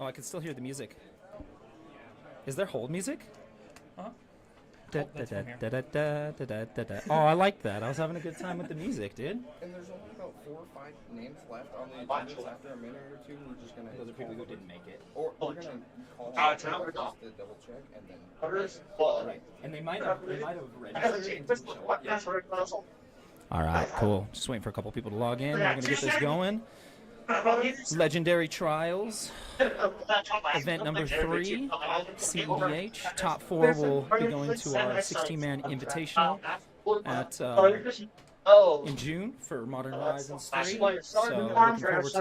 Oh, I can still hear the music. Is there hold music? Uh-huh. Oh, I like that. I was having a good time with the music, dude. And there's only about 4 or 5 names left on the attendance. After a minute or two, we're just gonna. Those are people who didn't make it. Or we're gonna call just to double check and then. Right. And they might have registered and didn't show up yet. All right, cool. Just waiting for a couple people to log in. We're gonna get this going. Legendary Trials, event number 3, cEDH. Top 4 will be going to our 16-man invitational at in June for Modern Horizons 3. So looking forward to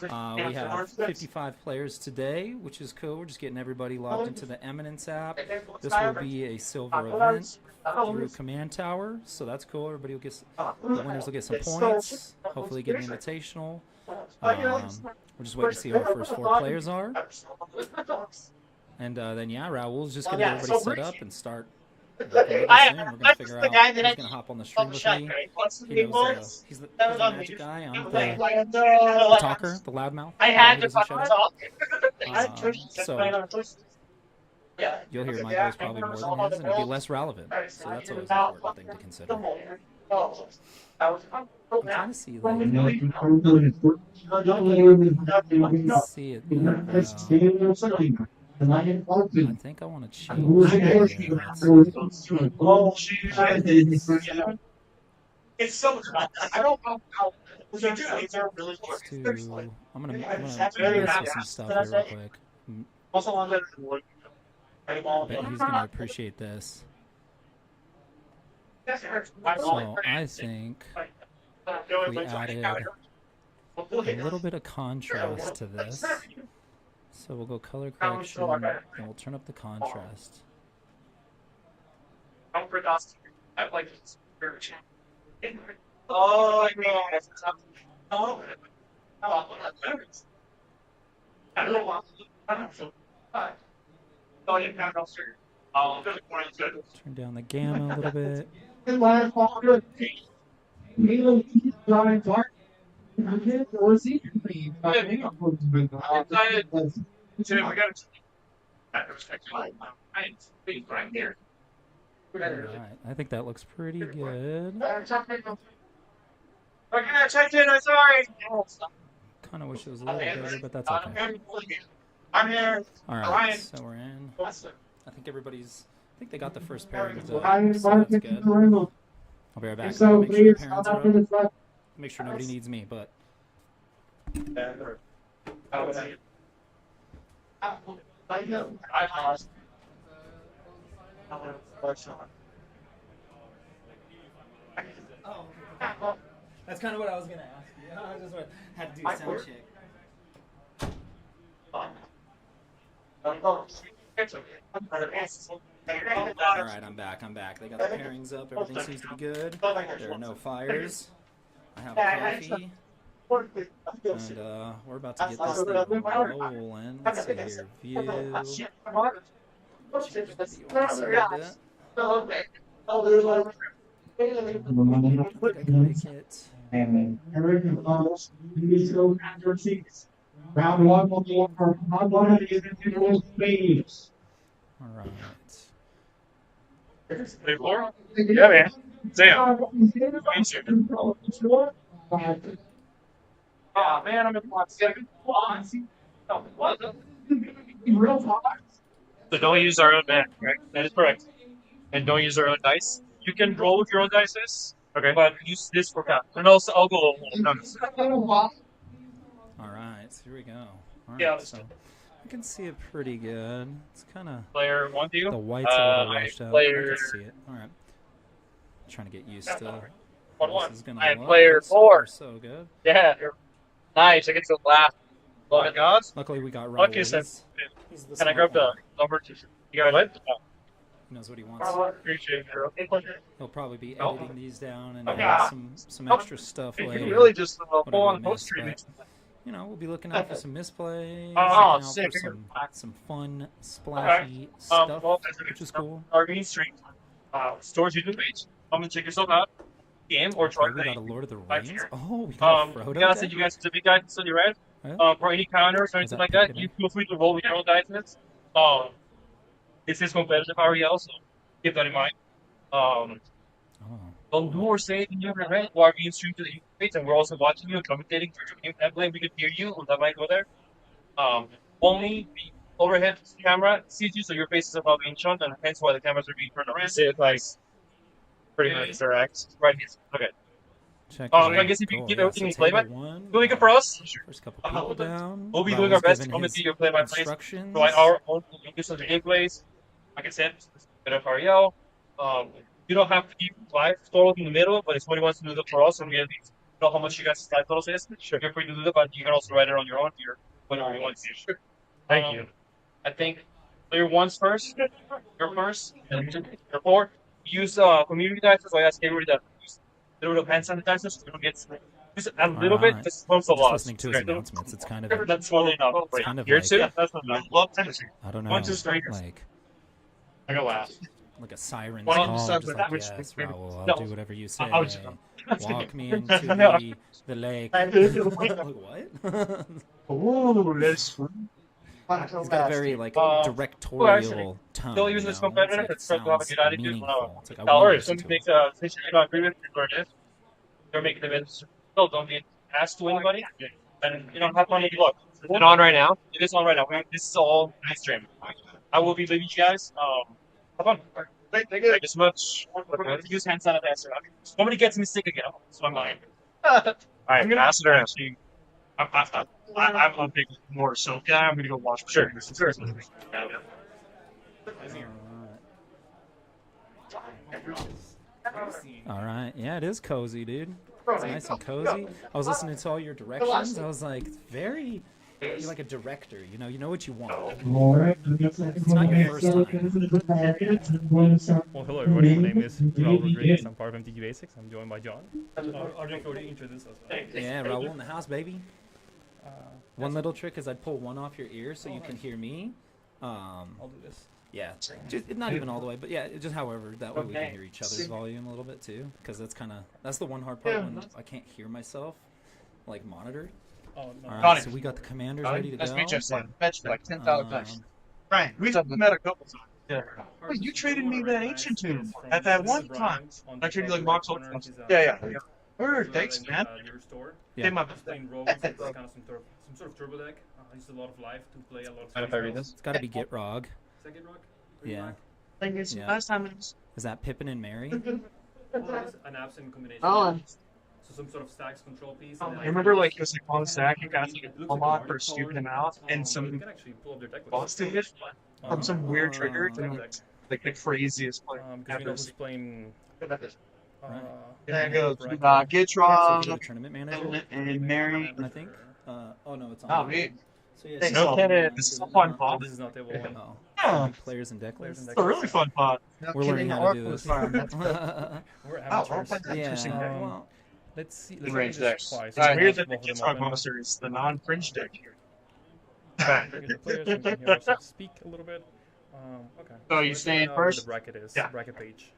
that. We have 55 players today, which is cool. We're just getting everybody logged into the Eminence app. This will be a silver event through Command Tower, so that's cool. Everybody will get, the winners will get some points. Hopefully get an invitational. We're just waiting to see who our first 4 players are. And then yeah, Raul's just gonna get everybody set up and start. We're gonna figure out who's gonna hop on the stream with me. He knows, he's the magic guy. I'm the talker, the loudmouth. He doesn't shut up. So you'll hear my voice probably more than his, and it'll be less relevant. So that's always an important thing to consider. I'm trying to see, like, see it. I think I want to change it. It's so much. I don't know how. I'm gonna mess with some stuff here real quick. I bet he's gonna appreciate this. So I think we added a little bit of contrast to this. So we'll go color correction and we'll turn up the contrast. Oh, man. Oh, turn down the gamma a little bit. Alright, I think that looks pretty good. Kind of wish it was a little better, but that's okay. Alright, so we're in. I think everybody's... I think they got the first pairings up, so that's good. I'll be right back. Make sure the parents are up. Make sure nobody needs me, but... That's kind of what I was going to ask you. I just had to do a sound check. Alright, I'm back. They got the pairings up. Everything seems to be good. There are no fires. I have a coffee. And we're about to get this thing rolling. Let's see here. View. Change the view on this a little bit. Round 1 will be for round 1 of the individual phase. Alright. Yeah, man. Sam. Oh, man, I'm in the 7. So don't use our own man, right? That is correct. And don't use our own dice. You can roll with your own dice, okay, but use this for count. And also, I'll go Alright, so here we go. Alright, yeah, so I can see it pretty good. It's kind of... Player 1 to you? The white's a little washed out. I can see it. Alright. Trying to get used to... Player 4. So good. Yeah, nice. I get to laugh. Love it, guys. Luckily, we got Raul. Can I grab the number 2? You got it? He knows what he wants. Appreciate it. He'll probably be editing these down and have some extra stuff later. You really just full on post streaming. You know, we'll be looking out for some misplays, looking out for some fun, splashy stuff, which is cool. Our main stream stores YouTube page. Come and check yourself out. Game or try. We got a Lord of the Rings. Oh, we got a Frodo. Yeah, I said you guys are the big guys in Sunny Red. For any counters or anything like that, you feel free to roll with your own dice. This is competitive REL, so keep that in mind. Don't do or say anything you regret while being streamed to the interface, and we're also watching you and commentating for your game template. We can hear you on that mic over there. Only the overhead camera sees you, so your face is above being shown, and hence why the cameras are being turned around. See it like pretty much direct. Right here. Okay. Check I guess if you keep everything in playback, doing it for us. First couple people down. We'll be doing our best to commentate your play-by-plays, provide our own use of the gameplays. Like I said, bit of REL. You don't have to keep live totals in the middle, but if somebody wants to do that for us, and we at least know how much you guys' live totals is, sure, feel free to do that, but you can also write it on your own here whenever you want to. Sure. Thank you. I think player one's first, your first, and your four. Use community dice, so I ask everybody that use a little bit of hand sanitizer so we don't get just a little bit, just pumps a lot. Listening to his announcements, it's kind of that's one enough. It's kind of Here like, too. That's enough. I don't know, like I go last. like a siren's One on call, the side just with like, that, yes, which- Raul, I'll no. do whatever you say. I'll just- Walk me into the lake. Like, what? Ooh, that's fun. He's got a very like directorial actually, tone. Still you using this know? competitor, Like, it it's trying to have a sounds good attitude. meaningful. It's like, I Or wanna if listen somebody to makes it. a decision you don't agree with, where it is, they're making the events. Still, don't be asked to anybody. And, have fun if you look. Is it on right now? It is on right now. This is all nice stream. I will be leaving you guys. Have fun. Thank you so much. Use hand sanitizer. Somebody gets me sick again. So I'm lying. Alright, I'm gonna ask it around. I'm a big more so guy. I'm gonna go watch. Sure. All right, yeah, it is cozy, dude. It's nice and cozy. I was listening to all your directions. I was like, very. You're like a director, you know what you want. It's not your first time. Well, hello everybody, my name is Raul Rodriguez, I'm part of MTG Basics, I'm joined by John. Arjun already introduced us. Yeah, Raul in the house, baby. One little trick is I'd pull one off your ear so you can hear me. I'll do this. Yeah, just, not even all the way, but yeah, just however, that way we can hear each other's volume a little bit too, because that's the one hard part when I can't hear myself, like monitored. Oh, no. All right, so we got the commanders ready to go. Fetched like 10,000 times. Right, we've met a couple times. Yeah. Wait, you traded me that ancient tomb at that one time. I traded you like Mox Ultra. Yeah. Word, thanks, man. Your store. Yeah. My Playing rogues, it's kind of some sort of turbo deck. I used a lot of life to play a lot of. If I read this? It's got to be Gitrog. Second rock. Yeah. Yeah. Last time it was. Is that Pippin and Mary? Well, it's an absent combination. Oh. So some sort of stacks control piece. I remember like it was like on stack, you got a lot for stupid amount and some you can actually pull up their deck boss to hit from some weird trigger to like the craziest play. Because we know who's playing. There it goes. So Gitrog the tournament manager, and Mary. I think. Oh no, it's on. Oh, me. So yeah, No kidding. This is a fun pod. This is not table one. Oh. Yeah. Players and deck lists. It's a really fun pod. We're learning how to do this. We're amateurs. Yeah. Well, Let's see. The range decks. Twice. It's weird Both that the of them Gitrog open. monster is the non-fringe deck here. Okay, the players can hear us speak a little bit. Okay. So you let's staying find out where first? The bracket is. Yeah. Bracket page.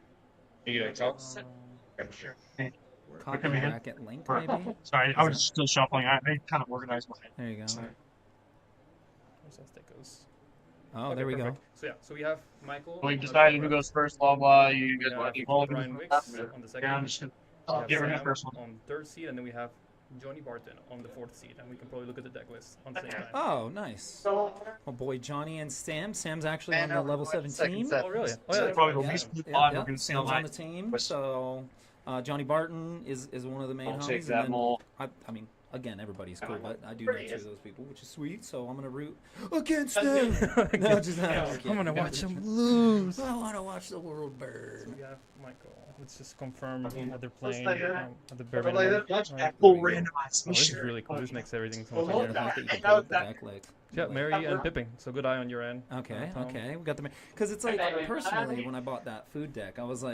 copy bracket link maybe. Sorry, I was still shuffling. I kind of organized my head. There you go. Where's that stick goes? Oh, Okay, there we perfect. go. So yeah, so we have Michael. We've decided who goes first, blah blah. You We guys have want to keep Brian rolling? Wicks on the second. Yeah, I'm just gonna We have get rid of the Sam first one. on third seed, and then we have Johnny Barton on the fourth seed, and we can probably look at the deck list on the same time. Oh, nice. Oh boy, Johnny and Sam. Sam's actually on the level 17. Oh really? Oh This is yeah. probably the Yeah, least blue yeah, pod yeah. we're gonna see Sam's on online. the team, so Johnny Barton is one of the main I'll homies. take and that then mole. I mean, again, everybody's cool, but I do know two of those people, which is sweet. So I'm gonna root against them. No, just I'm gonna watch them lose. I want to watch the world So burn. we have Michael. Let's just confirm that they're playing like that. at the bare Like minimum. that. Alright. Full Oh, randomized this is mission. really cool. This makes everything so I much like better. that you can pull up the deck like. Yeah, Mary and Pipping. So good eye on your end. Okay, Tom. okay, we got the because it's like personally when I bought that food deck, I was like,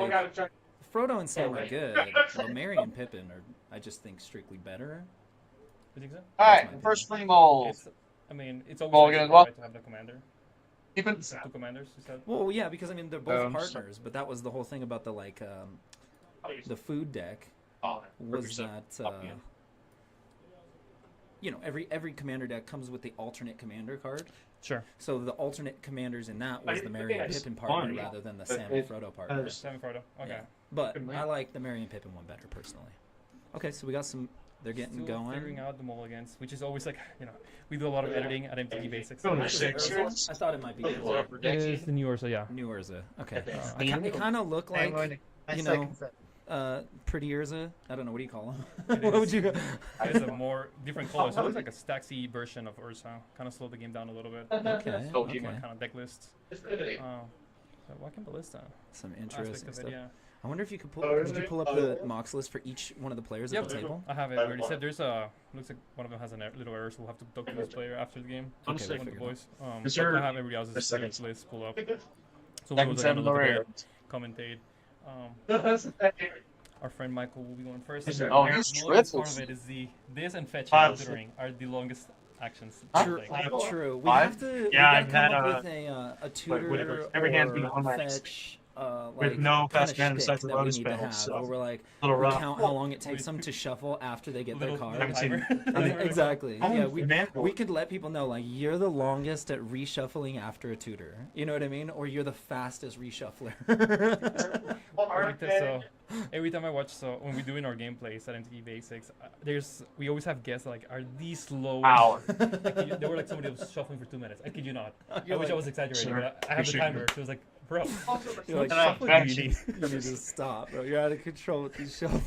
Frodo and Sam are good, but Merry and Pippin are I just think strictly better. You think so? Alright, first free mold. It's, I mean, it's always Ball nice again as well? to have the commander. Keep it. Two commanders, you said? Well, yeah, because I mean they're both Um, partners, but that was the whole thing about the like the food deck was that you know, every commander deck comes with the alternate commander card. Sure. So the alternate commanders in that was the Merry and Pippin partner rather than the Sam and Frodo partner. Sam and Frodo. Okay. Yeah. But I like the Merry and Pippin one better personally. Okay, so we got some. They're getting Still going. figuring out the mulligans, which is always like, you know, we do a lot of editing at MTG Basics. I thought it might be It is the new Urza, yeah. New Urza. Okay. It kind of looked like, you know, pretty Urza. I don't know. What do you call them? What would you? It's a more different color. So it looks like a Staxy version of Ursa. Kind of slowed the game down a little bit. Okay. Okay. Kind of deck list. So why can Ballista? Some Aspect interesting of stuff. it, yeah. I wonder if you could pull up the Mox list for each one of the players at the table. I have it. We already said there's a. Looks like one of them has a little error, so we'll have to talk to this player after the game. Okay, One we'll of the figure boys. Is But there I have everybody else's list pull up. So I we'll can go down a send little Laurier. bit, commentate. Our friend Michael will be going first. He's Mulligan's triple. part of it is this and fetching and tutoring are the longest actions. True. We have to. Yeah, we gotta come up with a tutor every hand's or been on my fetch. with Like, no kinda fast mana besides shtick the that we bonus need to spell, have, so where we're like, little we rough. count how long it takes them to shuffle after they get their Little card. timer. Exactly. Yeah, we we could let people know, like, you're the longest at reshuffling after a tutor. You know what I mean? Or you're the fastest reshuffler. Every time I watch, so when we do in our gameplays at MTG Basics, we always have guests like, are these slow? They were like somebody was shuffling for 2 minutes. I kid you not. I wish I was exaggerating, but I have the timer. She was like, bro, You're like, shuffling do you need? you need to stop, bro. You're out of control with these shuffles.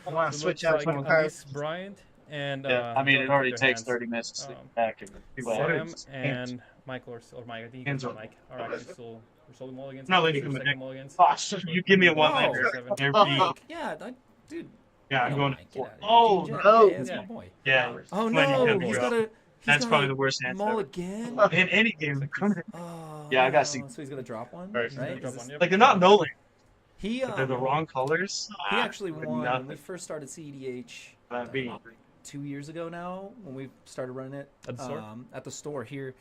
I want to So switch it looks out like some at cards. least Bryant and I mean, it John already took their takes hands. 30 minutes to Um, get back. Sam and Michael or Mike, I think Hands he's up. Mike, are actually still mulligans. No, lady, Second come in. mulligans. You give me a one-liner. Seven. Yeah, dude. Yeah, I'm Oh, going Mike, get for out of here. Oh, DJ, no. yeah, that's my boy. Yeah. Oh Come on, you no, gotta he's go. got a. That's probably the worst answer. Mulligan. In any game. Oh, Yeah, I gotta see. So he's gonna drop one, Right. right? Drop Is one, this- yep. Like, they're not no-land. He They're the wrong colors. He actually won when we Nothing. first started cEDH B. 2 years ago now when we started running it At the store? At the store here.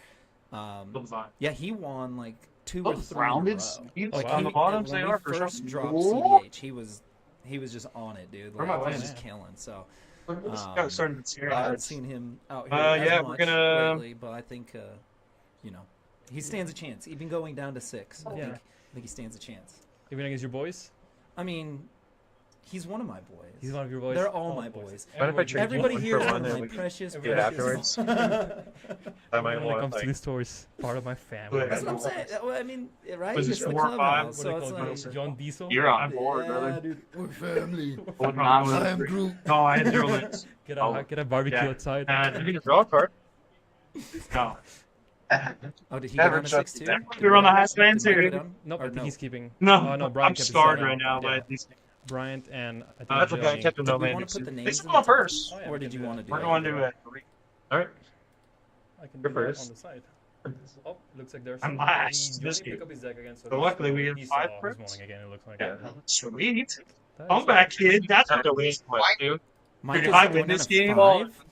Yeah, he won like 2 or 3 rounded in a row. speeds Like on the bottoms, when they we are for first sure. dropped Whoa. cEDH, he was just on it, dude. Where Like, am I he was playing? just killing. So Oh, starting to I haven't seen him out here yeah, as we're much gonna- lately, but I think you know, he stands a chance. Even going down to 6, I think he stands a chance. Even against your boys? I mean, he's one of my boys. He's one of your boys? They're all my boys. What if I trade Everybody one here for is one one of and my we precious, do it afterwards? I might When it want comes to like these stores, part of my family. That's what I'm saying. Well, I mean, right? Was it It's the 4 or 5? clubhouse, What so they it's call like, John Diesel? You're on board, yeah, brother. dude, we're family. I'm Groot. No, I had 0 lands. Get a barbecue Yeah. outside. And you can draw a card. No. Oh, did he Never get on a 6 too? We were on the highest lands Did Mike here. get on? Nope, I Or think no? he's keeping. No, no, Brian I'm kept his scarred seven. right now Yeah. by these. Bryant and I think That's okay. I Johnny. kept them no Did we want landings. to put the They names still into on first. Oh, yeah, Or we did can you do want that. to do We're it? going to it. Alright. I can You're do that first. on the side. Oh, looks like there's. I'm last. He This didn't game. pick up his deck again, so But luckily we have he's, 5 he's crits. mulling again. It looks like. Yeah. Sweet. That is Come back, kid. That's what the waste What? do. Mike If is I going win down this to game, 5?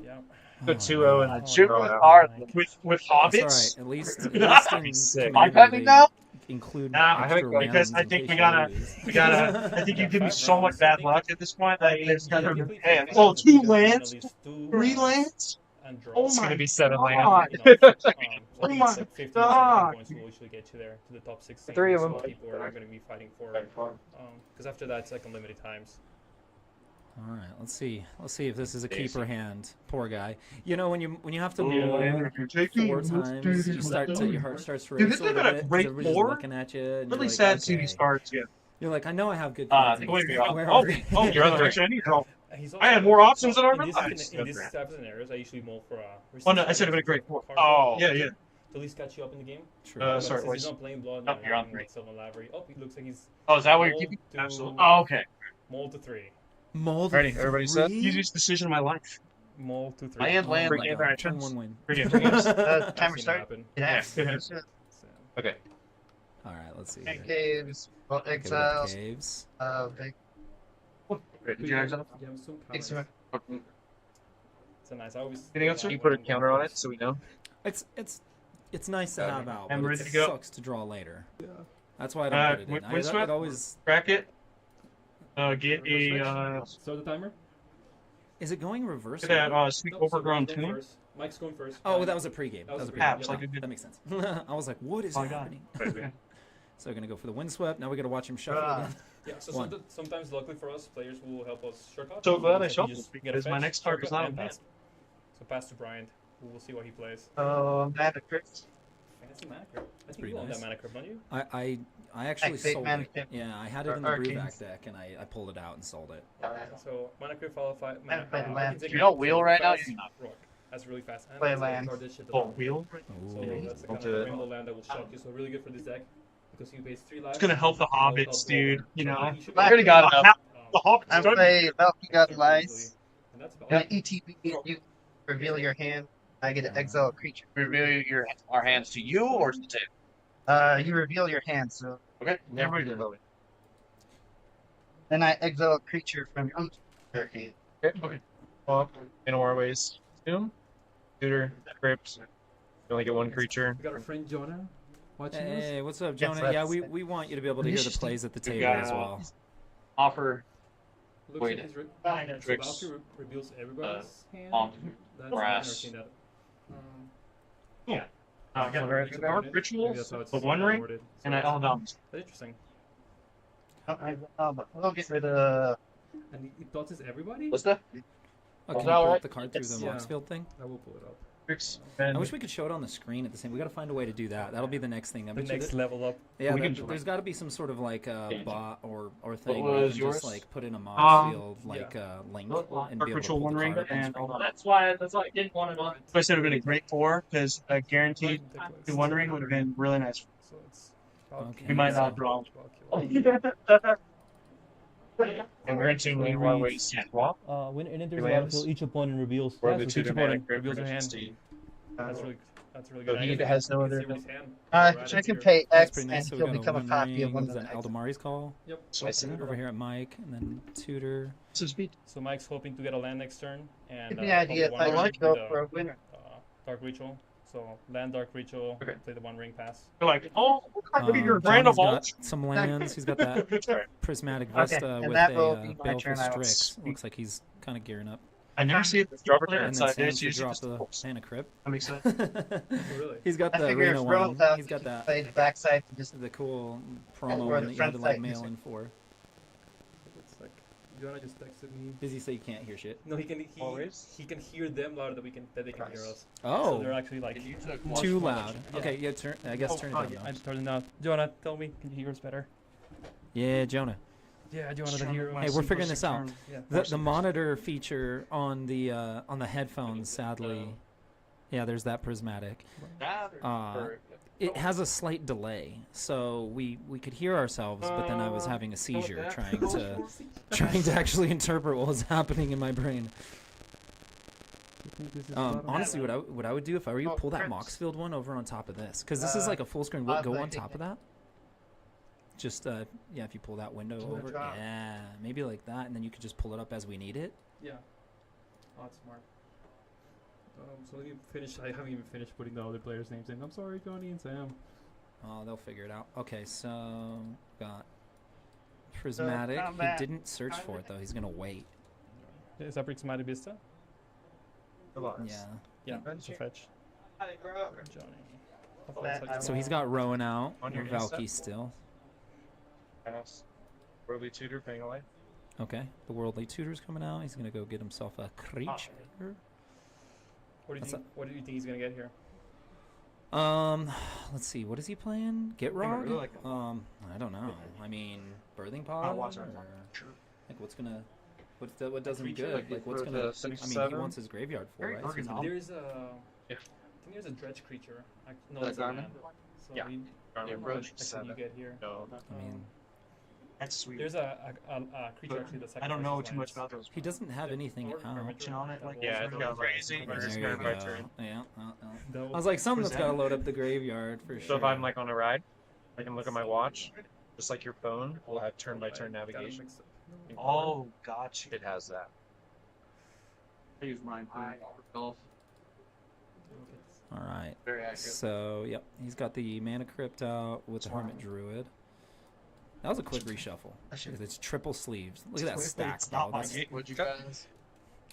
Yeah. Good 2-0 and Oh, I'd shoot no, with no, art. Mike. with That's all hobbits. right. At least That'd be in sick. Commander, I'm having they now? include Nah, extra because rounds I in think case we you gotta- lose. We gotta. I think you give me so much bad luck at this point. That there's Yeah, gonna you be. play Hey, five oh, rounds, 2 you can win lands, at least 2 3 rounds lands. and draw. Oh It's my gonna be 7 God. lands. So I Oh think my it's like 15 God. points will usually get you there to the top 16. 3 of so them. people are going to be fighting for. Because after that, it's like unlimited times. All right, let's see. Let's see if this is a keeper hand. Poor guy. You know, when you have to Yeah, roll if you're taking- 4 times, you start to your heart starts to Dude, race this a guy little got a bit. 'Cause great everybody's board. looking at you. And Really you're sad like, seeing okay. these cards. Yeah. You're like, I know I have good cards. in Wait, this you're deck. Where oh, are they? oh, you're on the direction. You're all- He's I had more options than I in this, realized. in this type of scenarios, I usually mull for Oh no, I said it was a great board. Oh, yeah, yeah. To at least catch you up in the game. True. But Sorry, since what's- he's not playing blood, Oh, you're on like 3. Sylvan Lavery. Oh, it looks like he's Oh, is that what you're Mold keeping? to- Absolutely. Oh, okay. mold to 3. Mold Ready? Everybody set? 3? Easiest decision of my life. Mold to 3. Land, Oh land, my land. God, Alright, turn 1 win. Pretty Timer I've seen it start? happen. Yeah. So, Okay. All right, let's see. here. Caves, Okay, we got exiles, caves. big. Did you guys have? you have some Thanks, counters. man. It's a nice. I always. Anything else, sir? You put a counter on it so we know. It's nice to have out, I'm but ready it to go. sucks to draw later. Yeah. That's why I don't put it in. Windswept? It always. Crack it. Get a. Start the timer. Is it going reverse? Look at that sweet No, so overgrown Mike's going tune. first. Mike's going first. Oh, that was a pregame. That was a pregame. pregame. It's like a good- That makes sense. I was like, what is Oh my God. happening? So we're gonna go for the windswept. Now we gotta watch him shuffle again. Yeah, so One. sometimes, luckily for us, players will help us shortcut. So glad I You shuffled, just get a because my fetch, next card is shortcut, not and a pass. So pass to Bryant, who will see what he plays. Mana Crypt. Fancy mana crypt. I think pretty you own nice. that mana crypt, don't you? I actually Activate sold mana it. crypt. Yeah, I had it in the Arcane. Brewback deck, and I pulled it out and sold it. So mana crypt followed by mana Play land. Arcane You don't Signet, wheel right now, fast you're not. rock. That's really fast. And Play that's a land. card that shit Oh, doesn't- wheel? So Ooh. that's the I'll kind do of it. rainbow land that will shock you. So really good for this deck because you base 3 lives. It's gonna help the It'll help hobbits, roll dude. them. You So know, you should I be already got enough. The um, hobbits. I don't- play Valky God easily. Lies. And that's about In it. ETB, you reveal your hand. I get to exile a creature. Reveal our hands to you or to the table? You reveal your hand, so Okay, everybody do it. then I exile a creature from your hand. Okay. Well, in Warways. Tomb, Tutor, Crypt. You only get one creature. We got our friend Jonah watching us. Hey, what's up, Jonah? that's- Yeah, we want you to be able to hear the plays at the We table got, as well. Offer. Looks Wait. like he's Nine so tricks. Valkyrie reveals everybody's hand. on That's brass. I've never seen that. Rituals, Maybe that's how it's the One Ring, worded. So and I all down. that's interesting. I'll get rid of. And he touches everybody? What's that? Oh, can you that pull alright? up the card through the Yeah. Moxfield thing? I will pull it up. Tricks. I wish we could show it on the screen at the same. We got to find a way to do that. That'll be the next thing. I The bet you next that- level up. Yeah, We can there's got to be some sort of like bot or thing What where you was can yours? just like put in a Moxfield like link and Dark be able to Ritual pull One the Ring card up on and screen. That's why I didn't want it on. So I said it would have been a great 4 because guaranteed the One Ring would have been really nice. So it's Okay. We might not draw. And we're into Reads- one ways. when it enters Your lands? battlefield, each opponent reveals. Or Yeah, the so each tutor opponent mana crypt reveals their hand. proficiency. That's really So good. he I guess has you no can other- see what his hand I right can here. pay That's X pretty and nice. So we he'll got a become a One copy of one of Rings the and Eldamari's Call. Yep. So I said Over here at Mike, and then Tutor. this is beat. So Mike's hoping to get a land next turn, and Give me an idea. probably I one like ring to go with for a winner. Dark Ritual. So land Dark Ritual, Okay. play the One Ring pass. They're like, oh, your Johnny's random got vault. some lands. He's got that Prismatic Vista and with that a will be my Baleful turn. I will Strix. Looks like he's kind of gearing up. I never see it drop a turn, And so I then didn't Sam's see to it drop just the Mana Crypt. That makes sense. Oh, really? He's got I the figure arena if one. Roll He's got that. play the backside to just The cool Or promo the one that you had to front like side mail music. in for. It's like Jonah just texted me. Does he say you can't hear shit? No, he can. Always? He can hear them louder than they can hear us. So Oh, they're actually like too loud. Yeah. Okay, yeah, turn. I guess turn it down. I turned it down. Jonah, tell me, can you hear us better? Yeah, Jonah. Yeah, Jonah, the hero. Hey, we're figuring this out. Yeah. The monitor feature on the headphones, sadly, yeah, there's that prismatic. It has a slight delay, so we could hear ourselves, but then I was having a seizure trying to actually interpret what was happening in my brain. Honestly, what I would do if I were you, pull that Moxfield one over on top of this, because this is like a full screen. Would go on top of that. Just yeah, if you pull that window over, yeah, maybe like that, and then you could just pull it up as we need it. Yeah. Oh, that's smart. So let me finish. I haven't even finished putting the other players' names in. I'm sorry, Johnny and Sam. Oh, they'll figure it out. Okay, so got prismatic. He combat. didn't search for it though. He's gonna wait. Is that Prismatic Vista? Yeah. Yeah, it's a fetch. Johnny. So he's got Rowan out. On your Valky still. Pass. Worldly Tutor paying a life. Okay, the Worldly Tutor's coming out. He's gonna go get himself a creature. What do you think he's gonna get here? Let's see. What is he playing? Get Rog? I don't know. I mean, Birthing Pod. watch Or, it. like, what does him creature, good? like, Like, what's for gonna? the I mean, he 7? wants his graveyard full, Very right? So he's gonna- There's a. Yeah. I think there's a dredge creature. No, The it's a garment? land. So Yeah. we, Garment what Approach, protection do you get here? No. I mean, That's sweet. There's a creature actually that I don't know sacrifices too much lands. about those. he doesn't have anything Or out. Hermit on it, like, Yeah, it's it's got crazy. like There There this you kind of by go. turn. Yeah. That I was like, something that's got to load up the graveyard for sure. So if I'm like on a ride, I can look at my watch, just like your phone will have turn by turn Gotta navigation. mix it. Oh, gotcha. It has that. I use mine for golf. All right. Very accurate. So, yep, he's got the Mana Crypt out with the Hermit Druid. That was a quick reshuffle. Because it's triple sleeves. Look at that stack, bro. That's, What'd you guys?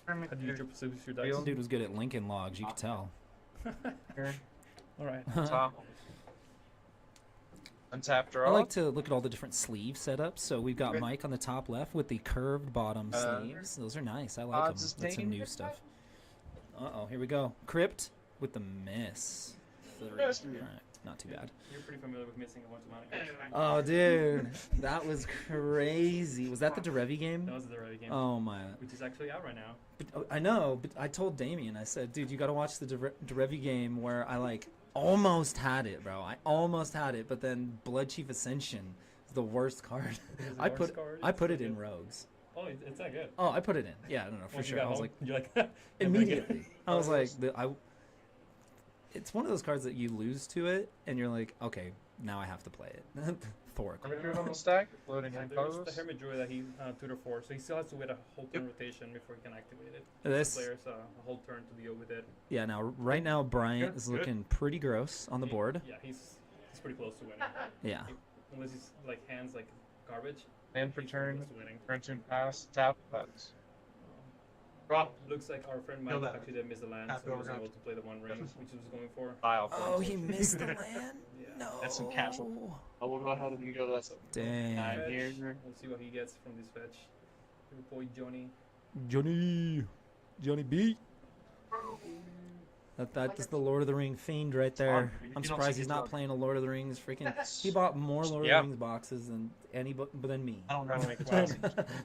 How did you produce your dice? This dude was good at Lincoln logs, you could tell. All right. Top. Untap I draw. like to look at all the different sleeve setups. So we've got Mike on the top left with the curved bottom sleeves. Those are nice. I like them. odds is That's some taken. new stuff. Uh-oh, here we go. Crypt with the miss. 30. All right, not too bad. You're pretty familiar with missing a bunch of money. Oh, dude. That was crazy. Was that the Derevi game? That was the right game. Oh, my. Which is actually out right now. But, I know, but I told Damien, I said, dude, you got to watch the Derevi game where I, like, almost had it, bro. I almost had it, but then Blood Chief Ascension is the worst card. I put it in Rogues. Oh, it's that good. Oh, I put it in. Yeah, no, for Once you sure. got I was home, like, you're like immediately. I was like, it's one of those cards that you lose to it, and you're like, okay, now I have to play it. Thor. Hermit on the stack. Loading in There's the pose. Hermit Druid that he tutor for, so he still has to wait a whole turn rotation before he can activate it. This- The players a whole turn to deal with it. Yeah, now, right now, Bryant Good, is good. looking pretty gross on the board. Yeah, he's pretty close to winning. Yeah. Unless he's like hands like garbage. And for he's turn. close to winning. Turn to pass. Tap. Buttons. Drop. Looks like our friend Kill Mike that. actually did miss the land, Tap so he was over, able to play the one ring, which he was going for. File. Oh, he missed the land? Yeah. No. That's some casual. Oh, what about how did you go to that? Dang. Fetch. here. We'll see what he gets from this fetch. Your boy Johnny. Johnny B. That's the Lord of the Ring fiend right there. I'm You don't surprised see he's his not dog. playing a Lord of the Rings freaking. He bought more Lord Yeah. of the Rings boxes than than me. I don't know.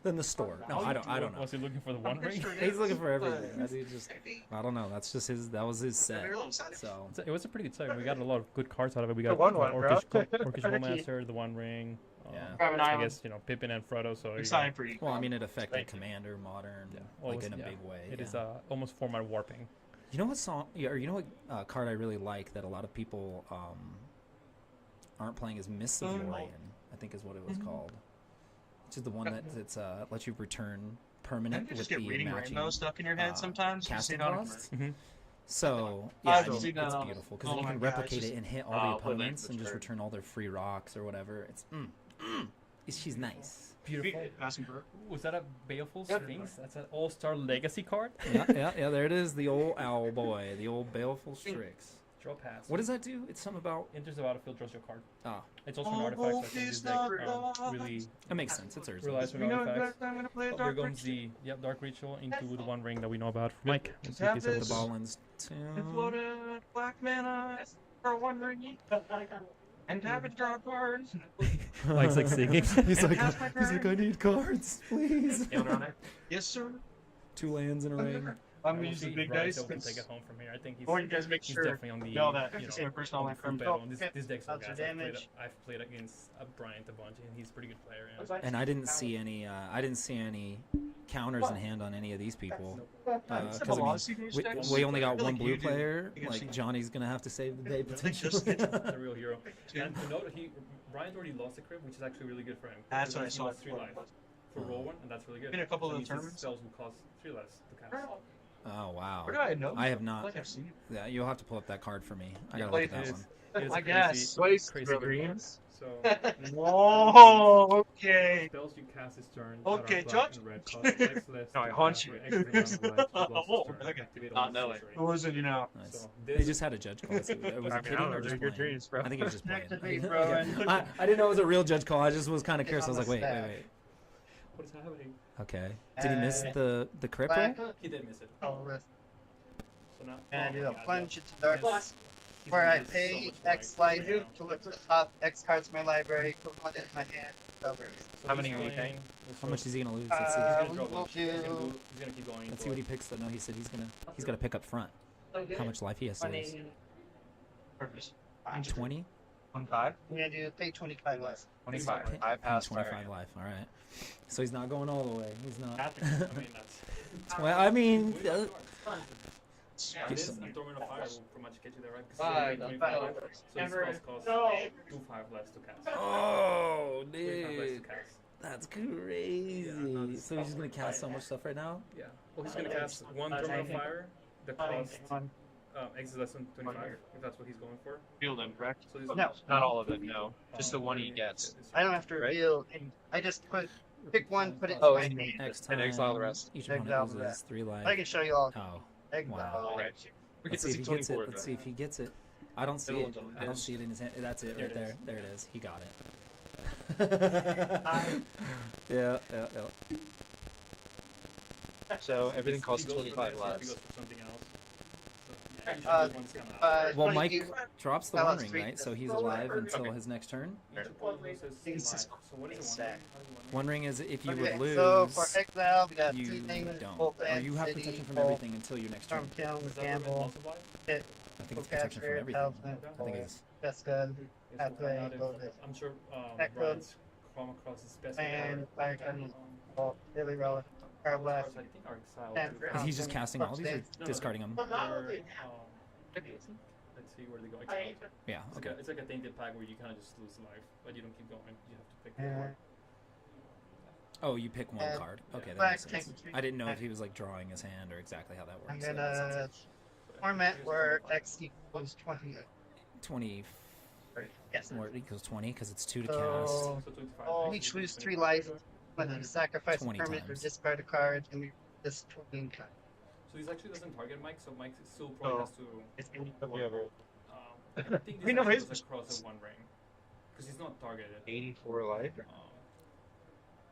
Than the store. No, I don't know. Was he looking for the one ring? He's looking for everything. That dude just, I don't know. That's just his. That was his set. So It was a pretty good set. We got a lot of good cards out of it. We got one, bro. Orcish Bowmaster, the One Ring. Yeah. I guess Pippin and Frodo. So Exciting for you. well, I mean, it affected Commander Modern, like in a big way. It yeah. is almost format warping. You know what song? Yeah, or you know what card I really like that a lot of people aren't playing is Mists of Lorien. I think is what it was called. Which is the one that's lets you return permanent You with just the get reading matching rainbow stuck in your head sometimes. You casting see it on cost. camera. So I yeah, I don't mean, see that it's on- beautiful because oh you my can God, replicate it's it and hit all I'll the play opponents language and just card. return all their free rocks or whatever. She's nice. Beautiful. Asking for Was that a Baleful Sphinx? That's an All-Star Legacy card. yeah. There it is. The old owl boy, the old baleful Strix. Draw pass. What does that do? It's something about. Enters the battlefield, draws your card. Ah, It's also an artifact. So I think this deck really that makes sense. It's Urza. relies on You know, artifacts. I'm gonna play a Oh, there dark comes the Dark Ritual into the One Ring that we know about. Mike, let's see if he's Have able The to- this. Ballins too. Floated black mana for one ring. And have it draw cards. Mike's like singing. He's like, Cast my I need cards, please. Yes, sir. 2 lands in a ring. I'm We'll gonna use the see big if dice. Bryce can take it home from here. I think he's. Or you guys make He's sure. definitely on the. know that. You know, Say a personal on line the from full battle. This deck's so Lots of gas. damage. I've played against Bryant a bunch, and he's a pretty good player. And I didn't see any. I didn't see any counters in hand on any of these people. Because we only got one blue player. Like Johnny's gonna have to save the day potentially. The real hero. And to note, Bryant already lost a crit, which is actually really good for him. That's what I He saw. lost 3 life for roll 1, and that's really good. In a couple So of means the his tournaments. spells will cost 3 less to cast. Oh wow. Where do I know? I have not. Like I've seen it. Yeah, you'll have to pull up that card for me. I gotta played look at that It one. is, it is I a guess. crazy good card. So Whoa, okay. spells you cast this turn. Okay, that are black Judge. and red cost X less No, I to haunt cast you. for X amount of life, you lost Oh, this turn. okay. Activate Not all knowing. sorcery. Who was it, you know? Nice. So They this just had a judge call. Was it I kidding mean, I or don't know. just They're good playing? dreams, bro. I think he was just playing. Activate, bro, and- I didn't know it was a real judge call. I just was kind of curious. I was like, wait. what is happening? Okay. Did he miss the cripple? Black. He did miss it. Oh, with. So now, And I oh do my a God, plunge yeah. into dark. He's Where gonna I do so pay much X damage life right to now. look to the top X cards in my library, put one in my hand, covers. So How he's many are you playing- paying? How much is he gonna lose? Uh, Let's see. He's gonna we draw will one. He's gonna do- he's gonna keep going. Let's see what he picks. Though. No, he said he's gonna pick up front. How much life he has to lose? Purpose. 20. 1-5. I'm gonna do pay 25 less. 25. I passed. 25 life. All right. So he's not going all the way. He's not. I mean, that's. Well, I mean, And this and Torment of Fire will pretty much get you there, right? Five. 25 life. So his spells cost 2/5 less to cast. oh, 25 less to dude, cast. that's crazy. So he's just gonna cast so much stuff right now. Yeah. Well, he's gonna cast one Torment of Fire. The cost X is less than 25, if that's what he's going for. Feel them, correct? So he's No. Not all of it, no. Just the one he gets. I don't have to Right? reveal, and I just put Pick one, put it Oh, in and- my hand. Next And time, exile the rest. each Exile opponent the loses rest. 3 life. I can show you all. Oh, Exile. wow. Right. We Let's get see to if see he gets it. 24. Let's see if he gets it. I don't see it. I don't Yes. see it in his hand. That's it There right it there. is. There it is. He got it. Yeah. So everything costs He goes for 25 this, he lives. goes for something else. So, yeah, usually one's kinda Well, 28 Mike drops the Well, One it's Ring, three- right? So he's alive until his next turn. Each opponent loses It's 5. just- So what is a sad. One One Ring is if you Okay, would lose, so for exile, we got you 3 things. don't. Bolt Or and you have City, protection from Bolt, everything until your next turn. Storm Kiln, Is that Gamble, multiply? Hit, I think it's protection from Catcher, everything. Talisman, I think it's That's good. Yes, we'll Pathway, find out if- Lotus. I'm sure Echo. Brian's come across his best And Fire Gun, Um, Bolt, Daily Relic, Card Blast, cards I think are exiled. and Is he just casting all these or No, discarding them? they're, let's see where they go. Exiled. Yeah. Okay. It's like a tainted pack where you kind of just lose life, but you don't keep going. You have to pick Yeah. one. Oh, you pick one And card. Okay, that Black makes sense. Tank. I didn't know if he was like drawing his hand or exactly how that I'm works. gonna format where X equals 20. 20. Yes. Or it equals 20 because it's 2 to So, So 25. we each lose 3 life when you sacrifice a 20 permanent or times. discard a card, and we this 20 card. So this actually doesn't target Mike, so Mike still probably has to. It's whatever. I think this We know actually his goes across the One Ring because he's not targeted. 84 life.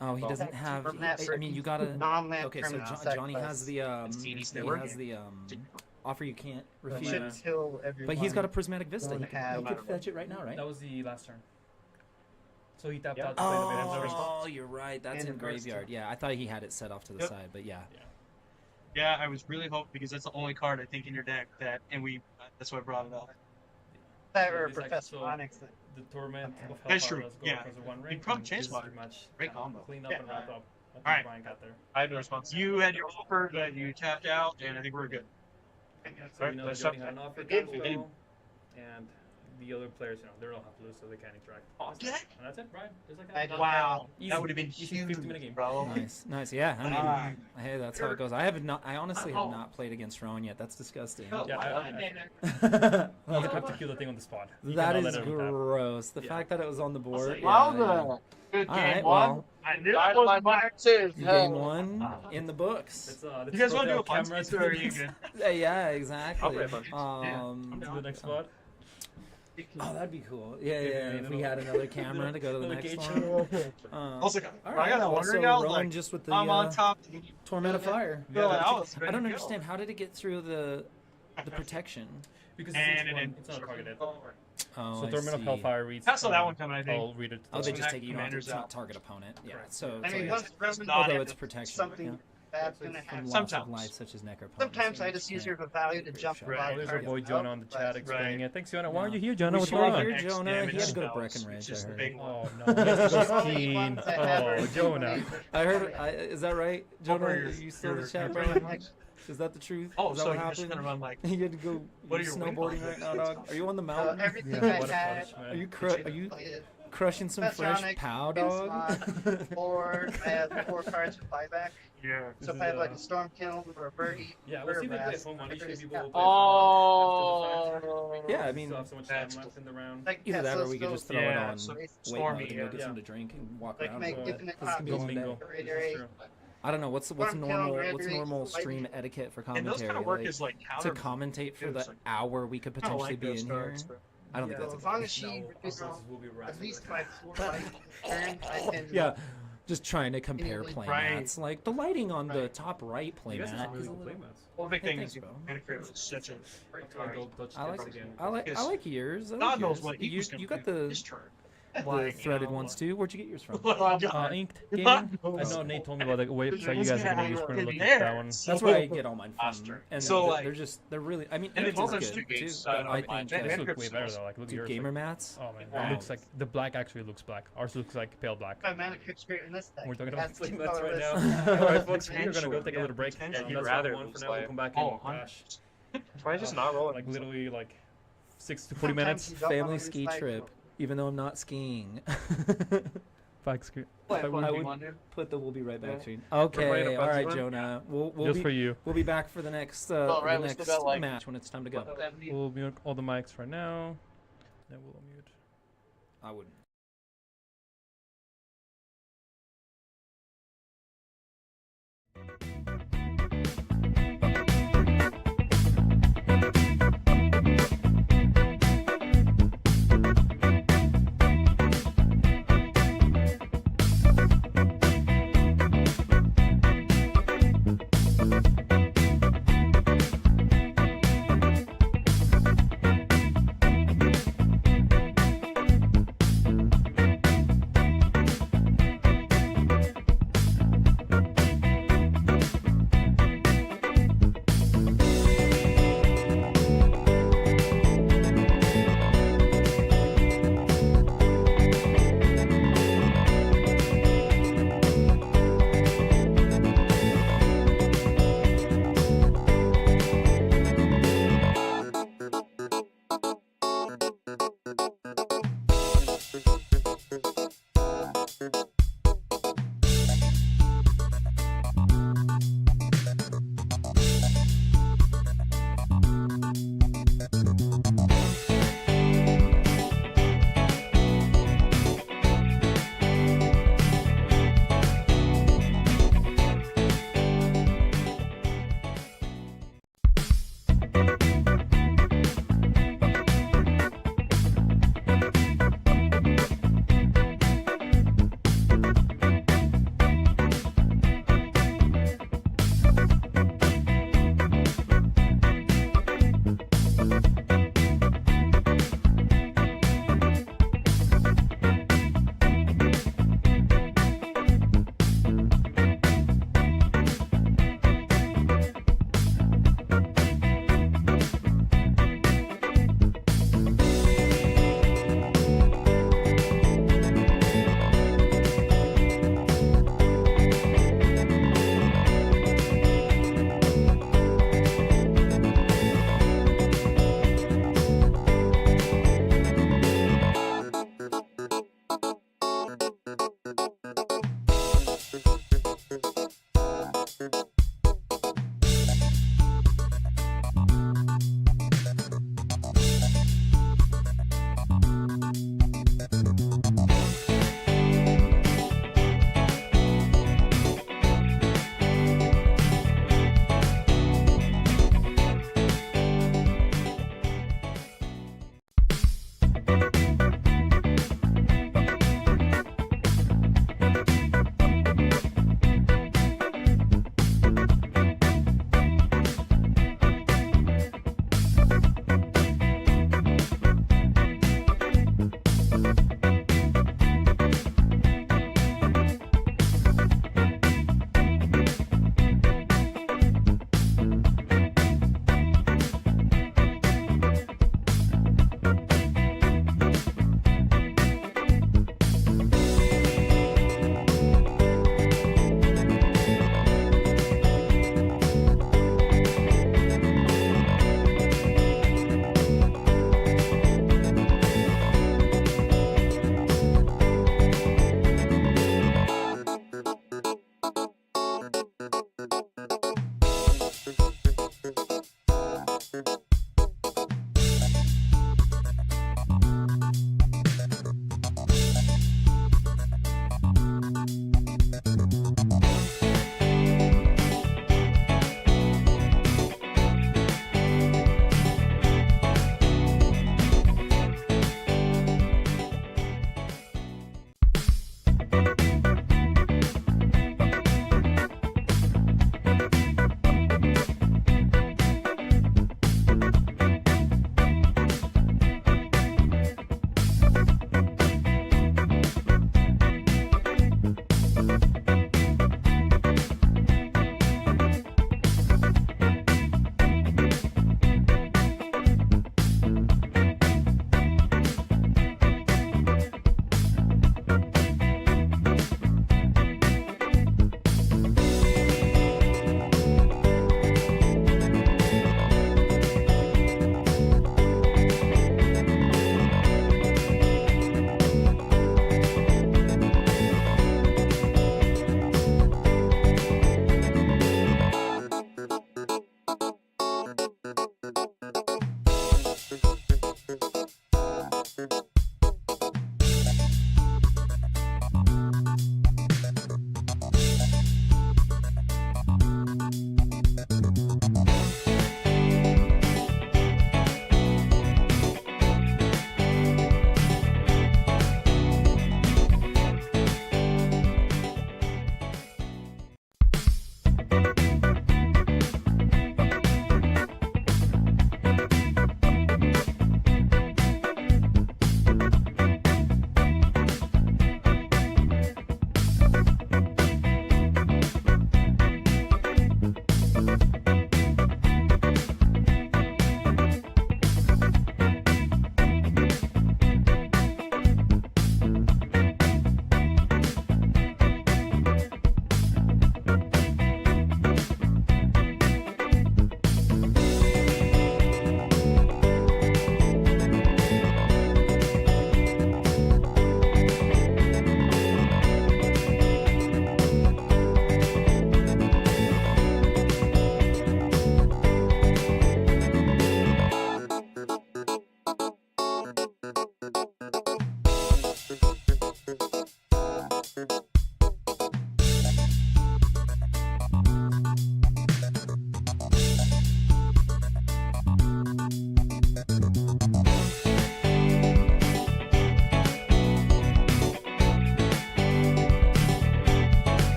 Oh, he doesn't have. I mean, you gotta. Non-land Okay, so permanent Johnny has the he has the offer you can't refuse. Should kill everyone. But he's got a prismatic vista. He Don't could, have- he could fetch it right now, right? That was the last turn. So he tapped out to play the mana. Oh, you're right. That's And in in burst graveyard. Yeah, I thought he had it set off to the Yep. side, but yeah. Yeah, I was really hoping because that's the only card I think in your deck and that's why I brought it up. That or These actually- Professor so Onyx. The Torment of That's Hellfire true, does go yeah. across the One You Ring. probably and changed this is mine. pretty much Great combo. clean up Yeah. and wrap up. I think Alright. Brian got there. I have no response. You had your offer, but you tapped out, and I think we're good. So we know that let's Johnny stop. had an offer Game. cancel, and the other players, they don't have to lose, so they can't interact. Okay. And that's it, Brian. Just like I that. don't Wow, Easy. that would have been Easy huge, 50-minute game. bro. Nice. Yeah. I mean, Ah. hey, that's how it goes. I honestly have not played against Rowan yet. That's disgusting. Yeah, I that have to kill the thing on the spot. You cannot is let him tap. gross. The Yeah. fact that it was on the board. Wow, yeah. Good All game right, one. well, I knew it was my too. game 1 in the books. Let's You guys go want to do a tell fun camera spin, to or are the you next- good? Yeah, exactly. play a bunch. to the next spot. Oh, that'd be cool. Yeah. Yeah, If we little- had another camera to go to the little next gauge. one. Also, All I right. got that well, one so ring. I was Rowan like, just with the I'm on top. Torment of Fire. Yeah, that was I ready don't to go. understand. How did it get through the protection? Because And it's not targeted. Oh, So I Torment of see. Hellfire reads. I saw that one coming, I think. I'll read it. Oh, they just Attack take you don't have to, commanders it's not out. target opponent. Yeah. Correct. So I it's mean, like, once Resident not although have it's protection. something Yeah. bad's gonna From happen. loss Sometimes. of life, such as necropotence. Sometimes I just use your value to jump Right. about Oh, there's our boy Jonah on the chat explaining it. Thanks, Jonah. Why aren't you here, We Jonah? What's should going hear on? Jonah. He had to go to spells, Breckenridge, which is I the heard. big one. Oh no, that's Only Justine. ones that have Oh, are Jonah. I heard. Is that right, Jonah? Over Are your- you still in the your- chat, your- bro? Is that the truth? Oh, is that so what you're just happened? gonna run like You had to go. What are you your wing snowboarding right now, dog? Are you on the mountain? everything Yeah, I what a had. punishment. Are you crushing some That's fresh ironic. pow, It's dog? Or I have 4 cards for buyback. yeah. So if I have like a Storm Kiln or a Birdie, Yeah, we'll see if they play Blast, home one. I Usually just people will have- play Oh. after the fact. Yeah, I mean, Still have so much That's time left in the round. like either that or we could Tesla just throw Yeah, it on so wait Stormy, mode and go get yeah. something to drink and walk Like around. make for a bit. infinite 'Cause it can be copies. one day. Bingo. Reiterate. I don't know what's Storm Kiln, normal Red what's Race, normal Lightning. stream etiquette for And commentary. those kind of work like, is like to counter. commentate for It's the like- hour we could I don't potentially like be those in here. cards, but- I don't think So that's as long a as she No, reduces processes will be at wrapped least with by 4 life turn, I can. yeah. Just trying to compare Right. playmats. Like the lighting on the Right. top right You guys have playmat some is really a good little. playmats. Well, the big Hey, thing thanks, is, bro. Manacrypt is such a great I'll card. go touch I like cards again. Yes. yours. I God like knows yours. what You, equals you got the the this turn. threaded ones too. Where'd you get yours from? Inked Gaming. I know Nate told me about the website you guys are gonna use. We're gonna look at that one. That's where I get all mine from. After. And So, like- they're really. I mean, And Inked it's also is good stupid, too. so But I like, think This Manacrypt look way better smells- though. Like look at dude, yours. gamer Like, mats. oh man, Wow. it looks like the black actually looks black. Ours looks like pale black. My Manacrypt's great in this deck. We're talking about That's playmats right colorless. now. Alright, folks, we're gonna go take a Yeah, little break. potentially. You'd That's rather one for lose now. We'll life. come back Oh, and crash. Why just not roll it? Like literally like 6 to 40 Sometimes minutes. you don't Family wanna ski lose trip. Even though I'm not skiing. Back screen. I would put the "we'll be right back" screen. Okay, all right, Jonah. We'll Just be for you. we'll be back for the next right, the we still next got, like, match when it's time to go. We'll mute all the mics for now. Then we'll unmute. I wouldn't.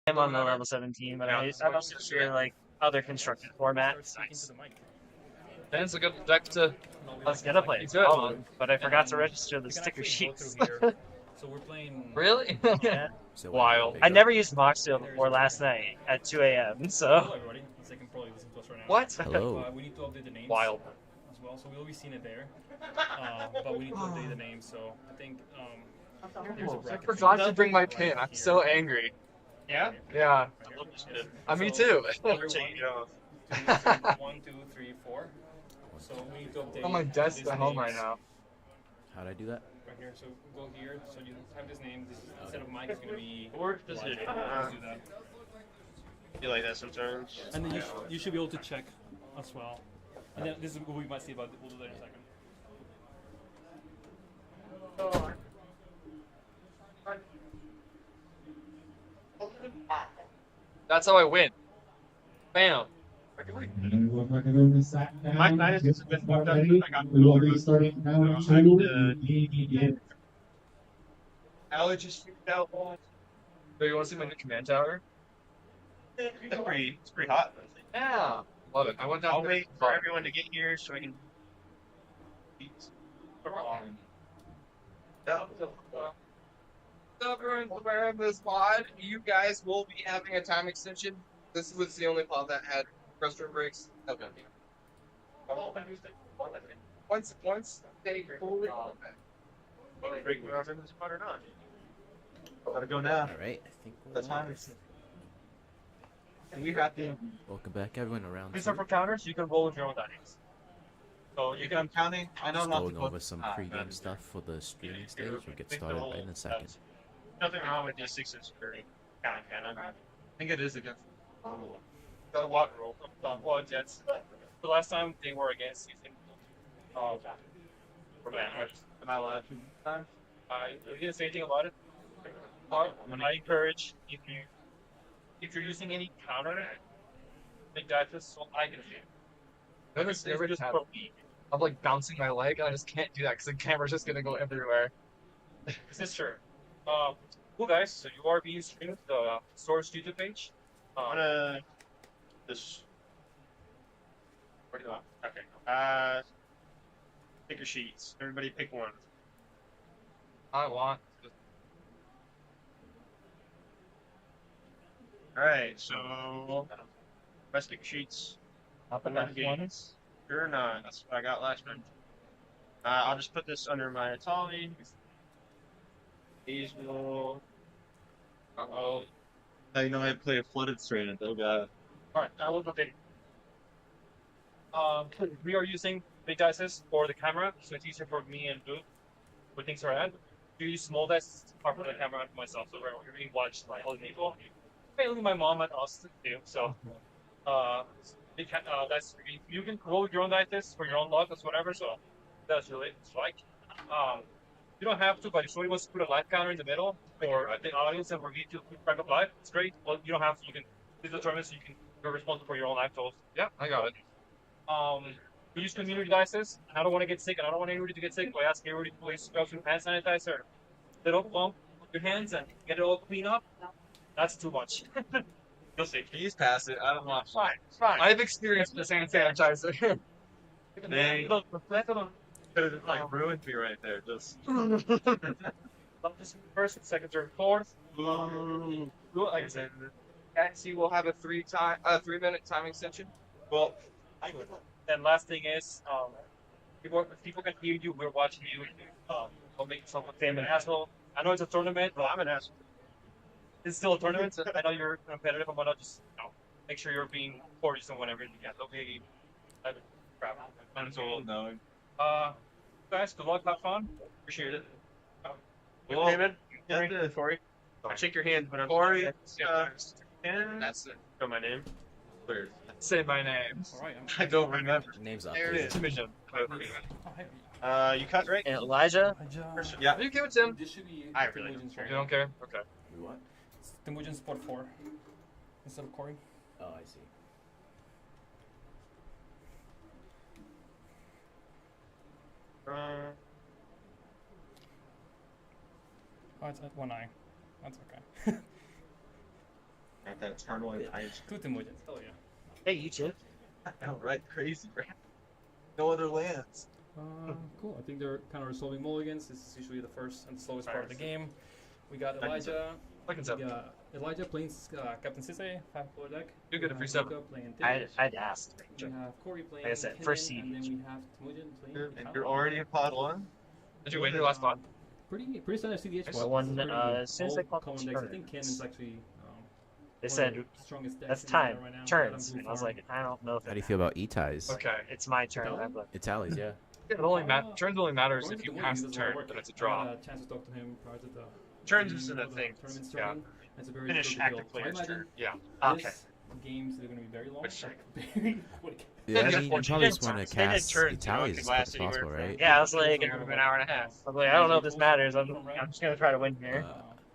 I'm on the level 17, but I'm also sure like other constructed formats. Nice. That's a good deck to. Let's get a play. Oh, but I forgot to register the sticker sheets. So we're playing. Really? Yeah. Wild. I never used Moxtail before last night at 2 a.m. So. Hello everybody. They can probably listen to us right now. What? Hello. We need to update the names. Wild. As well, so we'll always seen it there. But we need to update the names. So I think there's a I bracket. forgot to bring my pin. I'm so angry. Yeah? Yeah. Me too. One, 2, 3, 4. So we need to update. On my desk these at home right names now. How'd I do that? Right here. So go here. So you have this name. This instead of Mike, it's gonna be. Or does it? Let's do that. Be like that sometimes. And then you should be able to check as well. And then this is what we might see about it. We'll do that in a second. That's how I win. Bam. My minus has been fucked up. I got We'll be starting now. allergies freaked out. So you want to see my new command tower? It's pretty hot. Yeah. Love it. I went down I'll there. wait for everyone to get here so I can. Everyone's aware of this mod. You guys will be having a time extension. This was the only pod that had restroom breaks. Okay. Once they fully. Break me off in this spot or not? Gotta go now. All right. I think The time is. And we got the. welcome back, everyone around. These are for counters. You can roll with your own dice. So you can. I'm counting. I know Just not to going put. over some pre-game stuff for the streaming stage. We'll get started right in a second. Nothing wrong with D6s for counting cannon. I think it is against. The water roll. Well, Jets. The last time they were against you. For Am I allowed to time? I didn't say anything about it. I encourage if you're using any counter, make that just so I can see. Notice It's every just time for me. I'm like bouncing my leg, and I just can't do that because the camera's just gonna go everywhere. This is true. Cool guys, so you are being streamed the source YouTube page. This. Where do you want? Okay. Pick your sheets. Everybody pick one. I want. Alright, so let's pick your sheets. Up in that ones. Sure not. That's what I got last time. I'll just put this under my Atali. These will. Uh-oh. Now you know how to play a flooded strain and they'll got. Alright, I will update. We are using big dices for the camera, so it's easier for me and Boo with things are at. Do use small dice apart from the camera and for myself, so we're being watched by other people. Mainly my mom and us too. So, that's you can roll your own dice for your own luck or whatever. So that's really like. You don't have to, but if somebody wants to put a life counter in the middle for the audience and for me to keep track of life, it's great. Well, you don't have to. You can determine so you're responsible for your own life totals. Yeah, I got it. We use community dices, and I don't want to get sick, and I don't want anybody to get sick. So I ask everybody to please grab some hand sanitizer. Little bump your hands and get it all clean up. That's too much. You'll see. Please pass it. I don't want. Fine, fine. I've experienced this hand sanitizer. Dang. Look, the It like ruined me right there. Just. First, second, third, fourth. Like I said, Actually, we'll have a 3-minute time extension. well, and last thing is, people can hear you. We're watching you. Don't make yourself a famous asshole. I know it's a tournament, but I'm an asshole. It's still a tournament. I know you're competitive, but not just make sure you're being courteous and whatever. Yeah, okay. Crap. I'm so knowing. Guys, good luck, have fun. Appreciate it. Well, David, yeah, Corey. I'll shake your hand, but I'm Corey, that's it. Got my name. Weird. Say my name. All right. I don't remember. Name's up. There it is. Mission. You cut right? And Elijah? Yeah. You give it to him. This should be I really Temujin's You turn. don't care? Okay. What? Temujin spot 4 instead of Corey. Oh, I see. Oh, it's at 1-9. That's okay. Got that eternal ice. 2 Temujins. Oh yeah. Hey, you too. Right, crazy, right? No other lands. Cool. I think they're kind of resolving mulligans. This is usually the first and slowest part of the game. We got Elijah. Elijah playing Captain Sisse, 5-color deck. You get a free 7. Playing I'd asked. We have Corey playing. Like I said, Kennen, first and then cEDH. we have Temujin playing. And you're already in pod 1? Did you win your last spot? Pretty standard cEDH. There's one, as soon as they call common the decks. I turn. think Kennen's actually. They one said, of the strongest decks that's in the meta time. right now. Turns. Adam And I was Bufar. like, I don't know if How do you feel about E-ties? Okay. it's my turn. Italian? I'm like, Italians, yeah. It only turns only matters According if to you Temujin, pass it the doesn't turn, work. but it's a I draw. had a chance to talk to him prior to the Turns isn't a the thing. tournament Yeah. starting. It's a very Finish difficult active build. player's I imagine turn. Yeah. okay. this games are going to be very long. Which- like, very quick. Yeah, I Yeah, mean, you probably just want to they did cast turns, Italians as you know, quick last as anywhere possible, from- right? Yeah, I was like, it would have been an hour and a half. I was like, I don't know if this matters. I'm just gonna try to win here.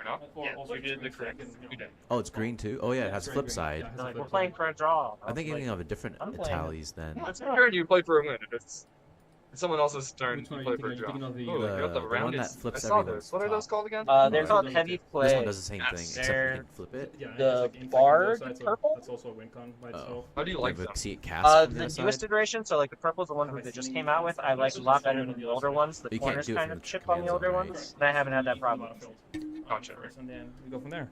No? Or Yeah, also you did the extreme correct. strike and, You you know, did. Oh, it's green too? Oh, yeah, it has a Green, flip green. side. Yeah, it has They're a like, flip we're playing side. for a draw. I'm thinking like, of a different I'm playing. Italians then. It's your turn, you play for a win. If it's someone else's turn, Which you one are play you for a thinking? draw. Are you thinking Ooh, of you got the the one rounded. that flips I saw everyone's those. What are those top. called again? They're Oh, called those are heavy different. play. This one does the same thing, Yes, except for you they're- can flip it. Yeah, The it's like infecting barred both sides, so purple? That's also a win con by Oh. itself. How do you You like have them? a see it cast from The the other newest side. iteration, so like the purple's the one that they just came out with, I like a lot better than the older ones. The You can't corners do it kind from of the chip on the command older zone, right? ones, and I haven't had that problem. Gotcha. And then we go from there.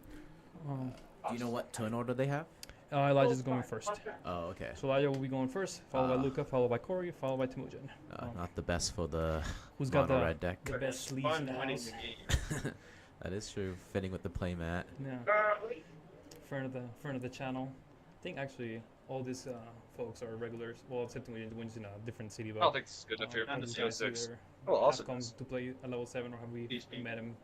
Do you know what turn order they have? Elijah's going first. Oh, okay. So Elijah will be going first, followed by Luca, followed by Corey, followed by Temujin. Not the best for the Who's got mono the, red deck. the best sleeves in the house? That is true. Fitting with the playmat. Yeah. Friend of the channel. I think actually all these folks are regulars. Well, except when it wins in a different city. I But don't think it's good if you're all in the these guys CO6. either Oh, also have come to play at level 7 or have we met him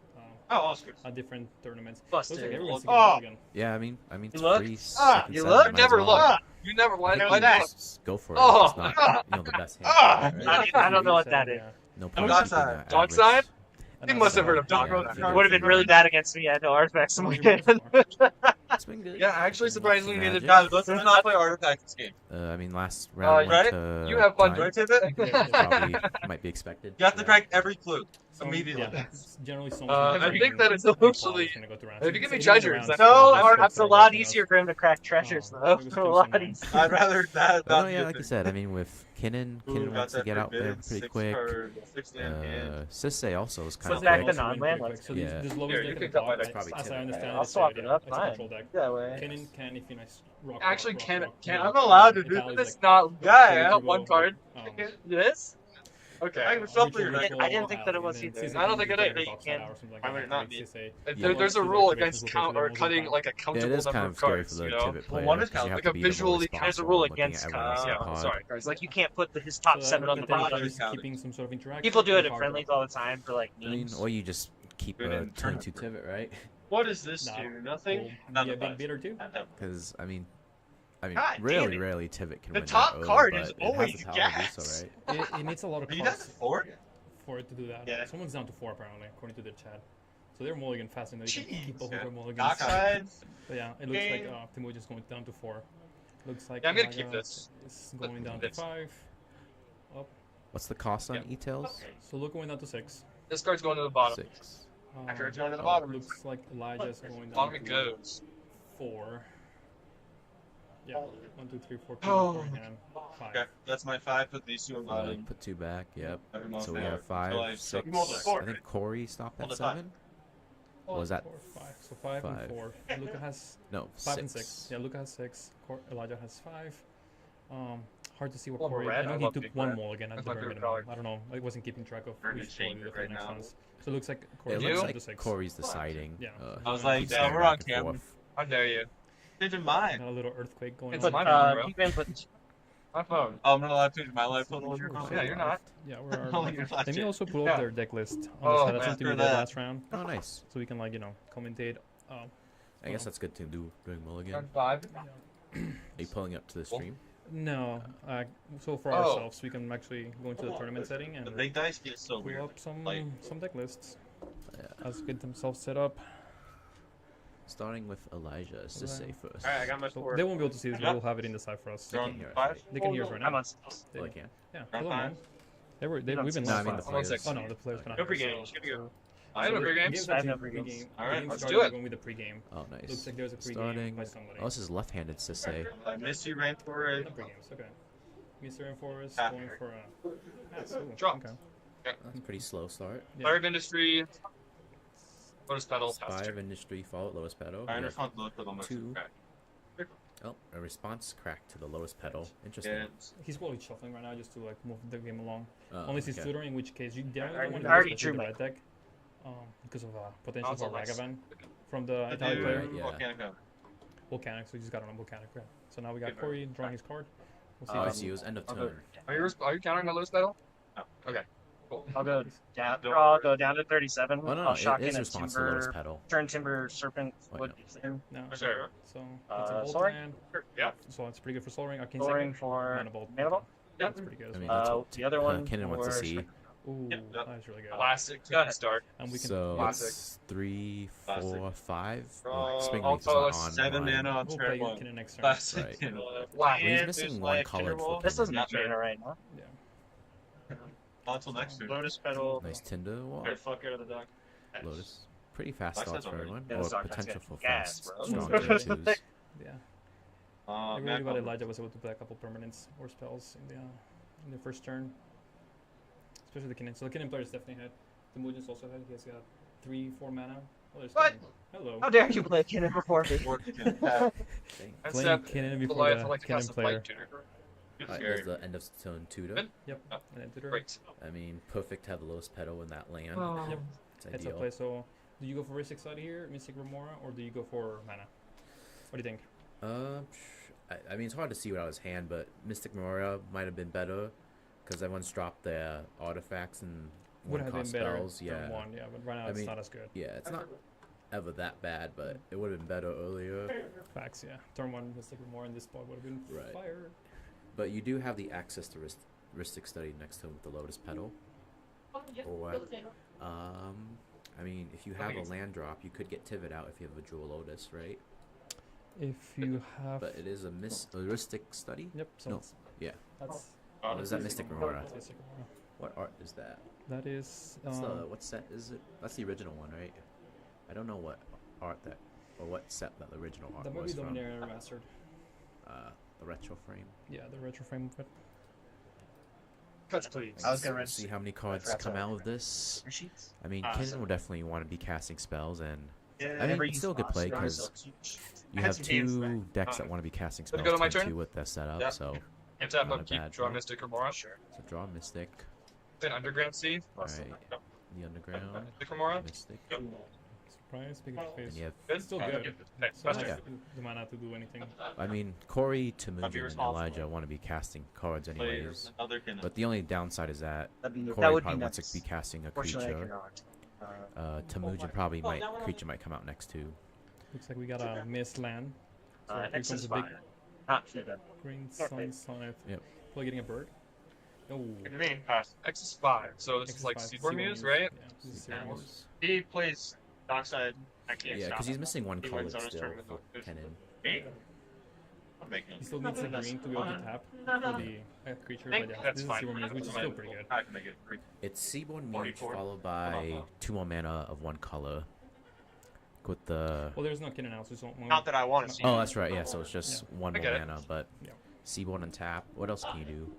Oh, Oscar. at different tournaments. Busted. Looks like everyone's Oh. again. Yeah, I mean, it's look? free. You second look? set, You might as never well. look. You never. Why I think why you that? just go for it. Oh. It's not, the best hand. Right? I don't know what that is. No point Dog keeping side. that Dog average. side? And You that's, must have heard of Yeah, Dog if you It do would have been figure really it bad against me. I had no artifacts in my hand. It's been good. Yeah, actually, surprisingly, Magic. needed. Guys, let's not play artifacts this game. I mean, last round ready? went to You have fun, time. don't Probably might be expected. You have to crack every clue Some- immediately. Yeah, it's generally some. I think that it's actually- if you give me treasures, that's- No, that's a lot easier for him to crack treasures, though. A lot easier. I'd rather that. But no, yeah, like you said, I mean, with Kinnan Ooh, wants to get out there pretty quick. Yeah. Sisse also is kind So of back quick. the non-land, let's So Yeah. this lowest Here, deck you at can the cut my top, deck. Probably as I Tim. understand I'll it's swap it already up, it's a fine. control deck. That way. Can if you nice rock. Actually, rock, can rock, can rock. I'm allowed to do Italians this? like- Not guy. I have one card. Um, This? Okay. I can shuffle your Ritual deck. I didn't think that it was and then either. Caesar I don't think it can is. be You top can't- side or something like I would that. not Like be. Caesar. Yeah. There's a Caesar rule activations against will count go or through cutting the like a Yeah, countable it is number kind of of scary for cards. the You know? Tivit player. what is 'cause you have like to a be the visually- lowest there's a possible rule and looking at against, everyone else's Yeah, pod. sorry. It's like you can't put his top So seven on the I think bottom. just keeping some sort of interaction. People do it at hard friendlies to- all the time for like I mean, memes. or you just keep Good a in turn turn. 2 Tivit, right? What does this Nah. do? Will Nothing? be a big bid or two. Because I mean, God damn rarely it. Tivit can The win top that early, card but is it has always the power to do so, gas. right? It needs a lot of Are you down to cards 4? for it to do that. Yeah. Someone's down to 4 apparently, according to the chat. So they're mulligan fast enough. Jeez. People who Yeah. are mulligans. Dockside. But yeah, it looks Game. like Temujin's going down to 4. Looks like Yeah, I'm gonna Elijah keep this. is going down to This. 5. What's the cost on Yeah. E-tails? So Luca went down to 6. This card's going to the bottom. 6. After it's going to the Oh, bottom. Looks like Elijah's going down Bottom it to goes. 4. Yeah. 1, 2, 3, 4, Oh. 4 in hand. 5. Okay, that's my 5. Put these 2 in bottom. Put 2 back. Yep. Everyone's So we there. have 5, So, 6. so- I think Corey stopped Hold at it, 7. Or was that 4, 5. So 5 and 4. Luca has no 5 and 6? 6. Yeah, Luca has 6. Elijah has 5. Hard to see what Well, Corey. red, I know I he love took big one red. more again at That's the my very favorite minimum. color. I don't know. I wasn't keeping track of We're which just Corey changing the right next now. ones. So it looks like It Corey's looks the like six. Corey's deciding. Yeah. I was like, keeps yeah, going we're back on and camera. forth. How dare you? Changing mine. Got a little earthquake going It's on. my phone, bro. You can put My phone. Oh, I'm not allowed to change my life. Oh, Yeah, you're not. Yeah, we're. Oh, you're not Let me yet. also pull Yeah. up their deck list on Oh, the man, side that screw we did that. last round, Oh, nice. so we can commentate. I guess that's good to do during Mulligan. Turn 5. Are you pulling up to the stream? No, so for Oh. ourselves, we can actually go into the tournament setting and The big dice get so pull weird. up some Like- deck lists. Yeah. Let's get themselves set up. Starting with Elijah is to say first. Alright, I got my So 4. they won't be able to see this, but we'll have it in the side for us. They You're can on hear us, 5? right? They can hear us right I'm now. on Oh, they can. Yeah, You're on hello, 5? man. We've been No, I live mean the live. players. Oh no, the players cannot. No hear us, pregame. so- Good to go. so- I have so no the pregame. game's I have actually no pregames. pregame. Alright, The game let's started do it. Going with the pregame. Oh, nice. Looks like there's a pregame Starting. by somebody. Oh, this is left-handed to say. I miss you, Rainforest. No pregames. Okay. Mr. Enforce Ah. going for a. Drop. Okay. That's a pretty slow start. Yeah. Fire of Industry. Lotus Petal. Spire of Industry, followed Lowest Petal. I Yeah. understand the look of them. Two. Oh, a response crack to the lowest pedal. Interesting. Yeah. He's probably shuffling right now just to like move the game along. Oh, Unless he's okay. tutoring, in which case you definitely I don't want to already use drew the my- red deck, because of potential Also for nice. Ragavan from the I Italian do. player. Right, yeah. Volcanica. Volcanic, so he just got on a Volcanic. Yeah. So now we got Good. Corey drawing his card. We'll see Oh, I if see. It was end of Okay. turn. Are you counting the Lotus Petal? No. Okay. Cool. I'll go down. Don't I'll go down to 37. Oh, no, I'll it shock is in a response to lowest timber, pedal. turn timber serpent. Wait, Wood no. thing. No. Sure. So it's a bolt Soaring? land. Yeah. So it's pretty good for soaring. Arcane Soaring Second. for Mana bolt. Mana bolt? Yeah. That's pretty good as I mean, well. that's what The other one Kenan wants to for see. Ooh, Yep, yep. that's really good. Classic Go ahead. start. And we can. So Classic. it's 3, 4, Classic. 5. Draw. Spring I'll Leaf is call not it on 7 mine. mana on We'll turn play 1. Kenan next turn. Classic. Right. Kenan. Wow. Well, he's And missing there's one like colored Tinderwolf. for This doesn't Kenan. have mana right now. Yeah. Until next turn. Lotus petal. Nice Tinder wall. Get the fuck out of the dock. Lotus. Pretty fast Last starts one's for already- everyone. Yeah, Or this dock potential has for gas, fast, bro. strong turn twos. Yeah. Oh, I really glad Elijah was able to play a couple permanents or spells in the first turn. Especially the Kenan. So the Kenan players definitely had. The Mujin's also had. He has got 3, 4 mana. Oh, there's What? Kenan. Hello. How dare you play Kinnan before me? That's Playing that. Kenan before Goliath, I the like to Kenan cast a player. light tutor. Is the end of turn tutor. Good. Yep. And then tutor. Great. I mean, perfect to have the lowest pedal in that land. Yep. It's Heads up ideal. play. So, do you go for Rhystic Study here, Mystic Remora, or do you go for mana? What do you think? I mean, it's hard to see what out of his hand, but Mystic Memoria might have been better because everyone's dropped their artifacts and Would have been one-cost better. spells. Turn Yeah, 1, yeah, but right now I it's mean- not as good. yeah, it's not ever that bad, but it would have been better earlier. Facts, yeah. Turn 1 Mystic Remora in this spot would have been Right. fire. But you do have the access to Rhystic Study next to him with the Lotus Petal. Or, I mean, if you have a land drop, you could get Tivit out if you have a Jewel Lotus, right? If you have. But it is a Rhystic Study. Yep, so No. it's- Yeah. That's. What is that Mystic Remora? That's Mystic Remora. What art is that? That is. What set is it? That's the original one, right? I don't know what art that or what set that the original art That might be was from. Dominaria Remastered. The retro frame. Yeah, the retro frame of it. Cuts, please. I was gonna see how many cards forgot come to- out of this. Sheets? I mean, Ah, Kenan so- will definitely want to be casting spells, and Yeah, I mean, Never it's still a good used play lost, because I you had have some games two back. decks that want to be casting Did it spells go to my turn turn? 2 with their setup. Yeah. So, If tap Not a upkeep, bad draw play. Mystic Remora. Sure. so draw Mystic. Then Underground Sea. Right. The Underground. Mystic Remora. Mystic. Surprise, big face. And you have. Good. Still good. Next So question. yeah. the mana to do anything. I mean, Corey, Temujin, and responsible. Elijah want to be casting cards anyways. Players, other can. But the only downside is that That Corey would be probably wants nice. to be casting a Fortunately, I creature. cannot. Temujin probably creature might come out next too. Looks like we got a missed land. So here X comes is a big fine. Not Fibbin. green Not sun big. sonnet. Yep. Probably getting a bird. Oh. What do you mean? X is 5. So this is like Seaboard Muse, right? Yeah, this is Seaboard Muse. He plays Dockside. I can't Yeah, stop because he's him. missing one He color wins on his still tournament, for though. Kenan. I'm making He still needs the green to be able to tap for the creature, but yeah, That's this is fine. Seaboard Muse, which is still pretty good. I can make it free. It's Seaborn Mage 44. followed by 2 more mana of one color. with the. Well, there's no Kinnan now, so it's only. Not that I want to see. Oh, that's right. Yeah, so it's just one I more get it. mana, but Yeah. Seaborn and tap. What else can you do?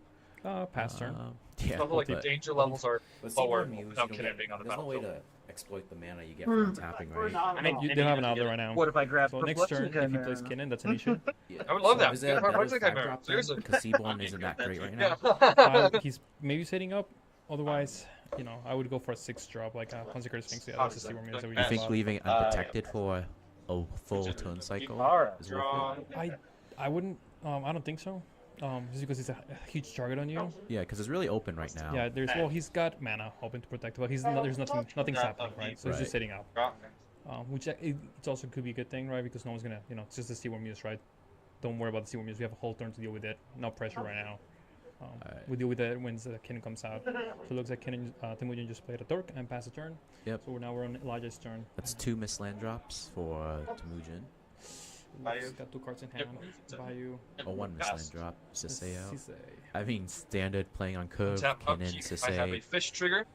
Pass turn. Yeah, I feel like the but danger levels are with lower Seaborn Muse, without you Kinnan don't being on the there's no way battlefield. to exploit the mana you get from tapping, right? I mean, They don't have an Outlaw right now. What if I grab So next turn, if he plays Kinnan, that's an issue. Yeah. I would love that. Is it Yeah, a better where's the guy, 5-drop man? then? Seriously. Because Seaborn isn't that great right now. He's maybe setting up. Otherwise, you know, I would go for a 6-drop, like Consecrated Sphinx. Yeah, that's a Seaborn Muse that we You use a think lot. leaving it unprotected for a full turn cycle is worth it? I wouldn't. I don't think so. Just because it's a huge target on you. Yeah, because it's really open right now. Yeah, he's got mana open to protect, but there's nothing's happening, right? So he's just sitting out. Which it also could be a good thing, right? Because no one's gonna, you know, it's just the Seaborn Muse, right? Don't worry about the Seaborn Muse. We have a whole turn to deal with it. No pressure right now. We deal with it when the Kinnan comes out. So it looks like Temujin just played a Torque and passed a turn. Yep. So now we're on Elijah's turn. That's 2 missed land drops for Temujin. He's got 2 cards in hand. Bayou. Or 1 missed land drop. Siseo. Sisei. I mean, standard playing on curve. Tap up. Kinnan, I have a Sisei. fish trigger.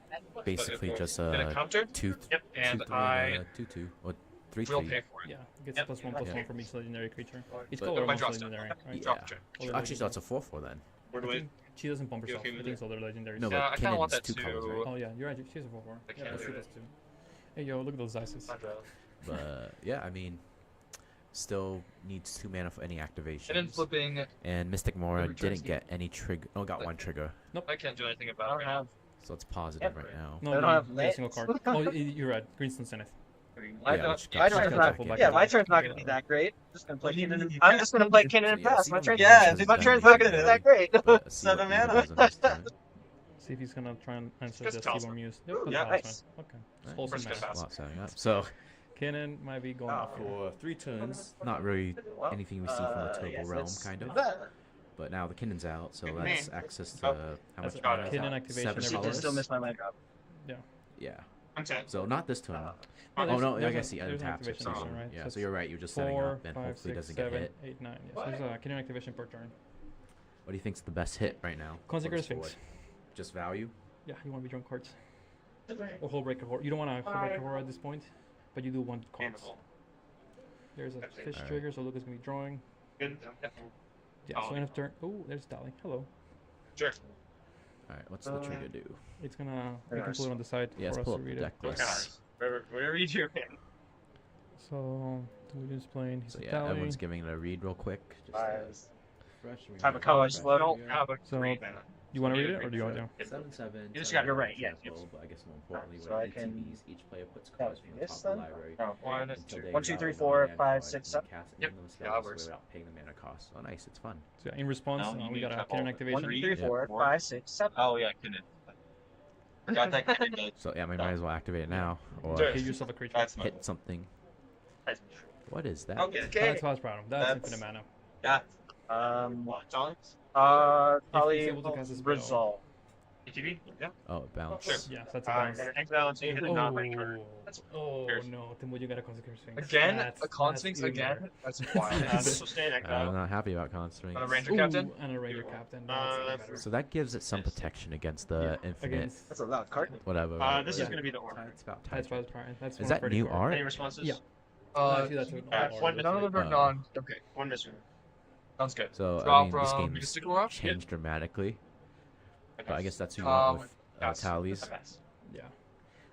Basically just Get a a counter. 2 Yep, and 2 I 2 or 3 will 3. pay for it. Yeah, it gets +1/+1 from each legendary creature. Each color my almost draw step. legendary, right? Yeah. Drop check. Actually, so it's a 4/4 then. Where do I we? think she doesn't bump herself. okay I with think it? it's all their legendaries. No, Yeah, I but kinda want Kinnan's that 2 colors, too. right? Oh yeah, you're right. She's a 4/4. I Yeah, can't she do does it. too. Hey yo, look at those dices. But yeah, I mean, still needs 2 mana for any activation. And then flipping. And Mystic Mora Every turn didn't get any trigger. Oh, got 1 trigger. I can't do anything about it right now. So it's positive right now. No, I don't no, have not a single card. Oh, you're right. Greenstone Zenith. My Yeah, turn- which my gets- turn's gets not. shuffled back Yeah, in. my turn's not gonna be that great. I'm just gonna play Kinnan and So, yeah, pass. My Seaborn turn. Muse Yeah, hasn't my done turn's not gonna be anything that great. but see what 7 Muse mana. does on this turn. See if he's gonna try and answer Just the toss Seaborn him. Muse. Yep, Yeah, that's nice. fine. Okay. Right. Wholesome First math. pass. A lot setting up. So Kinnan might be going off here. for 3 turns, not really anything we see from the Turbo Realm, kind of. But now the Kinnan's out, so that's access to how much mana is Kinnan that? activation 7 every She turn. can still colors? miss my land drop. Yeah. I'm 10. So not this turn. No, Oh there's- no, I there's guess a- he there's an untaps it. activation So, option, right? yeah, So so you're right. You're just setting 4, up, and 5, hopefully 6, doesn't get 7, hit. 8, 9. Yes, there's a Kinnan activation per turn. What do you think's the best hit right now? Consecrated for this Sphinx. board? Just value. Yeah, you want to be drawing cards. Or Hullbreaker Horror. You don't want a Hullbreaker Horror at this point, but you do want cards. There's a fish Alright. trigger, so Lucas gonna be drawing. Good. Yeah, so end of turn. Oh, there's Dolly. Hello. Sure. All right, what's the trigger do? It's gonna. We Very can pull it nice. on the side Yeah, let's for us pull to up the read deck it. list. Wherever you do. So Temujin's playing. He's So a yeah, Dolly. everyone's giving it a read real quick. Just fresh. Have a color I slow. don't have a So, green mana. You want to read it, or do you want to? 7/7. You just got- you're right, yeah. But I guess more importantly, So I with can ATBs, each player puts cards from the this top of the then? library. Oh, 1, until 2. they 1, 2, 3, draw 4, one 5, card 6, and 7. cast it Yep. in those Yeah, spells works. without paying the mana cost. Oh, nice, it's fun. So yeah, in response, No, you we need got to a have Kinnan all- activation. 1, 2, 3, 4, Yeah. 5, 6, 7. Oh yeah, couldn't. Got that kind So yeah, we might as well activate it now or Sure. Hit yourself a creature. That's my. hit something. What is that? Okay. That's what's problem. That's That's- infinite mana. Got. Probably able to cast a spell. resolve. ATB? Yeah. Oh, it bounced. Sure. Yeah, so that's a bounce. Next balance, you hit a non-break card. Oh Cheers. no, Temujin got a Consecrated Sphinx. Again, That's- a con that's sphinx even again. better. That's wild. This will stay next I'm battle. not happy about Constrings. On a Ranger Ooh, Captain? and a Ranger Captain. That's even better. So that gives it some protection against the infinite Against. That's a loud card. whatever. This is Yeah. going to be the order. It's about That's time. why it's part. That's Is one that pretty new card. art? Any responses? Yeah. Uh, Actually, that's an one order. none of them are Oh. non. Okay, One mystery. sounds good. So Draw I mean, this from game's Mystical Rock? changed dramatically. But I guess that's who you Um, want with Pass. tallies. Pass. Yeah.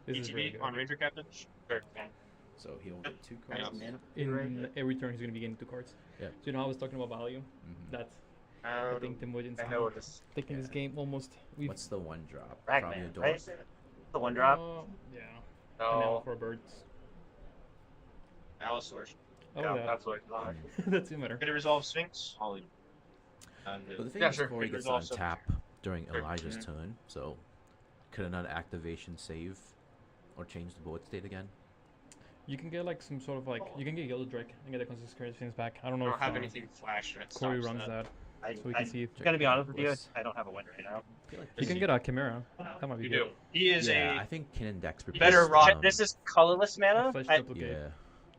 This is really ETB good. on Ranger Captain? Sure. So he'll get 2 cards Yeah. of mana. In every turn, he's going to be getting 2 cards. Yeah. So you know, I was talking about value. Mhm. That's. I think Temujin's I know it is. taking this game almost. We've. What's the 1 drop? Probably a Ragman, door. right? The 1 drop. Yeah. No. Now for birds. Allosaurus. Oh, Yeah, yeah. that's what. That's even better. Could it resolve Sphinx? Holy. But the thing Yeah, is, sure. Corey It gets to resolves untap during Sure. Elijah's Mhm. turn, so could another activation save or change the board state again? You can get like some sort of like you can get Yellow Drake and get the Consecrated Sphinx back. I don't know I don't if have anything flash that Corey stops runs that, I, so we can I, see if gonna be honest with you, Was- I don't have a win right now. I feel like you can get a Chimera. That might be You good. do. He is yeah, I a think Kin and Dex better replaced, rock. This is colorless mana. Flesh I, duplicate. Yeah.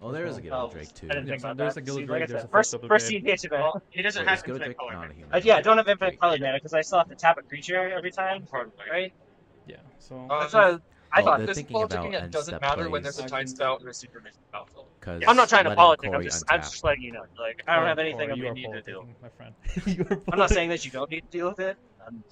Oh, there is a Gilded Drake too. I didn't Yeah, think so about there's that. a Gilded See, Drake, like I there's said, a Flesh first duplicate. CEDH event. well, he doesn't Wait, have is Gilded infinite Drake color. not a human? Yeah, I don't have infinite Drake. colored mana because I still have to tap a creature every time, Hard way. right? Yeah. So That's why I thought they're this thinking politics about it end doesn't step matter when there's a plays. tight spout and a secret spout. Cause I'm not trying to letting politic. I'm Corey just untap. letting you know. Like I don't have anything that you we are need to do. politicking, my friend. You are I'm not politic- saying that you don't need to deal with it. I'm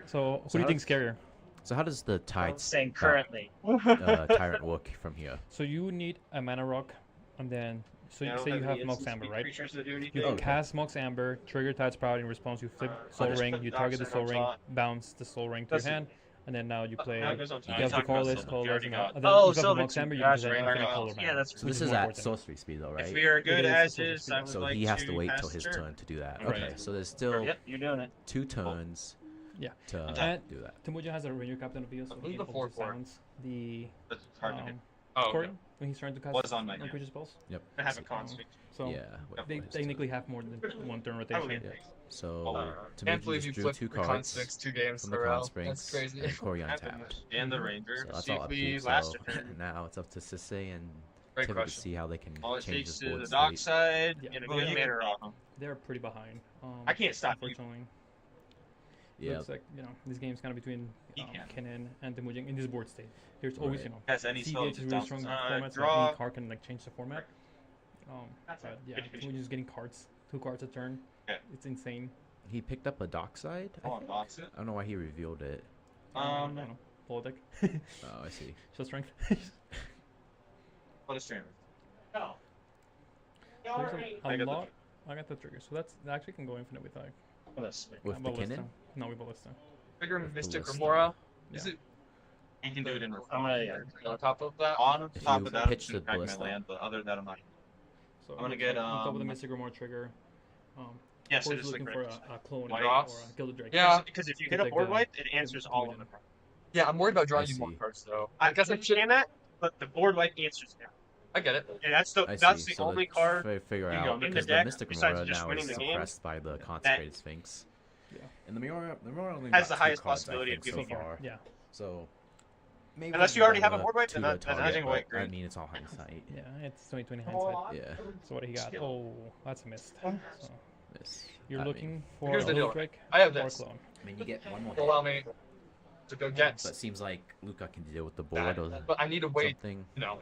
So, who So do you how think's scarier? So how does the tide saying currently. tyrant work from here? So you need a mana rock, and then say you have Mox Amber, right? Creatures that do anything. You can cast Mox Amber, trigger Tide's Power in response. You flip Soul Ring, you target the Soul Ring, bounce the Soul Ring to your hand, and then now you play. Now it goes on You to- have to talking about colorless, Silver. You colorless, already and got- then Oh, because of Silver Mox too. Amber, you That's can present right. infinite color Yeah, mana, that's So which this is is more at important. sorcery speed though, If right? we are It good is as sorcery is, speed. I would So like he has to to wait till cast his turn. turn to do that. Right. Okay, so there's still Yep, you're doing it. 2 turns Yeah. to And do that. Temujin has a Renew Captain of Eos, so Who's he the also 4/4? sounds the That's hard to get. Corey okay. when he's trying to cast Was on my hand. creature spells. Yep. I have a So- constant. So Yeah. wait they for his technically have more than one turn rotation. believe Yeah. it. So Can't Temujin believe you just drew flipped 2 the cards Consix 2 games from in the a row. Consprinks, That's crazy. and Corey Happened. untapped. And the Ranger. So that's See all if up to we you. last So a turn. now it's up to Sisse and Great Tivit to question. see how they can All it change takes this board is a state. dock side Yeah. and a Well, good you mana can- rock. They're pretty behind. I can't stop you. Unfortunately. Yeah. Looks like this game's kind of between He can. Kennen and Temujin in this board state. There's always Right. Has any spell cEDH is really strong formats. draw. Any card can like change the format. But yeah, Temujin's getting cards, 2 cards a turn. Yeah. It's insane. He picked up a dockside. Oh, unbox it. I don't know why he revealed it. I don't know. Politic. Oh, I see. Show strength. What a streamer. There's I a got the lot. I got the trigger, so that actually can go infinite with like With the Ballista. Kinnan? No, with Ballista. Figure With Mystic Ballista. Remora. Is Yeah. it You can do it in I'm reverse. gonna on top of that? On If top you of that, I'm pitch gonna the crack my Ballista. land, but other than that, I'm not. So I'm gonna it get, looks like on top of the um, Mystic Remora trigger. Yes, it Corey's is looking like for right. a clone White or drops? a Gilded Drake. Yeah. Because if you Take hit a like board the- wipe, it answers all of the problems. Yeah, I'm worried about drawing I you more see. cards though. I guess I understand that, but the board wipe answers it. I get it. And that's the I that's see. the So only let's card. figure you out go in the because the deck, Mystic besides Remora just now winning is the game, suppressed by the Consecrated Sphinx. Yeah. And the Remora only Has got the 2 highest cards, I possibility of think, so giving you- far. Yeah. So maybe Unless you already have a Vanilla board wipe, to then the that's target, adding but white I green. mean, it's all hindsight. Yeah, it's 2020 hindsight. Yeah. So what he got? Oh, that's a missed. So This. you're I looking mean, for Here's a the deal. Drake I have or a this. clone. I mean, you get one more. Allow me to go get. But it seems like Luca can deal with the board or But I need to wait. something. No.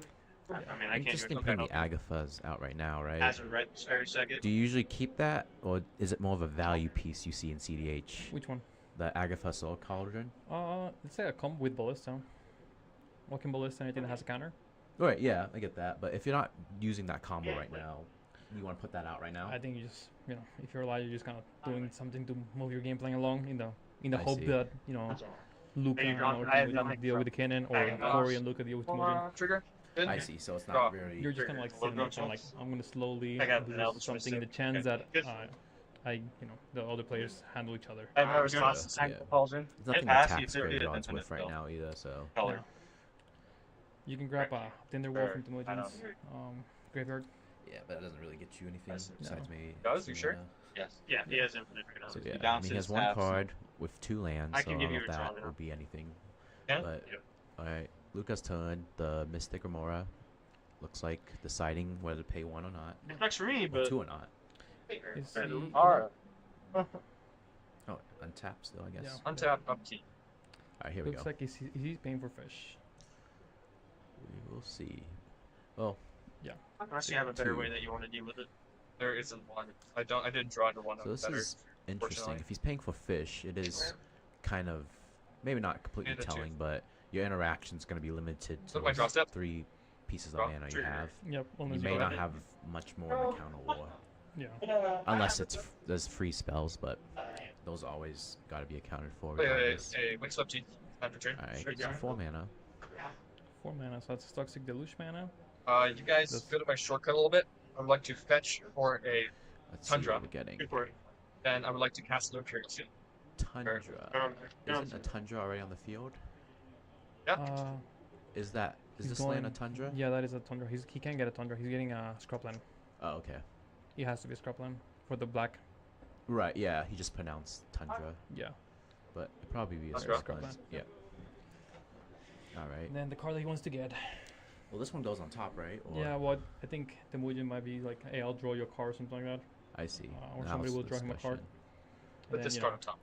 I mean, I can't Interesting do it. thing, the Agatha's out right now, right? As a red very second. Do you usually keep that, or is it more of a value piece you see in CDH? Which one? The Agatha Soul Cauldron? Let's say a combo with Ballista. Walking Ballista, anything that has a counter. Right, yeah, I get that. But if you're not using that combo right now, you want to put that out right now? I think you just, if you're alive, you're just kind of doing something to move your game playing along in the I hope see. that Luca Hey, and Ron, our I have team nothing deal from- with the cannon, or I have Corey and Luca deal with Temujin. Trigger. Good. I see, so it's Draw. not very... You're just kind of like sitting there, like I'm gonna slowly I got do an Elvis something in the Mystic. chance that Good. the other players handle each other. I have no Yeah. response to Sank Yeah. Cauldron. There's nothing to pass, tap it's a- graveyards it's with right infinite now either, so... Color. Yeah. You can grab a Tinderwall from I don't- Temujin's graveyard. Yeah, but it doesn't really get you anything besides maybe... Does, you sure? Yes. Yeah, he has infinite right now. So He yeah, I mean, bounces, he has one taps. card with 2 lands, I so can I give don't know you if a draw that now. will be anything. Yeah? But, Yep. alright, Luca's turn, the Mystic Remora looks like deciding whether to pay 1 or not, It works for me, or but 2 or not. Is Right. he- Alright. Oh, untap still, I guess. Yeah. Untap, upkeep. Alright, here we Looks go. like he's paying for fish. We will see. Well, unless you have a better 2. way that you want to deal with it. There isn't one. I didn't draw into one so of this better. is interesting. fortunately. If he's paying for fish, it is kind of, maybe not completely And the 2. telling, but your interaction's going to be limited to So my draw those step? 3 pieces of Draw, mana you trigger. have. Yep. You Unless may you not have have much more in the counter war. Yeah. Unless there's free spells, but those always got to be accounted for. Wait, regardless. wake up, G. Time for turn. Alright, Sure, so yeah. 4 mana. 4 mana, so that's Toxic Deluge mana. You guys That's- go to my shortcut a little bit. I would like to fetch for a Let's Tundra. see what we're getting. Good for it. and I would like to cast no curiosity. Tundra. Yeah. Isn't a Tundra already on the field? Uh, Is He's this land a going- Tundra? yeah, that is a Tundra. He can't get a Tundra. He's getting a Scrubland. Oh, okay. He has to be a Scrubland for the black. Right, yeah, he just pronounced Tundra, Yeah. but it'd probably be a That's Scrubland. right. Yeah. Alright. And then the card that he wants to get. Well, this one goes on top, right? Or- Yeah, well, I think Temujin might be like, hey, I'll draw your card or something like that. I see. Or Now's somebody will the draw him a card. discussion. Put And this then, card on top.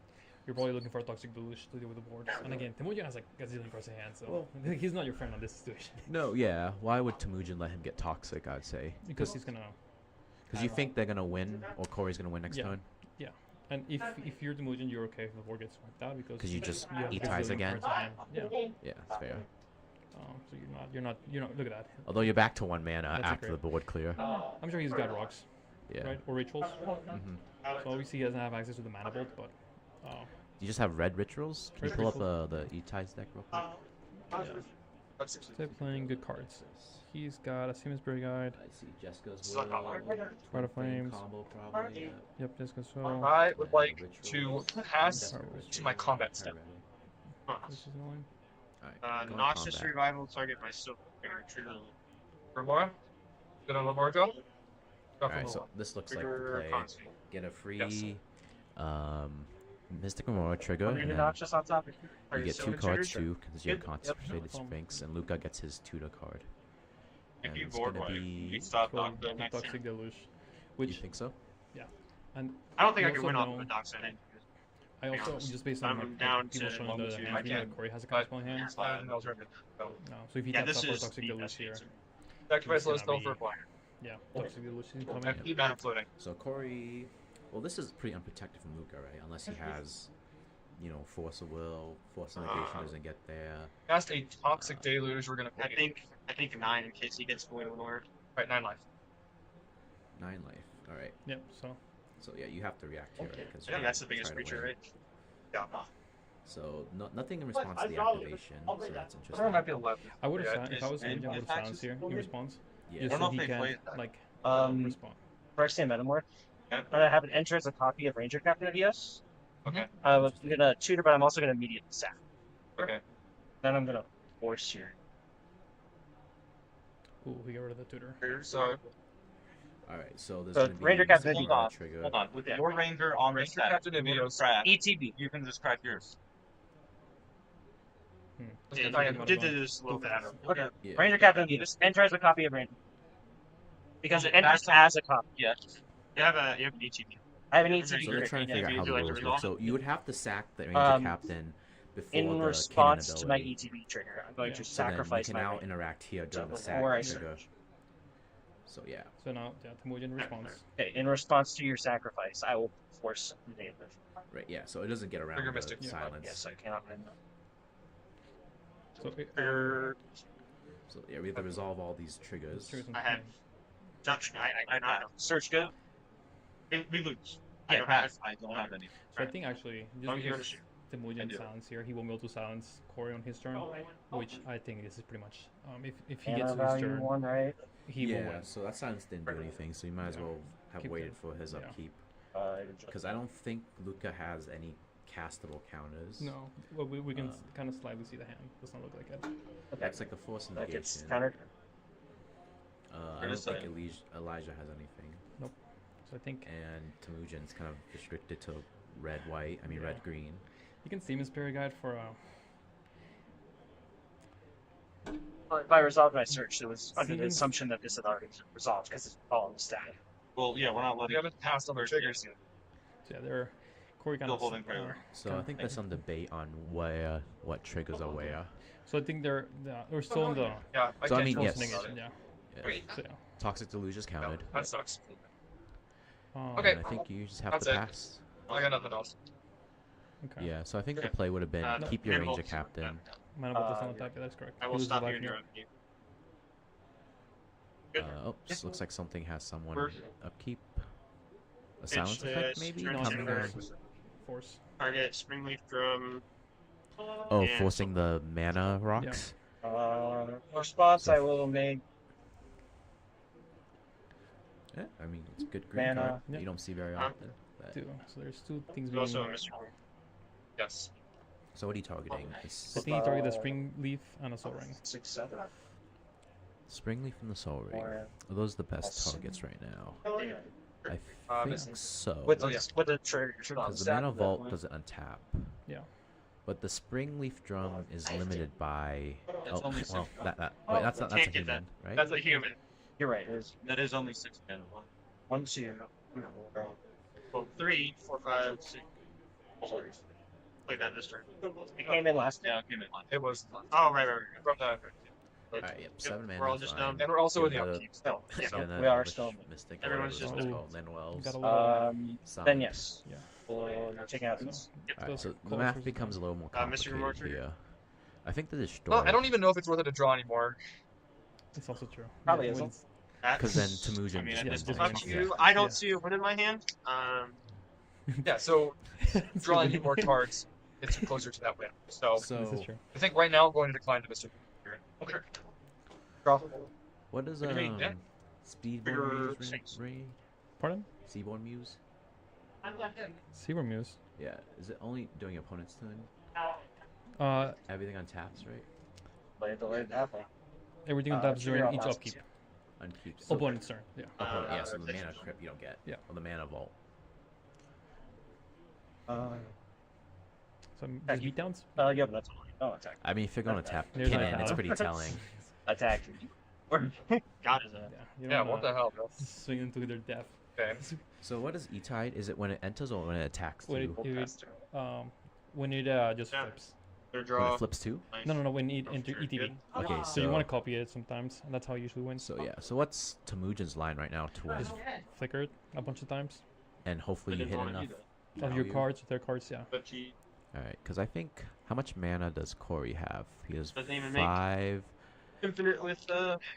you're probably looking for a Toxic Deluge to deal with the board. And again, Temujin has like gazillion cards in hand, so he's not your friend on this situation. No, yeah. Why would Temujin let him get toxic? I'd say Because he's gonna. because you think they're gonna win, or Corey's gonna win next turn. Yeah, and if you're Temujin, you're okay if the board gets wiped out because You just have E-ties gazillion again. cards in hand. Yeah. Yeah, that's fair. So you're not. Look at that. Although you're back to 1 mana That's after the great. board clear. I'm sure he's got rocks, Yeah. right, or rituals. Mm-hmm. So obviously he doesn't have access to the mana bolt, but. You just have red rituals. Can you Red pull up the E-ties deck real quick? Yeah. They're playing good cards. He's got a Siemens Spirit Guide. I see Jessica's Heart of Flames. combo probably. Yeah. Yep, Jessica's Soul. I would like Rituals. to pass to my combat step. Which is annoying. Alright, go Noxious combat. Revival target by Silver Trigger. Remora? Good on Lamar go? Alright, so this looks like the play. Get a free Mystic Remora trigger, and then Noxious on top. you get 2 cards too, because you have Concentrated Sphinx, and Luca gets his tutor card. And it's gonna be... Toxic Deluge. You Which, think so? and I don't think you I can also win off know- of the dock side. I also, honest. just based on I'm like, down people to showing level the two. hand, I can't. Corey has a counterspell in hand. No, so if he Yeah, taps this up for is Toxic the Deluge best here, answer. Sacrifice He's low spell gonna for a be- flyer. yeah, Toxic Deluge is And coming. keep mana floating. So Corey... Well, this is pretty unprotected from Luca, right? Unless he has, you know, Force of Will, Force of Negation doesn't get there. Cast a toxic deluge, we're gonna I pick it. think 9 in case he gets Boil Lord. Right, 9 life. 9 life. Alright. Yep, so So yeah, you have to react here, right? 'Cause I think you that's the try biggest to creature, win. right? Yeah. So nothing in response to the activation, so that's There interesting. might be 11. I would have Yeah, if I was and Temujin, I would have silenced here in response. Yeah. Just I don't know so if he they can played that. like Um, respond. Phyrexian Metamorph. I have an enter as a copy of Ranger Captain of ES. Okay. I'm gonna tutor, but I'm also gonna immediate sack. Okay. Then I'm gonna force here. Ooh, we got rid of the tutor. So, Alright, so there's So gonna be Ranger Captain, Mystic hold Remora on, trigger. Hold on. With Yeah. your ranger on the Ranger stack, Captain and you Mito. crack. ETB. You can just crack yours. I did this a little bit. Okay. Yeah. Ranger Captain ES. Enter as a copy of Ranger. Because it enters as a copy. Yeah. You have an ETB. I have an ETB. So they're trying to figure out how the rules work. So you would have to sack the Ranger Um, Captain before In the response cannon to my ability. ETB trigger, I'm going to So then you sacrifice can my now Ranger. interact here during the Before I sack trigger. search. So yeah. So now, yeah, Temujin responds. Okay, in response to your sacrifice, I will force the name of. Right, yeah, so it doesn't get around Trigger the Mystic. Yeah. silence. Yes, I cannot win. So So yeah, we have to resolve all these triggers. I have. I search good. We lose. I don't have. I don't have any. So I think actually, just I'm here to because shoot. Temujin do. silence here, he will be able to silence Corey on his turn, which I think this is pretty much. If he Mana gets to his value turn, 1, right? he will Yeah, win. so that silence didn't do anything, so you might as well have Keep waited it. for his Yeah. upkeep. Because I don't think Luca has any castable counters. No, well, we can kind of slightly see the hand. Does not look like it. That's like the Force That gets Negation. countered. I don't think Elijah has anything. So I think And Temujin's kind of restricted to red-white, I mean Yeah. red-green. you can Siemens Spirit Guide for If I resolved my search, it was under the Siemens- assumption that this had already been resolved because it's all on the stack. Well, yeah, we're not we letting. haven't passed other triggers yet. So yeah, they're Corey kind Still of. holding prayer. So I think there's some debate on what triggers are where. So I think they're still in the Yeah, So I can't mean, trust yes. it. negation. Yeah. Yeah. So yeah. Toxic Deluge is No, counted. that sucks. Okay. And I think you just have That's to it. pass. I got nothing else. Okay. Yeah, so I think the play would have been keep your Ranger Captain. Mana Bolt does not tap. Yeah, that's correct. I He will loses stop life you in here. your Oops, looks like something has someone We're- upkeep. A silence effect, maybe? turn Coming trigger. on. Force. Target Springleaf Drum. Oh, and- forcing the mana rocks? Response, I will make Yeah, I mean, it's a good green Mana. card. Yeah. You don't see very Huh? often. But- Two. So there's two things There's being. also a Mr. Yes. So what are you targeting? I It's think you target the Spring Leaf and a Soul Ring. 6, 7. Springleaf and the Soul Ring. Or, Are those the best targets right now? I Obviously. think so. with Oh, yeah. the trigger on Because the Mana Vault doesn't untap. Yeah. But the Springleaf Drum is limited by. It's only well, six. wait, that's not. That's a Can't get human, right? That's a human. You're right. It is That is only 6 mana. 1, 2, 3, 4, 5, 6. Played that this turn. It came in last. Yeah, it came in last. It was. Oh, right. From the. Alright, yep, 7 mana. We're all just fine. and we're also in the Give upkeep still. Yeah, So we are Elvish still. Mystic. Everyone's just Linwells. Got a little. Then Summon. yes. Yeah. We'll check out these. Alright, so the Colors math versus becomes a little more Mystery complicated Remarker. here. I think the Well, Destroyer. I don't even know if it's worth it to draw anymore. It's also true. Probably Yeah, isn't. wins. Because then Temujin I mean, just at wins this the point, game. up to you. I don't see a win in my hand. Yeah. So drawing you more cards, it's closer to that win. So This is true. I think right now I'm going to decline to Mr. Okay. Draw. What is What do you mean, yeah? Speedborn Figure Muse six. raid? Pardon? Seaborn Muse? Seaver Muse. Yeah. Is it only doing your opponent's turn? Everything on taps, right? Everything on taps during each lost. upkeep. On keep. So, Opponent's turn. Yeah. opponent, yeah, so the mana crypt you don't get. Yeah. Or the mana vault. Some just beatdowns. Yeah, but that's all. Oh, attack. I mean, if you're going to tap There's Kinnan, an it's attack. pretty telling. Attack. Got it. Yeah. You Yeah. don't What wanna the hell, bro? swing into their death. Okay. So what is E-Tide? Is it when it enters or when it attacks When too? when it just Yeah. flips. Their When draw. it flips too? No. When it enter ETB. Okay, So you want to copy it sometimes, and that's how it usually wins. So yeah, so what's Temujin's line right now to win? Just flicker it a bunch of times. And hopefully you hit enough. Of your value. cards, their cards, yeah. But he Alright, because I think, how much mana does Corey have? He has Doesn't even make 5, infinite with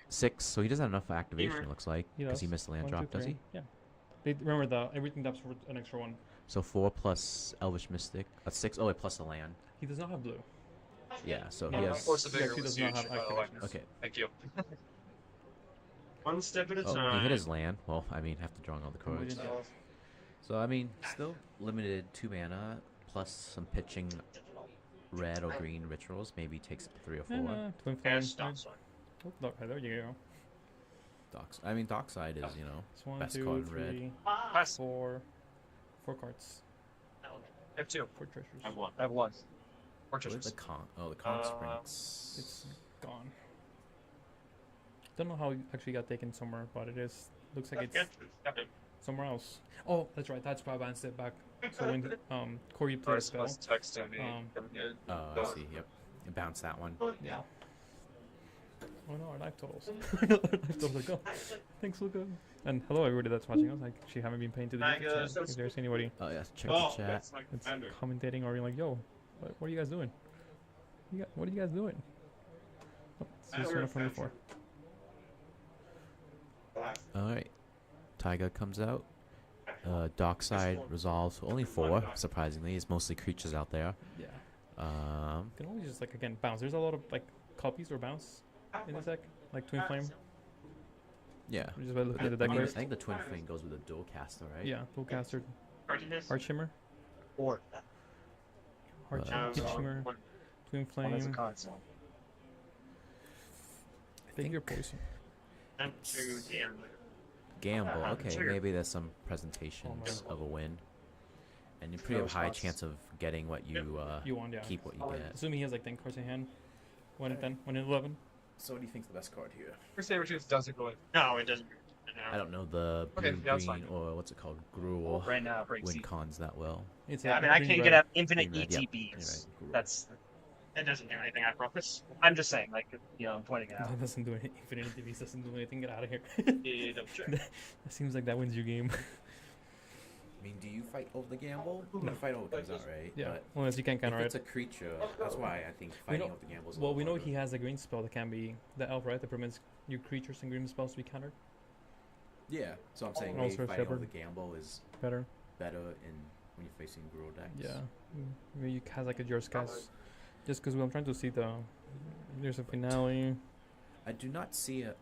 6, so he doesn't have enough for activation, Gamer. it looks like. He Because he does. missed the land 1, drop, 2, does 3. he? Yeah. Remember everything taps for an extra one. So 4 plus Elvish Mystic. 6, oh wait, plus the land. He does not have blue. Yeah, so No, he of has... course, the He bigger actually was does not huge. have activation. Okay. Thank you. One step at a Oh, time. he hit his land. Well, I mean, after drawing all the cards. Yeah. So, I mean, still limited 2 mana, plus some pitching red or green rituals. Maybe takes 3 or 4. Twin Yeah, flame. stop. Oh, there you go. Docks. I mean, Dockside is, you know, It's 1, best 2, card in red. 3, Pass. 4. 4 cards. I have 2. 4 treasures. I have 1. I have one. Where's Fortresses. the con? Oh, the con springs. It's gone. Don't know how it actually got taken somewhere, but it is. Looks like it's somewhere else. Oh, that's right. That's why I bounced it back. So when Corey played a spell, Text to me. Oh, I see. Yep. It bounced that one. yeah. Oh no, our life totals. Our life totals are gone. Thanks, Luca. And hello, everybody that's watching us. I actually haven't been paying to the YouTube chat. If there's anybody Oh, yes. Check the chat. that's commentating or you're like, yo, what are you guys doing? What are you guys doing? Oh, it's just 124. Alright. Taiga comes out. Dockside resolves. Only 4, surprisingly. It's mostly creatures out there. Yeah. Um, You can always just like again bounce. There's a lot of like copies or bounce in this deck, like Twin Flame. yeah. We're just by looking at the I deck mean, I list. think the Twin Flame goes with a dual caster, right? Yeah, Dual Caster, Heart Shimmer, Or Heart Uh, Shimmer, Twin one as a Flame. console. I think you're poison. Gamble. Okay, maybe there's some presentations of a win. And you pretty have high chance of getting what you, You want, yeah. keep what you get. Assuming he has like 10 cards in hand. 1 in 10, 1 in 11. So what do you think's the best card here? Your saber tooth doesn't go in. No, it doesn't. I don't know the Okay, blue yeah, that's green fine. or what's it called, gruel Right now, it breaks win each. cons that well. It's Yeah, I like mean, I green can't red. get infinite Green red, yep, ETBs. you're right, gruel. That's. It doesn't do anything, I promise. I'm just saying, like, you know, I'm pointing it out. That doesn't do anything. Infinity TVs doesn't do anything. Get out of here. Double check. That seems like that wins your game. I mean, do you fight over the gamble? No, fight over comes out, right? Yeah, But unless you can't counter if it's it. a creature, that's why I think We fighting know- over the gamble is a Well, little we know harder. he has a green spell that can be the elf, right? That prevents your creatures and green spells to be countered. Yeah, so I'm saying And maybe also a fighting over shepherd. the gamble is Better. better in when you're facing gruel decks. Yeah. Maybe you has like a yours cast. Just because I'm trying to see the. There's a finale. I do not see a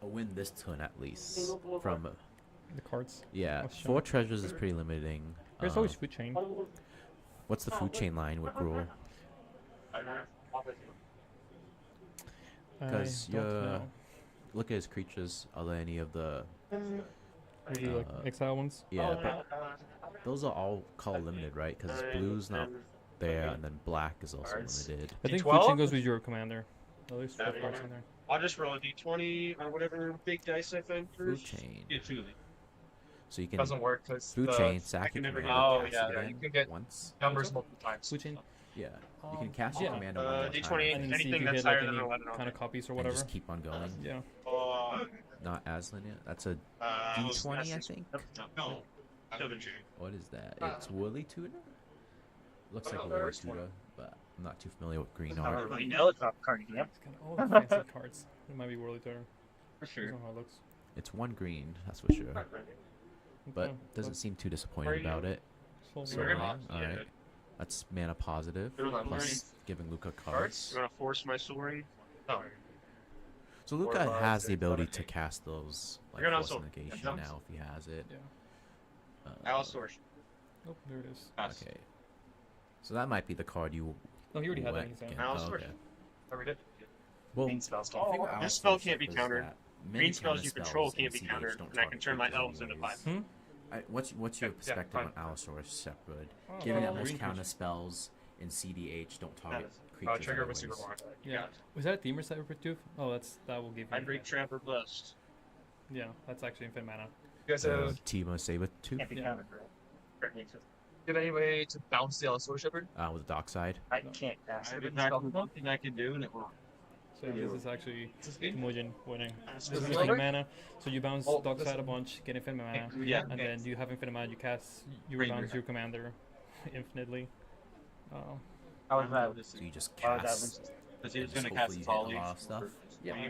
win this turn at least from The cards. yeah. Let's show 4 it. treasures is pretty limiting. There's always food chain. What's the food chain line with gruel? Because I don't you're know. look at his creatures. Are there any of the Maybe like exile ones. yeah? But those are all color limited, right? Because blue's not there, and then black is also limited. I think D12? food chain goes with your commander. At least 4 cards in there. I'll just roll a d20 or whatever big dice I find Food first. chain. Yeah, truly. So you can doesn't work because food chain, sack your never commando, get. cast Oh yeah, again you can get once. numbers multiple times. Food chain. Yeah, you can cast your yeah. commando one more time. D20 And then see if anything you that's hit like higher than any 11 kind of copies or And whatever. just keep on going. Yeah. Not as linear. That's a D20, I think. No. What is that? It's woolly tuna. Looks like a woolly tuna, but I'm not too familiar with green I art. don't really know it's not card game. It's kind of all the fancy cards. It might be Whirly Turner. For sure. That's not how it looks. It's one green, that's for sure. But Okay. doesn't seem too disappointed about it. So, So, alright. That's mana positive, plus giving Luca cards. I'm gonna force my soaring. Oh. So Luca has the ability to cast those, like, You're not force so- negation yeah. now if he has it. Yeah. Allosaurus. Oh, there it is. Okay. So that might be the card you No, he already had that. went He said. again. Allosaurus. Okay. I read it. Well, Green spells the thing can't. with This spell Allosaurus can't be is countered. that many Green spells counter you control spells can't be in countered, cEDH don't and I can target turn my creatures elves into anyways. 5. What's your perspective fine. on Allosaurus Shepherd? Oh, Given that well, most green counter creature. spells in cEDH don't target creatures Trigger was super anyways. long. Yeah. Was that a Themer Cybertooth? Oh, that will give you. I break Tramper Blessed. Yeah, that's actually infinite mana. You guys have Timo Sabertooth Can't be Yeah. countered. give any way to bounce the Allosaurus Shepherd? With the dark side. I can't cast I have it. exactly nothing I can do, and it will. So this is actually Temujin winning. This This is is infinite over? mana. So you bounce Oh, Dark this- Side a bunch, get infinite mana, Yeah. and then you have infinite mana. You cast, you Ranger. bounce your commander infinitely. How is that? So you just How is that? cast. Because he's and gonna hopefully cast you his hit a all lot of stuff. Yeah,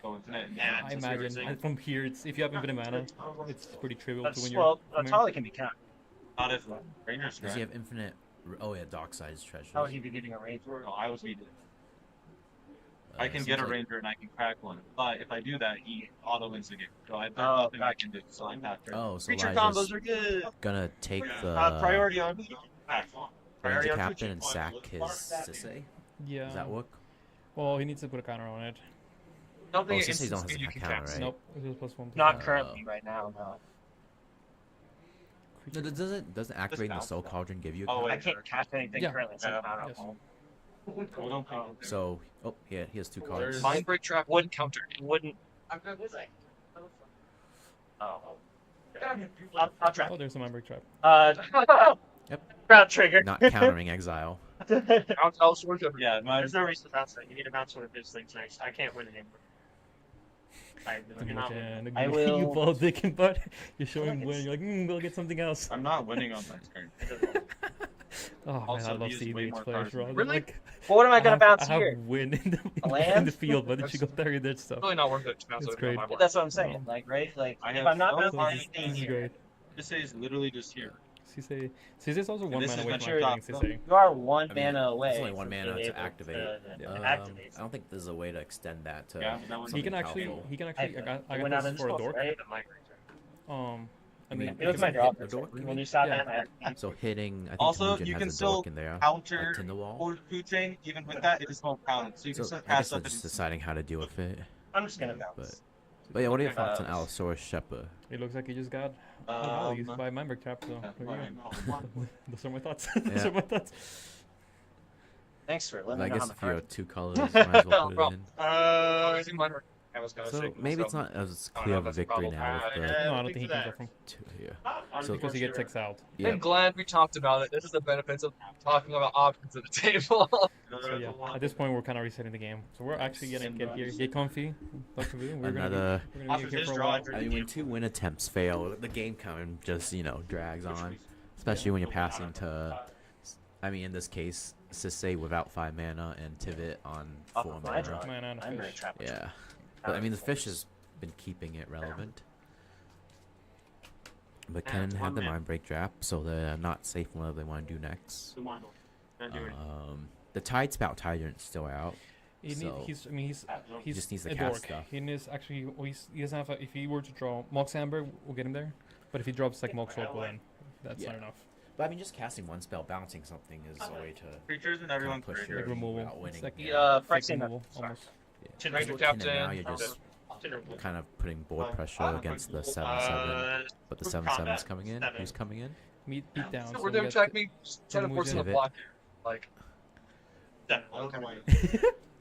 Go infinite. I imagine from here, if you have infinite mana, it's pretty trivial to That's, win well, your. a Tali can be countered. Not if Ranger's Does he have infinite? Oh yeah, dark side's treasures. How would he be getting a range? No, I was beaten. I can seems get a like- ranger and I can crack one, but if I do that, he auto wins the game. So there's Oh, nothing I can do. So I'm not fair. Oh, so Creature Elijah's combos are good. gonna take the Priority on. Priority Ranger on captain and creature. sack his Sisei. Yeah. Does that work? Well, he needs to put a counter on it. Don't Oh, think Sisei don't have you a can counter, cast. right? Nope. It was +1. Not currently, right now, no. No, doesn't activating the count. Soul Cauldron give you a Oh, counter? I can't cast anything Yeah. currently. So Yeah. I don't Yes. know. So, he has two cards. Mind Break Trap would counter. It wouldn't. Oh. I'll try. Oh, there's a Mind Break Trap. Yep. Crowd trigger. Not countering exile. Allosaurus Shepherd. Yeah, my There's no reason to bounce that. You need to bounce one of his things next. I can't win anymore. Temujin, I you will- ball dick and butt. You're showing win. You're like, we'll get something else. I'm not winning on that turn. Oh man, Also, I love he has way cEDH more players, cards bro. than They're Really? Like, Well, what am I gonna bounce I have here? win in A the land? field, but if you go there, that stuff. Really not worth it to bounce It's it great. on my board. That's what I'm saying. Like, right? Like, I if have I'm not no bouncing cards. anything This is here, great. This is literally just here. Sisei's also one this mana is away when from you're activating up. Sisei. you are one I mean, mana away. It's only one from mana being to able activate. activate. I don't think there's a way to extend that to. Yeah, that one's He can something actually, powerful. I went got out in this for a dork. right? But my I mean, it was my hit draw. the dork? When you saw Yeah. that, So hitting, I think Also, Temujin you has can a still dork in there. Counter Like Tinderwall. or food chain, even with that, it is not counted. So you can So still I guess cast they're up just and deciding how to deal with it. I'm just gonna bounce. But yeah, what are your thoughts on Allosaurus Shepherd? It looks like he just got used by Mind Break Trap, so there you go. Those are my thoughts. Those Yeah. are my thoughts. Thanks for I letting me know how guess the if you're card. two colors, might as well put it in. I think mine were. I was gonna So say. maybe it's not as Oh, clear no, of a that's a victory problem. now with the No, I don't think he can go from two here. so because he gets exiled. Yeah, I'm glad we talked about it. This is the benefits of talking about options at the table. So yeah, at this point we're kind of resetting the game. So we're actually gonna get here, get comfy. Dr. Vu. We're another. gonna be here for a while. I mean, when two win attempts fail, the game kind of just drags on, especially when you're passing to. I mean, in this case, Sisei without 5 mana and Tivit on 4 my mana. draw. Mana and a I'm very fish. trapped. Yeah, but I mean, the fish has been keeping it relevant. But can have the mind break trap, so they're not safe from whatever they want to do next. The Tide Spout Tyrant's still out. He So, he's just needs to a cast dork. stuff. He needs actually. Well, he doesn't have. If he were to draw Mox Amber, we'll get him there. But if he drops like Mox Rope, then that's not Yeah. enough. But I mean, just casting one spell, bouncing something is a way to Creatures and kind everyone of push creature. your Like removal. without winning. It's like Yeah. fake Phyrexian removal, sorry. almost. Yeah. Ranger With Tin and Captain. now you're just kind of putting board pressure against the 7/7. But the 7/7's coming in. Who's coming in? Beat down. So So we're we gonna got check me. Trying to force him to Tivit. block. Like.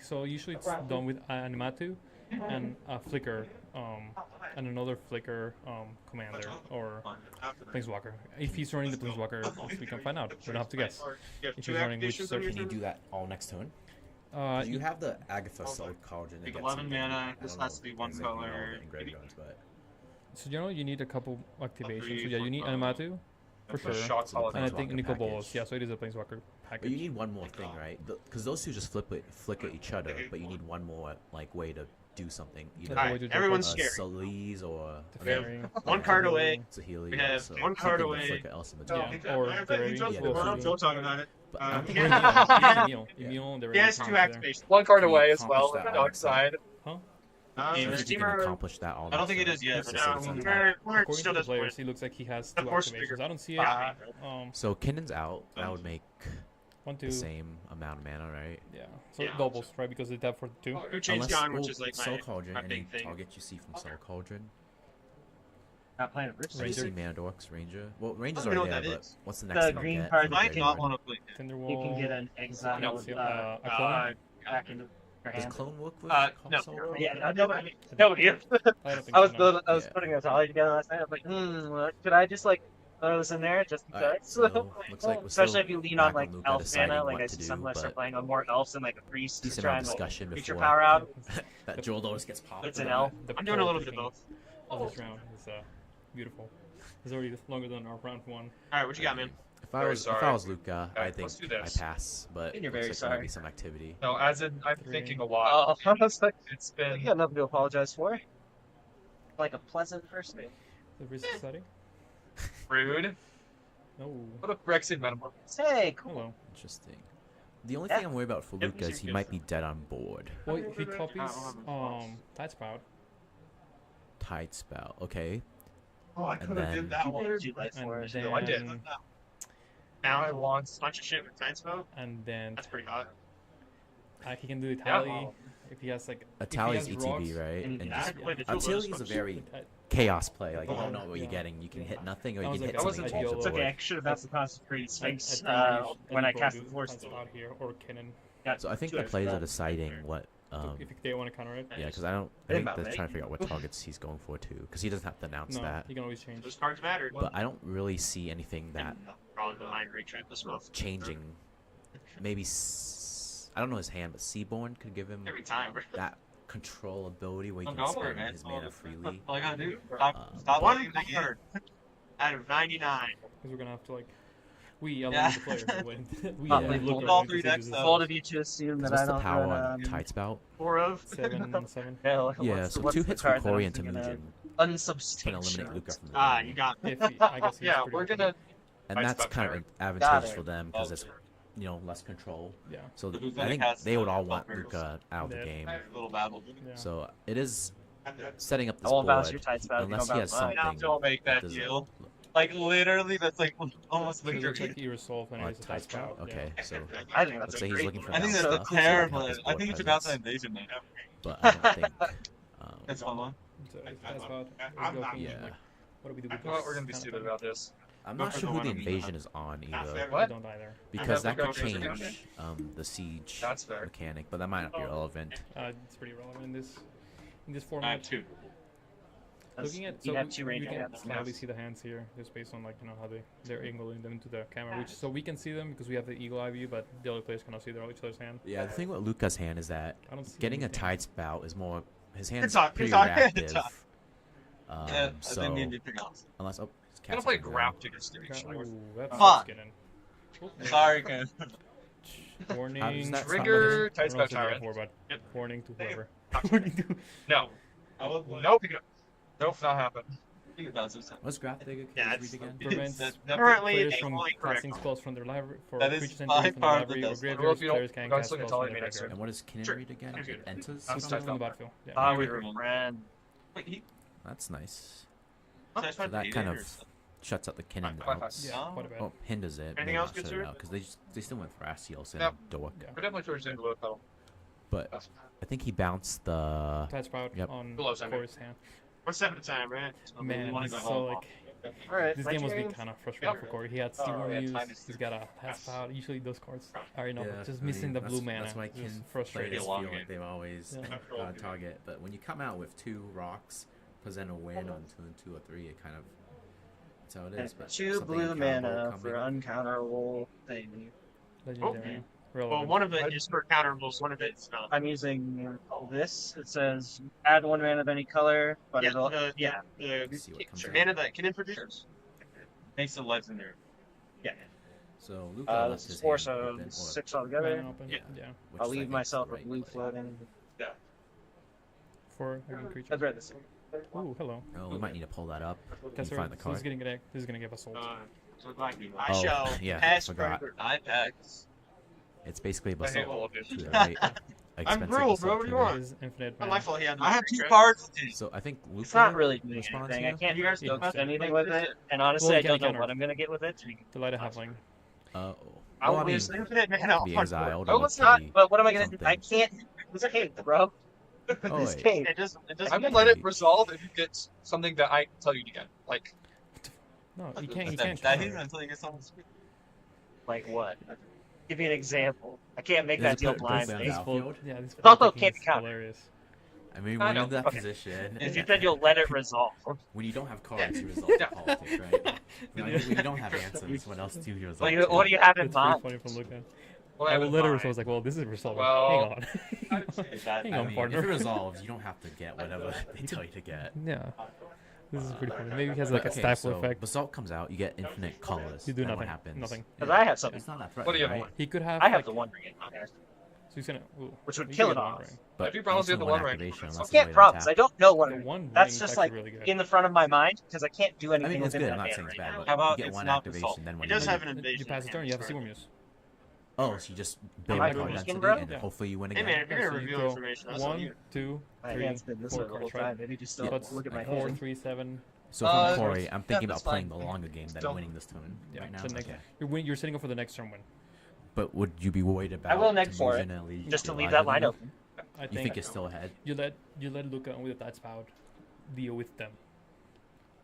So usually it's done with Animatu, and a flicker, and another flicker commander or planeswalker. If he's running the planeswalker, we can find out. We don't have to guess. If he's running which search. Can you do that all next turn? Do you have the Agatha Soul Cauldron? Like 11 mana. This has to be one color. So generally you need a couple activations. So yeah, you need Animatu for sure, and I think Nicol Bolas. Yeah, so it is a planeswalker package. But you need one more thing, right? Because those two just flicker each other, but you need one more like way to do something. Either everyone's scared. Solis or one card away. Saheeli, We have so one card something to away. flicker Elsa Yeah, or Don't talk about it. But I don't think Emil, He has 2 activations. One card Can you away as well. accomplish that Dark on side. Huh? I don't think you can accomplish that all. I don't think it is yet. It's But just- it's we're According still to the doesn't players, he looks like he has 2 Of course, activations. I don't see it. So Kinnon's out. That would make 1, 2. the same amount of mana, right? Yeah. So it doubles, right? Because they tap for 2. Who changed Gone, which is like Soul Cauldron, my any big thing. target you see from Soul Cauldron. Not playing Rich. So you Ranger. see Mana Dorks, Ranger. Well, Ranger's I don't know already what there, that but is. what's the The next thing green you get? card The Might green not one. want to play him. Tinderwall. You can get an exile No, with, a clone. back into your Does hand. clone work with No. Soul Cauldron? Yeah, Nobody. I don't think I was so, no. I was Yeah. putting a tally together last night. I was like, could I just like throw this in there just Alright, because? so looks like we're Especially still if you lean back on like Luca elf deciding mana, like what I to see do, some lists are but playing on more elves and like a priest to decent try amount and of like discussion get your before power out. that Jewel Lotus gets popped. It's an elf. The I'm doing a little bit of pole both. of this round is beautiful. It's already longer than our round 1. All right, what you got, man? If I Very was sorry. Luca, Okay, I think let's do I this. pass, but And you're looks very like there might sorry. be some activity. No, as in, I'm 3. thinking a lot. Oh, I was like, It's you been. got nothing to apologize for. Like a pleasant first name. The risk study? Rude. No. What a Brexit metaphor. Say, cool. Hello. Interesting. The only Yeah. thing I'm worried about for Yep, Luca is he might be dead on board. Well, he copies Tidespout, Tide Spout, okay. Oh, I And could have then- did that one. Too late and for it. then No, I did. Now I want a bunch of shit with time spell. and then That's pretty hot. he can do the tally if he has like A if he tally is has ETB, rocks, right? and And I just, could play the Dual Until Lotus he's a Punch. very I- chaos play, like you don't know what Yeah. you're getting. You can hit nothing or That you was can like- hit that was something ideal, off It's the okay, I board. should have asked the concentrated I sphinx think you when I should cast do the force. Tidespout here or Kinnan So I think the players are deciding what. if they want to counter it. Yeah, because I think they're trying to figure out what targets he's going for too, because he doesn't have to announce No, that. he can always change. Those cards mattered. But I don't really see anything that Probably the line retreat this month. changing. Maybe I don't know his hand, but Seaborn could give him Every time, bro. that control ability where he I'm can going for it, spend man. his mana freely. All I gotta do. Um, Stop wanting that card. Out of 99. Because we're gonna have to like we along Yeah. with the players will win. We Yeah. look Hold around all and three see decks, who's though. Bold of you to assume that What's I the don't power run, on Tidespout? 4 of. 7. Hell, Yeah, what's so what's 2 the hits card for that I'm Cori into thinking of? Mugen. Can eliminate Unsubstantiated. Luca from the Ah, game. you got me. If I guess he's Yeah, pretty we're open. gonna. And that's Tidespout kind power. of advantageous it. for them because Oh, it's less control. Yeah. So The I Luca think has they would the all want barrels. Luca out of the Yeah. game. Little babble. Yeah. So it is setting up this I won't bounce board your tight spot. unless he has Now something. don't make that doesn't- deal. Like literally, that's like almost So it looks victory. like he resolved and Oh, it's a Tidespout? Tidespout. Okay, so I think that's let's a say he's great looking for I think bounce that's stuff, so a he can terrible. help his I board think it's presence, about that invasion, man. but I don't think. That's one one. So if Tidespout, I'm let's not- go. Yeah, What do we do with Well, this? we're gonna be Kind of stupid thing? about this. I'm not for sure the who one the on the invasion is on either, I What? don't either. because that could Okay. change the siege That's fair. mechanic, but that might not be relevant. It's pretty relevant in this I format. have 2. Looking at you so have 2 we range can hands. slightly see the hands here, just based on like how they're angling them into the camera, which so we can see them because we have the eagle eye view, but the other players cannot see each other's hand. Yeah, the thing with Luca's hand is that I don't see getting a anything. Tide Spout is more. His hand's on, pretty it's on, reactive. it's on. Yeah, I So didn't need anything else. unless his I'm cat's gonna play on the grab ground. to get stage. Ooh, that's Fuck. getting. Sorry, Ken. Warning. Does that Trigger I don't know Tidespout if it's there Tyrant. before, but Yep. warning to whoever. No. Nope. Nope, not happen. What's graph digger? Yeah, Can you it's- read again? Prevents Currently, players it's from only casting correct. spells from their library for That is creatures by entering from their far the library or best. graveyards. Well, if you don't- Players can guys cast look at spells from Tally their next graveyard. And what does Kinnan Sure. read again? Okay. Enters? That's Sometimes Tidespout. on the battlefield. Yeah. Ah, we were ran. That's nice. So So that kind of shuts out the Kinnan Quite outs. Yeah, quite a bit. Oh, hinders it. Anything maybe else, not good shut sir? it out because they still went for Asios and Yep. Dork. Yeah. We're definitely towards the end of the pedal. But I think he bounced the. Tidespout Yep. on Below 7. Corey's hand. We're 7 at a time, right? So we Man, wanna go so home. like Alright, This game must be kind of frustrating for Corey. He had Seaworm Muse, he's got a Pass Out. Usually those cards are, just missing the blue mana. That's why Just Kin frustrating. players feel like they've always target. But when you come out with 2 rocks, present a win on 2 and 2 or 3, it kind of that's how it is. But 2 blue mana for uncounterable thing. Legendary. Well, one of it is for counterable, one of it's not. I'm using this. It says add 1 mana of any color, but Yeah, it'll the see what comes mana that can introduce Makes the legendary. Yeah. So Luca left this is his 4, hand so open, or 6 altogether. Mana open. Yeah. which I'll is, I leave think, myself a right blue play. floating. For green creature. I've read this. Ooh, hello. Oh, we might need to pull that up. That's you right. find the So card. this is gonna give us ult. I Oh, shall yeah, pass forgot. for Ipex. It's basically I hate all basalt. of it. To the right. I'm Expensive brutal, basalt bro. What do you to the want? This is infinite Not mana. my fault. Yeah, I have 2 cards. So I think Luca It's not really doing responds anything. I here. can't You guys do don't have to- anything with it, and honestly, Well, I you don't can know what I'm gonna get with it. Delight a halfling. Oh. I Well, will I use mean, infinite mana be on exiled. board. or Oh, it's it not. could be But what am I gonna do? I something. can't. It's a cave, bro. Oh, It's wait. cave. It doesn't. I'm gonna let it resolve if you get something that I tell you to get. Like, No, you can't. You can't. That counter. is until you get something sweet. Like what? Give me an example. I can't make Does that it deal put- blind. does it This Outfield? full, yeah, this also full can't is be countered. hilarious. I mean, I when you're know. in that Okay. position, If you said you'll let it resolve. when you don't have cards, you resolve the politics, right? When you don't have answers, what else do you resolve? What do you have in It's pretty mind? funny from looking. what I have will in let it mind? resolve. I was like, well, this is resolving. Well, Hang on. Hang I on, mean, partner. if it resolves, you don't have to get whatever they tell you to get. Yeah. This is pretty funny. Maybe it has like a Okay, stifle so effect. Basalt comes out, you get infinite colors. You do then nothing. What happens? Nothing. Because I have something. It's not that threat, What do you right? want? He could have. I have like, the One Ring. Okay. So he's gonna. Ooh, Which would he kill could it get off. One ring. If you promise you have the One Ring. activation, I unless can't you promise. I wait don't know what. The One That's ring just is like actually really good. in the front of my mind because I can't do I anything mean, it's within good. that I'm not mana saying it's right bad, now. but How about you get it's one not activation, basalt? then when It does you have an You invasion. pass the turn. You have a Seaworm Muse. Oh, so you just build I a doing card this density, game, bro? and Yeah. hopefully you win Hey again. man, if you're Yeah, gonna so you reveal go information, that's on 1, you. 2, My 3, hand's been this 4 way the whole cards, right? time. Maybe just So don't that's look at my 4, hand. 3, 7. So from Uh, Corey, I'm thinking that's about playing fine. the longer game than Don't- winning this turn Yeah. right now. So next, Okay. you're setting up for the next turn win. But would you be worried about? I will next for it, Tamusian and Legion just to being leave alive that line enough? open. I You think it's still ahead? you let Luca with the Tide Spout deal with them.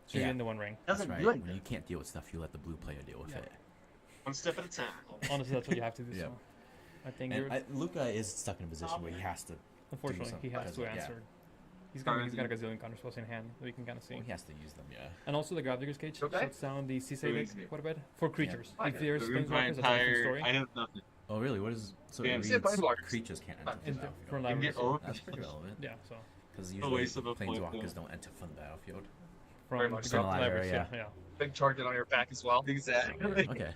So Yeah. you're in the One ring. That's Doesn't right. do When anything. you can't deal with stuff, you let the blue player deal with Yeah. it. One step at a time. Honestly, that's what you have to do. Yeah. So I think And Luca is stuck in a position where he has to. unfortunately something he has because to of- yeah. answer. He's got a gazillion counter spells in hand that we can kind of see. Well, he has to use them, yeah. And also the Gravedigger's Cage Okay. shuts down the cEDH. What about for creatures? Yeah. If there's Ruins my Planeswalkers, that's a different entire. story. I have nothing. Oh, really? What is so? Yeah, It see, reads Planeswalkers. creatures can't enter the In the, battlefield. from You can get libraries. That's pretty relevant. Yeah, so Because A usually waste of a point planeswalkers pool. don't enter from the battlefield. from Very much the so. libraries, Yeah. yeah. Big target on your back as well. Exactly. Okay.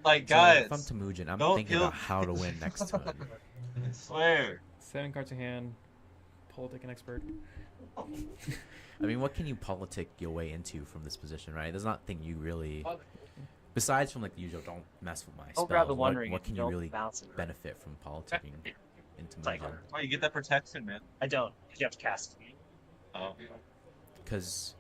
Like So guys, if I'm Temujin, I'm don't thinking kill- about how to win next turn. I swear. 7 cards in hand. Politic and expert. I mean, what can you politic your way into from this position, right? There's nothing you really, besides from like the usual, don't mess with my I'll spells. grab the One what, Ring. what if can you you don't really bounce it. benefit from politicking into Like- Temujin? Oh, you get that protection, man. I don't. 'Cause you have to cast it. Oh. Because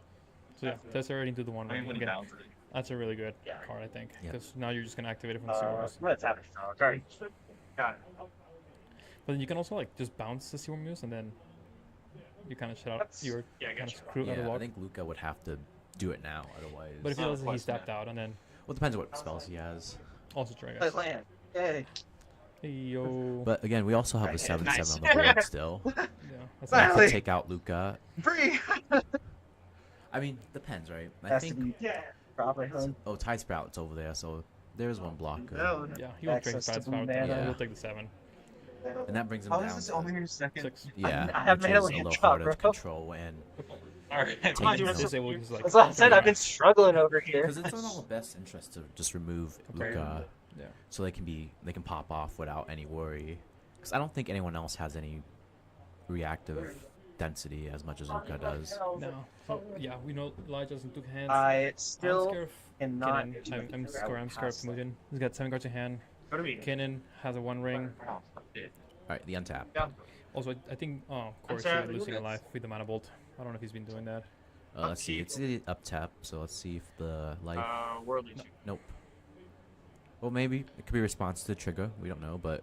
So yeah, that's already into the One I ring. mean, when Again, down. that's a really good Yeah. card, I think, Yep. because now you're just gonna activate it from the Seaworm. Let's have it. Sorry. Got it. But then you can also like just bounce the Seaworm Muse and then you kind of shut out That's- your yeah, I kind of gotcha. screw out of yeah, I luck. think Luca would have to do it now, otherwise. But if he Oh, doesn't, of he's course, tapped out and then well, it depends on what spells he has. also try Play guys. land. Yay. Hey yo. But again, we also have a Right, 7/7 nice. on the board still. yeah, that's So nice. I Finally. could take out Luca. Free. I mean, depends, right? I Has to think. be probably home. Oh, Tide Sprout's over there, so there's one blocker. No. Yeah, he will take Access to Tide blue Spout. mana. Yeah, Yeah. we'll take the 7. And that brings him How down is this to only your second? 6. yeah, I have which mana is a land little drop, harder to bro. control and Alright, Take come on, it you easy. want Just to say we'll just like. That's what I said. I've been struggling over here. because it's in all the best interest to just remove Okay. Luca, Yeah. so they can pop off without any worry. Because I don't think anyone else has any reactive density as much as Luca does. No. So yeah, we know Elijah's in 2 hands. I I'm still scared of cannot. Kennen. I'm scared of Temujin. He's got 7 cards in hand. Go to me. Kennen has a 1 ring. All right, the untap. Also, I think Corey sorry, should be losing a Lucas. life with the Mana Bolt. I don't know if he's been doing that. Let's see, it's the up tap, so let's see if the life. Worldly. Nope. Well, maybe it could be response to the trigger. We don't know, but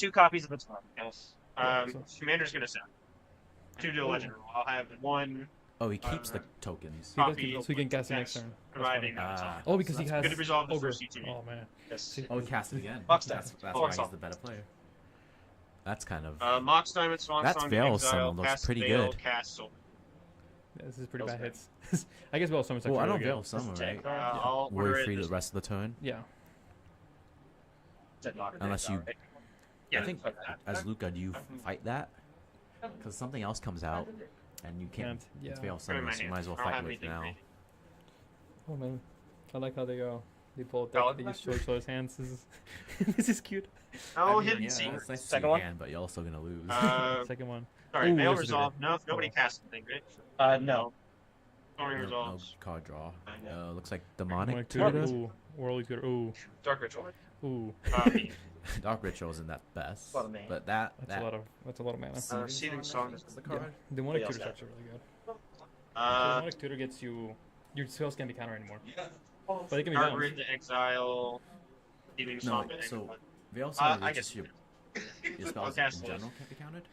2 copies of the Tour. Yes. Commander's gonna send 2 to the legend roll. I'll have 1 Oh, he keeps the tokens. He does keep, so he can cast it next turn. Providing that's all. Oh, because he has Good to resolve the ogre. first C2. Oh man. Yes. Oh, he cast it again. Box That's stats. why he's the better player. That's kind of. Mox Diamond, Swan That Song, Veil Exile, summon looks cast pretty Veil, good. Cast Soul. Yeah, this is pretty Feels bad good. hits. I guess Veil Summon's Well, I actually don't really Veil good. Summer, right? I'll order Worry it. free the Just- rest of the turn. Yeah. Unless you. Yeah, I think as Luca, do you fight that? Because something else comes out, and you can't. Yeah. It's Veil Put it in Summer, my so you hand. might as well I don't fight have with anything now. ready. Oh man, I like how they pull it. Valid They just show each other's hands. This is this is cute. Oh, I mean, Hidden yeah, Secret. it's nice to see Second your one. hand, but you're also gonna lose. Second one. Sorry, Ooh, Veil there's a Resolve. tutor. No, nobody Oh. cast anything, right? No. Story no Resolves. card draw. Yeah. Looks like demonic Demonic tutor. tutor. Ooh, Worldly tutor. Ooh, Dark Ritual. ooh. Me. Dark Ritual isn't that best, Lot of mana. but that That's a lot of mana. Seething Song is the Yeah. card. Demonic What else tutor's got? actually really good. Uh, Demonic tutor gets you. Your spells can't be countered anymore. But they can be Guard balanced. Rid to Exile. Seething No, Song. so Veil Summer I is just your spells cast in those. general can't be counted.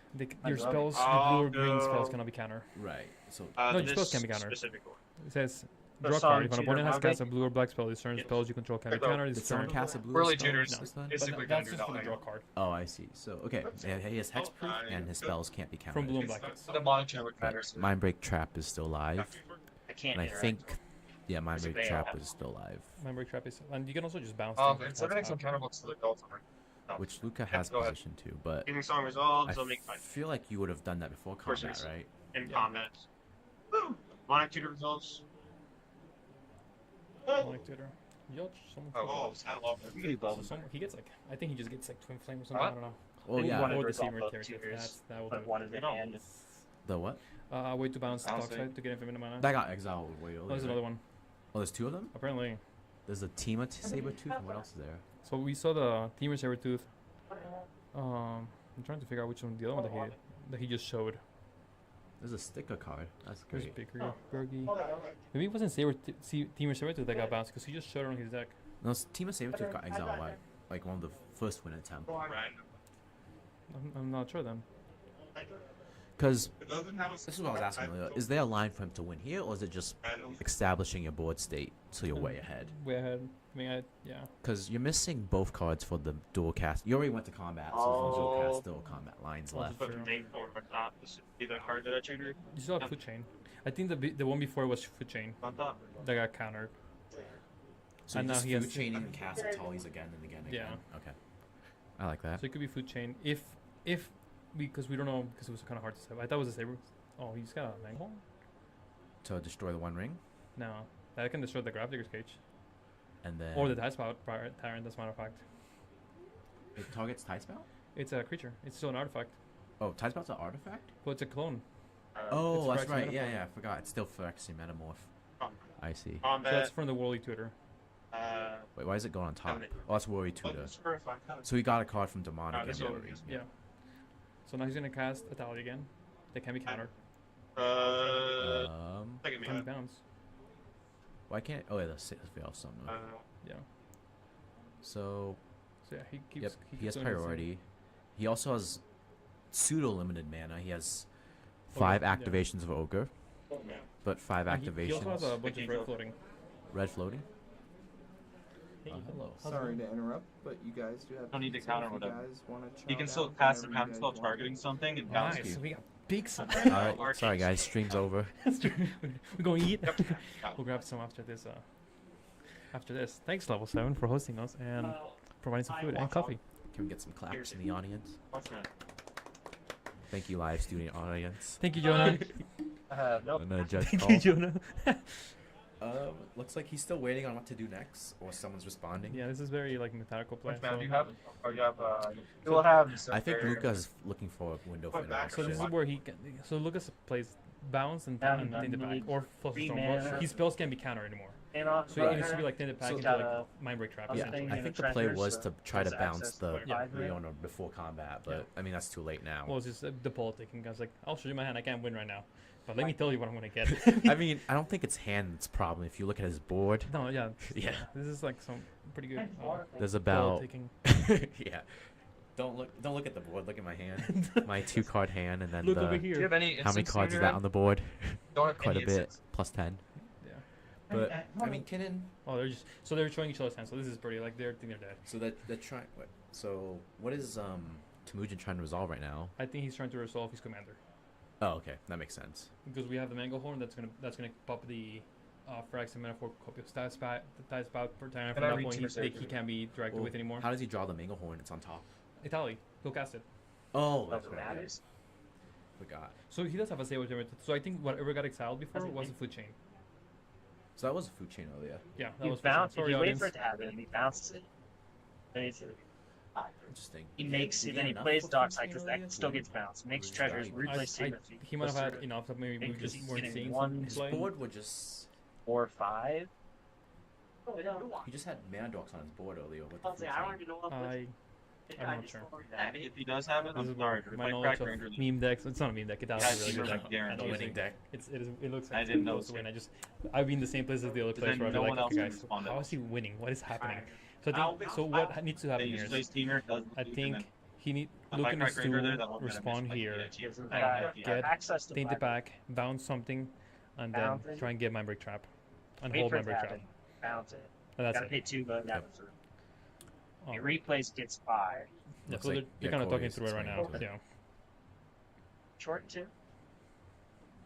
Your spells, I'll your blue or green go- spells cannot be countered. Right. So No, your this spells can be countered. specific one. It says, The draw a song card. If an tutor opponent has Mage? cast a blue or black spell, these certain Yes. spells you control can be Hello. countered. did This someone turn. cast a blue Whirly spell tutors. this turn? It's But Basically that's gonna just do for the that draw way. card. Oh, I see. So okay, yeah, he has hexproof, and his spells can't be counted. From blue and black hits. The Monotone would matter. But Mindbreak Trap is still live, I can't and I interact think, yeah, Mindbreak Veil. Trap is still live, Mindbreak trap is, and you can also just bounce. It's everything's uncountable to the adult summer. which Luca has go ahead. position to, but Seething Song I Resolves. I'll make 5 feel like you would have done that before course combat, it is. right? in combat. Woo! Monarch Tutor Resolves. Demonic tutor. Yelch, someone. Oh, I love it. He gets like, I think he just gets like twin flame or something. I don't know. Oh yeah, One Or the resolve Seamer both territory. tutors, That will but do. one in the hand. the what? Way to bounce the I'll dark say. side to get infinite mana. That got exiled way Oh, earlier. there's another one. Oh, there's two of them. Apparently. There's a Tima Sabertooth, and what else is there? So we saw the Teamer Sabertooth. I'm trying to figure out which one the other one that he just showed. There's a sticker card. That's There's great. Bakery, Bergie. Maybe it wasn't Teamer Sabertooth that got bounced because he just showed it on his deck. No, Tima Sabertooth got exiled like one of the first win attempt. I'm not sure then. Because this is what I was asking earlier. Is there a line for him to win here, or is it just establishing your board state so you're way ahead? Way ahead. I mean, yeah. Because you're missing both cards for the dual cast. You already went to combat, so there's no dual cast, dual combat lines Oh, left. But the main form, but not this would be the card that I triggered. You still have Food Chain. I think the one before was Food Chain Not that. that got countered. So And you now just he food has- chaining and cast Tully's again and again and Yeah. again. Okay. I like that. So it could be Food Chain if because we don't know because it was kind of hard to say. I thought it was a saber. Oh, he's got a mangle. To destroy the One Ring, No, that can destroy the Gravedigger's Cage and then or the Tide Spout Tyrant. As a matter of fact, it targets Tidespout. it's a creature. It's still an artifact, Oh, Tidespout's an artifact. but it's a clone. Oh, it's that's Phyrexian right. Yeah, Metamorph. yeah, I forgot. It's still Phyrexian Metamorph. I see. So Combat. that's from the Worldly Tutor. Wait, why is it going on top? Tounament. Oh, that's Worry Tutor. So he got a card from Demonic and this one. Worry. Yeah. So now he's gonna cast a Tally again. They can be countered. Second Can be man. bounced. Why can't? Oh, yeah, the Veil Summoner. Yeah. So So yeah, he keeps. yep, he keeps has doing his thing. priority. He also has pseudo limited mana. He has Oh, 5 yeah. activations of Ogre, but 5 And activations. He also has a bunch of red floating. Red floating. Hello. Sorry to interrupt, but you guys do have. Don't need to pizza counter if you whatever. guys wanna You can chow still down pass the whenever you pound guys spell want. targeting something and bounce. Nice. So we got big stuff. Alright, sorry guys, stream's over. We're going to eat. We'll grab some after this. After this, thanks Level 7 for hosting us and providing some food and coffee. Can we get some claps in the audience? Thank you, live studio audience. Thank you, Jonah. Nope. And Judge Thank Paul. you, Jonah. Looks like he's still waiting on what to do next, or someone's responding. Yeah, this is very like methodical play. Which mana So, do you have? Or you have You will have. I think Luca's looking for a window for so this is interaction. where he can. So Lucas plays bounce and Haven't Tinted done back need or Flush three Storm. mana. His spells can't be countered anymore. So Right. it needs to be like Tinted back So- into like Mindbreak Trap. Yeah, essentially. I think the play was to try to has bounce access the to five mana. Leona before combat, but I mean that's too late now. Well, it's just the politicking. I was like, I'll show you my hand. I can't win right now, but let me tell you what I'm gonna get. I mean, I don't think it's hand that's problem. If you look at his board, No, yeah, Yeah. This is like some pretty good. there's about Politicking. yeah, Don't look at the board. Look at my hand. My 2-card hand, and then Look over here. Do you have any how many instincts cards in is your that hand? on the board? Don't have Quite a any bit. instincts. Plus 10. Yeah. But I mean, Kinnan. Oh, they're showing each other's hands. So this is pretty like they're thinking they're dead. So they're trying. So what is Temujin trying to resolve right now? I think he's trying to resolve his commander. Oh, okay, that makes sense. Because we have the Mango Horn that's gonna pop the Frax and Metaphor copy of Stat Spout per turn. From that point, he can't be directed with anymore. How does he draw the Mango Horn? It's on top. Italy, he'll cast it. Oh, that's right. Forgot. So he does have a Saber Temperate. So I think whatever got exiled before was a Food Chain. So that was a food chain earlier. Yeah, that You was bounce. Sorry, If you wait audience. for it to happen, he bounces it. Then Interesting. he makes. Did he Then he have plays enough Dockside food because chain that still earlier? gets bounced. Makes Or treasures. just Replays Saber. He might have had enough that maybe we Because just he's weren't getting seeing one some His play. board would just. 4 or 5. He just had mana dogs on his board earlier with the food chain. I'm not sure. If he does have it, This I'm is sorry. my If I knowledge crack of Ranger, meme decks. It's not a meme deck. It's actually a really good deck. guarantee And winning deck. It looks I like didn't it's know close it's to win. good. I've been in the same place as the other players then where I've no been one like, else okay can guys, respond to how that. is he winning? What is happening? So I think what needs to happen They here just play is Steamer, does I the think and Lucan I needs crack Ranger there, that to won't respond benefit, here like, and get access to taint it black. back, bounce something, and then Bounce it. try and get my break trap and Wait hold for my it to break trap. happen. Bounce it. And that's Gotta it. pay 2, but Yep. Um, He replays gets 5. yeah, Looks so like- they're yeah, kind of Corey talking is through it right now. explaining to Yeah. Short 2.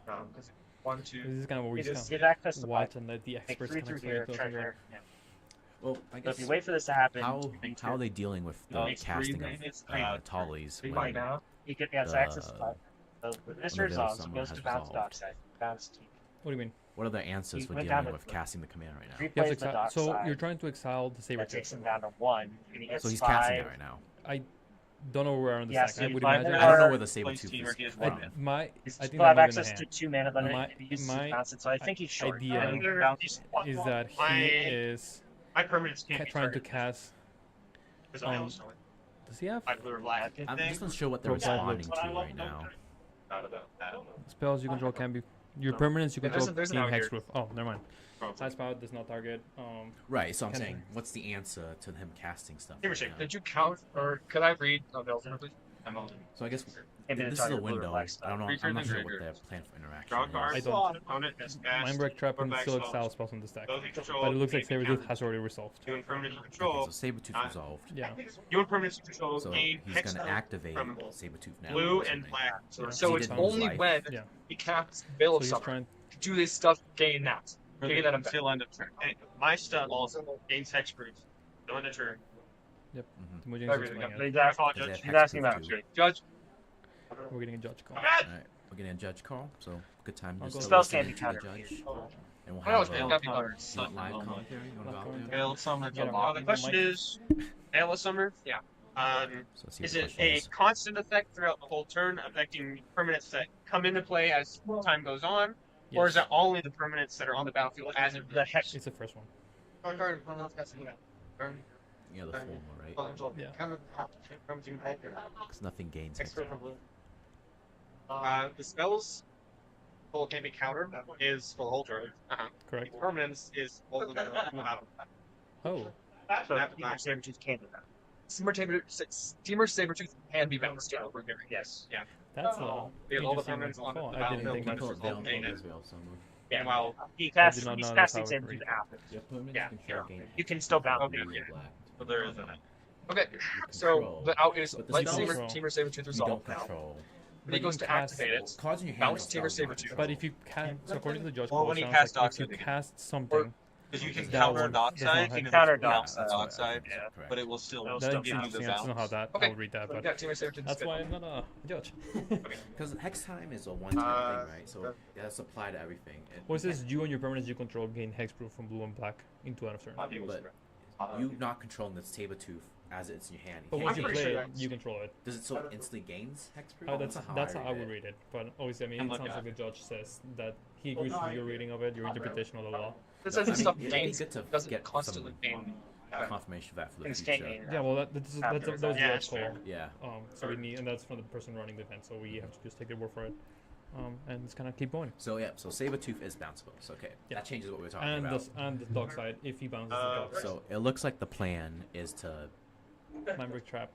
Because 1, 2. This is kind of what we He just just kind get access to of 5. watch and let the Make experts 3 kind through of here. explain to us. Treasure. Yeah. Well, I So guess if you wait for this to happen, how are they dealing with the It's casting three of minutes, Tollies three when now. he gets access to 5. So when this Another resolves, he someone goes has to bounce resolved. Dockside. Bounce team. What do you mean? what are the answers He for went dealing down with to- casting the command right now? You have to Replays the exile. So Dockside. you're trying to exile the saber That tip. takes him down to 1. And he gets So he's 5. casting it right now. I don't know where on the Yes, stack. I you would find imagine. it I don't know Or- where the saber Place tooth team is or he has from. one. I He's think still that have might be in the access to hand. 2 mana, but My- he uses my bounce it, so I think he's short. idea is that he is My permanents can't be trying to targeted. cast. Because I um, also Does he have my blue or black I'm thing. just not sure what they're Profile responding to right now. Not about that. spells you control can be your permanents you Yeah, control there's an being out here. hexproof? Oh, never mind. Probably. Side spout does not target. Right, so I'm Can- saying, what's the answer to him casting stuff? Hey, right Rashik, now? did you count, or could I read Bill's please? I'm on. So I guess Maybe this the is a target blue or window. black I don't know. Creature I'm not and sure what trigger. their plan for interaction Draw is. card. I don't. Opponent has cast. Mind break trap Put and back still spells. exile spells on the stack. Those you control But it looks like gain Sabretooth counter. has already resolved. You and permanents you Okay, control. so Sabretooth resolved. Yeah. You and permanents you control So gain he's hex going to stone activate from Sabretooth now. blue I'm and assuming. black. Yeah. So He it's didn't lose only life. when Yeah. he casts Bill So of he's Summer trying. to do this stuff, gain that. Gain that Until end of turn. And my stuff also gains hexproof. Go into turn. Yep. Mhm. Temujin is Everything. explaining But it. he's asking, Judge. Is it he's asking hexproof about too? Judge, We're getting a judge call. Alright, we're getting a judge call, so good time I'll just go. to Spells listen can't be to the countered. judge. And we'll I know have it's a not be covered. live commentary. You wanna go out there? Hail Summer. Get him. The question is, Hail Summer? Yeah. So let's see Is what the it question a is. constant effect throughout the whole turn, affecting permanents that come into play as time goes on? Or is Yes. it only the permanents that are on the battlefield as of the hex. It's the first one. Yeah, the former, right? Yeah. Because nothing gains. the spells full can be countered is for the whole turn. Correct. Permanents is full of battle. Oh. So Sabretooth can't do that. Steamer Sabretooth can be bounced out over here. Yes. Yeah. That's Because all the interesting permanents on the call. I didn't battlefield think can that's Call it all down gain from it. Israel somewhere. Yeah, well, He did casts. not He's know casting that's how it Sabretooth reads. after. Yeah, permanents Yeah, control gain You can still bounce. Okay. blue or black. but there isn't it. Okay, so Control. the out is But let the spells- Steamer Sabretooth You resolve don't now. control. But he But goes you to can cast- activate it. Cards in your hand. Bounce Steamer Sabretooth. But if you can, so according to the judge Or call, when it he sounds casts like if you Dockside, cast something, Because you can That counter one Dockside, does you not can have- Counter yeah, Dockside. Dockside, Yeah. Correct. but it will still That'll that's still give you interesting. the I don't know how bounce. that. Okay. I'll read that, So we but got Steamer Sabretooth. that's why I'm not a judge. Because hex time is a one-time thing, right? So that's applied to everything. And What says you and your permanents you control gain hexproof from blue and black into end of turn. But you not controlling the Sabretooth as it's in your hand. But You once can't you gain play it. it, you control it. Does it so it instantly gains hexproof? That's how I would read it. But obviously, I mean, And it look sounds at like the judge says that he agrees with your reading of it, your interpretation of the law. This says I mean, stuff it'd be gains good to doesn't get constantly some gain. confirmation of that for the Instant future. gain. Yeah, well, that was the Yeah, judge that's call. fair. Yeah. So we need, and that's from the person running the event. So we have to just take their word for it, and just kind of keep going. So yeah, so Sabretooth is bounceable. So okay, Yeah. that changes what we were talking And about. the dog side, if he bounces the dog side. So it looks like the plan is to Mind break trap.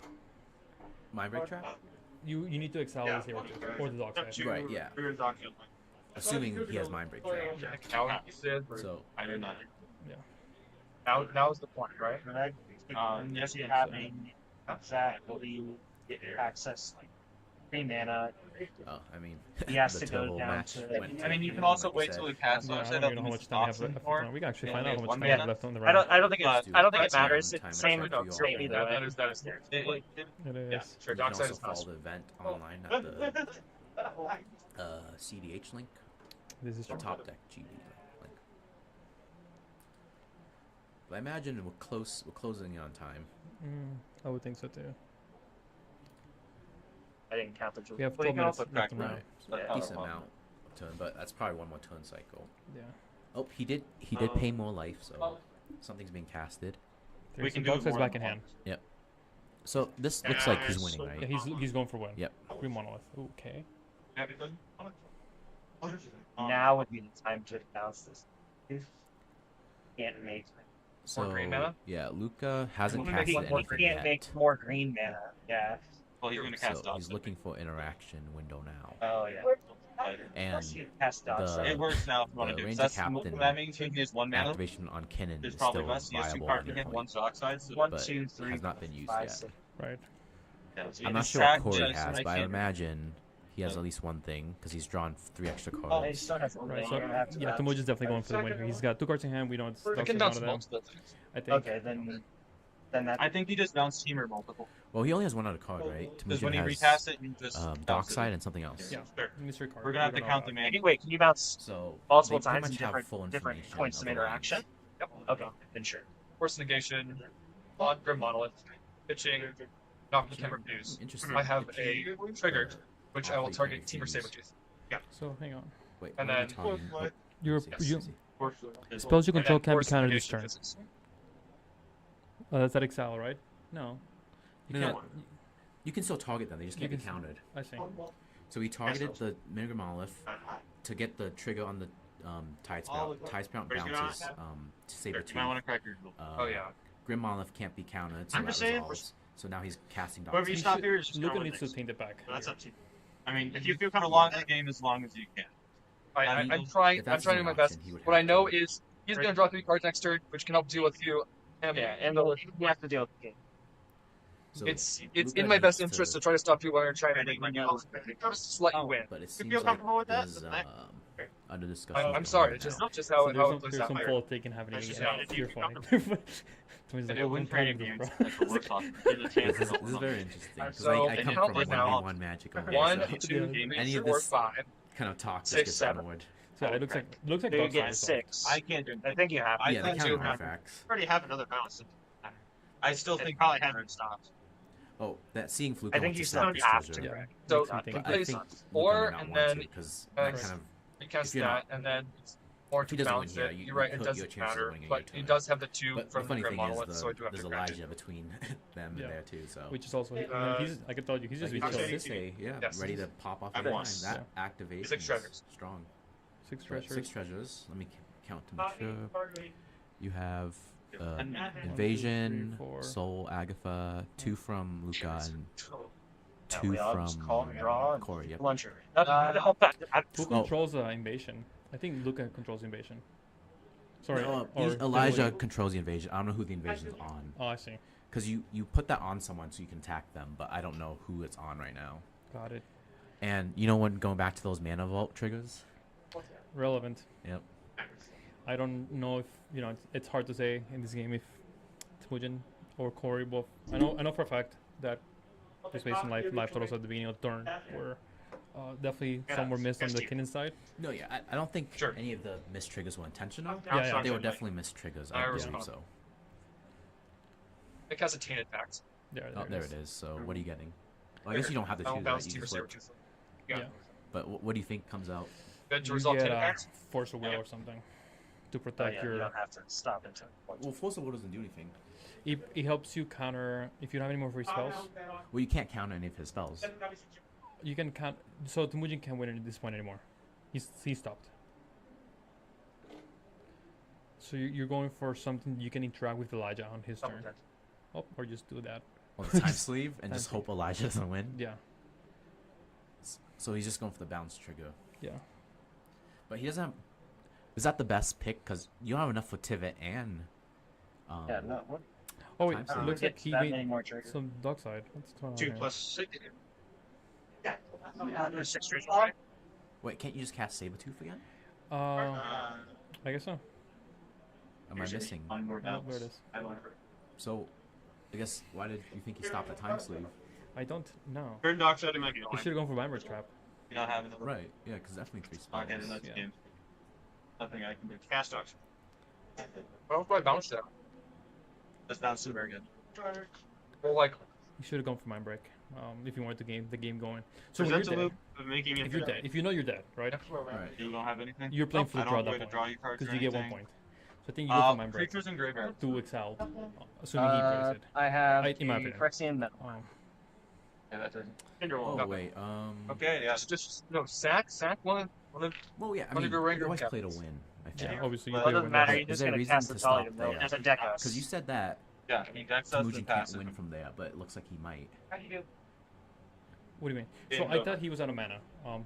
Mind break trap? You need to exile his hero or the dark side. Right, yeah. Assuming he has mind break trap. So I do not. Yeah. Now is the point, right? Yes, you having that will you get access like 3 mana. oh, I mean, He has the to go Toho down match to- went I mean, you can like also you wait said. till he passes. Yeah, I don't even know how much time we have left. We can actually find out how much time we have left on the I round. don't think Let's it's, do I don't think let's it do matters. time It's same check for you all. either way. That is It is. Sure, You can Dockside also is not. follow the event online at the cEDH link, This is the true. top deck GD link. But I imagine we're closing in on time. I would think so too. I didn't count the jewel. We have Well, you 12 can minutes also left in the crack round. So Yeah. a decent amount of turn, but that's probably one more turn cycle. Yeah. Oh, he did pay more life, so something's being casted. We can Dark do side's more back in than hand. Yep. So this looks like he's winning, Yeah, right? he's going for win. Yep. Green monolith. Okay. Now would be the time to announce this. Can't make. So green mana? yeah, Luca hasn't Wanna make casted one more anything Can't yet. make more green mana. Yeah. Well, he's going to cast So off. he's looking for interaction window now, Oh yeah. and Cast Dockside. the- It works now if you want the to do it. Ranger That's, Captain that means he has 1 mana. activation on Kinnan There's is probably still less. He has 2 viable cards on to your hit, 1 point, Dockside. So 1, but 2, 3, has not been used 5, yet. 6. Right. I'm not sure what Corey has, but I imagine he has at least one thing because he's drawn 3 extra Oh, he cards. still has one. Right. You So don't have to yeah, have- Tamuj is definitely going for the win here. He's got 2 cards in hand. We know it's I Dark can Side's one bounce of them. multiple things. I think. Okay, then that. I think he just bounced Teamer multiple. Well, he only has one other card, right? Because when he Temujin recast it, he just has bounces Dockside it. and something else. Yeah. Sure. Mystery card. We're going to have We to don't count know the about. mana. Wait, can you bounce So multiple they pretty times in much have full different information points of the interaction? range. Yep. Okay, then sure. Force negation, on Grim Monolith, pitching, knock the Timber Fuse. Interesting. I have a trigger, which I will Athlete target can Teamer fuse. Sabretooth. So hang on. Wait, And what are we then- talking? Oh, Your yes, yes, yes. spells you And control then can't be force countered this negation turn. physics. That's at exile, right? No. You No, no. can't. You can still target them. They just You can't be can- countered. I see. So we targeted the Mega Monolith to get the trigger on the Tide Spout. Tide Spout bounces to You might want Sabretooth. to crack your. Oh yeah. Grim Monolith can't be countered, so I'm that just saying- resolves. So now he's casting Whoever you Dockside. stop here is just Luca gonna needs to win taint it back. That's up to you. I mean, if you feel kind of long in the game, as long as you can. I'm trying. If I'm that's trying to an do my best. option, he would What I have know to. is he's going to draw 3 cards next turn, which can help deal with you. Yeah, and you have to deal with the game. So It's Luca in my best needs interest to try to stop you while you're trying to make money out. Just let you win. But it feel seems like comfortable with that? this is under discussion. I'm for sorry. right It's just now. just how So it there's plays some out there. fault taken happening. That's just Yeah, how it is. you're fine. Tommy's like, It wouldn't I'm create fine games with like this, a workshop. This is very interesting because So, I in come count from right a now, 1v1 Magic only, 1, so 2, any of 4, this 5. kind of talk just 6, gets 7. ignored. So it looks like So you Dark get Side is 6. I can't do I think you have. I Yeah, the think counter you have- artifacts. already have another balance. I still They think probably haven't stopped. Oh, that seeing Fluke I think wants you to still stop this have treasure. to. Yeah. Correct. So Makes me But think. I plays think 4, Luca may not and want then to because uh, that kind of recast if you're that, not- and then it's more if he to doesn't balance win here, it. you- You're right, you it put your doesn't chances of matter, winning in but your he turn. does have the 2 But the from the funny Grim thing Monolith, is so I do have there's to a grant it. Elijah between them Yeah. and there too. So Which is also, he's, like I told you, he's just like, retail. you say, yeah, Yes. ready to pop off I any time. want. That activation 6 is treasures. strong. 6 But treasures. 6 treasures. Let me count to make sure. You have Invasion, 2, 3, 4. Soul, Agatha, 2 from Luca, and Yeah, 2 we all just from call and draw and Corey. Yep. Luncher. Who Oh. controls invasion? I think Luca controls invasion. Sorry, or Elijah Italy. controls the invasion. I don't know who the invasion's on. Oh, I see. Because you put that on someone so you can attack them, but I don't know who it's on right now. Got it. And you know when going back to those mana vault triggers? Relevant. Yep. I don't know if it's hard to say in this game if Temujin or Corey both. I know for a fact that just based on life totals at the beginning of the turn were definitely some were missed on the Kinnan side. No, yeah, I don't think Sure. any of the missed triggers were intentional. Yeah. They were definitely missed triggers. I believe respond. so. It has a tainted pact. Oh, there it is. So what are you getting? Well, I guess you don't have to I will choose. bounce Right? You Teamer just flip. Sabretooth. Yeah. But what do you think comes out? Good to You resolve get tainted pact. Force of Will or something to Oh, protect yeah, you your. don't have to stop until. Well, Force of Will doesn't do anything. It helps you counter if you don't have any more free spells. Well, you can't counter any of his spells. You can count. So Temujin can't win at this point anymore. He's stopped. So you're going for something you can interact with Elijah on his turn. Oh, or just do that. on the time sleeve and just hope Elijah doesn't win. Yeah. So he's just going for the bounce trigger. Yeah. But he doesn't have... Is that the best pick? Because you don't have enough for Tivit and... Yeah, no. What? Oh, wait. Time It sleeve. looks like he that made many more triggers. some dog side. What's going on 2 here? plus 6. There's 6 triggers. Wait, can't you just cast Sabretooth again? I guess so. Am I missing? Oh, there it is. So, I guess, why did you think he stopped at time sleeve? I don't know. Turn Dark Side might be He on. should have gone for Vambrace Trap. You don't have another. Right, yeah, because definitely 3 spells. Okay, then that's Yeah. game. Nothing I can do. Cast Dark Side. Well, if I bounce down. That's not super good. Well, like, You should have gone for Mind Break. If you wanted the game going. So when Present you're a dead, loop of making it. if you're dead, if you know you're dead, right? Right. You don't have anything? You're playing for I the don't draw have a way that to draw point. you cards Because or you get 1 anything. point. So I think you go for Mind Break Creatures in graveyard. to Exile, assuming he plays it. I have In my the opinion. Phyrexian Metal. Yeah, that doesn't. Oh, wait, Okay, yeah. just no sack one of Well, yeah, I one of mean, your you regular always play to captains. win, I think. Yeah, obviously you Well, play It doesn't with matter. one. You're just Is there a gonna reason cast to the stop volume. there? As a deck house. Because you said that Yeah, he decks us Temujin and can't passes. win from there, but it looks like he might. What do you mean? So I thought he was out of mana.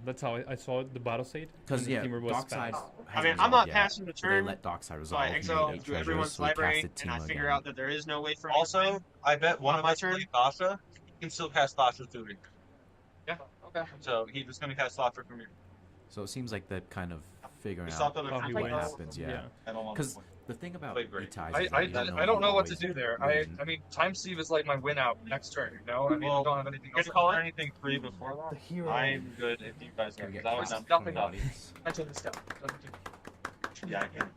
That's how I saw the battle state. Because, yeah, Dockside. Dockside I mean, I'm not passing the They turn, let Dockside so resolve. I He exile made 8 to treasures, everyone's so he library, casted and I Teemo figure again. out that there is no way for me to Also, win. I bet one of my turn. turn, Thasha, he can still cast Thasha through me. Yeah. Okay. So he's just gonna cast Thasha from me. So it seems like they're kind of figuring We out stopped on the Oh, free he what wins. happens, yeah. Yeah. I don't want Because to the thing about Played great. E-Ties I is that you I don't know who what to always do there. win. I mean, time sleeve is like my win out next turn. You know, I mean, I don't have anything else. If you anything free before that, The hero. I'm good if you guys Can are. we get That was cast nothing from the up. audience? I took the step. Yeah, I can.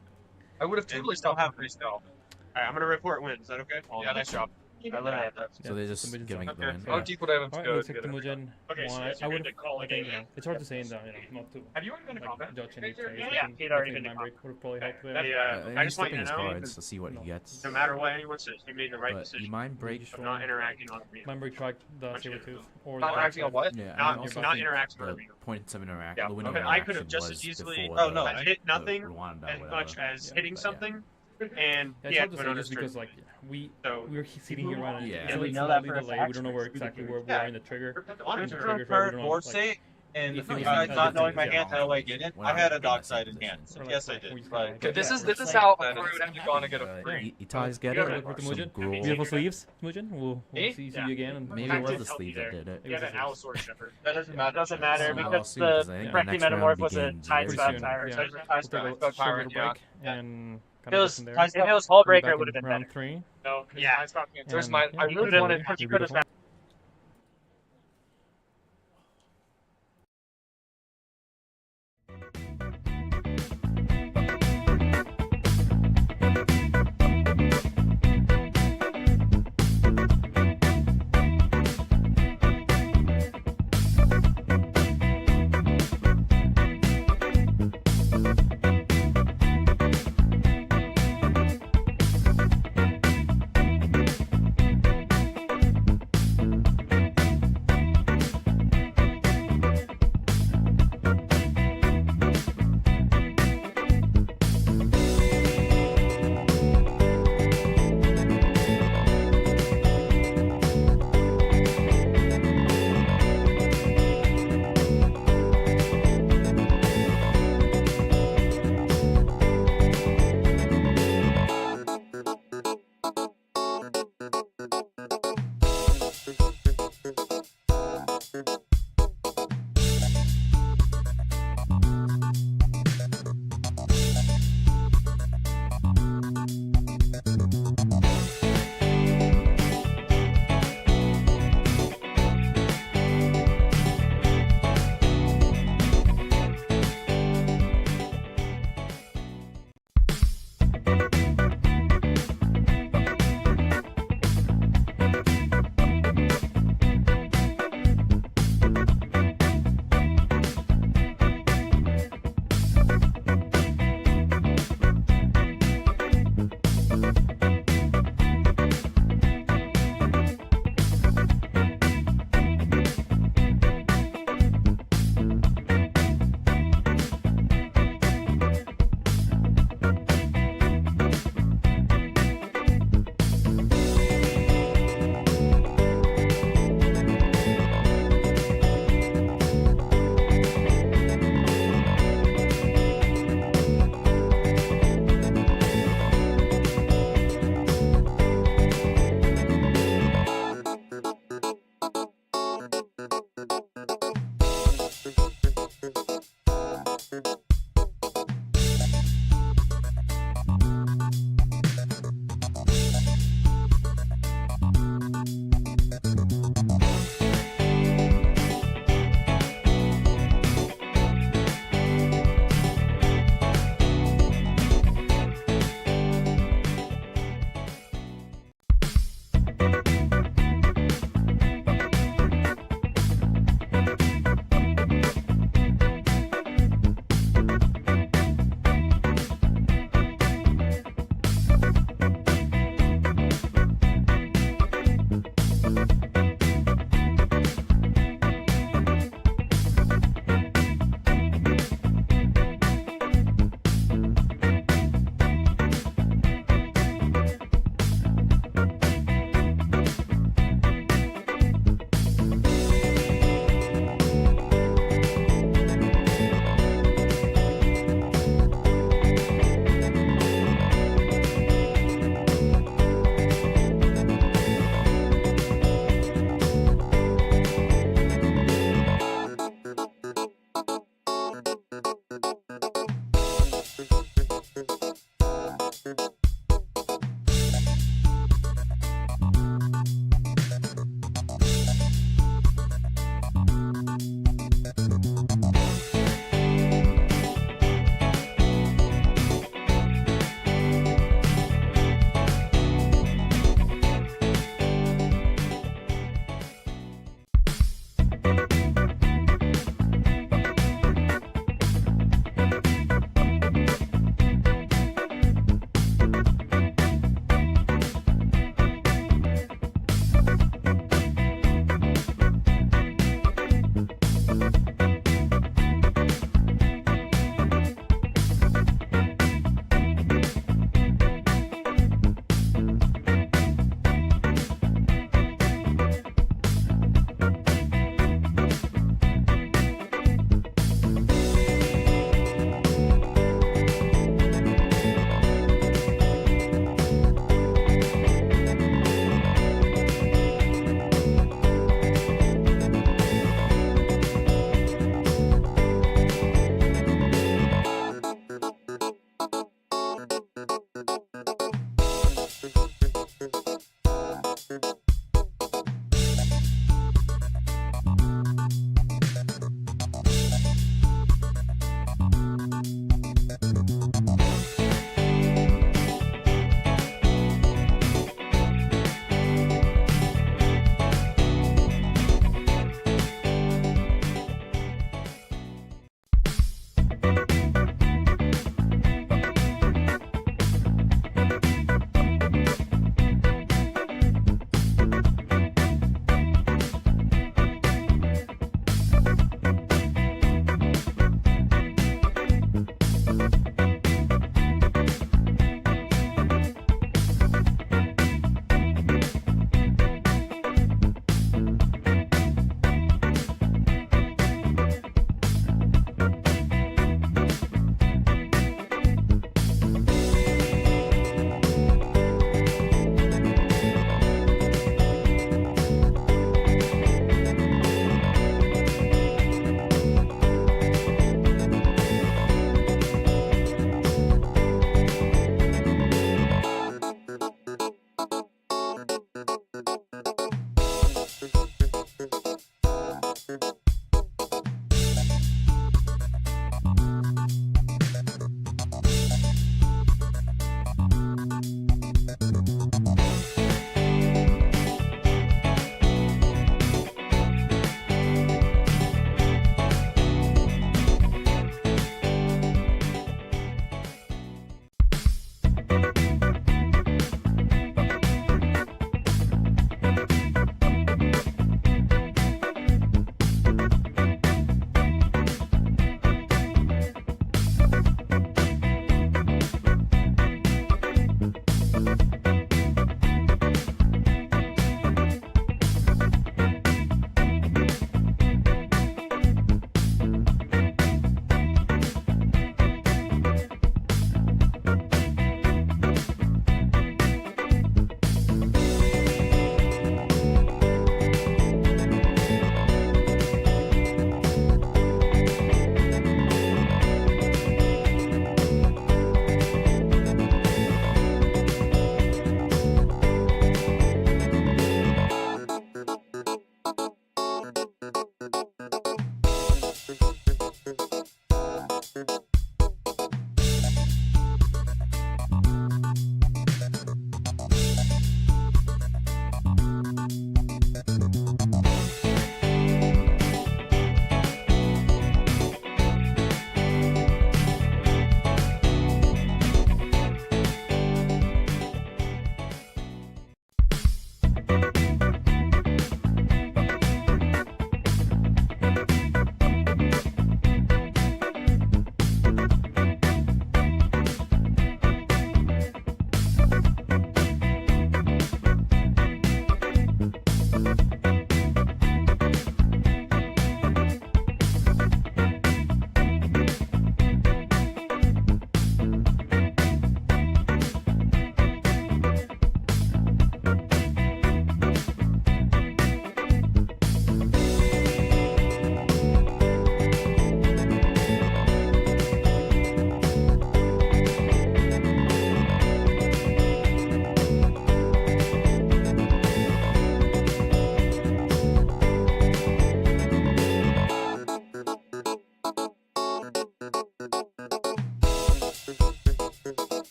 I would have totally stopped have free spell. Alright, I'm gonna report win. Is that okay? Yeah, nice job. I literally have that. So they're just Temujin's giving it the Okay. win. How deep would I have to Alright, go looks to like get it? Temujin Okay, so won. that's I your would good call I it think, in. it's hard to say in the, not to Have you already been to combat? judge any plays. Yeah, I think, he'd already I think been to Mind Break would have probably helped there. Yeah, I He's just want taking you to his know, cards to see what he gets. no matter what anyone says, you made the right But you decision mind break? Just of not interacting on me. Mind Break track the Bunch of- Sabretooth. Or Not the acting on what? Yeah, and I Not, also not think interacting on the me. points of interact. Yeah, The window okay, of I could have interaction just was as easily before oh, the- no, hit the nothing Rwanda, as whatever. much as Yeah, hitting but yeah. something, and Yeah, yeah, it's hard to went say on just his because turn. like we So we're sitting here right now. Yeah. It's And we like know that slightly for a delayed. fact. We don't know where exactly where we Yeah. are in the trigger. On Trigger, his trigger, turn we for don't know, board like, state, and if you we guys had not the knowing my different- hand how I did it, We're I not had a in dock that side same in hand. position. Or Yes, like, I did. we just But kinda Okay, this Yeah. is how far we would have to go to get a free. E-Ties get Yeah, it. With Some Temujin, gruel. beautiful sleeves, Temujin. We'll Me? see Yeah. you again. And Maybe I it was did the help you sleeve that there. did it. It You was have an the owl sleeves. sword shepherd. that doesn't matter. Doesn't matter So I'll because assume, 'cause I the think the Phyrexian next round Metamorph was a begins Tide very Spell soon. Tyrant. Yeah. So Tide We'll Spell. take a Tyrant, short little yeah. break and If kind it of was, from there. if it was Hull We'll be Breaker, back it would have in been round better. 3. No, Yeah. I stopped being There's And, my. yeah, I you really could've- wanted. it'd be you could've beautiful.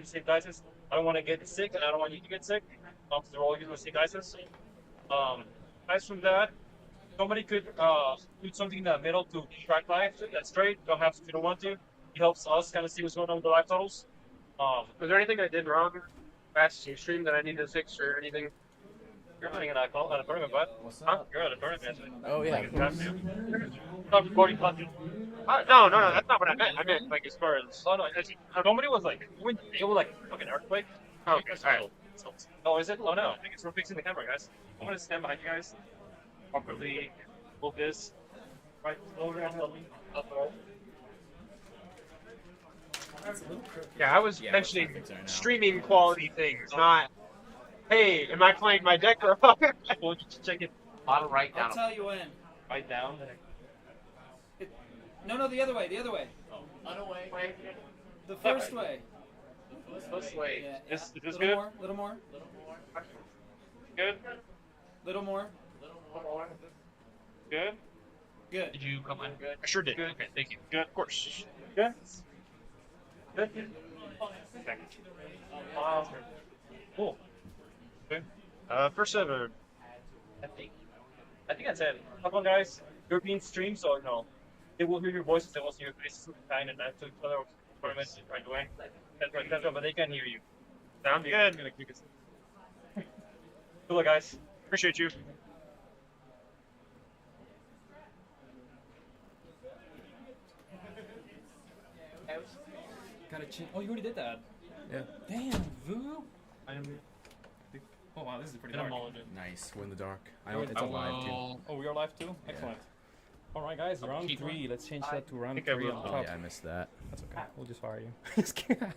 Sick ISIS. I don't want to get sick, and I don't want you to get sick. So they're all using sick ISIS. Aside from that, somebody could do something in the middle to track life. That's great. Don't have to if you don't want to. It helps us kind of see what's going on with the life totals. Was there anything I did wrong last stream that I need to fix or anything? You're playing at a tournament, bud. Huh? You're at a tournament. Oh yeah. Not recording content. No, that's not what I meant. I meant like as far as. Oh no, somebody was like, it was like fucking earthquake. Oh, okay, alright. Oh, is it? Oh no, I think it's for fixing the camera, guys. I'm gonna stand behind you guys. Properly move this. Right, slow down. Yeah, I was mentioning streaming quality things, not. Hey, am I playing my deck or We'll just check it. I'll write down. I'll tell you when. Right down. No, the other way, the other way. Other way. The first way. This way. Yeah, Is this little good? More, little more. Good. Little more. Good. Good. Did you come in? Good. I sure did. Good. Okay, thank you. Good. Of course. Good. Good. Cool. Okay. First ever. I think that's it. Come on, guys. You're being streamed, so no. They will hear your voices. They will see your faces kind and that to other tournaments right away. That's right, but they can hear you. Sound good. Good luck, guys. Appreciate you. Gotta change. Oh, you already did that. Yeah. Damn, Vu. Oh wow, this is pretty dark. Nice. We're in the dark. I know it's alive too. Oh, we are live too. Excellent. All right, guys. Round 3. Let's change that to round 3 on Oh top. yeah, I missed that. That's okay. We'll just fire you. Just kidding.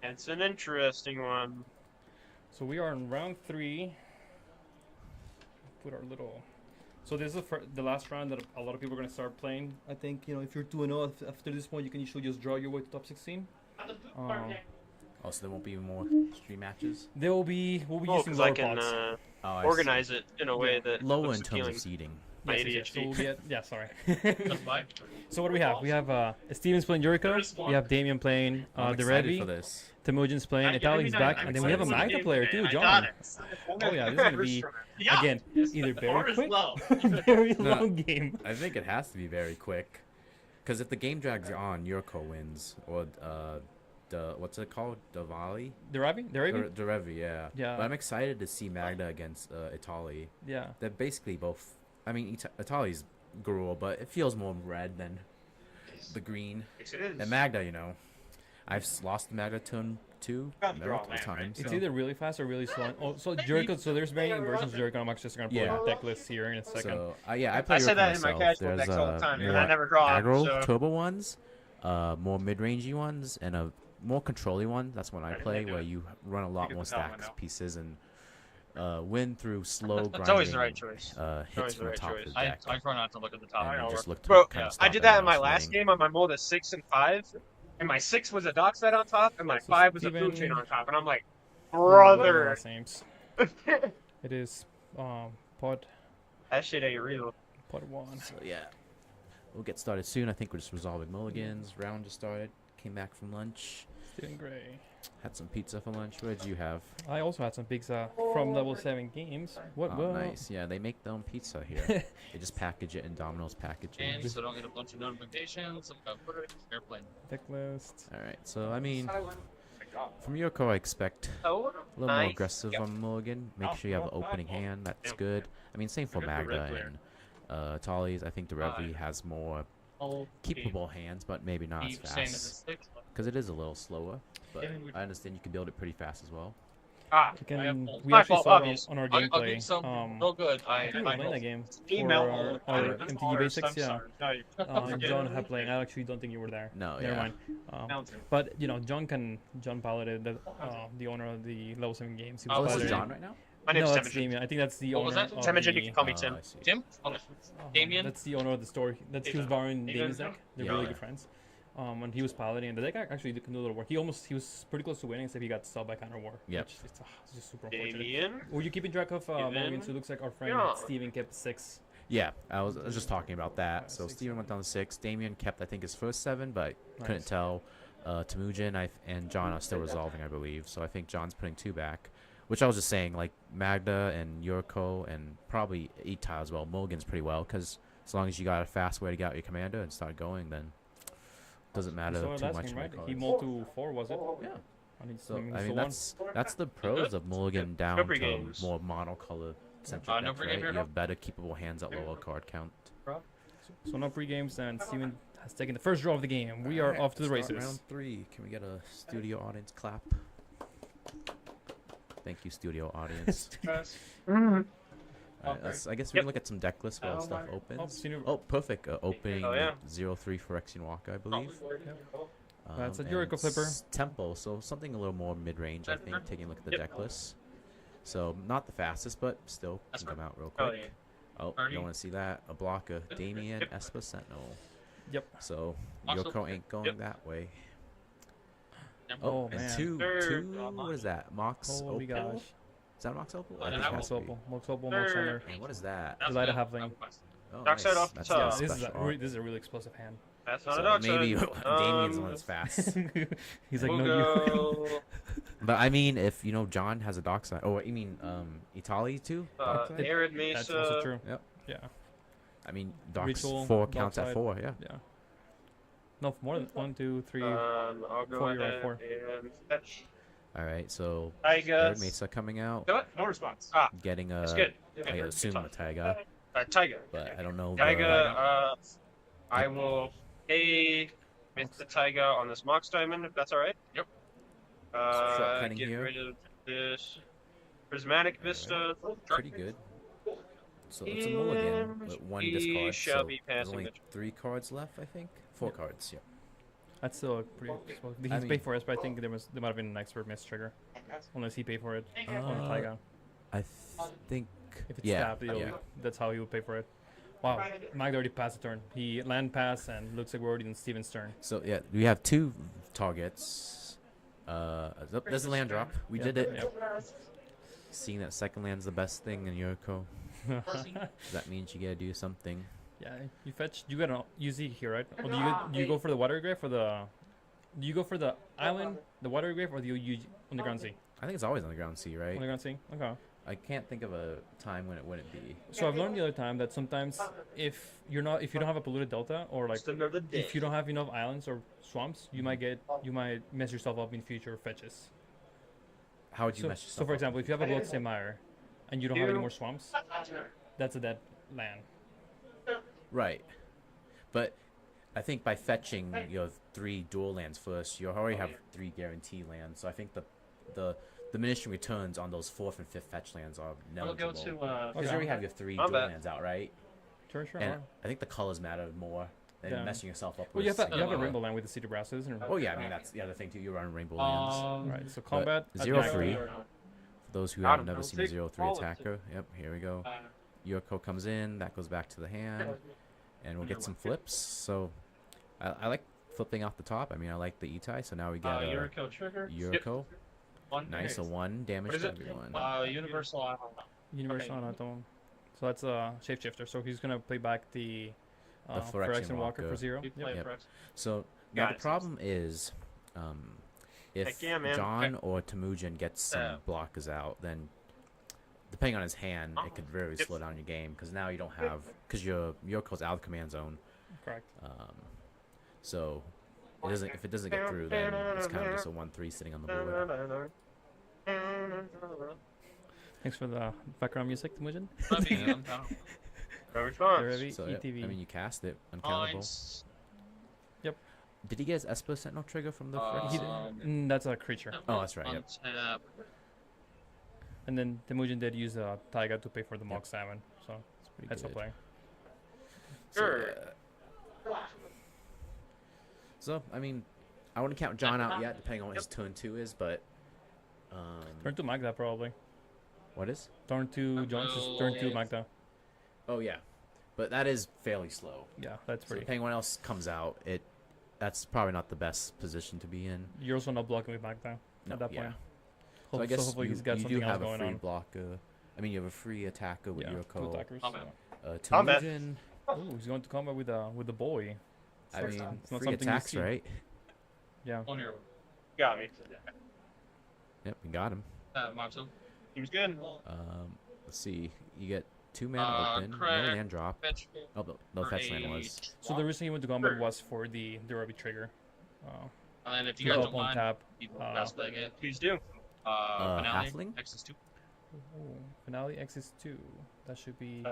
It's an interesting one. So we are in round 3. Put our little. So this is the last round that a lot of people are going to start playing. I think, you know, if you're 2-0 after this point, you can usually just draw your way to top 16. Oh, so there won't be more stream matches? There will be. We'll be Oh, using because lower I can pods. organize it in a way that lower looks in terms appealing. of seating. My Yes, yes, ADHD. so we'll be yeah, sorry. So what do we have? We have Steven's playing Jericho. We have Damien playing I'm the excited Revi. for this. Temujin's playing. Itali's back, and then we have a Magda player too, John. Oh yeah, this is gonna be again either very quick or very long game. I think it has to be very quick, because if the game drags on, Yurko wins, or the what's it called, Davali? The Revi? The Revi, yeah. Yeah. But I'm excited to see Magda against Itali. Yeah. They're basically both. I mean, Itali's gruel, but it feels more red than the green. Yes, it is. And Magda, you know, I've lost to Magda turn 2 multiple times. It's so. either really fast or really slow. Oh, so Jericho. So there's varying versions of Jericho. I'm actually just gonna pull a deck list here in a second. So yeah, I play I say Yurko that in my myself. casual There's decks all the time, and more I never draw. aggro So. turbo ones, more mid-rangey ones, and a more controlly one. That's one I play, where you run a lot more stacks pieces and win through slow grinding. It's always the right choice. Hits from the top of the deck. I try not to look at the top. And you just look to Bro, kind of I stop did that in everyone my else last winning. game on my mold of 6 and 5, and my 6 was a dock side on top, and my 5 was a food chain on top, and I'm like, brother. It is pod. That shit ain't real. Pod 1. So yeah, we'll get started soon. I think we're just resolving mulligans. Round just started. Came back from lunch. Steven Gray. Had some pizza for lunch. What did you have? I also had some pizza from Level 7 Games. What? Oh, nice. Yeah, they make their own pizza here. They just package it in Domino's packaging. And so don't get a bunch of notifications. Airplane. Deck list. All right. So I mean, from Yurko, I expect a little more aggressive on mulligan. Make sure you have an opening hand. That's good. I mean, same for Magda and Tali's. I think the Revi has more keepable hands, but maybe not as fast because it is a little slower. But I understand you can build it pretty fast as well. We actually saw it on our I'll gameplay. give some real good. I think we were playing that game for our MTG Basics, yeah. John had playing. I actually don't think you were there. No, Never yeah. mind. But you know, John piloted the owner of the Level 7 Games. He was Oh, this is piloting. John right now? My name's No, that's Temujin. Damien. I think that's the What was owner. that? Of Temujin, the, you can call me Tim. I see. Tim? Okay. Damien? That's the owner of the store. He was borrowing Damien's deck. They're Yeah. really good friends. And he was piloting, and the deck actually can do a little work. He was pretty close to winning, except he got stopped by counter war. Yep. Which it's just super unfortunate. Damien? Were you keeping track of moments? It looks like our friend Yeah. Steven kept 6. Yeah, I was just talking about that. So Steven went down to 6. Damien kept, I think, his first 7, but couldn't Nice. tell. Temujin and John are still resolving, I believe. So I think John's putting 2 back. Which I was just saying, like Magda and Yurko and probably Ita as well. Mulligan's pretty well, because as long as you got a fast way to get out your commander and start going, then doesn't matter So too last much. game, my right? cards. He mulled to 4, was it? Yeah. So I mean, that's the pros of mulligan down Good to games. more monocolor centric No decks, free right? game here, You no? have better keepable hands at lower card count. So no free games, and Steven has taken the first draw of the game. We are off to the Start races. Round 3. Can we get a studio audience clap? Thank you, studio audience. Alright, I guess we can look at some deck lists while stuff opens. Oh, perfect. Opening Oh, yeah. 0-3 Phyrexian Walker, I believe. That's a And Jericho flipper. Tempo, so something a little more mid-range, I think, taking a look at the deck list. So, not the fastest, but still can come out real Oh, quick. yeah. Oh, don't want to see that. A blocker. Damien Espa Sentinel. Yep. So, Also- Yurko ain't going Yep. that way. Oh, and man. two, Third. what is that? Mox Holy Opal? gosh. Is that a Mox Opal? I think don't it know. has to be. Mox Opal, Mox Hunter. And what is that? Elida Halfling. Oh, Dark side off the That's top. the This is, special a, art. this is a really explosive hand. That's not So a dog maybe side. Damien's the one that's fast. He's like, we'll no, you. go, But I mean, if you know John has a dock side, or you mean Italy too? Dock side? Arid Mesa. That's also true. Yep. Yeah. I mean, docks Ritual, 4 dock counts at side. 4. Yeah. Yeah. No, more than 1, 2, 3. I'll go 4, you're right, ahead 4. and fetch. All right, so I Arid guess. Mesa coming out, No response. Ah, getting a. that's good. I assume a Taiga, Taiga. but I don't know. Taiga, I will pay with the Taiga on this Mox Diamond, if that's alright. Yep. Shortcutting Get here. rid of this Prismatic Vista. Pretty good. So it's a mulligan with 1 discard. Shall So be there's passing only the 3 cards left, I think. 4 cards. Yeah. That's still pretty. Well, he's I mean- paid for it, but I think there might have been an expert miss trigger, unless he paid for it on Taiga. I think. If it's Yeah. tapped, that's how he would pay for it. Wow, Magda already passed the turn. He land pass and looks like we're already in Steven's turn. So yeah, we have 2 targets. There's a land drop. We did it. Yep. Seeing that second land's the best thing in Yuriko, that means you gotta do something. Yeah, you fetch. You got an UZ here, right? Or do you go for the water grave or the? Do you go for the island, the water grave, or do you underground sea? I think it's always on the ground sea, right? Underground sea. Okay. I can't think of a time when it wouldn't be. So I've learned the other time that sometimes if you don't have a polluted delta, or like if you don't have enough islands or swamps, you might mess yourself up in future fetches. How would you mess yourself So for up? example, if you have a Bloodstained Mire and you don't have any more swamps, that's a dead land. Right. But I think by fetching your 3 dual lands first, you already have 3 guaranteed lands. So I think the diminishing returns on those 4th and 5th fetch lands are We'll go negligible. to Because you already have your 3 dual lands out, right? Sure. And I think the colors matter more than messing yourself up Well, with. you have a rainbow land with the Cedar Brasses. Oh yeah, I mean that's the other thing too. You run rainbow lands. Right. So combat. But 0-3. For those who have never seen a 0-3 attacker, yep. Here we go. Yuriko comes in. That goes back to the hand, and we'll get some flips. So I like flipping off the top. I mean, I like the Itai. So now we get Yuriko trigger. Yuriko. One Nice, a 1 damage to everyone. Universal Island. Universal Island. So that's a shapeshifter. So he's gonna play back the Phyrexian Walker for 0. Yep. So now the problem is, if John or Temujin gets some blockers out, then depending on his hand, it could really slow down your game because now you don't have because your Yuriko's out of the command zone. Correct. So if it doesn't get through, then it's kind of just a 1-3 sitting on the board. Thanks for the background music, Temujin. Very fun. So, ETV. I mean, you cast it uncountable. Yep. Did he get his Esper Sentinel trigger from the Phyrexian? That's a creature. Oh, that's right. Yep. And then Temujin did use Taiga to pay for the Mog Salmon, so that's a play. Sure. So, I mean, I wouldn't count John out yet, depending on what his turn 2 is, but turn 2 Magda probably. What is? Turn 2 Jones is turn 2 Magda. Oh yeah, but that is fairly slow. Yeah, that's pretty. So depending on what else comes out, that's probably not the best position to be in. You're also not blocking with Magda at that point. So I guess hopefully you, he's got you something do have else a going free on. blocker. I mean, you have a free attacker with your two attackers. Temujin. Oh, he's going to combat with the boy. I mean, it's not free something attacks, you see. right? Yeah. Got me. Yep, we got him. He was good. Let's see. You get 2 mana open, no land drop. Oh, no fetch land was. So the reason he went to combat was for the Durabi trigger. And then if you Go guys up don't on mind, tap. best leg it. Please do. Halfling? X is 2. Finale X is 2. That should be.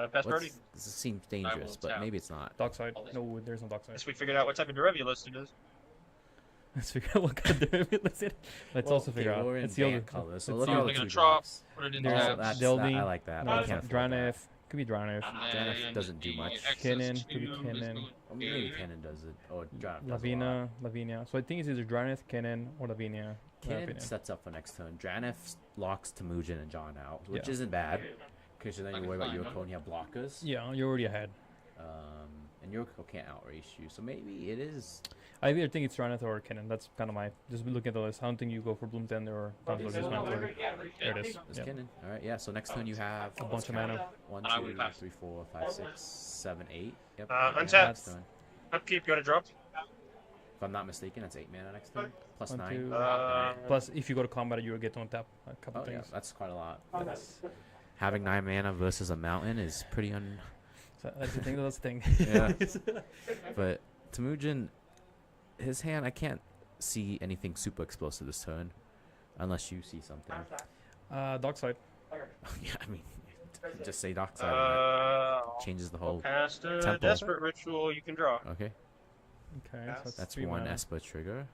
This seems dangerous, but maybe it's not. Dockside. No, there's no dockside. Guess we figured out what type of derivative list it is. Let's figure out what kind of derivative is it. Let's also figure out. We're in It's the other colors, so it's look the at other the 2 drop. drops. Put it in There's tabs. Delby. I like that. I can't afford that. Dranef. Could be Dranef. Dranef doesn't do much. Kennen. Could be Kennen. Or maybe Kennen does it. Or Dranef does Lavinia. So I think it's either Dranef, Kennen, or Lavinia. Kennen sets up for next turn. Dranef locks Temujin and John out, which isn't bad. Because then you worry about Yuriko and you have blockers. Yeah, you're already ahead. And Yuriko can't outrace you, so maybe it is. I either think it's Draneth or Kennen. That's kind of my. Just looking at the list. I don't think you go for Bloom Tender or Dauntless Dismantler. There it is. It's Kennen. Alright, yeah, so next turn you have a bunch of mana. 1, 2, 3, 4, 5, 6, 7, 8. Yep. Untap. Upkeep, got a drop. If I'm not mistaken, that's 8 mana next turn. Plus 1, 9. 2, plus, if you go to combat, you will get to untap a couple things. Yeah, that's quite a lot. Having 9 mana versus a mountain is pretty So that's the thing. That's the thing. Yeah. But Temujin, his hand, I can't see anything super explosive this turn, unless you see something. Dockside. Yeah, I mean, just say Dockside. And that changes the whole Cast a tempo. desperate ritual. You can draw. Okay. Okay, so That's 3 1 mana. Esper trigger.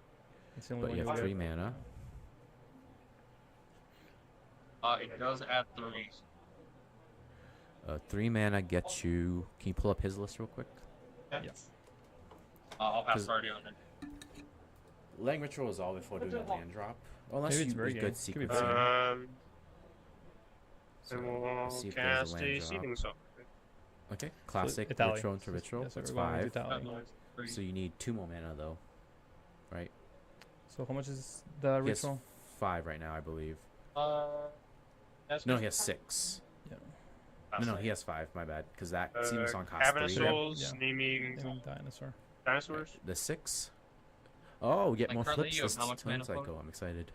It's the only But one you have get. 3 mana. It does add 3. 3 mana gets you. Can you pull up his list real quick? Yes. I'll pass party on it. Letting ritual resolve before doing a land drop. Unless Maybe it's you very use good. good Could be sequencing. And So, we'll let's see if there's a cast a land drop. seething soul. Okay, classic Italy. ritual into ritual. Yeah, so That's we're going with 5. Italy. So you need 2 more mana though, right? So how much is the He has ritual? 5 right now, I believe. That's No, he has 6. Yeah. No, he has 5. My bad, because that seems on cost Cabinet 3. Souls, Yeah. naming Naming dinosaur. dinosaurs. The 6. Oh, we get Like, more currently flips you have this how much turn mana for? cycle. I'm excited.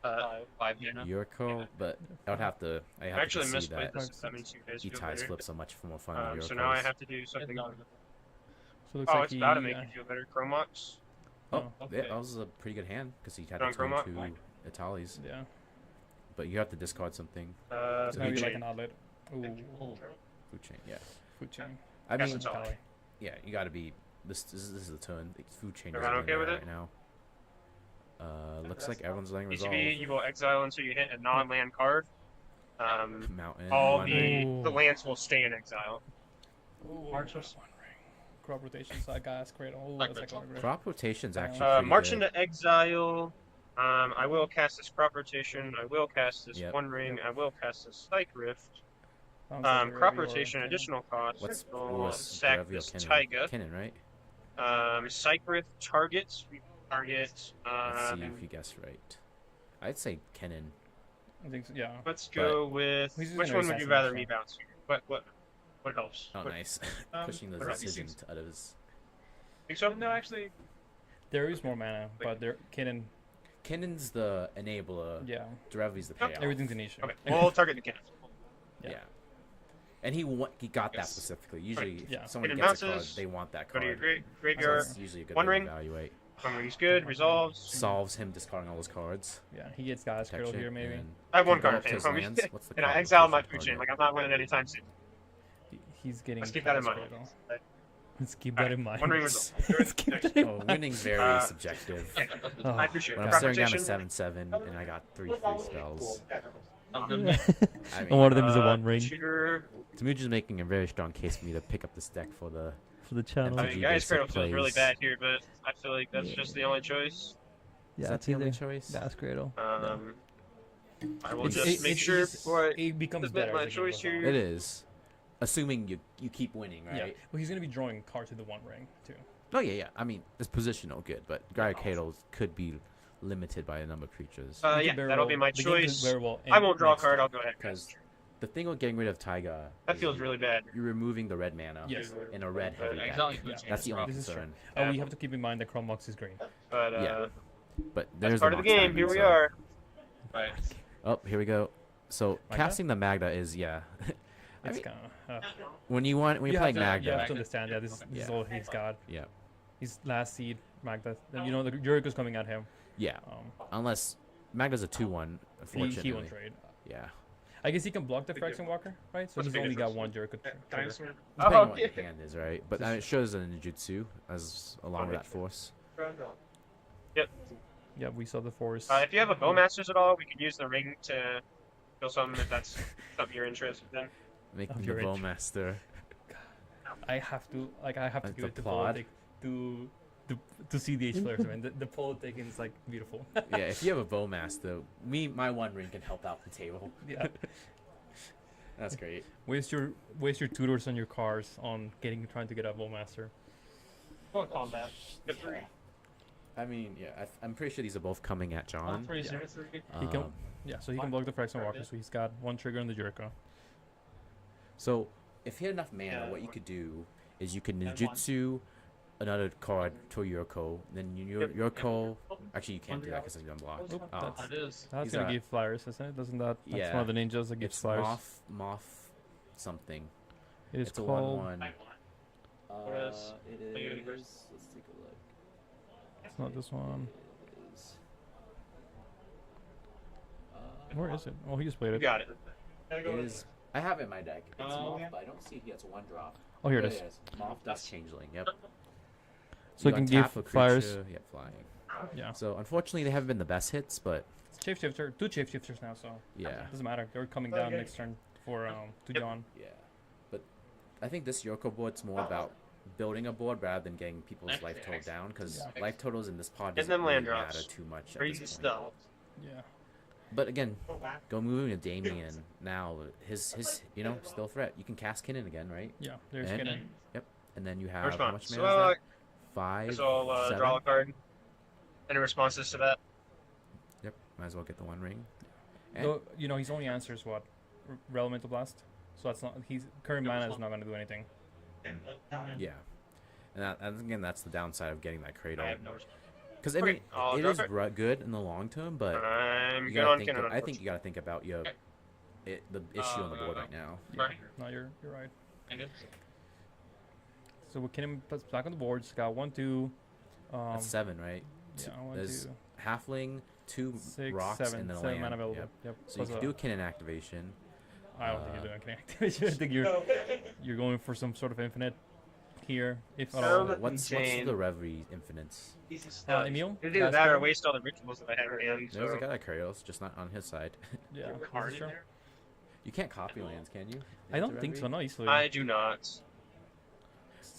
5 mana. Yuriko, but I would have to. I I have actually to see misplayed that. this. That makes you guys feel Eti's better. flips are much more fun than So now I Yuriko's. have to do something. So it looks Oh, like it's about to he, make you feel better. Chromox. Oh, okay. yeah, that was a pretty good hand because he had Don't to turn Chroma? 2 Italis. Yeah. But you have to discard something. Uh, So Maybe he- like an outlet. Ooh. Food chain, yeah. Food chain. I Guess mean, it's all. Italy. yeah, you got to be. This is the turn. The food chain is Everyone okay with right it? now. Looks like everyone's letting resolve. ECB, you will exile until you hit a non-land card. Mountain. All One the ring. lands will stay in exile. Ooh. Archers. One ring. Crop rotation. So I gas cradle. Oh, Like that's like ritual. a Crop rotation's actually pretty March good. into exile. I will cast this crop rotation. I will cast this Yep. One Ring. I will cast this Psych Rift. Sounds like a Crop Revy or rotation, Cannon. additional cost. What's We'll worse, sack Derevi or this Kennen? Taiga. Kennen, right? Psych Rift targets. We target. Let's see if you guessed right. I'd say Kennen. I think so, yeah. Let's go with. He's just Which gonna one would you assassinate rather him. me bounce here? What helps? Oh, What- nice. Pushing the what else? decision to others. Think so? No, actually. There is more mana, but there Cannon. Kennen's the enabler. Yeah. Derevi's the payoff. Everything's an issue. Okay, we'll target the cannon. Yeah. And he got that specifically. Usually, Yeah. if someone Hidden gets a card, bounces, they want that Go card. to your So graveyard. that's usually a good One way ring. to evaluate. One Ring's good. Resolves. Solves him discarding all his cards. Yeah, he gets gas cradle Protection, here maybe. and I have one can go card up to in his hand. lands. What's the And I card exiled my rotation food chain. target? Like, I'm not winning anytime soon. He's getting. Let's keep that in gas mind. cradle. Let's keep that in mind. One Ring resolve. Let's keep that in Oh, mind. winning's very subjective. Oh. I appreciate When it. I'm staring down a Protection. 7/7 and I got 3 free spells. I And mean, one of them is a one ring Shooter. Tamuj is making a very strong case for me to pick up this deck for the. for the channel. I mean, MTG Guy's basic Cradle feels really plays. bad here, but I feel like that's just the only choice. Is that the only choice? Gas cradle. I will It's- just it- make it- sure it's- before I it becomes submit better my as the game choice goes on. here. It is. Assuming you keep winning, right? Yeah. Well, he's gonna be drawing cards with the one ring too. Oh yeah. I mean, it's positional good, but Gyrocatal could be limited by a number of creatures. He Yeah, could very that'll well- be my the game could choice. very well I end won't draw a next card. turn. I'll go ahead. Because the thing with getting rid of Taiga, That is feels really bad. you're removing the red mana Yes. in a red heavy deck. Exactly. Yeah. That's the only This is true. concern. Oh, we have to keep in mind that Chromox is green. But Yeah. But that's there's part of the Mox game. Diamond, Here we so- are. Right. Oh, here we go. So Magda? casting the Magda is I It's mean, kind of. when you're playing You Magda, have to understand. Yeah, this is Yeah. all he's got. yeah, He's last seed Magda. You know the Yuriko's coming at him. yeah. Um, Unless Magda's a 2/1, unfortunately. he won't trade. Yeah. I guess he can block the Fraction Walker, right? So What's he's the only got difference? one Juriko Can I trigger. just- Depending Oh, on what your hand is, right? But it shows a ninjutsu as along with that force. Yep. Yeah, we saw the force. If you have a Bowmasters at all, we could use the ring to kill something if that's something you're interested in. Making the your age. Bowmaster. I have to Like give the it to plot. Politic to see the H players, man. The Politic is like beautiful. Yeah, if you have a Bowmaster, my one ring can help out the table. Yeah. That's great. Waste your tutors on your cars on trying to get a Bowmaster. Going combat. I mean, yeah, I'm pretty sure these are both coming at John. He can, yeah, so he can block the Fraction Walker, so he's got one trigger on the Jericho. So, if you had enough mana, what you could do is you could ninjutsu another card to Yuriko, then Yuriko. Actually, you can't do that because it's unblocked. Oop, Oh, that's He's gonna a- give flyers, isn't it? Doesn't that? That's Yeah. one of the ninjas that gives it's flyers. Moth something. It is It's a called. 1/1. Whereas- It is. Let's take a look. It's not this one. It is, Where is it? Oh, he just played You it. got it. it is. I have it in my deck. It's Moth, but I don't see he has a 1-drop. Oh, here it There is. Moth does changeling. Yep. So You it can untap give a flyers. creature, Yeah, flying. Yeah. So unfortunately, they haven't been the best hits, but It's shapeshifter, 2 shapeshifters now, so yeah, doesn't matter. They're coming down next turn for to John. yeah. But I think this Yoko board's more about building a board rather than getting people's life total down, because Yeah. life totals in this pod Get doesn't them really land matter drops. too much at Crazy this point. stuff. Yeah. But again, go moving to Damien now. His you know, still a threat. You can cast Kinnan again, right? Yeah, there's and, Kinnan. Yep. And then you have First how one. much So, mana is that? 5, So I'll 7? draw a card. Any responses to that? Yep. Might as well get the One Ring. Though, you know, his only answer is what? Elemental Blast. So that's not. His current mana is not going to do anything. Yeah. And again, that's the downside of getting that Cradle. I have no response. Because I Okay, mean, I'll it drop is it. good in the long term, but I'm you good gotta on think. Kinnan, I think you gotta think about the issue on the board right now. Yeah. No, you're right. So with Kinnan back on the board, it's got 1, 2. That's 7, right? Yeah, 1, There's 2. Halfling, 2 6, rocks, 7, and then a 7 land. mana available. Yep. Yep. So you Plus can do a Kinnan activation. I don't think you're doing Kinnan activation. I think you're going for some sort of infinite here, if at all. What's the Reverie infinites? Emil? It's either that or waste all the rituals that I have in. There's So. a guy like Kratos, just not on his side. Yeah, card that's true. You can't copy lands, can you? I don't think so, no, easily. I do not. So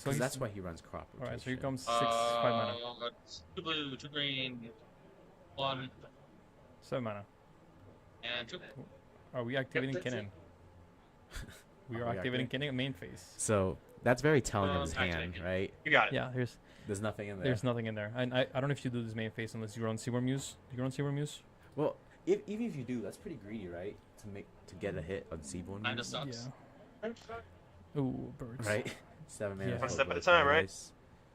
Because that's why he runs crop rotation. Alright, so here comes 6, 5 mana. 2 blue, 2 green, 1, 7 mana. and 2. Are we activating Kinnan? We are activating Kinnan main phase. So that's very telling of his hand, right? You got it. Yeah, there's nothing in there. There's nothing in there. I don't know if you do this main phase unless you run Seaworm Muse. Do you run Seaworm Muse? Well, even if you do, that's pretty greedy, right? To get a hit on Seaborn. Kinda sucks. Yeah. Ooh, birds. Right? 7 mana. Yeah. One step at a time, right?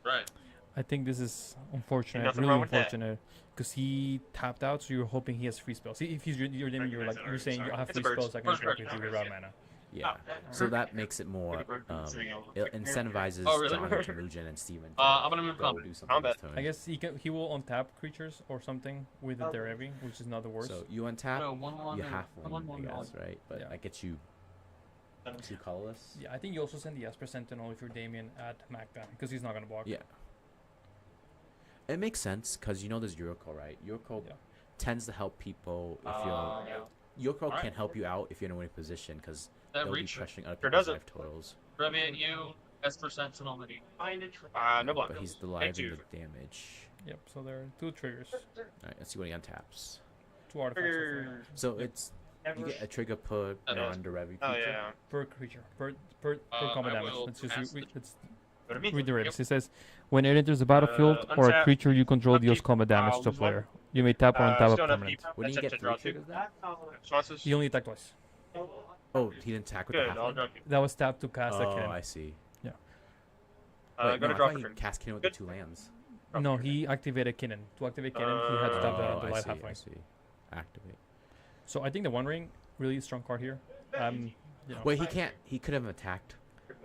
Right. I think this is unfortunate, Nothing really wrong with that. unfortunate, because he tapped out, so you're hoping he has free spells. See, if he's your name, you're saying you have It's a free bird. spells, I can interact with you without mana. Yeah. So that makes it more. It incentivizes Oh, really? John and Temujin and Steven to I'm gonna move go combat. do something Combat. this turn. I guess he will untap creatures or something with the Derevi, which is not the worst. So you untap, No, 1/1 you or half one, 1/1 I guess, right? But Yeah. that gets you 2 colorless. Yeah, I think you also send the Esper Sentinel if you're Damien at Magda, because he's not gonna block. Yeah. It makes sense because you know there's Yuriko, right? Yuriko tends to help people if you're. Yuriko can help you out if you're in a winning position because That they'll be reach pressuring other sure people's does it. life totals. Reviate you, Esper Sentinel. No block. But he's alive in two. the damage. Yep. So there are 2 triggers, Alright, let's see what he untaps. 2 artifacts So it's you get a trigger per under every Oh creature. yeah. per creature, per combat I damage. will Let's just cast let's Go to me. read the rips. It says, when it enters the battlefield or a untap, creature you control deals upkeep, combat damage to a lose one. player, you may tap or untap a Still enough permanent. keep. Wouldn't you Attempt get to draw 3 two. triggers then? Responses? He only attacked twice. Oh, he didn't attack with Good. the I'll half. draw two. That was tapped to cast a Oh, cannon. I see. Yeah. Wait, Go no, to draw I thought he for turn. cast Kinnan with Good. the 2 lands. No, he activated Kinnan. To activate Kinnan, he had to tap that onto I life see, I halfway. see. Activate. So I think the One Ring, really strong card here. You know. Wait, he can't. He could have attacked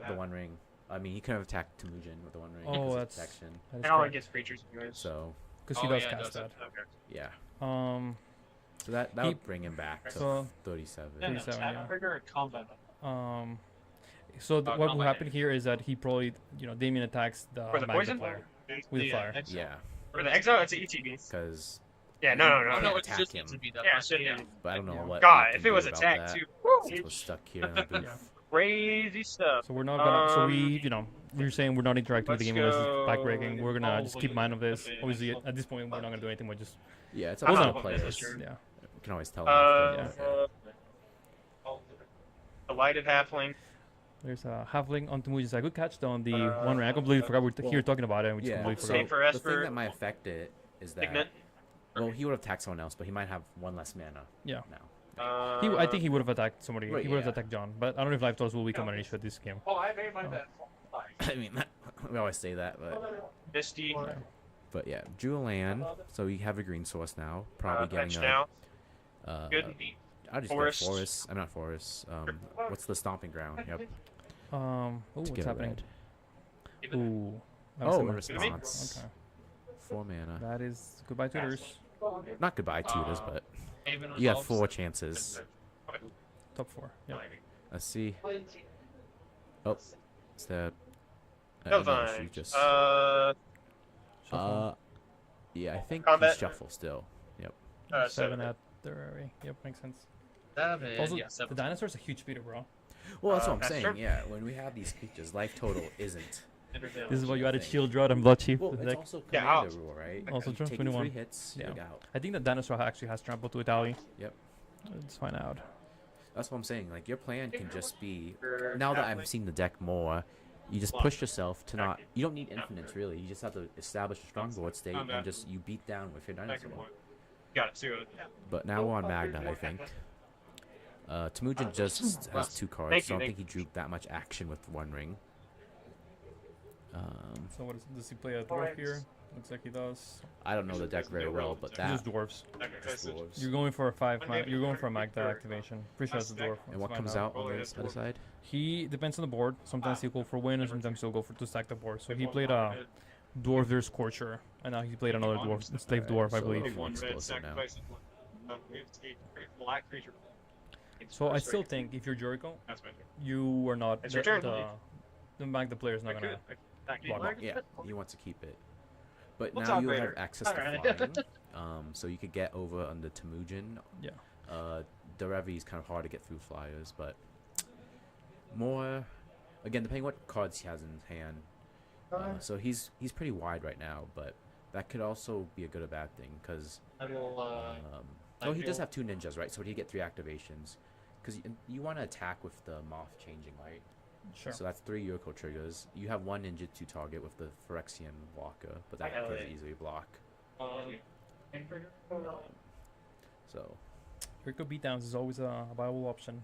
the One Ring. I mean, he could have attacked Temujin with the One Ring. Oh, because of that's protection. that is And all it correct. gets creatures anyways. So Because he Oh, does yeah, it cast does. that. Okay. yeah. So So that he- would bring him back to so- 37. 37, yeah. Trigger combat. So what will combat happen here is that he probably, Damien attacks the For the Magda poison? player with a flyer. Yeah, For the exile, it's an ETB. because Yeah, no. Oh, no, it's attack just him. to be that Yeah, person. shit, Yeah. yeah. but I don't know Yeah. what. God, we if can it was do about attack that. too. Since we're stuck here in the booth. Yeah. Crazy stuff. So we're not gonna. So we, we're saying we're not interacting with the Let's game unless go- it's backbreaking. We're gonna just keep mind of this. Obviously, at this point, we're not gonna do anything. We're just Yeah, it's Well, up to no. the players. yeah. We can always tell. The lighted halfling. There's a halfling on Temujin. A good catch though on the One Ring. I completely forgot we're here talking about it. And we just Yeah, completely so Same forgot. for the Esper. thing that might affect it is that. Ignite. Well, he would have attacked someone else, but he might have 1 less mana. Yeah. Now. I think he would have attacked somebody. Right, he would have yeah. attacked John. But I don't know if life totals will become an issue at this game. Oh, I made my bet. I mean, we always say that, Misty. but yeah, drew a land, so we have a green source now. Probably Bench getting now. a. Good. I'll just Forest. go forest. I'm not forest. What's the stomping ground? Yep. Oh, To what's get a happening? red. Ooh. Oh, a a response. Okay. 4 mana. That is goodbye tutors. Not goodbye tutors, but Haven you have resolves. 4 chances. Top 4. Yeah. Let's see. Oh, is that? No, no, fine. she just. Shuffle. Yeah, I think Combat. he's shuffle still. Yep. 7 at the area. Yep, makes sense. 7. Also, Yeah, 7. the dinosaur's a huge beater, bro. Well, that's what I'm that's saying. true. Yeah, when we have these creatures, life total isn't This is why you added shield rod and blood chief Well, to the it's deck. also Yeah, commander rule, right? Also You true, take 21. 3 hits, Yeah. you're out. I think the dinosaur actually has trample to Italy. Yep. Let's find out. That's what I'm saying. Like, your plan can just be, now that I've seen the deck more, you just push yourself to not, you don't need infinites really. You just have to establish a strong board state and just you beat down with your dinosaur. Got it. So, But now we're on Magna, I think. Temujin just has 2 cards, so I don't think he drew that much action with One Ring. So what does he play a dwarf here? Looks like he does. I don't know the deck very well, but that Just dwarves. just dwarves. You're going for a 5. You're going for a Magda activation. Pretty sure it's a dwarf. And Let's what find comes out on the other side? He depends on the board. Sometimes he'll go for win, and sometimes he'll go for to stack the board. So he played a Dwarvier Scorcher, and now he played another dwarf, slave dwarf, I so believe. one's closer now. So I still think if you're Jericho, you are not the Magda player is not gonna block. Yeah, he wants to keep it. But now you have access to flying, so you could get over on the Temujin. Yeah. Derevi is kind of hard to get through flyers, but more, again, depending what cards he has in his hand. So he's pretty wide right now, but that could also be a good or bad thing, because oh, he does have 2 ninjas, right? So he get 3 activations, because you want to attack with the Moth changing, right? Sure. So that's 3 Yuriko triggers. You have 1 ninjutsu target with the Phyrexian blocker, but that could easily block. So Jericho beatdowns is always a viable option.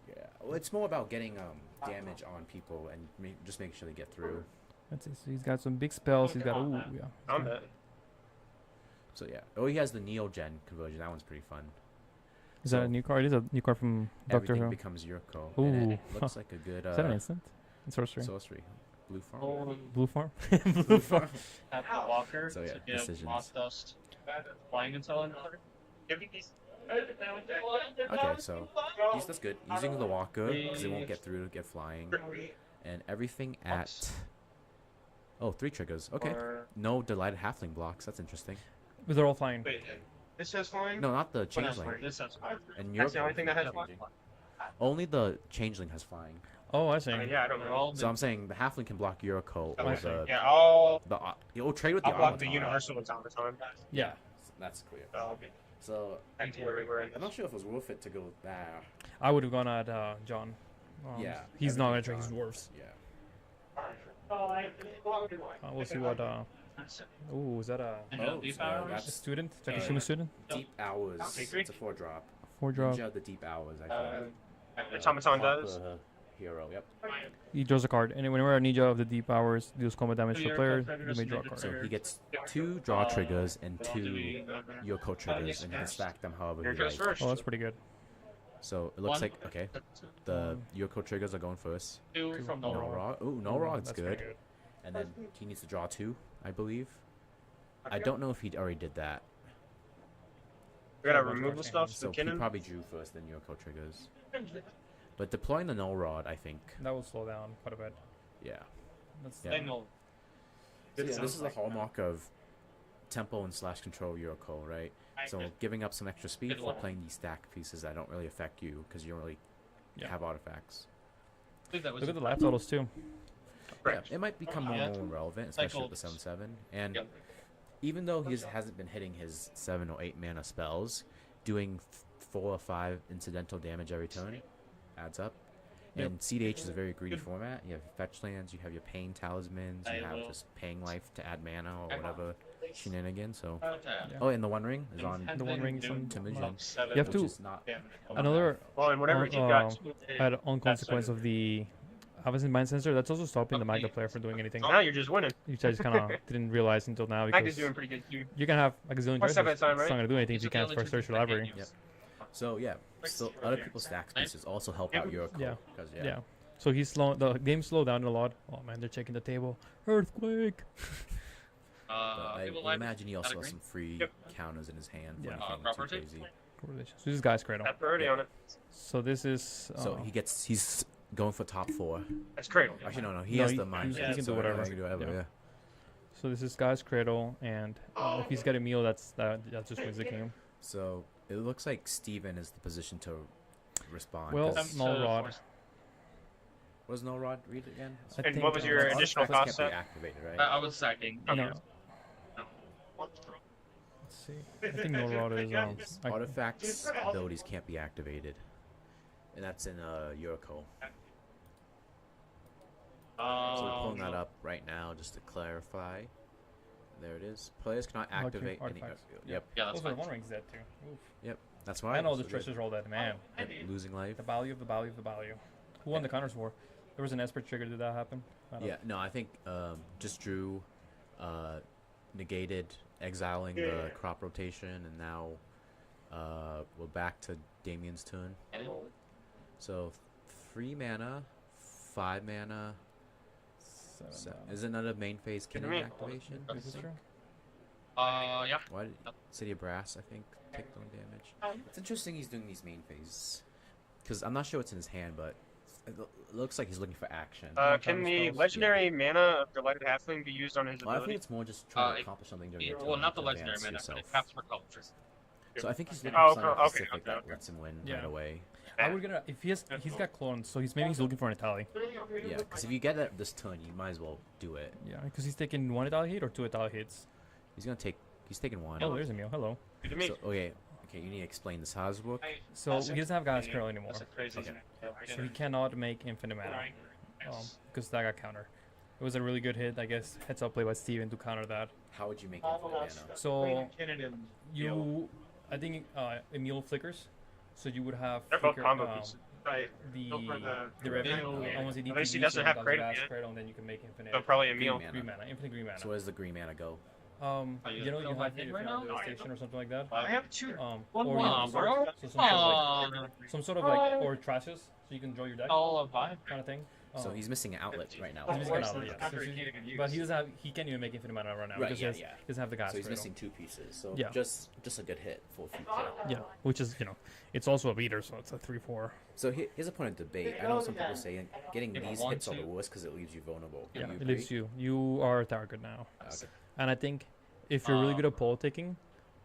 yeah, well, it's more about getting damage on people and just making sure they get through. Let's see. So he's got some big spells. He's got yeah. I'm dead. So yeah, oh, he has the Neo-Gen conversion. That one's pretty fun. Is that a new card? It is a new card from Doctor Everything Who. becomes Yuriko. Ooh. And it looks like a good Is that an instant? It's sorcery. sorcery. Blue farm. Blue farm. Blue farm. Have the walker. So, yeah, to get decisions. moth dust. Flying until another. Okay, so that's good. Using the walker because it won't get through to get flying, and everything at 3 triggers. Okay, no delighted halfling blocks. That's interesting. But they're all flying. This says flying. No, not the changeling. This has fire. And That's the only thing that has flying. only the changeling has flying. Oh, I see. Yeah, I don't know. So I'm saying the halfling can block Yuriko or the Yeah, I'll you'll trade with the block the automaton. universal automaton. Yeah. That's clear. Oh, So That's where we were in. I'm not sure if it was worth it to go there. I would have gone at John. Yeah, He's not gonna everything trade his John. dwarves. Yeah. We'll see what. Oh, is that a That's student? Takashima student? Deep Hours. It's a 4-drop. 4-drop. Ninja of the Deep Hours, I think. Automaton does. Hero, yep. He draws a card, and whenever a ninja of the deep hours deals combat damage to players, you may draw a So card. he gets 2 draw triggers and 2 Yoko triggers, and he can stack them however he likes. Oh, that's pretty good. So it looks like, okay, the Yoko triggers are going first. 2 from No no Rod. Ooh, no Rod's That's pretty good. And then he needs to draw 2, I believe. I don't know if he already did that. We gotta remove the stuff. So The he Kinnan. probably drew first, then Yoko triggers. But deploying the null rod, I think, That will slow down quite a bit. yeah. That's Yeah. Signal. So, yeah, this is the hallmark of tempo and slash control Yuriko, right? So giving up some extra speed for playing these stack pieces that don't really affect you because you don't really have artifacts. I think that was Look at the life totals too. Yeah, it might become more and more relevant, especially with the 7/7. And even though he hasn't been hitting his 7 or 8 mana spells, doing 4 or 5 incidental damage every turn adds up. And cEDH is a very greedy format. You have fetch lands, you have your pain talismans, you have just paying life to add mana or whatever shenanigans. So, oh, and the One Ring is on. The One Ring is on Temujin. You have which to is not another Well, and whatever you got. add on consequence of the Avacyn Mind Sensor. That's also stopping the Magda player from doing anything. Now you're just winning. Which I just kind of didn't realize until now because Magda's doing pretty good too. you can have like a zillion Or treasures. 7 at a time, It's right? not gonna do anything if you can't first search your library. Yep. So yeah, so other people's stack pieces also help out Yuriko. Yeah. Because Yeah. So he's slow. The game slowed down a lot. Oh man, they're checking the table. Earthquake. I imagine he also has some free counters in his hand. For anything too property? crazy. Correlation. So this guy's Cradle. That priority on it. So this is. So he's going for top 4. That's Cradle. Actually, no, he No, has he- the mind. he can do so whatever. He can do whatever. Yeah. Yeah. So this is guy's Cradle, and if he's got a meal, that just wins the game. So it looks like Steven is the position to respond. Well, 'cause null rod. Was no rod read again? And what was your additional Artifacts can't concept? be activated, right? I was sacking. No. Let's see. I think no rod is Artifacts abilities can't be activated, and that's in Yuriko. So we're pulling that up right now just to clarify. There it is. Players cannot activate any. Yep. Yeah, that's fine. One ring's dead too. Oof. Yep. That's why. And all the treasures are all dead, man. Yep. Losing life. The value of the value of the value. Who won the counters war? There was an Esper trigger. Did that happen? Yeah. No, I think just drew, negated, exiling the crop rotation, and now we're back to Damien's turn. So 3 mana, 5 mana. Is another main phase Kinect activation? Is this true? Yeah. Why did City of Brass, I think, take no damage? It's interesting he's doing these main phases. Because I'm not sure what's in his hand, but it looks like he's looking for action. Can the legendary mana of Delighted Halfling be used on his Well, I ability? think it's more just trying to accomplish something during your turn. Well, not the to legendary advance mana, but it yourself. caps for colors. So I think he's looking Oh, for something okay, specific that okay. lets him win Yeah. right away. I would gonna if he's got clones, so maybe he's looking for an Itali. Yeah, because if you get it this turn, you might as well do it. Yeah, because he's taking 1 Itali hit or 2 Itali hits. He's taking 1. Oh, there's Emil. Hello. So, okay, you need to explain this how this work. So he doesn't have Gas Curl anymore. Okay. So he cannot make infinite mana. Because that got counter. It was a really good hit, I guess. Heads up play by Steven to counter that. How would you make infinite mana? So I think Emil flickers. So you would have They're both flicker, combo pieces. Right. the revenue. Almost At least he doesn't have creative creative yet. credit, and then you can make infinite. So probably Emil. Green mana, infinite green mana. So where does the green mana go? You know, you have it if you're on the station or something like that. I have 2. Or you have bro. some sort of like or trashes, so you can draw your deck. Kind of thing. So he's missing an outlet right now. He's missing an outlet, yes. But he doesn't have. He can't even make infinite mana right now. Right, because yeah. he doesn't have the gas. So he's cradle. missing 2 pieces. So Yeah. just a good hit for future. Yeah, which is it's also a beater, so it's a 3/4. So here's a point of debate. I know some people say getting these hits are the worst because it leaves you vulnerable. Yeah, You it leaves agree? you are target now. Okay. And I think if you're really good at politicking,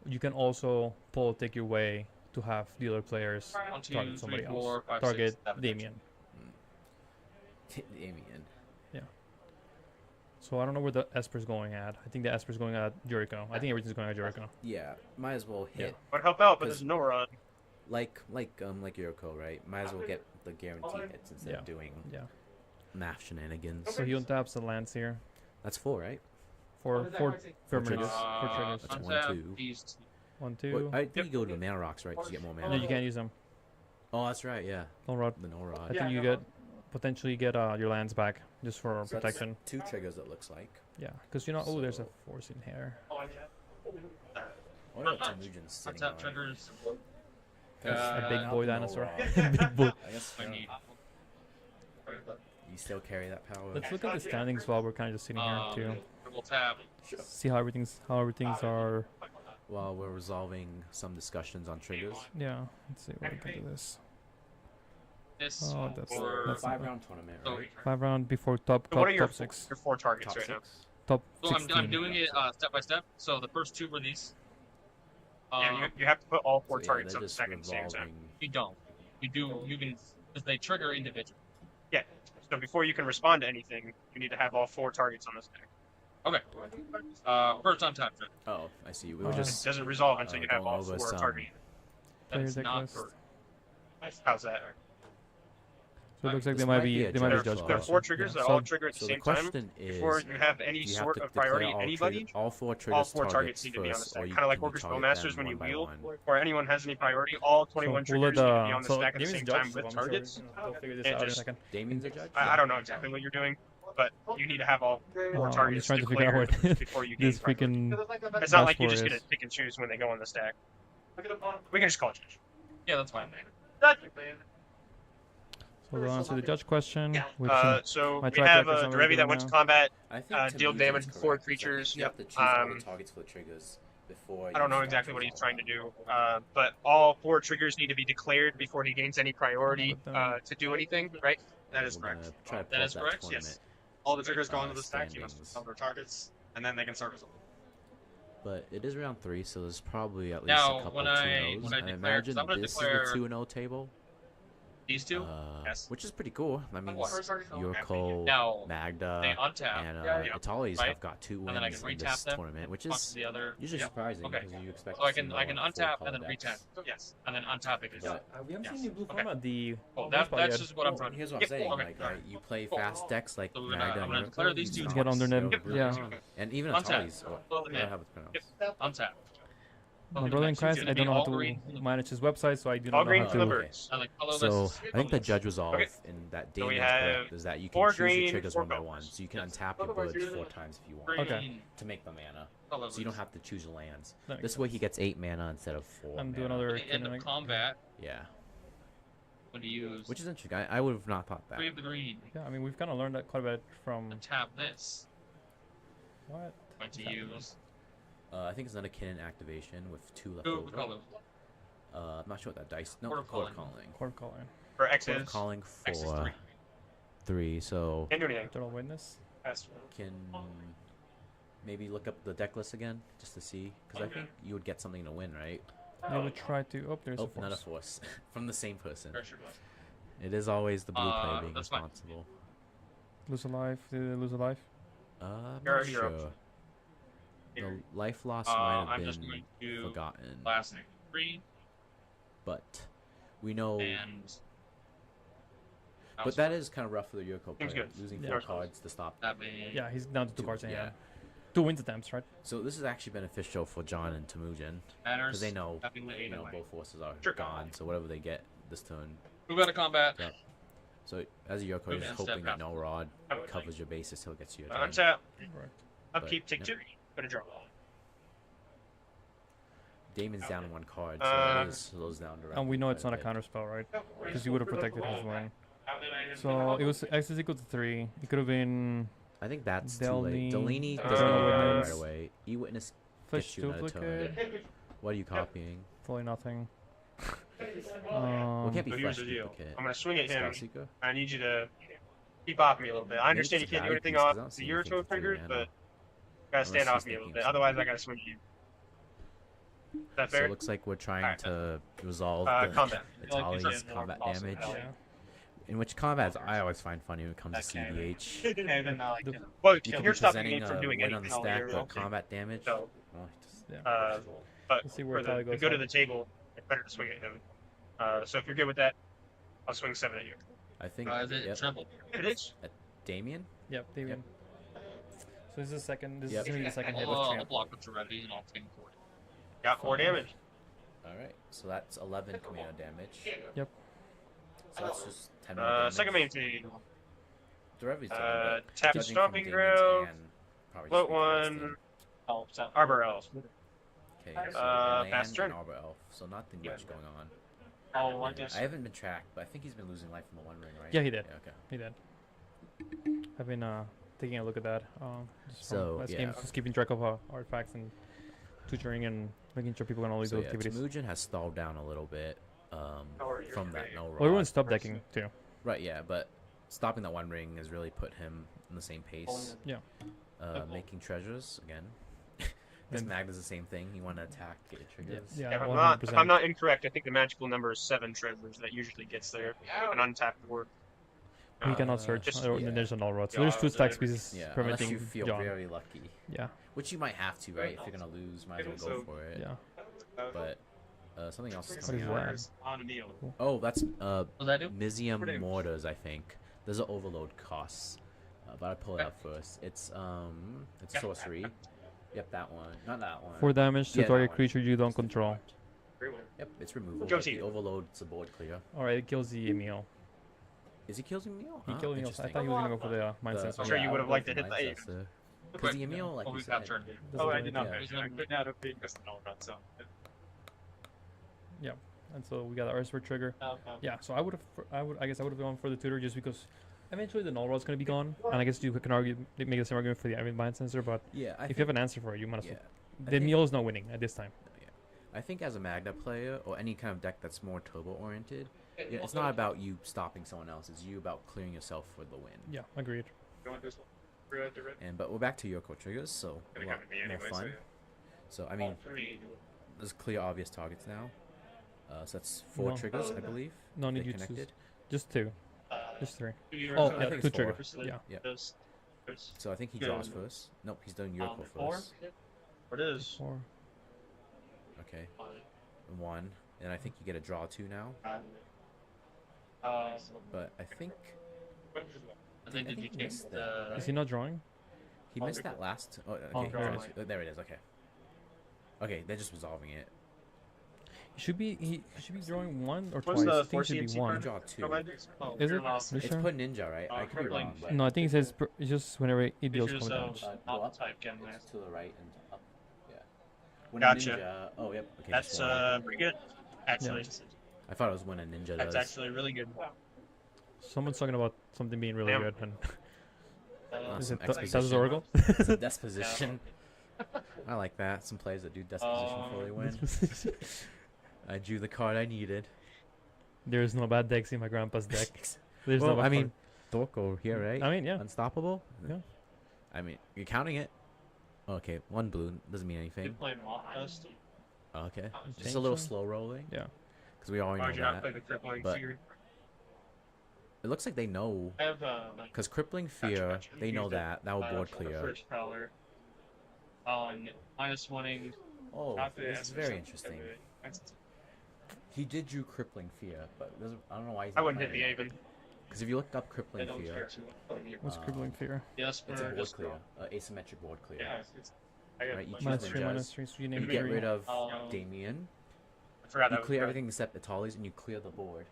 you can also politic your way to have the other players 1, 2, target somebody 3, 4, else. 5, Target 6, 7. Damien. Damien. Yeah. So I don't know where the Esper's going at. I think the Esper's going at Jericho. I think everything's going at Jericho. Yeah, might as well hit. Would help out, but there's no run. Like Yuriko, right? Might as well get the guaranteed hits instead of doing math shenanigans. So he untaps the lands here. That's 4, right? Four triggers. triggers. That's 1, 2. 1, 2. I think you go to the mana rocks, right? To get more mana. No, you can't use them. Oh, that's right. Yeah. No rod. The no rod. I think you potentially get your lands back just for So protection. that's 2 triggers. It looks like. Yeah, because oh, there's a force in here. What are Temujin's sitting on? Triggers. A big boy no dinosaur. rod. Big boy. I guess you still carry that power. Let's look at the standings while we're kind of just sitting here too. Triple tap. See how everything's are. While we're resolving some discussions on triggers. Yeah. Let's see what we can do this. This Oh, that's or 5-round tournament, right? 5 round before top So what are your top 6. your 4 targets Top right 6. now? Top So 16. I'm doing it step by step. So the first 2 were these. Yeah, you have to put all 4 So, targets they're on the just stack at the same time. revolving. You don't. You do. You can because they trigger individually. Yeah. So before you can respond to anything, you need to have all 4 targets on the stack. Okay. First time tap trigger. Oh, I see. We were It just doesn't resolve until you have going all over 4 some- targets. Player That's deck not list. for. How's that? So it looks like This they might might be be a they might be judge judge clause. There are question. 4 triggers Yeah. that So all trigger at the So the same time. question is, Before you have any do you sort have of to declare priority, all anybody, all 4 all triggers 4 targets need to be on the first, or stack. you Kind of like can Orcish target Bowmasters them when you one by wield, one. or anyone has any priority, all 21 So we'll triggers need to be let on the so stack at the Damien's same judge, time so with I'm sure targets. they'll figure this It out in a just- second. Damien's a judge? I don't know exactly what you're doing, but you need to have all 4 I'm targets just trying to figure out declared what before you gain this priority. freaking It's not like you dashboard just get is. to pick and choose when they go on the stack. We can just call it judge. Yeah, that's fine. So we'll answer the judge question. Which So my we track have record's a not Derevi really that good went to now. combat, I think deal Temujin's damage to 4 correct. creatures. You have to choose all the Um, targets for the triggers before. I don't know exactly what he's trying to do, but all 4 triggers need to be declared before he gains any priority to do anything, right? That is correct. Try to That pull is up correct, tournament. Yes. All the triggers go into the stack. You must standings. sell their targets, and then they can start resolving. But it is round 3, so there's probably at least Now, a couple when 2 I- no's. when I I declare- imagine 'cause I'm gonna this declare- is the 2-0 table. These two? Yes. Which is pretty cool. I mean, Now, Yurko, Magda, they untap. and Italis right? have got 2 And then I wins can in retap this them. tournament, which Punch is the other. usually surprising Okay. because you expect So I to see can more full untap color and then decks. retap. Yes. And then untap it. But We haven't Yes. seen the blue Okay. format. The Well, that's that's just what I'm trying to. Here's what I'm saying, Okay. like, right, you play fast decks like So we're gonna- Magda I'm and gonna Yurko, declare these you two can get under them. still really Yeah. strong. And even Untap. Italis, I don't know how it's pronounced. Untap. on Rolling Christ, I don't know how to manage his website, so I do not All know green how for the to. birds. And like colorless. So is I think the colorless. judge resolve Okay. in that So we Damien's have correct is that you can 4 choose your green, triggers 4 one by colors. one. So you can untap your birds 4 times if you want Okay. to make the mana. Colorless. So you don't have to choose your lands. That makes This way he gets 8 mana instead of 4 And do mana. another. At the end of kinda- combat, Yeah, when you use which is interesting. I would have not thought that. 3 of the green, Yeah, I mean we've kind of learned that quite a bit from. untap this. What? Going to Untap use I think it's another Kinnan activation with 2 left 2 over. color. I'm not sure what that dice. No, Court of Court Calling. Calling. Court calling. For Court of X's. Calling X is for 3. 3. So Can't do anything. Eternal Witness. That's can maybe look up the deck list again just to see, because I think you would get something to win, right? I would try to. Oh, there's a Oh, another force. force from the same person. Pressure. It is always the blue player being that's fine. responsible. Lose a life. Did they lose a life? I'm You're- not you're up. sure. The life loss I'm might just have going been to forgotten, classic 3 but we know. and. But that is kind of rough for the Yurko Seems player, good. losing Yeah. 4 cards to stop. That being. Yeah, he's down to 2 Two, cards in yeah. hand. 2 wins attempts, right? So this is actually beneficial for John and Temujin, Matters. because they know, Tapping the 8 you know, away. both forces are Sure. gone. So whatever they get this turn. Move out of combat. Yeah. So as a Yurko, you're Move just and step hoping that out. no rod covers your bases till it gets to your turn. Untap. Right. Upkeep, take yeah. 2. Put a draw. Damon's down 1 card, so Uh, it slows down the And we know it's quite not a bit. counter spell, right? Because you would have protected his win. So it was X is equal to 3. It could have been I think that's too late. Delney, Delaney doesn't Eternal get out Witness, right away. E-Witness Fish gets you another duplicate. turn. What are you copying? Fully nothing. Well, it can't be So flesh here's the deal. duplicate. I'm gonna swing at him. Spellseeker? I need you to keep off me a little bit. I understand you it's a can't do value anything piece, 'cause I off don't the see anything Euro for three triggers, mana. but gotta stand Unless off he's me a little thinking bit. something. Otherwise, I gotta swing at you. Is that So fair? it looks like we're trying Alright. to resolve the Combat. Itali's combat damage. Yeah. In which combats I always find funny when it comes to CEDH. Well, You could you're be stopping me presenting from a doing win on anything. the stack, but combat damage. So, Well, just, Yeah. but Let's see where for the, Itali to goes go to up. the table, it's better to swing at him. So if you're good with that, I'll swing 7 at you. I think Is it yep. triple? It is. Damien. Yep, Damien. So this is the second. This Yep. is gonna be the second hit with I'll champ. block with Tourette and I'll take 40. Got 4 damage. All right, so that's 11 commando damage. Yep. So that's just 10 more damage. Second main phase. Derevi's done, but Tap judging Stomping from Damien's Ground, hand, probably float just be 1, casting. Arbor Elf. Okay, so fast land turn. and Arbor Elf, so nothing much going on. Oh, I And guess. I haven't been tracked, but I think he's been losing life from the One Ring, right? Yeah, he did. Yeah, okay. He did. I've been taking a look at that. Just So, from last yeah. game, just keeping track of artifacts and tutoring and making sure people can all these So yeah, activities. Temujin has stalled down a little bit from that no rod. Well, everyone's stop decking too. Right, yeah, but stopping that One Ring has really put him on the same pace. Yeah. Making treasures again. This Then- Magda's the same thing. You want to attack, get your triggers. Yeah, If 100%. I'm not incorrect, I think the magical number is 7 treasures that usually gets there. An untapped board. He cannot search. just- Then there's a null rod. So there's 2 stack pieces Yeah, unless preventing you feel John. very lucky. Yeah. Which you might have to, right? If you're gonna lose, might as well go for it. Yeah. But something else is What coming is out. that? Oh, that's What does that do? Misium Mortars, I think. There's an overload cost, but I pull it up first. It's sorcery. Yep, that one. Not that one. 4 damage to Yeah, that target one. creature you don't control. Yep, it's removal. Go But team. the overload's a board clear. Alright, it kills the Emil. Is he killing Emil? He killed Emil. I thought he was gonna go for the mind sensor. I'm sure you would have liked to hit the 8. Because the Emil, like Oh, you we've said, captured. Oh, I did not. Yeah. I could not have been because no run, so. Yeah. And so we got our Esper trigger. Yeah, so I guess I would have gone for the tutor just because eventually the null rod's gonna be gone, and I guess you can argue make the same argument for the Iron Mind sensor, but Yeah, I if think, you have an answer for it, you might as well. yeah. The think- Emil is not winning at this time. I think as a Magda player or any kind of deck that's more turbo oriented, yeah, it's not about you stopping someone else. It's you about clearing yourself for the win. Yeah, agreed. But we're back to Yurko triggers, so a lot more fun. So I mean, there's clear, obvious targets now. So that's 4 No. triggers, I believe. No need They you to choose. connected. Just 2. Just 3. Oh, Oh, I yeah, think 2 it's trigger. 4. Yeah. Yeah. So I think he draws first. Nope, he's doing your call first. What is? 4. Okay. 1. And I think you get a draw 2 now. But I think he missed that, right? Is he not drawing? He missed that last. Oh, okay. There it is. Okay. Okay, they're just resolving it. He should be drawing 1 or What's twice. the I think it should be 1. Draw 2. Is it? It's Sure? put ninja, right? I could be wrong. But No, I think it says it's just whenever it deals combat damage. go up. It's to the right and up. Yeah. When Gotcha. Ninja, oh, yep. Okay. That's just one. pretty good, actually. I thought it was when a ninja That's does. actually really good. Someone's talking about something being really Damn. good. And is Some it Status exposition. Oracle? Some disposition. I like that. Some players that do disposition before they win. I drew the card I needed. There's no bad decks in my grandpa's deck. There's Well, no bad I mean, card. Thorko here, right? I mean, yeah. Unstoppable? Yeah. I mean, you're counting it. Okay, 1 blue doesn't mean anything. Okay. Just a little Change slow rolling. Yeah. Because we already know that. But it looks like they know. Because Crippling Fear, they know that. That will board clear. Minus winning. Oh, this is very interesting. He did drew Crippling Fear, but I don't know why he's I wouldn't hit the even. Because if you look up Crippling Fear, What's Crippling Fear? Yes, it's a board clear. Asymmetric board clear. Right, you Minus choose 3, ninjas. minus 3, so you name You it get three. rid of Damien. I forgot You that clear was everything except Italis, and you clear the board.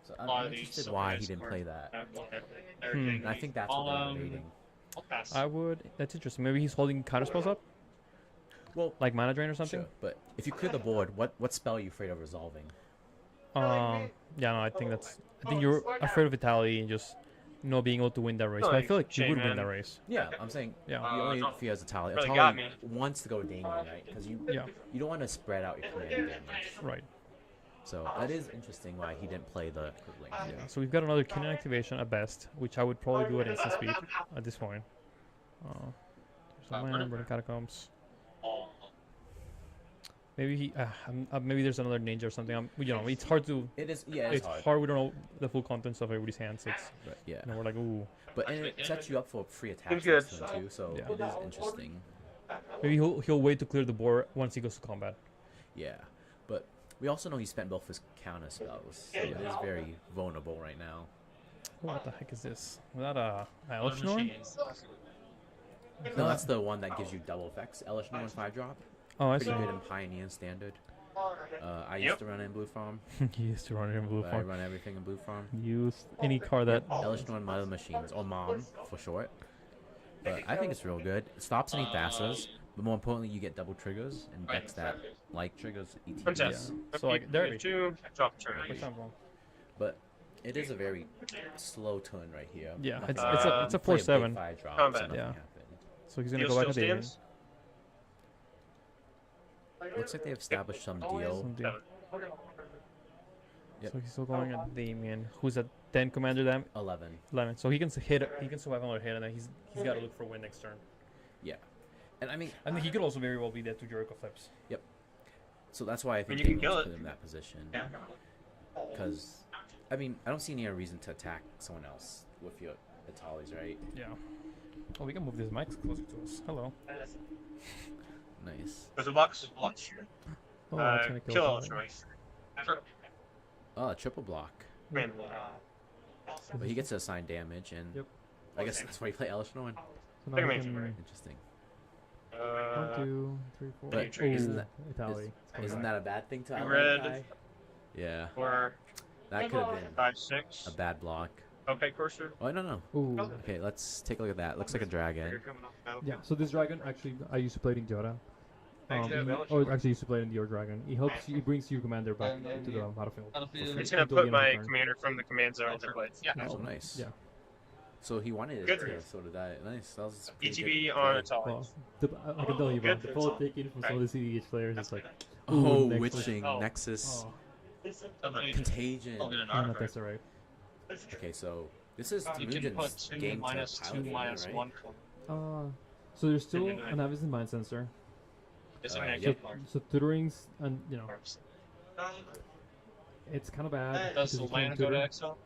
So lot I'm of these interested so why nice he didn't for- play that. Hmm. And I think that's what they're debating. I'll pass. I would. That's interesting. Maybe he's holding counter spells up? Well, Like Mana Drain or something? sure, but if you clear the board, what spell are you afraid of resolving? Yeah, no, I think you're afraid of Vitality and just not being able to win that race. But I feel like you would win that race. Yeah, I'm saying Yeah. you only fear as Italy. really got Italy wants to go Damien, right? Because you Yeah. you don't want to spread out your command damage. Right. So that is interesting why he didn't play the Crippling. Yeah. So we've got another Kinnan activation at best, which I would probably do at instant speed at this point. There's a land, Burning Catacombs. Maybe maybe there's another ninja or something. It's hard to. It is, yeah, It's hard. We don't know the full contents of everybody's hands. It's Yeah. we're like, ooh. But and it sets you up for free attacks good. next turn too, so Yeah. it is interesting. Maybe he'll wait to clear the board once he goes to combat. Yeah, but we also know he spent both his counter spells, so it is very vulnerable right now. Oh, what the heck is this? Was that a Elish Norn? No, that's the one that gives you double effects. Elish Norn 5-drop. Oh, I see. Pretty good in Pioneer and Standard. I used to run it in Blue Farm. He used to run it in Blue I Farm. run everything in Blue Farm. Use any card that. Elish Norn Mother Machines, or MOM for short. But I think it's real good. It stops any Thassa's, but more importantly, you get double triggers and decks that like triggers ETBs. Princess. So like there. Two, drop turn. Which I'm wrong. But it is a very slow turn right here. Yeah, Nothing- it's a play 4/7. big 5-drop, so Combat. nothing Yeah. happened. So he's gonna Deal go back still to Damien. stands. Looks like they've established some deal. Some deal. Yep. So he's still going at Damien, who's at 10 commander damage. 11. 11. So he can hit. He can survive another hit, and then he's got to look for a win next turn. Yeah. And I mean, And he could also very well be dead to Jericho flips. so that's why I think you can they kill put it. him in that position. Because, I mean, I don't see any reason to attack someone else with your Italis, right? Yeah. Oh, we can move these mics closer to us. Hello. Nice. There's a box. Oh, that's gonna Kill all Tyler. choice. Oh, triple block. Man. But he gets to assign damage, and Yep. I guess that's why you play Elish Norn. So Take now a we major. can. Interesting. 1, 2, 3, 4. But Ooh, isn't that- Italy. Isn't that a bad thing to outright Red. die? Yeah. Or That could have been 5, 6. a bad block. Okay, cursor. Oh, no. Ooh. Okay, let's take a look at that. Looks like a dragon. Yeah. So this dragon actually, I used to play it in Jota. Thanks, yeah, Actually used to play it in your dragon. He helps. He brings your commander back to the battlefield. It's gonna put my commander from the command zone into play. Yeah. Oh, nice. Yeah. So he wanted it Good. to, so did I. Nice. That was pretty ETB good. on Yeah. its all. Well, I can tell you, bro. The full taking from some of the CEDH players is like. Oh, Nexus. Witching, Oh. Nexus, Oh, Contagion. not that's alright. Okay, so this is You can put Mugen's 2 game minus to 2 pilot, minus right? 1. So there's still an Avison Mind Sensor. Yep. So tutorings and it's kind of bad. Does because the you can't land go to tutor. exile?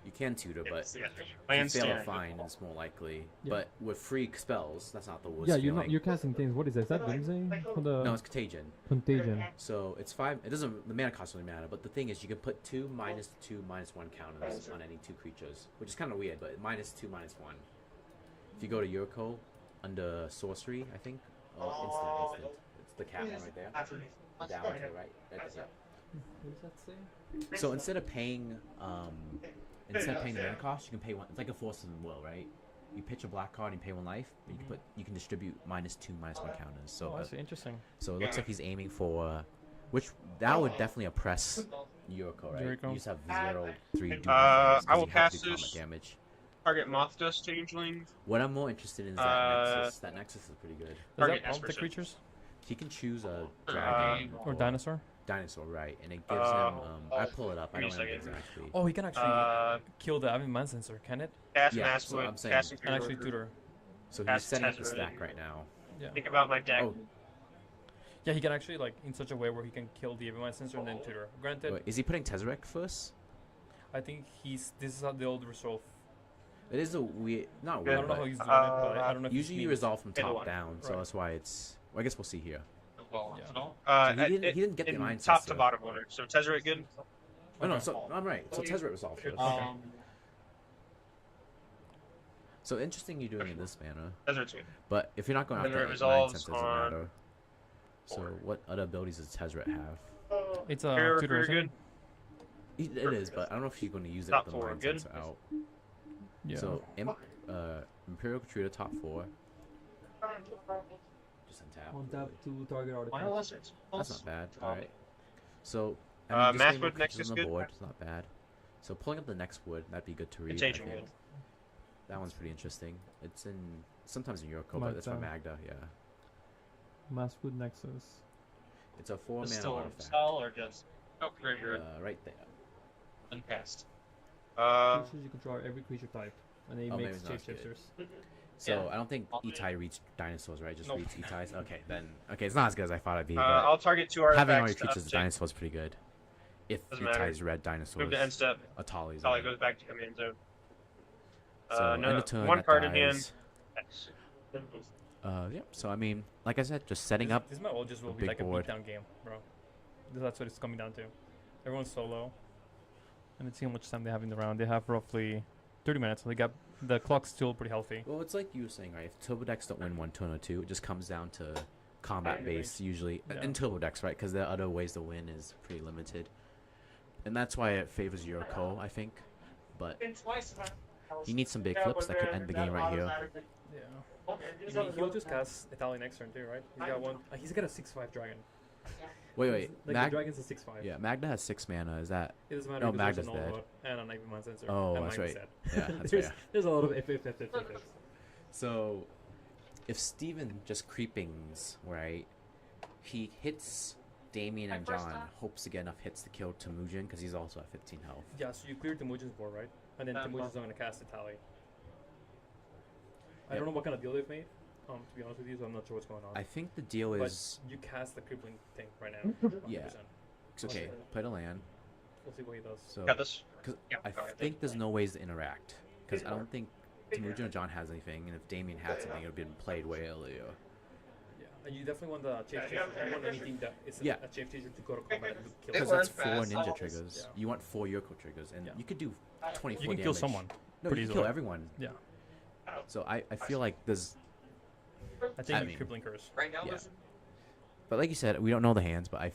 You can tutor, but if you Land fail a stand. find, it's more likely. Yeah. But with free spells, that's not the worst Yeah, you're feeling. you're casting things. What is that? Is that Doomsday? For the No, it's Contagion. Contagion. So it's 5. It doesn't. The mana cost doesn't matter. But the thing is, you can put 2 -2 -1 counters on any 2 creatures, which is kind of weird. But -2 -1. If you go to Yuriko under sorcery, I think. Oh, instant. It's the cat one right there. Down to the right. Right there. What does that say? So instead of paying the mana cost, you can pay 1. It's like a force of the will, right? You pitch a black card and you pay 1 life. But you can distribute -2 -1 counters. So Oh, that's interesting. so it looks like he's aiming for, which that would definitely oppress Yuriko, right? Yuriko. You just have 0/3. I will cast this. Damage. Target Moth Dust Changeling. What I'm more interested in is that Nexus. That Nexus is pretty good. Does Target that bump the Esper creatures? He can choose a dragon Or dinosaur? Dinosaur, right? And it gives him. I pull it up. I give me don't a know second. exactly. Oh, he can actually kill the Avid Sensor, can it? Cast Yeah, Mass so Wood. I'm saying- Cast And actually tutor. So he's Cast setting up the Tezzeret. stack right now. Yeah. Think about my deck. Oh, Yeah, he can actually like in such a way where he can kill the Avid Sensor and then tutor. Granted, wait, is he putting Tezzeret first? I think this is how the old resolve. It is a weird, not I weird, don't know how but he's doing it, but I don't know if usually you means- resolve from Hit top one. down, so Right. that's why it's. Well, I guess we'll see here. So he didn't get the in mindset, top so- to bottom order. So Tezzeret good. Oh no, so I'm right. So Tezzeret resolved first. So interesting you're doing it in this manner. Tezzeret's good. But if you're not going And after then it 8, 9, 10, resolves doesn't on matter. So what other abilities does Tezzeret have? It's a Hero tutor. Recruiter isn't good. It is, but I don't know if you're going to use it Top with the 4, mind good. sensor out. it? Yeah. So Imperial Recruiter top 4. Just untap. On tap to target artifact. That's not bad. All right. So Mass just getting more Wood next creatures is on the good. board. It's not bad. So pulling up the next wood, that'd be good to read. I Contagion think. good. That one's pretty interesting. It's in sometimes in Yuriko, but Magda. it's from Magda. Yeah. Masswood Nexus. It's a 4 mana Still artifact. spell or just Oh, very good. Right there. uncast? Creatures you control every creature type, and then he Oh, makes maybe not as good. shapeshifters. So I don't think Itai reads dinosaurs, right? Just reads Itai's. Okay, then. Okay, it's not as good as I thought it'd be. But I'll target 2 artifacts. having all your to creatures as uptake. dinosaurs is pretty good. If Doesn't matter. Itai's red dinosaurs, Move to end step. Atali's. Tali goes back to command zone. So end No, of turn, 1 that card in hand. dies. Yeah. So I mean, like I said, just setting up. This might all just will a be big like board. a beatdown game, bro. That's what it's coming down to. Everyone's solo. And let's see how much time they have in the round. They have roughly 30 minutes. So they got the clock's still pretty healthy. Well, it's like you were saying, right? If turbo decks don't win 1 turn or 2, it just comes down to combat based usually. Yeah. In turbo decks, right? Because the other ways to win is pretty limited, and that's why it favors Yuriko, I think. But you need some big flips that could end the game right here. Yeah. I mean, he'll just cast Italian next turn too, right? He's got one. He's got a 6/5 dragon. Wait. Like the dragon's a 6/5. Yeah, Magda has 6 mana. Is that? It doesn't matter. No, because there's Magda's a null dead. vote and an Ivan Sensor. Oh, and that's Mike's right. dead. Yeah, that's there's, fair. there's a lot of if. So, if Steven just creepings, right, he hits Damien and John, hopes to get enough hits to kill Temujin because he's also at 15 health. Yeah, so you clear Temujin's board, right? And then Temujin's not going to cast Itali. I don't know what kind of deal they've made, to be honest with you, so I'm not sure what's going on. I think the deal But is, you cast the crippling thing right now. 100%. Yeah. it's okay, play the land. We'll see what he does. So, Got this. because Yeah, I think there's no ways to interact. Because I don't think Temujin or John has anything, and if Damien had something, it would have been played way earlier. Yeah, and you definitely want the shape chaser. You want anything that is Yeah. a shape chaser to go to combat and kill. Because learn that's 4 fast. ninja triggers. Yeah. You want 4 Yuriko triggers, and Yeah. you could do 24 You can damage. kill someone. No, pretty you can kill easily. everyone. Yeah. So I feel like there's. I think I you mean, crippling curse. Right now, Yeah. listen. But like you said, we don't know the hands, but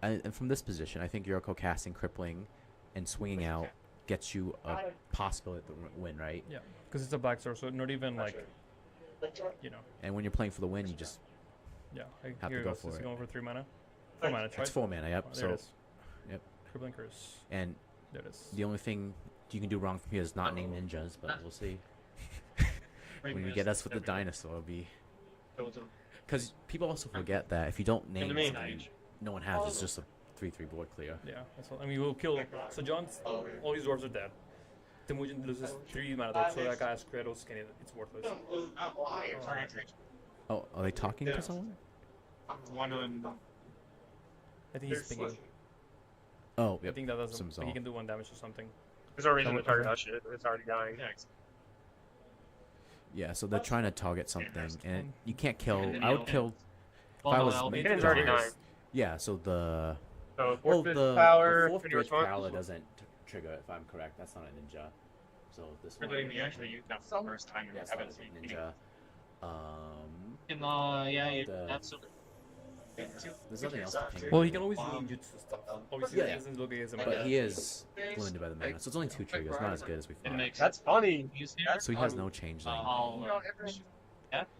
and from this position, I think Yuriko casting crippling and swinging out gets you a possibility to win, right? Yeah, because it's a black source, so not even like, you know. And when you're playing for the win, you just Yeah, Have here to it go goes. for It's it. going for 3 mana. 4 mana, right? it's 4 mana. Yep. Oh, there it So is. yep. Crippling curse. And There it is. the only thing you can do wrong from here is not name ninjas, but we'll see. When you get us with the dinosaur, it'll be. Because people also forget that if you don't name the main something, page. no one has. It's just a 3/3 board clear. Yeah, that's what, I mean, we'll kill. So John's all these dwarves are dead. Temujin loses 3 mana, though, so that guy has Kratos skin. It's worthless. Oh, are they talking to someone? One on. I think he's thinking. Oh, I yep. think that doesn't. Some Like he can do 1 damage or something. There's no reason to target that shit. It's already dying. Yeah, so they're trying to target something, and you can't kill. I would kill. If I was It's already dying. Yeah, so the So well, fourth the power. fourth bridge power doesn't trigger if I'm correct. That's not a ninja. So this one. Really, we actually used that first time. Yes, that was a ninja. There's nothing else to ping. Well, he can always do jutsu stuff. Obviously, Yeah, he doesn't look as a but he is limited by the mana, so it's only 2 triggers, not as good as we thought. That's funny. So he has no change then.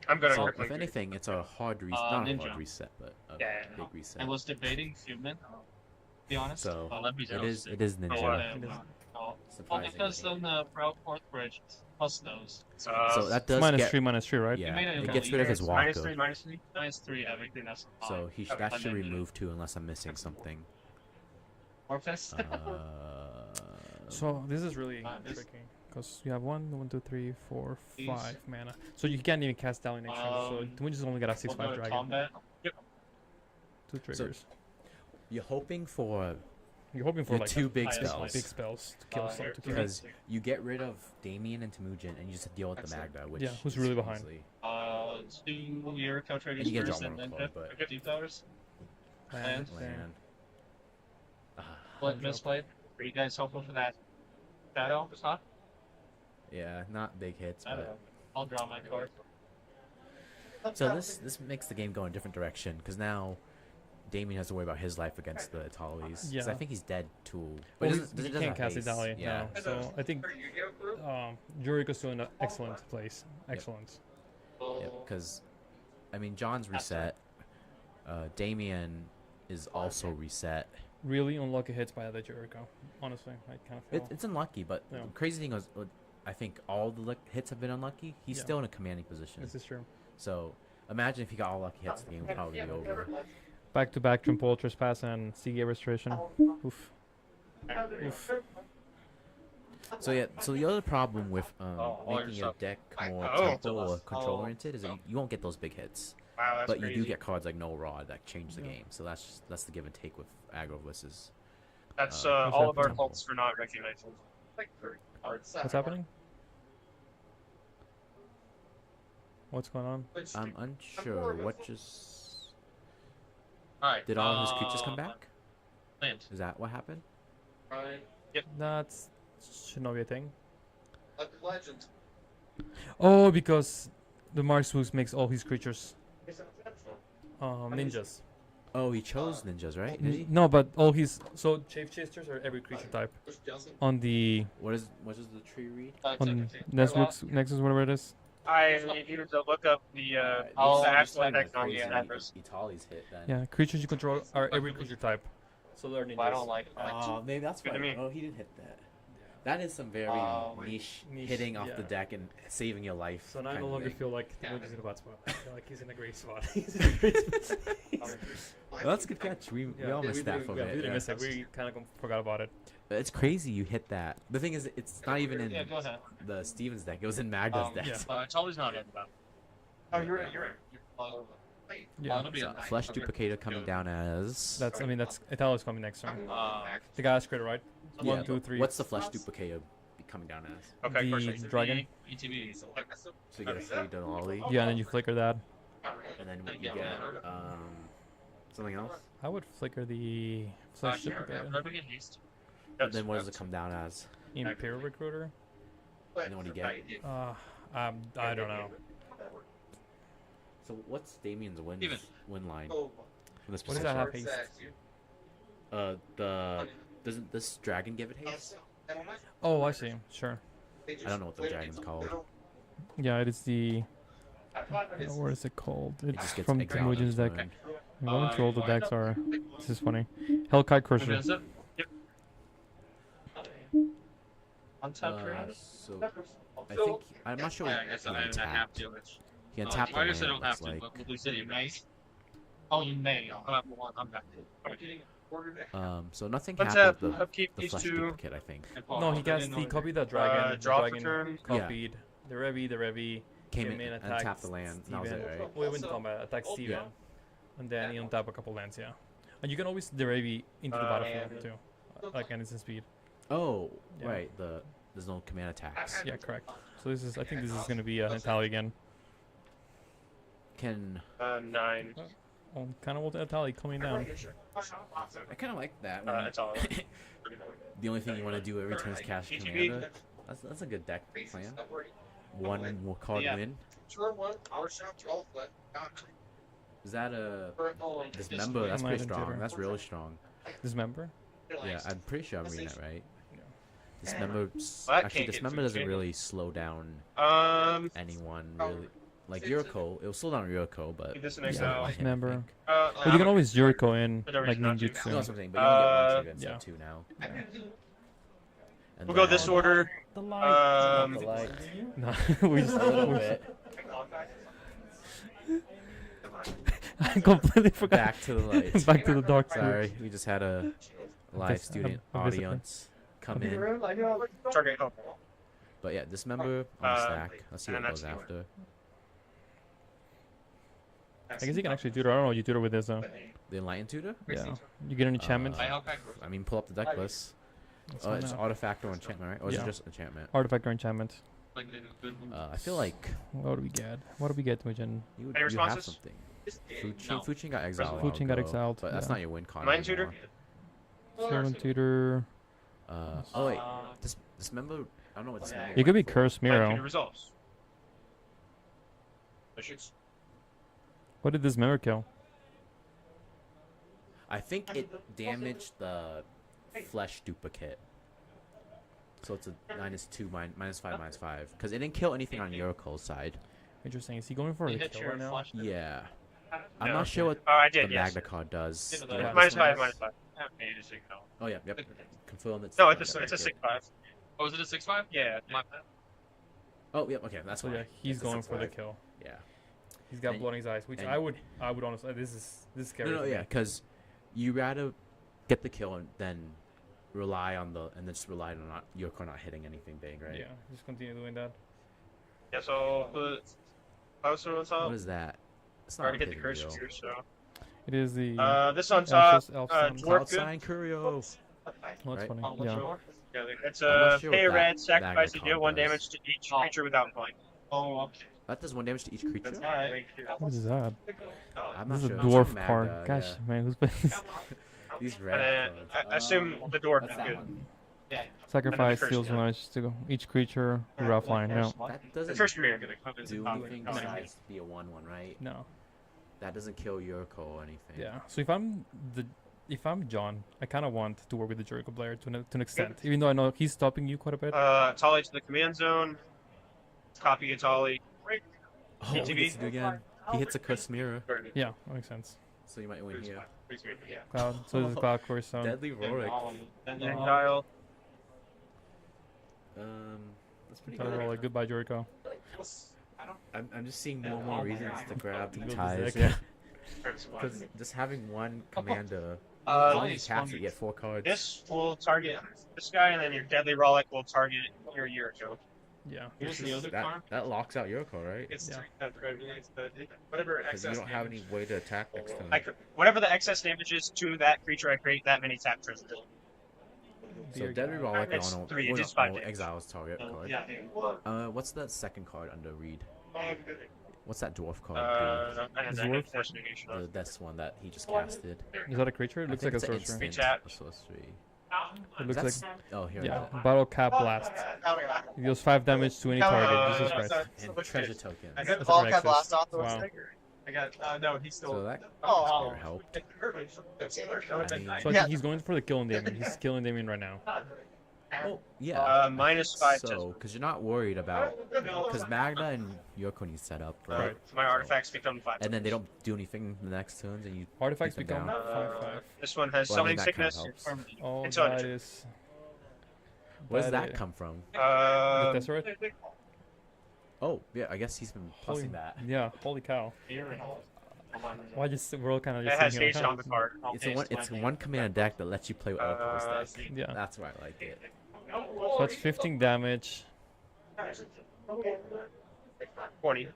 I'm gonna. So if anything, it's a hard reset, not a hard reset, but a big reset. I was debating human. To be honest. So let me it is ninja. Well, because on the fourth bridge plus those. So that does minus get, 3, right? Yeah, it gets rid of his walker. Minus 3, everything that's. So that should remove 2 unless I'm missing something. Morphus. So this is really tricky because you have 1, 2, 3, 4, 5 mana. So you can't even cast down in extra. So we just only got a 6/5 dragon. Yep. 2 triggers. You're hoping for You're hoping for like 2 big spells. Big spells to kill some. Because you get rid of Damien and Temujin and you just deal with the Magda, which who's really behind. Do your And you get draw one club, but 50 powers. Land. What misplayed? Were you guys hoping for that shadow? Huh? Yeah, not big hits, but I'll draw my card. so this makes the game go in a different direction because now Damien has to worry about his life against the Italis. Yeah. I think he's dead too. Well, But he can't cast Italy. Yeah. No. So I think Juriko's still in an excellent place. Excellent. Yeah, because I mean John's reset. Damien is also reset. Really unlucky hits by the Juriko. Honestly, I kind of feel. It's unlucky, but the crazy thing was, I think all the hits have been unlucky. He's still in a commanding position. This is true. So imagine if he got all lucky hits, the game would probably be over. Back-to-back Trample Trespass and Seagate Restoration. Oof. Oof. So yeah, so the other problem with making your deck more tempo or control oriented is that you won't get those big hits. Wow, that's but crazy. you do get cards like No Rod that change the game. So that's the give and take with aggro versus. That's all of our faults for not recognizing. What's happening? What's going on? I'm unsure. What just? Alright. Did all his creatures come back? Land. Is that what happened? Yep. That's should not be a thing. Legend. Oh, because the Markswooks makes all his creatures ninjas. Oh, he chose ninjas, right? Did he? No, but all his Chafe Chasers are every creature type. On the What does the tree read? on Nexus, whatever it is. I needed to look up the actual text on the address. Itali's hit then. Yeah, creatures you control are every creature type. So they're ninjas. I don't like. Oh, maybe that's why. Oh, he didn't hit that. That is some very niche hitting off the deck and saving your life. So now I no longer feel like Temuji's in a bad spot. I feel like he's in a great spot. Well, that's a good catch. We all missed that for a bit. We missed it. We kind of forgot about it. It's crazy you hit that. The thing is, it's not even in go ahead. the Stevens deck. It was in Magda's deck. It's always not in about. Oh, you're right. Yeah. So, Flesh Duplicator coming down as. That's Italo's coming next turn. The guy's critter, right? Yeah, 1, 2, 3. What's the Flesh Duplicator coming down as? Okay, the dragon. ETB. So you get a 3 Denali. Yeah, and then you flicker that. And then you get something else. I would flicker the Flesh Duplicator. And then what does it come down as? Imperial Recruiter. And then what do you get? I don't know. So what's Damien's win line? What does that have haste? Doesn't this dragon give it haste? Oh, I see. Sure. I don't know what the dragon's called. Yeah, it is the. What is it called? It It's just gets from exiled Temujin's each deck. turn. I'm going through all the decks are. This is funny. Hellkite Crusher. Untap So I think I'm not sure. He untapped the land. I don't have to, Like, but Blue City may. Oh, you may. I'm back. so nothing Let's happened with upkeep the these Flesh two. Duplicate, I think. No, he gets the copy that dragon. The draw for dragon turn. copied the Revi. Came in and tapped the land. That was it, right? We went to combat, attacked Steven. And then he untap a couple lands, yeah. And you can always the Revi into the battlefield too. Like an instant speed. Oh, Yeah. right. There's no command attacks. Yeah, correct. So this is, I think this is going to be a tally again. Can 9. Oh, kind of want a tally coming down. I kind of like that. When It's all. the only thing you want to do every turn is cast commander. That's a good deck plan. One more card win. Is that a dismember? That's pretty strong. That's really strong. Dismember? Yeah, I'm pretty sure I'm reading that right. Dismember. Well, Actually, dismember doesn't really slow down anyone really. Like Yuriko, it will slow down Yuriko, but This an Yeah, exile. dismember. Well, But you can always Jericho in, But there like is not ninjutsu. No, that's what I'm saying. But you only get one trigger instead yeah. of two now. And We'll go then- this order. The light. The light. No, we just A little bit. I completely forgot. Back to the light. Back to the dark side. Sorry, we just had a live Vis- student a visitor. audience come in. Target. Oh. But yeah, dismember on the stack. Let's see what and goes that's after. I guess you can actually tutor. I don't know what you tutor with this though. The Enlightened Tutor? Yeah. You get an enchantment. I mean, pull up the deck list. That's Oh, fine it's now. artifact or enchantment, right? Or is Yeah. it just enchantment? Artifact or enchantment. I feel like What do we get? What do we get, Mugen? you Any have responses? something. Fuchin got exiled. Fuchin got exiled, But that's yeah. not your win con. Enlightened Tutor? Sylvan tutor. Oh wait, dismember. I don't know what dismember. You could be for. Curse Tutor Miro. resolves. What did this mirror kill? I think it damaged the flesh duplicate. So it's a -2, -5, -5. Because it didn't kill anything on Yuriko's side. Interesting. Is he going for a kill right now? Yeah. I'm No. not sure what I the did, yes. Magna card does. Minus Do you have 5, this one? minus 5. Oh yeah, yep. Confirm it's. No, it's a 6/5. Oh, is it a 6/5? Yeah. Oh yep. Okay, that's So why. yeah, he's It's a going for the 6/5. kill. Yeah. He's got And- blood in his eyes, which and- I would honestly. This is scary. No, for yeah, me. because you rather get the kill and then rely on and then just rely on Yuriko not hitting anything big, right? Yeah, just continue doing that. Yeah, so put Bowser on top. What is that? It's not Already a hit the big curse deal. here, so. It is the. This on top. Elf Dwarf Sun. good. Outside Curio. Well, that's right? funny. Oh, Yeah. Yeah, it's I'm not a sure pay what red, that sacrifice to Magna deal 1 card damage to each creature without point. Oh, okay. That does 1 damage to each creature. That's alright. What is that? I'm not This is sure. a It's dwarf Magna, card. Gosh, yeah. man, who's playing this? These And red then cards. I assume the dwarf That's is that good. one. Sacrifice curse, deals yeah. damage to each creature. You're offline. No. That The doesn't first mirror gonna come in do the top. anything besides be a 1/1, right? No. That doesn't kill Yuriko or anything. Yeah. So if I'm John, I kind of want to work with the Jericho player to an extent, even though I know he's stopping you quite a bit. Tolly to the command zone. Copy a Tolly. Oh, he ATB? gets to do again. He hits a cursed mirror, Yeah, that makes sense. so you might win here. Cloud. So this is Cloud Course Zone. Deadly Rorik. Exile. That's pretty Gotta roll good. a goodbye Jericho. I'm just seeing more and more reasons to grab the build this ties. deck. Yeah. Because just having one commander, Uh, as long as you cast it, you get 4 cards. This will target this guy, and then your Deadly Relic will target your Yuriko. Yeah. Here's the other card. That locks out Yuriko, right? It's Yeah. whatever Because you excess don't have damage. any way to attack next time. Whatever the excess damage is to that creature, I create that many tap triggers. So Deadly Relic It's on 3, it's just 5 damage. exiles target card. What's that second card under Reed? What's that dwarf card? And then Dwarf? force negation. That's one that he just casted. Is that a creature? It I looks think like a it's an sorcery. instant, a sorcery. It looks That's- like Oh, here yeah. it is. Battle Cap Blast. It deals 5 damage to any target. Jesus Christ. And treasure tokens. I got That's all a cat Nexus. blast off the Wow. sticker. I got no, he's still. So that Oh, sure helped. I I mean, So I think he's going for the killing Damien. He's killing Damien right now. oh, yeah. Minus 5 So, because you're not worried about... Because Magna and Yuriko need set up, right? my artifacts become 5. And then they don't do anything in the next turns, and you... Artifacts beat them become down. 5/5. This one has Well, I summoning mean, that kinda sickness. helps. Oh, It's on that it. is. Where does that is- come from? The Tesseract? Oh, yeah, I guess he's been Holy, plussing that. yeah, holy cow. Why just we're all kind of It just has sitting here haste like, on the card. It's a one command deck that lets you play with other players' deck. Yeah. That's why I like it. So that's 15 damage. 20.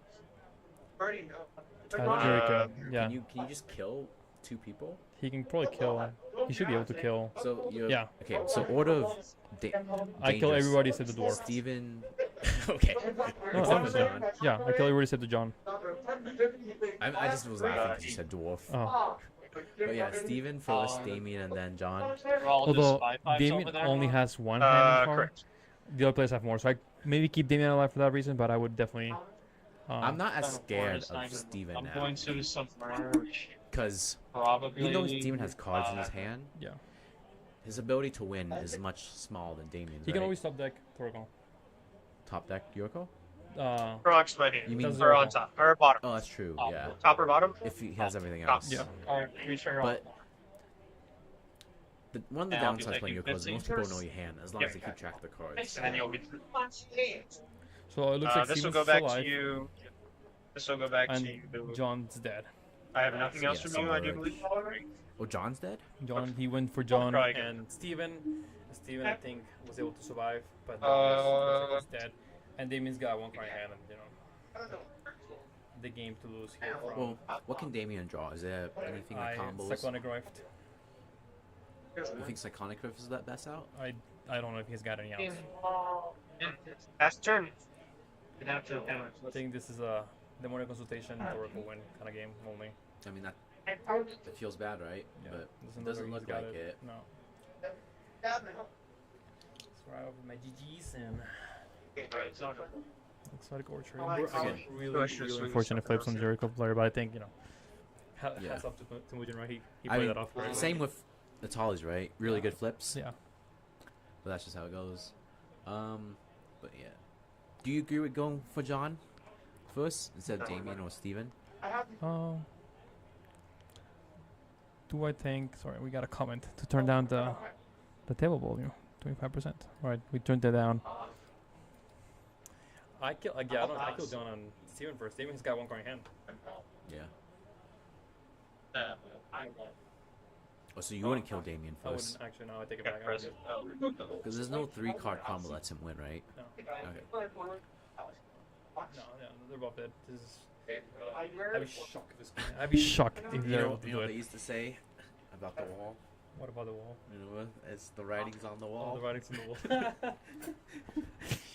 Jericho. Yeah, Can you just kill 2 people? he can probably kill. He should be able to kill. So you Yeah. Okay, so order of I kill dangerous. everybody except the dwarf. Steven. Okay. No, Except for honestly. John. Yeah, I kill everybody except the John. I just was laughing because you said dwarf. Oh. But yeah, Steven first, Damien, and then John. We're all just Although 5/5s Damien over there. only has one hand in car. Correct. The other players have more, so I maybe keep Damien alive for that reason, but I would definitely. I'm not as Better scared forest, of I'm Steven I'm now. going to submerge. Because Probably. even though Steven has cards in his hand, Yeah. his ability to win is much smaller than Damien's. He can right? always top deck Torgal. Top deck Yurko? Rocks right here. You mean- or on top or bottom? Oh, that's true. Top. Yeah. Top or bottom? If he has everything Top. else. Yeah. Alright, reach her But one of the Yeah, I'll be downsides playing taking Yurko is most people 15. know your hand as long as they keep track of the cards. And then you'll be. So it looks like This will Steven's go back alive, to you. This will go back to and you. John's dead. I have nothing else Yeah, from you, I do somewhere. believe. Oh, John's dead? John, he went for John Try again. and Steven. Steven, I think, was able to survive, but Uh, he's dead. And Damien's got one card in hand, and you know, the game to lose here from. Well, what can Damien draw? Is there anything like combos? Cyclonic Rift. You think Cyclonic Rift is that best out? I don't know if he's got any else. Last turn. I think this is a demonic consultation Oracle win kind of game only. I mean, that feels bad, right? Yeah, But doesn't it doesn't he's look got like it. No. Let's try over my GGs and Exotic Orchard. Again, really unfortunate flips on Jericho player, but I think, you know, Yeah. hats off to Temujin, right? He I played mean, that off very well. same with the Tallies, right? Really good flips. Yeah. But that's just how it goes. But yeah. Do you agree with going for John first instead of Damien or Steven? Do I think? Sorry, we got a comment to turn down the table volume, 25%. All right, we turned that down. I kill again. I kill John on Steven first. Steven's got one card in hand. Yeah. Oh, so you wouldn't kill Damien I first? wouldn't actually. No, I take it back. I would. Because there's no 3-card combo lets him win, right? No. Okay. No, they're both dead. This is. I'd be shocked if this. I'd be shocked if You they're know, able to you know do what they it. used to say about the wall? What about the wall? You know what? It's the writings on the All wall. the writings on the wall.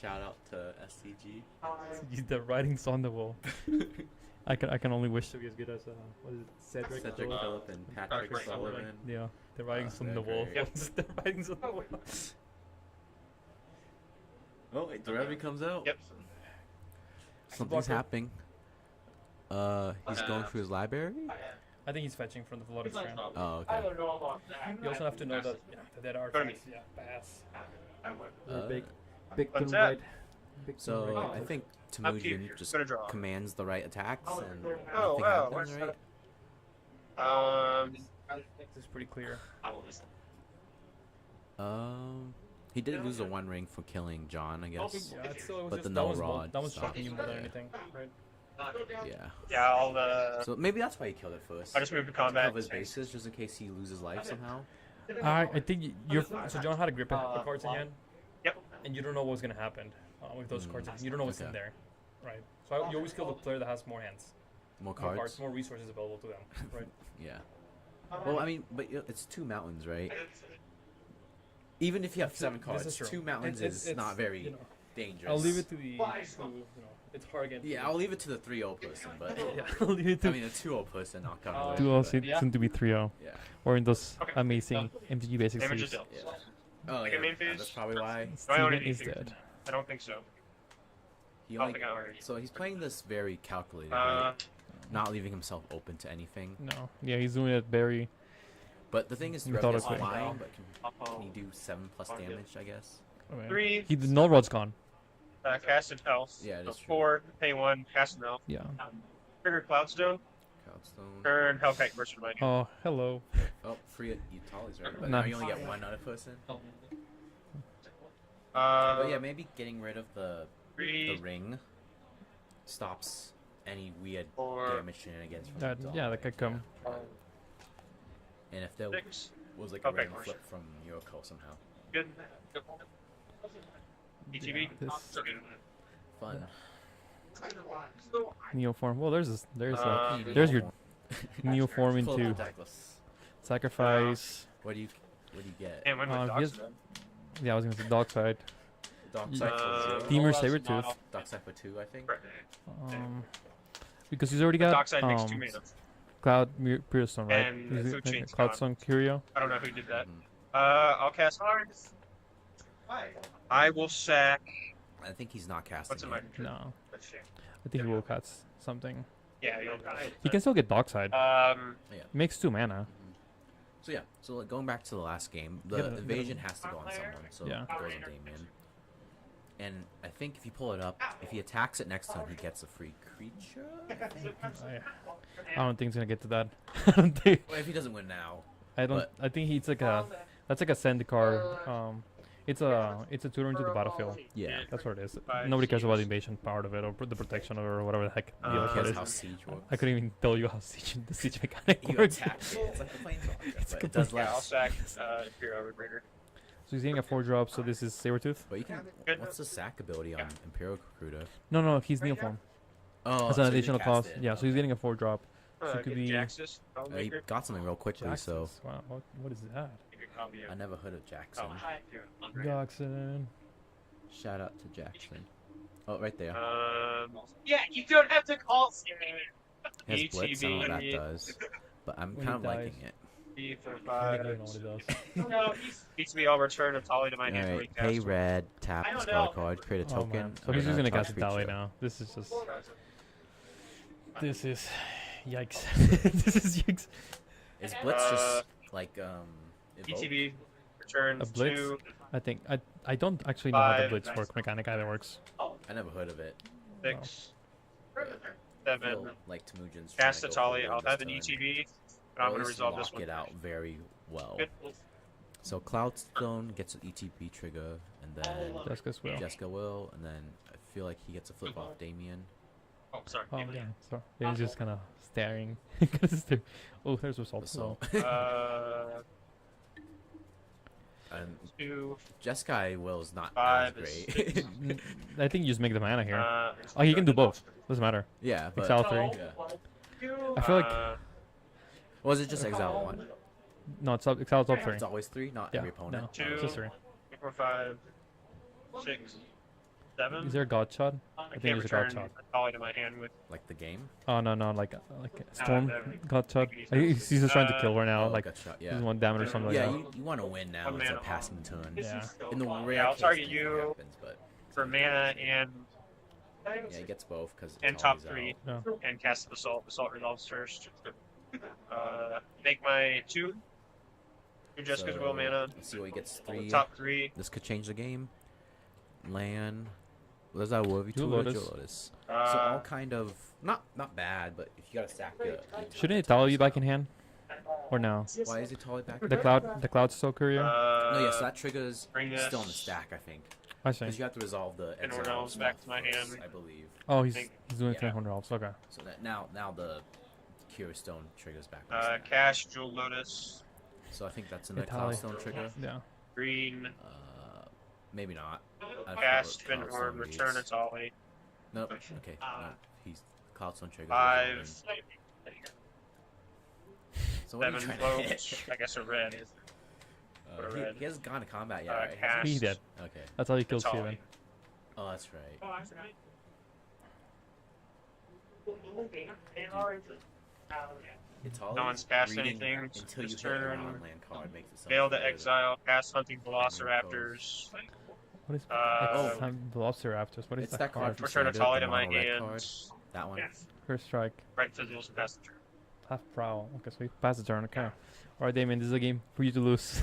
Shout out to SCG. The writings on the wall. I can only wish to be as good as what is it, Cedric Phillip? Phillip and Patrick Sullivan. Yeah, the writings on they're the wall. great. The writings on the wall. Oh, wait, the Revy comes out. Yep. Something's happening. He's going through his library? I think he's fetching from the Velocity Strand. Oh, okay. You also have to know that the dead artifacts, pass. Big What's to that? right. Big to So right. I think Up to you. Temujin just Gonna draw. commands the right attacks and Oh, nothing wow, happens, what's right? This is pretty clear. He did lose a 1 ring for killing John, I guess. Yeah, it's still, it was But just, the that no was rod that was stopped. shocking you more than anything, right? Yeah. Yeah, I'll So maybe that's why he killed it first. I just moved to To combat. cover his bases just in case he loses life somehow. I think you're so John had a grip the cards in hand. Yep. And you don't know what's gonna happen with those cards. You don't know what's in okay. there, right? So you always kill the player that has more hands, More more cards? more resources available to them, right? Yeah. Well, I mean, but it's 2 mountains, right? Even if you have 7 This cards, is true. 2 mountains It's- is not very you know, dangerous. I'll leave it to it's hard again. Yeah, I'll leave it to the 3-0 person, but Yeah, I'll leave it to I mean, the 2-0 person, I'll come with. duo but- soon to be 3-0. Yeah. Or in those amazing MTG basic Damage series. is dealt. Yeah. Oh, Like yeah. a main phase? That's probably why. Do I own Steven any is figures? dead. I don't think so. He I don't only, think I own any. so he's playing this very calculated, right? Not leaving himself open to anything. No, yeah, he's doing it very. But the thing is, Rev is Methodically. flying, but can he do 7+ damage, I guess? I mean, 3, the null rod's gone. casted health. Yeah, it So is true. 4, pay 1, cast health. Yeah. Trigger Cloudstone. Cloudstone. Turn Hellkite Burst Reminder. Oh, hello. Oh, free at Utali's, right? But No. now you only get 1 other person. Uh, But yeah, maybe getting rid of the 3, ring stops any weird 4, damage shenanigans from That, the yeah, dog, that could come. And if there 6. was like a Okay, ring Marsh. flip from Yuriko somehow. Good. ETB. This Fun. Neoform. Well, there's Uh, there's your Neoform Full into deckless. sacrifice. What do you get? And when my he dogs has- Yeah, I was gonna say dog side. Dock side for 0. Femur that's Sabertooth. not Dock side for 2, I think. Because he's already got Dockside makes 2 mana. Cloud Pierstone, right? And He's Food got Chain's Cloud gone. Stone Curio. I don't know who did that. Mhm. I'll cast Hearts. I will sack. I think he's not casting. What's in my? it. No, Let's see. I think he will cast something. Yeah, you'll. He can still get Dockside. Yeah. Makes 2 mana. So yeah, so like, going back to the last game, the Get a- evasion has to go on someone, so Yeah. it goes on Damien. And I think if you pull it up, if he attacks it next to him, he gets a free creature. I think. I don't think he's gonna get to that. I don't think. Well, if he doesn't win now, I don't. but- I think he's like a. That's like a send card. It's a tutor into the battlefield. yeah. That's what it is. Nobody cares about the invasion part of it or the protection of it or whatever the heck the other part Here's is. how siege works. I couldn't even tell you how the siege mechanic You works. attack it. It's like the planeswalker, It's but it does Yeah, I'll less. sack Imperial Rebreaker. So he's getting a 4-drop. So this is Sabertooth. But you can. What's the sack ability on Imperial Recruiter? No, he's Neoform. Oh, That's so an you can additional cast cost. it. Yeah, so he's getting a 4-drop. So it could be Jaxus. He got something real quickly, so Jaxus. Wow, what is that? I never heard of Jackson. Jackson. Shout out to Jackson. Oh, right there. Yeah, you don't have to call He has blitz. I don't know what that ETB. does, but I'm When kind of he liking dies. it. B for I 5. don't know what it does. No, beats me. I'll return a Tali to my hand. Alright, recast pay one. red, tap, discard a card, create a Oh, token. man. So and he's just then gonna charge cast a Tally creature. now. This is just. This is. Yikes. This is yikes. Is blitz just like evoke? ETB. Return A blitz? 2. I think I don't actually know how the 5. blitz work mechanic either works. I never heard of it. 6. I 7. feel like Temujin's Cast trying a to go for Tali. one I'll this have an turn. ETB. But Or I'm at going to least resolve this lock one. it out very well. Good. So Cloudstone gets an ETP trigger, and then Jessica's will. Jessica will, and then I feel like he gets a flip off Damien. Oh, sorry. Oh yeah. So yeah, he's just kind of staring. Oh, there's result. So and 2. Jeskai will is not 5 as is great. 6. I think you just make the mana here. Uh, Oh, he can do both. Doesn't matter. yeah, but Exile 3. yeah. I feel like Was it just Exile 1? no, it's up. Exile's up 3. It's always 3, not Yeah, every opponent. no, Two. it's just 3. 4, 5, 6, 7. Is there a God Shot? I think can't there's a God return shot. a Tali to my hand with. Like the game? Oh no, like Storm then God Shot. he's- He's just trying to kill right now. Oh, like gotcha, he's yeah. 1 damage or something like Yeah, that. you want to win now One instead mana of passing the turn. Yeah. In the rare Yeah, I'll case target anything you happens, but For mana and yeah, he gets both because top 3 No. and cast Assault. Assault resolves first. Make my 2. Jessica's will mana. Let's see what he gets. 3. Top 3. This could change the game. Land. What is that? Worthy Jewel Tutor? Lotus. Jewel Lotus. So all kind of not bad, but if you gotta stack the. Shouldn't it tell you back in hand? Or no? Why is it totally back? The cloud still courier. No, yes, that triggers bring still in the this. stack, I think. I see. Because you have to resolve the And exile Ornell's back to my first, hand. I believe. Oh, he's think- doing yeah. 300 elves. Okay. So that now the Cure Stone triggers back. on the stack. Cash Jewel Lotus. So I think that's in the Itali. Cloudstone trigger. Yeah. Green. Maybe not. I Cast forgot what Finhorn. Cloudstone Return a reads. Tali. Nope. Okay. No. He's Cloudstone trigger. 5. So what are you 7 trying to hit? floats. I guess a red. He hasn't gone to combat yet, right? Cast. He did. Okay. That's how he kills Tali. Steven. Oh, that's right. Itali No one's cast reading anything until you this hit a turn. non-land card makes it so Fail much to better. exile. Cast Hunting Velociraptors. What is Uh, Velociraptors? What is It's that that card card? from Return a Standard, Tali the to my mono red hand. card. That one. First strike. Right to deals passenger. Half prowl. Okay, so he passed the turn. Okay. All right, Damien. This is a game for you to lose.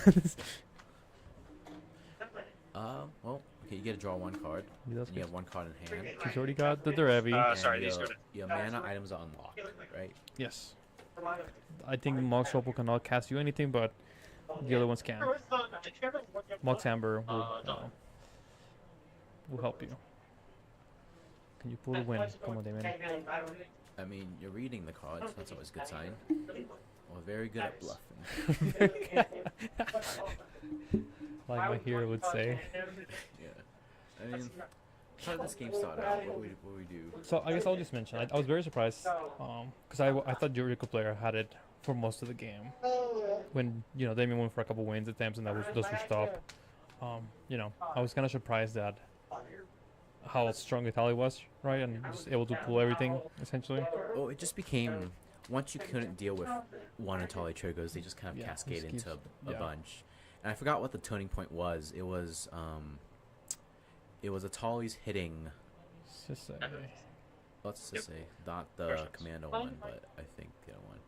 Well, okay, you get to draw 1 card. He does And you get- have 1 card in hand. He's already got the Derevi. Sorry, and these your, go to- your mana items are unlocked, right? Yes. I think Mox Opal cannot cast you anything, but the other ones can. Mox Amber will help you. Can you pull the win? Come on, Damien. I mean, you're reading the cards. That's always a good sign. Well, very good at bluffing. Like my hero would say. Yeah. I mean, how did this game start out? What do we do? So I guess I'll just mention. I was very surprised, because I thought Jericho player had it for most of the game. When Damien went for a couple wins attempts and those were stopped. I was kind of surprised at how strong Italy was, right, and was able to pull everything essentially. Oh, it just became once you couldn't deal with one Italy triggers, they just kind of cascade into a bunch. And I forgot what the turning point was. It was Italy's hitting. Let's just say not the Commando one, but I think the other one.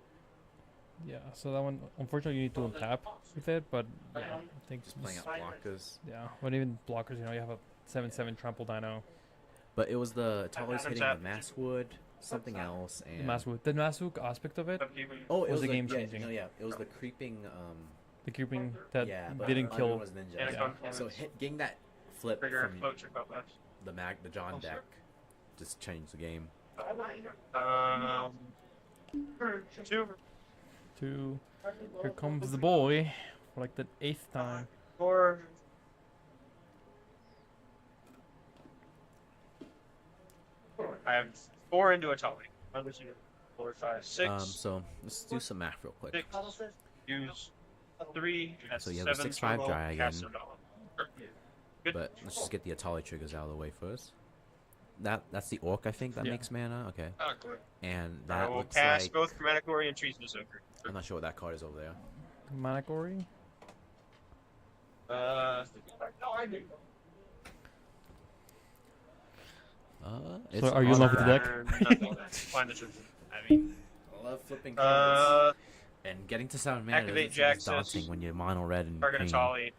Yeah, so that one, unfortunately, you need to untap with it, but I think just playing out blockers. Yeah, but even blockers, you have a 7/7 trample dino. But it was the Italy's hitting the Masswood, something else, and the Masswood aspect of it. Oh, it was a game changing. Yeah, it was the creeping. The creeping that didn't kill. Was ninja. Yeah. So getting that flip from the John deck just changed the game. 2. Here comes the boy for like the 8th time. 4. I have 4 into Italy. 1, 2, 4, 5, 6. So let's do some math real quick. 6. Use 3. So you have a 6/5 dry again. But let's just get the Italy triggers out of the way first. That's the orc, I think, that makes mana. Okay. And that looks pass like both Chromatic and Trees Berserker. I'm not sure what that card is over there. Manacori? So are you in love with the deck? I mean, I love flipping cards. And getting to 7 mana is daunting when you're mono red and green.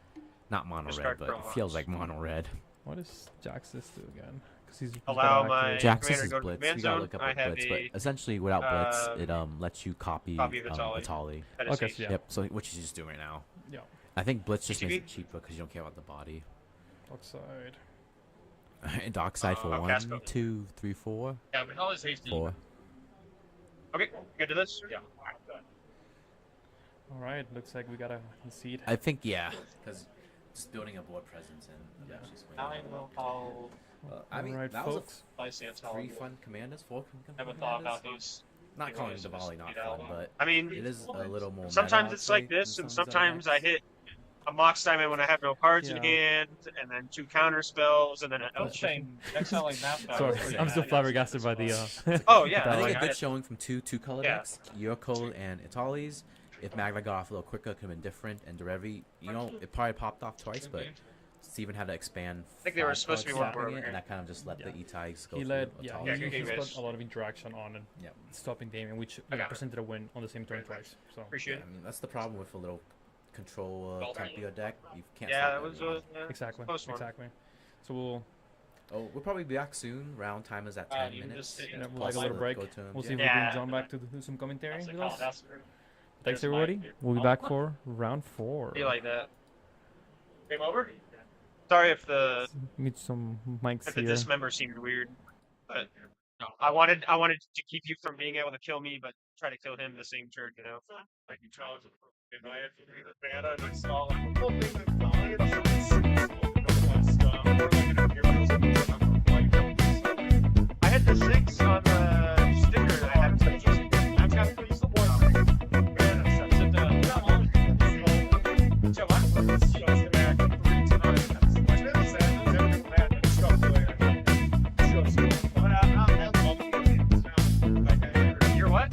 Not mono red, but it feels like mono red. What does Jaxus do again? Because he's allow my Jaxus is Blitz. You gotta look up a Blitz, but essentially without Blitz, it lets you copy Italy. Okay, so yeah. Yep. So which is just doing right now. Yeah. I think Blitz just makes it cheaper because you don't care about the body. Dockside. Dockside for 1, 2, 3, 4. Yeah, but always hasty. 4. Okay, get to this. Yeah. All right, looks like we got a concede. I think because just building a board presence and I will call. I mean, right, that folks. was 3 fun commanders, 4 fun Never commanders. thought about these. Not calling Diwali not fun, but I mean, it is a little more. Sometimes it's like this, and sometimes I hit a Mox Diamond when I have no cards in hand, and then 2 counter spells, and then That's not like map. Sorry, I'm still flabbergasted by the. Oh yeah, I think a good showing from two color decks, Yurko and Italy's. If Magna got off a little quicker, it could have been different. And Derevi, it probably popped off twice, but Steven had to expand. I think they were supposed to be one more, and that kind of just let the E-Tags go. He led, he's got a lot of interaction on and yeah, stopping Damien, which presented a win on the same turn twice. So appreciate it. I mean, that's the problem with a little control Tempio deck. You can't. Yeah, stop exactly. So we'll. Oh, we'll probably be back soon. Round time is at 10 minutes. Yeah, we'll take a little break. We'll see if we can John back to do some commentary with us. Thanks everybody. We'll be back for round 4. Be like that. Game over. Sorry if the meet some mics if here. the dismember seemed weird, but I wanted to keep you from being able to kill me, but try to kill him the same turn. Like you chose I had the 6 on the sticker. I haven't touched it. I've got to put you some more on it. You're what?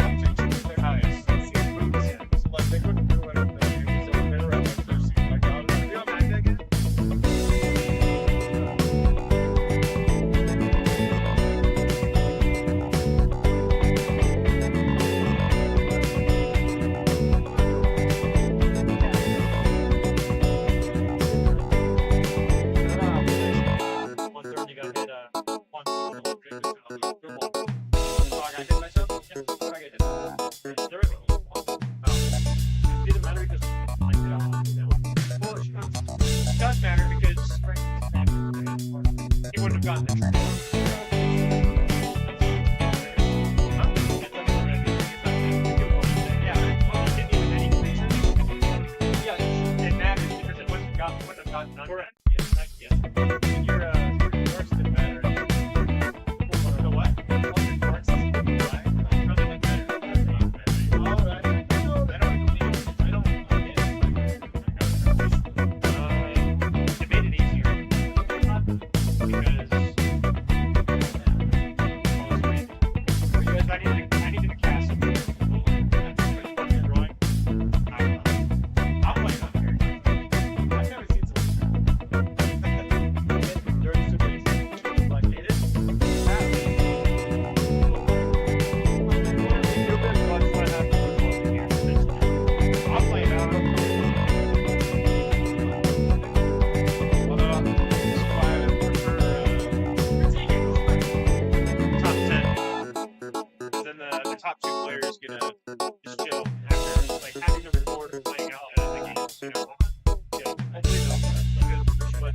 Does matter because he wouldn't have gotten the it matters because it wouldn't have gotten none. You're worse than better. The what? Alright. Are you guys ready? I need to cast something. Drawing. I'll play it up here. I've never seen someone. During Super League, like it is. I'll play it out. Although this is why I would prefer top 10. Then the top 2 players gonna just chill after like having to record or playing out the games, you know. Yeah, I believe that's good.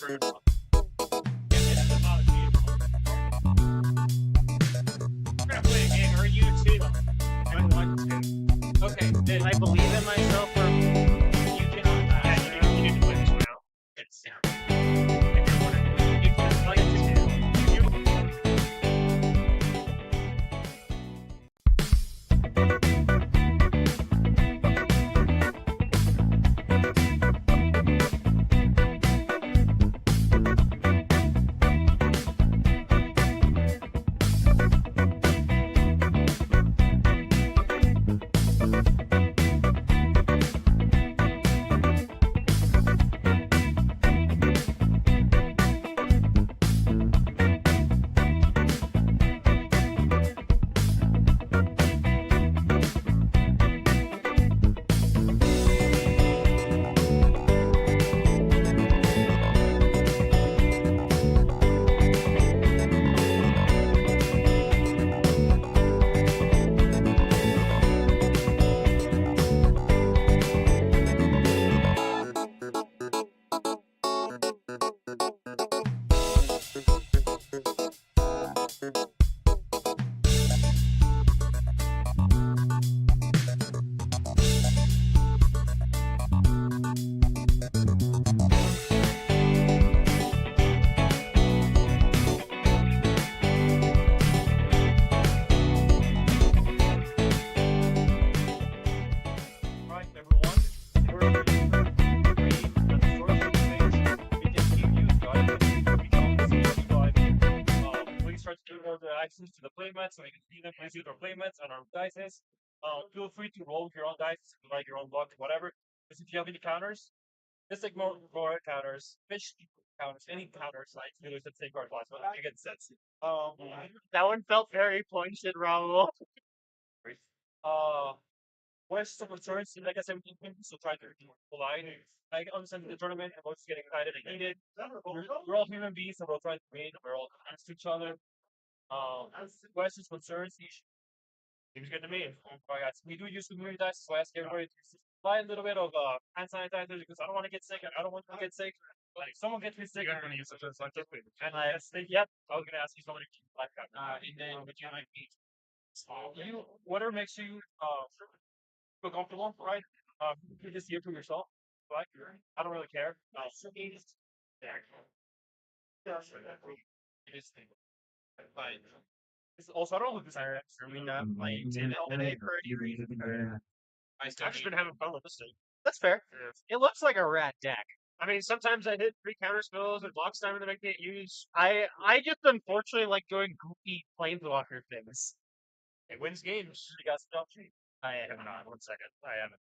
gonna play a game, or you too. I want to. Okay, then I believe in myself, or you cannot. Yeah, you need to play this one out. It's if you're wondering, you can play this too. Access to the playmats, so we can see them place with our playmats on our dices. Feel free to roll your own dice, like your own luck, whatever. Because if you have any counters, just like more counters, fish counters, any counters, like you lose the same card loss, but I get sets. That one felt very pointed, Raul. West of concerns, like I said, we can so try to align. I understand the tournament, everyone's getting excited and heated. We're all human beings, and we're all trying to win. We're all nice to each other. Questions, concerns, seems good to me. We do use community dice, so I ask everybody to buy a little bit of hand sanitizer because I don't want to get sick. I don't want to get sick. Like, if someone gets me sick, I'm going to use it as much as and I say, yep, I was going to ask you somebody to like that. And then would you like me? Whatever makes you feel comfortable, right? You just hear for yourself. Like, I don't really care. Also, I don't know who this is. I mean, I've just been having fun with this thing. That's fair. It looks like a rat deck. I mean, sometimes I hit 3 counter spells and blocks time that I can't use. I just unfortunately like doing goofy planeswalker things. It wins games. You got stuff. I have not. 1 second. I haven't.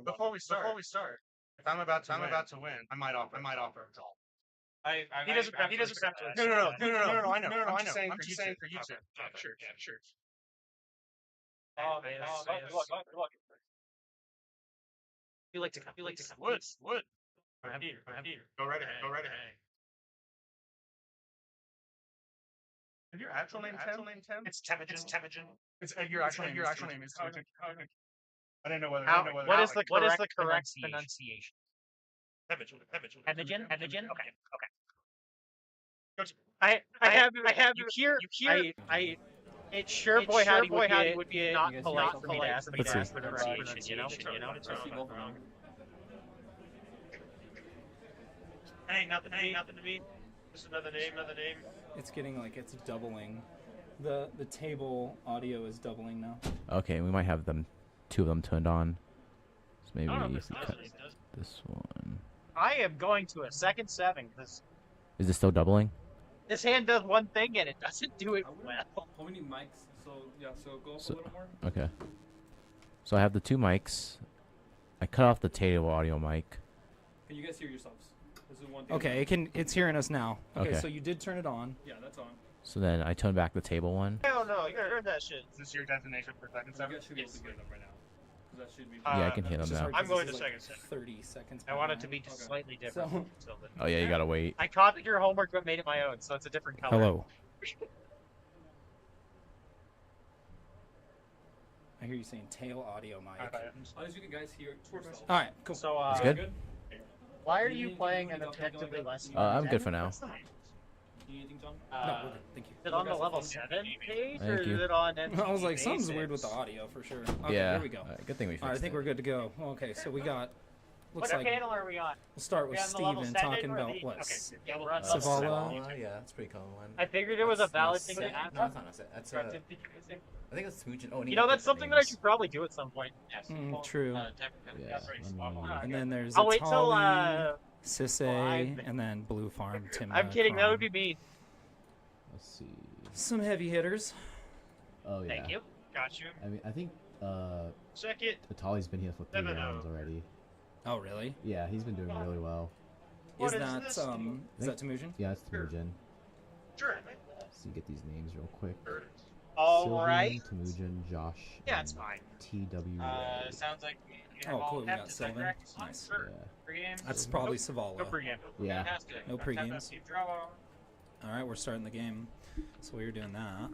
Before we start, if I'm about to win, I might offer a call. He doesn't have to. No. I know. I'm just saying for you two. Sure. Good luck. You like to come. Wood. I'm here. Go right ahead. Is your actual name Tim? It's Temujin. It's your actual name is Temujin. I didn't know whether. What is the correct pronunciation? Temujin. Okay. I have you hear. It's sure boy howdy would be not polite for me to ask for pronunciation. You know. Hey, nothing to me. Just another name. It's getting like it's doubling. The table audio is doubling now. Okay, we might have two of them turned on. So maybe we cut this one. I am going to a second 7 because Is it still doubling? this hand does one thing and it doesn't do it well. How many mics? So go up a little more. Okay. So I have the 2 mics. I cut off the table audio mic. Can you guys hear yourselves? This is one thing. Okay, it's hearing us now. Okay, so you did turn it on. Yeah, that's on. So then I turn back the table one. Hell no, you heard that shit. Is this your destination for second 7? You guys should be able to get them right now. That should be. Yeah, I can hear them now. I'm going to second 7. 30 seconds. I want it to be slightly different. Oh yeah, you gotta wait. I copied your homework but made it my own, so it's a different color. Hello. I hear you saying tail audio mic. As long as you guys hear yourself. All right, cool. So, It's good. why are you playing an objectively less? I'm good for now. Do you need anything, Tom? No, we're good. Thank you. Is it on the level 7 page, or Thank you. is it on I was like, something's basics? weird with the audio for sure. Okay, Yeah. here we go. Good thing we fixed All right, I think it. we're good to go. Okay, so we got. Looks What like panel are we on? we'll start with We on the level Steven 7 talking or about the- what? Okay, yeah, we're on level Savala. 7. Yeah, that's a pretty common one. I figured it was a valid thing to ask. No, it's not. That's I think it's Smooch. Oh, You know, that's something that I should probably do at some point. True. Yeah. And then there's I'll wait till, Atali, Sisse, 5. and then Blue Farm, Tim. I'm kidding, that would be mean. Let's see. Some heavy hitters. Oh yeah. Thank you. Got you. I mean, I think Check it. Atali's been here for 3 7-0. rounds already. Oh, really? Yeah, he's been doing really well. What Is is that this? is that Temujin? Yeah, it's Temujin. Sure. So you get these names real quick. Alright. Sylvan, Temujin, Josh. Yeah, it's and fine. TW. Sounds like you have Oh, all cool. We have got to Sylvan. direct. Nice. Sure. Yeah. Pre-game. That's probably No Savala. pre-game. Yeah. Fantastic. No pre-games. Fantastic. Draw. All right, we're starting the game. So we were doing that.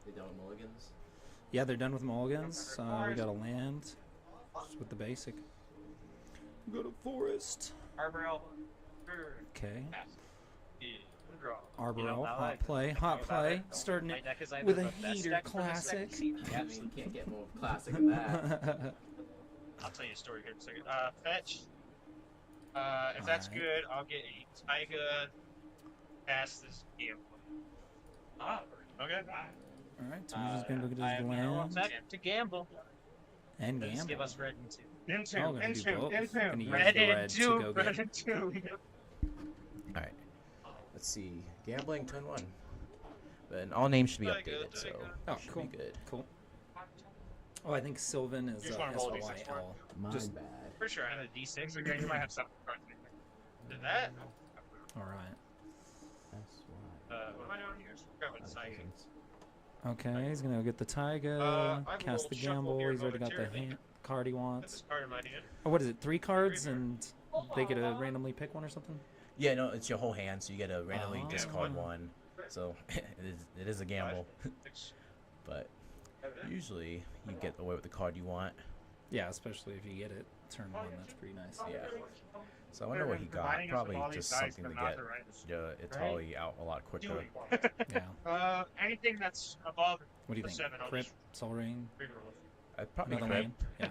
They done with mulligans? Yeah, they're done with mulligans. We got a land. Just with the basic. We got a forest. Arborel. Okay. Draw. Arborel, hot play. Starting it with a heater classic. Yeah, I mean, you can't get more classic than that. I'll tell you a story here in a second. Fetch. If that's Alright. good, I'll get a Taiga past this game. Ah, okay. All right, Temujin's gonna go get I his have no land objection. To gamble. and Let's gamble. give us red and 2. Into, Oh, gonna do both. Gonna use red the and red to two, go red get. and two. All right. Let's see. Gambling turn 1. But all names should be updated, so Oh, should cool. be good. Cool. Oh, I think Sylvan is Just wanna roll a D6 for it. SYL. My Just bad. Pretty sure I had a D6. Okay, you might have something. Did that? all right. That's why. What am I doing here? Grab a Taiga. Okay, he's gonna go get the Taiga, I cast the will shuffle gamble. here He's already got the momentarily. card he Put wants. this card in my hand. Oh, what is it? 3 cards and they get to randomly pick one or something? Yeah, no, it's your whole hand, so you get to randomly Oh. discard one. So it is a gamble. Six. But usually you get away with the card you want. Yeah, especially if you get it turn 1. That's pretty nice. Yeah. So I wonder what he got. Combining us with Probably all these just dice, something but to not get the right- Italy out a lot quicker. Yeah. Anything that's above What do you the think? 7, I'll Crypt, just Soul Ring, figure it I'd probably another crib. lane.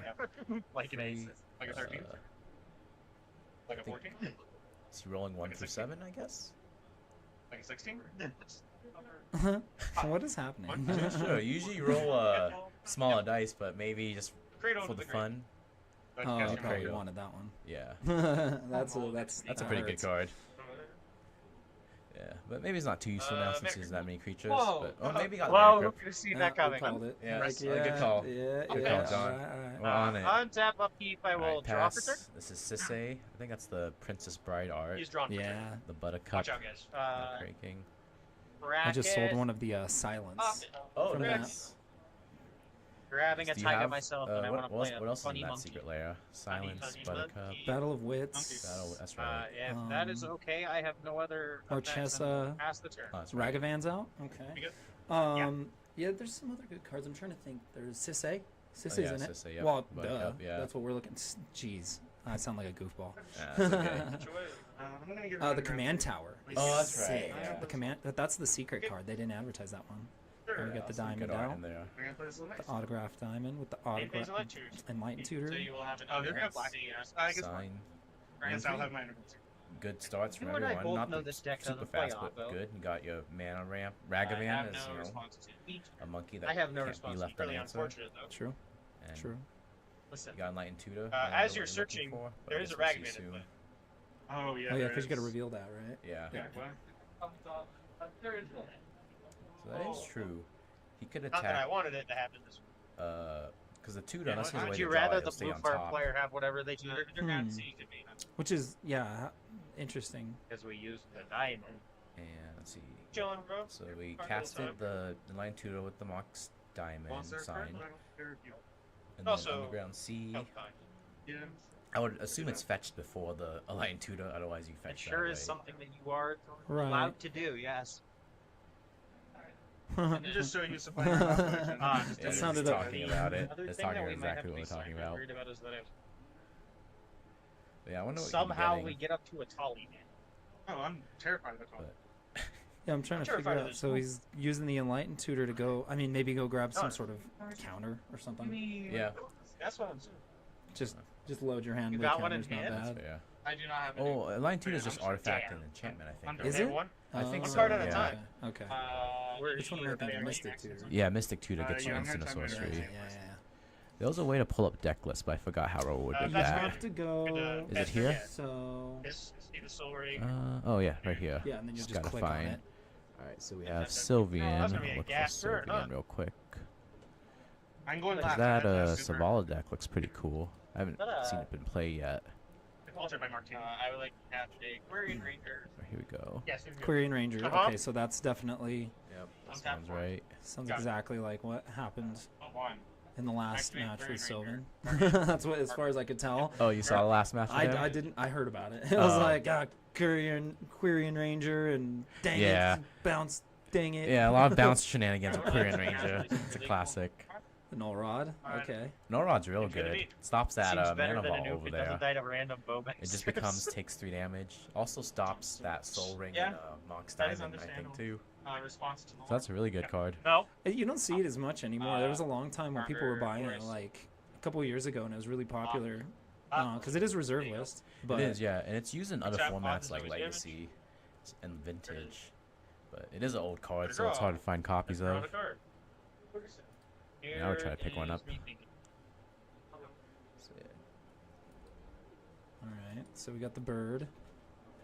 Yeah. like an 8, like a 13, like a think- 14, Is he rolling 1 through 7? I guess. like a 16. What is happening? I'm not sure. Usually you roll smaller dice, but maybe just Cradle for to the the fun. grave. Oh, I Cast probably Cradle. wanted that one. Yeah. That's That's a that pretty good hurts. card. Yeah, but maybe it's not too useful now since there's that many creatures. Whoa. But, maybe got Well, Mega who Crypt. could have seen Yeah, that we coming? called it. Yeah, Like, good call. Yeah, Good yeah. call, John. All right. We're on it. Untap upkeep, I will Alright, draw for turn. pass. This is Sisse. I think that's the Princess Bride art. He's drawn. for turn. Yeah. The Buttercup. Watch out, guys. Breaking. I just sold Bracket, one of the silence. Oh, from nice. Grabbing a Do you Taiga have, myself, and I want to what play else, a what else is in funny that monkey. secret layer? Silence, funny Buttercup. monkey. Battle of Wits, That's right. If that is okay, I have no other. effects and Marchesa, pass the turn. Oh, that's right. Ragavan's out. Okay. You good? Yeah, there's some other good cards. I'm trying to think. There's Sisse. Sisse's yeah, in it. Sisse, yep. Well, Buttercup, duh. yeah. That's what we're looking. Jeez, I sound like a goofball. That's okay. I'm gonna get The command tower. Oh, that's right, Sick. yeah. The command. That's the secret card. They didn't advertise that one. And we got the Some diamond good art out. in there. We're gonna play this a little The nice. autograph diamond with the Eight days of autograph lectures. enlightened tutor. So you will have an. Oh, they're gonna have black. I guess. Sign. I guess I'll have mine. Good starts from You and I everyone. both Not know the this deck super doesn't play fast, but Otto. good. You got your mana ramp. I Ragavan have is, no you know, response to it. a monkey that I have no can't response. be left Really unanswered. unfortunate though. True. And True. Listen, You got Enlightened Tutor. As I don't know you're what looking searching, for, but there I is a guess we'll see Ragavan in soon. play. Oh Oh yeah, because you got to reveal that, right? Yeah. Yeah. So that is true. He could Not that I attack. wanted it to happen this way. Because the tutor, Yeah, unless there's a way would to you draw it, rather it'll the stay blue on farm top. player have whatever they do? They're gonna Hmm. see to me. Which is interesting. Because we used the diamond. And let's see. Chilling, bro. So we Card casted of the Enlightened Tutor with the Mox Diamond Monster card, sign. but I don't care if you And Also, then Underground Sea. have time. Yeah. I would assume it's fetched before the Enlightened Tutor, otherwise you It fetch sure that is way. something that you are Right. allowed to do, yes. I'm just so used to playing around with Yeah, That just sounded talking about it. Other It's thing that talking we might have exactly to what be we're talking slightly about. worried about is that if Yeah, I wonder what somehow you'd we be get up to a Tolly man. Oh, I'm terrified of the call. Yeah, I'm trying I'm to figure terrified of out. this So move. he's using the Enlightened Tutor to go. I mean, maybe go grab some sort of counter or I something. mean, Yeah. that's what I'm saying. Just load your hand You with got one counters. in Not hand? bad. getting. Yeah. I do not have any. Oh, line 2 is I'm just artifact damn. and enchantment, I think. Under right? Is day it? one? I think One so. card at a yeah. time. Okay. Which one am I thinking? Mystic Tutor. Yeah, Mystic Tutor gets you yeah, I'm instant gonna try sorcery. to- Yeah. There was a way to pull up deck lists, but I forgot how it would do that's I that. have to go. Is it here? So. See the soul ring. Oh yeah, right here. Yeah, and then you just gotta click on find. it. All right, so we have Sylvian. that's gonna be a Look for gas turret, Sylvian huh? real quick. I'm going Cause last. that That's super. Savala deck looks pretty cool. I haven't seen it been played yet. Altered by Martini. I would like to have a Quarian Ranger. So here we go. Yes, here we go. Quarian Ranger. Uh-huh. Okay, so that's definitely Yep, that Untap sounds one. right. sounds Got it. exactly like what happened Oh, one. in the last Activate match with Quarian Sylvan. That's what, as far as I could tell. Oh, you saw the last match? with him? I didn't. I heard about it. It was Oh. like Quarian Ranger and dang Yeah. it, bounce, dang it. Yeah, a lot of bounce shenanigans with Quarian Ranger. It's a classic. The Null Rod. Alright. Okay. Norrod's real It's gonna good. be- Stops that Seems better mana than a ball nuke. over It there. doesn't die to random bowman. It just becomes takes 3 damage. Also stops that Soul Ring Yeah, and Mox that is Diamond, I think understandable. too. Response to the So that's a really good card. No. You don't see it as much anymore. There was a long time when people were Armor, buying it, Force. like a couple of years ago, and it was really popular. Because it is reserve list. But It is, yeah, and it's used in other Tap formats odds like is always Legacy and Vintage. But it is an old Put card, a so it's draw. hard to find copies Draw of. the card. Yeah, I would try to pick one Here up. is me thinking. So, yeah. all right. So we got the bird.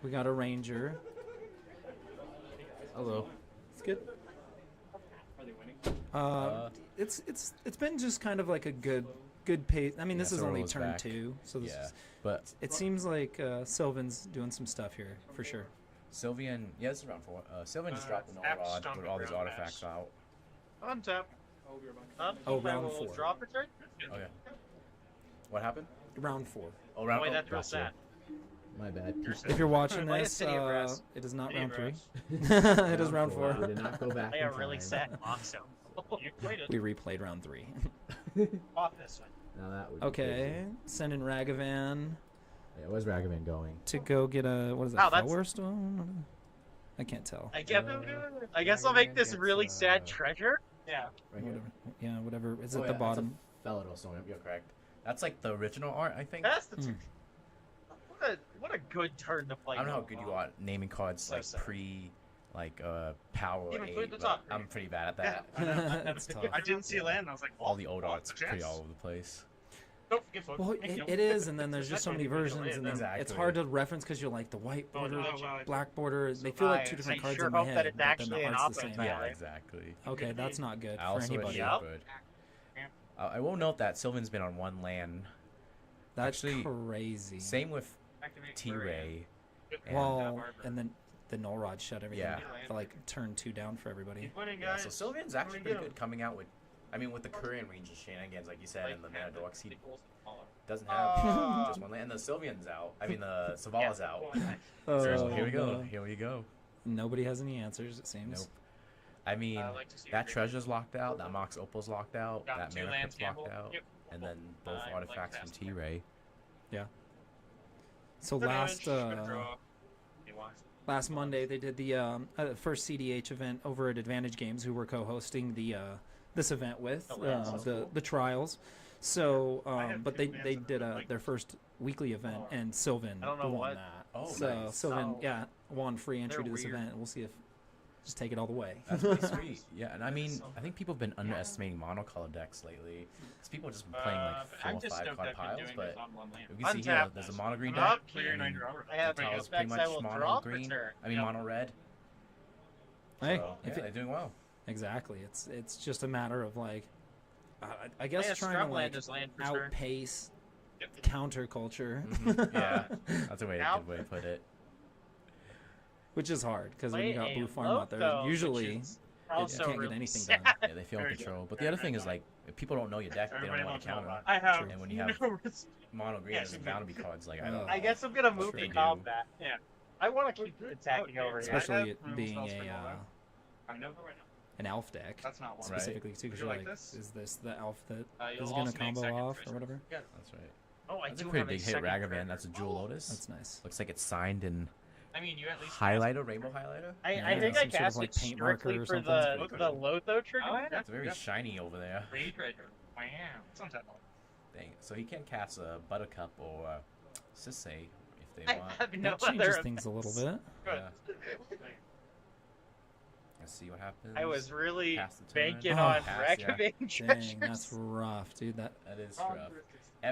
We got a ranger. Hello. It's good. It's been just kind of like a good pace. I mean, Yeah, this is so only rolls turn back. 2, so this Yeah, is, but it seems like Sylvan's doing some stuff here for sure. Sylvian, yeah, this is round 4. Sylvian just dropped the Null Tap Rod stomp with all these round artifacts match. out. Untap. Oh, round 4. Drop return? Okay. What happened? Round 4. Oh, round Wait, oh, that's real gotcha. sad. My bad. If you're watching Play a this, City of Brass. it is not City of round 3. Brass. It is round We 4. did not go back. They in are really time. sad. Awesome. You played it. We replayed round 3. Off this one. Now that would be Okay, crazy. sending Ragavan Yeah, where's Ragavan going? to go get a, what is that, Wow, that's- Flower Stone? I can't tell. I guess I'll make this really sad treasure. Yeah. Right here. Whatever. Yeah, whatever. It's Oh, at yeah, the bottom. That's a Felidal Stone, you're correct. That's like the original art, I think. That's the. Mm. What a good turn to play. I don't know how Null good Rod. you are naming cards So like sad. power Even 8, put the but top. I'm pretty bad at that. That's tough. I didn't see land. And I was like, All the old oh, art's pretty yes. all over the place. Don't forget folks. Well, Thank you. it is, and then there's just so many That's versions, and then it's Exactly. hard to reference because you're like the white Oh, border, no, no. black border. They feel like two different I cards sure in my hope head, that it's but then actually the an art's the offense. same. Yeah, Right. exactly. Okay, that's not good I for also anybody. Yep. good. I will note that Sylvan's been on one land. That's Actually, crazy. Same with Activate T-Ray. and- Well, and then the Null Rod shut everything Yeah. for like turn 2 down for everybody. Keep winning, Yeah, guys. so Sylvan's actually pretty good coming out with, I mean, with the Korean Ranger shenanigans, like you said, and the Mana Dorks, he doesn't have just one land. And the Sylvian's out. I mean, the Savala's out. Oh, So here we go. no. Here we go. Nobody has any answers, it seems. Nope. I mean, I like to see that your treasure's locked out, that Mox Opal's locked out, Got that 2 Mana lands Crypt's locked gamble. out, Yep. and then both I like artifacts from fast. T-Ray. So Good last damage, good draw. He wants it. last Monday they did the first cEDH event over at Advantage Games, who were co-hosting the this event with the trials. So, but they did their first weekly event, and Sylvan I don't know won what- that. Oh, so nice. Sylvan, Oh. yeah, won free entry They're to this weird. event. We'll see if just take it all the way. That's pretty sweet. Yeah, and I mean, I think people have been underestimating monocolor decks lately. Because people have just been playing like 4 I'm or just 5 stoked card I've been piles, doing but this on one land. you can see here, Untap. there's a mono green I'm deck. up. Clear I mean, 90 hours. I have the no tile's pretty effects. much I will mono drop green. return. I mean, Yep. mono red. Hey, So, if yeah, it- they're doing well. exactly. It's just a matter of like, I guess Yeah, trying to Scrubland like is land for turn. outpace counterculture, Yeah, that's a way, Now- good way to put it. which is hard because when Play you got a Blue Farm out there, loco, which usually is you also can't get really anything sad. done. Yeah, they feel in Very control. good. But the other thing is like, if people don't know your deck, they don't Everybody know how loves to counter. Mono. I have And when you have numerous- mono green, Yes, there's bound to be cards like I Oh. don't. I guess I'm gonna What move should to we do? combat. Yeah. I want to keep attacking Okay. over here. Especially have it removal being spells for a all that. I know right now. an elf deck. That's not one. Specifically too, because Would you you're like like, this? is this the elf that You'll is gonna also make combo second off or treasure. whatever? Yeah. That's right. Oh, I That's do a pretty have big hit, second Ragavan. treasure. That's a Jewel Lotus. That's nice. Looks like it's signed in I mean, you at least highlighter, rainbow highlighter. I think I some sort of, cast like, it paint marker strictly or for something. the Lotho trigger. Oh, yeah. It's very shiny over there. Free treasure. Wow. Sometimes. Dang. So he can cast a Buttercup or Sisei if they I want. have no That changes other. things a little bit. Yeah. Let's see what happens. I was really Pass the tournament. banking Oh, on pass, yeah. Ragavan Dang, treasures. that's rough, dude. That. That is rough.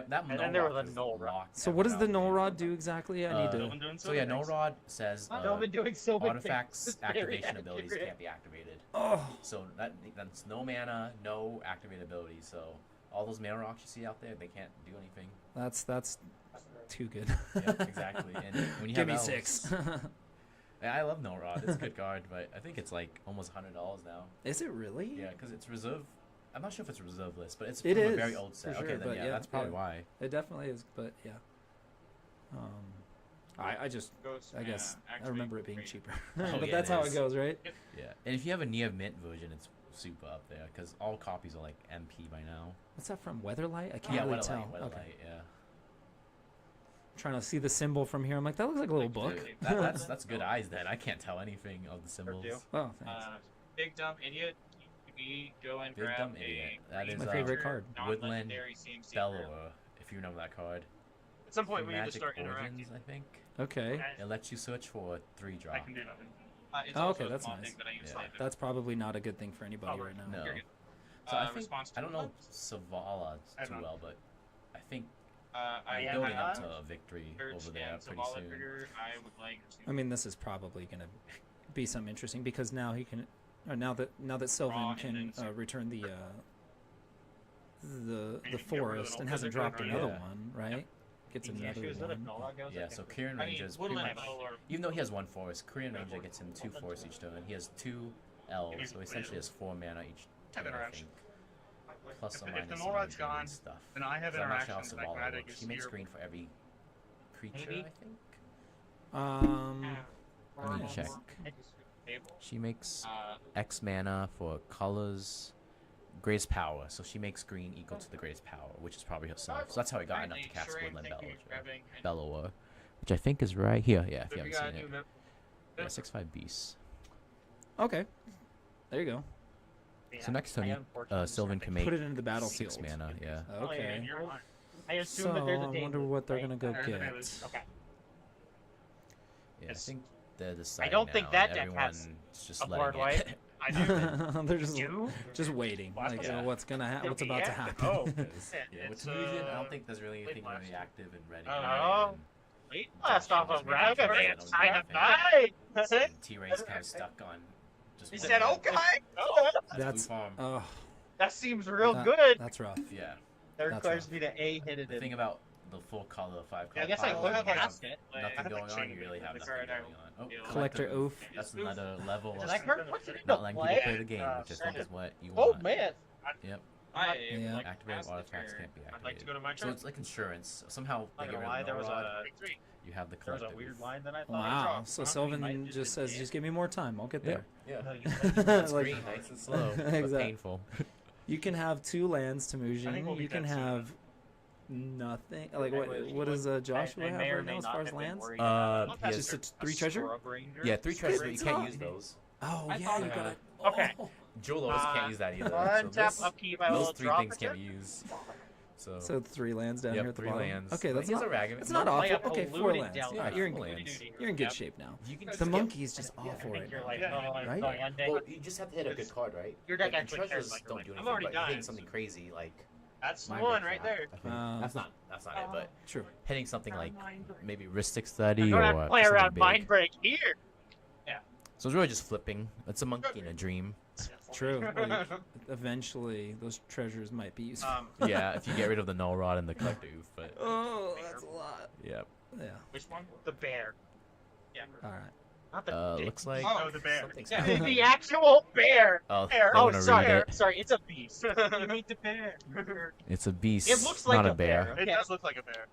That And then there was a null rod. So what does the null rod do exactly? I need to. So yeah, null rod says I've been doing so many artifacts things. It's very activation abilities accurate. can't be activated. Oh. So that's no mana, no activate ability. So all those mana rocks you see out there, they can't do anything. That's too good. Yeah, exactly. And when you Give have me elves, 6. I love null rod. It's a good card, but I think it's like almost $100 now. Is it really? Yeah, because it's reserve. I'm not sure if it's reserve list, but it's It from is, a very old set. for Okay, sure, then but yeah, yeah, that's probably yeah. why. It definitely is, but yeah. I just I guess I remember it being cheaper, but yeah, that's it how is. it goes, right? Yeah, and if you have a near mint version, it's super up there because all copies are like MP by now. What's that from? Weatherlight? I can't Yeah, really Weatherlight, tell. Weatherlight, Okay. yeah. Trying to see the symbol from here. I'm like, that looks like a little book. Dude, that's good eyes. Then I can't tell anything of the symbols. Oh, thanks. Big dumb idiot. We go and Big grab dumb idiot. That is my favorite card. Woodland non-legendary CMC Bellower, if you remember that card. At some point, For we need to Magic start Origins, interacting. I think. Okay. It lets you search for a 3-drop. I can do nothing. It's Oh, also okay, a that's small nice. thing that I use Yeah. later. That's probably not a good thing for anybody right now. No. You're good. So I think response I don't to know that? Savala I have too none. well, but I think I we're have building up none. to a victory Search over there and pretty Zavala soon. trigger, I would like to I mean, this is probably going to be something interesting because now he can, or now that Sylvan Draw and can then search. return the you can get rid of forest the and null hasn't trigger, dropped right? another Yeah. one, right? Gets another one. Yeah, so Korean I mean, Ranger's pretty Woodland much, Elf or- even though he has 1 forest, Korean Ranger gets him 2 forests each turn. He has 2 elves, so he essentially has 4 mana each turn, I think. Plus or If minus the some null rod's other green gone, stuff. then I have So I'm not sure how interactions, and I can Zavala either works. use She makes your- green for every creature, Maybe. I think. Let me check. She makes X mana for colors, greatest power. So she makes green equal to the greatest power, which is probably herself. So that's how I got enough to cast Woodland Bellower, which I think is right here. Yeah, if you haven't seen it. Yeah, 6/5 beasts. Okay, there you go. So next turn, Sylvan can make Put it into the battlefield. 6 mana. Yeah. Okay. I assume So that there's a I date. wonder what they're gonna go Right? get. Okay. Yeah, I think they're deciding don't think now, that and deck has everyone's just a letting board it. white. I do. They're just You? waiting. Like, Yeah. what's gonna happen? What's about to Yeah. happen? Oh. Yeah, with Illusion, I don't think there's really anything really active and ready. Oh. Wait, blast off of Josh is making Ragavan. sure I that have nothing. That's it. And T-Ray's kind of stuck on just He one said, hand. okay. That's Blue farm. oh, That seems real that- good. That's rough. Yeah. That that's requires rough. me to hit it The in. thing about the full color 5 color I guess I pile, could you have cast it. nothing going on, you really have The nothing card I going on. Oh, Collector Oof. That's another level Does of that card put it not into letting people play? play the game, which I think is what you Oh want. man. Yep. I Yeah. would like to Activated pass the artifacts turn. can't be I'd like to go to activated. my So turn. it's like insurance. Somehow they Not get gonna rid lie, of there the was rod. a You have the there was collector. a weird line that I thought. Wow. So Sylvan just says, just give me more time. I'll get there. Yeah. It's Green, nice and slow, but Exactly. painful. You can have 2 lands to I think we'll Mujin. You get can that soon. have nothing. Like what does Joshua have right now as far as lands? He Just has, 3 treasure? yeah, 3 treasures, but you Stop. can't use those. Oh I yeah, thought you that- got it. Okay. Jewel Lotus can't use that either. One so tap this- upkeep. I those will 3 drop things it. can't be used. So, So 3 lands down Yep, here at the 3 bottom. lands. Okay, But that's he's not a Ragavan. It's not No, play awful. a Okay, 4 polluted lands. down Yeah, there. you're in Full good. lands. You're in good Yep. shape now. you can The just monkey's just I awful think right you're now. like, Right? going ending. Well, you just have to hit a good card, right? Your deck Like, actually the cares treasures about don't your do life. anything, I'm already but dying. hitting something crazy like That's Mind one Break right Trap, there. I think. That's not it, but True. hitting something like maybe Ristic Study I'm or gonna play something around big. Mind Break here. So it's really just flipping. It's a monkey in a dream. True. Like, eventually, those treasures might be useful. Yeah, if you get rid of the null rod and the collector oof, but Oh, that's a lot. yeah. Yeah. Which one? The bear. Yeah. All right. Not the dick. Looks like Oh, the bear. something's Yeah. happening. The actual bear. Oh, Bear. they Oh, wanna sorry. read it. Sorry, it's a beast. You meet the bear. It's a beast. It looks like not a a bear. bear. It does look like a bear.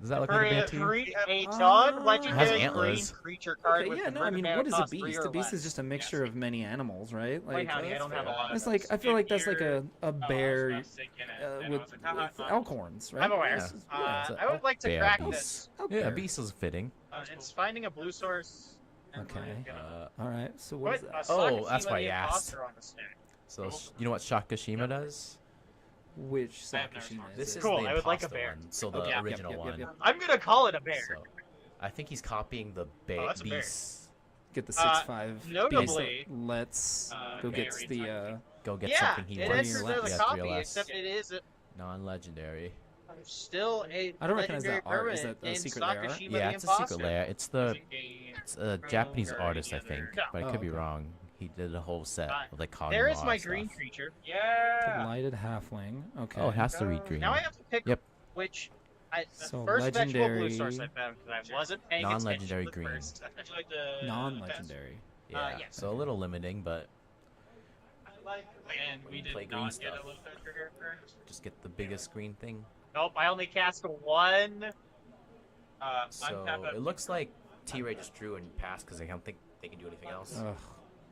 Does that look For like a bad a team? green, a It has non-legendary green antlers. creature card Okay, with yeah, no, I converted mean, mana what is a cost beast? 3 A or beast is less. just a mixture of many animals, right? Wait, howdy, I don't have a lot. It's like I feel like that's like a bear with with elk horns, right? I'm aware. This is- It's a I would like to bear crack beast. this. elk Yeah, bear. beast is fitting. It's finding a blue source. Okay. Uh, All right. So what is What? that? Oh, that's Sakashima why the you asked. Imposter on the stack. So you know what Shakashima does? Which I have never Sakashima seen is This it? is Cool, the I would like a imposter bear. one, so the Okay, yep, original yep, one. yep. I'm gonna call it a bear. So, I think he's copying the that's a bear. beast. Get the 6/5. notably- beast. Let's go get the. Go get Yeah, something he it wants. enters Yeah, as a 3 or copy, less. except it is Non-legendary. still a I don't recognize legendary that art. Is permanent that a named secret lair art? Sakashima Yeah, the it's a Imposter. secret lair. It's a Japanese artist, I think, but I Oh, could be okay. wrong. He did a whole set of like Kagura There is my stuff. green creature. Yeah. Lighted halfling. Okay. Oh, it has to read green. Now I have to pick Yep. which. The So first vegetable blue legendary- source I found because I wasn't paying Non-legendary attention green. to the first. Non-legendary. Yeah, yes. so a little limiting, but And we did play green not stuff. get a little trigger first. just get the biggest green thing. Nope, I only cast one. So it looks like T-Ray just drew and passed because I don't think they can do anything else. Ugh,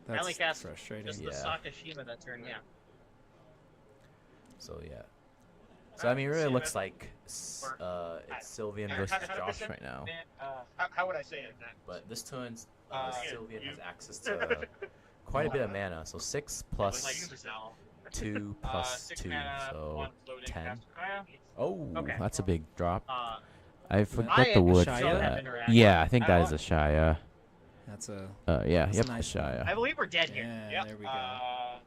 I only that's cast frustrating. just the Yeah. Sakashima that turn, yeah. So yeah. So I mean, it really looks like it's Sylvian versus Josh right now. How would I say it then? But this turn, Sylvian has access to quite a bit of mana. So 6 plus 2 plus 2, so 10. Oh, Okay. that's a big drop. I I forgot the word for Shia? that. Yeah, I think that is a Shia. That's a. Yeah, That's yep, a nice Shia. I believe we're dead here. Yeah, there we go.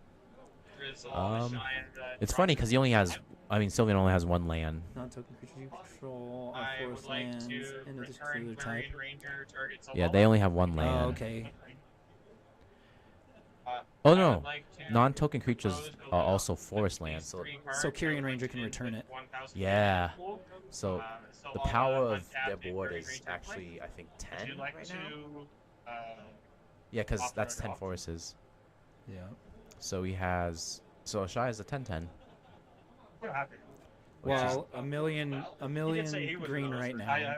It's funny because he only has. I mean, Sylvian only has 1 land. Non-token creature you control are I forest would like lands to in addition to return their type. Guardian Ranger target Yeah, they only have 1 land. Oh, okay. Oh no, non-token creatures are also forest lands. So So Kyrian Ranger can return it. yeah. So the power of their board is actually, I think, 10 right now. Yeah, because that's 10 forests. Yeah. So he has. So Shai has a 10/10. Well, a million green right now.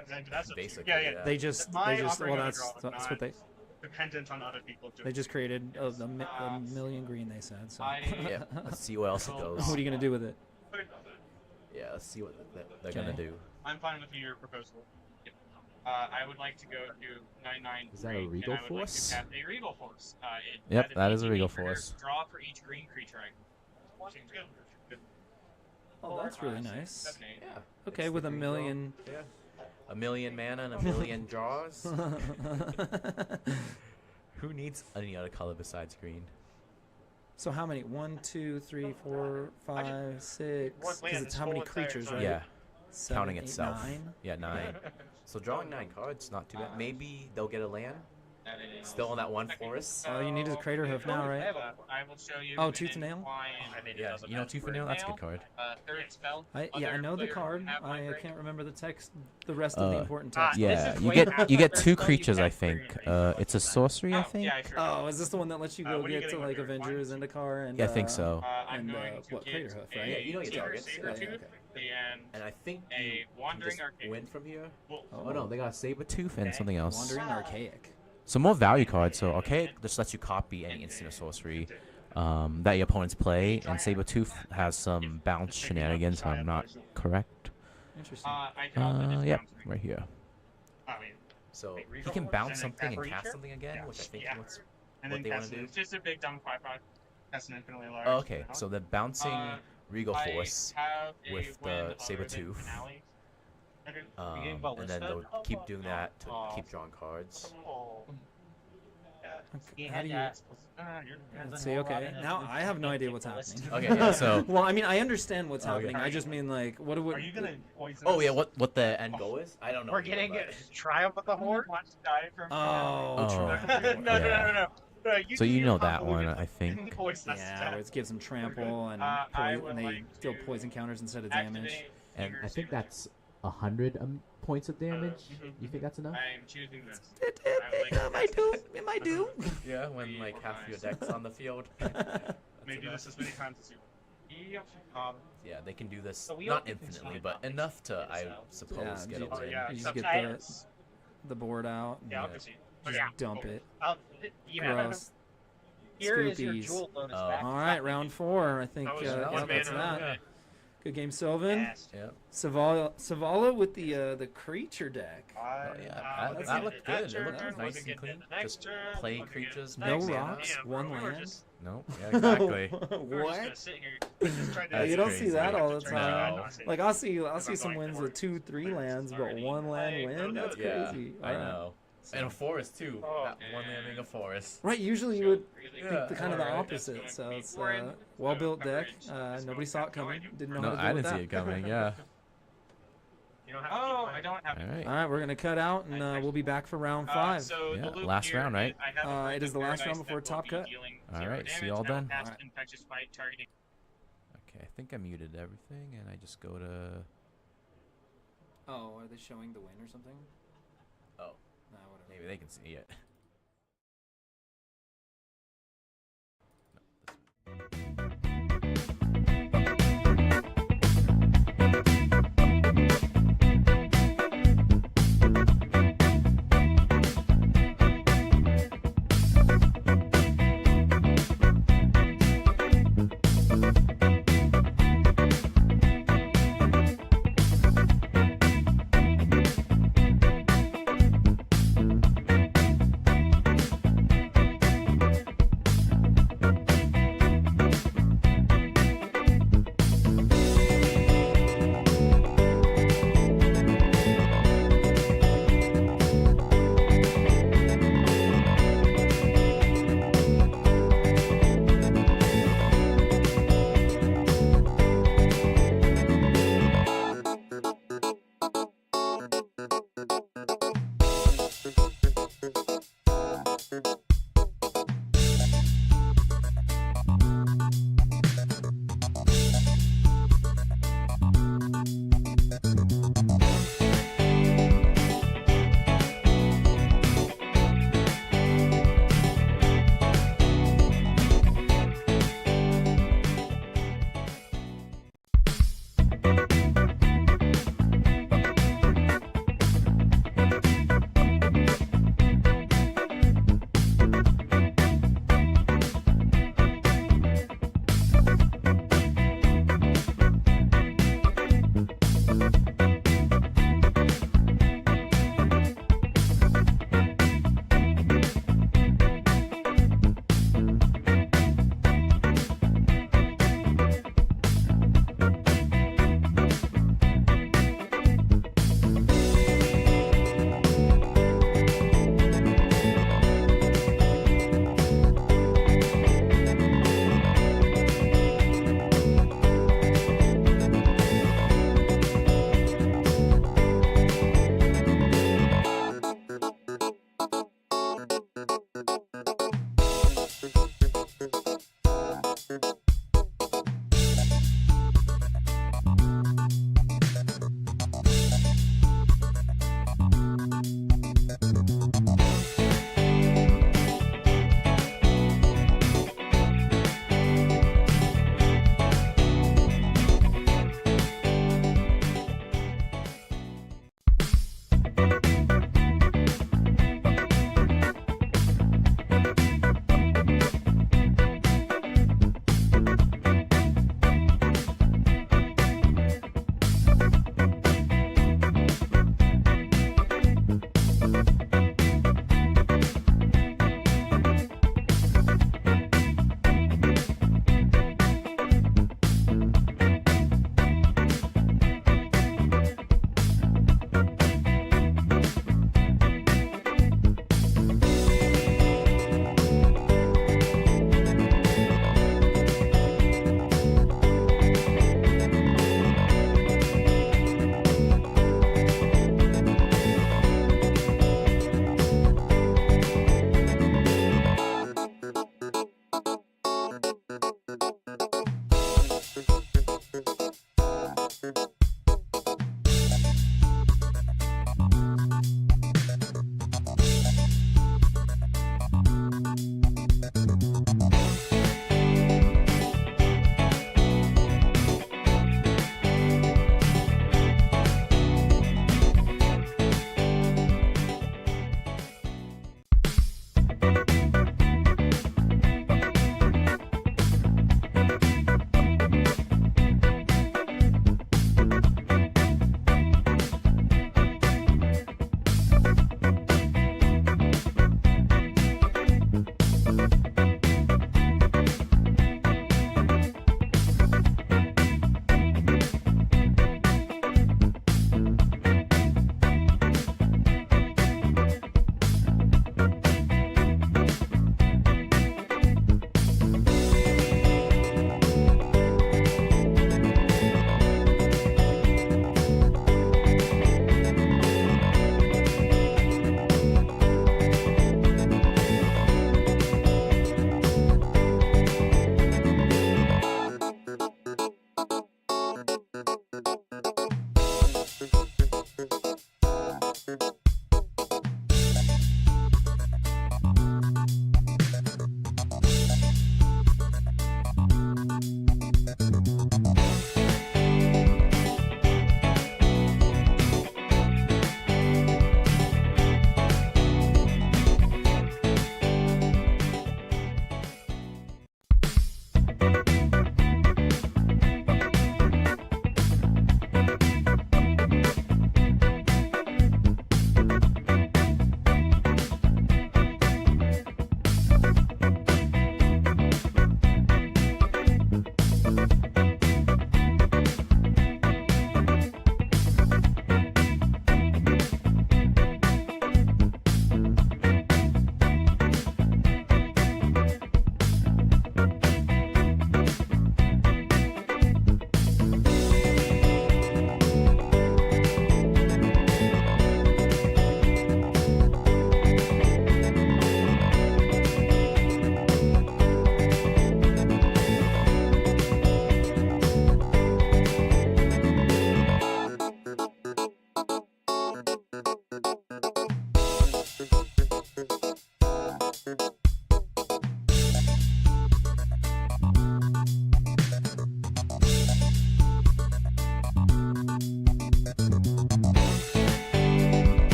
Basically, yeah. They just well that's what they dependent on other people. they just created a million green. They said so. Yeah. Let's see where else it goes. What are you gonna do with it? Yeah, let's see what they're gonna do. I'm fine with your proposal. I would like to go to 99. Is that a Regal Force? Like a Regal Force. Yep, that is a Regal Force. Draw for each green creature I Oh, that's really nice. Yeah. Okay, with a million. Yeah. A million mana and a million draws. Who needs any other color besides green? So how many? 1, 2, 3, 4, 5, 6. Because it's how many creatures, right? Yeah. 7, Counting 8, itself. 9. Yeah, 9. So drawing 9 cards, not too bad. Maybe they'll get a land. Still on that 1 forest. All you need is a Crater Hoof now, right? I will show you. Oh, Tooth and Nail? Yeah, you know Tooth and Nail? That's a good card. Third spell. I know the card. I can't remember the text. The rest of the important text. Yeah, you get 2 creatures, I think. It's a sorcery, I think. Oh, is this the one that lets you go get to like Avengers and Car and? Yeah, I think so. And what Crater Hoof, right? Yeah, you know your targets. And I think a you wandering just arcade. win from here. Oh no, they got Sabertooth and something else. Wandering Archaic. So more value cards. So Archaic just lets you copy any instant or sorcery that your opponents play, and Sabertooth has some bounce shenanigans, if I'm not correct. Interesting. Yep, right here. So he can bounce something and cast something again, which I think is what they want to do. It's just a big dumb 5/5. That's an infinitely large. Oh, okay, so they're bouncing Regal Force with the Sabertooth. And then they'll keep doing that to keep drawing cards. How do you? Let's see. Okay, now I have no idea what's happening. Okay, yeah, so. Well, I mean, I understand what's Okay. happening. I just mean like, what do we? Are you gonna poison? Oh yeah, what the end goal is? I don't know. We're getting Triumph of the Horde. Want to die from? Oh, no, yeah. No, So you know that one, I think. Yeah, where it gives them trample and, and they deal poison counters instead of damage. And I think that's 100 points of damage. You think that's enough? I'm choosing this. It might do. It might do. Yeah, when like half your deck's on the field. Maybe this as many times as you. Yeah, they can do this So we not all get infinitely, things but on enough to, I Yeah, suppose, get a you, win. you just get the board out. And Yeah, just dump it. You have Gross. Here is your Scoopies. jewel bonus back. All right, round 4. I think That was yeah, one that's mana, that. yeah. Good game, Sylvan. Yes. Yep. Savala with the creature deck. Oh, yeah, that looked good. It looked nice and clean. Just play creatures. No make mana. rocks, one land. Nope. Yeah, exactly. What? That's You don't see crazy. that all the time. No. Like I'll see some wins with 2-3 lands, but one land win. That's Yeah, crazy. I know. And a forest too. That one land being a forest. Right, usually you would Yeah, think the kind of the alright. opposite. So it's well built deck. Nobody saw it coming. Didn't know No, how to I deal with didn't see that. it coming. Yeah. Oh, I don't have. All right. All right, we're gonna cut out and we'll be back for round 5. So Yeah, the loop last here, round, right? I have a It is the last round paradise before that top will be cut. dealing All 0 right, see damage. y'all Now then. cast Alright. infectious bite targeting. Okay, I think I muted everything, and I just go to. Oh, are they showing the win or something? Oh, Nah, whatever. maybe they can see it.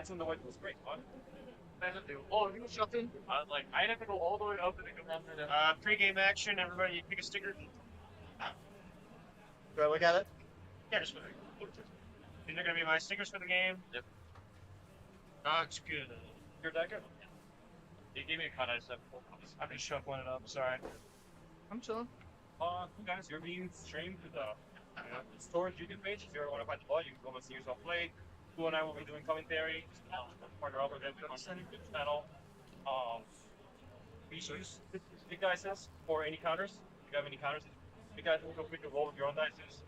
That's when the white was great. What? Oh, you shuffling? Like I have to go all the way up and then go down there. Pre-game action. Everybody pick a sticker. Do I look at it? Yeah, just put it. These are gonna be my stickers for the game. Yep. That's good. Your deck. You gave me a cut. I said, I'm just shuffling it up. Sorry. I'm chilling. Guys, you're being streamed to the storage YouTube page. If you ever want to find the ball, you can go and see yourself play. Who and I will be doing commentary. Partner up with them on the channel. We use big dices for any counters. If you have any counters, big guys will feel free to roll with your own dices.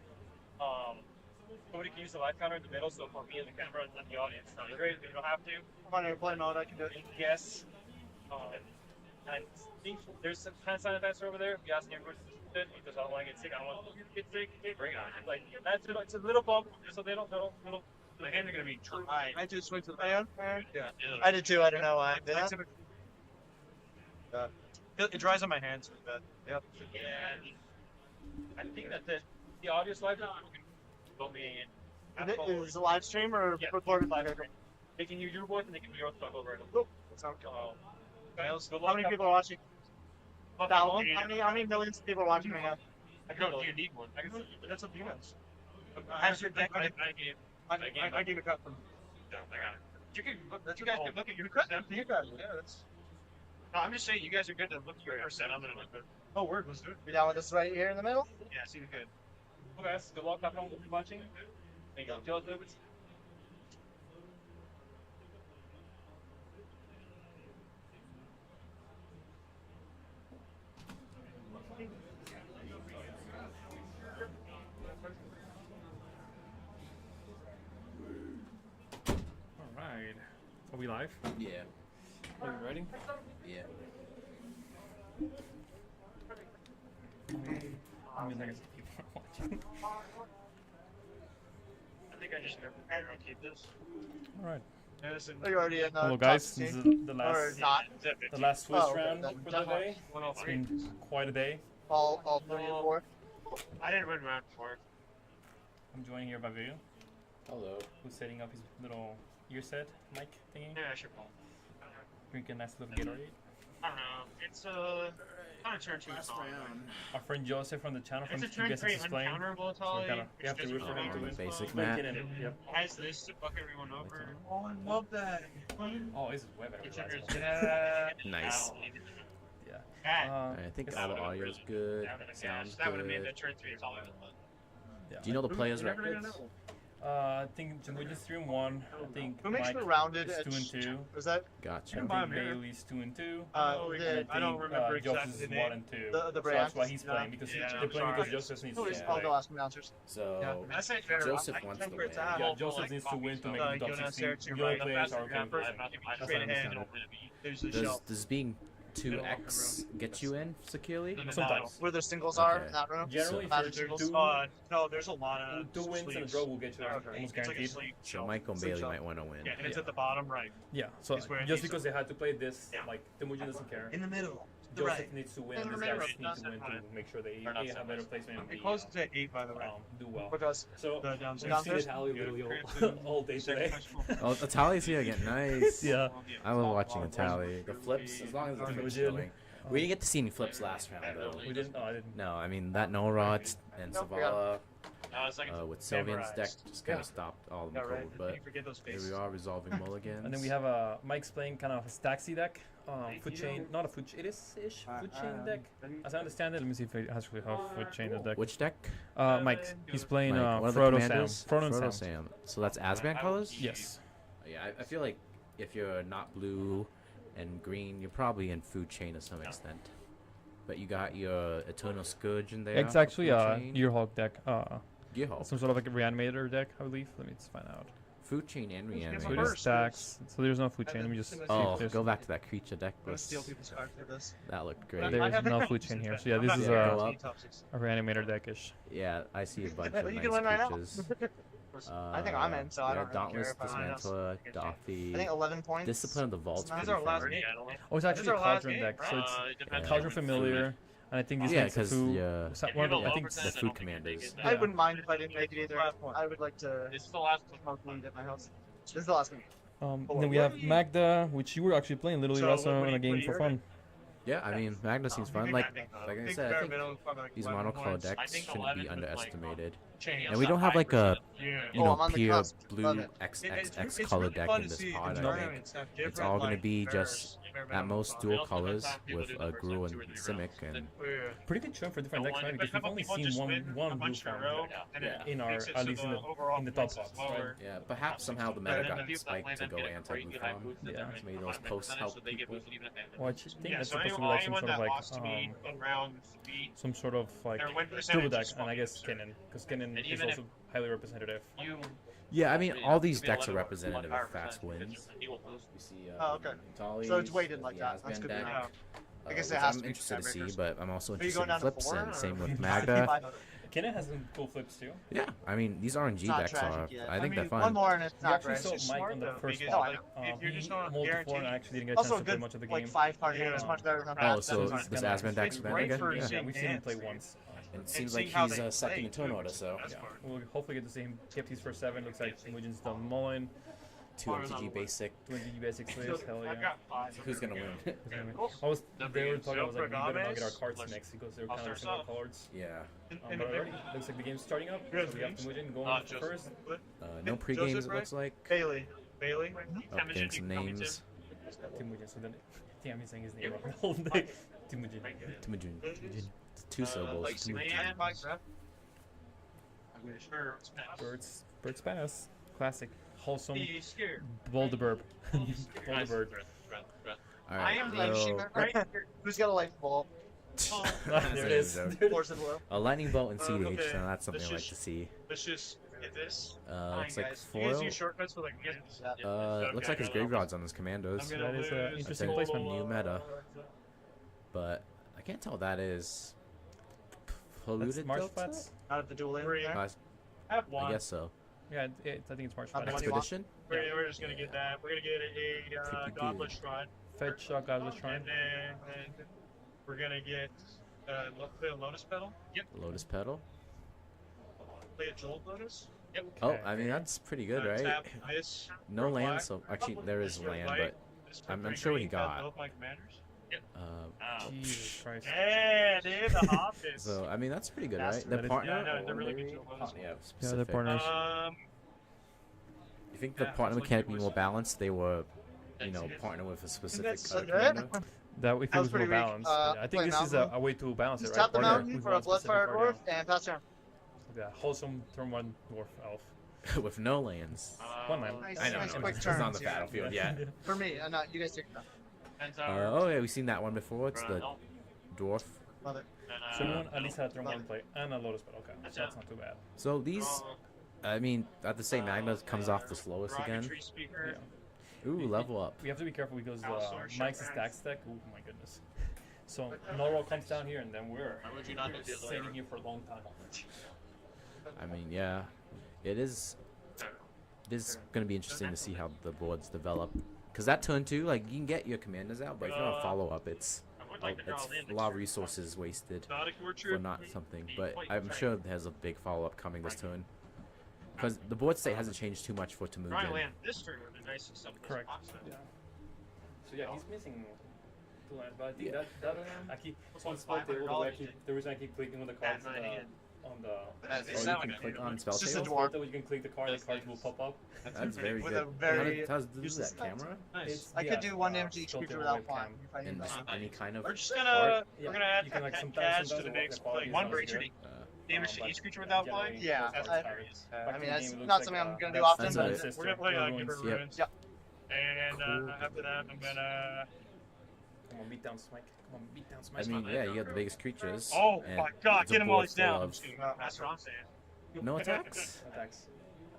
Somebody can use the live counter in the middle, so for me and the camera and the audience, it's not great. You don't have to. I'm on airplane mode. I can do it. Yes. I think there's some hand sanitizer over there. If you ask everybody to use it, because I don't want to get sick. I don't want to get sick. Bring it on. Like that's it. It's a little bump, so they don't. The hands are gonna be dry. I just went to the fan. Yeah. I did too. I don't know why. Did I? It dries on my hands. Yep. Yeah. I think that the audio slide will be Is it a live stream or recorded live stream? They can use your voice and they can hear us talk over it. How many people are watching? How many millions of people are watching right now? I don't know. You need one. That's up to you guys. I gave a cut from. Yeah, I got it. You can look. You guys can look at your cut. percent. You got it. Yeah, that's. No, I'm just saying you guys are good to look at your percent. I'm gonna look good. Oh, word. Let's do it. You down with this right here in the middle? Yeah, seems good. Okay, guys, good luck. Have fun with watching. Thank you. Joseph. Alright. Are we live? Yeah. Are you ready? Yeah. I mean, there's people watching. I think I just never keep this. Alright. Are you already in Hello guys, this is the last not? The last Swiss Oh, okay, round then for the day. It's been quite a day. All 34. I didn't win round 4. I'm joining here by video. Hello. Who's setting up his little ear set mic thingy? Yeah, I should call. Drinking a nice little Gatorade. I don't know. It's kind of turn 2 round. Our friend Joseph from the channel from It's a turn 3 Explain. uncounterable, So we Tolly. have to root for him to win. Basic Link map. it in it. Yep. Has this to fuck everyone over. Oh, I love that. Oh, this is way better. It than the last triggers. one. Yeah. Nice. Yeah. I think all the audio is good. Sounds That would have made good. the turn 3 taller. Yeah. Do you know the players' records? I think Jamuji's 3-1. I think Who makes Mike the rounded is edge? 2-2. Was that Gotcha. I think Bailey's 2-2. the I don't remember Joseph's exactly 1-2. the So brand? that's why he's playing because they're playing because Joseph needs to win. I'll go ask announcers. So That's not fair. Joseph wants to win. Yeah, Joseph needs to win to make the top 16. The other players are okay with losing. That's what I understand. Does being 2x get you in securely? Sometimes. Where the singles are Okay. in that room? Generally, Not for the singles. two, No, there's a lot of. two wins and a draw will get you almost guaranteed. So Michael and Bailey might want to win. Yeah, and it's at the bottom right. Yeah, so It's where it just needs because they had to play this, like, Temujin doesn't care. In the middle. Joseph needs to win, these guys need to win to make sure they have better placement in It the closes to 8, by the way. do well. Because So, The we've downstairs. seen the tally literally all day today. Oh, the tally's here again. Nice. Yeah. I love watching the tally. The flips, as long as the flips going. We didn't get to see any flips last round, though. We didn't? Oh, I didn't. No, I mean, that no rods and Savala with Sylvian's deck Memorize. just kind of stopped all of the Yeah, right. code, but You forget those here faces. we are resolving mulligans. And then we have Mike's playing kind of a Staxy deck. Foot chain, not a foot chain, it is ish foot chain deck. As I understand it, let me see if it actually have foot chain in the deck. Which deck? Mike, he's playing Mike, what are the Frodo Sam. commanders? Frodo and Frodo Sam. Sam. So that's Asban colors? Yes. Yeah, I feel like if you're not blue and green, you're probably in food chain to some extent. But you got your Eternal Scourge in there. It's actually food a chain. Gearhulk deck. Gearhulk. Some sort of like a reanimator deck, I believe. Let me just find out. Food chain and So it reanimator. is stacks. So there's no food chain. Let me just see Oh, if there's. go back to that creature deck I'm gonna list. steal people's cards for this. That looked great. There's no food chain here. So yeah, this is Go a up. reanimator deckish. Yeah, I see a bunch But of you nice can win right now. creatures. I think I'm in, so I yeah, don't really Dauntless, care if I'm in. Dismantler, I Doffy. think 11 points. Discipline of the Vault's This is pretty our last fun. game. Oh, it's actually a our last Cauldron game, deck. So it's depends Cauldron on familiar. And I think this Yeah, makes the because food. yeah, I think the food commanders. I wouldn't mind if I didn't make it either. I would like to This is the last smoke weed at my house. This is the last one. Then we have Magda, which you were actually playing literally So, last what time do on you a game put for your fun. Yeah, I mean, Magna seems fun. Like I said, I think these monochrome I decks think shouldn't 11 be would, like, underestimated. change And we don't have the like a, Yeah. you know, I'm on the pure cusp. Love blue it. XXX color deck in this pod. I think it's all gonna be just at most dual colors with a Gru and Simic, and Pretty good choice for different decks, right? Because we've only seen one blue form in our, at least in the top box, right? yeah, perhaps somehow the meta got spiked to go anti-blue farm. Yeah. So maybe those posts help people. Well, I think Yeah, that's so supposed to be anyone, like some anyone sort of that like lost to me in round 3, some sort of like their win turbo percentage deck, is and I fucking guess absurd. Kennen, because Kennen And is even also highly representative. You Yeah, I mean, all these decks are representative of fast wins. You see, Oh, okay. Tali's, So it's weighted like the that. That's Asban good to deck, know. I guess which it has I'm to be interested to see, tiebreakers. but I'm also Are you interested going in down to flips, 4, and same or- with Magda. Kennen has some cool flips too. Yeah, I mean, these RNG not decks tragic are, yet. I think they're One fun. more and it's We not actually great. saw Mike on the first because, spot. like, if you're just on multiple guaranteed- and I actually didn't get a Also chance to play good, much of the like game. 5-card game is much better than Oh, that. so That's this kinda- Asban deck's it's been great again? for Yeah. Yeah, we've seen him play Dance. once. And it And seems see like how he's they second play, in turn too. order, so That's Yeah, part. we'll hopefully get the same KFTs for 7. Looks like Mujin's done Mullen. 2 MTG basic. 20 basic slaves, hell I've yeah. got 5. Who's gonna win? I was, they were talking, I was like, we better not get our cards Let's- mixed because they're kind of start similar off. cards. Yeah. But already, looks like the game's starting up. So we have Temujin going first. No pre-games, it looks like. Bailey. Oh, getting some names. Temujin, so then, damn, he's saying his name wrong all day. Temujin. Temujin. It's 2 syllables. Temujin. Birds Pass. Classic. Wholesome. Bolderburb. Bolderbird. Alright, right? Who's got a light bulb? There it is. Force it below. a lightning bolt and CEDH, okay. so that's something I like Let's to see. Let's just get this. Looks like You guys foil. use shortcuts for like Looks like his graveyard's on his commandos. I'm gonna That is an lose interesting That's a placement. new meta. But I can't tell what that is. Polluted That's Marsh Delta? Flats? Out of the dual in Three. there. Have one. I guess so. Yeah, I think it's Marsh Not Flats. the one you want. Expedition? We're just gonna get that. We're gonna get a Could be Goblet good. Shrine. Fetch Godless Shrine. And then we're gonna get play a Lotus Petal. Yep. Lotus Petal? Play a Jeweled Lotus. Yep. Oh, I mean, that's pretty good, right? Tap this. No for land, black. so actually there is This for land, white. but This for I'm green. sure what he Green, got got. both my commanders. Yep. Jesus Christ. Yeah, dude, the Hobbits. So, I mean, that's pretty good, That's- right? The that is- partner? Yeah, no, they're really only- good Lotus. Yeah, Yeah, specific. they're partners. You think the Yeah, partner it's mechanic like be it more was- balanced? They were, you know, partner with a specific That's color good. commander? That if it That was was more pretty weak. balanced. Yeah, I think Play this is a Mountain. way to balance it, Just right? tap the Partner mountain with for a one specific Bloodfire card, Dwarf and pass turn. yeah. Wholesome turn 1 dwarf elf. with no lands. One land. Nice, I know, nice no, quick it's not on turns. the Yeah. battlefield yet. For me, not you guys take that. Oh yeah, we've seen that one before. It's the dwarf. Love it. So everyone at least had a turn 1 play and a Lotus Petal. Okay, so that's not too bad. So these, I mean, at the same Magna comes off the slowest again. Yeah. Ooh, level up. We have to be careful because Mike's stack stack. Oh my goodness. So Noro comes down here and then we're sitting here for a long time. I mean, yeah, it is. It is gonna be interesting to see how the boards develop. Cause that turn 2, like you can get your commanders out, but if you don't follow up, it's a lot of resources wasted for not something. But I'm sure there's a big follow up coming this turn. Because the board state hasn't changed too much for Temujin. This turn would be nice if something Correct. Yeah. So yeah, he's missing 2 lands, but I think that I keep on spot table. The reason I keep clicking on the cards on the Or you can click on spell It's just a table. dwarf. that you can click the card, the cards will pop up. That's very With good. a very How does that camera? It's, I could do 1 damage to each spell creature table without flying. webcam. If I need And that. just any kind of We're just art? gonna Yeah, we're gonna add you can, like, sometimes cash to sometimes the the mix. quality Like is 1 not as creature good. damage to each creature without flying. Yeah, Those I- cards I mean, that's Back in the game, it not looks something like, I'm gonna do that's often, the but- system. We're gonna play Everyone's- Giver Yep. Ruins. Yep. And Cool. after that, I'm gonna. Come on, beat down Smike. Come on, beat down I Smike. mean, yeah, you got the biggest creatures. Oh and my God! it's a Get him while board he's full down. of That's what I'm saying. no attacks. Attacks.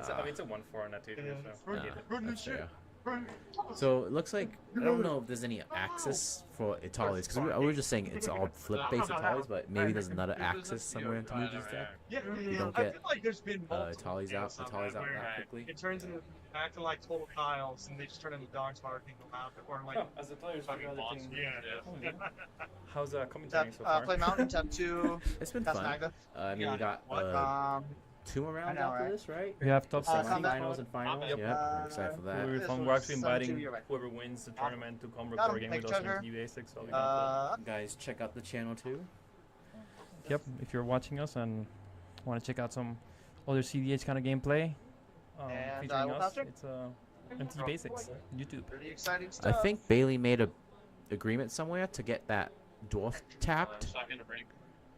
I mean, it's a 1/4 on that too. So. Nah, that's fair. So it looks like I don't know if there's any access for Italis because we were just saying it's all flip-based Italis, but maybe there's another access somewhere in Temujin's deck. You don't I get feel like there's been Italis out that quickly. It turns into back to like total tiles, and they just turn into dog smart and go out, or like Oh, as the players, fucking monsters. Yeah. How's commentating Tap, so far? play mountain, tap 2. It's been Pass fun. Magda. I mean, we got Um, 2 more rounds know, after right? this, right? We have top 16. Semifinals and finals. Yep. Yep, I'm excited for that. We're actually inviting you're right. whoever wins the tournament to come Got record a him, game with big us on treasure. TV Basics. So that'll be kinda Guys, check out the channel too. cool. Yep, if you're watching us and want to check out some other cEDH kind of gameplay, And, featuring we'll us, pass it. it's MTV Basics, YouTube. Pretty exciting I stuff. think Bailey made a agreement somewhere to get that dwarf tapped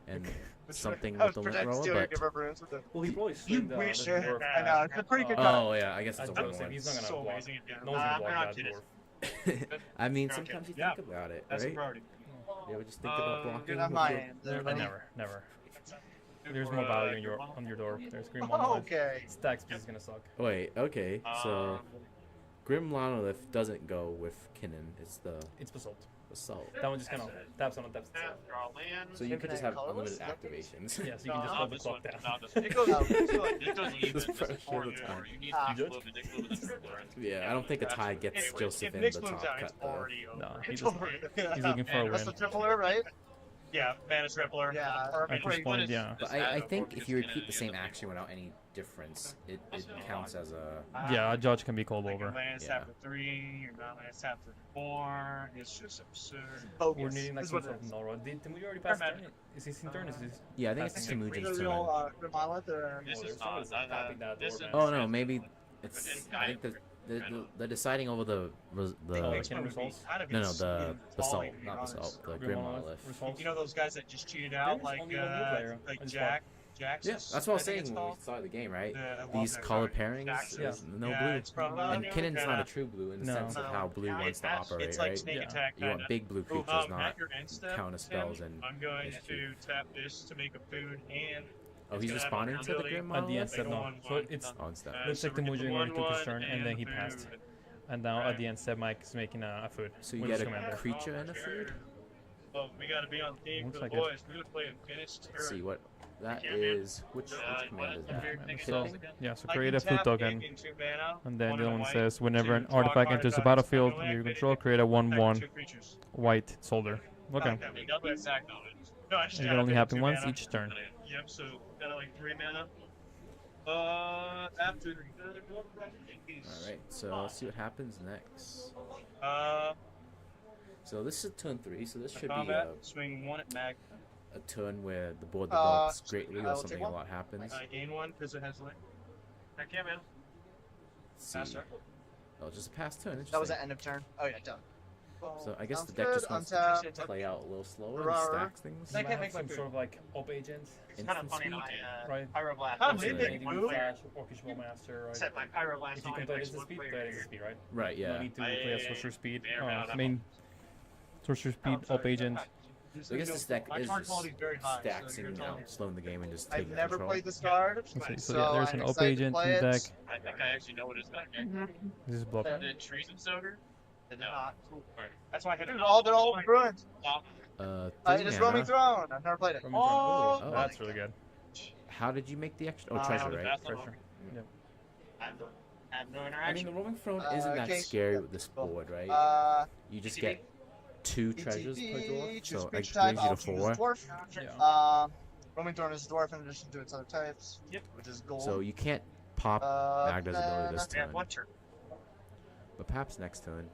and something with the link roller, but Well, he probably You streamed the wish dwarf. I know, it's a pretty good cut. oh yeah, I guess it's a I one was saying, one. he's not gonna So block. amazing again. No one's gonna block not that kidding. dwarf. I mean, Okay. sometimes you Yeah. think about it, That's a right? priority. You ever just think about blocking? Good on with my your- end. Never. There's more value on your door. There's Green Oh, Monolith. okay. Stack speed is gonna suck. Wait, okay, so Grim Monolith doesn't go with Kinnan. It's the It's Basalt. Assault. That one just kind of taps on and taps itself. Draw land. So you could just have Colorless? unlimited activations. Yeah, so you can just hold the clock down. It goes out. It goes even. Just This is pressure for the you, time. or you need Ah. to move it, move it. Yeah, I don't think a tie gets Anyway, Joseph if in Nick the moves top out, it's cut though. already over. No, It's he's over. looking for a That's the win. tripler, right? Yeah, Manus Rippler. Yeah. Perfect. At this point, yeah. But I think if you repeat the same action without any difference, it counts as a. Yeah, a judge can be called Like over. your land is Yeah. tapped for 3, your non-land is tapped for 4. It's just absurd. Bogus. We're needing like This is some what sort it of is. null rod. Did we already pass Fair turn? Is this in turn? Is this? Yeah, I think it's That's Temujin's Real, turn. Grim Monolith, or... This Oh, is there's not. someone tapping that This door, is. man. Oh no, maybe it's. I think they're deciding over the Oh, the. Cannon results? No, the basalt, not basalt, the Grim Monolith. Results. You know those guys that just cheated out, There's like only one new player. I just Jack. Jack's. Yeah, that's what I was saying when we started the game, right? These color pairings, there's no Yeah, blue. it's probably And new, Kinnan's not kinda. a true blue in the No. sense of how blue wants to operate, It's like right? sneak Yeah. attack. You want kinda. big blue creatures, At not your end step, counter spells Tim, and I'm going mischief. to tap this to make a food and. Oh, he's responding to the Grim At the end Monolith? step, no. So it's On step. looks like the Muji only took his turn and then he food. passed. And now at the end step, Mike is making a food. So you with get his a commander. creature and a food? Well, we gotta be on theme Looks for the like it. boys. We're gonna play a finished Let's see turn. what that is. Which command is that? So, yeah, so I create can a food tap token. in 2 mana, And then one the of other one white, says, whenever an to draw a artifact card enters the out of battlefield spell you deck, control, create a 1/1 2 creatures. white soldier. Okay. Okay, we got that sack on it. No, I just And it tapped only in happen 2 once mana. each turn. Yep, so got like 3 mana. After Alright, so let's see what happens next. uh, So this is turn 3, so this should be combat, swing 1 at mag. a turn where the board develops greatly I or will something take a one. lot happens. I gain 1 because it has like. Heck yeah, man. Let's see. Faster. Oh, just a pass turn. That was Interesting. the end of turn. Oh, yeah, done. So I guess Sounds the deck good. just wants Untap. to play out a little slower and Rawr. stacks things. You I might can't have make my some food. sort of like op agent, It's kind of instant funny speed, how right? Pyroblast. How was did a they big Maybe move. Flash, Orcish Master, right? Set my Pyroblast If you on can it play next instant one speed, player play here. instant speed, right? Right, No yeah. need to play a sorcerer speed. Fair amount of Main sorcerer speed, op agent. So I guess this deck My is card just quality is very high, so stacking you're telling me. out, slowing the game and just I've taking never control. played this card. Okay, so So yeah, there's I'm an op excited to agent in play the it. deck. I think I actually know what it's back in. This is block. Did Treason Soaker? Did No. not. That's why I hit it. They're all ruined. Three It is mana. Roaming Throne. I've never played it. Roaming Throne. Oh. That's really good. How did you make the extra? Oh, treasure, right? Treasure. Yep. I have no I mean, interaction. the Roaming Throne isn't that okay. scary with this board, right? You just get 2 treasures per dwarf, choose so it creature brings type, you I'll to choose 4. dwarf. Yeah. Roaming Throne is dwarf in addition to its other types, which is gold. So you can't pop Magda's ability this Yeah, turn, one turn. but perhaps next turn.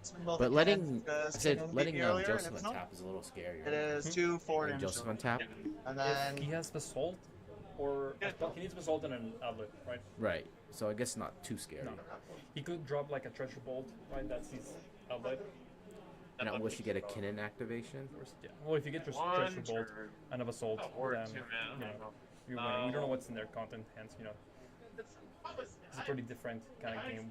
it's both But can, letting, I because said, King letting beat me earlier, Joseph and it's on not. tap is a little scary. It Right? is 2 4 Letting damage. Joseph on tap? And If then he has Basalt, or he needs Basalt and an outlet, right? Right. So I guess not too scary. No. He could drop like a Treasure Bolt, right? That's his outlet. Now, will she get a Kinnan activation? Yeah. Well, if you get just One Treasure Bolt turn. and a Basalt, Or then 2 mana. you know, you're winning. We don't know what's in their content, hence you know. It's a pretty different kind of game.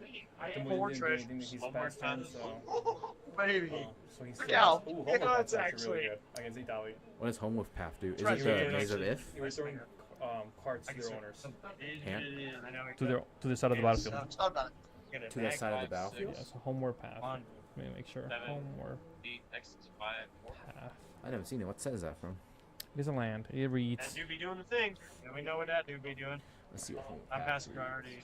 The Four Muji treasures, didn't he's one more past turn, time. so baby. so he's Look out. Ooh, Look Homework out, Path's actually actually. really good against Italy. What does Homework Path do? Is it Treasure the games. Maze of If? You're throwing cards to their owners, Hand? to the side of the battlefield. Thought about it. To that side of the battlefield? Yeah, so Homeward Path. One. Let me make sure. Seven. Homeward Path. Path. I never seen it. What says that from? It is a land. It reads. That do be doing the thing. And we know what that do be doing. Let's see what Homework I'm Path passing reads. priority.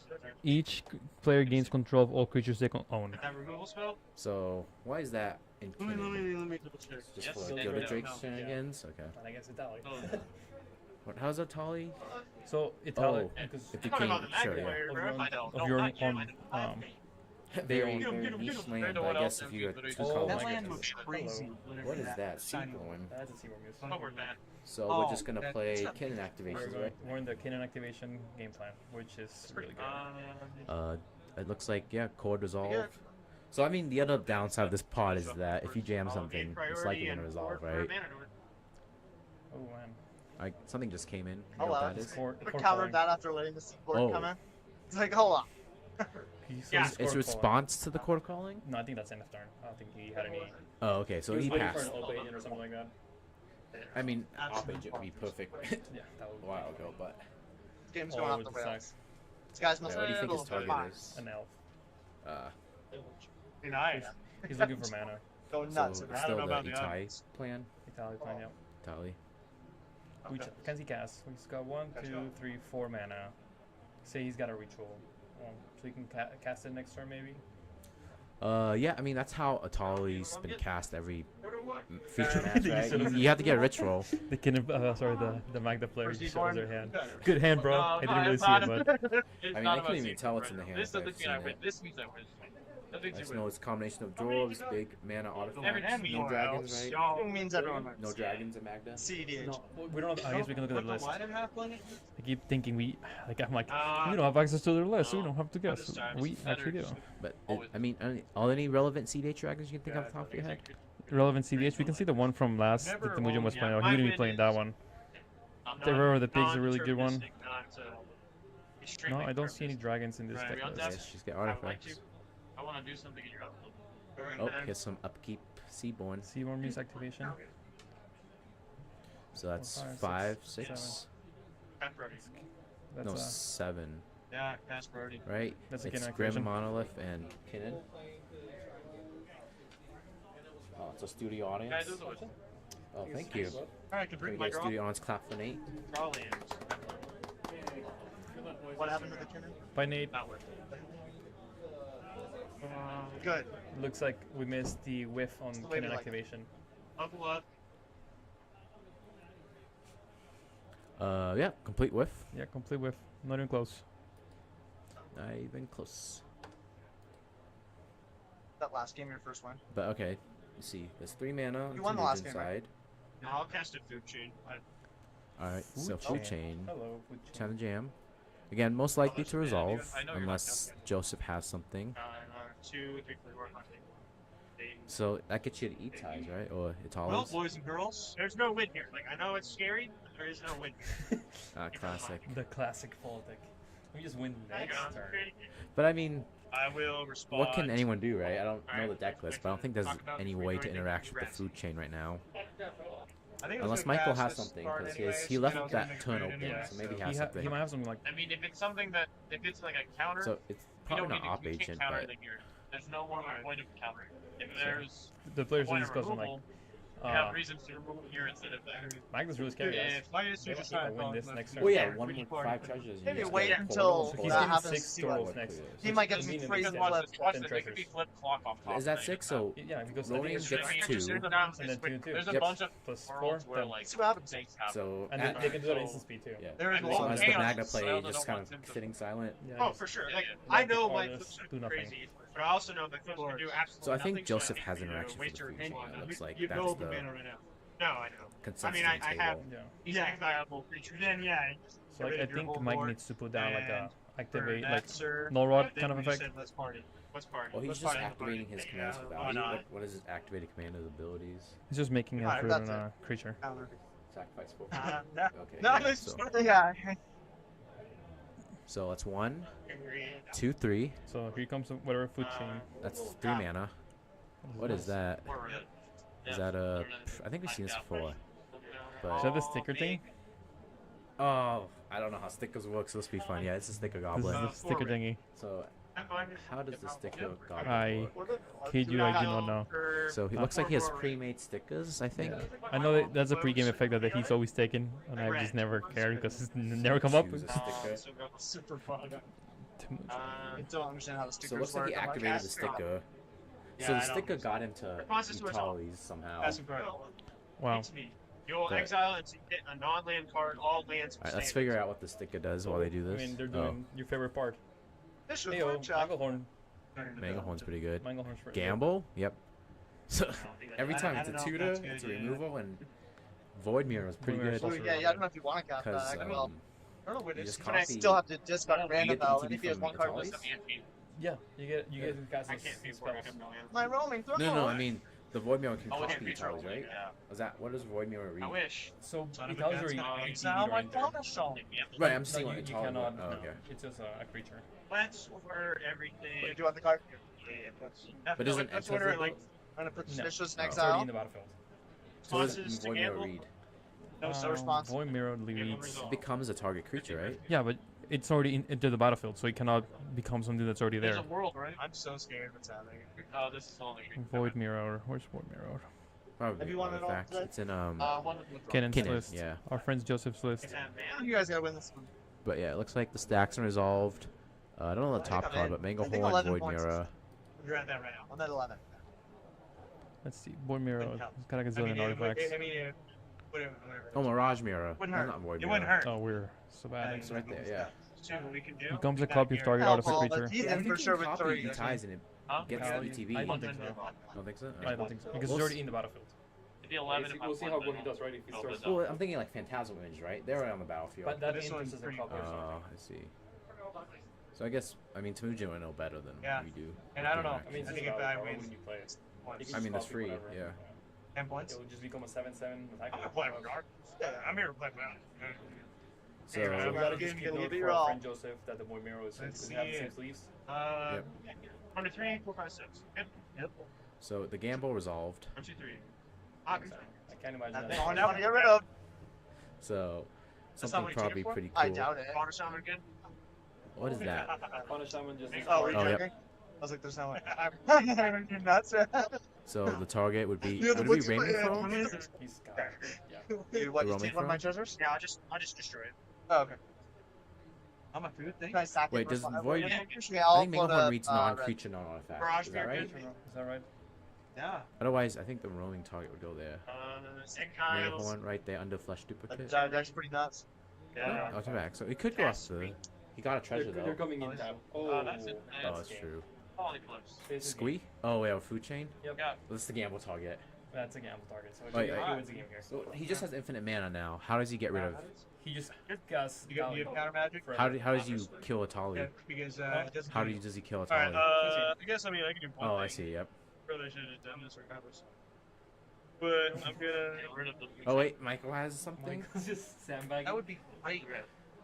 Each player gains control of all creatures they own. That removal spell? So, why is that in Kinnan? Let me double check. Just Yes, for they Gilded don't Drake know. shenanigans? Okay. And against Italy. How's that Tolly? So Oh, because it became sure, yeah. of your own Very niche land, but I guess if you had two Oh colors. my land goodness. looks crazy. What is that? Seaborn. That's a Seaborn Muse. So we're just gonna play cannon activations, right? We're in the cannon activation game plan, which is really good. It looks like yeah, chord resolve. So I mean, the other downside of this pod is that if you jam something, it's likely gonna resolve, right? Oh man. Like something just came in. You know Hello. what that is? We countered that after letting the support come in. It's like, hold on. It's response to the chord calling? No, I think that's end of turn. I don't think he had any. Oh, okay, so he waiting passed. for an op agent or something like that. I mean, op agent would be perfect Yeah, that would a while ago, but. This game's going off the rails. This guy's must What do you think his target is? An elf. He's looking for mana. Go nuts. So it's still the Itai plan? Italy plan, yeah. Italy. Can he cast? He's got 1, 2, 3, 4 mana. Say he's got a ritual. So he can cast it next turn, maybe? Yeah, I mean, that's how Atali's been cast every feature match, right? You have to get a ritual. The the Magda player just shows their hand. Good hand, bro. I didn't really see it, but... I mean, I couldn't even tell what's in the hand. This doesn't mean I win. This means I win. I just know it's a combination of drawers, big mana artifacts, no dragons, right? It means everyone wins. No dragons in Magda? cEDH. No, we don't have, I guess we can look at the list. I keep thinking we don't have access to their list, so we don't have to guess. We actually do. But, I mean, are there any relevant cEDH dragons you can think off the top of your head? Relevant cEDH, we can see the one from last that the Mujan was playing. Oh, he wouldn't be playing that one. Terror of the Pig's a really good one. No, I don't see any dragons in this deck list. Let's just get artifacts. I want to do something in your Oh, here's some upkeep. Seaborn. Seaborn Muse activation. So that's 4, 5, 5, 6, 6. That's No, 7. Yeah, cast priority. Right? That's a it's Kinnan Grim activation. Monolith and Kinnan. Oh, it's a studio audience. Oh, thank you. Alright, Can we get a studio audience clap for Nate? Probably. What happened to the cannon? By Nate. Good. Looks like we missed the whiff on the way we cannon like it. activation. Uncle up. Yeah, complete whiff. Yeah, complete whiff. Not even close. Not even close. That last game, your first one. But okay, you see, there's 3 mana. You won the last game, right? side. No, I'll cast a food chain. Alright, so food chain. Hello, food chain. China Jam. Again, most likely to resolve, unless Joseph has something. 2, 3, 4, 5. So that gets you to eat ties, right? Or it's Well, always boys and girls, there's no win here. Like, I know it's scary, but there is no win. classic. The classic fall deck. We just win next turn. But I mean, I will respond. what can anyone do, right? I don't know the deck list, but I don't think there's any way to interact with the food chain right now. Unless Michael has something, because he left that turn open, so maybe he has something. He might have something like. I mean, if it's something that, if it's like a counter, So it's we probably don't not op we can't agent, counter but anything here. There's no one point of countering. If there's The players a are point of discussing like. removal, we have reasons to remove it here instead of there. Magda's really scary, guys. If I just If I win this next turn. oh yeah, 1 with 5 treasures. Maybe just wait get until portals, So he's that getting happens. 6 See what totals next. He might get So some meaning crazy instead- flip. Watch Then this, they could be treasures. flip clock off top. Is that 6? So Yeah, because Rolling I think gets it's 2. and then 2 and 2. There's a Yep. bunch of Plus worlds 4, where then- like See what happens. things happen. So And at- then they can do that instant speed too. yeah. There is And a So lot as of the chaos, Magna so I play, don't just know kind what's of into- sitting silent. Yeah, Oh, just- for sure. Like, Yeah. I know All my this, flips are do nothing. crazy, but I also know that flips can do absolutely So I think nothing, Joseph so has you interaction waste with your the food chain. attention. It looks like You that's build the the banner right now. No, I know. consensus I mean, on the I have table. Yeah. these viable creatures. Then yeah. So like, I think Mike needs to put down like a activate like sir, null rod then kind of we effect. said, let's party. Let's party. Well, he's Let's just party. activating his commands for Why value. not? What is his activated commander's abilities? He's just making a Alright, fruit that's on a creature. Sacrifice 4. Yeah. Okay. No, yeah, it's so, the guy. so that's 1, 2, 3. So here comes whatever food chain. That's 3 mana. What is that? Is that a? I think we've seen this before. Is But that the sticker thing? oh, I don't know how stickers work. So this will be fun. Yeah, it's a sticker This goblin. is the sticker thingy. So how does the sticker goblin I work? kid you, I do not know. So he looks like he has pre-made stickers. I think. I know that that's a pre-game effect that he's always taken, and I just never cared because it's never come up. Choose a sticker. Super fun. Too much. I don't understand how the stickers So it looks like he work. I'm activated the sticker. So Yeah, the I know. sticker got him to Responses to us all. Italy's somehow. That's incredible. Wow. It's me. You'll But- exile and get a non-land card, all lands. Alright, let's figure out what the sticker does while they do I this. mean, they're doing your favorite part. This is Heyo, Manglehorn. Manglehorn's pretty good. Manglehorn's pretty Gamble? Yep. So every time I it's a don't know if tutor, that's good, it's a yeah. removal, and Void Mirror is pretty Void Mirror's good. also Yeah, I don't know if you want to cast Because that. Well, I don't know what you it is. just but I copy. still have to discard a you random get the value. ETB And if he has from one card Italy? list, Yeah, you get to cast I this can't pay for spells. it. my roaming throw. No, I mean the Void Mirror can Oh, it's copy feature Italy's, only, right? yeah. Is that what does Void Mirror read? I wish. So Son of a Italians gun, are it's gonna exile my ETB during bonus zone. Right, I'm seeing No, what you Italy. cannot. Oh, okay. It's just a creature. Let's order everything. Do you want the card? But isn't let's Italy order like I'm gonna put No. suspicious in Oh. It's already exile. in the battlefield. So what does responses to Void Mirror gamble. read? No response. Void Mirror leads. It becomes a target creature, right? Yeah, but it's already into the battlefield, so it cannot become something that's already There's there. a world, right? I'm so scared what's happening. Oh, this is only. Void Mirror. Where's Void Mirror? Probably Have you won it all artifact. today? It's in One with withdrawal. Kenan's Kenan, list. yeah. Our friend Joseph's list. Is that man? You guys gotta win this one. But yeah, it looks like the stacks are resolved. I don't know the I think top I'm card, in. but I think Manglehorn, 11 Void points. Mirror. You're at that right now. I'm at 11. Let's see. Void Mirror. Wouldn't help. It's got like a I zillion mean, artifacts. whatever. Oh, Mirage Mirror. Wouldn't No, hurt. not Void It Mirror. wouldn't hurt. Oh, we're so bad. It's right there, yeah. See what we can do. Becomes a copy of target Oh, artifact well, creature. he's Yeah, I in think for you sure can with copy 3. ties and it Huh? gets Yeah, the ETB. I don't think so. Don't think so? I don't think so. Because We'll it's already in the battlefield. It'd be 11 if I We'll see won how the- good he does, right? If he no, starts. but Well, I'm thinking like Phantasm Image, right? They're right on the battlefield. But that This one's is a pretty copy or something. Oh, I see. So I guess, I mean, Temujin would know better than Yeah. we do. And I don't know. I mean, I it's think just if I about win, when you play it. points. I mean, that's Copy free, whatever. yeah. 10 points. It would just become a 7/7 attack. I'm gonna play with Dark. Yeah, I'm here to play with So, So we gotta Gotta just give keep you note the for our roll. friend Joseph that the Void Mirror is Let's because they have the see same it. sleeves. Yep. 1 to 3, 4, 5, 6. Good. Yep. so the gamble resolved. 1, 2, 3. I can't imagine That's that. all I want to get rid of. So, That's not something what you took probably it for? pretty I cool. doubt it. Honor Shaman good? What is that? Punish Shaman just Oh, were you Oh, yep. joking? I was like, there's no way. You're nuts. So the target would be, You're the would it be butcher. Raymond Yeah, From? what is it? He's got yeah. You what? You roaming take one of my from? treasures? Yeah, I'll just destroy it. Oh, okay. I'm a food thing. Can I sack Wait, it? does for five? Void- Yeah, I I'll think put Manglehorn a, reads red. non-creature, non-artifact. Barrage Is that Bear right? good. Is that right? Yeah. Otherwise, I think the roaming target would go there. Sick Kyles. Manglehorn right there under Flesh Duplicate. That's pretty nuts. Yeah. Oh, back. So it could go off the. He got a treasure They're though. coming in tab. Oh, that's it. Oh, that's true. Quality close. Squee? Oh, wait, food chain? Yep. Yeah. Well, this is the gamble target. That's a gamble target. So Oh, he yeah. wins the game here. So he just has infinite mana now. How does he get rid of? He just gas. You have counter magic? How does you kill Atali? Yeah, because it doesn't. How does he kill Alright, Atali? I guess I can do one Oh, thing. I see. Yep. Probably should have done this regardless. But I'm gonna get rid of the. Oh wait, Michael has something. Michael's just sandbagging. That would be great.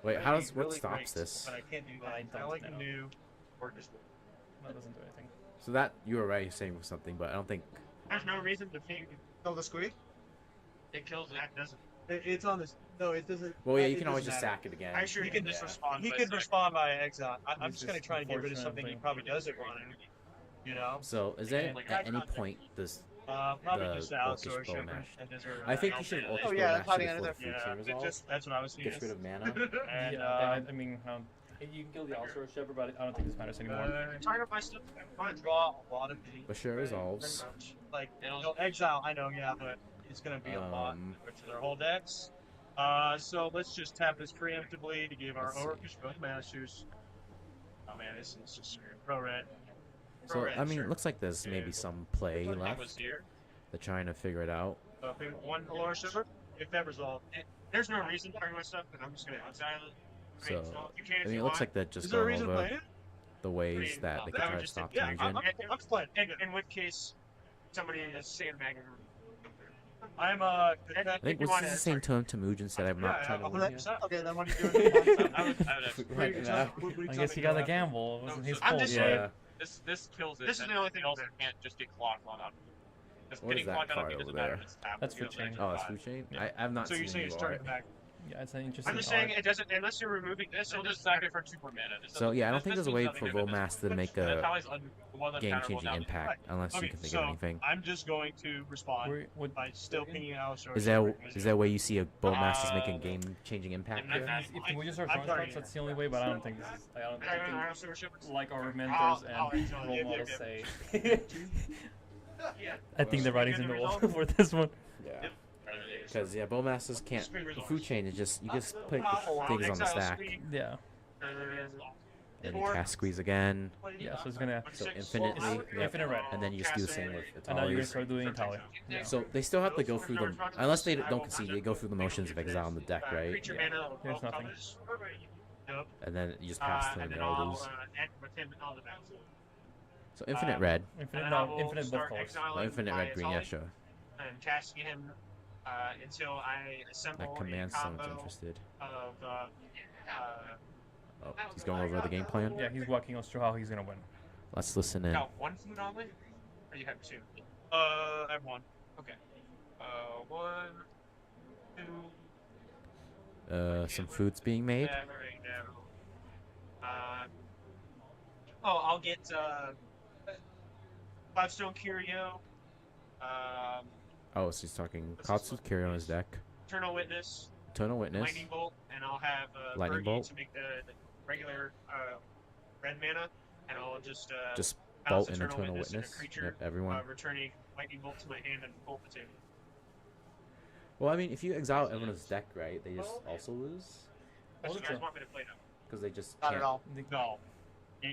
Wait, That'd how be does what really stops great, this? But I can't do that. I I don't like know. new or just. That doesn't do anything. So that you were right saying something, but I don't think. There's no reason to think Kill the squeak? it kills it. That doesn't. It's on this. No, it doesn't. Well, yeah, you it can always doesn't just matter. sack it again. I'm sure he can just Yeah. respond. He but could it's not- respond by exile. I'm It's just gonna just try and get rid of something he unfortunately- probably doesn't want to. You know. So is there at any point does Probably the just Alex Orcish or Shepard. Bowmash? And deserve I think that. you should have Oh, Orcish yeah, that's Bowmash hiding before under the food chain Yeah, resolves. that's what I was Gets rid of mana. And, Yeah, I mean, you can kill the Alcor Shepherd, but I don't think this matters anymore. Talking about my stuff. Fine. draw a lot of things. Bashir resolves. Like, exile, I know, yeah, but it's gonna be a lot to their whole decks. So let's just tap this preemptively to give our Let's see. Orcish both masters. Oh man, this is just pro red. So I mean, it looks like there's maybe some play I was left. here. They're trying to figure it out. So if we one Allure Shepard, if that resolved. There's no reason to talk my stuff, but I'm just gonna exile it. So You can I if mean, you it looks want. like they're just Is there a going reason to over play it? the ways that they can That try would to just stop yeah, Temujin. I'm playing. In which case, somebody is sandbagging. I'm I think was this the same term Temujin said? I'm not trying to win here. 100%. Okay, then what are you doing? I would actually. Right now. I guess he got a gamble. It wasn't his I'm fault. just Yeah. This kills it. This is the only thing else that can't just get clocked on up. Just What is getting that clocked on card up over doesn't matter there? if it's tapped. That's You for don't chain. actually Oh, it's buy it. food chain. Yeah. I've not So seen you're saying any start art. the back. Yeah, it's an interesting. I'm just saying art. it doesn't unless you're removing this. It'll just sack it for 2 more mana. This So doesn't- yeah, I don't this- think this there's a means way nothing for to this. Vomaster to make That's a how he's the one that's game-changing counterable down. impact unless you Okay, can think so of anything. I'm just going to respond What, by still pinging Alice. Is there a way you see a Bowmaster's making game-changing impact? and here? if we just start drawing cards, that's the only way. But I don't think this is. I don't think like our Oh, mentors and role models say. I think the writing's in the wall for this one. Yeah. Because yeah, bowmasters can't. The food chain is just you just put the things on the stack. Yeah. And you cast squeeze again. Yeah, so it's gonna infinitely. infinite red. And then you just do the same with And now you're gonna Italis. start doing Italy. Yeah. So they still have to go through the unless they don't concede, they go through the motions of exile on the deck, right? Yeah. There's nothing. And then you just pass them and they all lose. So infinite red. Infinite, no, infinite both colors. Oh, infinite red, green, yeah, sure. And casting him until I assemble That command a combo someone's interested. of Oh, he's going over the game plan. Yeah, he's walking us through how he's gonna win. Let's listen in. got one food on me? Or you have two? I have one. Okay. 1, 2. Some food's being made. There we go. I'll get 5-stone curio. Oh, so he's talking Katsu's Curio on his deck. Eternal Witness. Eternal Witness. Lightning Bolt, and I'll have Lightning Fergie Bolt. to make the regular red mana, and I'll just Bolt bounce and Eternal and a Witness. creature, Yep, everyone. returning Lightning Bolt to my hand and bolt the two. Well, I mean, if you exile everyone's deck, right, they just also lose. How do you guys want me to play now? Because they just Not can't. at all. No.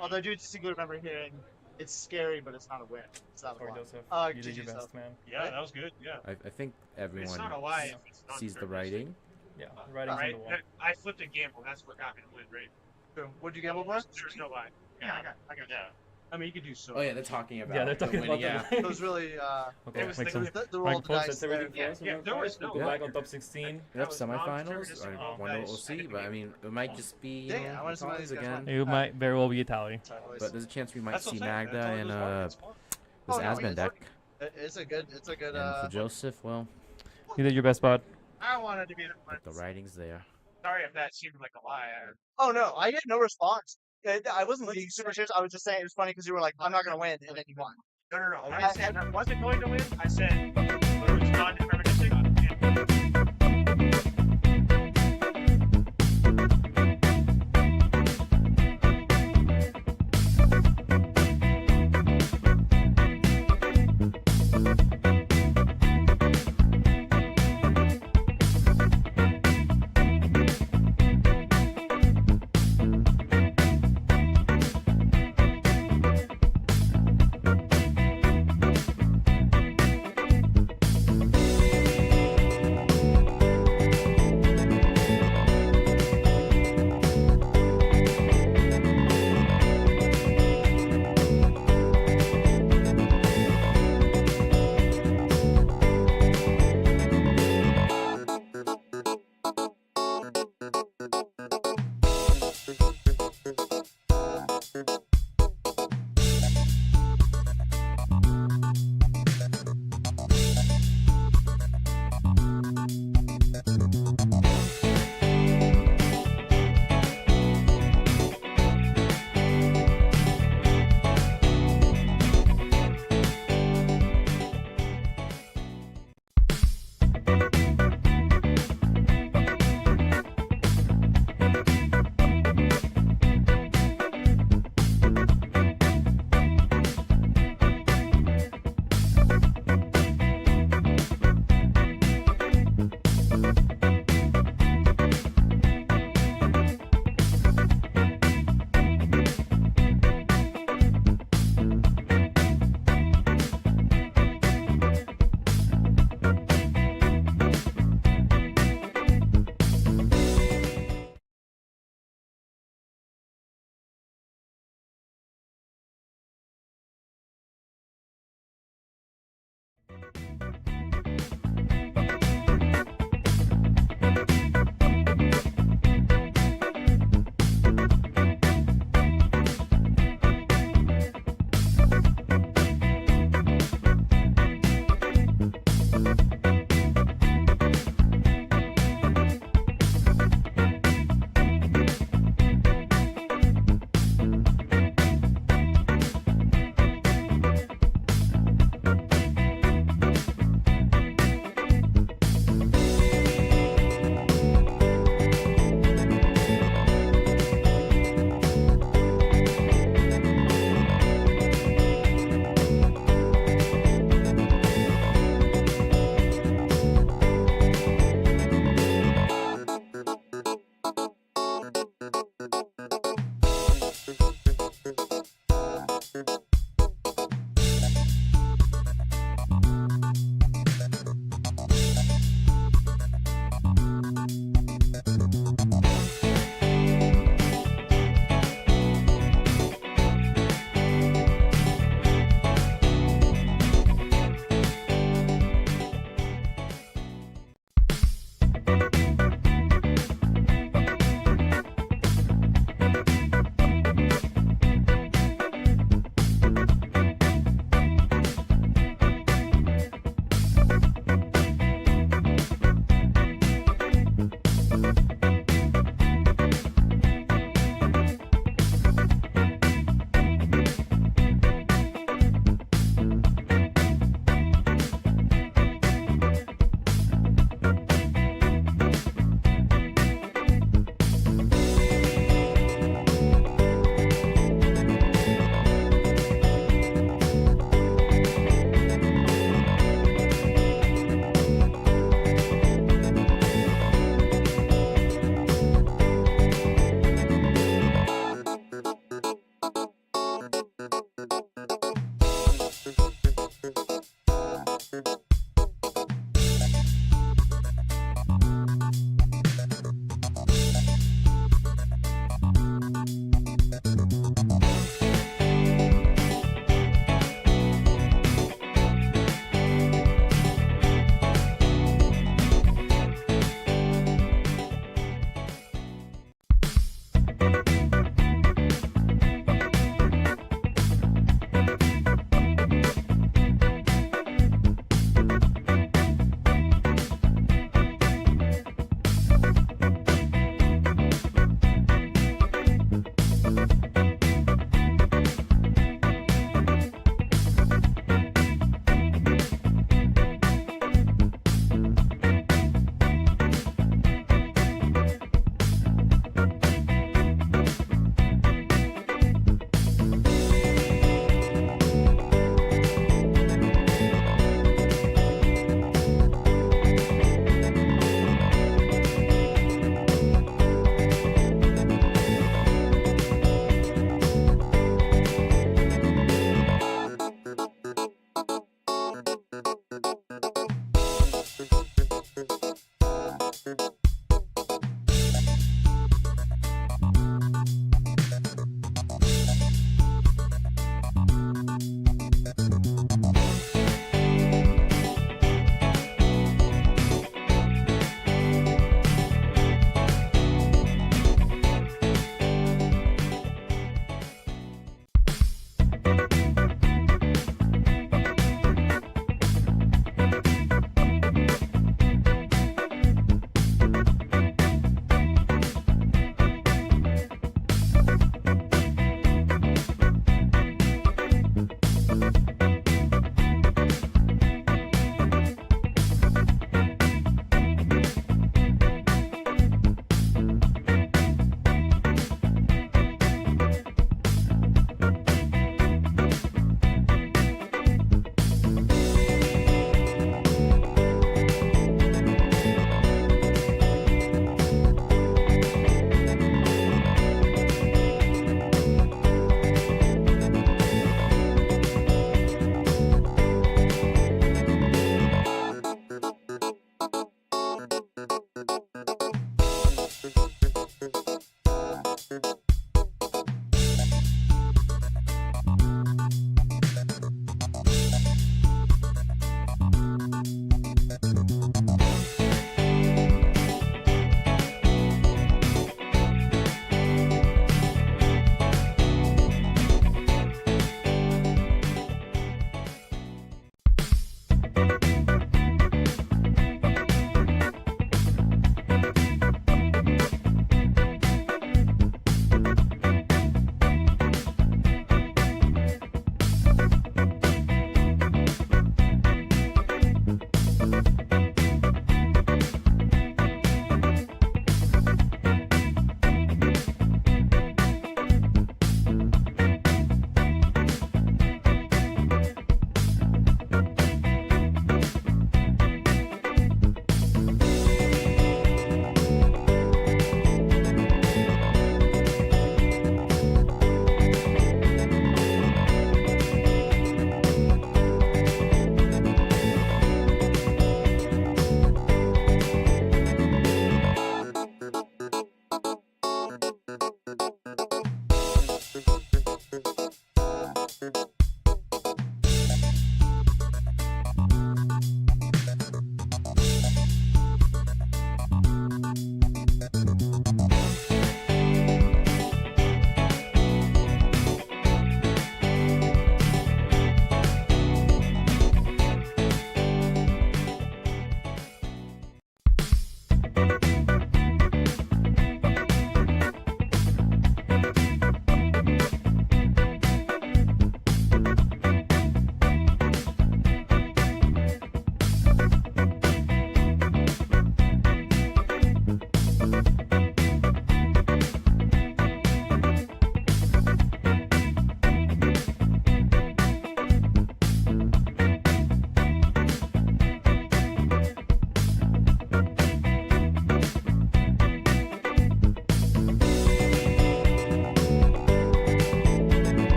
Although, dude, distinctly remember hearing it's scary, but it's not a win. It's not a Sorry, lie. Joseph. You did your GG, best, man. Yeah, that was good. Yeah. I think everyone not a lie if it's not sees the fair. writing. Yeah, the writing's on the wall. I flipped a gamble. That's what got me to win, right? So, what'd you gamble with? There's no lie. Yeah, I got. Yeah. I mean, you could do so. Oh yeah, they're talking about. Yeah, they're talking the about winning, the yeah. It was really, Okay, It was make the- some the roll of the Mike dice. sets everything for us. Yeah, there was no Go Yeah. back on top 16. We have was semifinals. non-deterministic. I wonder what we'll see, but I mean, it might just be you Dang know, it, I wanna see one of these guys again. win. It might very well be Italy. But there's a chance we might That's what see I'm saying. Magda That's all and those ones. this Oh, no, Asman it's deck. It's a good, And for Joseph, well, You did your best, bud. I wanted to be the one. the writing's there. Sorry if that seemed like a lie. Oh no, I had no response. I wasn't being super serious. I was just saying it was funny because you were like, "I'm not gonna win," and then you won. No. I said I wasn't going to win. I said it was non-deterministic.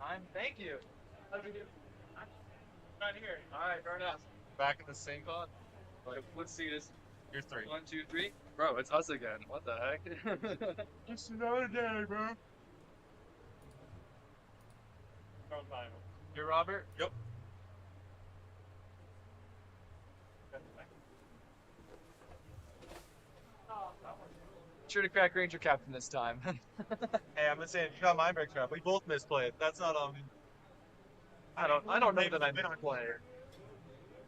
Time. Thank you. Not here. All right, fair enough. Back in the same pod. Let's see this. Here's 3. 1, 2, 3. Bro, it's us again. What the heck? It's another day, bro. You're Robert? Yep. Sure to crack Ranger Captain this time. Hey, I'm just saying, you got my break trap. We both misplayed. That's not on me. I don't know that I misplay.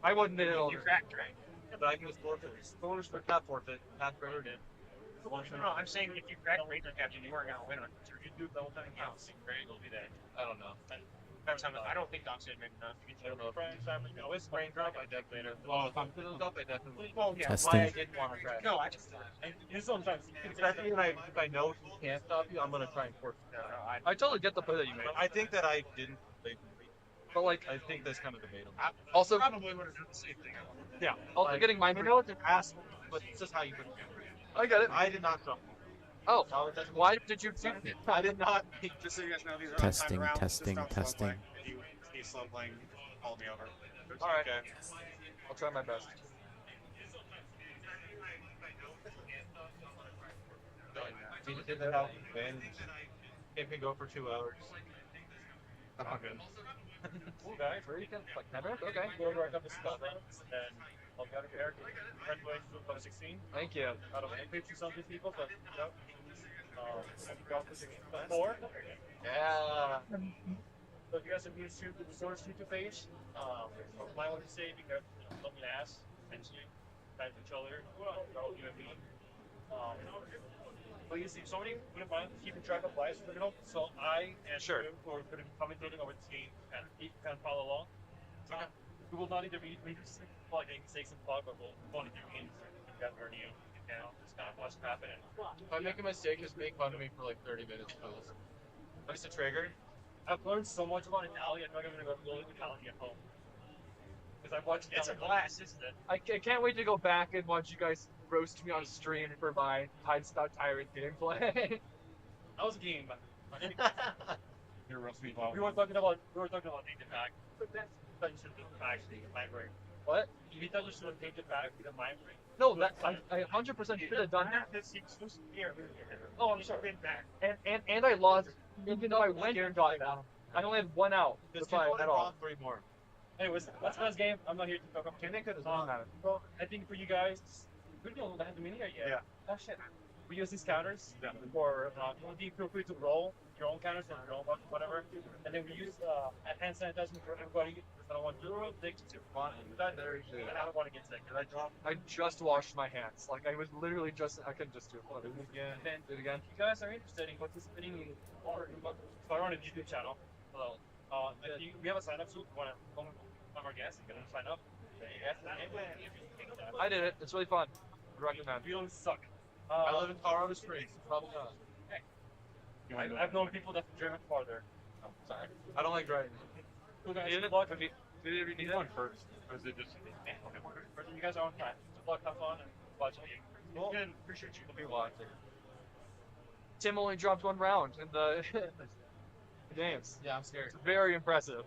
I wasn't in it all. You cracked, right? Yeah, but I can just forfeit. Bonus for not forfeit. Not for her, did. No, I'm saying if you crack Ranger Captain, you weren't gonna win on it. So you do the whole thing else. It'll be that. I don't know. I don't think Doc's made enough. You can tell friends, family, no, it's Brain drop, I definitely. Well, if I'm filling up, I definitely. Well, yeah, Testing. Why I didn't want to crash. No, I just. It's sometimes. I think if I know he can't stop you, I'm gonna try and force it down. I totally get the play that you made. But I think that I didn't. But like, I think that's kind of debatable. also, Probably would have done the same thing. Yeah. also getting mind You know what? Ask, but it's just how you put it. I get it. I did not shuffle. Oh, why did you do it? I did not. Just so you guys know, these are Testing, untimed rounds. testing, Just don't slow testing. play. He's slow playing. Called me over. All right. Okay. I'll try my best. He did that out. Man, it can go for 2 hours. I'm not good. Cool guy, free can like never. Okay. Go over a couple spell rounds, and I'll get a character. Congratulations to level 16. Thank you. Out of 50 something people, but no. Got the 4. Yeah. So if you guys are used to the source YouTube page, might want to say because let me ask, mention type each other, or you and me. But you see, somebody wouldn't mind keeping track of lives for the help, so I and Sure. you who are going to be commentating over the team and you can follow along. Okay. We will not either be plugging mistakes and plug, but we'll only do games together and you can just kind of watch it happen. If I make a mistake, just make fun of me for like 30 minutes, please. What's the trigger? I've learned so much about Italy, I feel like I'm going to go learn Italian at home. Because I've watched It's a blast, isn't it? I can't wait to go back and watch you guys roast me on stream for my Tide Stout Tyrant gameplay. That was a game, but You're roast me. we were talking about Danger Pack. That you should do actually mind break. What? You thought you should have Danger Pack with a mind break. No, that I 100% should have done that. Oh, I'm sorry. Back. And I lost, even though I went and got that. I only had 1 out. Just That's why keep at going all. on 3 more. Anyways, that's the last game. I'm not here to talk about Well, I think for you guys, we don't have the mini yet. Yeah. Oh shit. We use these counters for feel free to roll your own counters and your own whatever. And then we use hand sanitizer for everybody. Because I don't want to take too fun. And I don't want to get sick. I just washed my hands. Like I was literally just. I couldn't just do it. And then do it again. If you guys are interested in participating in our on a YouTube channel, hello. We have a sign up sheet. One of our guests, you can sign up. I did it. It's really fun. I recommend. You don't suck. I live in Colorado Springs. Probably not. I've known people that have driven farther. Oh, sorry. I don't like driving. Cool guys, Did good luck. you need one first? Or is it just? You guys are on time. Good luck, have fun, and watch the game. Well, Good. Appreciate you. Be watching. Tim only dropped 1 round in the games. Yeah, I'm scared. It's very impressive.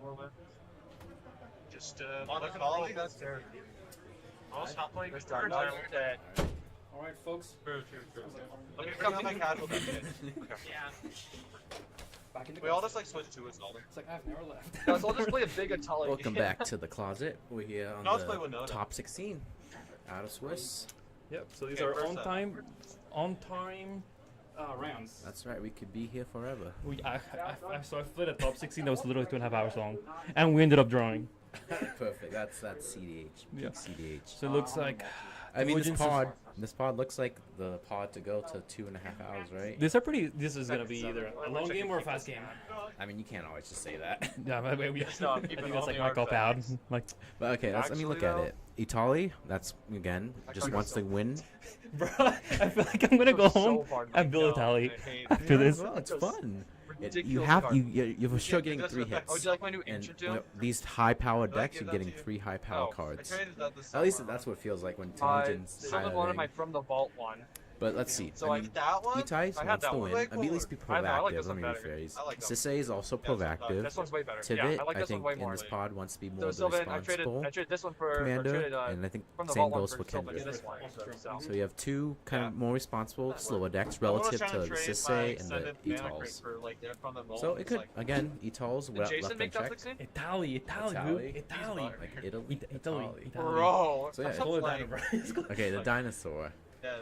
Just On the call, that's terrible. I'll stop playing Nice cards. job. All right, folks. True. Let me bring up my casual deck. Yeah. Back in the We all just like switch to it all. It's like I've never left. Yeah, so I'll just play a big Atali. Welcome back to the closet. We're here on No, let's play with the Noda. top 16 out of Swiss. Yep. So these Okay, are first up. on time rounds. That's right. We could be here forever. So I played a top 16 that was literally 2.5 hours long, and we ended up drawing. Perfect. That's CDH. Yeah. CDH. So it looks like. I mean, this Emergency- pod looks like the pod to go to 2.5 hours, right? These are pretty. This is gonna be either a long game or a fast game. I mean, you can't always just say that. Yeah, but I think keep it that's on like the my cop out. artifacts. Like, But okay, let me look at it. Italy, that's again just wants to win. bro, I feel like I'm gonna go home and build Italy after this. Well, it's fun. You Ridiculous have card. you're for sure getting That's 3 the fact. hits. Would you like my new And ancient you tome? know, these high-powered Did I decks, give you're that getting to you? 3 high-power I cards. traded that this At least summer. that's what it feels like when I Temujin's summoned one of my highlighting. from the vault one. But let's see. So I like mean, that one, Etize I had wants that to one. win. I mean, at least be I know, I like proactive. this Let one me better. rephrase. I like that Sisse is also proactive. This one's way better. Tivit, Yeah, I like this one way in more. this pod wants to be more So of the Sylvan, I responsible traded this one for commander, traded, and I think from the same vault one goes for for Sylvan. Kendrick. This one. So you have two kind of more responsible, slower decks I was relative trying to the trade Sisse my and the extended mana crate Etals. for, like, they're from the vault. So it It's could, like- again, Etals Did left Jason make top unchecked. 16? Italy, Italy. Like Italy. Italy. Bro, So yeah, that's like- okay, the dinosaur. Yeah.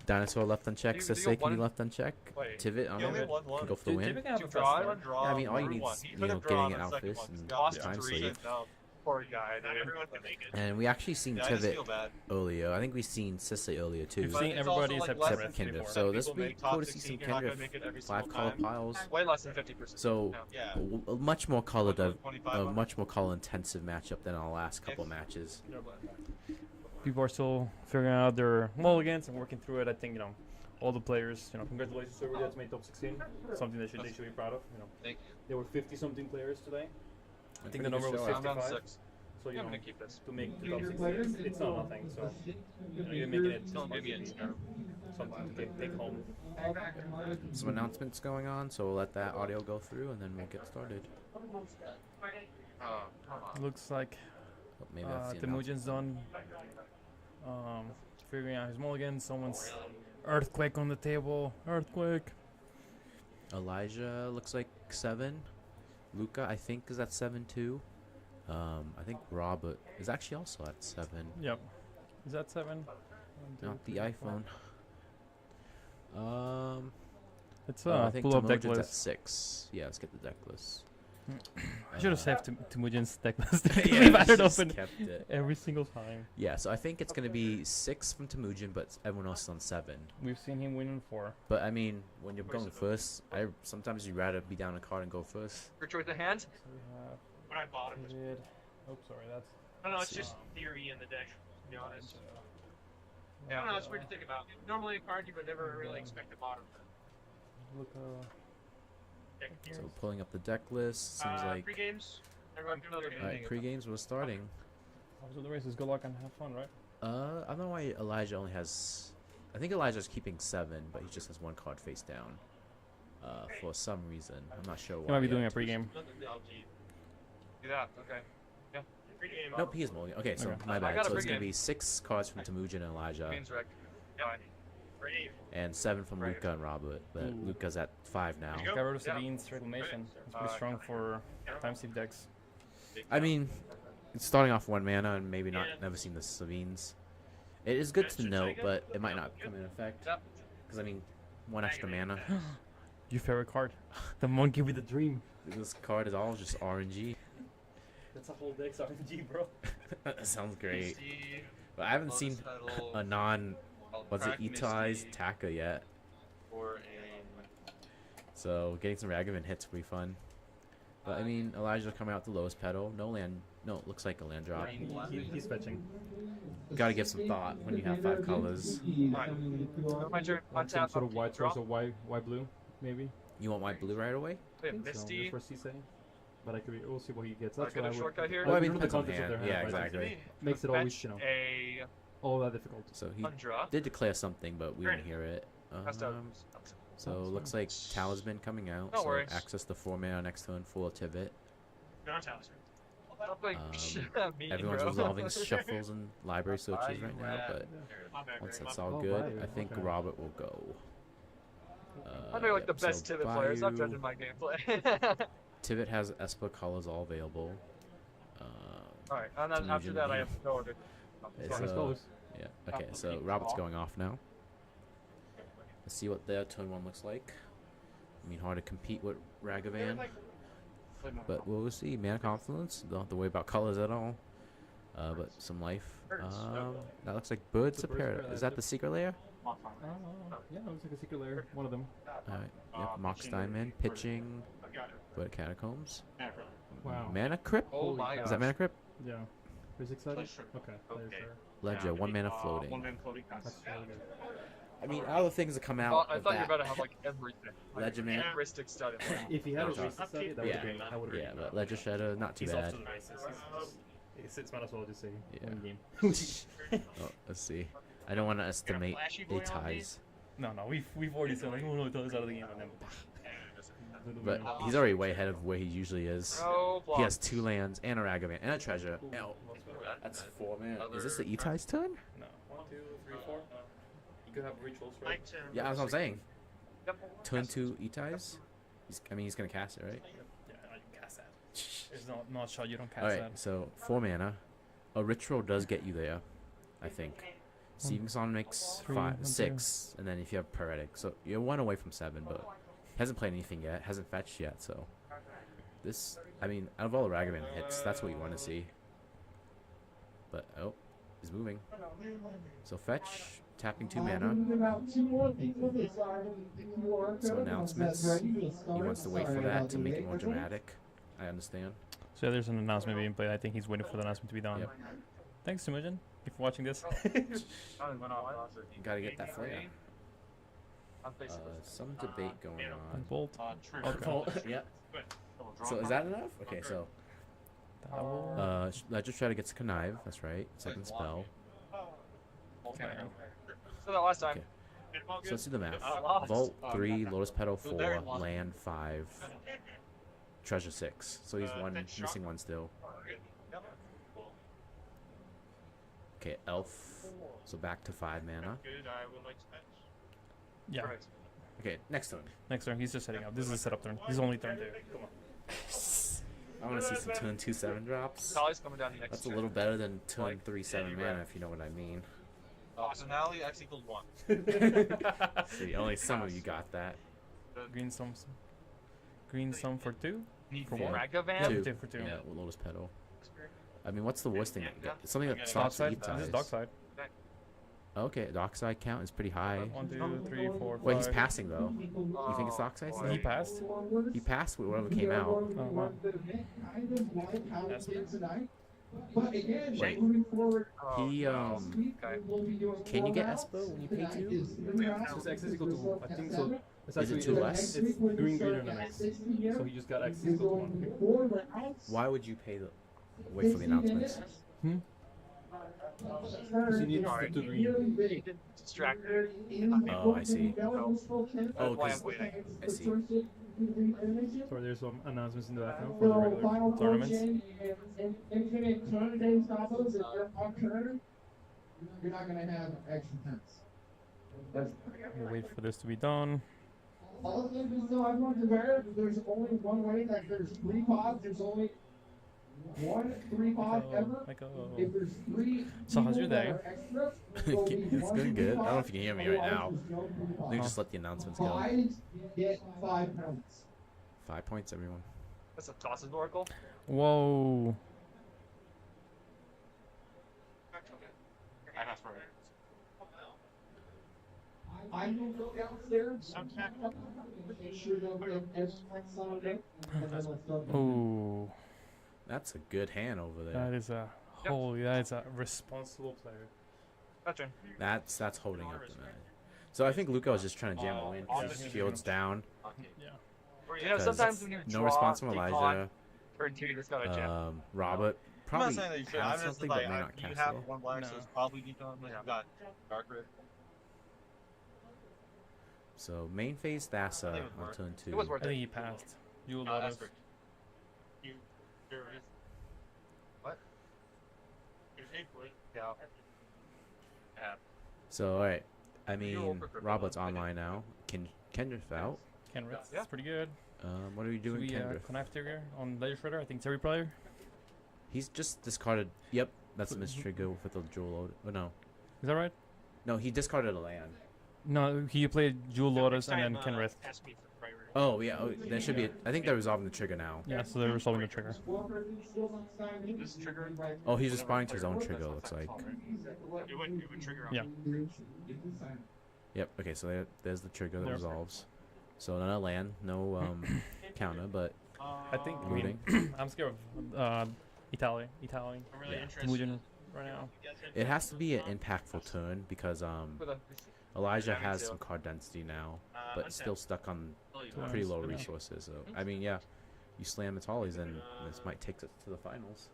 Dinosaur left unchecked. Do you Sisse want can be one- left unchecked. Wait, Tivit on you only it want one. can go for the Dude, win. Tivit can have Two a draw, fast one start. draw. Yeah, I mean, all you one, need one. is, He you could know, have drawn getting it the out second this one. and Lost time three. sleep. No, poor guy. Not everyone can make it. And we actually seen Yeah, I just Tivit feel bad. earlier. I think we've seen Sisse earlier too. We've But seen it's everybody also, like, except less Seventh than Kendrick. before. So this People week, make top cool to see some 16, you're not gonna Kendrick make it every 5 single color time. piles. Way less than 50%. So Yeah. a much more color, 25 much more color intensive matchup than our last couple matches. People are still figuring out their mulligans and working through it. I think, you know, all the players, you know, congratulations to everybody that's made top 16. Something they should be proud of. You know, Thank there were 50-something players today. I think the Pretty number good was show. I'm down 55. 6. So you I'm know, gonna keep this. to make the top 16, it's not nothing. So you know, you're making it Don't give me a something to take home. Some announcements going on, so we'll let that audio go through and then we'll get started. Looks like Oh, maybe that's the Temujin's done figuring out his mulligan. Someone's earthquake on the table. Earthquake. Elijah looks like 7. Luca, I think, is at 7 too. I think Robert is actually also at 7. Yep. Is that 7? Not the iPhone. Let's I think pull up deck Temujin's at list. 6. Yeah, let's get the deck list. I should have saved Temujin's deck list. Yeah, We've had it just open kept it. every single time. Yeah, so I think it's gonna be 6 from Temujin, but everyone else is on 7. We've seen him win in 4. But I mean, when you're going first, sometimes you'd rather be down a card and go first. Your choice of hand? So we have When I bought it. David. Oh, sorry, that's. I don't know, it's just theory in the deck, to be honest. Yeah. I don't know, it's weird to think about. Normally a card you would never really expect to bottom. Luca. Deck here. So pulling up the deck list, seems like. Pre-games? Everyone can look at Alright, pre-games we're starting. So the race is good luck and have fun, right? I don't know why Elijah only has. I think Elijah's keeping 7, but he just has 1 card face down. For some reason, I'm not sure why. He might be yet. doing a pre-game. Do that. Okay. Yeah. Pre-game. Nope, he is mulligan. Okay, so Okay. my I bad. got a So it's pre-game. gonna be 6 cards from Temujin and Elijah, Queen's wreck. Yeah. Pre-game. and 7 from Right. Luca and Robert. But Ooh. Luca's at 5 now. There you go. Got rid of Yeah. Sabine's reclamation. It's pretty strong for time sleep decks. I mean, it's starting off 1 mana and maybe not Yeah. never seen the Savines. It is good to Should note, take it? but it might not come in effect. Yep. Because I mean, 1 extra mana. Your favorite card, the monkey with the dream. This card is all just RNG. That's a whole deck's RNG, bro. That sounds great. See, But I haven't Lotus seen Petal, a non. Was it Crack Etize Misty, Taka yet? or a So getting some Ragavan hits will be fun. But I mean, Elijah's coming out the lowest pedal. No land. No, it looks like a land drop. He's fetching. Gotta give some thought when you have 5 colors. my turn. Want some Untap, sort of white draw. source or white blue, maybe. You want white blue right away? We have So, Misty. just for Cisse. But we'll see what he gets. I That's get what a I would. shortcut here. Well, I mean, you know the depends on context of hand. their Yeah, hand, right? exactly. Makes it always, you know, a all that difficult. So he Tundra. did declare something, but we didn't hear it. That's out. So looks like Talisman coming out. No so worries. access the 4 mana next turn, full of Tivit. Non-talisman. Everyone's resolving shuffles and library searches right now, but My bad, once Graham. that's all Oh, good, Bayou, I think okay. Robert will go. I'm like the Yep, so best Tivit players. I'm Bayou- judging my gameplay. Tivit has Esper colors all available. Alright, and then after that I have no order. It's, Nice colors. yeah. Okay, so Robert's going off now. Let's see what their turn 1 looks like. I mean, hard to compete with Ragavan, but we'll see. Mana Confluence. Don't have to worry about colors at all. But some life. That looks like Birds of Paradise. Is that the secret layer? Yeah, it looks like a secret layer. One of them. Alright. Yep. Mox Diamond. Pitching. Bird Catacombs. Wow. Mana Crypt? Oh my Is that Mana Crypt? Yeah. Pretty excited. Okay. There's Okay. there. Ledger. 1 mana floating. 1 man floating. That's really good. I mean, other things that come I out. thought of you were that. about to have like everything. Ledger Man. Heuristic study. If he had a Okay. race study, that would have been. That would have Yeah, been. but Ledger Shadow, not too He's bad. off to the races. It's might as well just say Yeah. one game. Oh, let's see. I don't want to estimate flashy a boy on ties. No, we've already said like, oh no, throw this out of the game, and then. But he's already way ahead of where he usually is. He has 2 lands and a Ragavan and a treasure. Oh, that's 4 man. Is this the Etai's turn? No. 1, 2, 3, 4. You could have rituals, right? Yeah, that's what I'm saying. Turn 2 Etai's? He's gonna cast it, right? Yeah, you can cast that. It's not shot, you don't cast Alright, that. so 4 mana. A ritual does get you there, I think. Seething Song makes 6, and then if you have Paretic. So you're 1 away from 7, but hasn't played anything yet, hasn't fetched yet, so. This, I mean, out of all the Ragavan hits, that's what you want to see. But, oh, he's moving. So fetch, tapping 2 mana. So announcements. He wants to wait for that to make it more dramatic. I understand. So yeah, there's an announcement being played. I think he's waiting for the announcement to be done. Yep. Thanks, Sumujin, if you're watching this. Gotta get that flare. Some debate going on. Bolt. Yeah. So is that enough? Okay, so. Ledger try to get to connive. That's right. Second spell. So that last time. Okay. So let's do the math. Vault 3, Lotus Petal 4, land 5, treasure 6. So he's missing 1 still. Okay, elf. So back to 5 mana. Yeah. Okay, next turn. Next turn, he's just setting up. This is a setup turn. His only turn, dude. Come on. I want to see some turn 2 7 drops. Coming down next That's a little better than turn 3 7 mana, if you know what I mean. Finale X equals 1. See, only some of you got that. Green sum for 2? For one? 1? Ragavan? Yeah, for 2. Yeah, Lotus Petal. I mean, what's the worst thing? Something that stops Dockside? Etai's. This is Dockside. Okay, Dockside count is pretty high. 1, 2, 3, 4, 5. Wait, he's passing though. You think it's Dockside? He passed? He passed with whatever came out. Oh, wow. Wait, he can you get Espo when you pay 2? So X is equal to, I think so. Is it 2 less? It's green greater than X. So he just got X is equal to 1. Why would you pay the wait for the announcements? Because he needs the 2 green. Distracted. Oh, I see. Oh, because I see. So there's some announcements in the back now for the regular tournaments. You're not gonna have extra turns. We'll wait for this to be done. All of them is though everyone's aware there's only one way that there's 3 pods, there's only 1 3 pod ever. If there's 3 So how's your day? It's going good. I don't know if you can hear me right now. Let me just let the announcements go. Get 5 points. 5 points, everyone. That's a tossing oracle. Whoa. I asked for it. I will go downstairs. Make sure that everyone's signed up. And then let's go. Oh. That's a good hand over there. That is a holy. That is a responsible player. Gotcha. That's holding up the man. So I think Luca was just trying to jam a win. Shields down. Yeah. You know, sometimes when you No draw, response from Elijah. turn 2, you just gotta jam. Robert I'm not probably saying that you should. has I'm just something, like, but may not you cast have it. 1 black, so it's probably deep on. You got dark red. So main phase Thassa on turn 2. It was I worth think it. he passed. You will That's notice. great. There it is. What? There's 8 play. Yeah. So alright, I mean Robert's online now. Kendrick's out. Kenrith. That's pretty good. What are you doing, We Kendrick? Connive Trigger on Ledger Shredder. I think it's every player. He's just discarded. Yep, that's a mistrigger with the jewel load. Oh no, Is that right? no, he discarded a land. No, he played Jewel Lotus and then Kenrith. Ask me for priority. Oh yeah, there should be. I think they're resolving the trigger now. Yeah, so they're resolving the trigger. This trigger. Oh, he's responding to his own trigger. Looks like. It would trigger on Yeah. Yep. Okay, so there's the trigger that Yep. resolves. So not a land, no counter, but I think. I looting. mean, I'm scared of Italy. I'm really Yeah. interested. Temujin right now. It has to be an impactful turn because For the Elijah Yeah, me has too. some card density now, but still stuck on pretty Nice. low Yeah. resources. So I mean, yeah, you slam the tallies, and this might take it to the finals.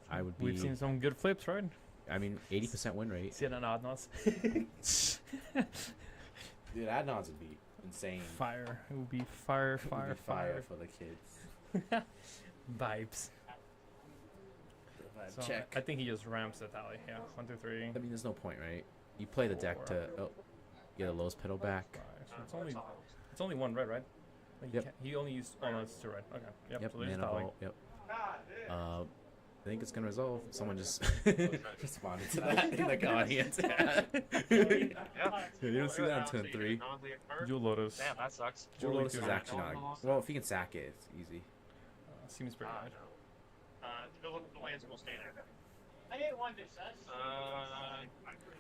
I would be. We've seen some good flips, right? I mean, 80% win rate. See it on odd nuts. Dude, add-ons would be insane. Fire. It would be fire, It would fire, be fire fire. for the kids. Vibes. So Check. I think he just ramps the tally. Yeah, 1, 2, 3. I mean, there's no point, right? You play the deck to get a lowest pedal back. So it's only one red, right? Like Yep. he only used it's two red. Okay. Yep. Yep, So there's mana tally. vault. Yep. I think it's gonna resolve. Someone just responded to that in the audience. Yeah, you don't see that on turn 3. Jewel Lotus. Damn, that sucks. Jewel Lotus is actually not. Well, if you can sack it, it's easy. Seems pretty good. The lands will stay there. I didn't want this.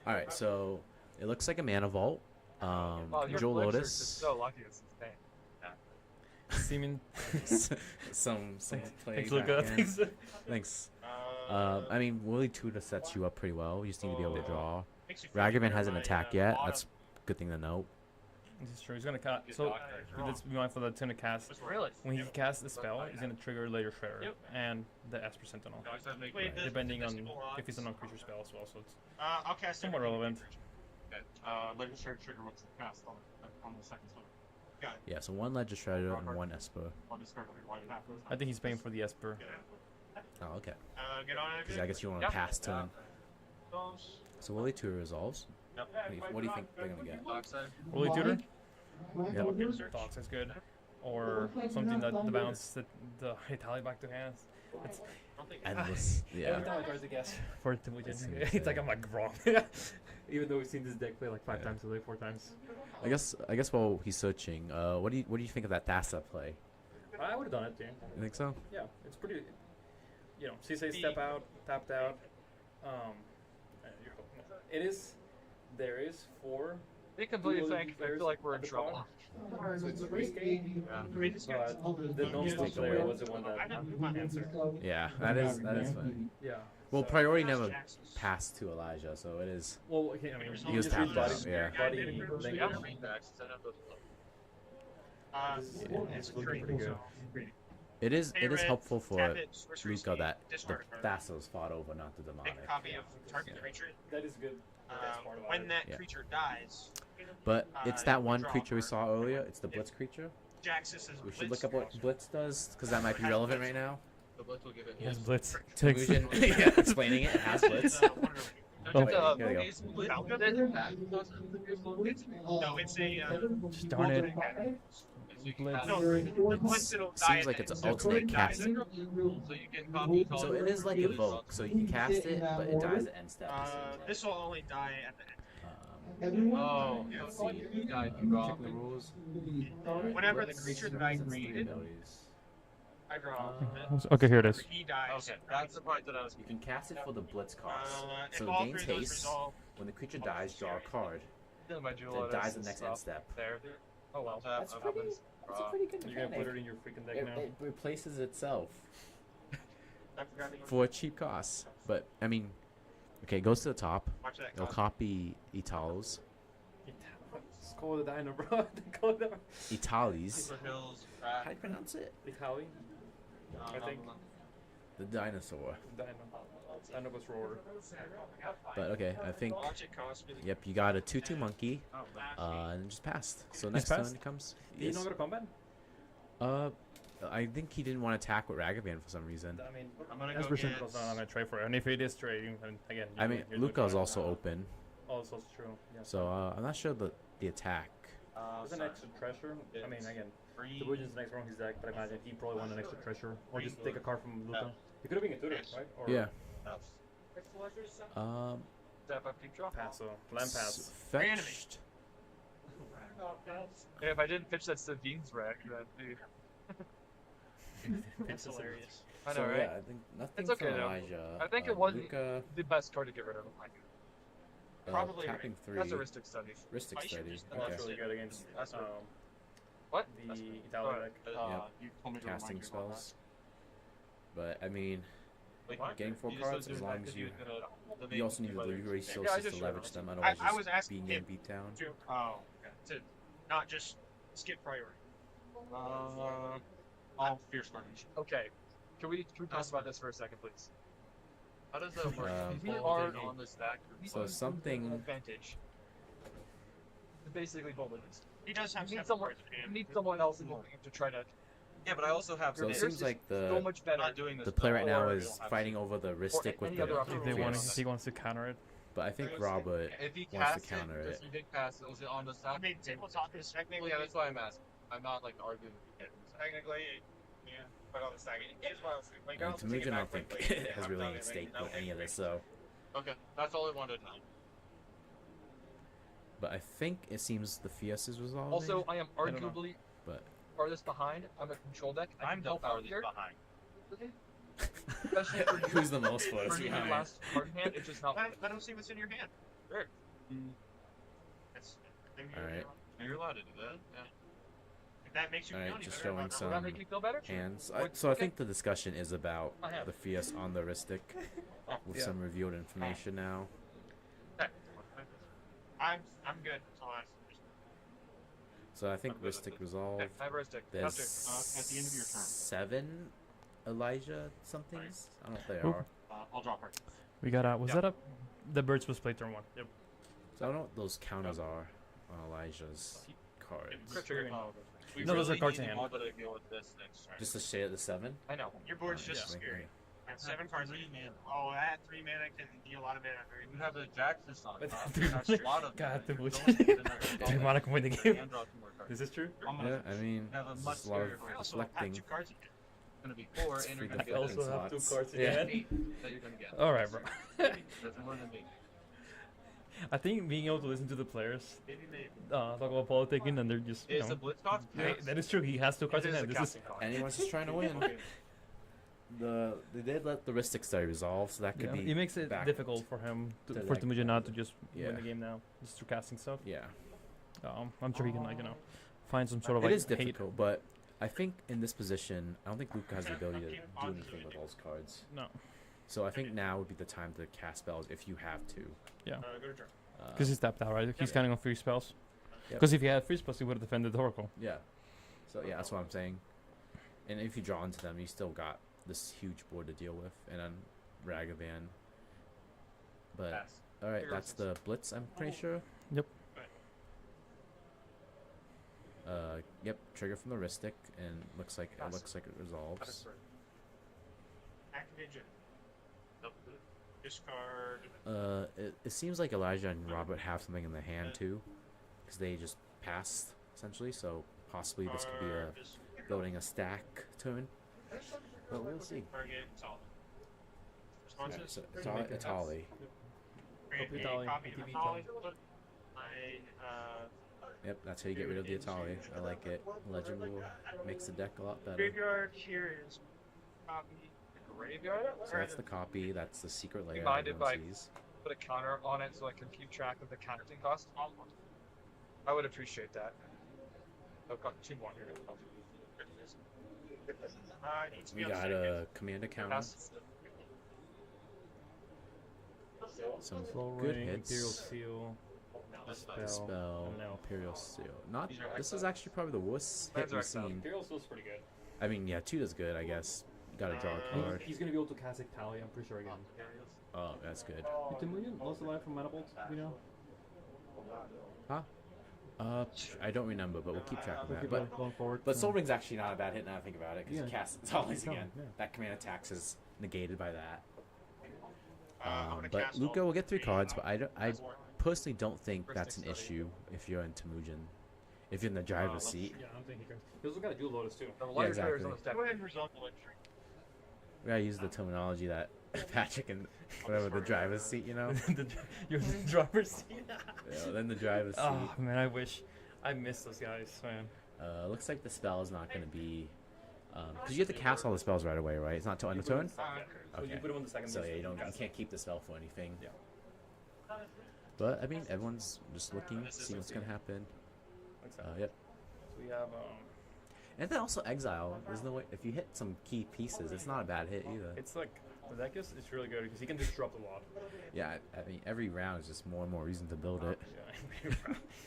All right, so it looks like a mana vault. Wow, your Jewel Blitzers Lotus. is so lucky it's insane. Seeming. some play. Thanks, Luca. back in. Thanks. I mean, Willy Tuda sets you up pretty well. You just need to be able to draw. Ragavan hasn't attacked yet. That's a good thing to note. This is true. He's gonna cast. So let's be mindful that Tuna cast. When he casts the spell, he's gonna trigger Layer Shredder and the Esper Sentinel, depending on if it's a non-creature spell as well. So it's I'll cast somewhat relevant. Legislature trigger what's cast on the second spell. Got it. Yeah, so 1 Ledger Shredder and 1 Esper. I'll discard white it happens. I think he's paying for the Esper. Oh, okay. Get on it. Because I guess you want to pass turn. So Willy Tuda resolves. Yep. What do you think they're gonna get? Willy Tutor? Yep. Dogs is good. Or something that the bounce the Italy back to hands. It's Endless. Yeah. every time I try to guess for intelligence, it's like I'm like wrong. Even though we've seen this deck play like 5 times today, 4 times. I guess while he's searching, what do you think of that Thassa play? I would have done it too. You think so? Yeah, it's pretty. You know, CSA step out, tapped out. It is. There is 4. Be completely frank, I feel like we're in trouble. So it's risky. But the non-stop player was the one that answered. Yeah, that is funny. Yeah. Well, priority never passed to Elijah, so it is. Well, okay, I mean, he was tapped out. Yeah. It's looking pretty good. It is helpful for Luca that the Thassos fought over, not the demonic. Make a copy of target creature. That is good. When that creature dies. But it's that one creature we saw earlier. It's the Blitz creature. Jaxus is We should look up what Blitz does, because that might be relevant right now. The Blitz will give it. Yes, Blitz. Illusion. Yeah, explaining it. It has Blitz. No, it's a. Darn it. Seems like it's an alternate casting. So it is like Evoke, so you can cast it, but it dies at end step. This will only die at the end. Oh, Check the rules. Whenever the creature that I created, I draw. Okay, here it is. He dies. okay. That's the part that I was. You can cast it for the Blitz cost. If So all it gains 3 of those haste. resolve, When the creature dies, draw a card. Doing my Jewel Then it Lotus dies the and next stuff. end step. There. Oh well. That's a pretty good You're gonna mechanic. put it in your freaking deck now. It replaces itself I forgot to for a cheap cost. But I mean, okay, it goes to the top. watch that. It'll copy Italos. Just call it a dino, bro. Call it Italis. Silver Hills, How do you pronounce it? Italy. I think. The dinosaur. Dino. Dinobus roar. But okay, I think. Watch it cost me. Yep, you got a 2/2 monkey, and just passed. So next passed? turn it comes. Did he not go to combat? I think he didn't want to attack with Ragavan for some reason. I mean, I'm gonna that's go percent get. goes on. I'm gonna try for it. And if it is trading, then again. I mean, Luca's also open, Also true. Yeah. so I'm not sure the attack. There's an extra treasure. I mean, again, the Wizard's next round his deck, but I imagine he probably won an extra treasure, or just take a card from Luca. It could have been a tutor, right? Or Yeah. Step up, keep draw. Passo. Land pass. Fetched. Yeah, if I didn't pitch that Savine's rack, that'd be. That's hilarious. I know, So, right? yeah, I think nothing It's okay from though. Elijah. I think it wasn't Luca, the best card to get rid of. Probably tapping 3. That's a Ristic study. Ristic I should study. just- That's Okay. really good against What? the Italian deck. You told me to Casting remind you about spells. But I mean, that. getting 4 You just cards don't as do long that as 'cause you. was You also need the whether- resources Yeah, I to just leverage showed them, I otherwise was just asking being him in beatdown. Oh, to not just skip priority. All fierce carnage. Okay. Can we talk about this for a second, please? How does that work? If you are on this deck, So something. advantage. basically bullies. He does have You need 7 someone. cards in hand. You need someone else in the game to try to. Yeah, but I also have. So it Yours seems is like so much better. the play right now is fighting over the Ristic with any the other option. If they want, Fierce. if he wants to counter it. But I think Robert If he wants to casts counter it, it. if he did cast it, was it on the I stack? mean, tabletop is technically. Yeah, that's why I'm asking. I'm not like arguing. Technically, yeah. But on the stack, here's what I was like. And Temujin, I don't think has really any stake with any of this, so. Okay, that's all I wanted to know. But I think it seems the Fierce is resolving. Also, I am I don't know. arguably But farthest behind. I'm a control deck. I I'm can the help out farthest here. behind. Especially for you. who's the most For farthest you, behind? last card in hand, it's just not. Let him see what's in your hand. Sure. That's, Alright. You're allowed to do that. Yeah. if that makes you feel Alright, any just better showing about Does some that make you feel better? hands. What- So I okay. think the discussion is about I have. the Fierce on the Ristic with Yeah. some revealed information now. I'm good. So So I think Ristic resolved. Okay, I have Ristic. There's Counter. at the end of your turn. 7 Elijah somethings. I don't know if they Oop. are. I'll drop her. We got was that a the birds was played turn 1. Yep. So I don't know what those counters are on Elijah's cards. Crit trigger. No, those are cards in hand. Just to share the 7. I know. Your board's Yeah. just scary. And 7 cards. Oh, that 3 mana can deal a lot of mana. You have the Jax this time. That's a lot of God, the mana. bullshit. Don't let them Do you want to win the game? and draw 2 more cards. Is this true? Yeah, I mean, have a it's much just a lot of scarier I also have reflecting. 2 cards in hand. It's gonna be 4, It's and free you're gonna to get also this. have 2 cards in Yeah. hand. 8 that you're gonna get. Alright, bro. That's more than me. I think being able to listen to the players talk about politicking and they're just, you It's a know. blitz cost. Hey, that is true. He has 2 cards in hand. This is. And he wants just trying to win. They did let the Ristic study resolve, so that could Yeah, be. it makes it back difficult for him to for like- Temujin not to just Yeah. win the game now, just through casting stuff. Yeah. I'm sure he can, like, you know, find some sort of It like is hate. difficult, but I think in this position, I don't think Luca has the ability to do anything with those cards. No. So I think now would be the time to cast spells if you have to. Yeah. Go to turn. Because he's tapped out, right? He's counting on free spells. Yep. Because if he had free spells, he would have defended the Oracle. Yeah. So yeah, that's what I'm saying. And if you draw into them, you still got this huge board to deal with, and then Ragavan. But Pass. all right, that's the blitz. I'm pretty sure. Yep. Yep. Trigger from the Ristic, and looks like it resolves. Activate it. Discard. It seems like Elijah and Robert have something in their hand too, because they just passed essentially. So possibly this could be a building a stack turn. But we'll see. Target solid. Yeah, Responses? so Itali. Create a Itali, copy of TV Itali. Yep, that's how you get rid of the Itali. I like it. Legend will makes the deck a lot better. Graveyard here is copy. Graveyard? So that's the copy. That's the secret layer mind if everyone I- sees. Put a counter on it so I can keep track of the casting cost. I would appreciate that. I've got 2 more here. Needs to We be on got second. a commander counter. Pass. Some Slow good Ring, hits. Imperial Seal, Dispel. Spell, No. Imperial Seal. Not. These are This is actually probably the worst hit Lands are we've exiled. seen. Imperial Seal's pretty good. I mean, yeah, 2 is good, I guess. You gotta draw a card. He's gonna be able to cast Tally, I'm pretty sure again. Oh, that's good. Did Temujin lost a life from Mana Bolt? You know? Huh? I don't remember, but we'll keep track of We'll that. keep But going forward. But Soul Ring's actually not a bad hit now I think about it, because Yeah. you cast its always It's not, again. yeah. That command attacks is negated by that. I'm gonna But cast Luca all will get 3 cards, but I personally don't think First that's an thing study. issue if you're in Temujin. If you're in the driver's seat. Yeah, I don't think he can. He also got a Dual Lotus too. The lighter exactly. players on the stack. Go ahead and resolve the electric. We gotta use the terminology that Patrick and whatever the driver's seat, you know? You're in the driver's seat. Yeah, then the driver's seat. Oh man, I wish. I miss those guys, man. Looks like the spell is not gonna be because you have to cast all the spells right away, right? It's not till end of turn? So you Okay. put him on the second. So list. yeah, you can't keep the spell for anything. Yeah. But I mean, everyone's just looking, seeing what's gonna happen. Yep. So we have And then also exile. There's no way if you hit some key pieces, it's not a bad hit either. it's like the deck is it's really good because he can disrupt a lot. Yeah, I mean every round is just more and more reason to build it. Yeah.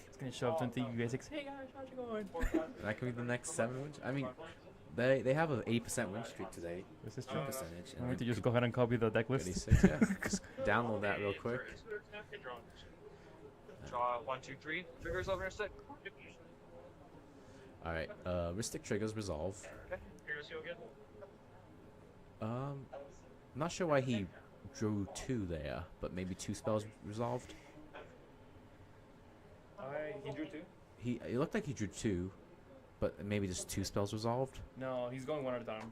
It's gonna show up 20 basics. Hey guys, how's it going? And that could be the next 7 win. I mean, they have an 80% win streak today. This is true. Percentage. I'm going to just go ahead and copy the deck list. 36, yeah. Just download that real quick. Draw 1, 2, 3 triggers over your stick. Alright, Ristic triggers resolve. Okay, here's you again. I'm not sure why he drew 2 there, but maybe 2 spells resolved. He drew 2? It looked like he drew 2, but maybe just 2 spells resolved. No, he's going one at a time.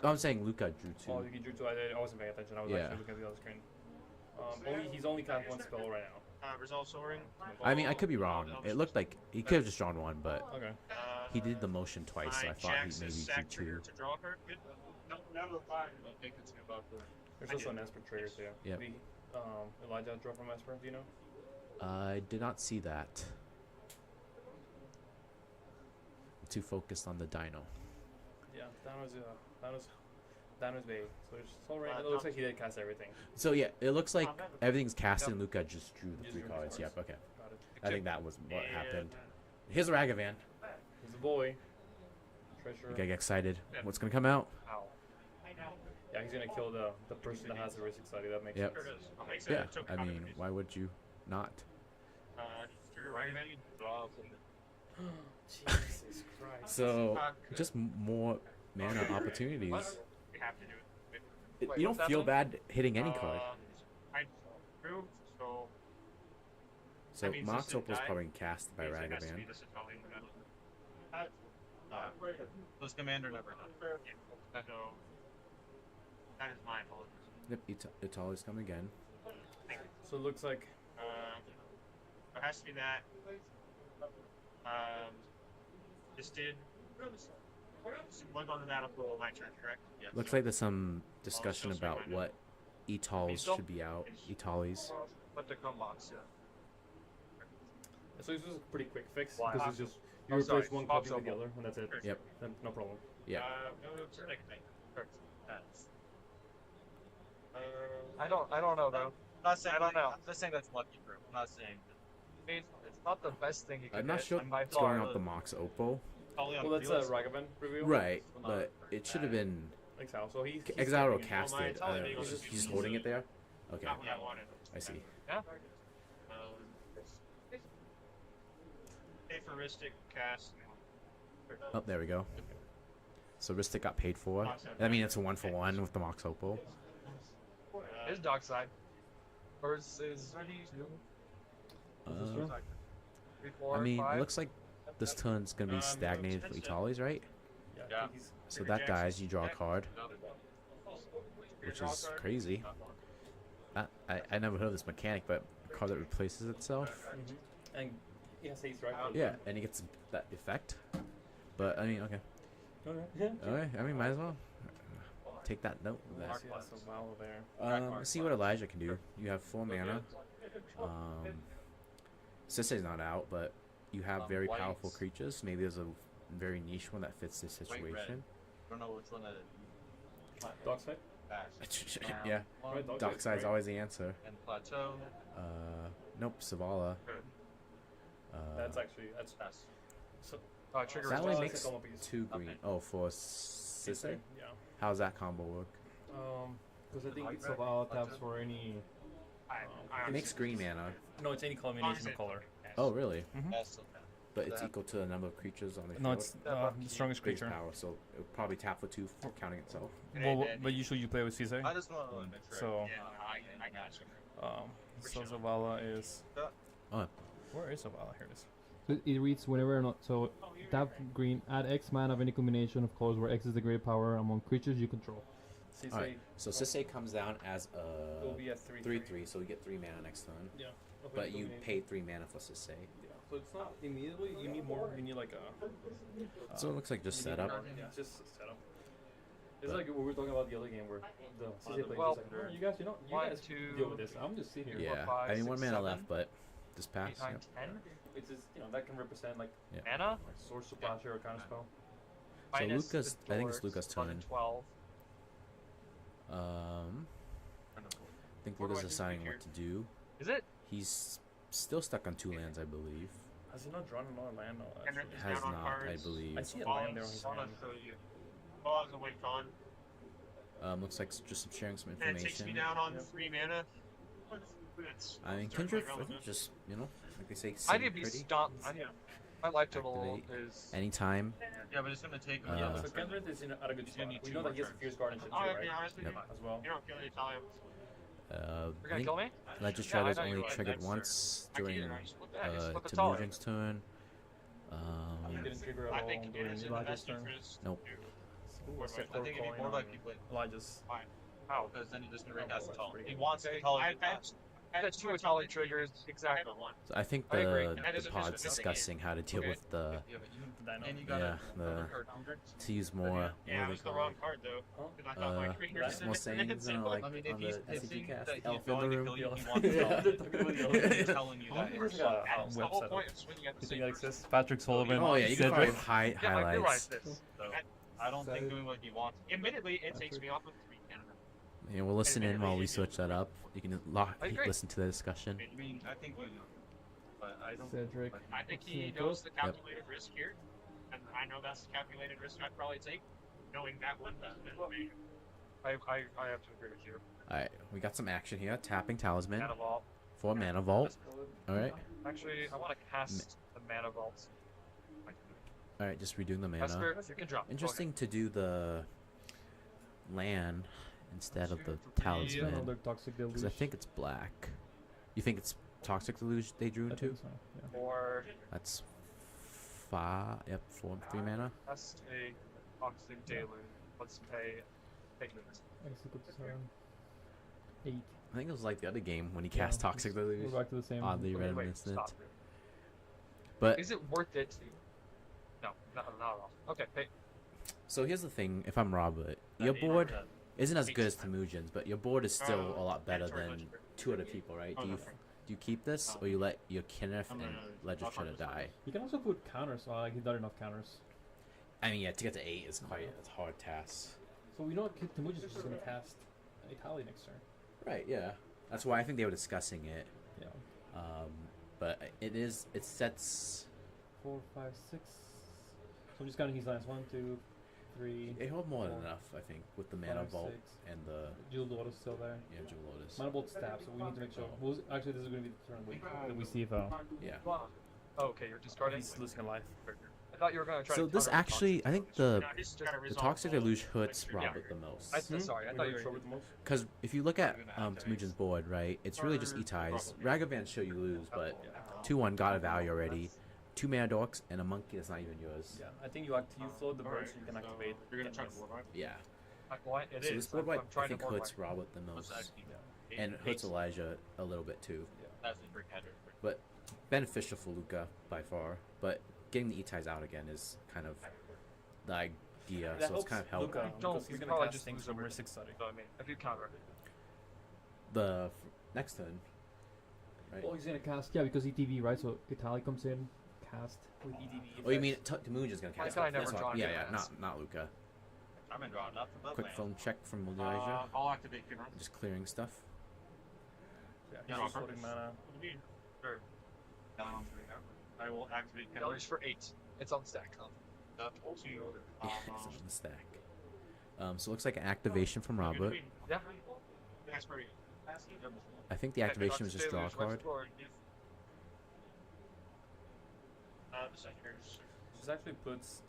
Oh, I'm saying Luca drew 2. Oh, he drew 2. I wasn't paying attention. I was actually looking at the other screen. He's only cast 1 spell right now. Resolve Soaring. I mean, I could be wrong. It looked like he could have just drawn 1, but okay. He did the motion twice, so I thought he maybe drew 2. To draw a card. Good. No, never mind. There's also an Esper trigger too. Yeah. Elijah draw from Esper. Do you know? I did not see that. I'm too focused on the dino. Yeah, Dano's vague. So it's all right. It looks like he did cast everything. So yeah, it looks like everything's casted and Luca just drew the 3 cards. Yep, okay. Got it. I think that was what happened. Here's a Ragavan. He's a boy. Treasure. You gotta get excited. What's gonna come out? Yeah, he's gonna kill the person that has the risk study. That makes sense. Yeah, I mean, why would you not? Jesus Christ. So, just more mana opportunities. You don't feel bad hitting any card. So, Mox Opal's probably cast by Ragavan. Those commander never done. So, that is my fault. Yep, Itali's come again. So it looks like It has to be that. This did. One on the battlefield, my turn, correct? Yes. Looks like there's some discussion about what Etals should be out. Italis. What the combox, yeah. So this was a pretty quick fix Wow. because it's just you replace one copy with the other, and that's it. Yep. No problem. Yeah. I don't know though. I'm not saying, I don't know. I'm just saying that's lucky for him. I'm not saying. I mean, it's not the best thing you can I'm not hit, sure by what's far. going on with the Mox Opal. Well, that's a Ragavan review. Right, but it should have been. Exile. So he's Exile or taking it. casted. He's just holding it there? Okay. Not what I wanted. I see. Yeah. Pay for Ristic, cast. Oh, there we go. So Ristic got paid for. I mean, it's a 1-for-1 with the Mox Opal. His dark side. Or is I mean, it looks like this turn's gonna be stagnated for Italis, right? Yeah. So that dies, you draw a card, which is crazy. I never heard of this mechanic, but a card that replaces itself. And yes, he's right. Yeah, and he gets that effect. But I mean, okay. Yeah. Alright, I mean, might as well take that note of that. So wow there. Let's see what Elijah can do. You have 4 mana. Sisei's not out, but you have very powerful creatures. Maybe there's a very niche one that fits this situation. I don't know which one that is. Dockside? Yeah, Right, Dockside's always the answer. And Plateau. Nope, Savala. That's actually so. Trigger That only response. makes 2 green. Oh, for Sisei? Yeah. How's that combo work? Because I think it's Savala taps for any. It makes green mana. No, it's any combination of color. Oh, really? That's But it's equal to the number of creatures on the field. No, it's the strongest Biggest creature. power, so it would probably tap for 2 for counting itself. Well, but usually you play with Caesar. I just want to make sure. So, I got you. so Zavala is. Oh. Where is Zavala? Here it is. So it reads whenever or not. So tap green, add X mana of any combination of colors where X is the great power among creatures you control. Caesar. Alright, so Sisei comes down as It will be a a 3/3. 3/3, so we get 3 mana next turn. Yeah. But you pay 3 mana for Sisei. Yeah. So it's not immediately. You need more. You need like a. So it looks like just you need setup. Yeah, it's just setup. It's But- like what we were talking about the other game where the Caesar plays well, second. You guys, you one, guys two, deal with this. I'm just sitting here. Yeah, five, I mean 1 six, mana seven, left, but just pass. 8, 9, Yep. 10. It's just that can represent like Mana? like source supply or kind of spell. So Minus Lucas, the I think it's doors, Lucas' 1 turn. and 12. I think What do Lucas I is do deciding here? what to do. Is it? He's still stuck on 2 lands, I believe. Has he not drawn another land? No, Kendrick actually. is Has down on not, I cards. believe. I see a land there on his I'll hand. show you. Bog's away on. Looks like just sharing some And it takes me information. down on Yep. 3 mana. I mean, Kindred, I think just, you know, like they say, I sitting need to be pretty. stopped. My life total Activate is. anytime. Yeah, but it's gonna take. So Kendrick is at a good spot. We know that he has a fierce guardianship too, right? As well. You don't kill any time. You're I gonna think kill me? Legend Yeah, I Shredder's know you only are. triggered That's once I during can't. Split the tolerance. Temujin's turn. He didn't trigger at I all think it during is in the Elijah's best turn. interest. Nope. Ooh, except I for think it'd be calling more on likely with Elijah's. how, because then he just gonna recast the tall. He Okay. wants the tall. That's two Atali triggers. Exactly. So I think I agree. the pod's discussing how to deal Okay. with the Yeah, but you Dino. and you yeah got to use more. Yeah, it what was do the they wrong call card though. Huh? 'Cause I thought my it? creatures More sayings, you know, like I mean, on if the he's SCG hissing cast, that the he's elephant in going the to room. kill you, he Yeah. wants Yeah, to they're talking about the He's elephant. telling you that. There's like a That's the whole website. point of swinging at the You same think that time. exists? Patrick Sullivan. Oh yeah, you can Cedric. find Yeah, I realize highlights. this. So, I don't think doing what he wants. Admittedly, it takes me off of 3 Canada. Yeah, we'll listen in while we search that up. You can I agree. listen to the discussion. I mean, I think we know, but I don't. Cedric. I think he knows the calculated risk here, and I know that's the calculated risk I'd probably take, knowing that one. I have to agree with you. Alright, we got some action here. Tapping Talisman Mana vault. for Mana Vault. Alright. Actually, I want to cast the mana vault. Alright, just redoing the mana. Esper, you can drop. Interesting to do the land instead of the Another talisman. toxic Because deluge. I think it's black. You think it's Toxic Deluge they drew I into? think so, yeah. Or That's 5. Yep, 3 mana. cast a toxic deluge. Let's pay. Execute turn. 8. I think it was like the other game when he Yeah, cast Toxic We're Deluge. back to the same. Oddly Wait, reminiscent. stop. But Is it worth it? No, not at all. Okay, pay. so here's the thing: if I'm Robert, your board isn't as good as Temujin's, but your board is still a lot better than 2 other people, right? Do you keep this, or you let your Kenneth and Legend Shredder die? You can also put counters, so like he's not enough counters. I mean, yeah, to get to 8 is quite a hard task. So we know Temujin's just gonna cast Italy next turn. Right. Yeah. That's why I think they were discussing it. Yeah. But it sets. 4, 5, 6. So I'm just counting his lines. 1, 2, 3. They hold more than 4, enough, I think, with the Mana 5, Vault 6. and the Jewel Lotus still there. Jewel Lotus. Mana Bolt stab, so we need to make sure. Actually, this is going to be the turn that we see if. Yeah. Oh, okay, you're discarding. He's losing a life. I thought you were gonna try. So to this counter actually, I think the The Toxic Deluge hurts Robert the most. Sorry, I thought you were. Because if you look at Temujin's board, right, it's really just Etai's. Ragavan's show you lose, but 2/1 got a value already. 2 mana dorks and a monkey that's not even yours. Yeah, I think you float the bird so you can activate. You're gonna try to board wipe? Yeah. What? It So is. this board I'm wipe I trying think to board hurts wipe. Robert the most, and hurts Elijah a little bit too. That's the brick header. But beneficial for Luca by far. But getting the Etai's out again is kind of the idea, so it's kind of helpful. Luca, Don't. because he's You gonna probably cast just things lose from over. Mystic Study. So I mean, if you counter. The next turn, right? Oh, he's going to cast. Yeah, because ETV, right? So Italy comes in, cast. With EDV. Oh, you mean Temujin's gonna cast? guy it. never That's why- drawn Yeah, good yeah, lands. not Luca. I'm gonna draw nothing but Quick land. phone check from Elijah. I'll activate Kidron. Just clearing stuff. Yeah, Yeah, he's just on floating purpose. mana. Sure. I will activate Kidron. Deluge for 8. It's on stack. Up to, Yeah, it's on the stack. So it looks like an activation from Robert. Yeah. Expiration. I think the activation was just draw a card. The secondary. This actually puts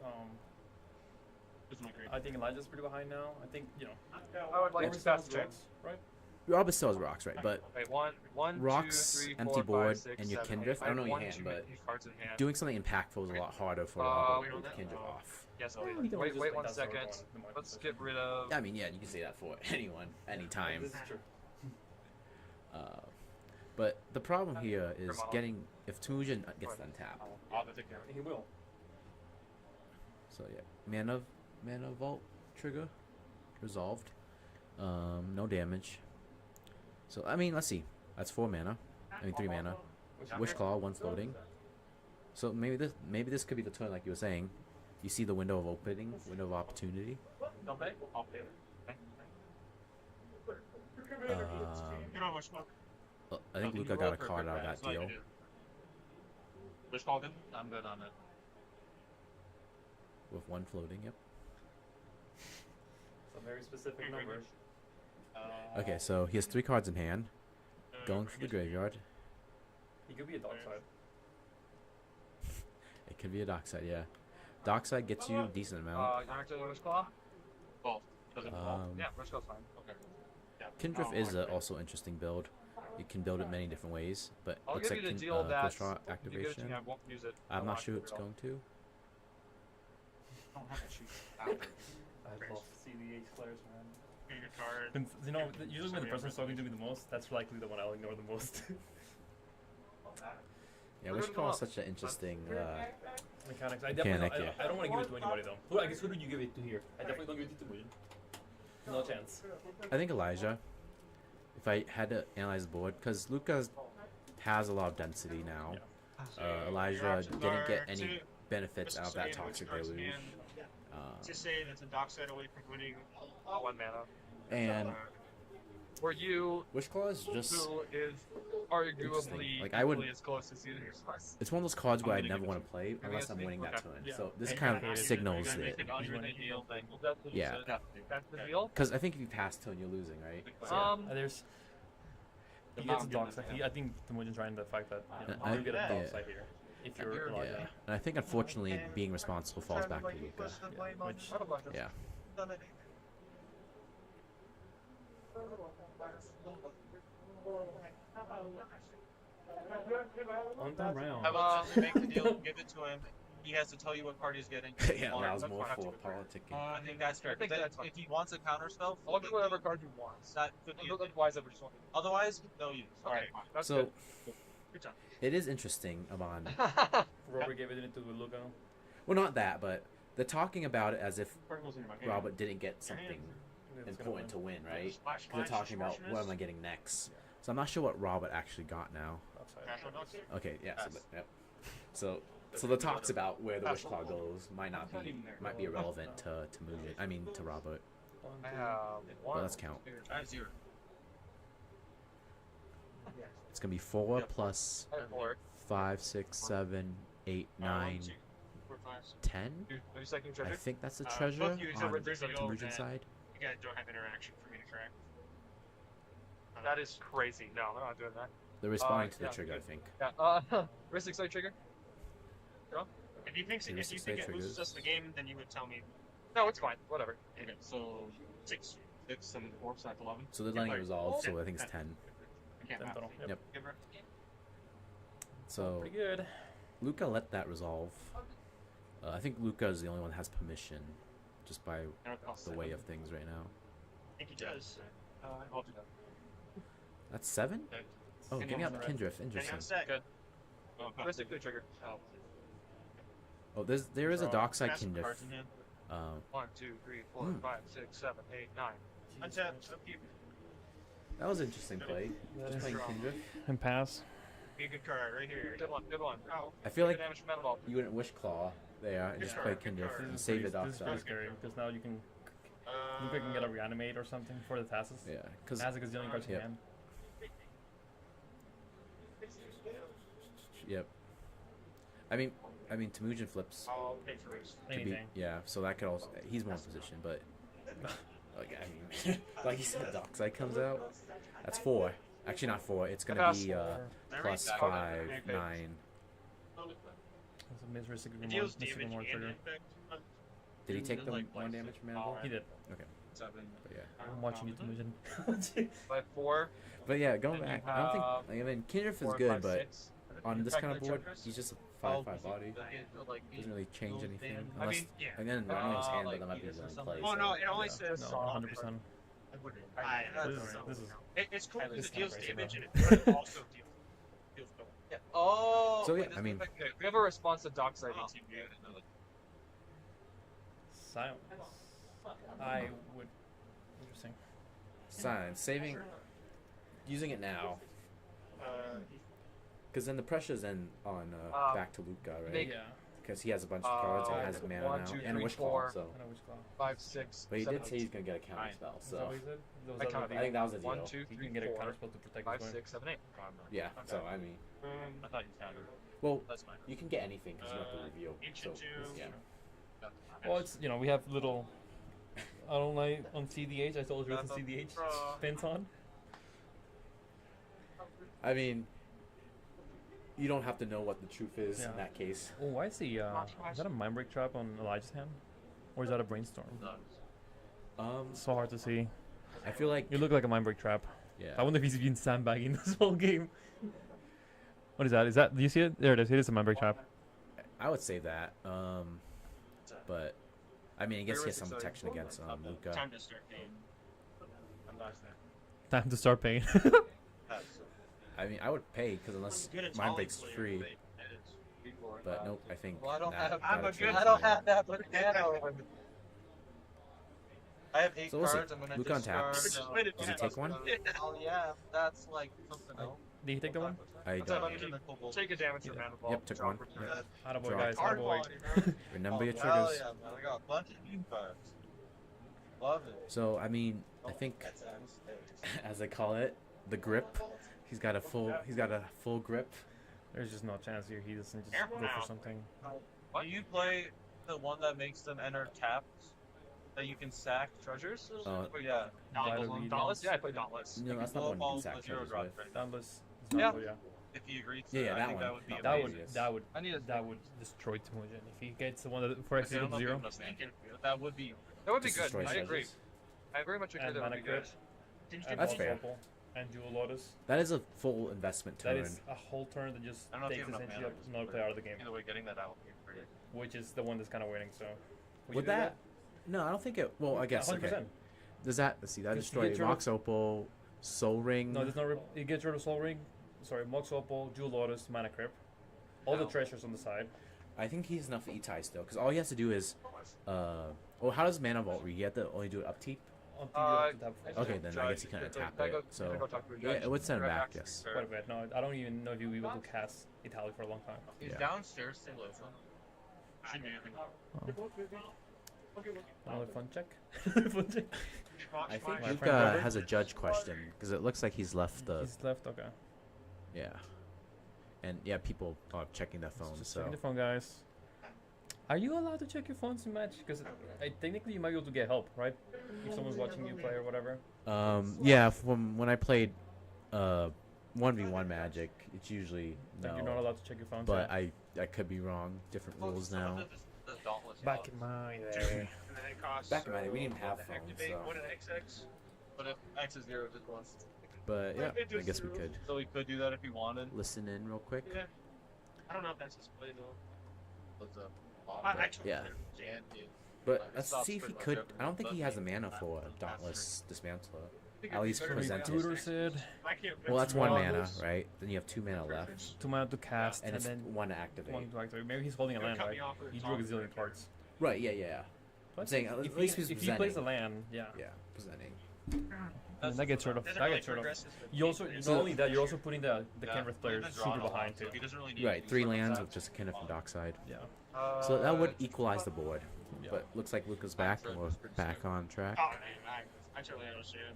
This is my grade. I think Elijah's pretty behind now. I think, you know. I would like to fast check. Right? Robert still has rocks, right? But Wait, one, rocks, 2, 3, empty 4, board, 5, 6, and your 7, Kindred. 8. I don't know your one hand, too but many cards in hand. doing something impactful is a lot harder for Robert with Kindred off. Yes, Well, please. he can always Wait just one make that sort second. of the market Let's position. get rid of. I mean, yeah, you can say that for anyone, anytime. This is true. But the problem here is getting if Temujin gets untapped. I'll take care. He will. So yeah, mana vault trigger resolved. No damage. So I mean, let's see. That's 4 mana. I mean 3 mana. Wish Claw, 1 floating. So maybe this could be the turn, like you were saying. You see the window of opening, window of opportunity. Don't pay? I'll pay. You know how much money? I think Luca got a card out of that deal. Wish call good? I'm good on it. With 1 floating, yep. It's a very specific number. Okay, so he has 3 cards in hand. Going for the graveyard. He could be a dog side. It could be a dockside, yeah. Dockside gets you a decent amount. You're actually Wish Claw? Both. Yeah, Wish Claw's fine. Okay. Yeah. Kindriff is also interesting build. You can build it many different ways, but I'll looks give like you the deal that Quick Draw you give it activation. to me, I won't use it. I'm not sure it's going to. I don't have a sheet. I love cEDH players, man. Your card. You know, usually when the person's talking to me the most, that's likely the one I'll ignore the most. Yeah, Wish Claw is such an interesting mechanics. mechanic, yeah. I don't want to give it to anybody though. I guess who did you give it to here? I definitely don't give it to Mugen. No chance. I think Elijah. If I had to analyze the board, because Luca has a lot of density now. Elijah didn't get any benefits out of that toxic deluge. To say that's a dockside away from winning 1 mana. And for you, Wish Claw is just who is arguably like I would. equally as close as you. It's one of those cards where I never want to play unless I'm winning that turn. So this kind of signals it. Yeah. That's the deal. Because I think if you pass turn, you're losing, right? So, There's. He gets a dog side. I think the Mugen's trying the fact that you get a dog side here. If you're yeah. And I think unfortunately being responsible falls back to Luca. Which, yeah. On the round. How about we make the deal, give it to him. He has to tell you what card he's getting. Yeah, that was more for politicking. I think that's fair. If he wants a counter spell, I'll give whatever card he wants. Otherwise, no use. Alright, so it is interesting, Amon. Robert gave it to Luca. Well, not that, but they're talking about it as if Robert didn't get something important to win, right? They're talking about what am I getting next. So I'm not sure what Robert actually got now. Okay, yeah. So the talks about where the Wish Claw goes might be irrelevant to Mugen. I mean to Robert. Well, let's count. It's gonna be 4 plus 5, 6, 7, 8, 9, 10. I think that's the treasure on Mugen's side. You guys don't have interaction for me to track. That is crazy. No, they're not doing that. They're responding to the trigger, I think. Yeah. Risk Excite trigger. If you think it loses us the game, then you would tell me. No, it's fine. Whatever. Okay, so 6, 7, 4, 5, 11. So they're letting it resolve, so I think it's 10. I can't math. Yep. So pretty good. Luca let that resolve. I think Luca is the only one that has permission, just by the way of things right now. I think he does. I'll do that. That's 7? Oh, getting out Kindriff. Interesting. Good. Risk Excite trigger. Oh, there is a dockside Kindriff. 1, 2, 3, 4, 5, 6, 7, 8, 9. Untap. That was an interesting play. Just playing Kindriff. And pass. Be a good card right here. Good one. Good one. I feel like damage from Metal Ball. you wouldn't Wish Claw there and just play Kindriff and save the This is pretty dockside. scary because now you can. Luca can get a reanimate or something for the Thassus. Yeah, because Thassus is dealing cards in hand. Yep. I mean, Temujin flips. I'll pay for it. Could be, yeah, so that could also. He's more in position, but like I mean, like you said, dockside comes out. That's 4. Actually, not 4. It's gonna be plus 5, 9. That's a Mystic Deals Mystic damage More and trigger. impact. Did he take the 1 damage from Manifold? He did. Okay. But yeah. I'm watching you, Mugen. By 4. But yeah, going Then back, you I don't think. have I mean, Kindriff is 4, good, 5, but 6. on this kind of board, Checkers? he's just a 5/5 body. Doesn't really change anything. Unless, yeah. and then running his hand, but that might be the play. Oh so, no, it only yeah. says. No, 100%. This is. It's cool because This it deals is kinda damage crazy, and it also deals double. Yeah. Oh. So, yeah, wait, this I mean- is okay. We have a response to dockside. Silence. I would. Interesting. Silence. Saving. Using it now. Because then the pressure's then on back to Luca, right? Yeah. Because he has a bunch of cards and has mana 1, now 2, and a 3, Wish Claw. 4. So, I know which claw. 5, 6. but he 7, did say he's gonna get a counter spell. Is that So what he said? There was I other- counted I think that was a deal. 1, 2, You 3, can get a 4, counter spell to protect 5, his win. 6, 7, 8. Yeah. So I mean, I thought you counted. well, That's fine. you can get anything because you have to reveal. So Ancient Tomb. yeah. Well, it's we have little. I don't like on cEDH. I told you it's cEDH pins on. I mean, you don't have to know what the truth is Yeah. in that case. Oh, why is the is that a mind break trap on Elijah's hand, or is that a brainstorm? So hard to see. I feel like you look like a mind break trap. Yeah. I wonder if he's been sandbagging this whole game. What is that? Is that? Do you see it? There it is. It is a mind break trap. I would say that. But I mean, I guess he has some protection against Luca. Time to start paying. Time to start paying. I mean, I would pay because unless mind break's free. But nope, I think. Well, I don't that have. gotta I don't trade. have that much mana. I have 8 So we'll see. cards. I'm gonna Luca on discard. taps. Does he take one? Oh yeah, that's like something else. Did he take the one? I don't. Take a damage from mana ball. Yep, took one. Yep. Attaboy, Draw. guys. Attaboy. Remember your Hell triggers. yeah, man. I got a bunch of new cards. Love it. So I mean, I think, as I call it, the grip. He's got a full grip. There's just no chance here. He doesn't just go for something. Do you play the one that makes them enter tapped? That you can sack treasures? Yeah. Dauntless? Yeah, I play Dauntless. No, that's not the one you can sack treasures with. Dauntless. Yeah. Yeah. If he agreed to Yeah, I that think one. that would be That amazing. would destroy Timogen if he gets the one that for X I don't know if zero. I'm thinking, but that would be. That would be Just good. destroy I agree. treasures. I very much agree And that would mana be good. crit. And That's Mox fair. Opal and Jewel Lotus. That is a full investment That turn. is a whole turn that just I don't know if takes you have enough essentially mana. another player out of the game. Either way, getting that out would be pretty. Which is the one that's kind of waiting. So. you Would do that? No, I don't think it. Well, I guess. 100%. Okay. Does that? Let's see. That Because you destroy get rid of- Mox Opal, Soul Ring. No, there's no. It gets rid of Soul Ring. Sorry, Mox Opal, Jewel Lotus, Mana Crypt. All the treasures on the side. I think he's enough Etai still, because all he has to do is, oh, how does Mana Vault read? You have to only do it upkeep. Okay, then I guess he can tap it. So yeah, it would send him back. Yes. Wait a minute, no, I don't even know if you'll be able to cast Italic for a long time. He's Yeah. downstairs still open. Shouldn't be anything. Another fun check. Fun check. I think My Luca friend Robert? has a judge question because it looks like he's left the. He's left. Okay. Yeah. And yeah, people are checking their phones. Just So checking the phone, guys. Are you allowed to check your phones in match? Because technically you might be able to get help, right? If someone's watching you play or whatever. yeah, from when I played 1v1 Magic, it's usually no. Like you're not allowed to check your phone. But I could be wrong. Different rules now. Back in my day. Back in my day, we didn't have phones. So. What an XX? But if X is 0, just once. But yeah, I guess we could So we could do that if we wanted. listen in real quick. Yeah. I don't know if that's his play though. Let's, Yeah. But let's see if he could. I don't think he has a mana for a Dauntless Dismantler. At least present Tutor it. Sid. Well, that's one mana, right? Then you have 2 mana left. 2 mana to cast, And it's then 1 to activate. 1 to activate. Maybe he's holding a land, right? He drew a gazillion cards. Right, yeah. I'm saying, at if least he's he plays a presenting. land, yeah. Yeah, presenting. And that gets rid of. That gets rid of. You also not only that, you're also putting the Kenrith players super behind too. Right, 3 lands with just Kenneth from Dockside. Yeah. So that would equalize the board. Yeah. But looks like Luca's back, and we're back on track. Oh man, I totally understand.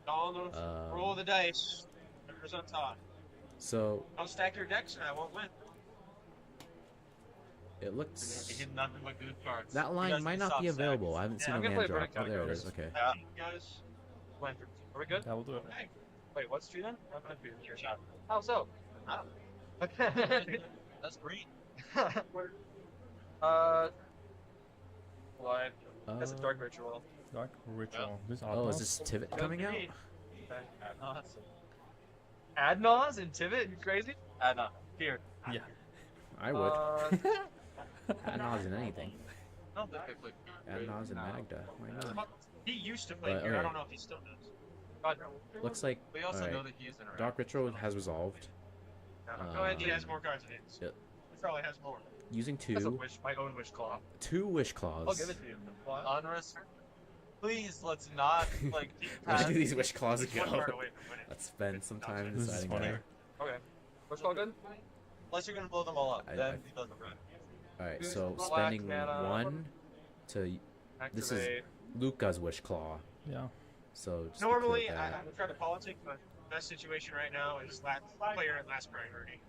All the Um, roll the dice. Whoever's on top. So Don't stack your decks and I won't win. it looks. He did nothing but good cards. That He line doesn't might not stop be available. I haven't seen a I'm gonna land play drop. Vertigo Oh, there it Ghost. is. Okay. Yeah. Guys, when? Are we good? That will do it. Hey, wait, what's 3 then? I'm gonna be your shot. How so? I don't know. That's green. What? That's a dark ritual. Dark Ritual. This Oh, is Oddmos? this Tivit coming out? Adnos and Tivit? You crazy? Adna. Here. Yeah. I would. Uh, Adnaz in anything. I don't think they play. Adnaz in Magda. Why not? he used to play But, here. I okay. don't know if he still does. God, no. Looks like. We also alright. know that he is in a Dark Ritual has resolved. Go ahead, he has more cards than his. Yep. He probably has more. Using That's a 2. wish, my own wish claw. 2 Wish Claws. I'll give it to you. Honorous. Please, let's not like. Where do these Wish Claws He's one go? card away from winning. Let's spend some time This is deciding funny. that. Okay. Wish claw good? Unless you're gonna blow them all up, I- then I- he doesn't run. Alright, so Black spending mana. 1 to. This is Activate. Luca's Wish Claw. Yeah. So just Normally, to clear that. I'm trying to politic, but best situation right now is last player at last priority,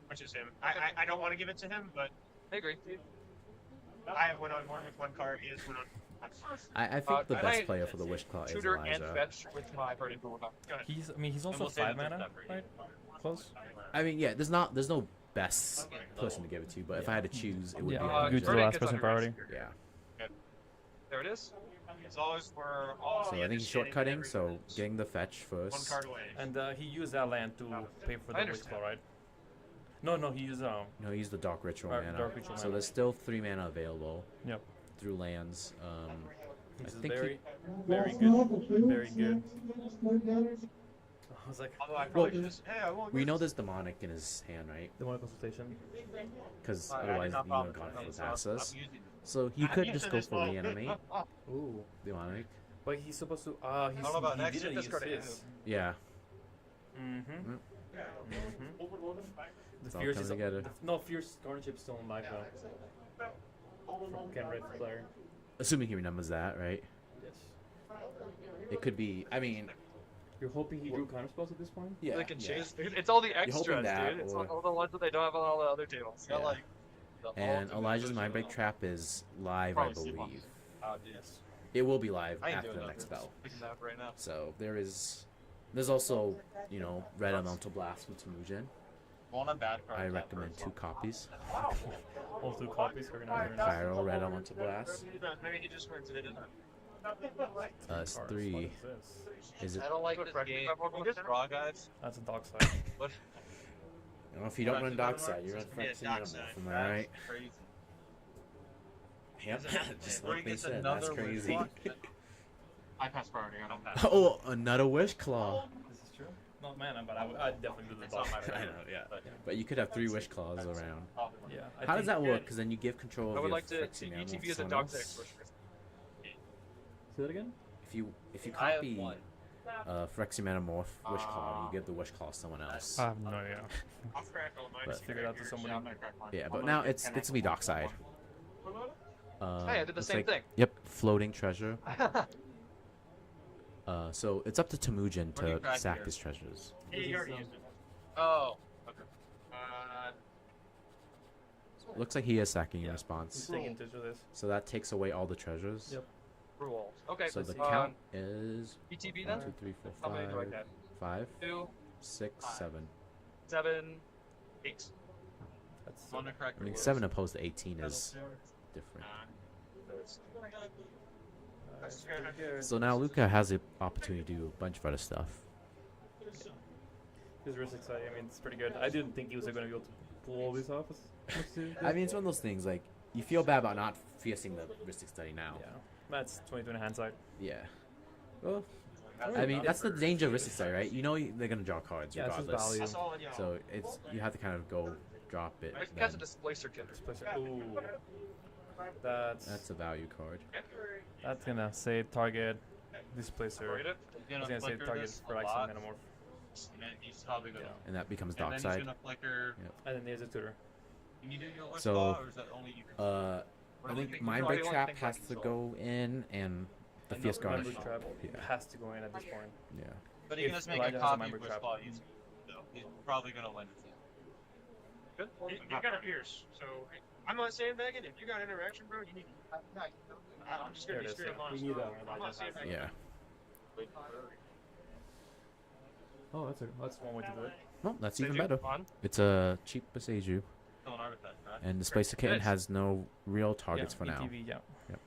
which is him. I don't want to give it to him, but I agree. I have went on more with 1 card. He has went on I think the and best I player for the Wish Claw is tutor and Elijah. fetch with my party. He's also 5 mana, right? Close. I mean, yeah, there's no best person to give it to, but if I had to choose, it would be Yeah, good to the Elijah. last person priority. Yeah. Okay. There it is. As always, we're all So I think he's shortcutting, so getting the fetch one first. card away. And he used that land to pay for the Wish Claw, right? No, he used No, he used the Dark Ritual mana. Dark Ritual so mana. there's still 3 mana available. Yep. Through lands. I This is think very good. Very good. I was like, Although I probably just, hey, I won't we know there's demonic in his hand, right? Demonic Consultation. Because I otherwise did he not would have gone follow for the so passes. I'm using it. So he could just go for reanimate Ooh. demonic. But he's supposed to. I don't know about he next didn't year, use discard it. his. Yeah. Mm-hmm. It's The all Fierce coming is together. no Fierce Guardianship's still in life though. From Ken Red player. Assuming he remembers that, right? Yes. It could be. I mean, You're hoping he drew counter spells at this point? yeah. They can yeah. chase. It's all the You're hoping extras, that, dude. It's or- all the ones that they don't have on all the other tables. Yeah. Like the And ultimate Elijah's version Mindbreak of- Trap is live, I Probably believe. Yes. It will be live I ain't after doing the nothing. next spell. Picking that up right now. So there's also, Red Elemental Blast from Temujin. One on bad card. I recommend 2 copies. All 2 copies. We're gonna Pyro, Red Elemental Blast. Maybe he just wins it. It's 3. Is it? I don't like this game. Just draw, guys. That's a dark side. What? If you don't run Dockside, you run Yeah, Phyrexian Dockside. Metamorph, am I right? Crazy. Yep, just Where like he they gets said, that's another crazy. I pass priority. I don't pass. Oh, another Wish Claw. This is true. Not mana, but I'd definitely do the It's not dark my side. I know, yeah. But you could have 3 Wish Claws around. Yeah. I How does think- that work? Because then you give control of I would your like to Phyrexian Metamorph ETB to as a someone dog else. sex. Say that again? If you I have copy one. Phyrexian Metamorph Wish Claw, you give the Wish Claw to someone else. I have no idea. I'll crack all mine. But- Just figure it out to somebody. I'm gonna crack mine. Yeah, but now it's gonna be Dockside. Hey, I did the looks same like- thing. Yep, floating treasure. So it's up to Temujin What do you to crack sack here? his treasures. Yeah, you already used it. Oh. Okay. Looks like he is sacking in He's response. taking advantage of this. So that takes away all the treasures. Yep. Rules. Okay. So the let's see. count is ETB 1, then? 2, 3, 4, How many do I 5, get? 5, 2, 6, 7. 7, 8. That's I'm gonna crack I mean, yours. 7 opposed to 18 is different. That's good. So now Luca has the opportunity to do a bunch of other stuff. His wrist exciting. I mean, it's pretty good. I didn't think he was going to be able to pull all this off. I mean, it's one of those things like you feel bad about not facing the Mystic Study now. Yeah. That's 22 in hindsight. Yeah. Well, I mean, that's the danger of Mystic Study, right? You know they're gonna draw cards Yeah, it's his regardless. value. That's all in, So you have to kind of go drop it. I can then. cast a Displacer Killer. Ooh. That's a value card. That's gonna say target displacer. Read it. It's gonna say target for like some metamorph. And he's probably gonna. And that becomes And then he's Dockside. gonna flicker. Yep. And then there's a tutor. Can you do your left So, claw, or is that only you? I think Mindbreak Trap has to go in, and the Fierce Garnish. Mindbreak Trap has to go in at this point. Yeah. But he If can just make Elijah a has a copy of Mindbreak Wish Trap. Claw using it. So he's probably gonna win. Good. You got a Pierce, so I'm not sandbagging. If you got interaction, bro, you need. I'm just gonna There be it is, straight up yeah. honest. We need that. I'm not sandbagging. Yeah. Oh, that's one way to do it. Well, that's Save even you. better. On. It's a cheap Beseiju, Still an artifact, right? and Displacer Kitten Nice. has no real targets for now. ETV, yeah. Yep.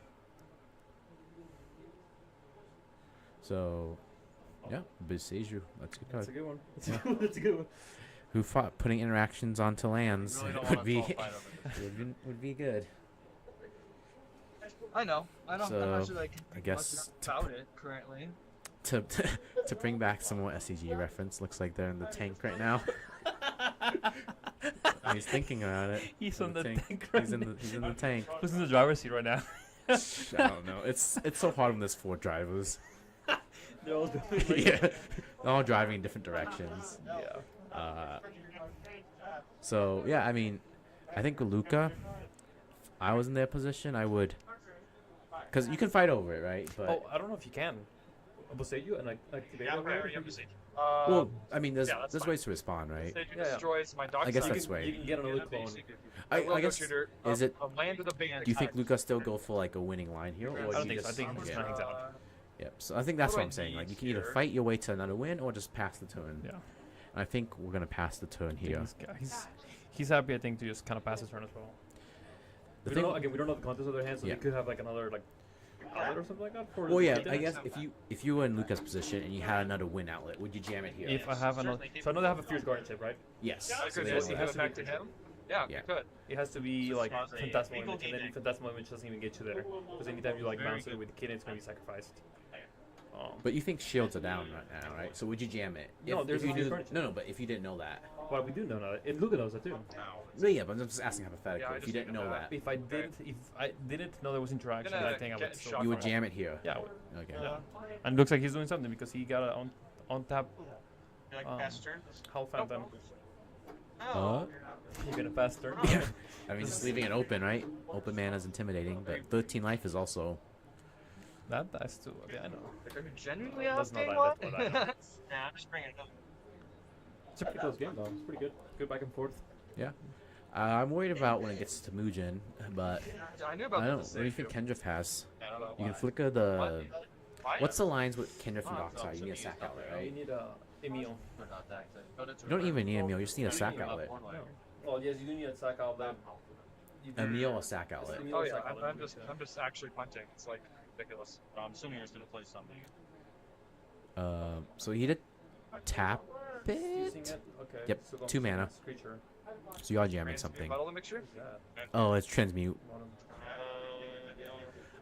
So, yeah, Beseiju. That's a good That's card. a good one. Yeah. That's a good one. Who thought putting interactions onto lands Really don't would wanna be fall fight over would be good? I know. I don't. I'm So, not sure I can I think guess much about it currently. to to bring back some more SCG reference, looks like they're in the tank right now. He's thinking about it. He's on the tank He's in the tank. Who's in the driver's seat right now? I don't know. It's so hard when there's 4 drivers. They're all doing Yeah, they're all driving in different directions. Yeah. So yeah, I mean, I think Luca, if I was in their position, I would, because you can fight over it, right? But Oh, I don't know if you can. Boseiju and like activate Yeah, over I it? already have Beseiju. Well, I mean, there's yeah, that's there's fine. ways to respond, right? Say you destroys my dock I guess side. that's way. You can get another clone. I guess is it? A land with a big Do you think Luca still go for like a winning line here, or I do don't you think so. I just think he just yeah. hangs out. Yep. So I think that's What do what I I'm saying. Like need you can either here? fight your way to another win or just pass the turn. Yeah. And I think we're gonna pass the turn here. He's happy, I think, to just kind of pass his turn as well. The We thing- don't know, again, we don't know the contents of their hands, so Yeah. they could have like another like outlet or something like that. For Well, yeah. the I guess damage. if you were in Luca's position and you had another win outlet, would you jam it here? If I have another, so I know they have a fierce guardianship, right? Yes. Yeah, so because they yes, know he that. has to back to him. Yeah, Yeah. good. It has to be like Just phantasmal equal image, and then gaming. phantasmal image doesn't even get you there. Because anytime you like bounce it with the kid, it's gonna be sacrificed. But you think shields are down right now, right? So would you jam it? No, there's if you a few knew, furniture. no, but if you didn't know that. Well, we do know that. It Luca knows that too. No, yeah, but I'm just asking hypothetically. Yeah, I if just you didn't know that, If I didn't know there was interaction, then I think I would. Still you would jam it here. Yeah. I would. Okay. Yeah. And it looks like he's doing something because he got a on tap. You like pass turn? Half phantom. Oh. You're gonna pass turn. Yeah. I mean, just leaving it open, right? Open mana is intimidating, but 13 life is also. That dies too. Okay, I know. Genuinely That's not asking that. what? That's what I know. Nah, I'm just bringing it up. It's a pretty close game though. It's pretty good. Good back and forth. Yeah. I'm worried about when it gets to Mugen, but I knew about I that don't. to What say, do you think too. Kendriff has? I don't know You can why. flicker the. Why? What's the lines with Kendriff and Dockside? You need a sack outlet, You right? need a Emil. You don't even need a meal. You just need a sack outlet. No. Well, yes, you do need a sack outlet. A meal or sack outlet. Emil Oh or yeah, sack outlet. I'm just actually punting. It's like ridiculous. I'm assuming you're just gonna play something. So he did tap Using it. it? Okay. Yep, So go 2 for mana. this creature. So you are jamming something. Bottle of mixture? Oh, it's transmute. One of-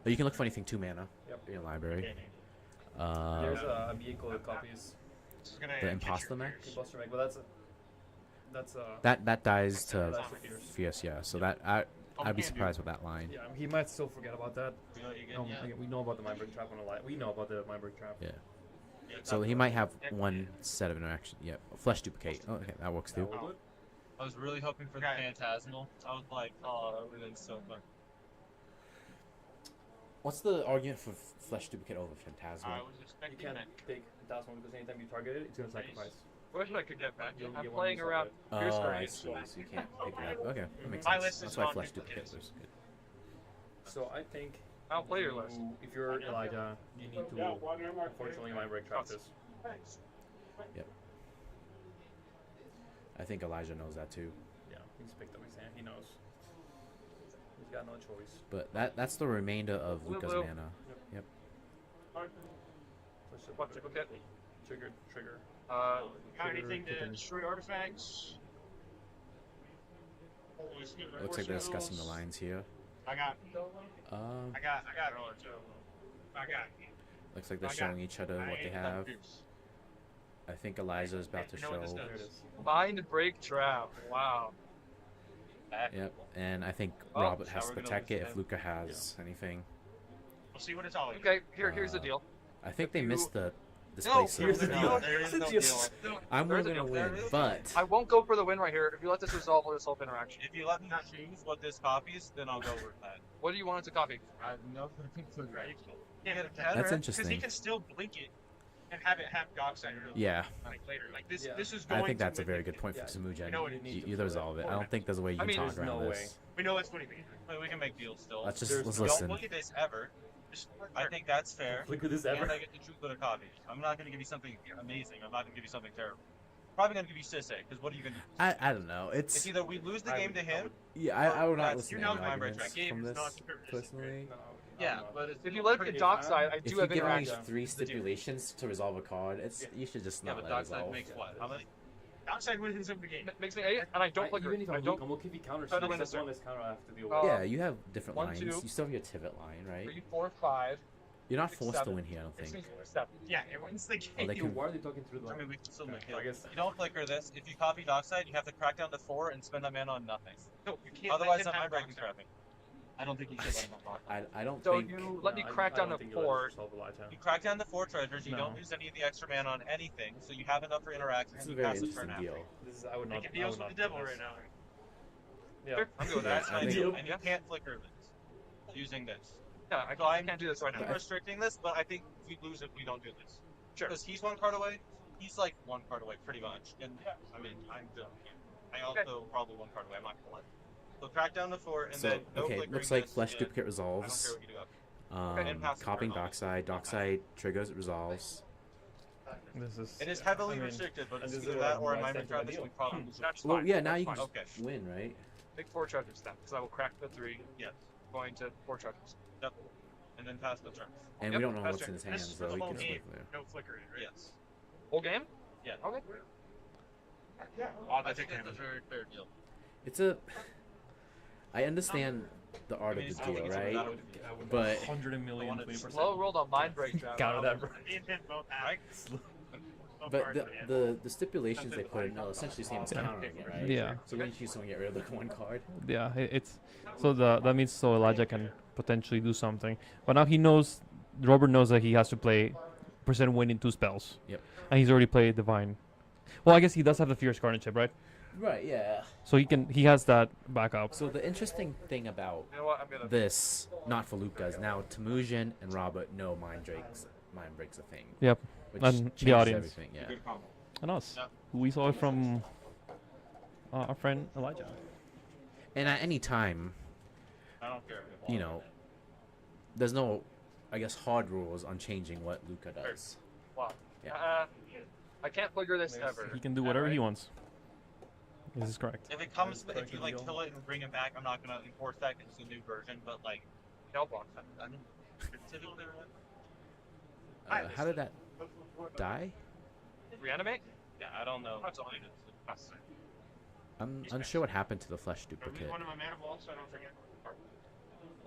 Oh, you can look for anything 2 mana Yep. in your library. There's a vehicle that copies. This is gonna The get imposter your mech? ears. Buster Meg, but that's That dies to That's for fierce. fierce, yeah. So that I'd be surprised with that line. Yeah, he might still forget about that. You know, you get- Again, we know about the Mindbreak Trap on the line. We know about the Mindbreak Trap. Yeah. So he might have one set of interaction. Yep. Flesh duplicate. Oh, okay, that works too. I was really hoping for the Phantasmal. I was like, oh, that would have been so fun. What's the argument for flesh duplicate over I Phantasmal? was You expecting can't that. take Phantasmal because anytime you target it, it's gonna sacrifice. Wish I could get back. You'll I'm get one playing use of around it. Fierce Oh, I Range. see. So you can't pick it up. Okay, that makes My sense. list That's is why not flesh duplicates. duplicate was good. So I think I'll play your list. if you're Elijah, you need to unfortunately Mindbreak Trap this. Yep. I think Elijah knows that too. Yeah, he's picked up his hand. He knows. He's got no choice. But that's the remainder of Blue, Luca's blue. mana. Yep. What duplicate? Trigger. Got Trigger, anything to token. destroy artifacts? Looks like they're discussing the lines here. I got. Um, I got. looks like they're I got- showing each other what they have. I think Elijah is about to You know what this show. does? Mind break trap. Wow. Yep. And I think Oh, Robert now has to we're gonna protect lose it if him. Luca has anything. We'll see what it's all about. Okay, here's the Uh, deal. I think they you- missed the No, displacer. here's the deal. There is no Yes. deal. I'm There's a gonna deal. win, but I won't go for the win right here. If you let this resolve, I'll resolve interaction. If you let me choose what this copies, then I'll go with that. What do you want it to copy? I have no clue. Yeah, that's because he interesting. can still blink it and have it have Dockside Yeah, like later. Like this. Yeah. This is going. I think that's a to very manipulate. good point for Yeah, Samuja. we know what it needs to You do resolve it. I don't think there's a way you I can mean, talk there's around no this. We know it's going to be. But we can make deals still. Let's There's let's no- listen. Don't look at this ever. I think that's fair. Look at this ever. And I get the truth with a copy. I'm not going to give you something amazing. I'm not going to give you something terrible. Probably going to give you Sisse, because what are you going to do? I don't know. It's It's either we lose the game to him. yeah. I would not That's- listen you're to not any my break arguments track. from Game is this not super personally. Yeah, but it's If you let it get Dockside, I If do you have give me interaction. 3 stipulations to resolve a card, it's you should just Yeah, not but let it Dockside resolve. makes what? How many? Downside wins in the game. Makes me 8, and I don't flicker. Even if I I'm don't. Luke, I'm okay if he counters. Try to win That's this one less counter I have to deal with. Uh, Yeah, you have different 1, lines. 2, You still have your Tivit line, right? 3, 4, 5. You're not 6, forced to 7. win here, I don't Makes me think. 7. Yeah, it wins the game. Oh, they can. Why are they talking through the I line? mean, we can still make I guess. You don't flicker this. If you copy Dockside, you have to crack down to 4 and spend that mana on nothing. No, you can't. Otherwise, let him I'm have breaking Dockside. trapping. I don't think you should let him have I don't So think. you let me No, crack I down don't to think you'll 4. resolve Elijah. You crack down to 4 treasures, you No. don't lose any of the extra mana on anything, so you have enough for interaction, It's and a you very pass the turn interesting after. deal. This is I would not. Making I deals would with the not devil do right this. now. Yeah. Sure, I'm good with That's that. my I think- deal, and you can't flicker this using this. Yeah, I can't do this right I'm now. restricting this, but I think if we lose it, we don't do this. Sure. Because he's one card away, he's like one card away, pretty much. And I mean, I also probably one card away. I'm not gonna lie. So track down to 4, and So, then no okay, flickering looks like this, Flesh and Duplicate I resolves. don't care what you do. And pass the Copying turn. Dockside. Dockside triggers, it resolves. This is. It is heavily I mean, restricted, but it's this is either what that or in I my think trap is this ideal. week probably. That's Well, fine. yeah, now you That's can fine. just win, right? Take 4 charges then, because I will crack the 3. Yes. Going to 4 charges. Yep. And then pass the turn. And Yep, we don't know that's what's in his right. This hands, is for so the he whole can game. split there. No flickering, right? Yes. Whole game? Yeah. Okay. I think that's a very fair deal. It's a. I understand the art of the deal, right? But 100 million, 20%. Slow rolled on mind break trap. Counter that. but the stipulations they put in are essentially the same as countering it, right? Yeah. So when you choose someone, get rid of the one card. Yeah, it's so that means so Elijah can potentially do something. But now he knows, Robert knows that he has to play percent win in 2 spells. Yep. And he's already played Divine. Well, I guess he does have the Fierce Guardianship, right? Right. Yeah. So he has that backup. So the interesting thing about You know what? I'm gonna. this, not for Luke does now, Temujin and Robert know Mind Break's a thing. Yep. Which And the changes audience. everything, yeah. And us. We saw it from our friend Elijah. And at any time, I don't care. you know, there's no, I guess, hard rules on changing what Luca does. Wow. Yeah. I can't figure this ever. He can do whatever he wants. This is correct. If it comes, if you like kill it and bring it back, I'm not gonna enforce that because it's a new version. But like, No block. How did that die? Reanimate? yeah, I don't know. That's all I did. I'm unsure what happened to the Flesh Duplicate. One of my mana vaults, so I don't forget.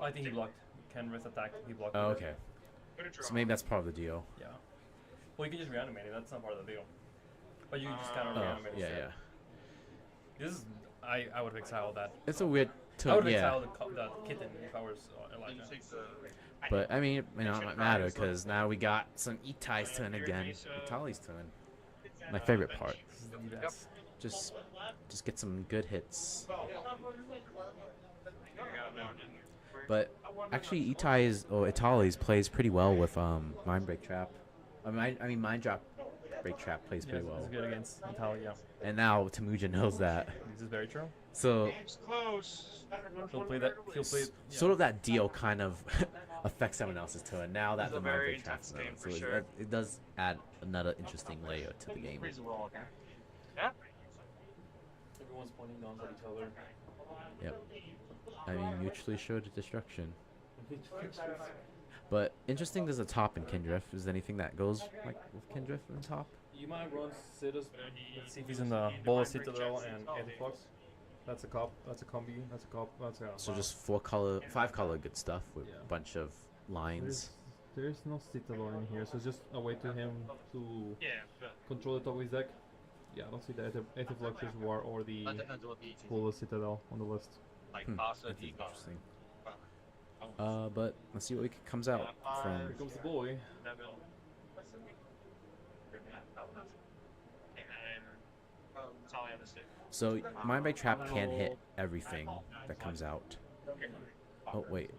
I think he blocked. Kenrith's attack. He blocked. Oh, it. okay. So maybe that's part of the deal. Yeah. Well, you can just reanimate it. That's not part of the deal. But you can just kind of Oh, reanimate it. yeah, instead. yeah. This is. I would have exiled that. It's a weird. I would have Yeah. exiled the kitten if I was Elijah. But I mean, it might matter because now we got some Itai's turn again. Itali's turn. My favorite part. This is the best. Just get some good hits. But actually, Itali's plays pretty well with Mind Break Trap. I mean Mind Drop Break Trap plays pretty well. It's good against Italia. And now Temujin knows that. This is very true. So It's close. He'll play that. He'll play. Yeah. sort of that deal kind of affects someone else's turn. Now that It's the a Mind very Break Trap's intense game known, for so sure. it does add another interesting layer to the game. Yeah. Everyone's pointing guns at each other. Yep. I mean, mutually assured destruction. But interesting, there's a top in Kindriff. Is there anything that goes like with Kindriff in the top? You might run Citus. Let's see if he's in the Bola Citadel and Antiflux. That's a cop. That's a combi. That's a cop. That's a. So just 5-color good stuff with Yeah. a bunch of lines. There's no Citadel in here, so it's just a way to him to Yeah, but control the top of his deck. Yeah, I don't see the Antifluxus War or the That depends on what the Bola Citadel on the list. like Hmm, Casa that's Deep. interesting. But let's see what comes out from. Here comes the boy. that's all I have to say. So Mind Break Trap can hit everything that comes out. Oh wait,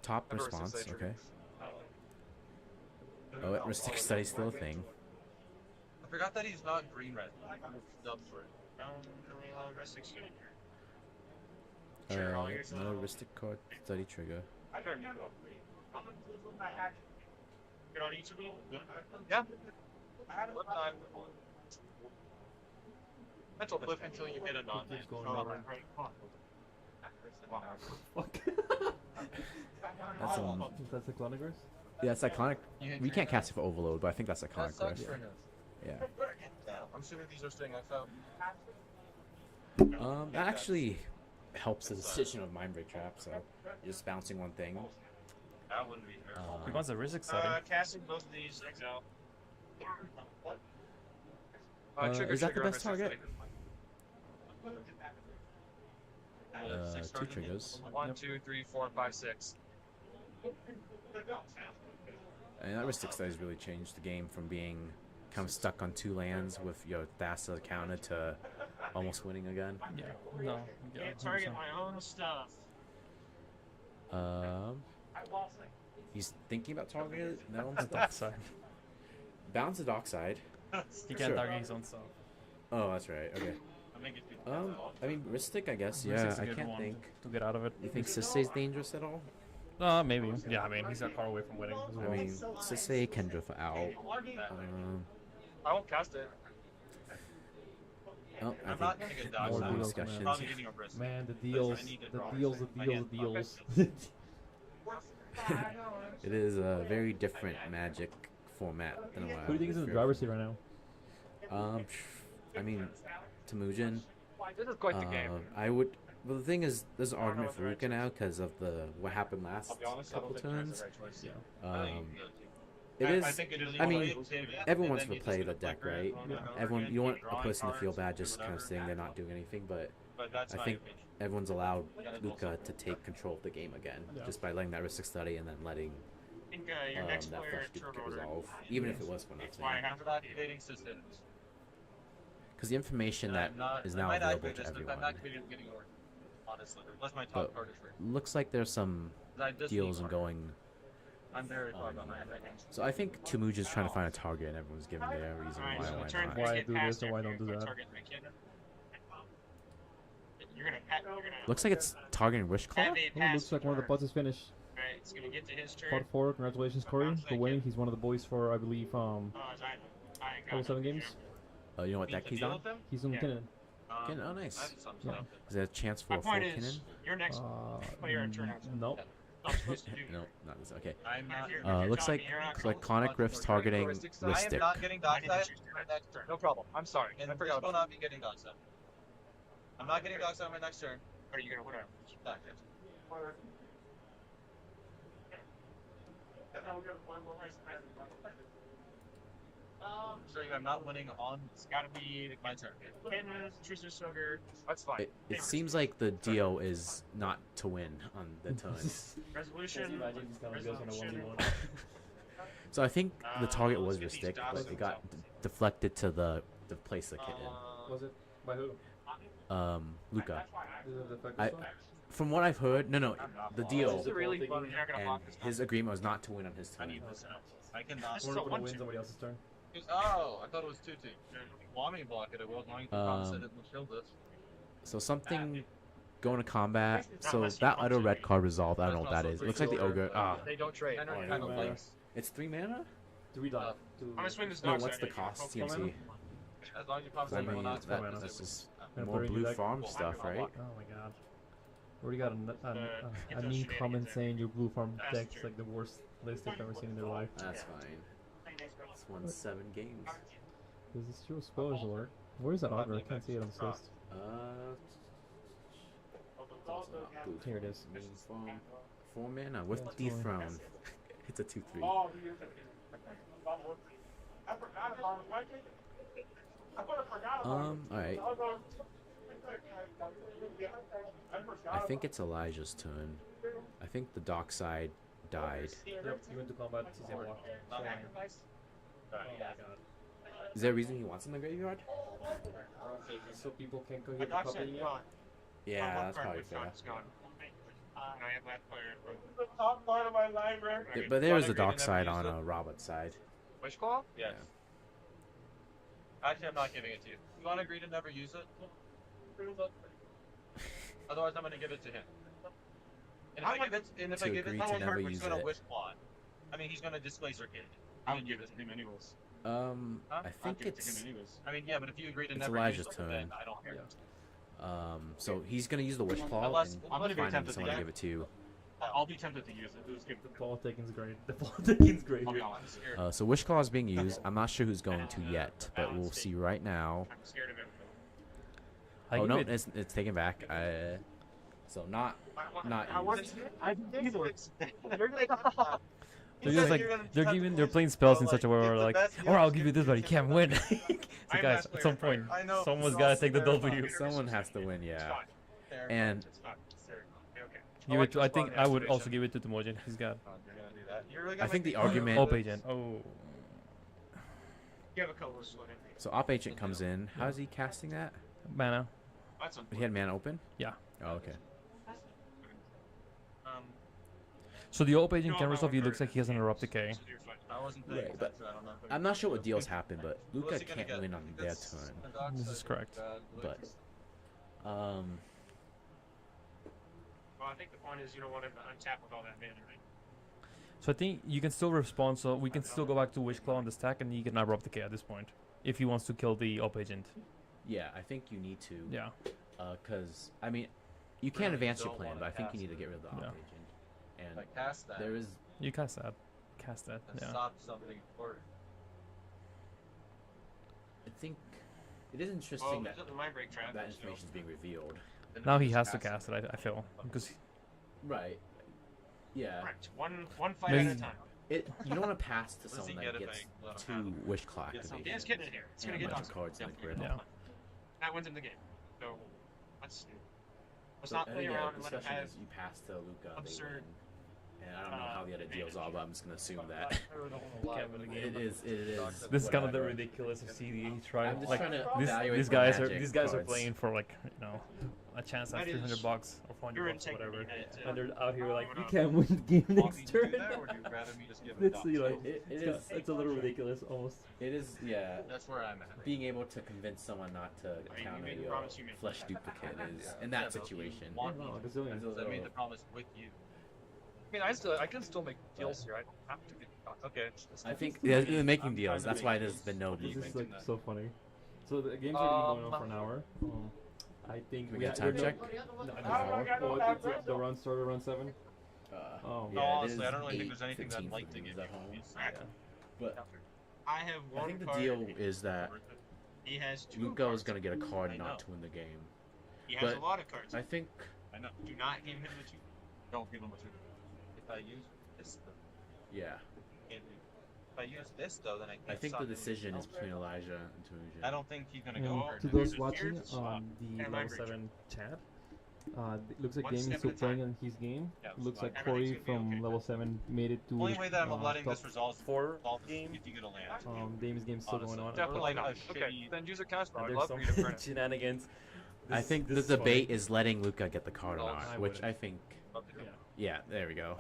top response. Okay. Oh, Ristic Study's still a thing. I forgot that he's not green red. Dub for it. Another Ristic card study trigger. Get on each of them? Yeah. Flip time. Mental flip until you hit a non. Keeps going Oh, right. That's That's the Cloniverse? yeah, it's iconic. We can't cast it for Overload, but I think that's That iconic. sucks Right? for him. Yeah. I'm assuming these are staying XO. That actually helps the decision of Mind Break Trap. So you're just bouncing one thing. That wouldn't be fair. He wants a Rizzik setting. Casting both of these things out. Is that the best trigger on target? Six 2 triggers. 1, 2, 3, 4, 5, 6. And that Ristic Study's really changed the game from being kind of stuck on 2 lands with your Thassa counter to almost winning again. Yeah. No. Yeah. Can't target my own stuff. He's thinking about targeting it. No, The dark side. bounce the Dockside. He can't target his own stuff. Oh, that's right. Okay. I mean, Ristic, I guess. Yeah, I can't think. To get out of it. You think Sisei's dangerous at all? Maybe. Yeah, I mean, he's not far away from winning as well. I mean, Sisei can drift out. I won't cast it. Oh, I think more discussions. Man, the deals. It is a very different Magic format than what Who do you think is in the driver's seat right now? I mean, Temujin. This is quite the game. I would. Well, the thing is, there's an argument for Ruka now because of what happened last couple turns. It is. I mean, everyone wants to play the deck, right? Everyone, you want a person to feel bad just kind of saying they're not doing anything, but I think everyone's allowed Luka to take control of the game again, just by letting that Ristic study and then letting that fresh Duke get resolved, even if it was for nothing. Because the information that is now available to everyone. But looks like there's some deals going. So I think Temujin's trying to find a target, and everyone's giving their reason why not. Why do this or why don't do that? Looks like it's targeting Wishclaw. Oh, looks like one of the butts is finished. It's gonna get to his turn. Part 4, congratulations, Corey, for winning. He's one of the boys for, I believe, 7 games. Oh, you know what deck he's on? He's on Kinnan. Kinnan, oh nice. Yeah. Is there a chance for a full Kinnan? Your next player in turn. Nope. No, not this. Okay. Looks like Conic Rift's targeting Ristic. I am not getting Dockside my next turn. No problem. I'm sorry. And I will not be getting Dockside. I'm not getting Dockside on my next turn. Are you gonna whatever? I'm not winning on. It's gotta be my turn. Tristan Sugar. That's fine. It seems like the deal is not to win on the turn. Resolution. So I think the target was Ristic, but it got deflected to the place the kid in. Was it? By who? Luca. From what I've heard, no, the deal and his agreement was not to win on his turn. I cannot. We're not going to win somebody else's turn. Oh, I thought it was 2-2. Well, I mean, block it. I will. As long as it will kill this. So something going to combat. So that other red card resolved. I don't know what that is. It looks like the ogre. They don't trade. It's 3 mana. 3 life. I'm gonna swing this. No, what's the cost? TMC. As long as you pop I mean, that's just more blue farm stuff, right? Oh my god. Already got a mean comment saying your blue farm deck is like the worst list they've ever seen in their life. That's fine. It's won 7 games. Is this your spoilers alert? Where is that auger? I can't see it on this list. Here it is. 4 mana with Dethrone. It's a 2/3. Alright. I think it's Elijah's turn. I think the Dockside died. Yep, you went to combat. Oh my god. Is there a reason he wants in the graveyard? So people can't go get the puppy? Yeah, that's probably fair. The top part of my library. But there is a Dockside on Robert's side. Wishclaw? Yes. Actually, I'm not giving it to you. You want to agree to never use it? Otherwise, I'm going to give it to him. And if I give it to him, he's going to Wishclaw. I mean, he's going to displace our kid. I would give it to him anyways. I think it's. I mean, yeah, but if you agree to it's never Elijah's use it, turn. then I don't care. So he's gonna use the Wishclaw and find someone to give it to. I'll be tempted to use it. The ball taking's great. The ball taking's great. So Wishclaw is being used. I'm not sure who's going to yet, but we'll see right now. I'm scared of him. Oh no, it's taken back. So not used. They're just like they're playing spells in such a way where like, oh, I'll give you this, but you can't win. So guys, at some point, someone's gotta take the W. Someone has to win, yeah. And give it to, I think I would also give it to Temujin. He's got. I think the argument. Op Agent. Oh. You have a color split. So Op Agent comes in. How's he casting that? Mana. He had mana open. Yeah. Oh, okay. So the old agent can resolve. He looks like he has an Erupt Decay. I wasn't Right, thinking, but so I don't know if I'm not sure what deals happen, but Luca What's he gonna can't get? win on their turn. This is correct. But, Well, I think the point is you don't want him to untap with all that mana, right? So I think you can still respond. So we can still go back to Wish Claw on the stack, and he can Erupt Decay at this point if he wants to kill the op agent. yeah, I think you need to. Yeah. Because, I mean, you can advance your plan, but I think you need to get rid of the op Yeah. agent. And Like cast that. there is... You cast that. Cast that. And Yeah. stop something important. I think it is Well, interesting there's the mind break trap. that information is being revealed. Now he has to cast it. I feel because Right. Yeah. Correct. One fight Maybe- at a time. You don't want to pass to Does he someone get that a gets thing? Let him 2 have it. Wish Claw Get something. Yeah, it's activations. getting in here. It's gonna and get a bunch done. of cards in the grid. Yeah. That wins him the game. So let's So, not play yeah, around the and let him discussion have is you pass to Luca, they absurd, win. And I don't know how the other deals are, but I'm just gonna assume that Can't win the game. it is. This is kind of the whatever. ridiculous of cEDH, right? I'm just Like trying to these evaluate guys the are Magic are cards. playing for like a chance at That is $300 or your $400 or integrity whatever, at, and they're out here like going we up. can't win the game Want me next to do turn. that, or would you rather me just give it It's you know it's a little ridiculous almost. It is, yeah. That's where I'm at. Being able to convince someone not to counter made the your promise you made. flesh duplicate is in that situation. Want me No, to. gazillion. So I made the promise with you. I mean, I can still make deals here. I don't have to. Okay. I think they're making deals. That's why there's been no This movement. is like so funny. So the game's already been going on for an hour. I think Can we get a time check? No, it's the run started around 7. Oh. No, Yeah, it honestly, I is don't really think there's anything 8:15 I'd like for to me give at you. home. But I have one I think the card. deal is that He has 2 Luca cards. is going to get a card I know. not to win the game. He has but a lot of cards. I think I know. Do not give him the 2. Don't give him a 2. If I use this, yeah. if I use this though, then I I can't think stop the him. decision is between Elijah and Tunisian. I don't think he's gonna go hard. To now. those There's watching fears, the and level leverage. 7 chat, it looks like One Gaming step still at a playing time. on his game. Yeah, It looks fine. like Corey Everything's gonna be from okay. level 7 made it to The only way that I'm letting top. this resolve For game if you get a land. Dame's game's still going on. Definitely like not. a Okay, shitty- then use a counter. And I'd there's love some for you to print it. shenanigans. I think the this is funny. debate is letting Luca get the card or Oh, not, I which wouldn't. I think, Yeah. yeah, there we go.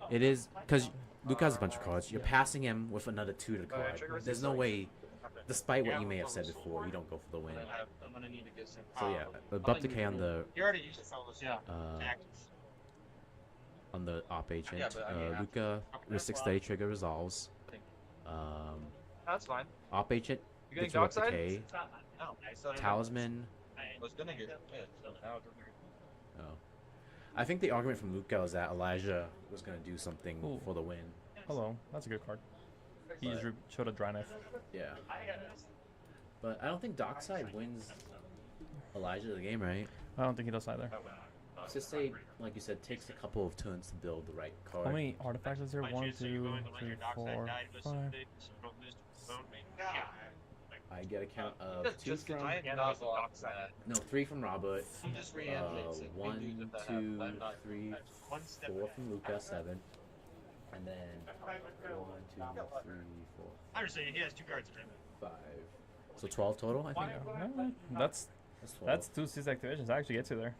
It is because Luca has a bunch of cards. You're passing him with another 2 to the yeah, card. trigger There's no way, despite what you may have said before, you don't go for the win. I'm gonna need to get some. So yeah, above decay on the You already used it, fellas. Yeah. Active. on the op agent. Yeah, but I mean, Luca with 6 trigger resolves. That's fine. Op agent You getting gets you up dockside? decay. No, I still don't know. Talisman. I was gonna get it. So now it doesn't- Oh. I think the argument from Luca is that Elijah was going to do something Ooh. for the win. Hello, that's a good card. He just showed a dry knife. Yeah. But I don't think Dockside wins Elijah the game, right? I don't think he does either. Just say, like you said, takes a couple of turns to build the right card. How many artifacts is there? Might 1, choose, so you 2, go into like 3, your dockside 4, guide, listen 5. to it, so you don't lose the phone, maybe. Yeah. I get a count of Just 2 from... I am not blocked that. No, 3 from Robert. I'm just reanimating. 1, 2, 3, 4 from Luca, 7. And then 1, 2, 3, 4, I understand. He has 2 cards in him. 5. So 12 total, I think? That's 12. that's 2 sys activations. I actually get you there.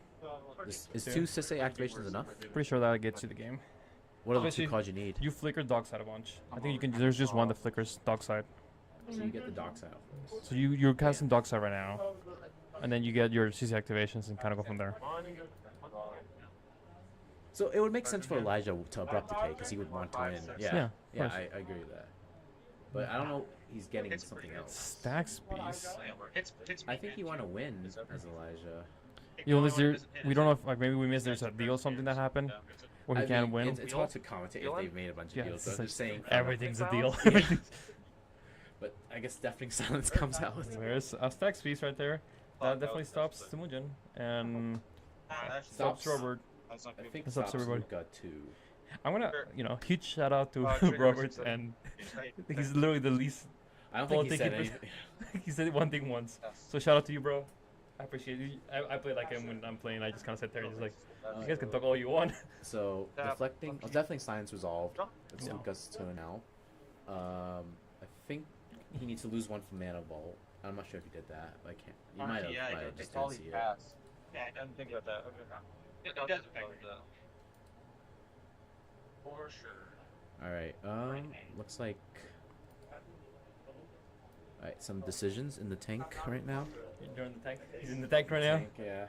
Is 2 Sisse activations enough? Pretty sure that gets you the game. What are the 2 Especially- cards you need? You flickered Dockside a bunch. I think you can. There's just one that flickers Dockside. So you get the Dockside out first. So you're casting Dockside right now, and then you get your CC activations and kind of go from there. So it would make sense for Elijah to abrupt decay because he would want to win. Yeah, Yeah, of yeah, course. I agree with that. But I don't know. He's getting something else. Stacks piece. I think you want to win as Elijah. You know, we don't know if like maybe we missed. There's a deal something that happened where he I can't mean, win. It's hard to commentate if they've made a bunch of Yeah, deals. it's So I'm like just saying. everything's a deal. Yeah. But I guess deafening silence comes out. There's a stacks piece right there. That definitely stops Temujin and stops Robert. I think It stops stops everybody. Luca too. I'm gonna, huge shout out to trigger Robert, resistance. and he's literally the least. I don't think he said politically anything. He said one thing once. So shout out to you, bro. I appreciate you. I play like him when I'm playing. I just kind of sit there and just like, you guys can talk all you want. So deflecting, definitely silence resolved. It's Yeah. Luca's turn now. I think he needs to lose 1 from Mana Vault. I'm not sure if he did that. But I can't. You might have. Yeah, but I it's just all didn't he see it. has. Yeah, I didn't think about that. It doesn't matter. For sure. All right. Looks like. All right, some decisions in the tank right now. You're in the tank. He's in the tank right now. Yeah.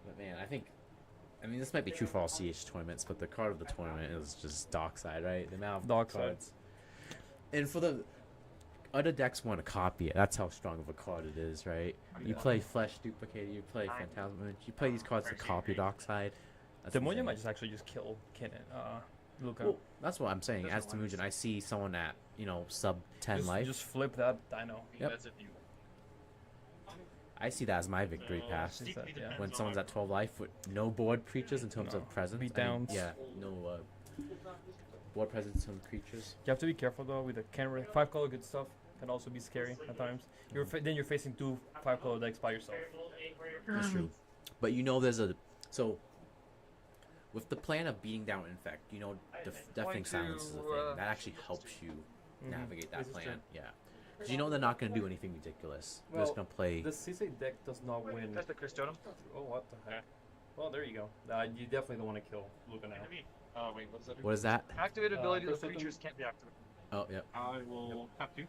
But man, I mean, this might be true for all cEDH tournaments, but the card of the tournament is just Dockside, right? The amount of Dockside. cards. And for the other decks want to copy it. That's how strong of a card it is, right? You play Flesh Duplicator, you play Phantasm, you play these cards to copy Dockside. The Moja might just actually just kill Luca. Well, that's what I'm saying. As Temujin, I see someone at, sub 10 life. Just flip that dino. Yep. I see that as my victory pass. When someone's at 12 life with no board creatures in terms of presence. Beat downs. No board presence on creatures. You have to be careful though with the camera. 5-color good stuff can also be scary at times. Then you're facing 2 5-color decks by yourself. That's true. But so with the plan of beating down Infect, Deafening Silence is a thing. That actually helps you navigate that plan. Yeah. Because they're not going to do anything ridiculous. They're just going to play. The CC deck does not win. That's the Crystal. Oh, what the heck? Well, there you go. You definitely don't want to kill Luca now. Wait, what's that? What is that? Activated ability of the creatures can't be activated. Oh, yep. I will have to.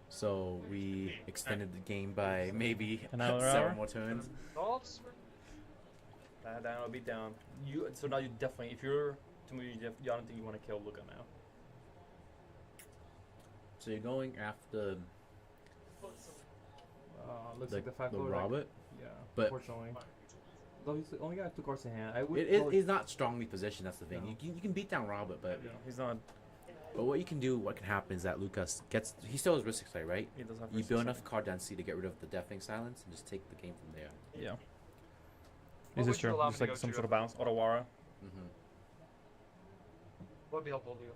So we extended the game by maybe Another 7 hour? more turns. Thoughts? Down, I'll be down. So now you definitely, if you're to me, I don't think you want to kill Luca now. So you're going after Looks like the 5-color. Robert? Yeah, but unfortunately. Though he's only got 2 cards in hand. He's not strongly positioned, that's the thing. No. You can beat down Robert, but he's not. But what can happen is that Lucas he still has risk excited, right? He does have you risk build excited. enough card density to get rid of the Deafening Silence and just take the game from there. Yeah. What This is would you true. allow Just me to like go some to? sort of bounce. Otawara. What would be helpful to you?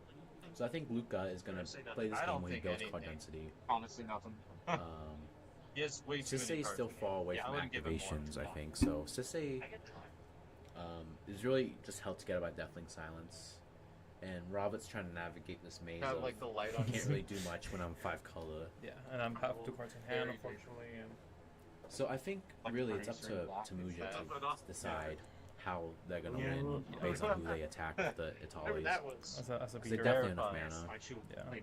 So I think Luca is gonna play this game when he builds card density. Honestly, nothing. Yes, way too Sisse many is cards. still far away Yeah, I from wouldn't give him more. activations, I think. So Sisse is really just held together by Deafening Silence. And Robert's trying to navigate this maze. Have, Of, like, the light on can't his- really do much when I'm 5-color. Yeah, and I'm have 2 cards in hand, unfortunately. And So I think really it's up to Tamuja to decide how they're gonna win based on who they attack with the Italis. as a They beater. definitely enough mana.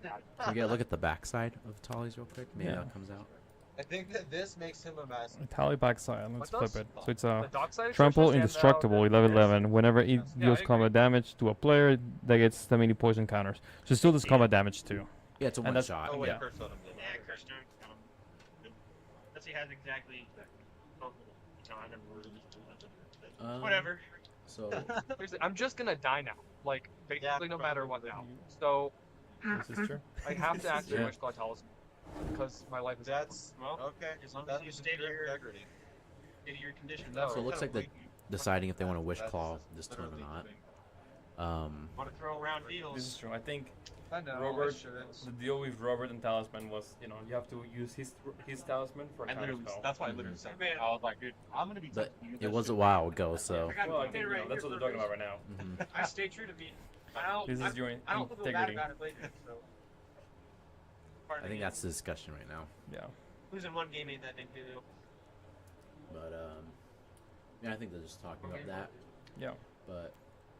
Yeah. Can we get a look at the backside of Italis real quick? Maybe Yeah. that comes out. I think that this makes him a master. Tally backside. Let's What flip does? it. So it's The dockside trample exception? indestructible, And, 11/11. Whenever it Yeah, I deals agree. combat damage to a player, that gets that many poison counters. So it still does combat damage too. Yeah, it's a And one that's- shot. Oh, wait, Yeah. first one. Yeah, Kirsten. Unless he has exactly. Oh, no, I never really. Whatever. So Seriously, I'm just gonna die now. Like, basically, no matter what now. So, This is true. I have to activate Yeah. Witch Claw Talisman. Because my life is. That's Well, okay. as long as That's you stay to your integrity. condition. No. So it looks like they're deciding if they want to Wish Claw this turn or not. Want to throw around This is deals. true. I think I know. Robert, I shouldn't. the deal with Robert and Talisman was, you have to use his Talisman for a I counter literally, spell. that's why I literally said, man, I was like, dude, I'm gonna be. But touching you it with was that a shit. while ago, so. Well, I think, that's what they're talking about right now. Mhm. I stay true to me. I don't. This is your I don't feel bad integrity. about it later. So. I think that's the discussion right now. Yeah. Losing one game ain't that big deal. But yeah, I think they're just talking about that. Yeah. But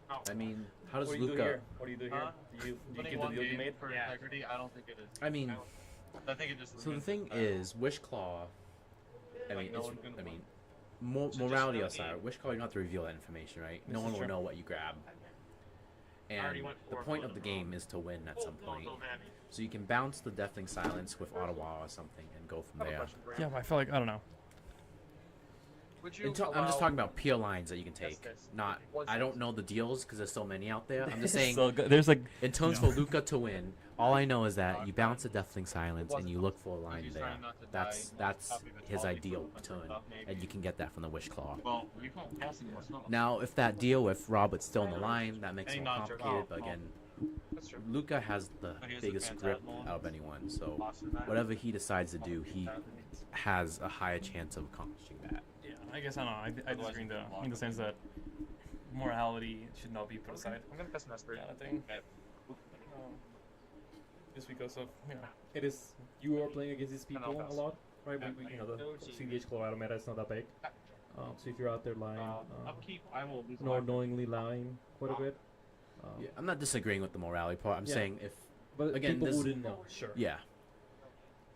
Oh. I mean, how does What do you do Luca? here? What do you do here? Huh? Do you Winning keep the one deal you game made? for Yeah. integrity? I don't think it is. I mean, I think it just. so the thing is, Wish Claw. I mean, no it's, one's gonna I win. mean, just morality no aside, game. Wish Claw you don't have to reveal that information, right? No This one is will true. know what you grab. And already went the for point it. of the game is to win at some point. Don't have me. So you can bounce the Deafening Silence with Ottawa or something and go from I have a there. question for you. Yeah, but I feel like I don't know. Would you I'm just allow- talking about pure lines that you can take. Yes. Not, What's I this? don't know the deals because there's so many out there. I'm just saying, So good. There's like in terms No. for Luca to win, all I know is that you bounce a Deafening Silence and you look for a line He's there. trying not to That's die, that's copy the his quality ideal for turn, stuff, maybe. and you can get that from the Wish Claw. Well, you can't pass anymore. It's not. Now, if that deal with Robert's still in the line, that makes it Any more non-jerk- complicated. oh, But oh. again, That's true. Luca has the But he has a biggest grip phantasmal. out of anyone, so Awesome, man. whatever he decides to do, he has a higher chance of accomplishing that. Yeah, I guess I don't know. I disagree in the sense that morality should not be put aside. I'm gonna pass an aspirate. Kind of thing. Just because of it is you are playing against these people a lot, right? The cEDH Colorado meta is not that big. So if you're out there lying, Upkeep, I will lose or knowingly lying quite a bit. Yeah, I'm not disagreeing with the morality part. I'm saying if But again, people this, wouldn't know. Sure. Yeah.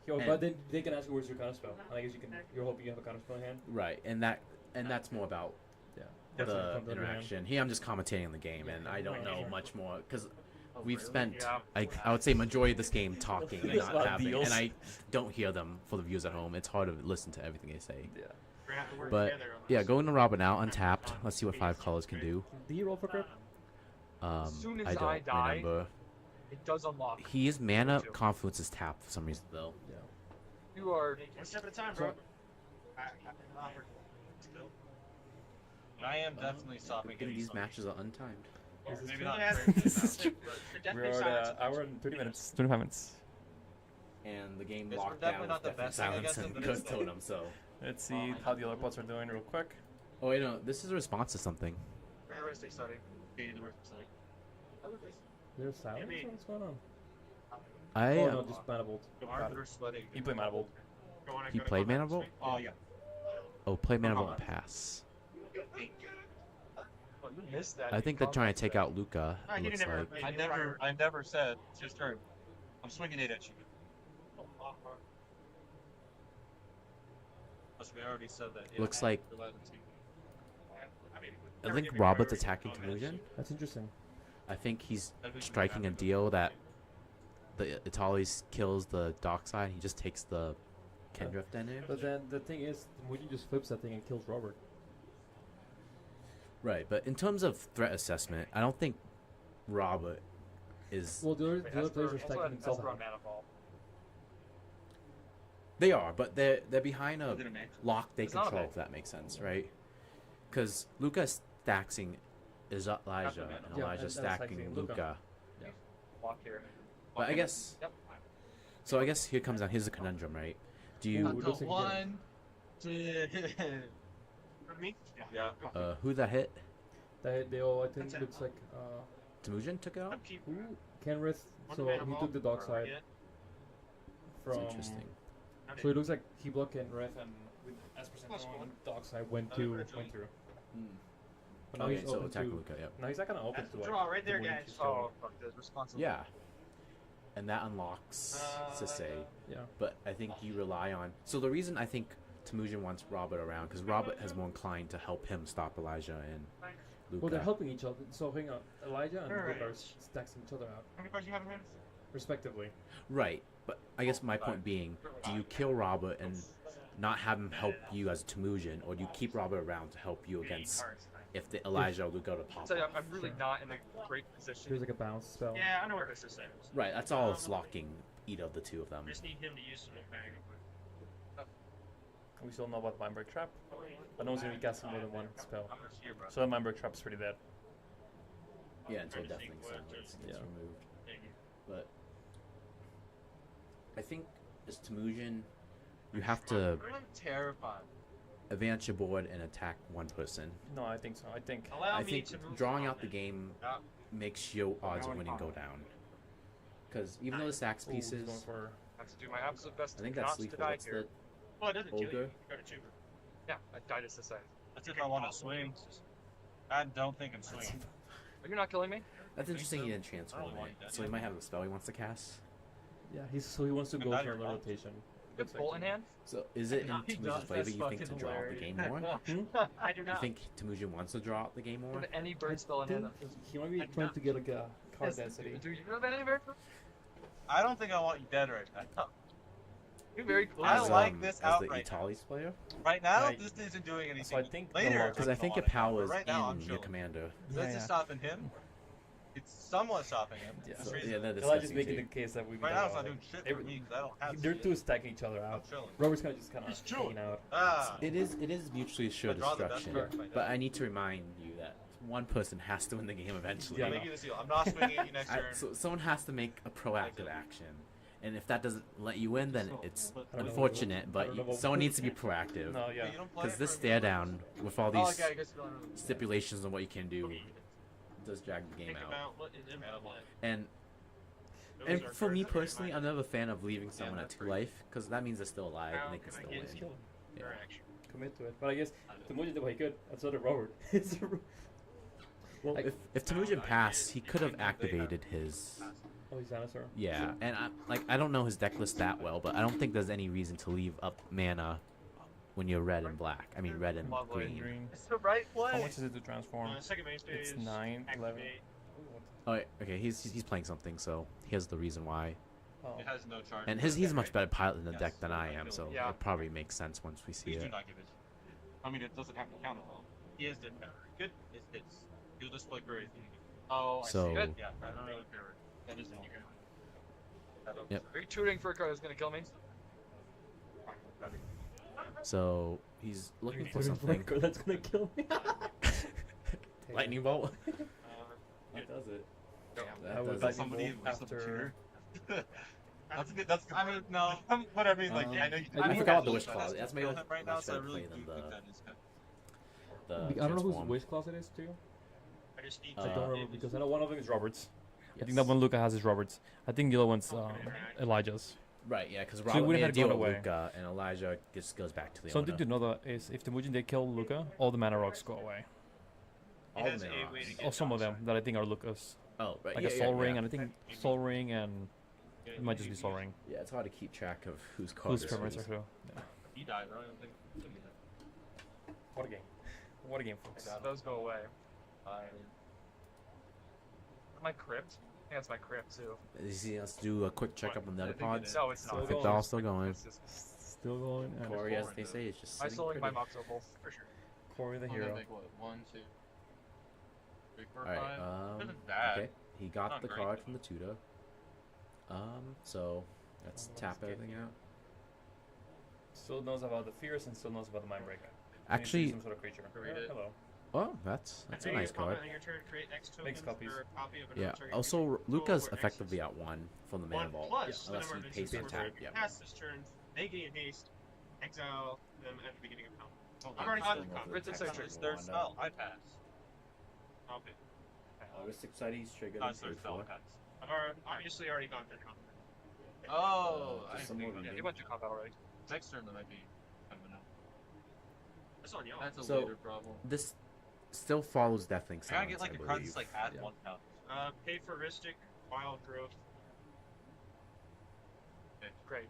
But then they can ask you where's your counter spell, and I guess you're hoping you have a counter spell in hand. Right, and that's more about the interaction. Here, I'm just commentating on the game, and I don't know much more because we've spent I would say majority of this game talking and not having, and I don't hear them for the viewers at home. It's hard to listen to everything they say. Yeah. But yeah, going to Robin now, untapped. Let's see what 5 colors can do. Do you roll for crit? As soon as I don't remember. It does unlock. His mana confluence is tapped for some reason though. Yeah. You are one step at a time, bro. I am definitely stopping. These matches are untimed. Maybe not. This is true. We're at hour and 30 minutes. 25 minutes. And the game We're locked definitely down not the with best deafening thing silence against and them, ghost totem. So Let's see how the other pots are doing real quick. oh wait, no, this is a response to something. Where is they starting? There's silence? What's going on? I no, just Mana Bolt. He played Mana Bolt. he played Mana Bolt? Oh yeah. Oh, play Mana Bolt and pass. Oh, you missed that. I think they're trying to take out Luca. It looks like. I never said it's his turn. I'm swinging it at you. Plus, we already said that. Looks like. I think Robert's attacking Collusion. That's interesting. I think he's striking a deal that the Italis kills the dock side. He just takes the Kendrift in it. But then the thing is, Moody just flips that thing and kills Robert. Right, but in terms of threat assessment, I don't think Robert is. Well, the other players are stacking themselves out. They are, but they're behind a lock they control, if that makes sense, right? Because Luca is stacking Elijah, and Elijah stacking Luca. Yeah. But I guess. So I guess here comes down. Here's the conundrum, right? Do you? One. Me? Yeah. Who that hit? They all, I think, looks like. Temujin took it out. Who? Kenrith. So he took the dock side. That's interesting. So it looks like he blocked Kenrith and with S% on the dock side went through. But now he's so open attack to. Luca, yep. Now he's not gonna open to like. Draw right there, the guys. Oh, fuck this. Responsible. Yeah. And that unlocks Sisei. Yeah. But I think you rely on. So the reason I think Temujin wants Robert around, because Robert has more inclined to help him stop Elijah and Luca. Well, they're helping each other. So hang on, Elijah and Luca are stacking each other out. How many cards do you have in hand? Respectively. Right. But I guess my point being, do you kill Robert and not have him help you as Temujin, or do you keep Robert around to help you against if the Elijah or Luca to pop So up? I'm really not in a great position. There's like a bounce spell. Yeah, I know where this is. Right, that's all it's locking either of the two of them. Just need him to use some bag. We still know about the Mindbreak Trap. But no one's gonna be casting more than one spell. So the Mindbreak Trap's pretty dead. Yeah, until Deafening Silence gets removed. But I think as Temujin, you have to I'm terrified. advance your board and attack one person. No, I think so. I think Drawing out the game makes your odds of winning go down. Because even though the stacks pieces, I have to do my absolute best I think not that's to lethal. die That's here. Well, it doesn't kill you. Ogre. You go to 2. Yeah, I died as Sisei. That's if I want to swing. I don't think I'm swinging. But you're not killing me? That's interesting. He didn't transform it, so he might have a spell he wants to cast. Yeah, he wants to go for a rotation. Good bolt in hand? So is it in Temujin's flavor you think to draw out the game more? I do You not. think Temujin wants to draw out the game more? Have any bird spell in hand? He might be trying to get like a card density. Do you have any bird? I don't think I want you dead right now. You're very close. I like this as out the right now. Italis player. Right now, Right. this isn't doing anything. So I think later, Because I think your power is right now, I'm in your chilling. commander. This is stopping him. It's somewhat stopping him. Yeah. That's So, reason. yeah, they're Elijah's discussing making too. the case that we. Right now, it's not doing shit for me because I don't have They're shit. two stacking each other out. I'm chilling. Robert's kind of He's hanging out. Ah. It is mutually assured Draw the best destruction, card. but I need to remind you that one person has to win the game eventually. Yeah, I'm no. making this deal. I'm not swinging at you next turn. So someone has to make a proactive action, and if that doesn't let you win, then it's I don't know. unfortunate. I But don't know what- someone needs to be proactive. No, yeah. You don't play Because it this for stare me. down with all Oh, these okay, I guess you don't. stipulations on what you can do does drag the game Think out. about what is available. And for me personally, I'm never a fan of leaving someone at 2 life because that means they're still alive and they can still win. Yeah. commit to it. But I guess Temujin did what he could. That's not a Robert. It's a Well, if Temujin passed, he could have activated his. Oh, he's dinosaur. Yeah, and I don't know his deck list that well, but I don't think there's any reason to leave up mana when you're red and black. I mean, red and green. It's the right play. How much is it to transform? Second main phase. It's 9, 11. Oh, okay. He's playing something, so here's the reason why. Oh. It has no charge. And he's a much better pilot in the deck than I am, so it probably makes sense once we see Please do it. not give it. I mean, it doesn't have to count at all. He is dead counter. Good. It's he'll display great. Oh, I So- see. Good. Yeah, I don't know. That is all. Yep. Are you tutoring for a card that's gonna kill me? So he's looking for Tutoring something. for a card that's gonna kill me. Lightning bolt. That does it. I would does like it. somebody after. That's good. That's good. I mean, no. But I mean, like, I know you. I forgot about the wish clause. That's maybe right now, so I much really better do play think than that is good. the I don't know whose transform. wish clause it is too. I just need I don't remember because I know one of them is Roberts. I Yes. think that one Luca has is Roberts. I think the other one's Elijah's. Right, yeah, because we Robert would've made a had to go deal with away. Luca, and Elijah just goes back to the Something owner. to know though is if Temujin they kill Luca, all the mana rocks go away. All has the a mana way to rocks. get Or some of them that I think are Luca's. Oh, right. Like yeah, a Soul yeah, Ring, yeah. and I think Soul Ring and it might just be Soul Ring. Yeah, it's hard to keep track of whose card Who's is permanents whose. are who? Yeah. He died, right? I don't think. What a game! What a game, folks. That does go away. My crypt? I think that's my crypt too. Let's do a quick checkup on the other pods. No, it's not. Still Okay, going. Ball's still going. It's just Still going. And Corey, as they say, is just I sitting still like my pretty. Mox Opal for sure. Corey the I'm hero. gonna make what? 1, 2, 3, 4, 5. Alright, Isn't bad. okay. He got Not the great, card though. from the tutor. So let's tap everything out. Still knows about the Fierce and still knows about the Mind Break. Actually, Some sort of creature. Read it. Hello. oh, that's a nice card. On your turn, create X tokens Makes copies. for a copy of Yeah. another target Also, creature. Luca's Or effectively X's. at 1 from the mana 1 vault, plus the unless number he of pays instances for tap. where Yeah. pass this turn, they gain haste, exile them at the beginning of combat. Oh, I've already God. gotten combat. Ritz and That's Citrus. their spell. I pass. Okay. Ristic Studies triggered That's their spell. I pass. I've obviously already gone through combat. Oh, I Just some think more Yeah, reading. he went to combat already. next turn that might be kind of an out. That's on y'all. That's a So- later problem. This still follows Deathling I Silence, gotta get like I a card believe. that's like add Yeah. 1 count. Pay for Ristic, Wild Growth. Great.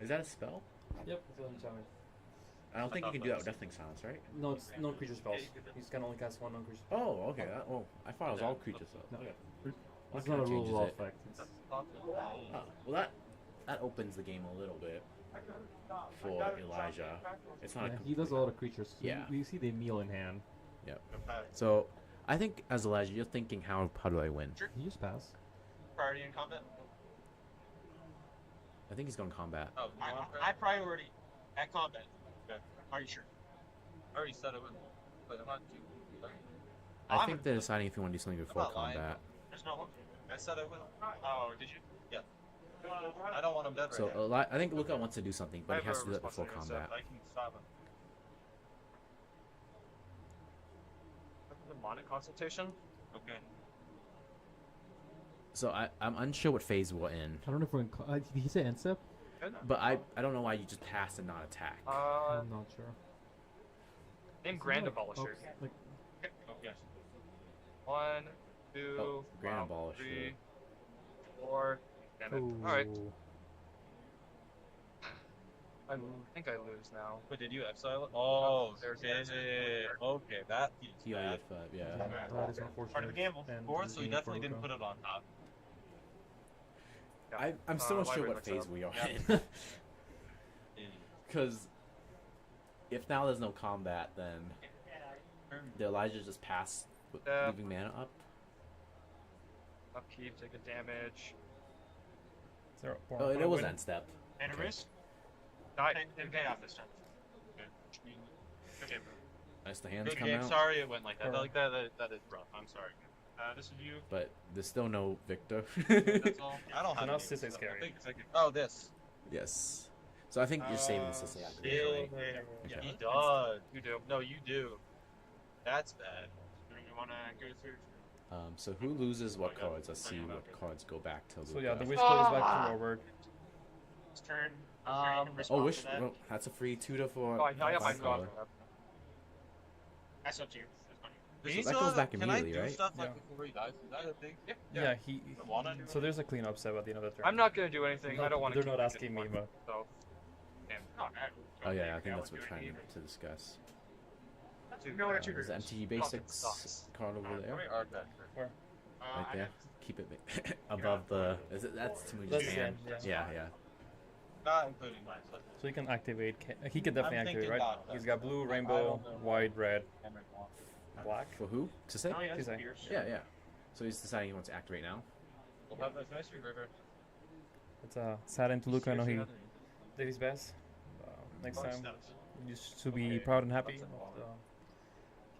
Is that a spell? Yep. That's what I'm telling you. I don't think you can do that with Deathling Silence, right? No, it's no creature spells. He can only cast one non-creature. Oh, okay. I thought it was all creatures. No. Okay. That's What not a kinda rule changes law it? effect. It's Oh, well, that opens the game a little bit for Elijah. It's not. yeah, he does a lot of creatures. Yeah. You see they meal in hand. So, I think as Elijah, you're thinking, how do I win? You just pass. Priority in combat. I think he's going combat. Oh, I priority at combat. Okay. Are you sure? I already said it would, but I'm not too. I think they're deciding if you want to do something before not lying. combat. There's no one. I said I would. Oh, did you? Yeah. I don't want him dead So right I think Luca wants to do something, but I he has have to a do that before response to combat. now. I can stop him. Demonic Consultation? Okay. So I'm unsure what phase we're in, I don't know if we're in. Did he say end step? but I don't know why you just pass and not attack. I'm not sure. Name Grand Like, Abolisher. like, Oh, yes. 1, 2, Oh, Grand Abolisher. 3, 4. Damn it. Alright. I think I lose now. But did you exile it? Oh, There's there's it. Okay, that feels He bad. only yeah. that is unfortunate. Part of the gamble. and Fourth, so he game definitely for didn't Luca. put it on top. Yeah. I'm still not sure Library what mix-up. phase we are Yeah. in. Because if now there's no combat, then the Elijah just pass with Yeah. leaving mana up. Upkeep, take a damage. Zero. Oh, it was end step. And a Okay. risk? Die. Then pay off this time. Okay. Nice, the hands Good come game. out. Sorry it went like that. Alright. Like that is rough. I'm sorry. This is you. But there's still no victor. That's all. I don't So have now any Sisei's stuff. scary. I think it's like, oh, this. Yes. So I think you're saving the Sisei after this, Still right? there. Okay. He does. You do. No, you do. That's bad. Do you want to go through? So who loses what cards? Let's see what cards go back to Luca. So yeah, the wish goes back to Robert. This turn, Oh, wish. Well, that's a free 2 to 4. Oh, yeah, five color. That's up to you. So that goes back immediately, can I do right? stuff Yeah. like before he dies? Is that a thing? Yeah, he. So there's a cleanup step at the end of the turn. I'm not gonna do anything. I don't want to. They're not asking me, but. So. Oh yeah, I think that's what we're trying to discuss. There's the MTE Basics card over there. Where? Right there. Keep it above the. That's Tamuja's That's hand. it, Yeah, yeah. Not including mine. So he can activate. He can definitely I'm activate, thinking right? not. He's got blue, rainbow, white, red, black. For who? Kisei? Kisei. Yeah, yeah. So he's deciding he wants to activate now. We'll have that nice river. It's saddened to Luca. I know he did his best. Next time, you should be proud and happy of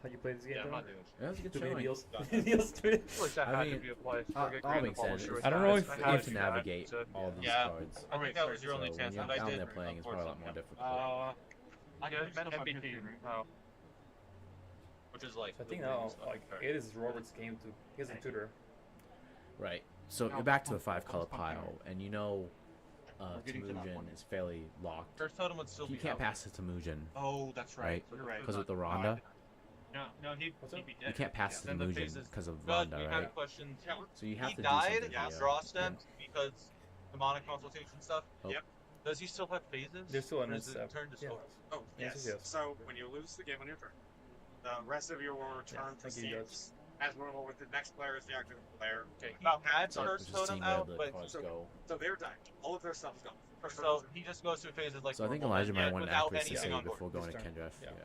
how you play this game. Yeah, I'm not doing Yeah, that's a good Too many showing. deals. Deals to it. I mean, all being said, I don't know if you have to navigate all these cards. I think that was your only So chance. when And you're I down did. there playing, it's probably a lot more difficult. I got MVP. Which is like. So I think now, like, it is Robert's game to. He has a tutor. Right. So you're back to the 5 color pile, and you know Temujin is fairly locked. First totem would still You be can't out. pass to Temujin. Oh, that's right. You're right. Because with the Ronda, No, he'd be dead. you can't pass to Then the Temujin phases- because of But Ronda, we right? have questions. So you have He to died, do something. draw steps because demonic consultation stuff. Oh. Yep. Does he still have phases? There's still a Or is next it step. turn to Yeah. sword? Oh, Yes, yes. yes. So when you lose the game on your turn, the rest of your turn thank you, proceeds as normal with the next player as the active player. Okay, he had first Just totem seeing where out, the but cards so- go. So they're dying. All of their stuff's gone. so he just goes through phases like. So I think normal, Elijah might yeah, want to without activate anything Sisei on board. before going His to turn. Kendref. Yeah. Yeah.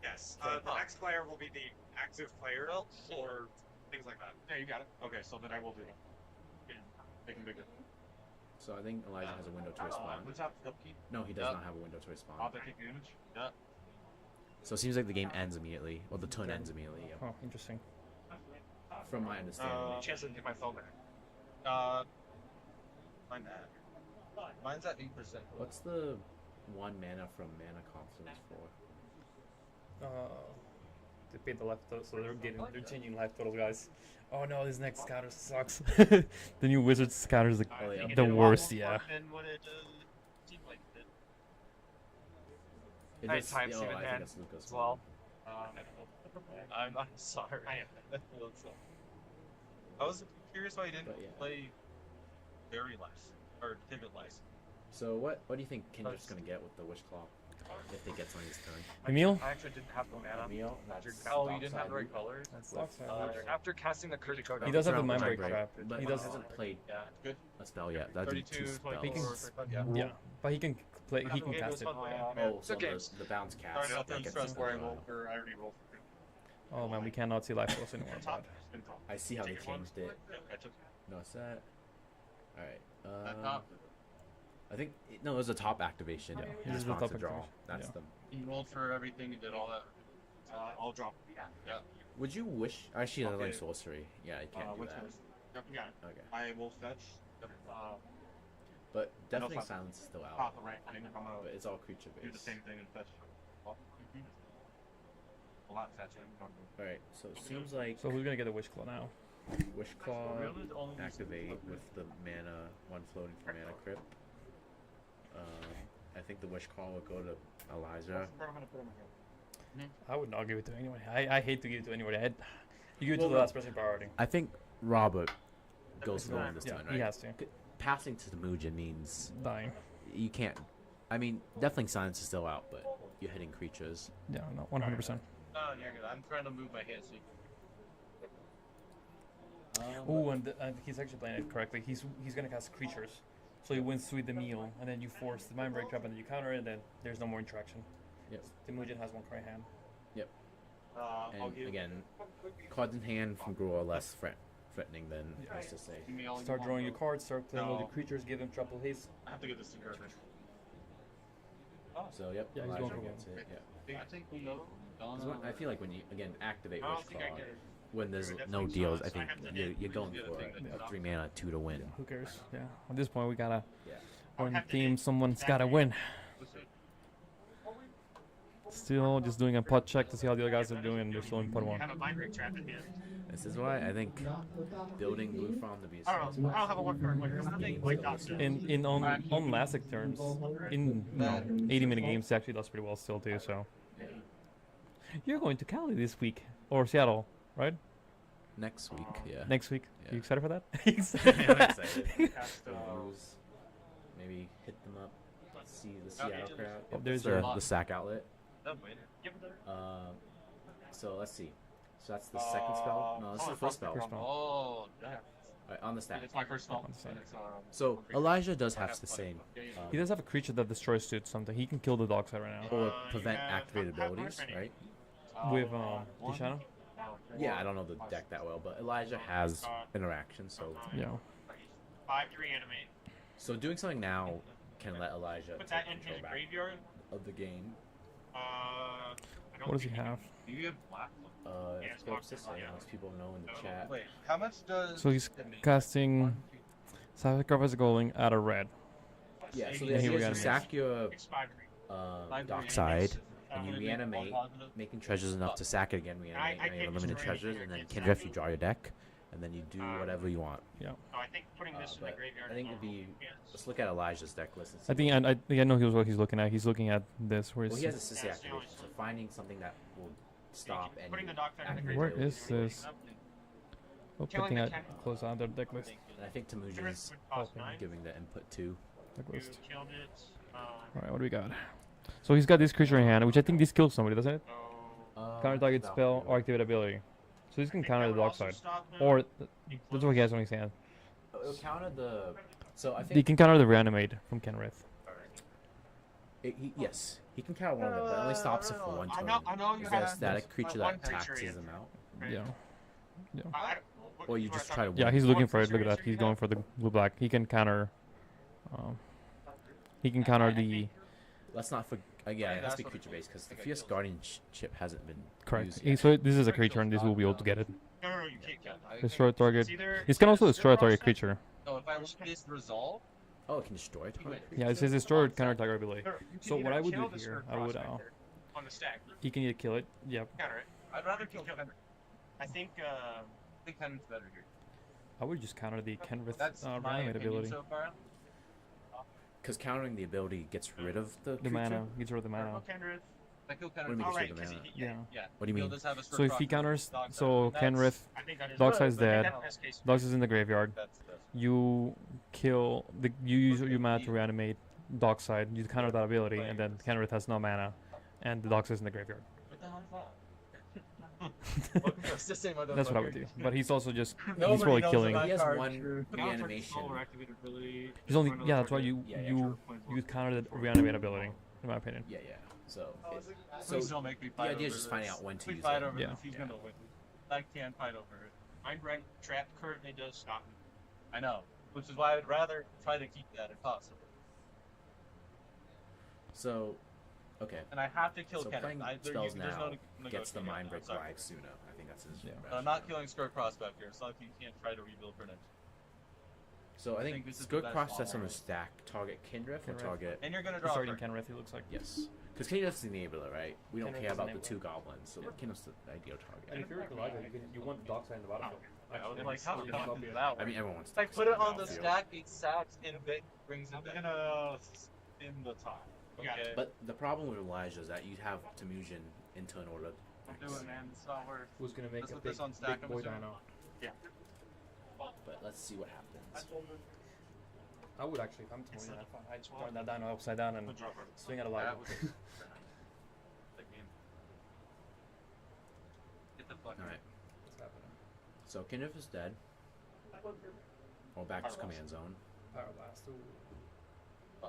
Yes. The next player will be the active player or things like that. Yeah, you got it. Okay, so then I will do that. Making bigger. So I think Elijah has a window to respond. What's up, Upkeep? No, he does Yep. not have a window to respond. I'll take the image. Yeah. So it seems like the game ends immediately. Well, the turn ends immediately. Yeah. Oh, interesting. From my understanding. Chance to get my phone back. Mine's at 8%. What's the 1 mana from Mana Confluence for? They paid the life total, so they're changing life totals, guys. Oh no, this next scatter sucks. The new wizard scatter is the worst, yeah. And what it seemed like it It I is- time oh, Steven I think Hand that's Lucas. as well. I'm sorry. I am. I was curious why he didn't But yeah. play very less or pivot less. So what do you think Kendrick's gonna get with the Wish Claw if he gets on his turn? Emil? I actually didn't have the mana. Emil? Oh, you didn't have the right colors? Sucks, man. After casting the critical He does have the Drown mind Mind break trap. but He he does. hasn't played Yeah. Good. a spell yet. That'd be 2 32, spells. 24. Yeah. Yeah, but he can play. He can cast it. Oh, so okay. the bounce cast. Sorry, nothing that gets stressful. into Where I the- roll, or I already rolled. Oh man, we cannot see life totals anymore. Bad. I see how they changed it. No, it's that. Alright. I think no, it was a top activation. Yeah, He this is the responds top to draw. activation. That's Yeah. them. He rolled for everything. He did all that. I'll drop. Yeah. Would you wish? Actually, that's Okay. like sorcery. Yeah, you can't do which that. one? Yep, you got it. Okay. I will fetch. But definitely fuck. silence is still out. Pop the right thing. I'm gonna But it's all creature do the based. same thing and fetch. A lot fetching. Alright, so it seems like So who's gonna get a wish claw now? Wish Claw activate with the mana, 1 floating for mana crypt. I think the Wish Claw will go to Elijah. I would not give it to anyone. I hate to give it to anybody. You give it to the last person priority. I think Robert goes to the one this Yeah, turn, he right? has to. Passing to the Muja means Dying. you can't. I mean, definitely silence is still out, but you're hitting creatures. Yeah, no, 100%. Oh, you're good. I'm trying to move my hand so you Oh, and he's actually playing it correctly. He's gonna cast creatures, so he wins Sweet the Meal, and then you force the mind break trap, and then you counter it, and then there's no more interaction. Yep. Temujin has 1 card hand. Yep. I'll And give again, cards in hand from Gruul are less threatening than Yeah. let's just say. Start drawing your cards, start playing all the creatures, give him triple haste. I have to get this to Gerber. So yep, Yeah, he's Elijah going for gets it. Yeah. I think we know. 'Cause I feel like when you again activate I don't Wish think Claw, I get it. when there's no deals, I think you're going for a 3 mana 2 to win. Who cares? Yeah. At this point, we gotta. Yeah. On theme, someone's gotta win. Still just doing a pot check to see how the other guys are doing, and they're still in pot 1. Have a mind break trap in hand. This is why I think building blue farm to be a I don't know. I don't have a one card like there's nothing like that. In on Lastic terms, in 80-minute games, it actually does pretty well still too. So you're going to Cali this week or Seattle, right? Next week, yeah. Next week. Yeah. You excited for that? I'm excited. Maybe hit them up. See the Seattle crowd. Oh, there's the SAC outlet. Yep. So let's see. So that's the second spell. No, this is the first spell. Oh, yeah. Right, on the stack. It's my first spell. So Elijah does have the same. He does have a creature that destroys dude something. He can kill the dog side right now. Or prevent activated abilities, right? With Dishana? Yeah, I don't know the deck that well, but Elijah has interaction, so yeah. 5 to reanimate. So doing something now can let Elijah Put take that in control his back graveyard. of the game. I don't What does he think have? Do you have black? It's Scope System, most people know in the chat. Wait, how much does? So he's casting Sacrifice Going out of red. Yeah, so And he you reanimates. sack your expired. dockside, and you reanimate, making treasures enough to sack it again, reanimate, and you have unlimited treasures, and then Kindred you draw your deck, and then you do whatever you want. Yeah. Oh, I think putting this in the But graveyard. I think it'd be, let's look at Elijah's deck list. And see I think I know what he's looking at. He's looking at this. Where well, is he has a Sissy activation, so finding something that will stop any Putting the doctor in the activated Where abilities. is this? Oh, I think I closed out the deck list. And I think Temujin's giving the input too. Deck list. Killed it. Alright, what do we got? So he's got this creature in hand, which I think this kills somebody, doesn't it? Counter target spell or activate ability. So he's gonna counter the dog side. Or that's what he has on his hand. It'll counter the. So I think He can counter the reanimate from Kenrith. Yes, he can counter one of them, but it only stops it for one turn. I know you Is that a have static creature one that creature taxes in. them out? Yeah. Yeah. Or you just try to Yeah, win. he's looking for it. Look at that. He's going for the blue black. He can counter. He can counter the. Let's not forget. Yeah, it has to be creature based because the Fierce Guardian chip hasn't been Correct. used yet. So this is a creature, and this will be able to get it. No, you can't kill it. Destroy target. It's either- This can also destroy a target creature. No, if I look at this resolve. Oh, it can destroy it. Yeah, it says destroy counter target ability. Or you can So what either I would kill do the here, Scourge I would Prospector on the stack. he can either kill it. Yep. Counter it. I'd rather kill Kendrick. I think I think Kendrick's better here. I would just counter the Kenrith That's my reanimate opinion ability. so far. Because countering the ability gets rid of the The creature? mana, gets rid of the mana. Kendrick. I kill What do Kendrick. you mean Oh, gets rid right, of 'cause the mana? Yeah. Yeah. What do you He'll mean? just have a So if he Scourge counters, Prospector. so That's- Kenrith, I think that is Dogside is good, but I think dead. that's best case. Dogs is in the graveyard. that's You kill the. You use your mana to reanimate Dogside. You counter that ability, and then Kenrith has no mana, and the Dogs is in the graveyard. What the hell is that? That's what I would do. But he's also just. He's Nobody probably knows killing. about He has card. one reanimation. He's only. Yeah, that's why you counter the reanimate ability, in my opinion. Yeah, yeah. So, Please don't make me the fight idea is over just finding this. out when to We use fight it. over Yeah. this. He's gonna win. I can't fight over it. Mind break trap currently does stop me. I know, which is why I'd rather try to keep that if possible. So, okay. And I have to kill So Kendrick. playing spells there's now no gets the negotiating Mind on Break that. Sorry. live sooner. I think that's his. Yeah. But I'm not killing Scourge Prospector, so you can't try to rebuild for next. So I think think this is the Scourge best Process on model. the stack target Kindred or Kindred. target. And you're gonna He's draw. starting a card. Kenrith, he looks like. Yes. Because Kindred's the enabler, right? We don't Kindred's care about the the enabler. two goblins, so Kindred's the ideal target. if you're Elijah, you want the Dogside in the battlefield. I was like, how Actually, fucking yeah. is that? I mean, everyone wants It's like to put it on the battlefield. stack, it sacks, and Vic brings it I'm back. gonna spin the top. Okay. But the problem with Elijah is that you have Temujin in turn order. Do it, man. It's not worth. Who's gonna make Let's a put big, this on stack, big I'm boy assuming. dino? But let's see what happens. I would actually, if I'm Temujin, I'd turn that dino upside down and swing at Elijah. That was the game. Get the fuck Alright. What's happening? So Kindred is dead. Or back to command zone. Power blast. Ooh.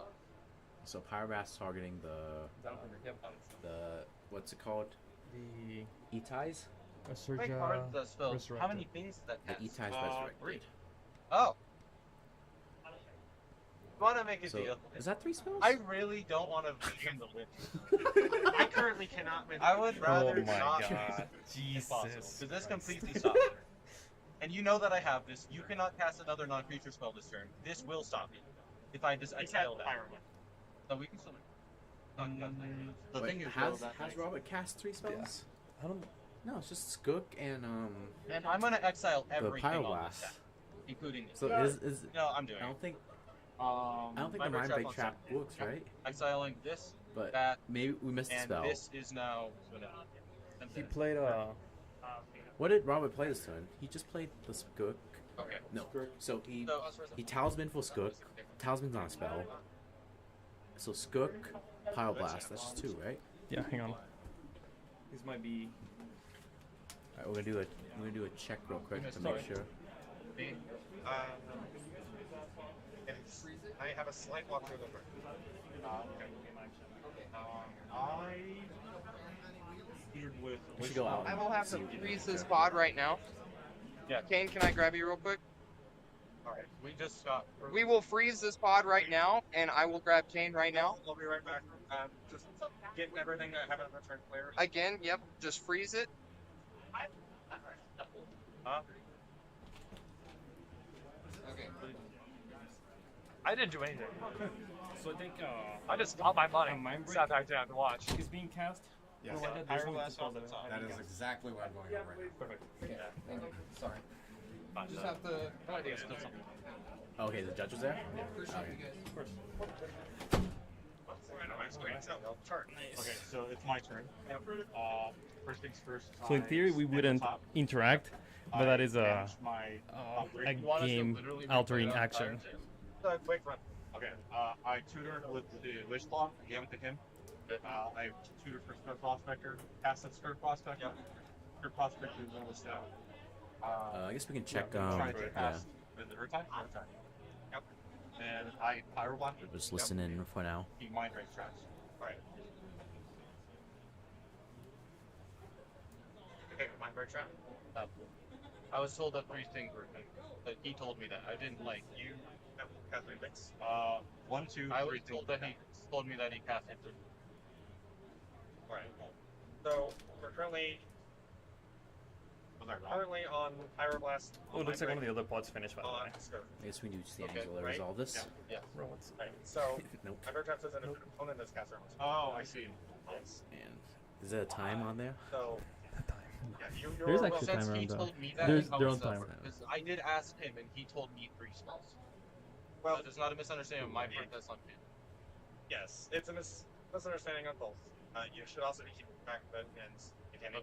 So Pyroblast targeting Yep. the what's it called? The Etais? Wait, hard the spells. How many things does that The cast? Etais resurrected. Oh. Want to make a So deal? is that 3 spells? I really don't want to weaken the win. I currently cannot win. I would rather Oh my not God. if possible. Jesus. Because this completely stops it. And you know that I have this. You cannot cast another non-creature spell this turn. This will stop me. If I just It's exile at that. Pyro one. So we can still. The Wait, thing is, has though, that Robert cast 3 spells? I don't. No, it's just Skook and and I'm gonna exile the everything on this Pyroblast. set, including this. So is No, I'm doing I it. don't think I I don't think the Mind Break trap works, right? Exiling this, But that, maybe we missed a and spell. this is now gonna. He played What did Robert play this turn? He just played the Skook. Okay. No. So he So, Talisman for Skook. Talisman's not a spell. So Skook, Pyroblast. That's just 2, right? Yeah, hang on. These might be. Alright, we're gonna do a check real quick to make sure. I have a slight walkthrough of okay. I with. We should go out. I will have to freeze this pod right now. Yeah. Kane, can I grab you real quick? Alright, we just got. We will freeze this pod right now, and I will grab Kane right now. I'll be right back. Just get everything I haven't returned players. Again, yep, just freeze it. Huh? Okay. I didn't do anything. So I think I just got my money. Mind Break Sat back down to watch. is being cast. Yes. Go ahead, there's only two spells That is exactly what I'm going on right now. Perfect. Okay. Thank you. Sorry. Just have to. No idea. Still something. Okay, the judge was there? Appreciate Okay. you guys. Of course. Okay, so it's my turn. First things first. So in theory, we wouldn't interact, but that is a game altering action. Quick run. Okay, I tutor with the Wish Law. I gave it to him. I tutor for Skirt Prospector. Cast at Skirt Prospector. Skirt Prospector is on the staff. I guess we can check. Try to Yeah. pass with the Urtai. Yep. And I Pyroblast. Just listen in for now. He mind break traps. Right. Okay, mind break trap. I was told that 3 things were things. But he told me that. I didn't like you. Cast my mix. 1, 2, 3. I was told that he told me that he cast it. Right. So we're currently on Pyroblast. Oh, it looks like one of the other pods finished, by the way. I guess we do standings Okay, while I resolve this. Yeah. Robots. Right. So Nope. my bird traps is an opponent that's caster. Oh, I see. Yes. And is there a time on there? So yeah, you're There's well, actually Since timer he on that. told me that, There's I their was own timer. because I did ask him and he told me 3 spells. well, That is not a misunderstanding of my part. That's on him. yes, it's a misunderstanding on both. You should also be keeping track of it and containing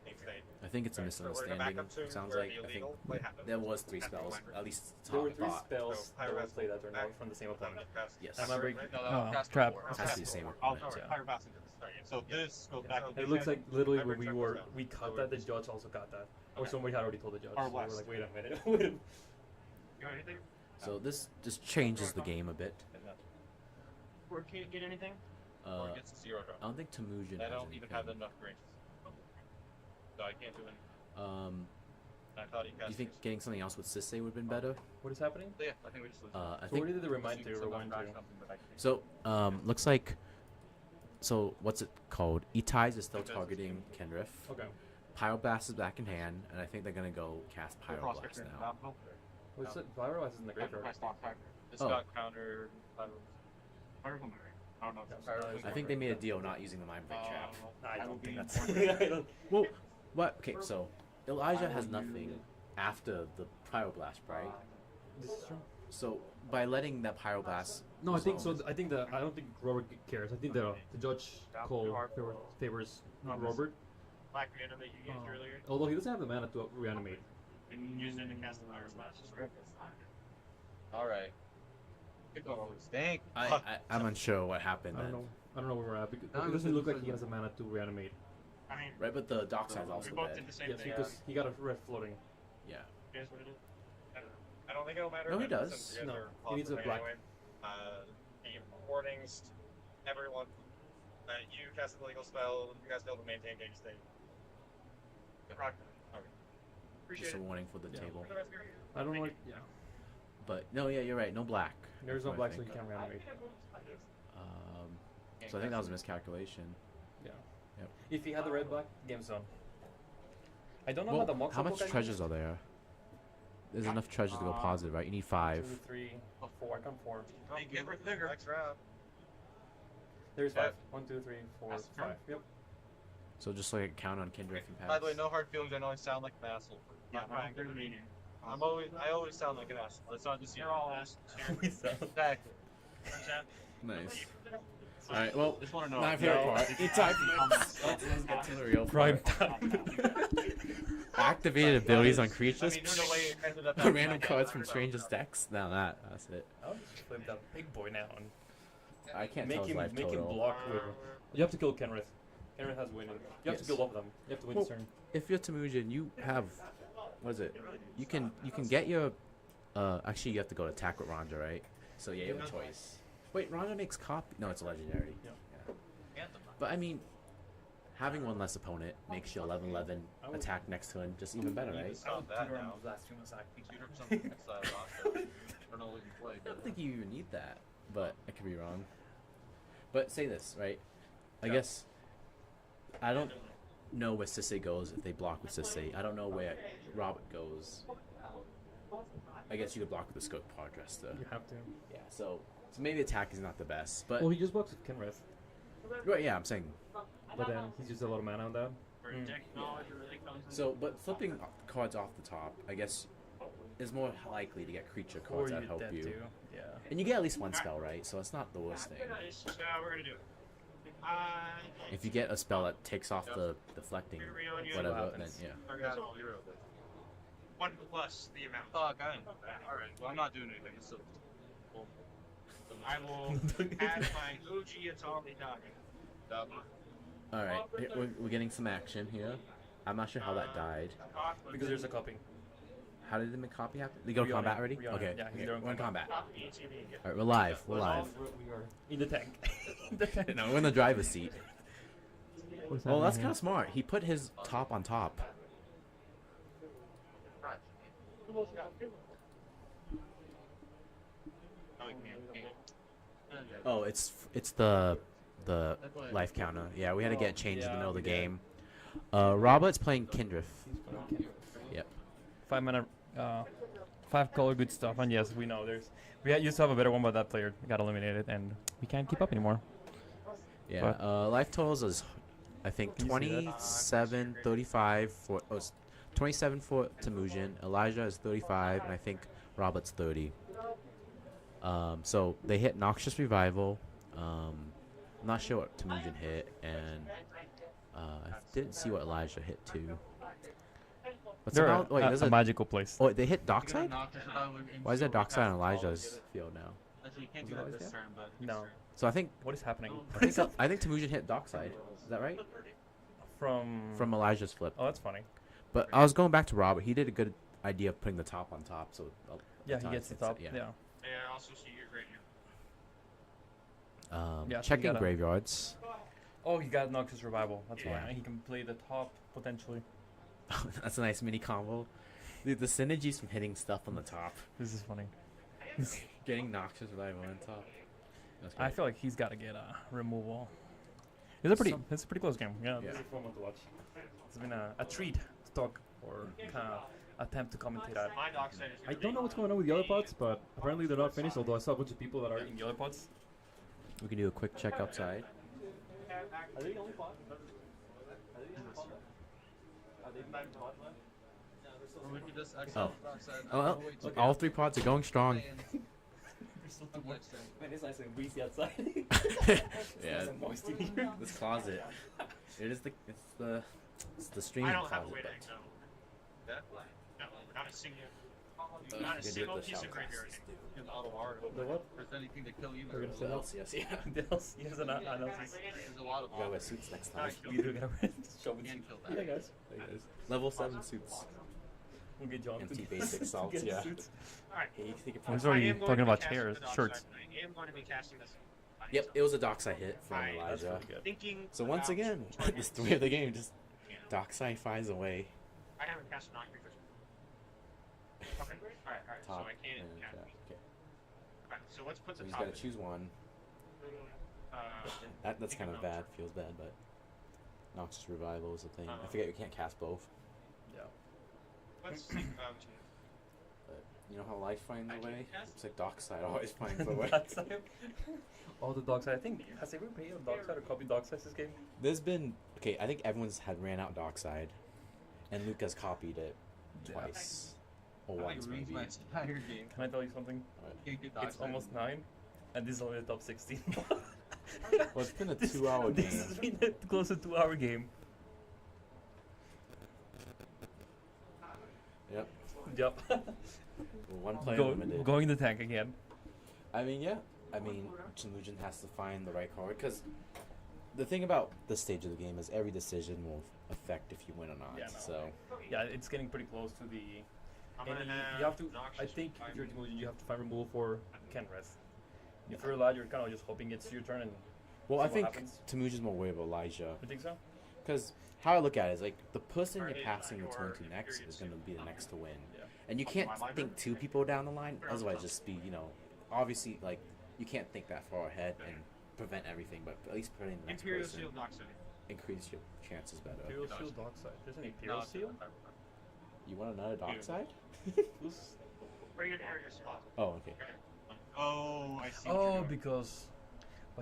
things state. I think it's a Right, so we're gonna misunderstanding. back up to Sounds where like the I think illegal play happened. there was 3 After spells. Mind Break. At least There were top 3 thought. spells So, that were Pyroblast played that turn back, from the same opponent. Yes. Mind Break. No, that was cast trap. before. It has to be the same I'll opponent. Yeah. Pyroblast into this. So this goes back to It looks like literally when Mind we Break we cut that, the judge also got that. Or Okay. somebody had already told the judge. Or So we were less. like, wait a minute. Wait a minute. You got anything? So this just changes the game a bit. Or can't get anything? Or it gets a 0 drop. I don't think Temujin I has don't even have anything. enough ranges. So I can't do anything. I thought he Do cast. you think getting something else with Sisei would have been better? What is happening? Yeah, I think we just lose. I So think where did the remind to rewind to? so. Looks like. So what's it called? Etize is still targeting Kendriff. Okay. Pyroblast is back in hand, and I think they're gonna go cast Pyroblast now. What's it? Pyroblast is in the graveyard. It's Oh. got counter. I think they made a deal not using the Mind Break trap. I don't think that's. I don't. Well, what? Okay, so Elijah has nothing after the Pyroblast, right? This is true. So by letting that Pyroblast. No, I think so. resolve- I think I don't think Robert cares. I think the judge call favors Robert. Black mana that you used earlier. Although he doesn't have the mana to reanimate. And use it to cast the fire splash. Alright. Thank I'm unsure what happened I then. don't know where we're at because it doesn't look like he has a mana to reanimate. I mean, Right, but the dock side's we also both dead. did the same Yes, thing. because he got a red floating. Yeah. Here's what it is. I don't think it'll matter. No, he but does. since you guys No, are he needs a off black. anyway, the warnings, everyone. You cast a legal spell. You guys fail to maintain game state. Rock. Okay. Appreciate Just a it. warning for the Yeah. table. For the rest of your- I don't like. Yeah. But no, yeah, you're right. No black. There's That's no what I black, so think. he can't reanimate. So I think that was a miscalculation. Yeah. Yep. If he had the red black, game's done. I don't know Well, how the Mox how much book I treasures are there? There's enough treasures to go positive, right? You need 5. 2, 3, 4. I count 4. Make it bigger. Next round. There's 5. 1, 2, 3, 4, 5. Yep. So just like a count on Kindred and pass. By the way, no hard feelings. I know I sound like an asshole. Yeah, I always sound like an asshole. It's not just you. You're all assholes here. Exactly. Nice. Alright, well, Just want to know. my favorite part. It's time let's get to the real Prime part. time. Activated abilities on creatures. I mean, there's no way it ended up. Random cards from strangers decks. Now that's it. I'll just flip that big boy now and I can't make tell his him life total. block with. You have to kill Kenrith. Kenrith has winning. You have to Yes. kill off them. You have to win Well, this turn. If you're Temujin, you have what is it? You can get your actually you have to go to attack with Ronja, right? So yeah, you have a choice. Wait, Ronja makes copy. No, it's a legendary. Yeah. But I mean, having one less opponent makes you 11/11 attack next turn just even better, right? Not that now. I don't know what you play. I don't think you even need that, but I could be wrong. But say this, right? I guess I don't know where Sisse goes if they block with Sisse. I don't know where Robert goes. I guess you could block with the Skunk Progress though. You have to. Yeah, so maybe attack is not the best, but Well, he just blocks with Kenrith, right, yeah, I'm saying. but then he's used a lot of mana on that. So, but flipping cards off the top, I guess, is more likely to get creature Or cards you that get help that you. too. Yeah. And you get at least one spell, right? So it's not the worst thing. So we're gonna do it. If you get a spell that takes off the deflecting, whatever, then yeah. One plus the amount. Fuck, I know. Alright, well, I'm not doing anything. So. I will add my OG Atari die. Alright, we're getting some action here. I'm not sure how that died. Because there's a copy. How did the copy happen? They go to combat already? Okay, Yeah, he's we're in combat. combat. Alright, we're live. We're live. We are in the tank. No, we're in the driver's seat. What's Well, that's happening kind of smart. He put his top on top. Oh, it's the life counter. Yeah, we had to get changed in the middle of the game. Robert's playing Kindred. Yep. 5 mana, 5 color good stuff, and yes, we know used to have a better one, but that player got eliminated, and we can't keep up anymore. Yeah. Life totals is, I think, Can you see that? 27, 35 for 27 for Temujin. Elijah is 35, and I think Robert's 30. So they hit Noxious Revival. I'm not sure what Temujin hit, and I didn't see what Elijah hit too. But They're somehow, wait, there's a magical place. Oh, they hit Dockside? Why is there Dockside on Elijah's field now? Actually, you can't Was do it that always this there? turn, but. No. So I think What is happening? I think Temujin hit Dockside. Is that right? From Elijah's flip. Oh, that's funny. But I was going back to Robert. He did a good idea of putting the top on top. So Yeah, he gets the top. Yeah. Yeah, I also see your great Yeah, so he checking got a- graveyards. Oh, he got Noxious Revival. That's Yeah. why he can play the top potentially. That's a nice mini combo. Dude, the synergies from hitting stuff on the top. This is funny. Getting Noxious Revival on top. That's I great. feel like he's got to get a removal. It's a pretty close game. Yeah, Yeah. this is a fun one to watch. It's been a treat to talk or kind of attempt to commentate that. My dock side is I don't know what's going on with the other pods, but apparently they're not finished. Although I saw a bunch of people that are in the other pods. We can do a quick check outside. Are they the only pod? Are they the pod? Or we could just Oh. outside. Oh, well, all 3 pods are going strong. Man, it's nice and breezy outside. Yeah. Nice and moist in here. This closet. It's the I streaming don't have a closet. way to But know. No, not a single. you Not a can do it single with piece shell of graveyard. classes, The what? If there's anything to kill you, We're gonna there's set up. LCS, yeah. He has an analysis. a lot of We gotta wear suits next time. You do gotta show me. can kill Yeah, that. guys. Level 7 suits. We'll get John Empty to basic to salts, get yeah. suits. Alright. Hey, you can take it I was from- already I am going talking to be about casting chairs, the dock shirts. side, and I am going to be casting this. Yep, it was a dockside hit from Right, that's Elijah. pretty good. Thinking So once about again, target. this 3 of the game just dockside flies away. I haven't cast non-creatures. Okay. Alright. So Top I can't. and Yeah. okay. Alright, so let's put So the he's top. gotta choose one. Uh, That's kind of bad. Feels bad, but Noxious Revival is a thing. I forget you can't cast both. Yeah. let's think about. You know how life finds a way? It's like Dockside always finds a way. Oh, the Dockside. I think, has everyone played on Dockside or copied Dockside this game? There's been, okay, I think everyone's had ran out Dockside, and Luca's copied it twice. Or once, maybe. Can I tell you something? It's almost 9, and this is only the top 16. Well, it's been a 2-hour game. This has been a close to 2-hour game. Yep. Yep. One player limited. Going in the tank again. I mean, yeah. I mean, Temujin has to find the right card, because the thing about this stage of the game is every decision will affect if you win or not. Yeah, no. So yeah, it's getting pretty close to the. You have to. I think if you're Temujin, you have to find removal for Kenrith. If you're allowed, you're kind of just hoping it's your turn and. Well, I think Temujin's more worried about Elijah. You think so? Because how I look at it is like the person you're passing the turn to next is going to be the next to win. Yeah. And you can't think 2 people down the line, otherwise just be, you know, obviously like you can't think that far ahead and prevent everything, but at least preventing the next person increase your chances better. Imperial Shield Dockside. There's an Imperial Seal? You want another Dockside? Oh, okay. Oh, I see. Oh, because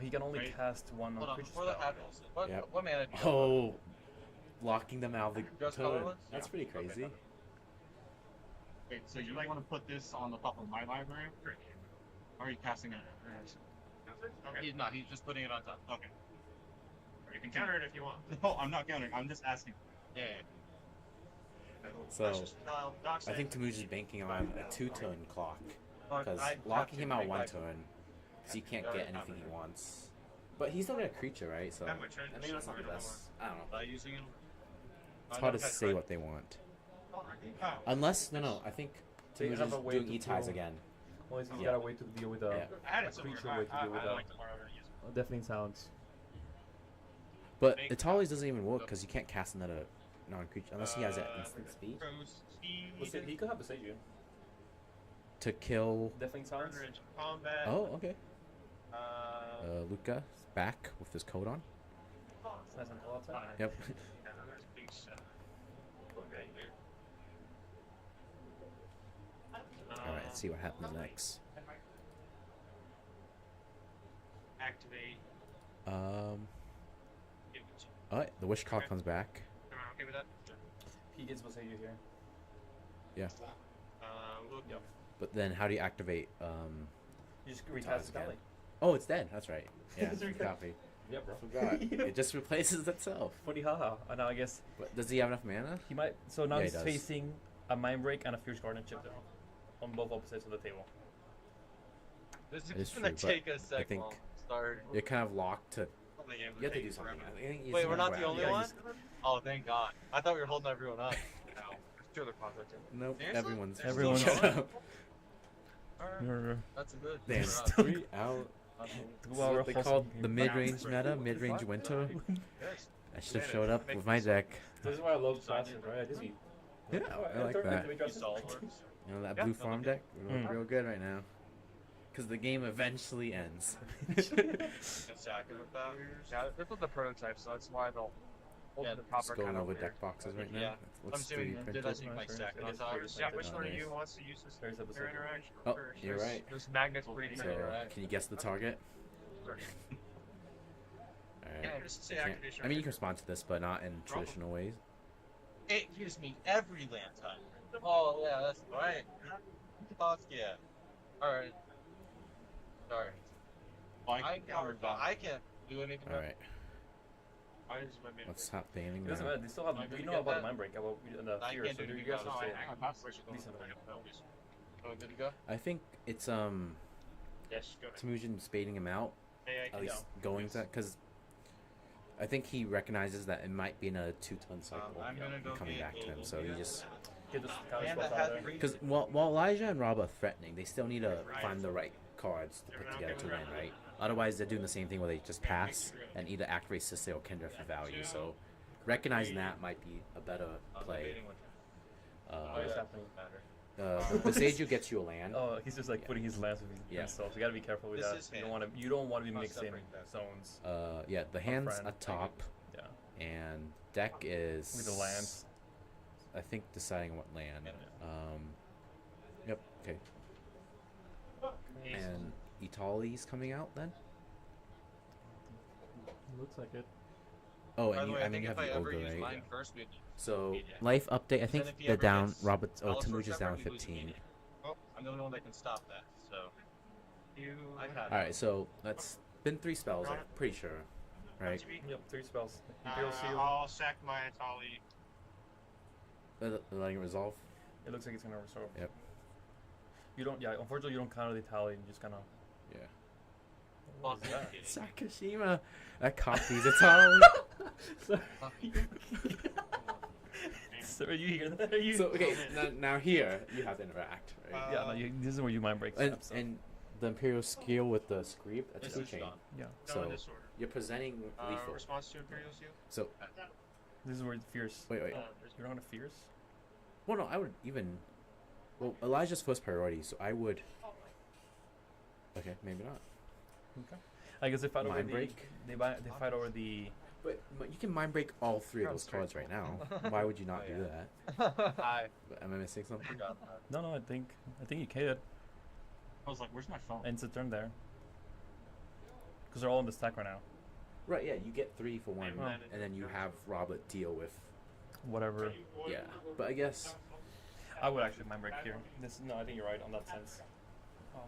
he can only cast one on creature spell. Yep. What mana? Oh, locking them out of the Just turn. colorless? That's pretty crazy. Wait, so you want to put this on the top of my library? Or are you casting it? He's not. He's just putting it on top. Okay. You can counter it if you want. No, I'm not countering. I'm just asking. Yeah. So, I think Temujin's banking on a 2-turn clock. Because I locking him out make 1 like- turn, because he can't get anything he wants. But he's not a creature, right? So, I mean, that's not the best. I don't know. By using him. It's hard to say what they want. Unless, no, I think They have Temujin's a way doing to E-ties throw- again. Well, he's got a way to deal with a creature, way to deal with deafening sounds. But it always doesn't even work because you can't cast another non-creature unless he has that instant speed. He could have a Sage To kill. deafening sounds. Oh, okay. Luca back with his coat on. It's nice and cool outside. Yep. Alright, let's see what happens next. Activate. Alright, the wish card comes back. Am I okay with that? He gets Sage here. Yeah. Yep. But then how do you activate You just recast again? Scully. Oh, it's dead. That's right. Yeah, It's recast. copy. Yep, bro. Forgot. It just replaces itself. Funny haha. And now I guess But does he have enough mana? he might. So now Yeah, he he's does. facing a Mind Break and a Fierce Garden chip down on both opposites of the table. This It is is gonna true, but take a I sec. think while start. you're kind of locked to. You have to do something. I think Wait, we're not the he's- only yeah, one? he's- Oh, thank God. I thought we were holding everyone up. No. There's 2 other pods right there. Nope, Seriously? everyone's. Everyone's- Shut up. Alright. That's a good. Damn, for us. 3 out. This is 2-hour what they hustle call game. the mid-range meta, mid-range winter. I should have showed up with my deck. This is why I love Classic, right? I just Yeah, I like that. SolidWorks. You know that blue farm deck? We look real good right now. Because the game eventually ends. Exactly with that. Yeah, this was the prototype, so that's why they'll hold Yeah, the Just proper going kind of over weird. deck boxes right now. Yeah. It I'm looks assuming 3D did printed. I see my stack on top? Yeah, which Oh, one of nice. you wants to use this There's episode. their interaction? Oh, first? you're right. This magnet's pretty So, good. right. can you guess the target? Yeah, Alright. just say Can't- activation. I mean, you can respond to this, but not in traditional ways. It gives me every land type. Oh yeah, that's right. Fuck yeah. Alright. Sorry. I can't do anything. Alright, I use my main. let's stop banning It doesn't now. matter. They still have. Am I We gonna know get about that? the Mind Break. About the I Fear. can't So do you anything guys about will it. say I passed decent. Oh, good to go? I think it's Yes, go ahead. Temujin spading him out, Hey, I at can least going to that, because I think he recognizes that it might be in a 2-turn cycle I'm gonna go coming get back to him, a- so he just... Get this counter And spell that out has there. three. Because while Elijah and Rob are threatening, they still need to find the right cards to put together to win, right? Otherwise, they're doing the same thing where they just pass and either activate Sisse or Kendra for value, so recognizing that might be a better play. What is happening? The Seiju gets you a land. Oh, he's just like Yeah. putting his lance with Yeah. himself. So you gotta be careful with This that. is You don't hand. want to. You don't want to be I'll mixing separate that. zones. Yeah, the hand's friend. atop, Yeah. and deck is... With the lands. I think deciding what land. Yep. Okay. And Itali's coming out then. Looks like it. Oh, By and the you, way, I I mean think you if have I the ever ogre, use right? mine first, we'd So life update. I think if he the ever down gets Robert Alistair Tamuj is down Shepherd, we lose 15. immediately. Oh, I'm the only one that can stop that. So I've had All right, so that's been 3 spells. I'm pretty sure, right? Yep, 3 spells. Imperial Seal. I'll sack my Atali. Letting it resolve. It looks like it's gonna resolve. Yep. You don't. Yeah, unfortunately, you don't counter the tally. You just kind of. Yeah. What is that? Sakashima. That copies Itali. So are you here? Are you? So okay, now here you have to interact, right? Yeah, no, this is where you mind break and, stuff. So. and the Imperial Skill with the Screep, that's This two is chain. done. Yeah. Go So in this order. you're presenting lethal. Response to Imperial Seal. So This is where it's fierce. wait. You're not a fierce. Well, no, I would even. Well, Elijah's first priority, so I would. Okay, maybe not. Okay. I guess they fight over Mind the. break? They fight over the. But you can mind break all 3 of those cards right now. Why would you not do that? Am I missing something? No, I think you can. I was like, where's my phone? And it's a turn there. Because they're all in the stack right now. Right, yeah, you get 3 for 1, Oh. and then you have Robert deal with. Whatever. Yeah, but I guess. I would actually mind break here. No, I think you're right on that sense.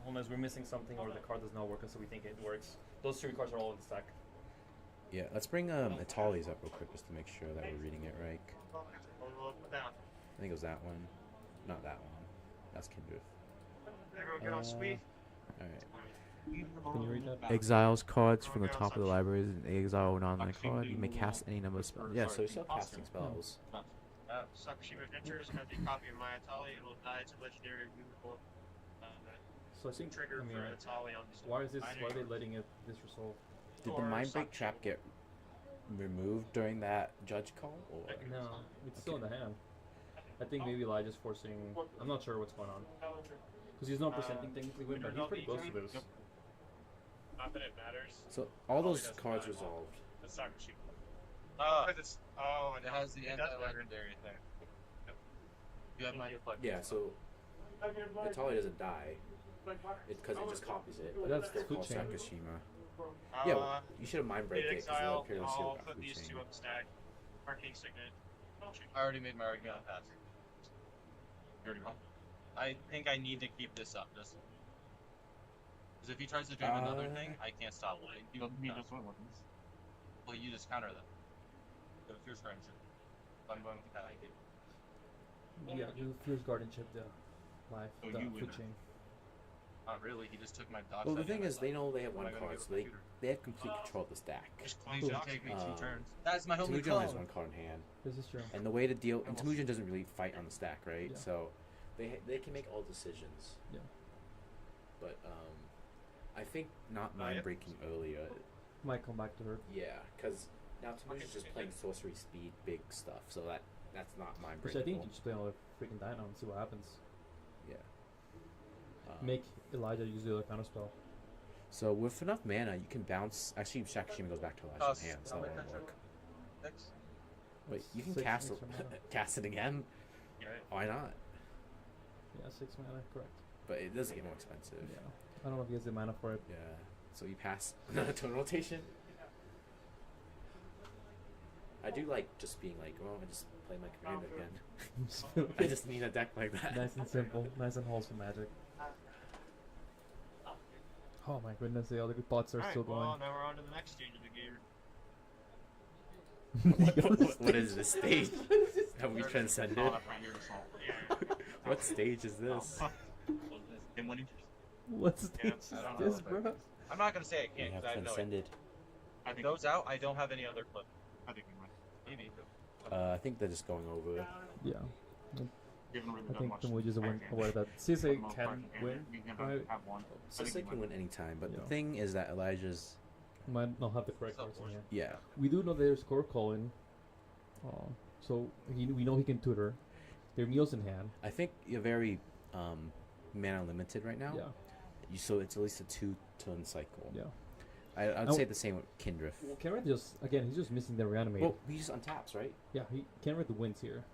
Unless we're missing something or the card does not work, so we think it works. Those 3 cards are all in the stack. Yeah, let's bring Itali's up real quick just to make sure that we're reading it right. I think it was that one. Not that one. That's Kindred. Everyone get on sweet. Alright. Can you read that? Exiles cards from the top of the library. Exile non-land card. You may cast any number of spells. Yeah, so you're still casting spells. Sakashima enters, has a copy of my Atali. It will die to legendary removal. So I think. Trigger I mean, for Atali on this. why is this? Why are they letting it this resolve? Did the mind break trap get removed during that judge call? Or? No, it's still in the hand. I think maybe Elijah's forcing. I'm not sure what's going on. Because he's not presenting technically win, but he's pretty close to this. Not that it matters. So all those cards resolved. The Sakashima. It has the anti-legendary thing. You have my Yeah, so Itali doesn't die because it just copies it. But That's still food called chain. Sakashima. Yeah, well, you should have mind break it because the Exile. Imperial Seal I'll got put food these chain. 2 on the stack. Arcane Signet. I already made my argument on pass. I think I need to keep this up. Just because if he tries to do another thing, I can't stop it. He doesn't mean this one weapons. Well, you just counter them. So if you're trying to, I'm going with that idea. Yeah, you Fierce Guardian chip the life, So the you food win. chain. Not really. He just took my dodge. Well, the setting thing and is, I they was know they have like, one what am I card, gonna so do with the they have complete control of the stack. computer? It'll take me 2 turns. That's my only Temujin only has call. 1 card in hand. This is true. And the way to deal, and Temujin doesn't really fight on the stack, right? Yeah. So they can make all decisions. Yeah. But I think not mind breaking earlier. Might come back to her. Yeah, because now Temujin's just playing sorcery speed, big stuff. So that's not mind Which breaking. I think you just play another freaking Dino and see what happens. Yeah. Make Elijah use the other counter spell. So with enough mana, you can bounce. Actually, Sakashima goes back to Elijah's hand, so that won't work. Wait, you can 6 cast extra mana. cast it again? Why not? Yeah, 6 mana, correct. But it does get more expensive. Yeah. I don't know if he has the mana for it. Yeah. So you pass another turn rotation. I do like just being like, well, I just play my commander again. I just need a deck like that. Nice and simple, nice and wholesome magic. Oh my goodness, the other good thoughts are still going. Well, now we're on to the next stage of the game. What is this stage? Have we transcended? What stage is this? What stage is this, bro? I'm not gonna say I We can't have because I know it. transcended. If those out, I don't have any other clip. I think we might. Maybe. I think they're just going over. Yeah. Given really I done think much. the Moji's I win can't. aware that CSA Most can part, win. We can Right? have one. So they can win anytime, but Yeah. the thing is that Elijah's. Might not have the correct cards in here. Yeah. We do know there's score calling. So we know he can tutor. There are meals in hand. I think you're very mana limited right now. Yeah. So it's at least a 2-turn cycle. Yeah. I'd say the same with Kindred. Well, Kenrith just he's just missing the reanimate. Well, he just untaps, right? Yeah, Kenrith wins here.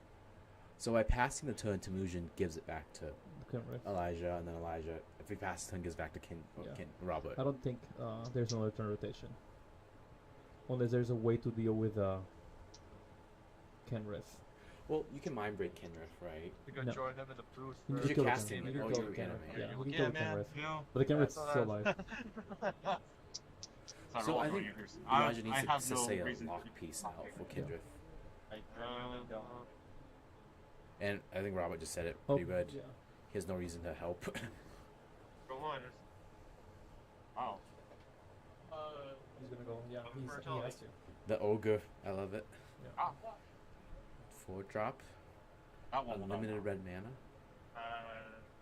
So by passing the turn, Temujin gives it back to Kenrith. Elijah, and then Elijah. If he passes turn, gives back to Robert. I don't think there's another turn rotation. Unless there's a way to deal with Kenrith. Well, you can mind break Kenrith, right? You can join him in the booth. You first. can kill cast the him. Kenrith. You Oh, can kill you the can, Kenrith. man. Yeah, you can Yeah, kill the man. Kenrith. No. But the Kenrith's That's still all alive. So I think Elijah needs to say a lock piece out for Kendrick. And I think Robert just said it pretty good. Yeah. He has no reason to help. Go on. Oh. He's gonna go. Yeah, he has to. The ogre, I love it. Yeah. 4-drop. Unlimited red mana.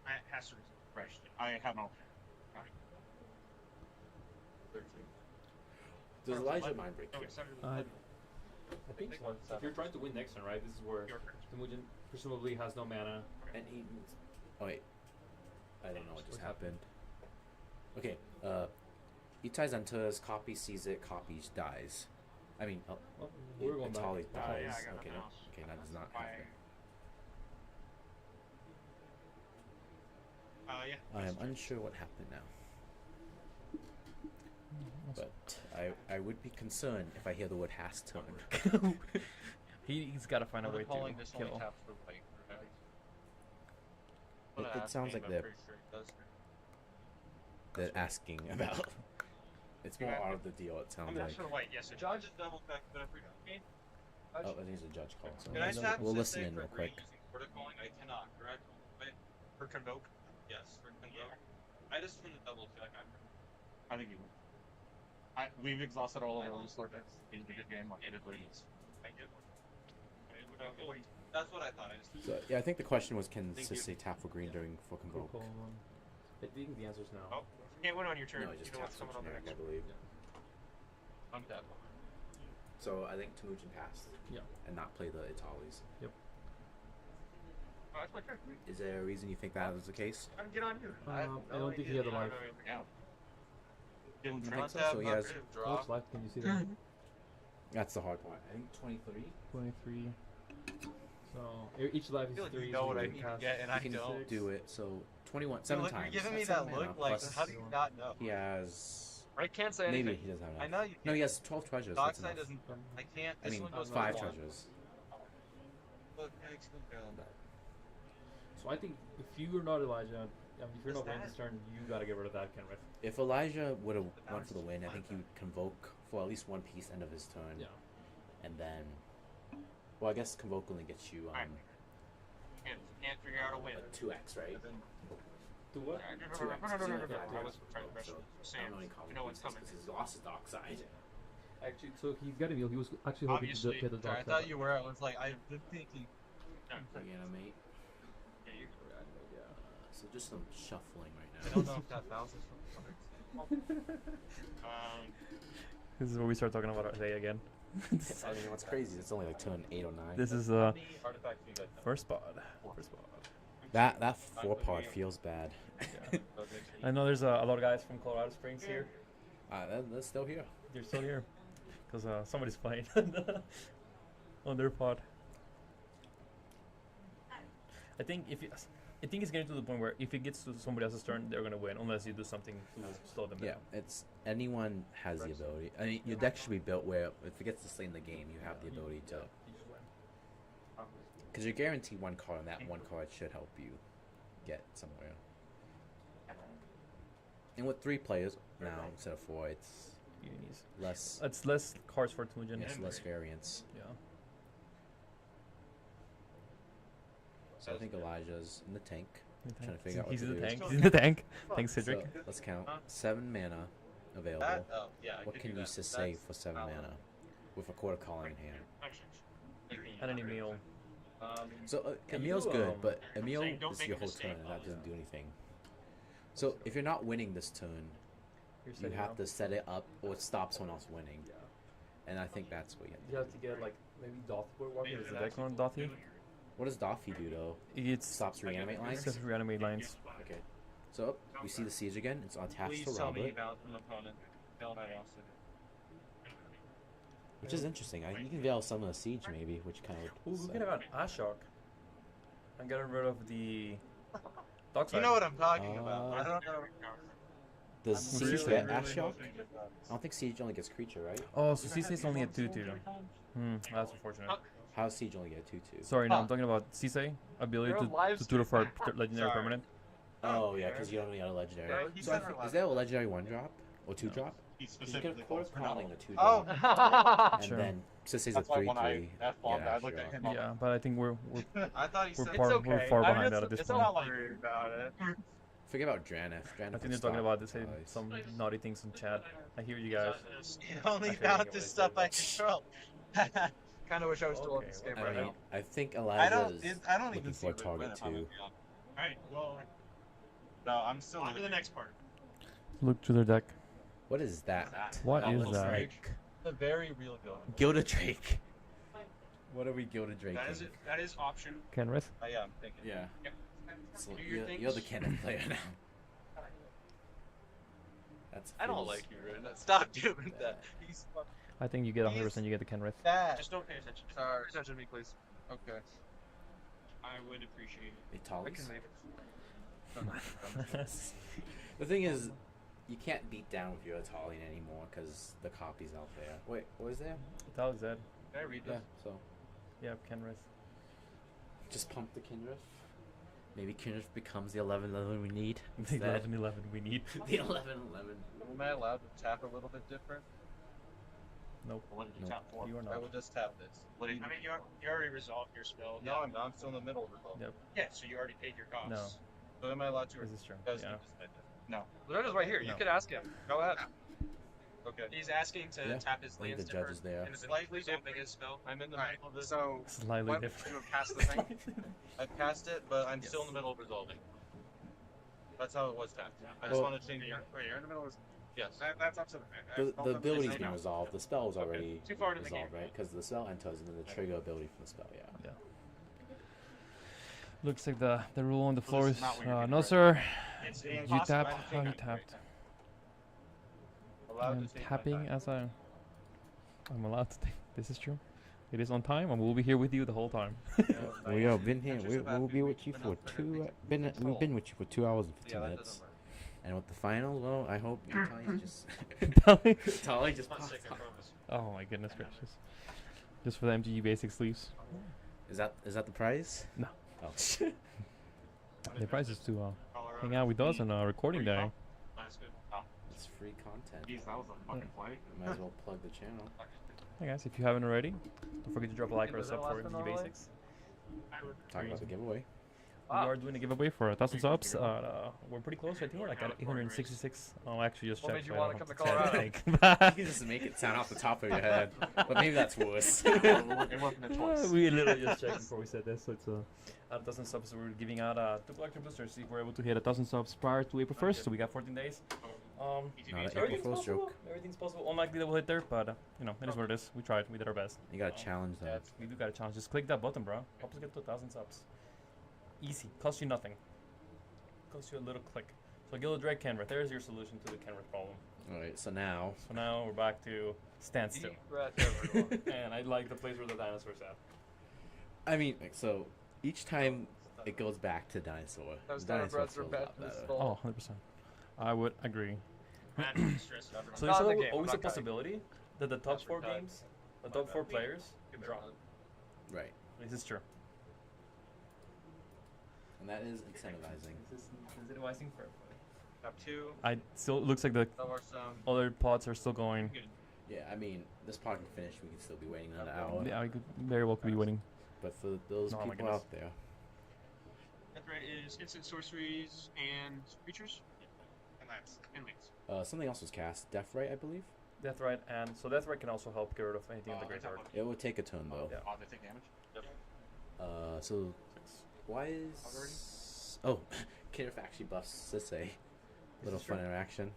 It has to refresh. I have no. Does Elijah mind break here? I think so. If you're trying to win next turn, right? This is where Temujin presumably has no mana. And he. Oh wait. I don't know what just happened. Okay. Itai enters, copy sees it, copies dies. I mean, we're going back. Atali dies. Yeah, Okay, no. Okay, that does not happen. Yeah. I am unsure what happened now. But I would be concerned if I hear the word has turned. He's got to find a way to kill. It sounds like they're asking about. It's more out of the deal. It sounds like. Yes, Judge is double back, but if we can't. Oh, I think it's a judge call. So Can I tap we'll since listen they in real agree quick. using protocoling? I cannot, correct? Wait, For convoke. yes, for convoke. I just want to double check. I think you would. We've exhausted all of our resources in the game. Like, it is. That's what I thought. I just. So yeah, I think the question was, can Sissy tap for green during for convoke? I think the answer's no. Oh, can't win on your turn. No, it just you know what's taps for coming on the generic, next I believe. I'm dead. So I think Temujin passed. Yeah. And not play the Italis. Yep. Oh, that's my turn. Is there a reason you think that was the case? I can get on you. I don't think he had a life. Yeah. You think so? So he has. How much life can you see there? That's the hard part. I think 23. 23. So each life is I feel like 3. you know what I can need cast- to get, and You I can don't. do it. So 21. 7 Look, times. you're giving me That's that 7 look mana, like, plus how do you not know? He has. I can't say anything. Maybe he doesn't have enough. I know you. No, he has 12 treasures. That's Dockside enough. doesn't. I can't. I This mean, one goes 5 for 1. treasures. Look, excellent down. So I think if you're not Elijah, if you're not winning this turn, you gotta get rid of that Kenrith. If Elijah would have won for the win, I think he would convoke for at least one piece end of his turn. Yeah. And then, well, I guess convoke only gets you Can't figure out a win. 2x, right? Do what? No. I was trying to rush Sam. You know what's coming. He's lost his dark side. Actually, so he's got a meal. He was actually hoping to get the Sorry, dark I thought you were. I was like, I've been thinking. Reanimate. Yeah, you can reanimate, yeah. So just some shuffling right I now. don't know if that bounces from This is where we start talking about our day again. I mean, what's crazy? It's only like turn 8 or 9. This is artifact you got. first spot. First spot. That 4 part feels bad. I know there's a lot of guys from Colorado Springs here. They're still here. They're still here because somebody's playing on their pod. I think it's getting to the point where if it gets to somebody else's turn, they're gonna win unless you do something to slow them Yeah, down. it's anyone has the ability. I mean, your deck should be built where if it gets to stay in the game, you have the ability to. You just win. Because you're guaranteed 1 card, and that 1 card should help you get somewhere. And with 3 players now instead of 4, it's Unis. less. It's less cards for Temujin. It's less variance. Yeah. So I think Elijah's in the tank. Trying to figure out what He's to in do. the tank. He's in the tank. Thanks, So Cedric. let's count. 7 mana available. What can you say for 7 mana with a quarter calling in hand? And an Emil. So Can Emil's you, good, but Emil saying don't is make your a whole mistake. turn, and that doesn't do anything. So if you're not winning this turn, You're you setting have up. to set it up or stop someone else winning. Yeah. And I think that's what you have to You have to get like maybe Dothboy Walker. Is the deck on Dothy? What does Doffy do though? It Stops reanimate lines? Stops reanimate lines. Okay. So we see the siege again. It's attached Please to tell me Robert, about an opponent. Failed I lost it. which is interesting. You can veil some of the siege maybe, which kind of. Ooh, we could have an Ashok. I'm getting rid of the Dockside. You know what I'm talking about. I don't know. Does I'm Siege really, get really Aftershock? hoping it does. I don't think Siege only gets creature, right? Oh, so Cece's only at 2/2. That's unfortunate. How does Siege only get 2/2? Sorry, no, I'm talking about Cece ability to tutor for legendary permanent. Oh yeah, because you only got a legendary. So is that a legendary 1-drop or 2-drop? He's You get specifically a quarter pounding the 2 Oh. drop. And Sure. then Sice's a That's why 3/3. when I F-bombed, I looked at him. Yeah, but I think we're I thought he we're said far, it's we're okay. far I mean, behind that at this it's point. not like about it. Forget about Draneth. I think they're talking about this, some naughty things in chat. I hear you guys. You only found this stuff I control. Kind of wish I was still on this game right now. I think I Eliza's don't even looking see for a target too. Alright, well, No, I'm still on to the next part. Look to their deck. What is that? What is looks that? like A very real gun. Gilded Drake. What are we Gilded Drake? That is option. Kenrith? Yeah, I'm thinking. Yeah. Yep. So Do your you're the things. Kenneth player now. That's I don't feels like you, Rin. Stop doing that. He's I think you get 100%. You get the Kenrith. bad. Just don't pay attention. Sorry. Pay attention to me, please. Okay. I would appreciate it. They tall. I can leave. The thing is, you can't beat down with your Italian anymore because the copy's out there. Wait, what is there? That was Zed. Can I read Yeah, this? so Yeah, Kenrith. just pump the Kinrith. Maybe Kinrith becomes the 11/11 we need. The instead. 11/11 we need. The 11/11. Am I allowed to tap a little bit different? Nope. What did you Nope. tap for? You are I not. will just tap this. I mean, you already resolved your spell. No, I'm not. I'm still in the middle of it. though. Yep. Yeah, so you already paid your costs. No. So am I allowed to? This is true. Guys, Yeah. you decide that. No. Loretta's right here. You No. can ask him. Go ahead. Okay. He's asking to Yeah, tap his I think lands the judge is different there. and Slightly resolving different. his spell. I'm in the Alright, middle of this. so Slightly why don't different. you pass the thing? I passed it, but I'm still in the middle of resolving. That's how it was tapped. I just Well- want to change it. Wait, you're in the middle of Yes. that's up to the The ability's been resolved. The spell is already Too far into the resolved, game. right? Because the spell enters and then the trigger ability from the spell. Yeah. Yeah. Looks like the rule on the So floor this is is not what you're getting no right. sir. It's You impossible. tap I how think you I'm tapped. Allowed I'm to take my tapping time. as I'm allowed to take. This is true. It is on time, and we'll be here with you the whole time. We have been here. That's just about We'll be food with you weeks, for but not for everything. We've Control. been with you for 2 hours and 15 Yeah, that minutes. doesn't work. And with the final, well, I hope Italian just Tally. Italian just Not pops sick, I up. promise. Oh my goodness gracious. Just for the MTG basic sleeves. Is that the prize? No. Oh. The price is to Colorado. hang out with us on a recording day. That's good. It's free content. Jeez, that was a fucking play. Might as well plug the channel. Hey guys, if you haven't already, don't forget to drop a like or a Was sub that for last one MTG all the way? Basics. Talk about the giveaway. We are doing a giveaway for 1,000 subs. We're pretty close. I think we're like at 866. Oh, actually, just What checked. made you so I wanna don't come have to check, Colorado? I think. You can just make it sound off the top of your head, but maybe that's worse. It wasn't a choice. We literally just checked before we said this. So it's 1,000 subs. We're giving out 2 collector boosters if we're able to hit 1,000 subs prior to April 1st. So we got 14 days. Not an Everything's April Fool's possible. joke. Everything's possible. Unlikely that we'll hit there, but you know, it is what it is. We tried. We did our best. You gotta challenge them. We do got a challenge. Just click that button, bro. Help us get to 1,000 subs. Easy. Costs you nothing. Costs you a little click. So Gilded Drake Kenrith. There's your solution to the Kenrith problem. Alright, so now So now we're back to standstill. Breath, everyone. And I like the place where the dinosaurs at. I mean, like, so each time it goes back to dinosaur. Those the kind of dinosaur breaths are feels a bad lot for the better. skull. Oh, 100%. I would agree. Stress. So Not there's in the game, always I'm a not possibility that the top That's 4 retarded. games, the top 4 players, can draw. Right, This is true. and that is incentivizing. This is incentivizing for everybody. Top 2. I still looks like the Or some. other pods are still going. Yeah, I mean, this pod can finish. We can still be waiting another hour. Yeah, I could very well could be winning. But for those Oh my people goodness. out there, That threat is instant sorceries and creatures And that's and lands. something else was cast. Death Right, I believe. Deathrite, and so Deathrite can also help get rid of anything in the graveyard. It would take a turn though. Yeah. oh, they take damage. So why is Kitterf actually buffs Sisay? Little This is fun true. interaction.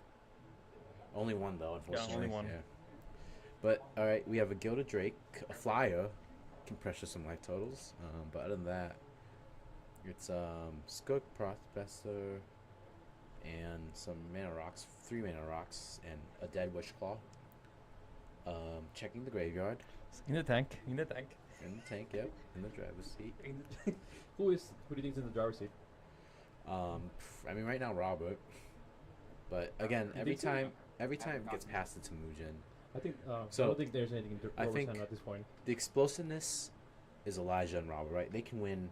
Only one though, unfortunately. only one. Yeah. But all right, we have a Gilded Drake, a flyer, can pressure some life totals. But other than that, it's Skunk Prospector and some mana rocks, 3 mana rocks, and a dead Wishclaw. Checking the graveyard. In the tank. In the tank. In the tank, yep. In the driver's seat. Who do you think's in the driver's seat? I mean, right now Robert, but again, every time it gets passed to Temujin. I think So, I don't think there's anything to I think overstand at this point. the explosiveness is Elijah and Robert, right? They can win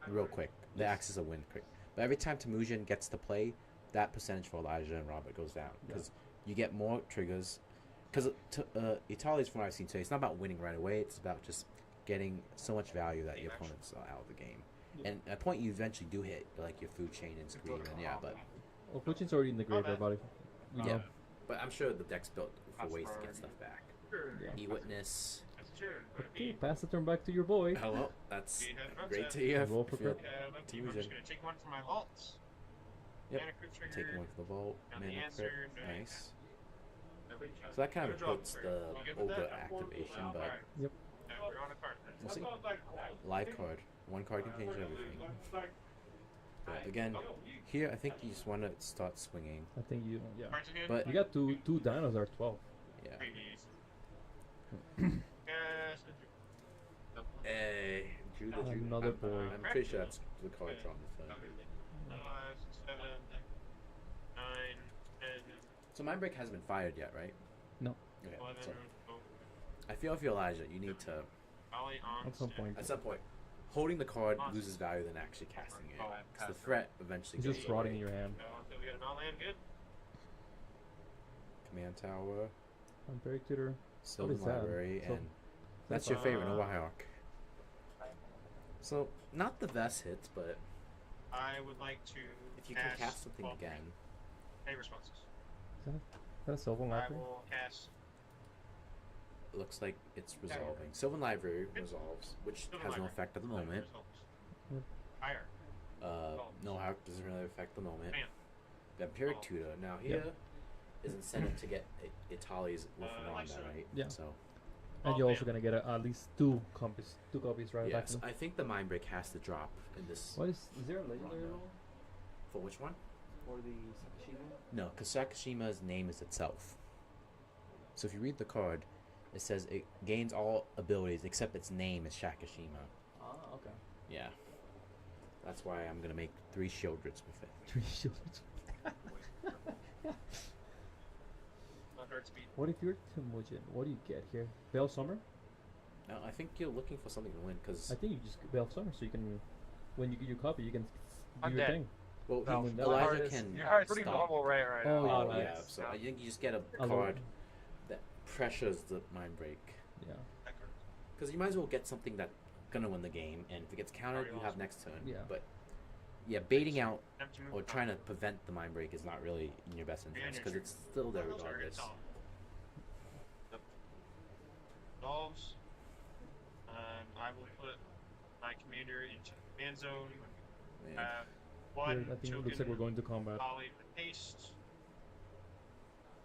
real quick. The axes will win quick. But every time Temujin gets to play, that percentage for Elijah and Robert goes down because you get more triggers. Because Itali's, from what I've seen today, it's not about winning right away. It's about just getting so much value that your opponents are out of the game. And at a point, you eventually do hit like your food chain and screen, and but Well, Putin's already in the graveyard, buddy. You know. but I'm sure the deck's built for ways to get stuff back. E-Witness. Okay, pass the turn back to your boy. Hello, that's great to hear. Roll for crit. I'm just gonna take one for my vaults. Yep. Mana crit trigger. Take one for the vault. Down the Mana answer, crit. no. Nice. So that kind of puts the Olga activation, but Yep. We're on a card. we'll see. Live card. One card can change everything. But again, here I think you just want to start swinging. I think you, yeah. But You got two dinos are 12. yeah. Yes. Hey, Drew the Drew. Another boy. I'm pretty sure that's the card drawn the phone. 5, 7, 9, 10, So Mindbreak hasn't been fired yet, right? No. Okay. 11. So I feel if you're Elijah, you need to Volley on At some point. at some point holding the card loses value than actually casting it because the threat eventually It's goes just rotting in away. your hand. So we got an all-land good. Command Tower, Vampiric Tutor. Sylvan is that? Library, So- and that's your favorite Nova Hawk. So not the best hits, but I would like to. if you can cast something 12 again, A responses. Is that a Sylvan I Library? will cast. it looks like it's resolving. Sylvan Library resolves, which Sylvan has no Library. effect at the moment. Higher. No Hawk doesn't really affect the moment. Man. Vampiric Tutor. Now here is incentive to get Itali's with Wanda, right? Yeah. So And you're also gonna get at least two copies right back. yes, I think the Mindbreak has to drop in this. What is there a legendary Rondo. roll For which one? for the Sakashima? No, because Sakashima's name is itself. So if you read the card, it says it gains all abilities except its name is Shakashima. Ah, okay. Yeah. That's why I'm gonna make 3 Shieldreds with it. 3 shields. Hurt speed. What if you're Temujin? What do you get here? Veil Summer? No, I think you're looking for something to win because I think you just Veil Summer so you can, when you get your copy, you can do I'm your dead. thing. well, No, he- no, Elijah can Your heart's pretty stop. normal right Oh, now. yeah, Yeah, so I think you just get a Alone. card that pressures the Mindbreak. Yeah. Because you might as well get something that's gonna win the game, and if it gets countered, you have next turn. Yeah. But yeah, baiting out Empty move. or trying to prevent the Mindbreak is not really in your best interest because it's still there regardless. Resolves. I will put my commander into command zone. Yeah. One I think it token looks like we're going to combat. volley with haste.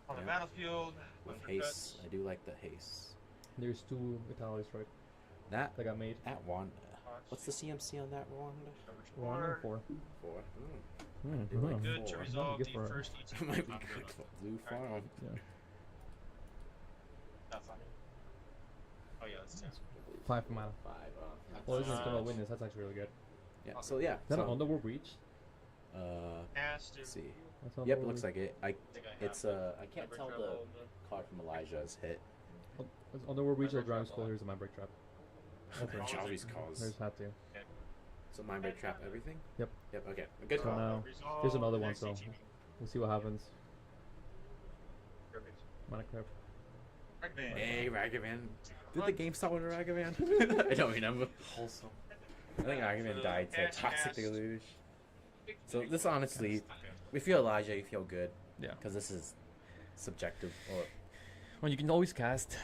On the Yeah. battlefield. With uppercuts. haste, I do like the haste. There's 2 Italis, right? That That got made. wand. What's the CMC on that wand? 1 or 4. 4. Mm, do like Good to 4. resolve Good the for it. first It ETB. might be good for Blue Farm. Yeah. That's fine. Oh yeah, that's 10. 5 mana. 5. Well, this is gonna win this. That's actually really good. Yeah. So yeah. Is that an So, Underworld Breach? Cast let's and see. That's Yep, it Underworld looks Breach. like it. I think I have it's I can't tell the card from Elijah's hit. It's Underworld Breach or Drown Skull. Here's a Mindbreak Trap. Okay. Jarvis calls. There's had to. So Mindbreak trap everything. Yep. Yep. Okay. Good So call. now resolve there's another one. next So ETB. we'll see what happens. Perfect. Mana Crab. Hey, Ragavan. Did the game start with a Ragavan? I don't remember. Wholesome. I think Ragavan died to Toxic Deluge. So this honestly, if you're Elijah, you feel good. Yeah. Because this is subjective. Or Well, you can always cast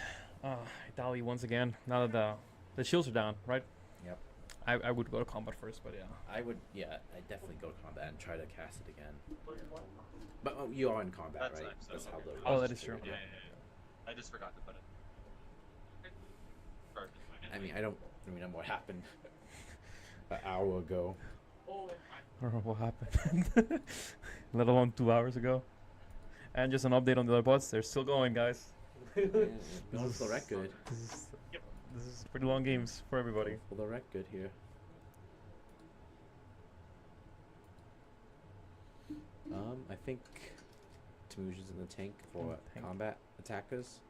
Itali once again. Now that the shields are down, right? Yep. I would go to combat first, but yeah. I would, yeah, I definitely go to combat and try to cast it again. But you are in combat, That's right? nice. That's how the. Oh, that is true. Yeah. I just forgot to put it. Perfect. I mean, I don't remember what happened an hour ago. I don't know what happened. Let alone 2 hours ago. And just an update on the other bots. They're still going, guys. No, for the record. This is pretty long games for everybody. For the record here. I think Temujin's in the tank for combat attackers.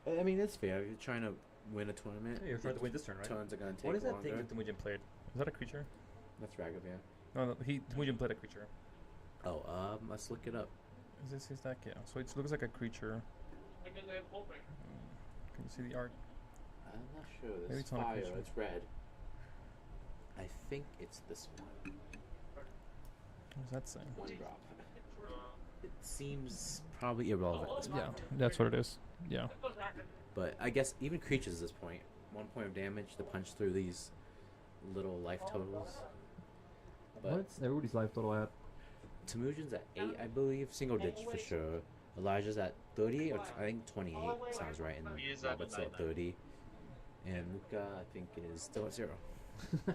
I mean, it's fair. You're trying to win a tournament. Yeah, you're trying to win this turn, right? Turns are gonna take What is that longer. thing that Temujin played? Is that a creature? That's Ragavan. No, Temujin played a creature. Oh, let's look it up. Is this his deck? Yeah. So it looks like a creature. Can you see the art? I'm not sure. Maybe This it's not a fire. creature. It's red. I think it's this one. What does that say? One drop. It seems probably irrelevant at this Yeah, point. that's what it is. Yeah. But I guess even creatures at this point, 1 point of damage to punch through these little life totals. But What's everybody's life total at? Temujin's at 8, I believe. Single digit for sure. Elijah's at 30, or I think 28 sounds right. And Robert's at 30. And Luca, I think, is still at 0. I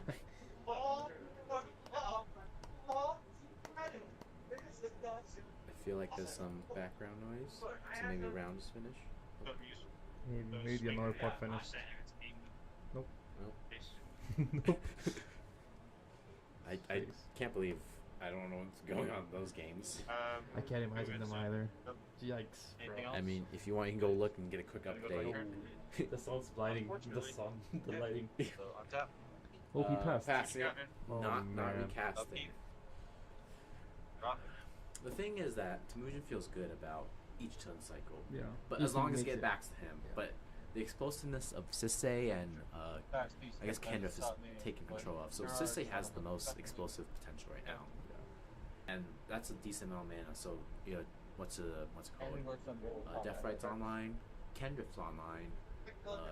feel like there's some background noise. So maybe round is finished. Maybe another part finished. Nope. Nope. I can't believe I don't know what's going on in those games. I can't imagine them either. Yikes. Bro. I mean, if you want, you can go look and get a quick update. The sun's blinding. The sun. The lighting. So on tap. Oh, he passed. Pass, yeah. Oh, not man. recasting. The thing is that Temujin feels good about each turn cycle. Yeah. But If as he long as it makes gets it. back to him. Yeah. But the explosiveness of Sisei and I guess Kendrick is taking control of. So Sisei has the most explosive potential right now. And that's a decent amount of mana. So you know, what's it called? Death Right's online. Kendrick's online.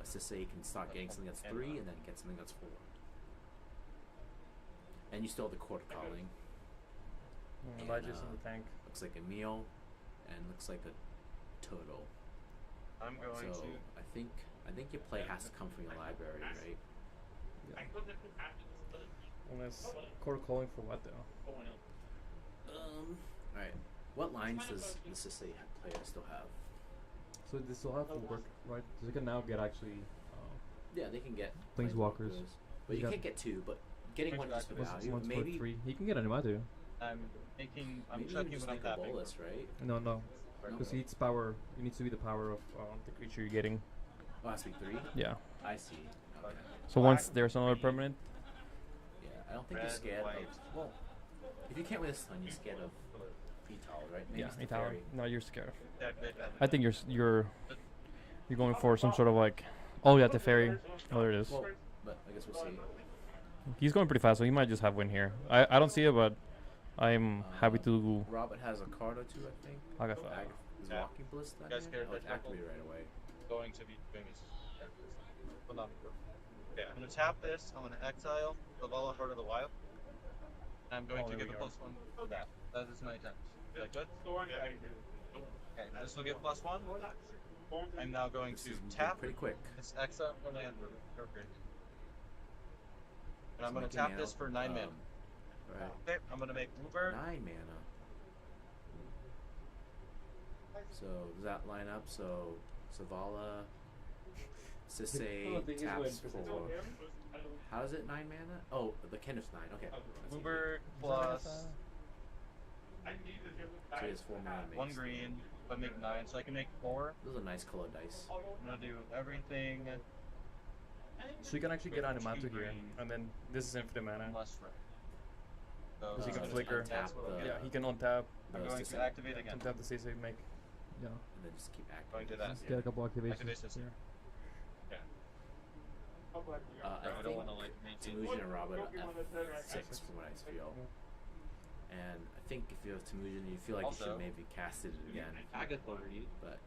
Sisei can start getting something that's 3 and then get something that's 4. And you still have the Court Calling. And, Elijah's in the tank. Looks like a meal, and looks like a turtle. I'm going so to. I think your play has to come from your library, right? Unless Court calling for what though? Alright. What lines does the Sisei player still have? So this will have to work, right? So you can now get actually. Yeah, they can get Planeswalkers. But you can't get 2, but getting one just for value. One's Maybe for 3. He can get Animatu. I'm maybe checking just what I'm make a tapping. bolus, right? No. Because he needs power. It needs to be the power of the creature you're getting. Oh, has to be 3? Yeah. I see. Okay. So once there's another permanent. Yeah, I don't think you're scared of. Well, if you can't win this turn, you're scared of Vital, right? Maybe Yeah, it's the Vital. fairy. No, you're scared. I think you're going for some sort of like. Oh yeah, the fairy. Oh, there it is. Well, but I guess we'll see. He's going pretty fast, so he might just have win here. I don't see it, but I'm happy to. Robert has a card or 2, I think. Agatha. Is Walking Bliss that? Guys care Oh, it's activated right away. Going to be doing this. Hold on. Yeah, I'm gonna tap this. I'm gonna exile the Vala Heart of the Wild. And I'm going to give a +1 for that. That is my attempt. Is that good? Okay, this will get +1. I'm now going This to is tap. pretty quick. This exile from land. Perfect. And I'm So gonna making tap mana, this for 9 mana. Right. Okay, I'm gonna make Bluebird. 9 mana. So does that line up? So Zavala, Sisei taps for. How is it 9 mana? Oh, the Kendrick's 9. Okay. That's Bluebird plus. So he has 4 mana. 1 green, but make 9, so I can make 4. Those are nice colored dice. I'm gonna do everything. So you can actually get Animatu here, and then this is infinite mana. Unless red. Because he can just flicker. untap the- Yeah, he can untap. I'm going to activate again. Untap the Sisei make. Yeah. And then just keep acting. Going to that. Just get a couple activations. Activations. here. I don't wanna, like, think Temujin and Robert are F6 from what I feel. And I think if you have Temujin, you feel like you Also, should maybe cast it again. Agatha, But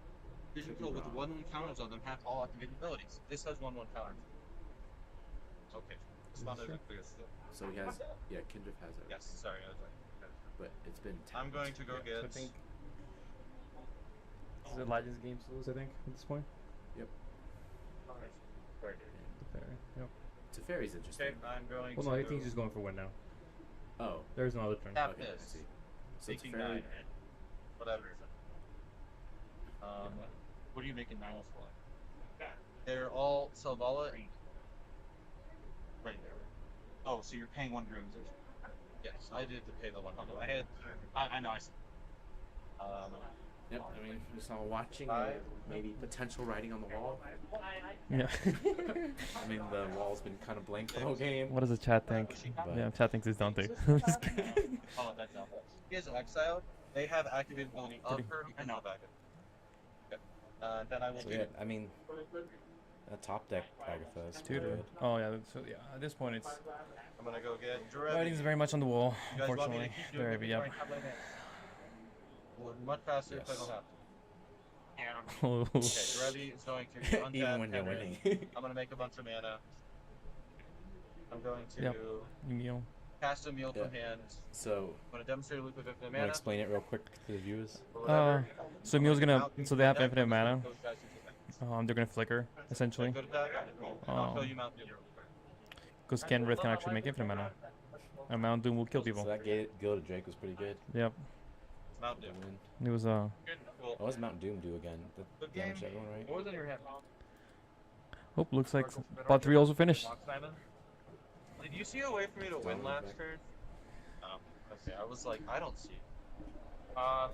vision could be kill with wrong. 1/1 counters on them have all activated abilities. This has 1/1 counters. Okay. It's not Sure. as clear still. So he has, yeah, Kindred has it. Yes, sorry, I was like. But it's been I'm going to go So I get. think this is Elijah's game to lose, I think, at this point. Yep. The fairy. Yep. Teferi's interesting. Okay, I'm going Well, to. no, I think he's just going for win now. Oh. There's another turn. Tap Okay, I this. see. So Taking Teferi, 9. Whatever. What are you making 9 for? They're all Selvala. Right there. Oh, so you're paying 1 green. Yes, I did pay the 100. I know. Yep, I mean, just all watching, maybe potential writing on the wall. Yeah. I mean, the wall's been kind of blank the whole game. What does the chat think? But Yeah, chat thinks it's Dante. Oh, that's not. He is exiled. They have activated ability of her. I know back it. Okay. Then I will. So, yeah, I mean, a top deck Agatha is Dude. good. Oh yeah. So yeah, at this point it's. I'm gonna go get Jarebi. Writing's very much on the wall, You guys want me to unfortunately. keep doing Very, it yep. before I have my man? Well, much faster if I don't have to. Oh. Okay, Jarebi is going to untap. Even when you're winning. I'm gonna make a bunch of mana. I'm going to Yep. Emil. cast a meal from hand. So, I'm gonna demonstrate a loop of infinite want to mana. explain it real quick to the viewers? So Emil's gonna. So they have infinite mana. Those guys who take that. They're gonna flicker essentially. Good attack. I'll show you Mount Doom. Because Ken Rith can actually make infinite mana. And Mount Doom will kill people. So that Gilded Drake was pretty good. Yep. Mount Doom. It was What does Mount Doom do again? Good Damage game. everyone, right? What was in your hand? Oh, looks like bot 3 also finished. Did you see a way for me to win last turn? Okay, I was like, I don't see. No, I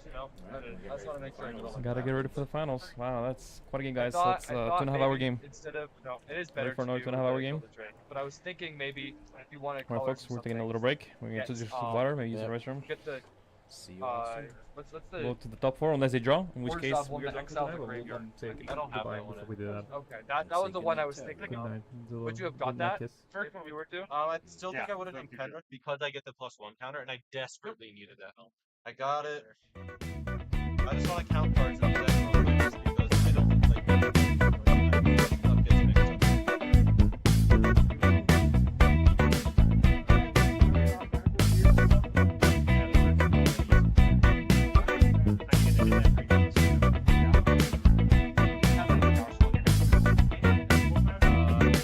just want to make sure. Gotta get ready for the finals. Wow, that's quite a game, guys. I That's thought 2.5 hour maybe game. Instead of no, it is better Ready for to another do 2.5 hour the game? Gilded Drake. But I was thinking maybe if you want to Alright, color folks, we're taking a little break. We're gonna Yes, get some water, maybe use the Yep. restroom. Get the See you all soon. what's Go the to the top 4 unless they draw, in which Where's case that one we're that done for exiles tonight, the but we'll graveyard? say I don't have goodbye that one. before we do that. okay that was the one I was thinking Good of. night. Would you have got that first when we were to? I still think Yeah. I would have done Kendrick because I get the +1 counter, and I desperately needed that. I got it. I just want to count cards in the deck real quick just because I don't think like stuff gets mixed up.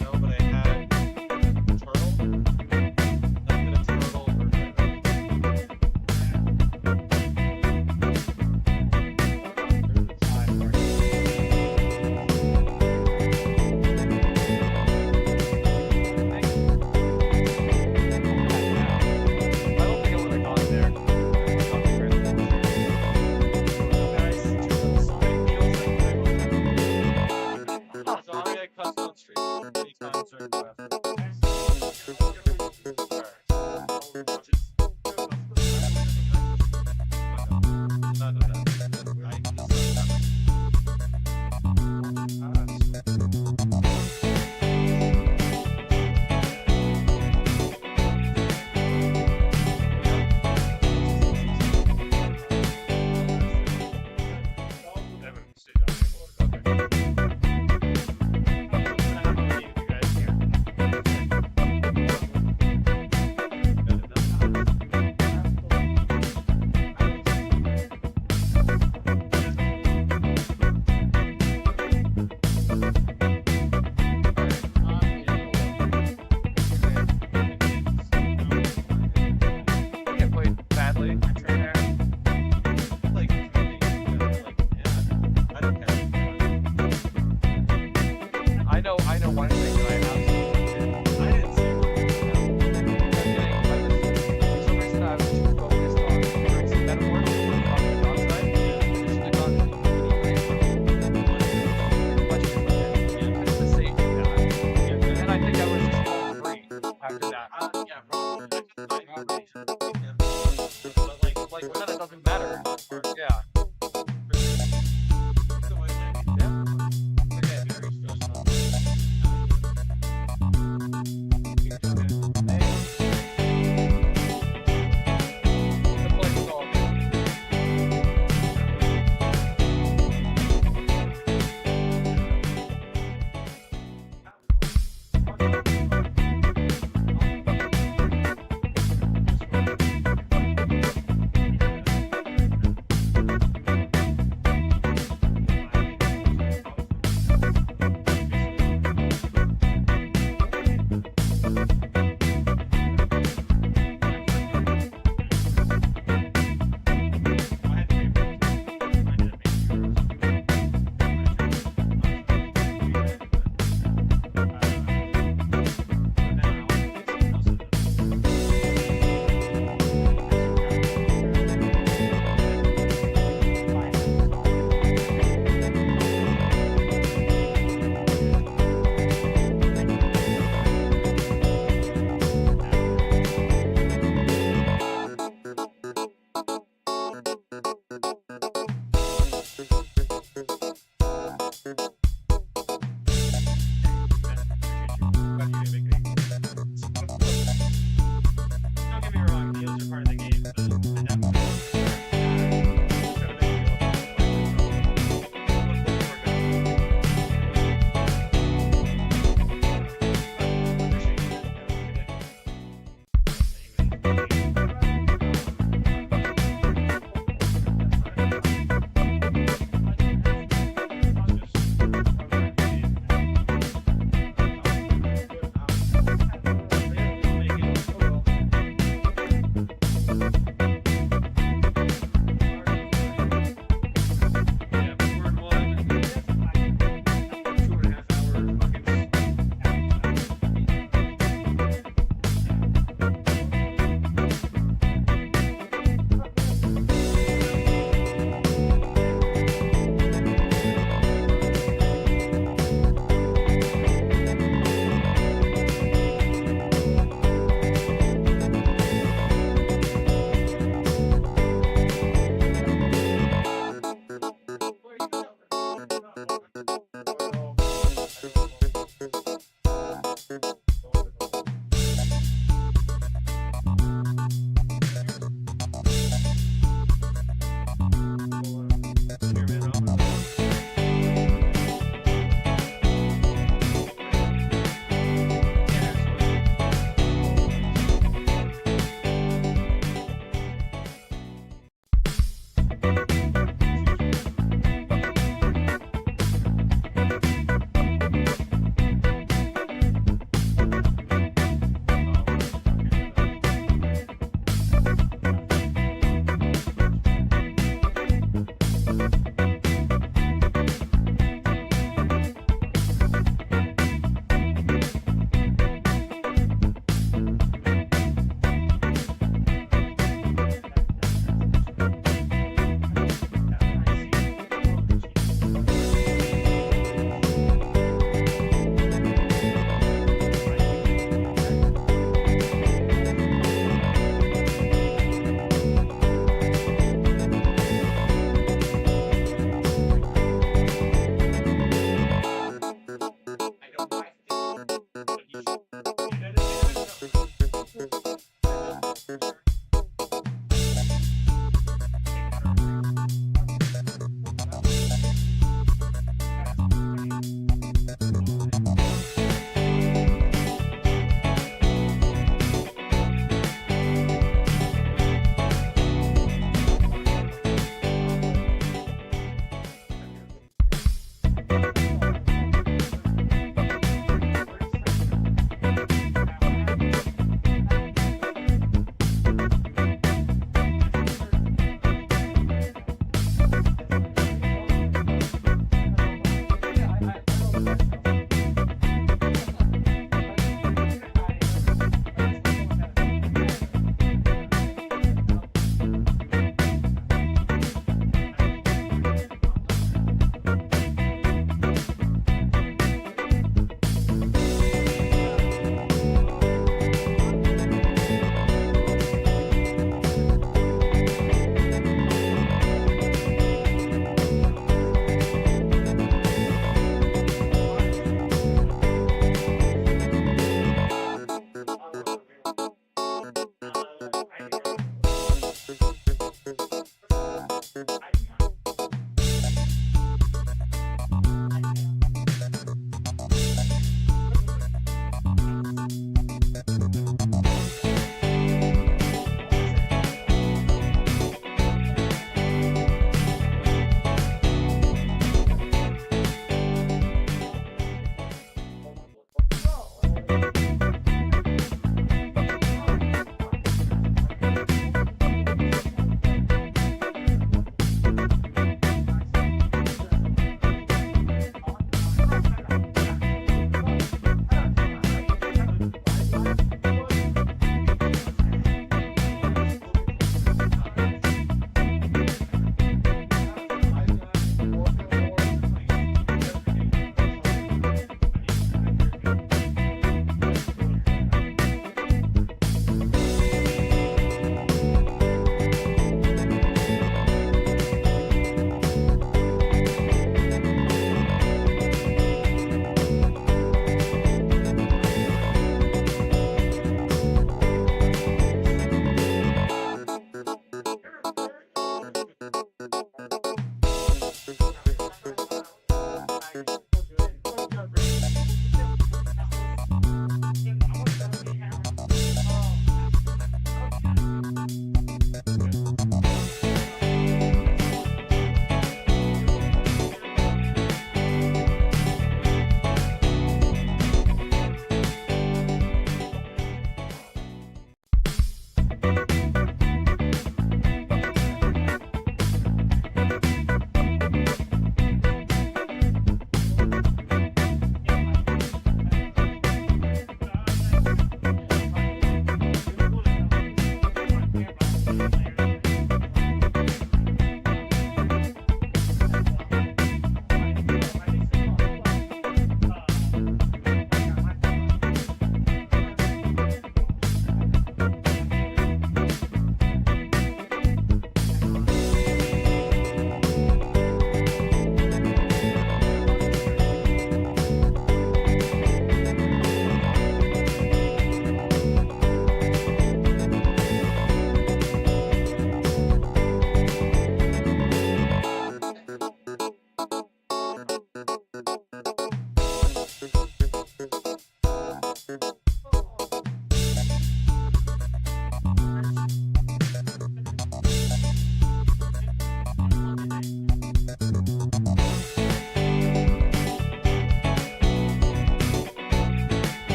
No, but I had Turtle. I'm gonna Turtle or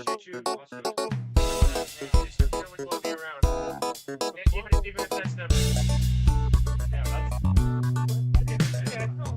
appreciate you also. Just, you know, like, me around. Even if that's never. Yeah, that's. Yeah, no.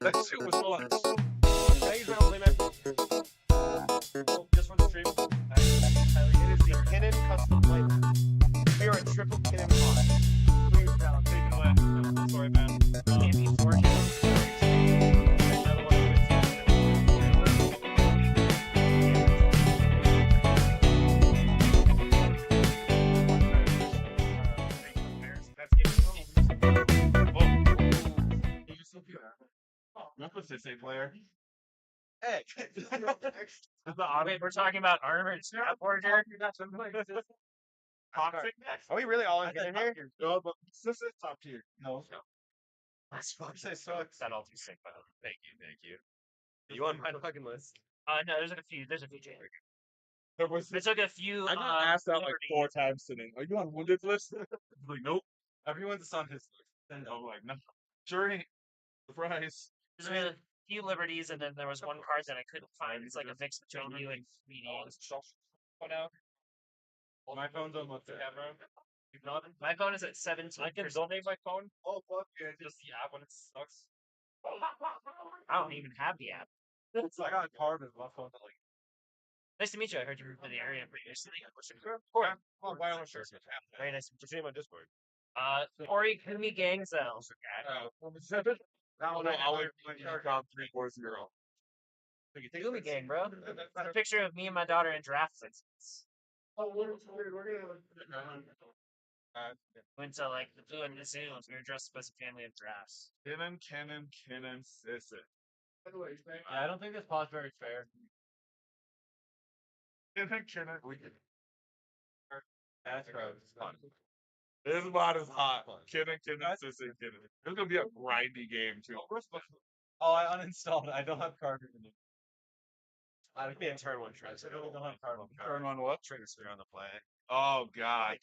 That shit was clutch. Thanks, man. Just for the stream. It is the Kinnan custom plate. We are a triple Kinnan pod. Please, now, take it away. No, sorry, man. Can't be fortunate. Memphis is a player. Hey. Wait, we're talking about armored snapboarder. Toxic. Are we really all in here? No, but this is top tier. No. That's fucking so That all too sick, by the way. Thank you. You on my fucking list? No, there's a few. There's a few. I took a few. I got asked out like 4 times today. Are you on wounded list? Like, nope. Everyone's on his list. And I'm like, no. Sure ain't. Surprise. There's a few liberties, and then there was one card that I couldn't find. It's like a mix between you and meetings. Oh no. My phone's on the camera. My phone is at 17%. I can donate my phone. Oh fuck yeah! Just the app when it sucks. I don't even have the app. I got carbon my phone. Like, Nice to meet you. I heard you were in the area previously. Corey, wireless shirts. Very nice to meet Just name on Discord. you. Ori Kumi Gang Cell. That one I'll wait when you count 340. Kumi Gang, bro. It's a picture of me and my daughter in draft senses. Oh, we're gonna. Went to like the blue and the zoos. We were dressed up as a family of drafts. Kinnan, Sissy. Yeah, I don't think this pod's very fair. Kinnan. That's gross. This mod is hot. Kinnan, Sissy, Kinnan. This is gonna be a grindy game too. Oh, I uninstalled it. I don't have carbon in it. I would be a turn one trick. I really don't have carbon. Turn on what? Trigger sphere on the play. Oh god.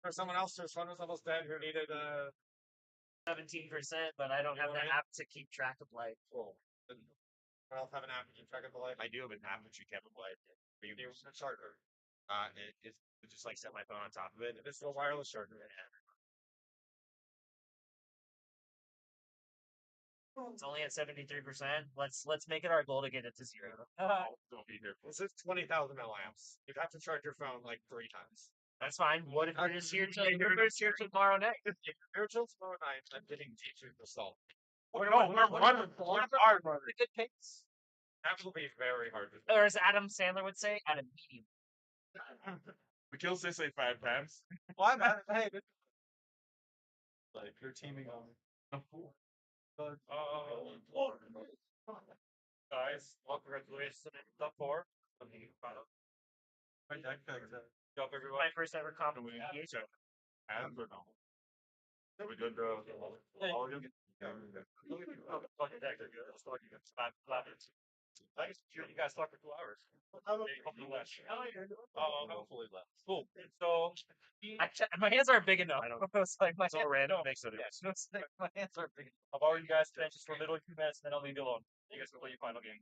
For someone else whose phone was almost dead who needed 17%, but I don't have the app to keep track of life. Cool. I don't have an app to keep track of the life. I do have an app which you can't play. But you use a charger. It's just like set my phone on top of it. It's a wireless charger. It's only at 73%. Let's make it our goal to get it to 0. Don't be here. This is 20,000 milliamps. You'd have to charge your phone like 3 times. That's fine. What if it's here tomorrow night? If you're here till tomorrow night, I'm getting teachers to solve. What Hard runner. good pace? That will be very hard to Or as Adam Sandler would say, at a medium. We killed Sissy 5 times. Why, man? Hey, like you're teaming on. Guys, well, congratulations on top 4. Job, everyone. My first ever compliment. And or no? We good, bro. All of you? You guys talked for 2 hours. Hopefully less. Hopefully less. Cool. So, My hands aren't big enough. I don't- It's like my so random makes no difference. It's like my hands are big enough. I'll borrow you guys to just for literally 2 minutes, and then I'll leave you alone. You guys can play your final game.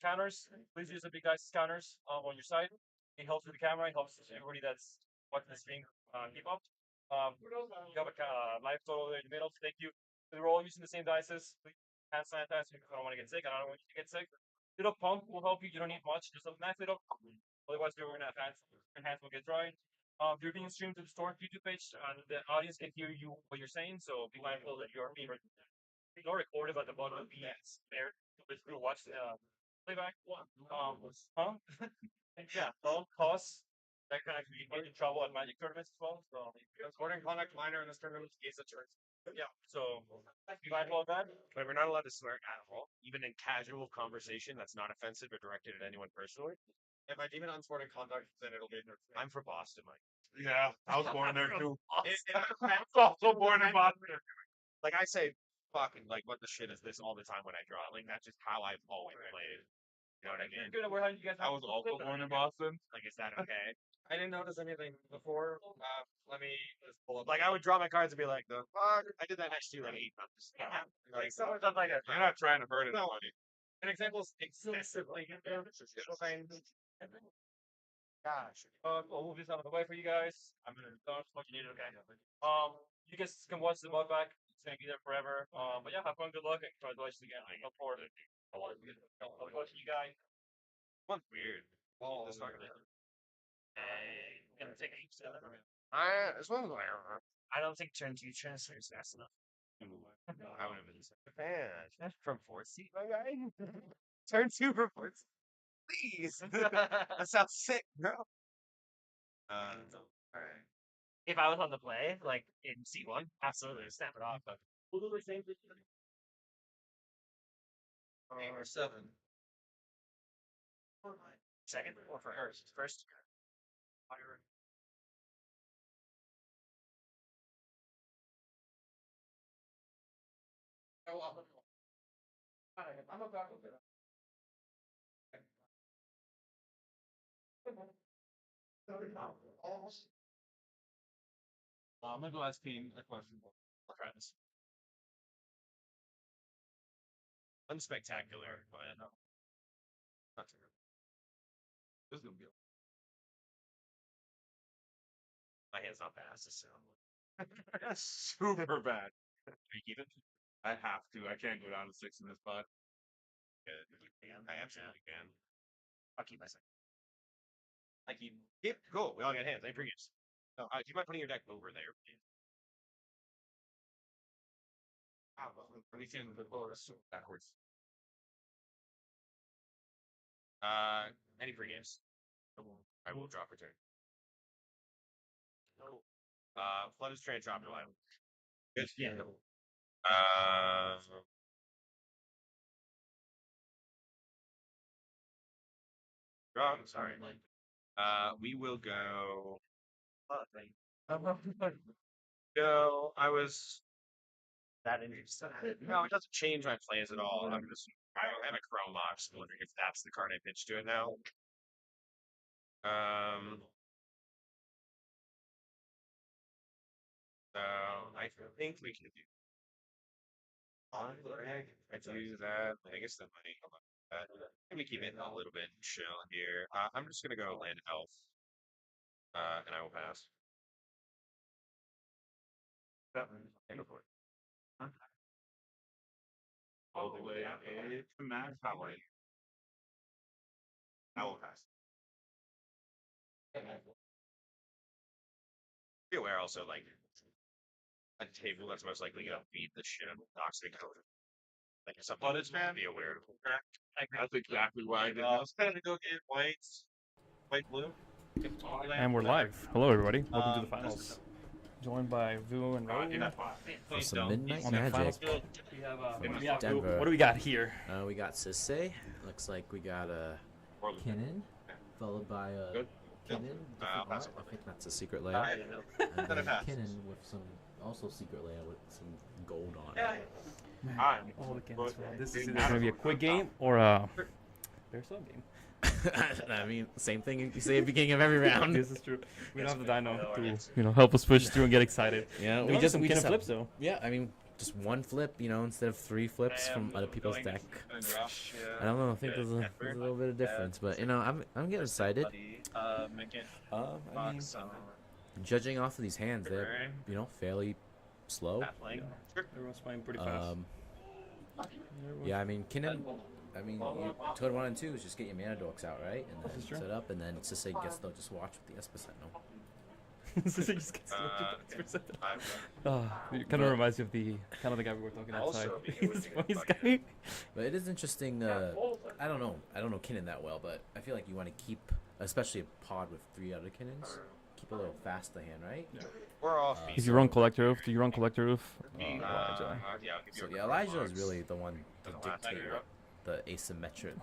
Counters. Please use the big guys' counters on your side. It helps with the camera. It helps everybody that's watching the stream keep up. You have a life total in the middle. Thank you. We're all using the same dices. Please hand sanitize because I don't want to get sick. I don't want you to get sick. Little pump will help you. You don't need much. Just a nice little. Otherwise, we're gonna have hands will get dry. You're being streamed to the store YouTube page, and the audience can hear you what you're saying. So be mindful that you're being not recorded, but the bottom will be there. We'll watch the playback. Yeah, all costs. That can actually get in trouble at Magic tournaments as well. So, Sporting conduct minor in this tournament is a turn. yeah. So be mindful of that. But we're not allowed to swear at all, even in casual conversation that's not offensive or directed at anyone personally. If I deem it unsporting conduct, then it'll be. I'm for Boston, Mike. Yeah, I was born there too. I'm also born in Boston. Like I say, fucking like what the shit is this all the time when I draw. Like that's just how I've always played. You know what I mean? Good. We're having you guys. I was also born in Boston. Like, is that okay? I didn't notice anything before. Let me just pull up. Like, I would draw my cards and be like, "The fuck!" I did that next to you like 8 times. Like, someone does like a. You're not trying to hurt anybody. An example is excessively. Gosh. I'll move this out of the way for you guys. I'm gonna start what you need. Okay. You guys can watch the mod back It's gonna be there forever. But yeah, have fun, good luck, and congratulations again. I look forward to it. I'll go to you guys. One's weird. Oh, Just talking about gonna take a step. this one's like, I don't think turn 2 transfers fast enough. I would have been fan from fourth seat, my guy. Turn 2 for fourth seat. Please. That sounds sick, bro. Alright. If I was on the play, like in C1, absolutely snap it off. But we'll do the same thing. 8 or 7. Second or first? First. I'm about to I'm gonna go ask Team a question. I'll try this. Unspectacular, but not terrible. This is gonna be. My hand's not fast, so. That's super bad. Are you keeping? I have to. I can't go down to 6 in this spot. I absolutely can. I'll keep my second. I keep. Cool. We all got hands. I forget. No, do you mind putting your deck over there, please? Let me see the bonus backwards. Any free games? I will drop return. No. Flood is train drop your line. Good. Yeah. Wrong. Sorry. We will go. No, I was That interesting. No, it doesn't change my plays at all. I have a Chrome Mox. I'm wondering if that's the card I pitched to it now. So I think we can do. I do that. I guess that money. Let me keep it a little bit chill here. I'm just gonna go land elf. And I will pass. Go for it. All the way to Matt Howard. I will pass. Be aware also, like, a table that's most likely gonna beat the shit out of toxic code. Like, if something is fan, be aware of it. That's exactly why I did I was trying to go get white, blue. And we're live. Hello, everybody. Welcome to the finals. Joined by Vu and Raul. For some midnight On the magic. finals. We have Denver. what do we got here? We got Sisse. Looks like we got Kinnan, followed by Kinnan. I think that's a secret layout. And then Kinnan with some also secret layout with some gold on it. All the cannons. This is either going to be a quick game or a bear sub game. I mean, same thing you say at the beginning of every round. This is true. We don't have the dino to help us push through and get excited. Yeah, we just flips though. Yeah, I mean, just one flip, instead of 3 flips from other people's deck. I don't know. I think there's a little bit of difference, but I'm getting excited. I mean, judging off of these hands, they're fairly slow. Everyone's playing pretty fast. Yeah, I mean, Kinnan. I mean, Toad 1 and 2 is just get your mana dorks out, right? And then set up, and then it's just guess they'll just watch with the Esposito. It kind of reminds you of the guy we were talking outside. He's guy. But it is interesting. I don't know Kinnan that well, but I feel like you want to keep, especially a pod with 3 other Kinnans, keep a little fast the hand, right? Yeah. We're off. If you run Collector Roof, do you run Collector Roof? Elijah. So yeah, Elijah is really the one to dictate what the asymmetric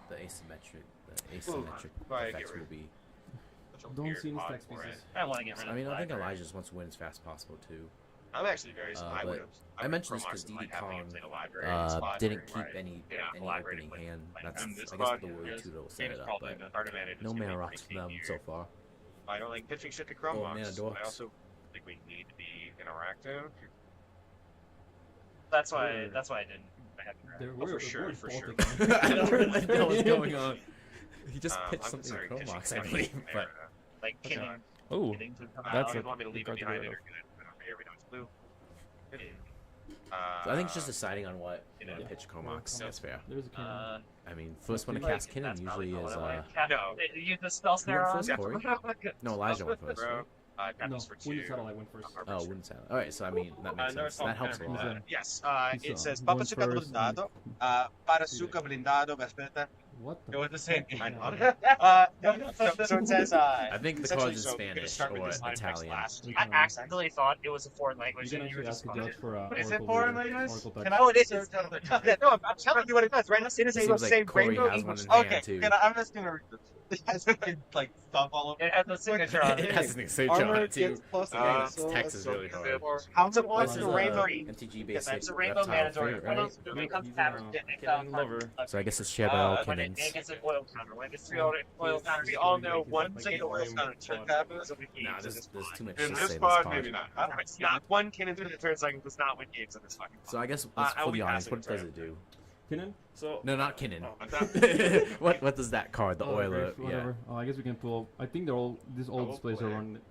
effects will be. Don't see any stack pieces. I mean, I think Elijah just wants to win as fast as possible too. I'm actually very. I mentioned this because DD Kong didn't keep any opening hand. That's I guess what the Warrior Tutor will set it up, but no mana rocks for them so far. I don't like pitching shit to Chrome Mox. I also think we need to be interactive. That's why I didn't. For sure. I don't really know what's going on. He just pitched something to Chrome Mox, I believe, but. Like, oh, that's a want me to leave it behind it or good? Here we know it's blue. So I think it's just deciding on what pitch Comox. That's fair. There's a cannon. I mean, first one to cast Kinnan usually is. No, use the spell snare Who on. went first, Corey? No, Elijah went first. Right? No, Wounded Satellite went first. Oh, Wooden Satellite. Alright, so I mean, that makes sense. That helps a lot. Yes, He's it says going Papasuka first blindado. Parasuka blindado, espérate. What It the? was the same. So it says. I think the card's in essentially, so Spanish start with or this line of text Italian. last. I accidentally thought it was a foreign You language, can and you were actually just ask a judge for Is it Oracle foreign Reader, language? Oracle Can Text. I? Oh, it is. Yeah, no, I'm telling you what it does. Right now, it is Seems the like same Corey rainbow has English. one in Okay, hand, too. I'm just gonna read this. It has fucking like thumb all over. It has the signature on It it. has an signature on it too. Text is really hard. How's it What's was the the rainbow? MTG Yes, basic it's a rainbow reptile mandatory. favorite, right? When it comes He's to having cannon lover. So I guess it's shared by all when it Kinnans. gets an oil counter, when it gets 3 oil counters, we all know one single oil counter check happens. Nah, there's too much In to this say in this pod, pod. maybe not. It's not one cannon through the turn cycle does not win games in this fucking pod. So I guess let's I will be be honest. passing What it does to it do? Kinnan? So No, not Kinnan. Oh, I thought- What does that card? The Oiler. Grief, whatever. I guess we can pull. I think they're all. These all displays are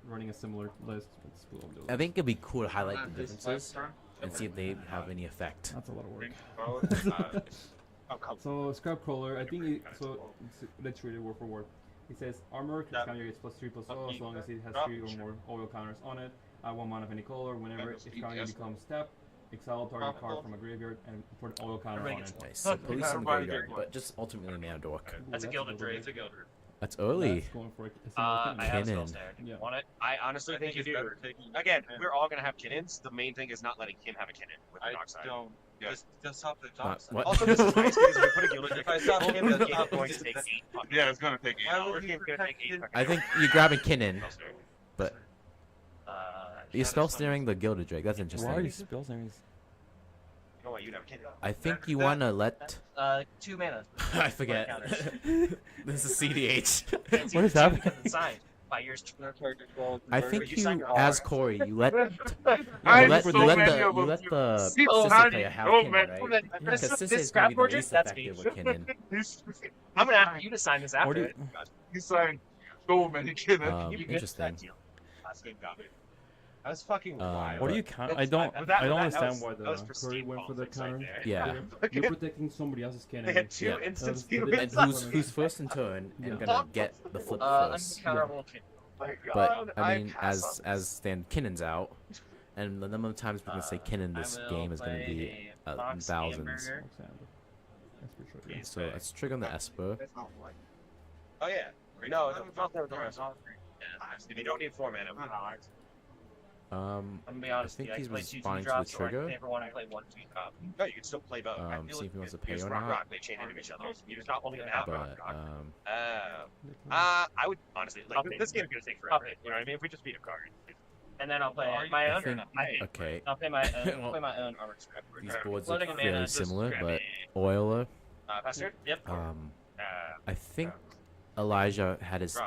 running a similar list. Let's pull all those. I think it'd be cool to highlight the differences and see if they have any effect. That's a lot of work. So scrap crawler, I think let's read it word for word. It says armor counter gets +3/+0 as long as it has 3 or more oil counters on it. At 1 mana of any color, whenever its counter becomes tapped, exile target card from a graveyard and put an oil counter on it. Nice. So police in the graveyard, but just ultimately mana dork. That's a Gilded Drake. It's a Gilded. That's early. That's going for a I have Cannon. spell snare. Yeah. Want it? I honestly think you do. Again, we're all gonna have Kinnins. The main thing is not letting Kin have a Kinnin with the dark side. Just hop the Not- top side. what? Also, this is nice because if we put a Gilded If I stop him, the the game top going is to take 8 fucking yeah, it's gonna take 8 Why hours. would you protect it? I think you're grabbing Kinnan, but Uh, you're spell snaring the Gilded Drake. That's Why are you interesting. spell snares? You know what? You'd have a Kinnin. I think you wanna let. 2 mana. I forget. This is cEDH. What is happening? Signed by yours. I think You sign you, your as R. Corey, you let I you let so the many of them. sister player have Oh, Kinnan, man. right? Because This Sister's scrap gonna be the forger? least That's me. effective with Kinnan. I'm gonna ask you to sign this Or after do it. He's saying so many kids. Interesting. That's fucking wild. What do you count? I don't understand why the was Curry pristine went for the politics right counter. there. Yeah. You're protecting somebody else's cannon. They had 2 Yeah. instants. And who's first in turn and gonna get the flip first. Uncounterable. But I mean, as Stan Kinnan's out, and the number of times we're gonna say Kinnan this game is gonna be thousands. So let's trigger on the Esper. Oh yeah. No, not there. You don't need 4 mana. I'm gonna be honest. think I he's play 2 responding to the drops, or I trigger. never want to play 1 2 drop. No, you can still play both. See if he wants to pay Use or rock, not. rock. They chain into each other. You're not only gonna have rock, But rock. I would honestly like this game's gonna take forever. You know what I mean? If we just beat a card. And then I'll play my I own. think I okay. I'll play my own. Well, play my own armor scrap. These boards Floating look a mana, fairly just similar, grab but it. Oiler. Faster? Yep. I think Elijah had his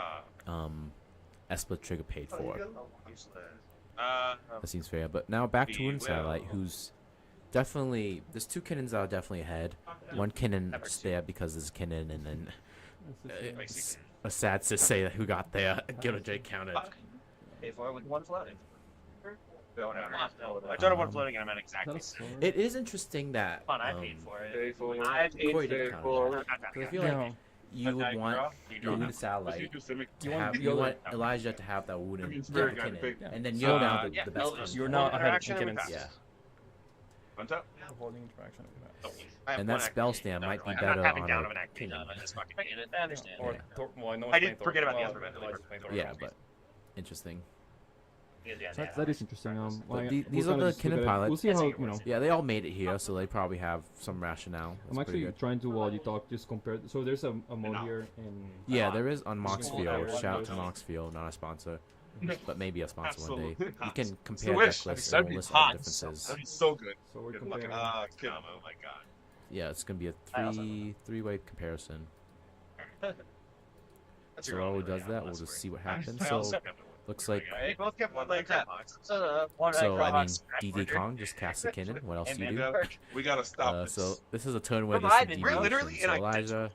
Esper trigger paid for. That seems fair. But now back to Wooden Satellite, who's definitely there's 2 Kinnans that are definitely ahead. One Kinnan just there because there's Kinnan, and then it's a sad to say that who got there. Gilded Drake counted. Pay for it with 1 floating. I don't have 1 floating, and I'm at exactly. It is interesting that Fun, I paid for it. I Corey didn't count it. 'Cause I feel like you would want your Wooden Satellite to have, you want Elijah to have that Wooden Kinnan, and then you're now the best Kinnan. You're not ahead of Kinnans. Yeah. What's up? Holding interaction. And that spell stand might be better on a Kinnan. I understand. Or well, I know I didn't forget about the other Yeah, but interesting. That is interesting. But these are the Kinnan pilots. We'll see how Yeah, they all made it here, so they probably have some rationale. That's I'm actually pretty good. trying to, while you talk, just compare. So there's a mode here in. Yeah, there is on Moxfield. Shout out to Moxfield, not a sponsor, but maybe a sponsor one day. You can compare deck lists and we'll list all the differences. That'd be so good. So we're Good comparing. oh my god. Yeah, it's gonna be a three-way comparison. That's So while he does that, we'll just see what happens. So looks like They both kept 1 like that. so. I mean, DD Kong just cast the Kinnan. What else do you do? We gotta stop this. So this is a turn where this Provided- is We're deviation. literally in So identical. Elijah,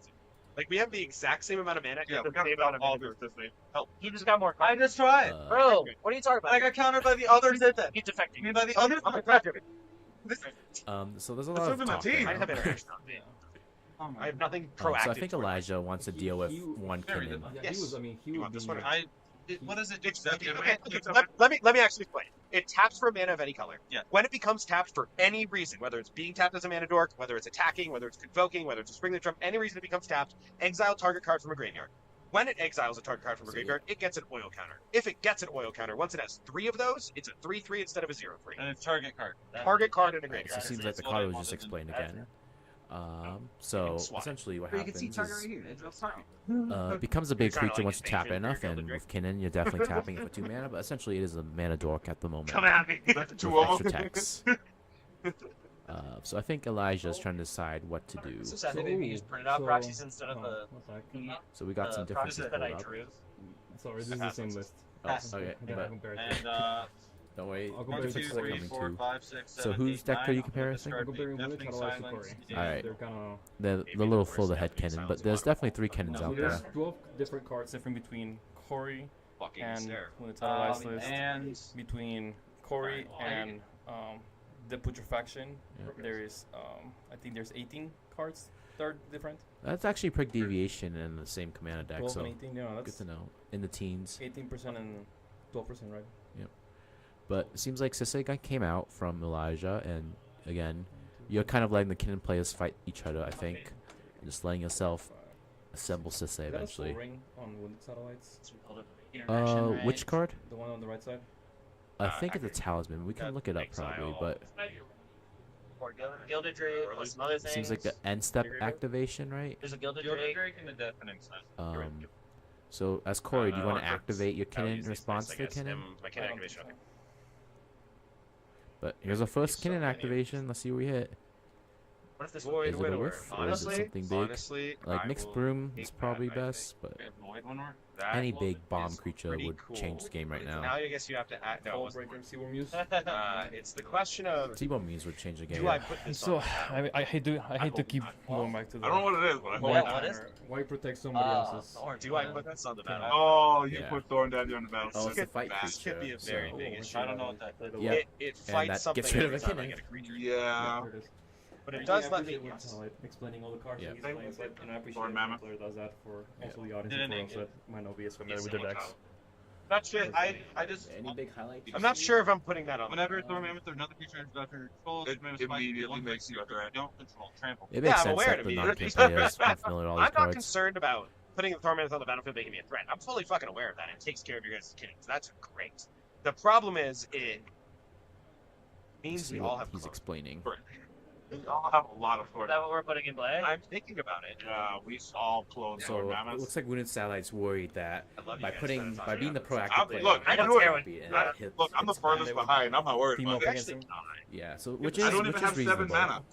Like we have the exact same amount of mana. Yeah, and we the gotta same stop amount all of this. help. He just got more. I just tried. uh, Bro, what are you talking about? I got countered by the others. Did that? He's defecting. I mean, by the others. So there's a lot of talk right I have now. interaction. I have nothing proactive. So I think Elijah wants to deal with one Kinnan. Yes. He would this be. one? What is it? Let me actually explain. It taps for a mana of any color. Yeah. When it becomes tapped for any reason, whether it's being tapped as a mana dork, whether it's attacking, whether it's convoking, whether it's a spring the trump, any reason it becomes tapped, exile target card from a graveyard. When it exiles a target card from a graveyard, it gets an oil counter. If it gets an oil counter, once it has 3 of those, it's a 3/3 instead of a 0/3. And it's target card. Target card in a So graveyard. it seems like the card was just explained again. So essentially what happens is it becomes a big creature once you tap it enough, and with Kinnan you're definitely tapping it for 2 mana, but essentially it is a mana dork at the moment. Come at me. With extra text. So I think Elijah is trying to decide what to do. So sad that maybe use printed out proxies instead of the. So we got some differences that I pulled up. drew. Sorry, this is the same list. Oh, okay, but And don't wait. I'll compare 1, 2, differences are 3, coming 4, too. 5, 6, So 7, whose 8, deck are 9, you comparing? I'm comparing Wooden Deafening Catalyze to Silence. Corey. Alright. They're kind of. They're a little full of head cannon, but there's definitely 3 cannons So out there's there. 12 different cards. Different between Corey Fucking and stare. when the Titleized list, And between Corey and the Putrefaction, Yeah. there is I think there's 18 cards that are different. That's actually pretty deviation in the same commander deck, 12 so and 18, yeah, good that's to know. In the teens. 18% and 12%, right? But it seems like Sisig came out from Elijah, and again, you're kind of letting the Kinnan players fight each other, I think. And just letting yourself assemble Sisig Is that a Soul eventually. Ring on Wounded Satellites? Which card? The one on the right side? I think it's a talisman. We can look it up probably, but or Gilded Drake or some other it things. seems like the end step activation, right? There's a Gilded Drake and the Deafening Silence. So as Corey, do you want to activate your Kinnan in response to the Kinnan? My Kinnan activation. Okay. But here's our first Kinnan activation. Let's see what we hit. What if this Is it a whiff, or is it something big? Honestly, Like Mixed Broom is probably best, but any big bomb creature would change the game right Now now. I guess you have to act. No, Cold Breaker, Seaworm Muse. it's the question of T-Bomb Muse would change the game. do I put this So on? I hate to keep going back to the. I don't know what it is, but I why, what is why protect somebody else's? Do I put this on the battle? Oh, you Yeah. put Thorn Daddy on the battle. Oh, it's a fight This could be a creature. very So big issue. I don't know what that is. yeah, It and fights that something gets rid of every a time I Kinnan. get a creature. Yeah. There it is. But it I does do let me. appreciate Wooden Satellite explaining all the cards Yeah. that he's playing, so and I appreciate Thorn when a Mammoth. player does that for also the audience Didn't and it for us that might not be as familiar Yes, with the someone decks. Not sure. I just. Any big highlights? I'm not sure if I'm putting that on. Whenever Thorn Mammoth or another creature enters after your control, It immediately makes you a threat. don't control. Trample. It makes I'm sense aware that to the be. non-game players are familiar with all these I'm not cards. concerned about putting the Thornmouth on the battlefield making me a threat. I'm fully fucking aware of that. It takes care of your guys' kiddings. That's great. The problem is it means See we all what have he's clones. explaining. We all have a lot of Is Thorn. that what we're putting in play? I'm thinking about it. We all clone So Thorn it Mammoths. looks like Wounded Satellite's worried that I love you by guys, putting but it's by not being the enough. proactive player, Look, I don't do care it. beat it, I- hits- Look, I'm the hits furthest back. behind. I'm not worried Team about up it. against him. Yeah, so which I is don't which even is have 7 reasonable. mana.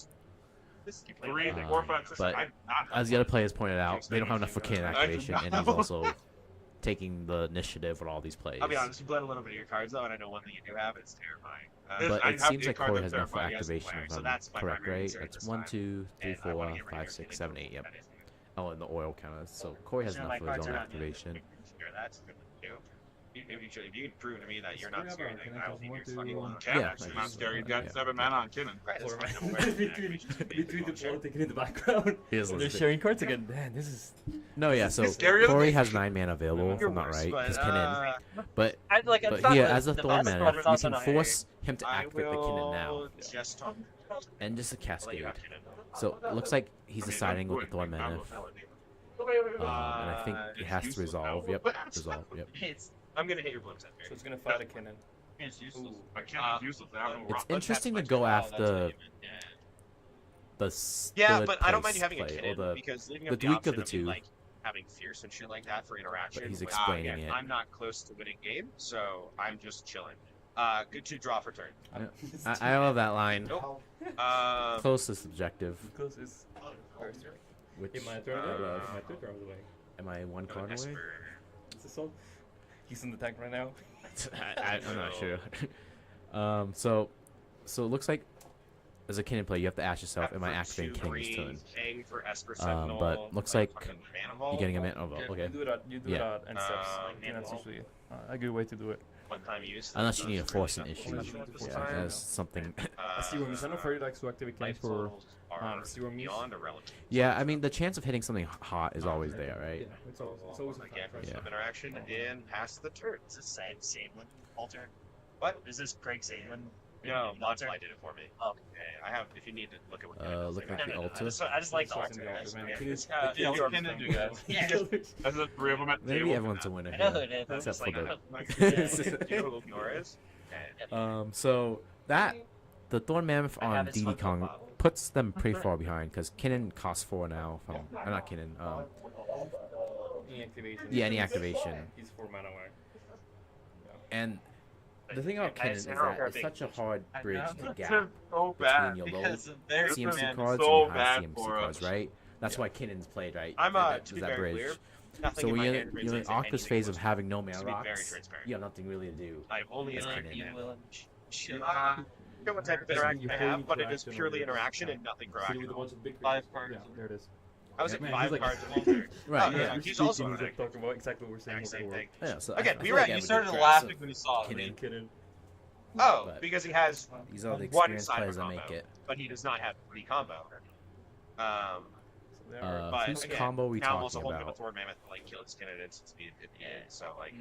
This keep 3, Um, 4, 5, 6. but I'm not As the other players pointed out, they don't have enough for Kinnan I do activation, not. and he's also taking the initiative with all these plays. I'll be honest, you blend a little bit of your cards though, and I know one thing you do have. It's terrifying. But I it have seems the like card Corey that's has enough for terrifying, yes, activation, player, if so I'm that's my correct, primary right? concern It's this 1, time. 2, 3, And I 4, wanna get rid 5, of 6, it. 7, 8, yep. That is- Oh, and the oil counters. So Corey has Sure, enough my for his cards own are not- activation. Sure, that's good to do. Maybe you should, if you can prove to me that you're Let's not bring scary, up then our I will Kinnan, think just you're fucking want lying. Cat Yeah, actually I not just- scary. You got yeah. 7 mana on Kinnan. Right, that's fine. I'm aware of that. between the Sure. politics in the background. He is They're legit. sharing cards again. Man, this is. No, yeah. So It's scarier than Corey me. has 9 mana available, if You're I'm not worse, right, but, because Kinnan. But I like. but here, as a Thorn mana, we can force him to I activate the Kinnan now, will just talk. and just a I'll let you cascade. have Kinnan. So it looks like he's deciding with the Thorn mana, and I think it has to useless resolve. now. Yep, resolve. Yep. I'm gonna hit your blue set. So it's gonna fight a Kinnan. It's useless. I can't use useless. I have no It's rock. interesting to go after the Yeah, third but I don't mind place you having a play, Kinnan or the because leaving the up the tweak option of the two. like having fierce and shit like that for interaction. But he's which, explaining again, it. I'm not close to winning game, so I'm just chilling. Good to draw for turn. I love that line. Nope. Closest objective. Because it's. Which In my turn, my 2 turns away. am I one Go card away? Esper. Is this all? He's in the tank right now. I'm not sure. So it looks like as a Kinnan player, you have to ask yourself, am I activating Kinnan's turn? Paying for Esper Sentinel, But looks like fucking Mana Vault. you're getting a man. Oh, well, You okay. do it at end steps. Uh, I think that's usually a good way to do it. one-time use. Unless you need to force an issue. Unless you need to force Yeah, an that's something. Zero Muse. I know Freddy likes to activate cannons for Zero Muse. Yeah, I mean the chance of hitting something hot is always there, right? Yeah, it's always a Again, fact. first interaction and pass the turn. Is this Sandlin alter? What? Is this Craig Sandlin? No, alter? Modfly did it for me. Oh. Okay, I have. If you need to look at what. Look at the I altar. just like the alter. Yeah. That's the three of them at the Maybe table. everyone's a winner I know who here, it is. except for Yours. So that the Thorn Mammoth on DD Kong puts them pretty far behind because Kinnan costs 4 now. If I'm not Kinnan. Any activation. Yeah, any activation. He's 4 mana away. And the thing about Kinnan is that it's such a hard bridge to gap so between your low CMC cards and your high CMC cards, right? That's why Kinnan's played, right? To be very clear, So when you're in Octa's phase of having no mana rocks, you have nothing really to do. I've only as interacted. Kinnan. What type of interaction I have, but it is purely interaction and nothing proactive. 5 cards. Yeah, there it is. I was at Yeah, 5 he's cards. Right, Oh, yeah. He's also He's interacting. talking about exactly what we're saying Same before. thing. Yeah, so Again, I we feel were like at. I You would started do laughing Kratz, when you saw so it. Kidding. Oh, But because he has these are the one experienced cyber players that combo, make it. but he does not have 3 combo. So But whose again, combo are we now I'm also talking holding up a about? Thorn Mammoth to like kill his candidates and speed 58. So like,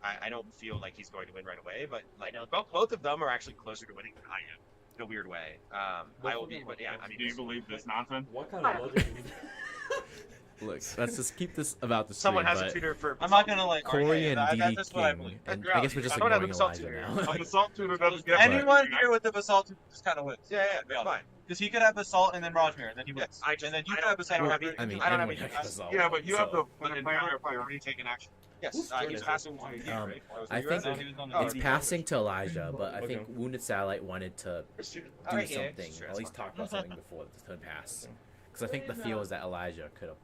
I don't feel like he's going to win right away. But like, both of them are actually closer to winning than I am in a weird way. I will be, but yeah, I mean, Do you believe this nonsense? What kind of logic? Look, let's just keep this about the stream. someone has a but tutor for. I'm not gonna like. Corey and DD That's what I King, believe. and I guess we're just I don't have ignoring a assault Elijah tutor. now. An assault tutor doesn't get Anyone here with the basalt just kind of wins. Yeah, that's fine. Because he could have basalt and then Rajmir, and then he wins. Yes, I and then you I could don't- have basalt. I don't and have I mean, I don't have anyone any- can resolve. Yeah, but you have so, the entire player taking action. Yes, he's passing one. I think Oh, it's passing to Elijah, but I think Okay. Wounded Satellite wanted to do Alright, yeah, something, sure, or at that's least fine. talk about something before the turn pass. Because I think the feel is that Elijah could have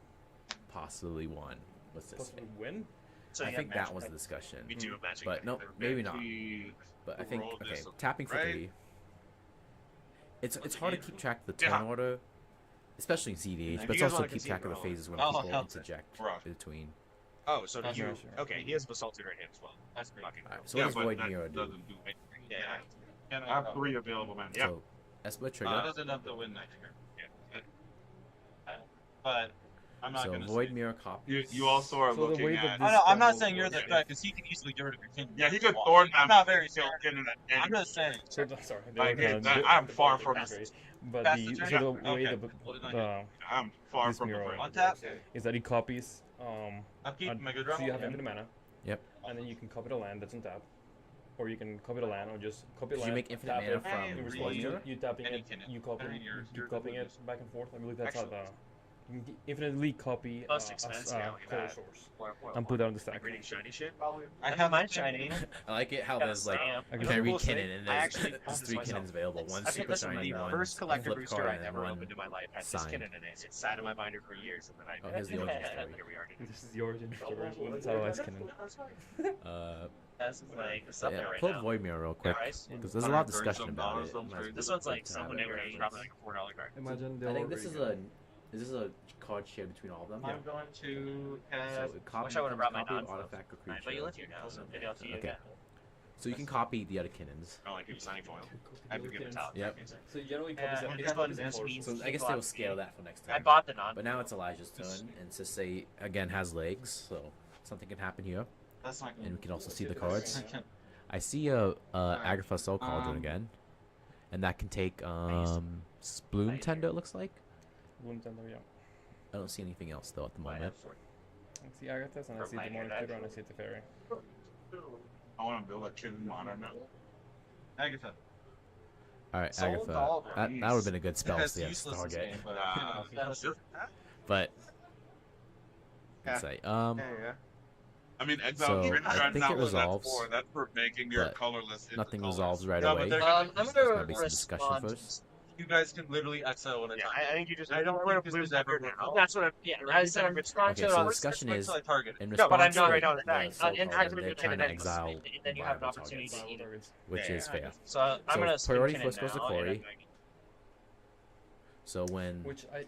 possibly won. What's this? Possibly win? So I you think have that was the match discussion. We do have matching. But no, maybe not. But I think roll okay, this, tapping for right? 3. It's hard to keep track of the turn order, especially in CEDH, but it's also to keep track of the phases when people interject between. Oh, so did That's you? right, sure. Okay, he has basalt tutor in hand as well. That's fucking. Alright, so what does Void Mirror do? Yeah. I have 3 available, man. Yeah. So Esper He trigger. doesn't have to win that turn. But I'm not So gonna. Void Mirror copy. You also are So the looking way at. that I know, I'm not combo saying you're the works- threat because he can easily get rid of your king. Yeah, he could Thorn. I'm not very still sure. getting it. I'm just saying. So, sorry, they Like, were kind that- of I'm far the from boundaries, this. But Pass the, the turn? so the Yeah, way okay. the I'm far this from the mirror frame. On tap. is that he copies I'm keeping my good so you have round. infinite mana. Yep. And then you can copy the land that's on tap. Or you can copy the land or just copy Did land. you make infinite tap mana it, from in response Void to Mirror? you tapping And it, he can- you copying and you're- you you're copying doing it back and forth. I believe that's Excellent. how you can infinitely copy Plus a expense, yeah, look at color that. source What, and put that on the stack. reading shiny shit? I have mine shiny. I like it how there's like I you guess- can read Cool thing, Kinnan and I there's, actually there's found this 3 myself. Kinnans available. One I think super this is shiny, the one first a collector flip booster card, I've and ever one opened in my life. Had this signed. Kinnan in it. It sat in my binder for years, and then I. Oh, here's the origin story. Here we are. This is the origin story. That's how I skin it. That's like So something yeah, right pull now. Void Mirror real quick Rice? because there's a lot of discussion about it. This one's like someone never probably like a $4 card. Imagine I think this is a card shared between all of them. I'm going to So have. it copy, Wish I would have brought my copy of non. artifact or But you creature. live here now, so maybe I'll see you Okay. again. So you can copy the other Kinnans. I don't like people signing foil. I have to give it a Yep. So generally Yeah, copies this one just means So I guess they will scale that for next I time. bought the non. But now it's Elijah's turn, and Sisei again has legs, so something can happen here. That's not And we can also see the cards. I see a Agatha Soul Cauldron again, and that can take Sploom Tender. It looks like. Bloom Tender, yeah. I don't see anything else though at the moment. I see Agathis and I see Demonic Tutor and I see Teferi. I want to build a kid modern now. Agatha. All right, Soul Agatha. Cauldron. That would have been a good spell That's to useless this target. game, But let's say yeah. I mean, So, Exile Trigger I Card's think not it what that's resolves, for. That's for making your but colorless into nothing colors. resolves right No, but away. they're I'm There's gonna gotta be some discussion respond. first. You guys can literally exile one at a Yeah, time. I think you just. I don't want think to this blue is ever now. now. That's what I'm. Yeah, I said I'm responding Okay, to it so on the discussion is I target it. in No, but I'm response not to right now. the Thanks. Soul In Cauldron, activate they're your trying to Kinnan exile and then you have an viable opportunity targets, to either. which is fair. So I'm So gonna spin priority Kinnan first goes to now, Corey. and So when Which I,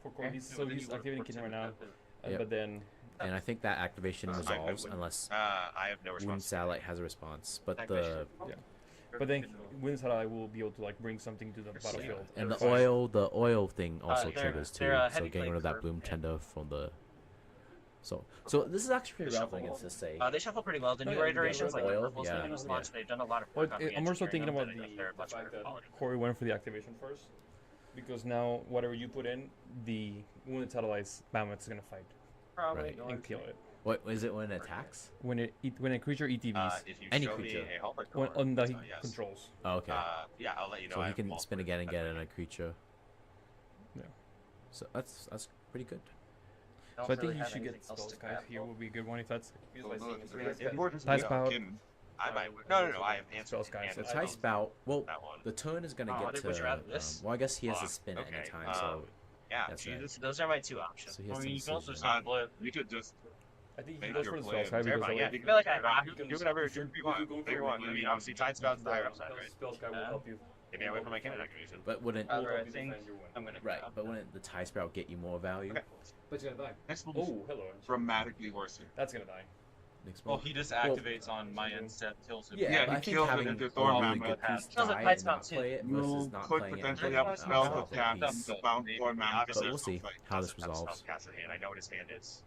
for Corey, so he's activating Kinnan right now, Yep. but then And I think that activation resolves unless I have no Wounded response. Satellite has a response. But Activation. But then Wounded Satellite will be able to like bring something to the battlefield. and the oil thing also they're- triggers too. they're, So heavy getting plate rid of that curve, boom yeah. tender from the. So this is actually pretty relevant against this say. They shuffle pretty well. The Oh, newer yeah, iterations, like the oil, purple yeah, stimulus yeah. launch, they've done a lot of Well, work on I'm also thinking re-engineering about them, the, and they're the much fact better that quality. Corey went for the activation first, because now whatever you put in, the Wounded Satellite's Mammoth's gonna fight Probably Right. going and kill it. What is it when it attacks? When a creature ETBs If you Any show creature. me a helmet when, color, on the yes. controls. Oh, okay. Yeah, I'll let you know. So I he have can multiple spin again and get in that a creature. Yeah. So that's pretty good. So I think you should get Spell Skies here would be a good one if that's. If Tie Spout. I might. No. I have answered. Spell Skies. So Tie Spout. Well, That one. the turn is gonna Oh, get would you rather to. this? Well, I guess he has to Fuck, spin at any okay, time. So Yeah, that's Jesus. Those are my two options. So he has I some mean, you can also decision. split. We could just I think he Make goes your for the play Spell Sky because Terrifying, yeah. like, You feel like do whatever you want. Whatever you want. I mean, obviously, Tide Spout's the higher upside, right? Spell Sky will help you. Get me away from my cannon activation. But wouldn't Rather, I help you think defend your win. I'm gonna right? But wouldn't the Tie Spout get you more value? Okay. But you're gonna die. next will be Oh, hello. dramatically worse. That's gonna die. Next Well, move. he just activates on my end step, kills him. Yeah, Yeah, but he I think kills it having with the a Thor really Mammoth. good piece Kills it die Tide and Spout not too. play it versus You not could playing it potentially and have a not spell solve to the tap piece. the bound Thor Mammoth. But we'll see how this That's resolves. cast in hand. I know what his hand is.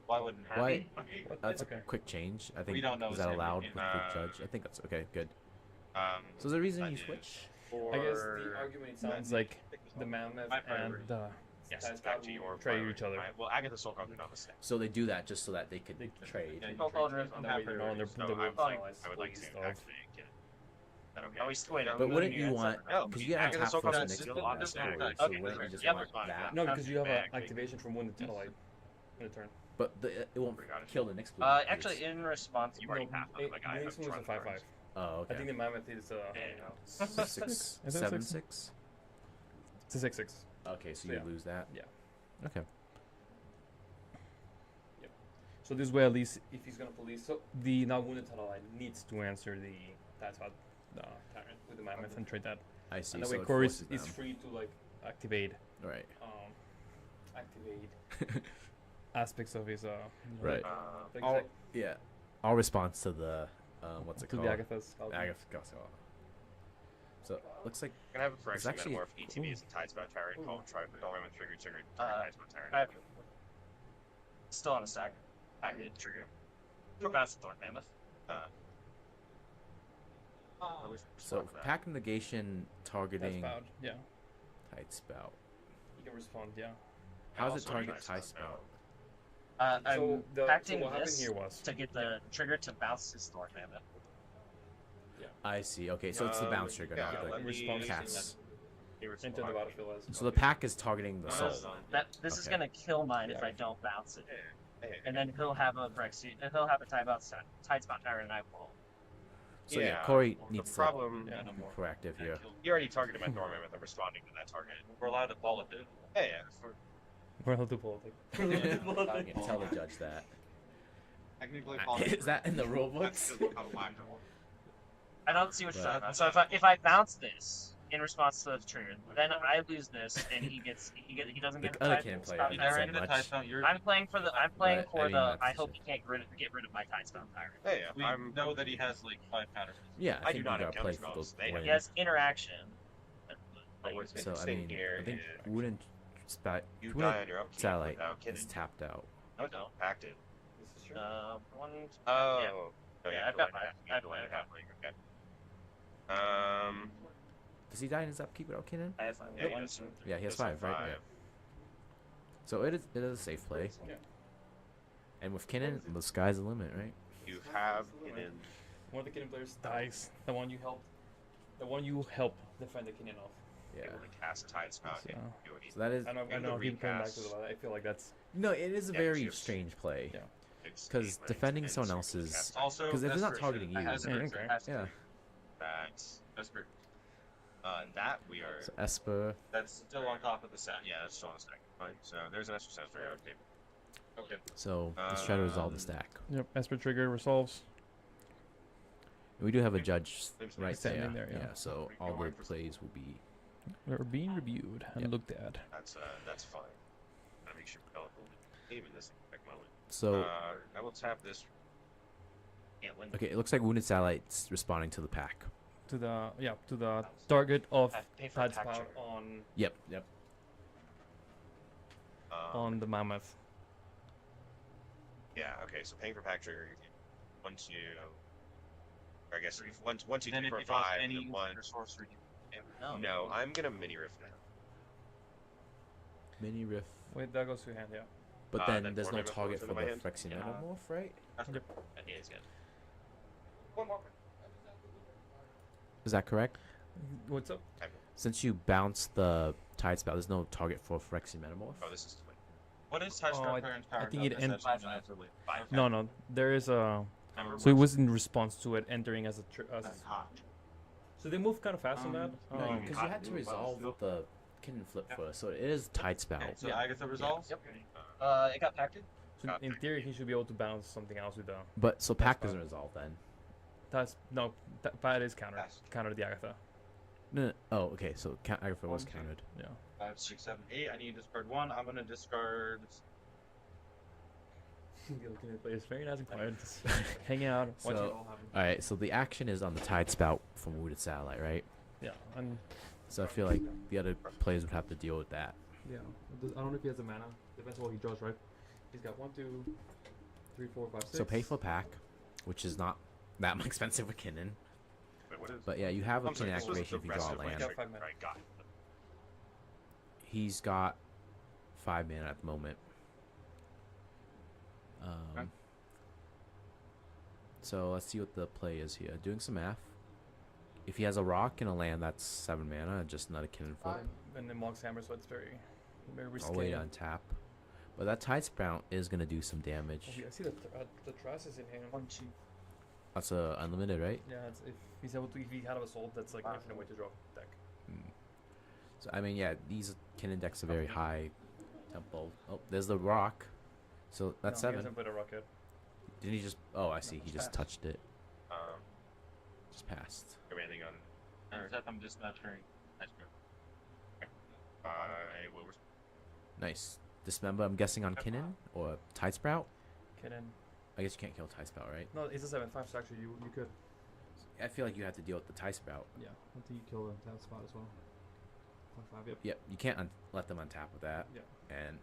Why wouldn't have Why? it? That's Okay. a quick change. I think We don't know is his that hand allowed yet. with Quick Judge? I think that's okay. Good. Um, So is there a reason I you did. switch? I guess the argument it sounds like the Mammoth My and priority. the yes, Tie back Spout to your will trade priority. each other. Right, well, Agatha Soul Card did not mistake. So they do that just so that they could trade. Yeah, you Spell trade. Cauldron. And that way they're on their So the I Wounded would like, Satellite I would like to stuff. activate it. Is that okay? Oh, wait. But wouldn't you want? No, Because you get Agatha on Soul tap Card first is and still on next this turn. deck. So Okay. wouldn't you just Yep. want that? No, because you have Back. an activation from Wounded Satellite in a turn. But it won't kill the next blue. Actually, in response, You already have them. it, Like I next have one is a Tron 5/5. cards. Oh, I okay. think the Mammoth is Six, Is it 7/6. it's a 6/6. Okay, so Yeah. you lose that. Yeah. Okay. So this way, at least, if he's gonna police, so the now Wounded Satellite needs to answer the Tie Spout Tyrant with the Mammoth and trade that. I see. And that So way, it Corey forces is them. free to like activate Right. aspects of his Right. like, All, yeah. All response to the what's it to called? the Agatha's. Agatha. So looks like I'm gonna have a It's Phyrexian actually Metamorph ETBs and Tide Spout Tyrant called Try Dormant Trigger Tide Spout Tyrant. I have still on a stack. I did trigger. Bounce the Thorn Mammoth. so pack negation Tie targeting Spout, yeah. Tide Spout. You can respond, yeah. How does it Also target Tide Tie Spout. Spout? I'm So acting what happened this here was to get the trigger to bounce his Thorn Mammoth. I see. Okay, so it's the bounce trigger, yeah, not let the me- cast. into the battlefield as. So the pack is targeting the soul. This is Okay. gonna kill mine if I don't bounce it. And then he'll have a Phyrexian, and he'll have a Tide Spout Tyrant, and I will. So yeah, Yeah, Corey the needs problem. Yeah. to be proactive here. You already targeted my Thorn Mammoth. I'm responding to that target. We're allowed to call it, dude. Hey, yeah. We're allowed to pull it. I can tell the judge that. technically Is that in the rule books? I don't see what you're Right. talking about. So if I bounce this in response to the trigger, then I lose this, and he doesn't The get other Tide can't play Spout it. Tyrant. Not so much. I'm playing for But, I for mean, the. that's I hope just- he can't get rid of my Tide Spout Tyrant. Hey, yeah. We I'm know that he has like 5 counters. Yeah, I I do think not you have gotta play counter for those spells. They win. He has interaction. So I mean, I think You Wooden die Wooden on your upkeep Satellite without kidding. is tapped out. No, no, active. This is true. One. Oh. Yeah. Oh, Yeah, I've got my. Okay. Does he die in his upkeep without Kinnan? I have 5. Yeah, One, he does. two, Yeah, he has Does have 5, right? Yeah. So it is a safe play. Yeah. And with Kinnan, the sky's the limit, right? You have hidden. One of the Kinnan players dies. The one you helped. The one you help defend the Kinnan off. Yeah. Able to cast Tide Spout. So- and do what he So that is I know. Able to Keep coming back to recast. the. I feel like that's. no, it is a Yeah, very just- strange play. Yeah. It's Because eight defending lands someone and else's, cast Also, because if it's not Vesper targeting you, has Yeah, Vesper. okay. has yeah. that. Vesper. That we are. So Esper, That's still on top of the set. Yeah, that's still on a stack. Fine. So there's an extra sense for your table. Okay. so let's try to resolve the Um, stack. Yep. Esper trigger resolves. We do have a judge There's right standing there. there, yeah. So all the plays will be. They're being reviewed and Yep. looked at. That's fine. Gotta make sure. Even this quick moment. So I will tap this. okay, it looks like wounded satellites responding to the pack. To the target of Tide Spout on. Yep. On the mammoth. Yeah. Okay. So paying for pack trigger. 1, 2. Or I guess 1, 2, 3, 4, 5. And 1. Sorcery. No, I'm gonna mini riff now. Mini riff. Wait, that goes to hand, yeah. But then then there's no Tornado target goes for the into my hand. Phyrexian Metamorph, right? That is good. One more. Is that correct? What's up? Since you bounce the Tide Spout, there's no target for Phyrexian Metamorph. Oh, this is What is Tide Spout parent power? I think it ends. 5 minutes or 5. No, there is a. So it was in response to it entering as a. So they move kind of fast on that. Because you had to resolve the Kinnan flip first, so it is Tide Spout. So Agatha resolves? Yep. It got packed. So in theory, he should be able to bounce something else with the. But so pack doesn't resolve then. That is counter to the Agatha. No. Oh, okay. So Agatha was countered. Yeah. 5, 6, 7, 8. I need to discard 1. I'm gonna discard. You're looking at players very nice and quiet, just hanging out, watching it all happen. All right. So the action is on the Tide Spout from Wounded Satellite, right? Yeah. And so I feel like the other players would have to deal with that. Yeah. I don't know if he has a mana. Depends on what he draws, right? He's got 1, 2, 3, 4, 5, 6. So pay for pack, which is not that much expensive with Kinnan. Wait, what is? But yeah, you have a I'm sorry, Kinnan this was activation if you draw a aggressive, land. like, Got 5 mana. Right, got it. He's got 5 mana at the moment. So let's see what the play is here. Doing some math. If he has a rock and a land, that's 7 mana, just not a Kinnan flip. And then Monk's Hammer, so it's very risky. I'll wait on tap. But that Tide Spout is gonna do some damage. Oh, yeah, I see the Truss is in hand. 1, 2. That's unlimited, right? Yeah, if he's able to, if he had a soul, that's like infinite way to draw deck. So I mean, yeah, these Kinnan decks are very high tempo. Oh, there's the rock. So that's no, 7. He hasn't put a rock yet. Didn't he just? Oh, I see. He just touched it. Just passed. Anything on? I'm just not turning. What was? Nice. Dismember. I'm guessing on Kinnan or Tide Sprout. Kinnan. I guess you can't kill Tide Sprout, right? No, it's a 7/5, so actually you could. I feel like you have to deal with the Tide Sprout. Yeah, I think you kill the Tide Spot as well. 5, yep. Yep. You can't let them untap with that. Yeah. And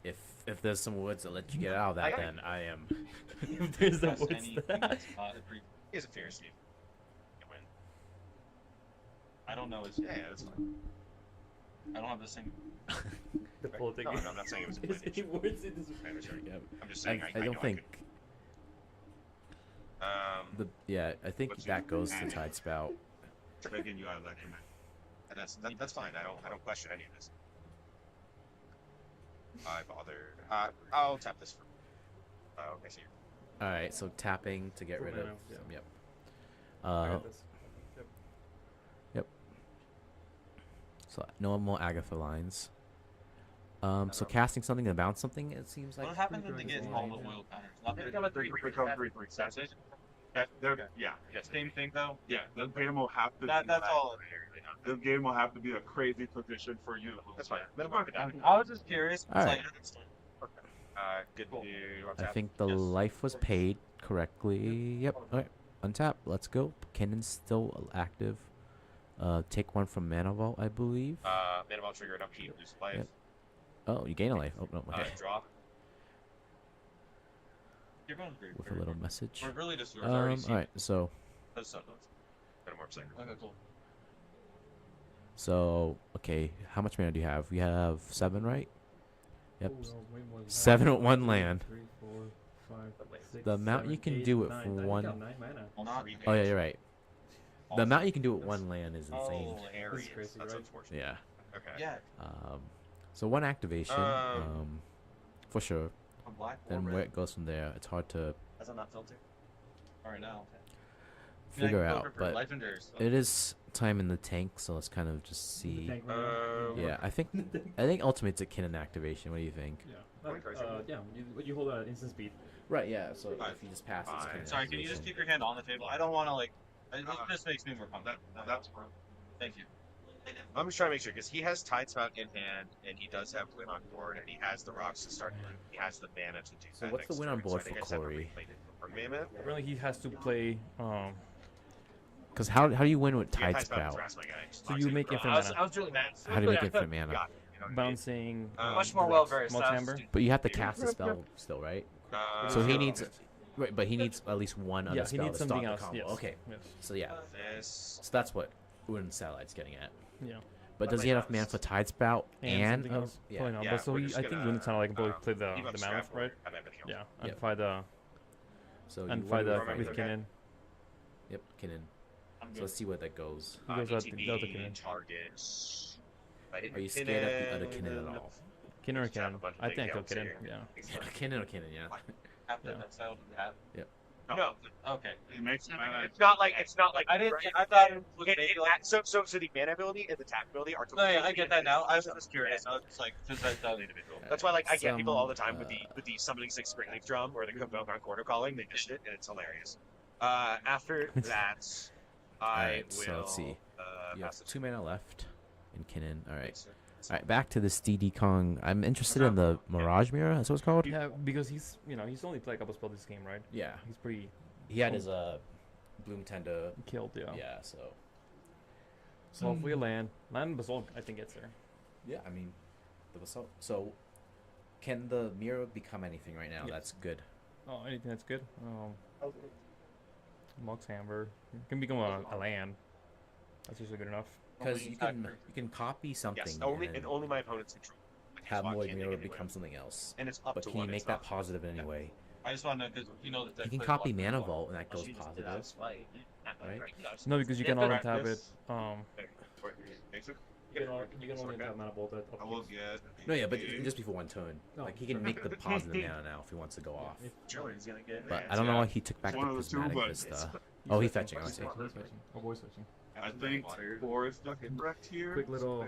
if there's some woods that let you get out of that, then I am. If there's some woods that. He has a fair scheme. You win. I don't know. Yeah, that's fine. I don't have this thing. The full thing. No, I'm not saying it was a Is any words in this? I'm just saying I don't think. I think What's that your- goes to Tide Spout. Taking you out of that command. And that's fine. I don't question any of this. I bother. I'll tap this for. Okay, so All right, so tapping to get rid of. Yeah. Yep. I got this. Yep. So no more Agatha lines. So casting something and bounce something, it seems like. What happens when they get all the oil counters? Not They become a 3/3. That's it. Yeah. Same thing though. Yeah. The game will have to. That's all. The game will have to be a crazy position for you. that's fine. I was just curious. All right. Good to I think the life was paid correctly. Yep. All right. Untap. Let's go. Cannon's still active. Take 1 from Mana Vault, I believe. Mana Vault trigger and upkeep, lose life. Yep. Oh, you gain a life. Oh no. Okay. Draw. You're going great. With a little message. We're really just. All right. So. That's something. Metamorph cycle. Okay, cool. So okay, how much mana do you have? We have 7, right? Yep. Oh, no, way more than that. 7 with 1 land. 3, 4, 5, 6, The amount 7, you can 8, do it 9. for I think 1. I have 9 mana. Well, not. Oh yeah, you're right. The amount you can do with 1 land is insane. Oh, Aries. crazy, That's right? unfortunate. Yeah. Okay. Yeah. So 1 activation. For sure. A black or Then red. where it goes from there, it's hard to That's on that filter. All right now. figure out. But Legendaries. it is time in the tank, so let's kind of just see. Tank mana. Yeah, I think Ultimate's a Kinnan activation. What do you think? Yeah. You hold at instant speed. Right. Yeah. So if you just pass, it's Kinnan Sorry, can you just activation. keep your hand on the table? I don't want to like. It just makes me more comfortable. That's fine. Thank you. I'm just trying to make sure because he has Tidespout in hand and he does have win on board and he has the rocks to start. He has the mana to do So that. what's the next win on turn. So board I think for I just haven't Corey? replayed it for Mammoth. Apparently he has to play. Because how do you win with Yeah, Tidespout? Tidespout is my guy. So you make infinite I mana. was really mad. How do you make infinite mana? Got it, you know what I mean? Bouncing. Much more well versed. Small chamber. But you have to cast the spell still, right? So he needs, right? But he needs at least one other Yeah, he spell needs to something start the else. combo. Yes. Okay. Yes. So yeah. This. So that's what Wooden Satellite's getting at. Yeah. But does he have enough mana for Tidespout and something else? yeah? Probably not. Yeah, But so we're he, just I think gonna, Luna's kind of like probably play keep up the scrap mammoth, or right? have everything else. Yeah, and Yep. fight the So and you fight win the with with Tidespout. Kinnan. Yep, Kinnan. So let's see where that goes. He goes out ETB, Delta Kinnan. targets. Are you scared of the other Kinnan at all? Kinnan or Just have a Kinnan? bunch of I big think I'll helps Kinnan. here. Yeah. Kinnan or Kinnan, yeah. After that sound that. Yep. No, Okay. It makes it's not like I didn't. I thought it was maybe like. so the mana ability and the attack ability are No, yeah, completely I get that now. I was individual. just curious. I was just like, since I thought individual. That's why, like, I get people all the time Some, with the summoning six springleaf drum or the Convoke on quarter calling. They miss it, and it's hilarious. After that, I Alright, will. so let's see. You have pass it 2 mana left in Kinnan. Alright. to- Alright, back to this DD Kong. I'm interested in the Mirage Mirror, that's what it's called? Yeah, because he's he's only played a couple spells this game, right? Yeah. He's pretty He had his Bloom Tender. killed. Yeah. Yeah, so. So if we land Basalt, I think gets there. Yeah, I mean, the Basalt. So, can the mirror become anything right now? Yes. That's good. Oh, anything that's good. Mox Hammer can become a land. That's usually good enough. Because you can copy something Yes, only and and only my opponent's control. Like, have Swat Void can't Mirror make it become something else. And it's up But to can you one, make it's that not- positive in any way? I just want to know because you know that You can copy Mana Vault and that goes positive. Right? No, because you can only tap it. Practice. You can only tap Mana Bolt at I will get. No, yeah, but just before one turn. No. Like, he can make the positive mana now if he wants to go off. Jordan's gonna get But I don't know why he took back It's the one of the two, Prismatic but Vista. Oh, he's fetching, I see. He's fetching. Oh, boy's fetching. I think 4 is correct here. Quick little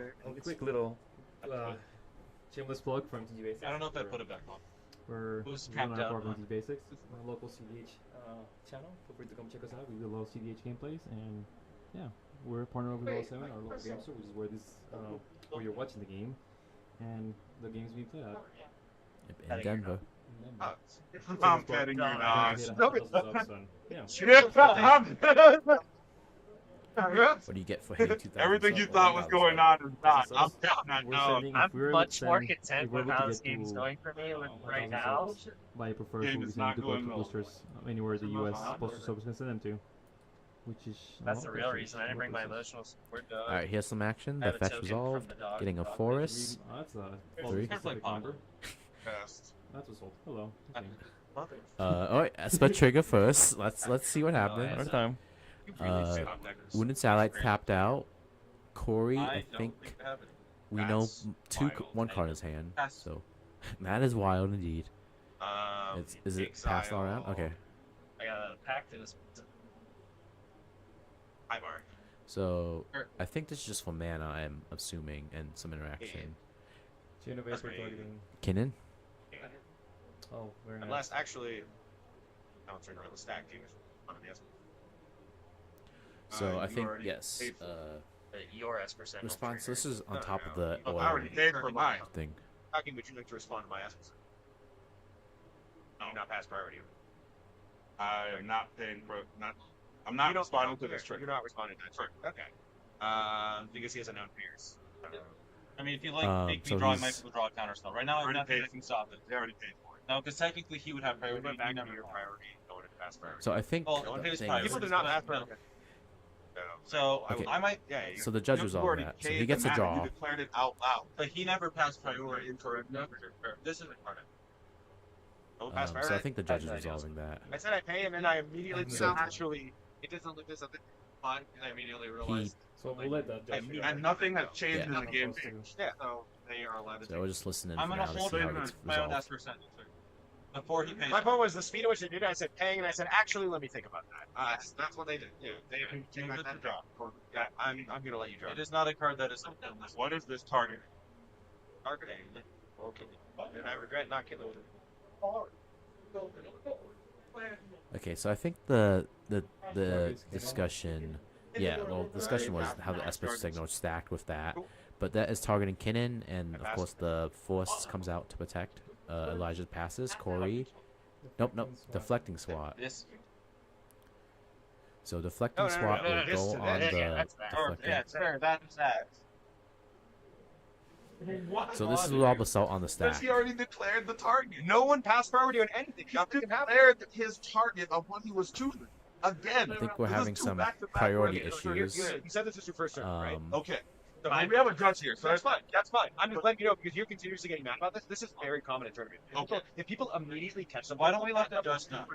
shameless plug from TG Basics. I don't know if I put it back on. We're Who's one of tapped our out TG Basics, our local CDH channel. Feel free to come check us out. We do a lot of CDH gameplays, and yeah, we're a partner with 7, our local game store, which is where where you're watching the game, and the games we play at. In Denver. I'm petting your dogs. What do you get for hitting 2,000? Everything you thought was going on is not. I'm counting that We're down. sending- I'm if we're much more sending- content if we're with able how to this get game's to going for me right 1,000 now. subs by preferred Game we is can not do going well. boosters anywhere the US postal service can send them to, which is That's the real reason I didn't bring my emotional support dog. Alright, here's some action. I have The a fetch token from resolved. the dog. Getting a Dog forest. That's a Three. specific number. Fast. That's what's sold. Hello. Okay. Alright, split trigger first. Let's see what happens. Another time. Wounded Satellite tapped out. Corey, I think have it. we know That's one card in his hand. That's- So that is wild indeed. Is it passed all around? Okay. I got a pack to this. Hi, Mark. So I think this is just for mana, I'm assuming, and some interaction. Chain of That's Aether pretty- targeting. Kinnan? Oh, very nice. Unless actually, I'll turn around the stack team. So I you think, already yes. paid for Your S%. Response, this is on top of the I oil already paid for mine. thing. How would you like to respond to my essence? Not pass priority. I am not paying for I'm not responding to this trick. You're not responding to that trick. Okay. Because he has unknown fears. I mean, if you like make so me draw, I he's- might withdraw a counter spell. Right now, I have Already nothing paid that can stop it. They already paid for it. No, because technically he would have We priority. went You back never to your will. priority, going into pass priority. So I think Well, the on his thing priority. is, People do not pass No. priority. So Okay. I might. Yeah, so the judge was all already that. So paid he gets the a mana, draw. You declared it out loud. But he never passed priority. Incorrect. This isn't part of it. Don't pass So I priority. think the judge is resolving that. I said I pay, and then I immediately So- actually. It doesn't look this up. Fine, and I immediately realized. So we'll let that judge. And nothing has changed Yeah. in the game. Yeah, so they are allowed to. So we're just listening I'm for gonna now to hold see how it it gets my own resolved. S percentage before he pays. My point was the speed at which they did it. I said paying, and I said actually let me think about that. That's what they did. Yeah, they came back that draw. Yeah, I'm gonna let you draw. It is not a card that is. What is this target? Targeting. Okay. And I regret not killing it. Okay, so I think the discussion Yeah, well, the discussion was how the Esper signal stacked with that, but that is targeting Kinnan, and of course the Force comes out to protect Elijah's passes. Corey, nope, deflecting SWAT. So deflecting SWAT will go on the deflecting. Yeah, it's fair. That's that. So this is all basalt on the stack. Because he already declared the target. No one passed priority on anything. He declared his target of what he was choosing. Again, I think we're having some priority issues. You said this is your first turn, right? Okay. So we have a judge here, so that's fine. That's fine. I'm just letting you know because you're continuously getting mad about this. This is very common in tournament. Okay. If people immediately catch something, Why don't we let the judge know?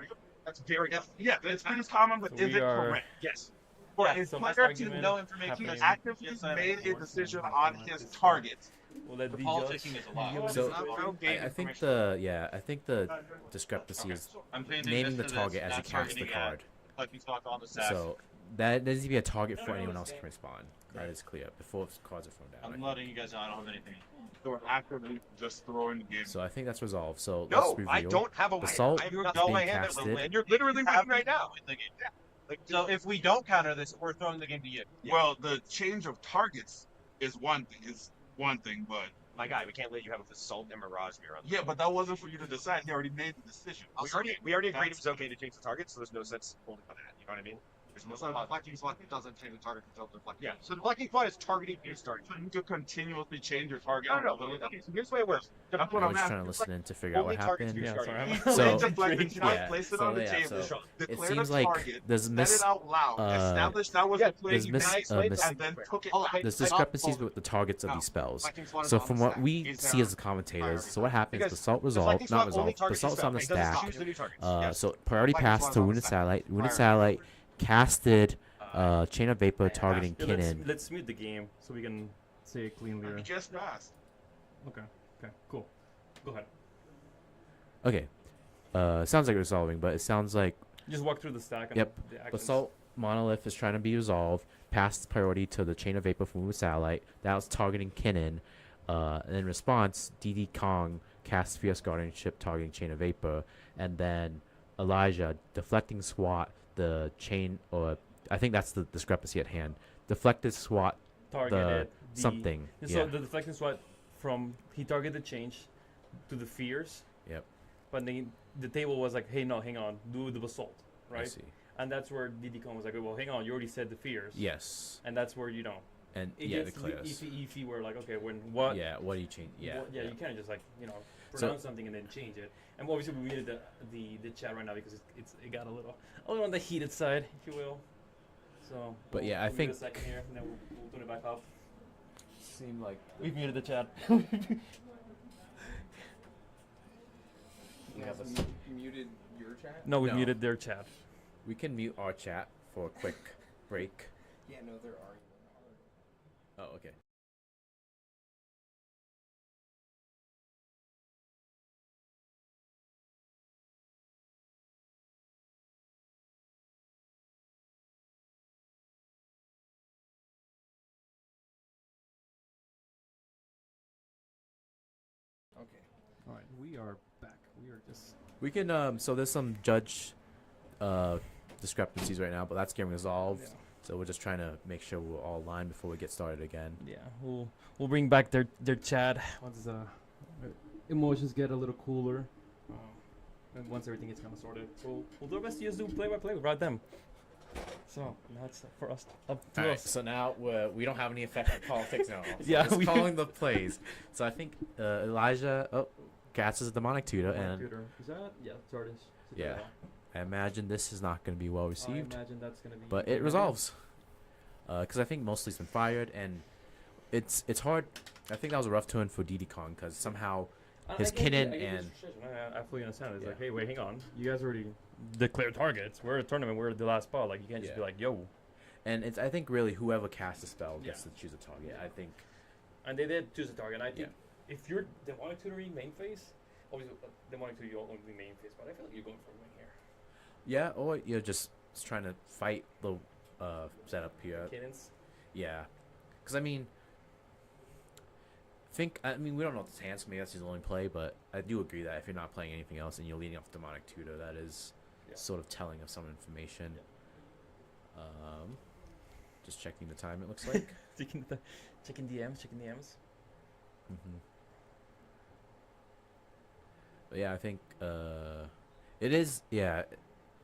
That's very Yeah, it's pretty common, but So is we it are- correct? yes. For Yeah, a so player that's to argument no information. to Yes, actively yes, I made a understand. decision on his target. We'll let The the politicking judge is a lot. So gain I think information. I think the discrepancy is I'm changing naming the this to target this, as you not cast the targeting at card. Collecting spots on the stack. So that needs to be a target for anyone else can respond. That is clear before cards are thrown down. I'm letting you guys know I don't have anything. So we're actively just throwing the game. So I think that's resolved. So let's No, reveal. I don't have a Basalt I have is nothing in being my hand. casted. And you're literally winning right now. Like, so if we don't counter this, we're throwing the game to you. Well, the change of targets is one thing, but My guy, we can't let you have a Basalt and Mirage mirror on the yeah, but that wasn't for you to decide. He already made the decision. We already agreed it was okay to change the target, so there's no sense holding on that. You know what I mean? There's no sense. Deflecting slot doesn't change the target until deflecting. Yeah, so deflecting fly is targeting your starting. So you could continuously change your target. No. Okay, so here's the way it works. That's what I I'm was trying to asking. listen in to figure out Only what targets happened. your Yeah, starting. sorry. So Place it on the table. it Declare seems the like target, there's said miss it out loud. Establish that was the play there's you miss- made, miss- and then took it back. there's discrepancies with the targets of these spells. So from what we see as the commentators, so what happens? Basalt resolved, not resolved. Basalt's on the stack. So priority pass to Wounded Satellite. Wounded Satellite casted Chain of Vapor targeting Yeah, Kinnan. let's mute the game so we can say it cleanly. He just passed. Okay, cool. Go ahead. Okay. Sounds like resolving, but it sounds like Just walk through the stack. And Yep. The actions. Basalt Monolith is trying to be resolved. Passed priority to the Chain of Vapor from Wounded Satellite. That was targeting Kinnan. And in response, DD Kong cast Fierce Guardianship targeting Chain of Vapor. And then Elijah deflecting SWAT the chain, or I think that's the discrepancy at hand. Deflected SWAT Targeted the something. So Yeah. the deflection SWAT from he targeted change to the fears. Yep. But then the table was like, hey, no, hang on, do the basalt, right? I see. And that's where DD-Con was like, well, hang on, you already said the fears. Yes. And that's where you don't. And It yeah, the gets class. if you were like, okay, when what? Yeah. What do you change? Yeah. Yeah, yeah. you can't just like So- pronounce something and then change it. And obviously we muted the chat right now because it got a little on the heated side, if you will. So. But yeah, I we'll give think- it a second here, and then we'll turn it back off. Seemed like We've muted the chat. You muted your chat? No, we No. muted their chat. we can mute our chat for a quick break. Yeah, no, they're arguing hard. Oh, okay. Okay. All right, we are back. We are just. We can so there's some judge discrepancies right now, but that's getting resolved. Yeah. So we're just trying to make sure we're all aligned before we get started again. Yeah, we'll bring back their chat. Once emotions get a little cooler, and once everything gets kind of sorted. So we'll do our best to just do play-by-play without them. So that's for us, up to Alright, us. so now we don't have any effect on politics now. So Yeah, we're we- just calling the plays. So I think Elijah casts a demonic tutor, and Computer. Is that Jordan? yeah, I imagine this is not going to be well I received, imagine that's gonna be. but it resolves. Because I think mostly it's been fired, and it's hard. I think that was a rough turn for DD Kong because somehow his Kinnan and I fully understand. It's Yeah. like, hey, wait, hang on. You guys already declared targets. We're a tournament. We're the last spot. Like you can't just be Yeah. like, yo. and it's I think really whoever casts a spell gets to choose a target. I think. And they did choose a target. I think if you're demonic tutoring main phase, obviously demonic tutor you'll only be main phase, but I feel like you're going for a win here. Yeah, or you're just trying to fight the setup here. Cadence. Yeah, because I mean, we don't know if this hands me. That's his only play, but I do agree that if you're not playing anything else and you're leading off demonic tutor, that is sort of telling of some information. Just checking the time. It looks like. checking DMs. Mm-hmm. But yeah, I think it is. Yeah,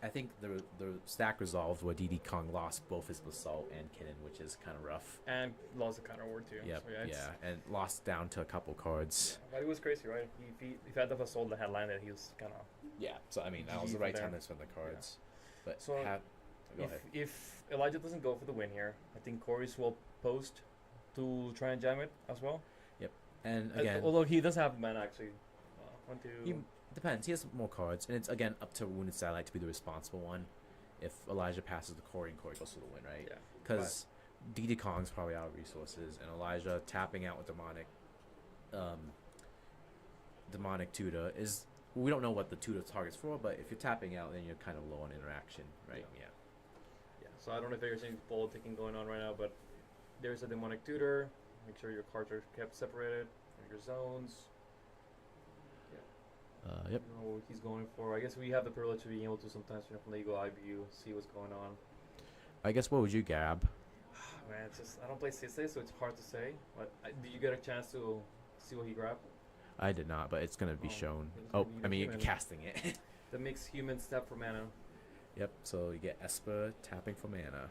I think the stack resolved where DD Kong lost both his Basalt and Kinnan, which is kind of rough. And lost the counter ward too. Yep, So and lost down to a couple cards. Yeah, but it was crazy, right? If he had the Basalt that had landed, he was kind of. Yeah, so I mean that was the right time to spend the cards. Yeah. But so go ahead. If Elijah doesn't go for the win here, I think Corey's will post to try and jam it as well. Yep, and again, although he does have mana actually. He depends. He has more cards, and it's again up to Wounded Satellite to be the responsible one. If Elijah passes the Corey and Corey goes to the win, right? Yeah. Because DD Kong's probably out of resources, and Elijah tapping out with demonic tutor is. We don't know what the tutor target's for, but if you're tapping out, then you're kind of low on interaction, right? Yeah. So I don't know if there's any politicking going on right now, but there's a demonic tutor. Make sure your cards are kept separated from your zones. Yep. You know what he's going for. I guess we have the privilege of being able to sometimes, from the Eagle Eye view, see what's going on. I guess what would you grab? Man, it's just I don't play Sisei, so it's hard to say. But did you get a chance to see what he grabbed? I did not, but it's gonna be shown. Oh, I mean, you're casting it. The mixed human step for mana. Yep. So you get Esper tapping for mana,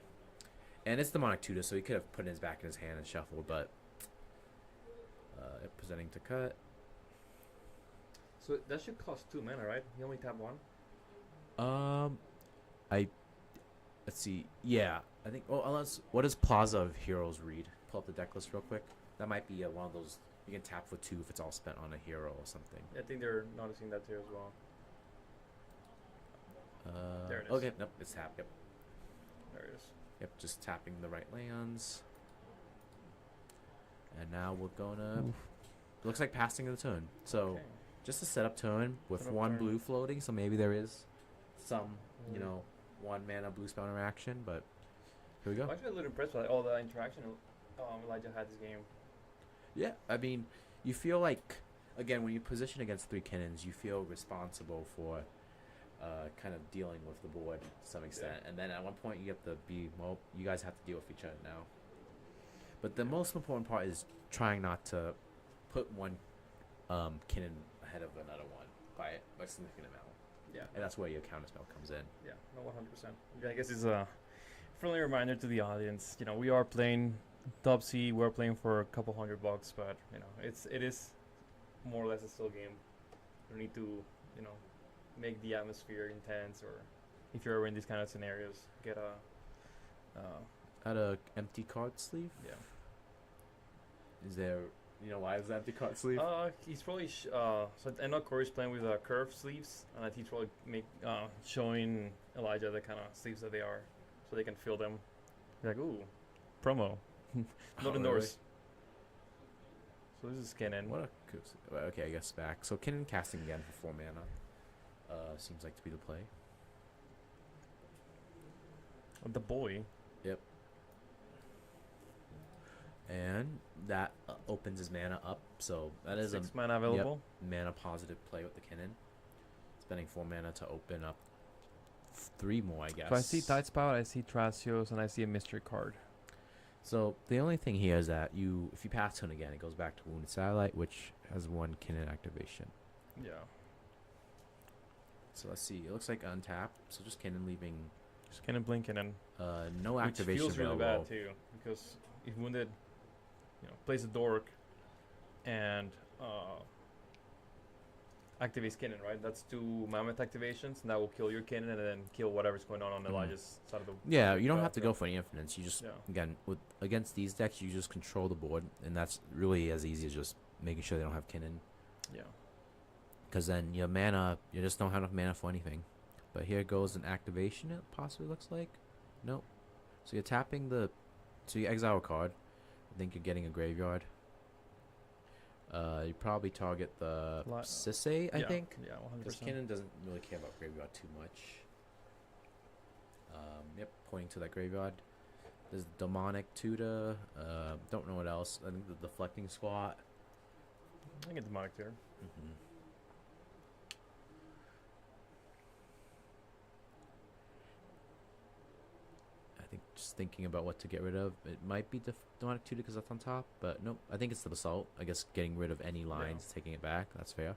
and it's demonic tutor, so he could have put his back in his hand and shuffled, but presenting to cut. So that should cost 2 mana, right? You only tap 1. Let's see. Yeah, I think. Oh, unless what does Plaza of Heroes read? Pull up the deck list real quick. That might be one of those you can tap for 2 if it's all spent on a hero or something. I think they're noticing that too as well. There it is. Okay, nope, it's tap. Yep. There it is. Yep, just tapping the right lands. And now we're gonna. Looks like passing of the turn. So. Okay. Just a setup turn with one blue floating, so maybe there is some, 1 mana blue spell interaction, but here we go. I'm actually a little impressed with all the interaction Elijah had this game. Yeah, I mean, you feel like, again, when you position against 3 cannons, you feel responsible for kind of dealing with the board to some extent, and then at one point you have to be, well, you guys have to deal with each other now. But the most important part is trying not to put one cannon ahead of another one by a significant amount. Yeah. And that's where your counterspell comes in. Yeah, no, 100%. Yeah, I guess it's a friendly reminder to the audience. We are playing top C. We're playing for a couple $100, but it is more or less a still game. You need to make the atmosphere intense, or if you're ever in these kind of scenarios, get add a empty card sleeve. Yeah. Is there? Why is that empty card sleeve? He's probably so I know Corey's playing with curved sleeves, and he's probably showing Elijah the kind of sleeves that they are, so they can feel them. Like, ooh, promo, not endorsed. Really? So this is Kinnan. What a okay, I guess back. So Kinnan casting again for 4 mana. Seems like to be the play. The boy. Yep. And that opens his mana up, so that is 6 mana available. Yep, mana positive play with the Kinnan. Spending 4 mana to open up 3 more, I guess. So I see Tide Spout, I see Thrasios, and I see a mystery card. So the only thing here is that if you pass turn again, it goes back to Wounded Satellite, which has 1 Kinnan activation. Yeah. So let's see. It looks like untap. So just Kinnan leaving. Just Kinnan blinking and. No activation. Which feels really bad too, because if Wounded, plays a dork, and activates Kinnan, right? That's 2 Mammoth activations, and that will kill your Kinnan and then kill whatever's going on Elijah's side of the. Yeah, you don't have to go for any infinites. You just again against these decks, you just control the board, and that's really as easy as just making sure they don't have Kinnan. Yeah. Because then your mana, you just don't have enough mana for anything. But here goes an activation. It possibly looks like. Nope. So you're tapping so you exile a card. I think you're getting a graveyard. You probably target the Sisei, I think. Yeah, 100%. Because Kinnan doesn't really care about graveyard too much. Yep, pointing to that graveyard. There's demonic tutor. Don't know what else. I think the deflecting squat. I get demonic tutor. just thinking about what to get rid of. It might be demonic tutor because that's on top, but nope. I think it's the basalt. I guess getting rid of any lines, taking it back. That's fair.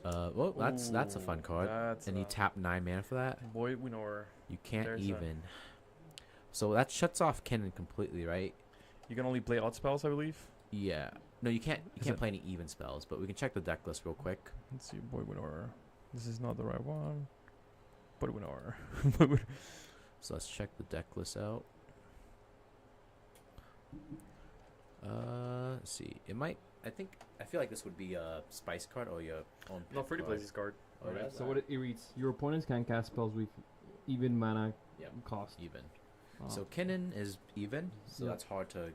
Well, that's a fun card. And you tap 9 mana for that. Void Winnower. You can't even. So that shuts off Kennen completely, right? You can only play odd spells, I believe. Yeah. No, you can't. You can't play any even spells. But we can check the deck list real quick. Let's see, Void Winnower. This is not the right one. Void Winnower. So let's check the deck list out. Let's see. It might. I feel like this would be a spice card or your own. No, free to play this card. Oh, Alright, so what it reads: your opponents can cast spells with even mana cost. Even. So Kennen is even, so that's hard to.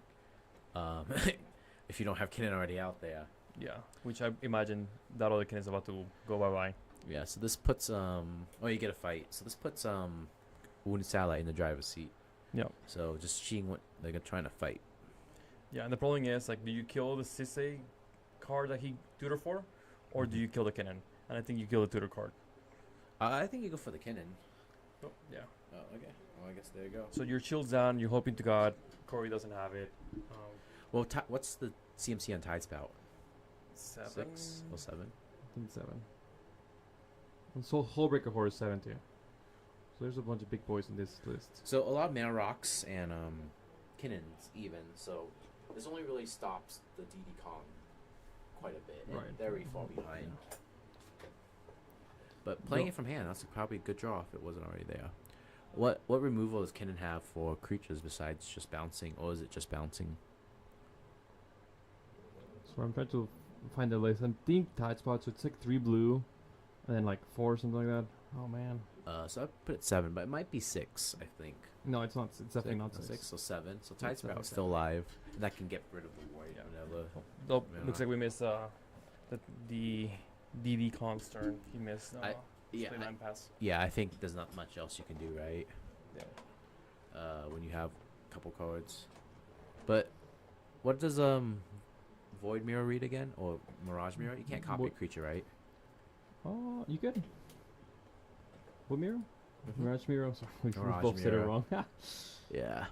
If you don't have Kennen already out there. Yeah, which I imagine that other Kennen is about to go bye bye. Yeah, so this puts oh, you get a fight. So this puts Wounded Satellite in the driver's seat. Yeah. So just seeing what they're trying to fight. Yeah, and the problem is, like, do you kill the Sisei card that he tutor for, or do you kill the Kennen? And I think you kill the tutor card. I think you go for the Kennen. Oh, yeah. Oh, okay. Well, I guess there you go. So your shield's down. You're hoping to God Corey doesn't have it. Well, what's the CMC on Tide Spout? 7. 6 or 7? I think 7. And so Hullbreaker Horror is 7 too. So there's a bunch of big boys in this list. So a lot of mana rocks and Kennens even. So this only really stops the DD Kong quite a bit. And very far behind. But playing it from hand, that's probably a good draw if it wasn't already there. What removal does Kennen have for creatures besides just bouncing, or is it just bouncing? So I'm trying to find the list. I think Tide Spot, so it's like 3 blue, and then like 4 or something like that. Oh man. So I put it 7, but it might be 6, I think. No, it's not. It's definitely not 6. 6 or 7. So Tide Spout's still alive. And that can get rid of the void whenever. Oh, looks like we missed the DD Kong's turn. He missed. Pass. Yeah, I think there's not much else you can do, right? Yeah. When you have a couple cards. But what does Void Mirror read again, or Mirage Mirror? You can't copy a creature, right? Oh, you could. What mirror? Mirage Mirror. Sorry, we Mirage both said it Mirror. wrong. Yeah.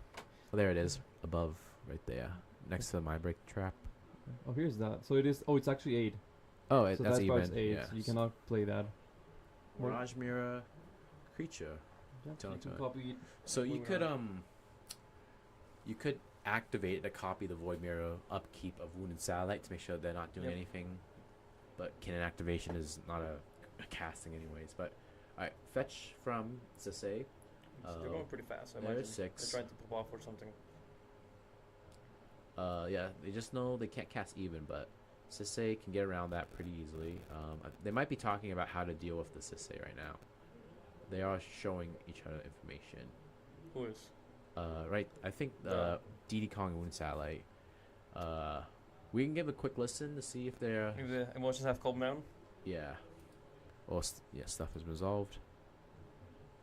Well, there it is, above, right there, next to the My Break Trap. Oh, here's that. So it is. Oh, it's actually 8. Oh, so that's even. 8. Yeah. So you cannot play that. Mirage Mirror, creature. Yeah, you can copy it. So you could activate it to copy the Void Mirror upkeep of Wounded Satellite to make sure they're not doing anything. But Kennen activation is not a casting anyways. But alright, fetch from Sisei. They're going pretty fast. I There's 6. They're trying to pop off or something. Yeah, they just know they can't cast even, but Sisei can get around that pretty easily. They might be talking about how to deal with the Sisei right now. They are showing each other information. Who is? Right, I think DD Kong and Wound Satellite. We can give a quick listen to see if they're... If the emotions have calmed down? Yeah. Or, stuff is resolved.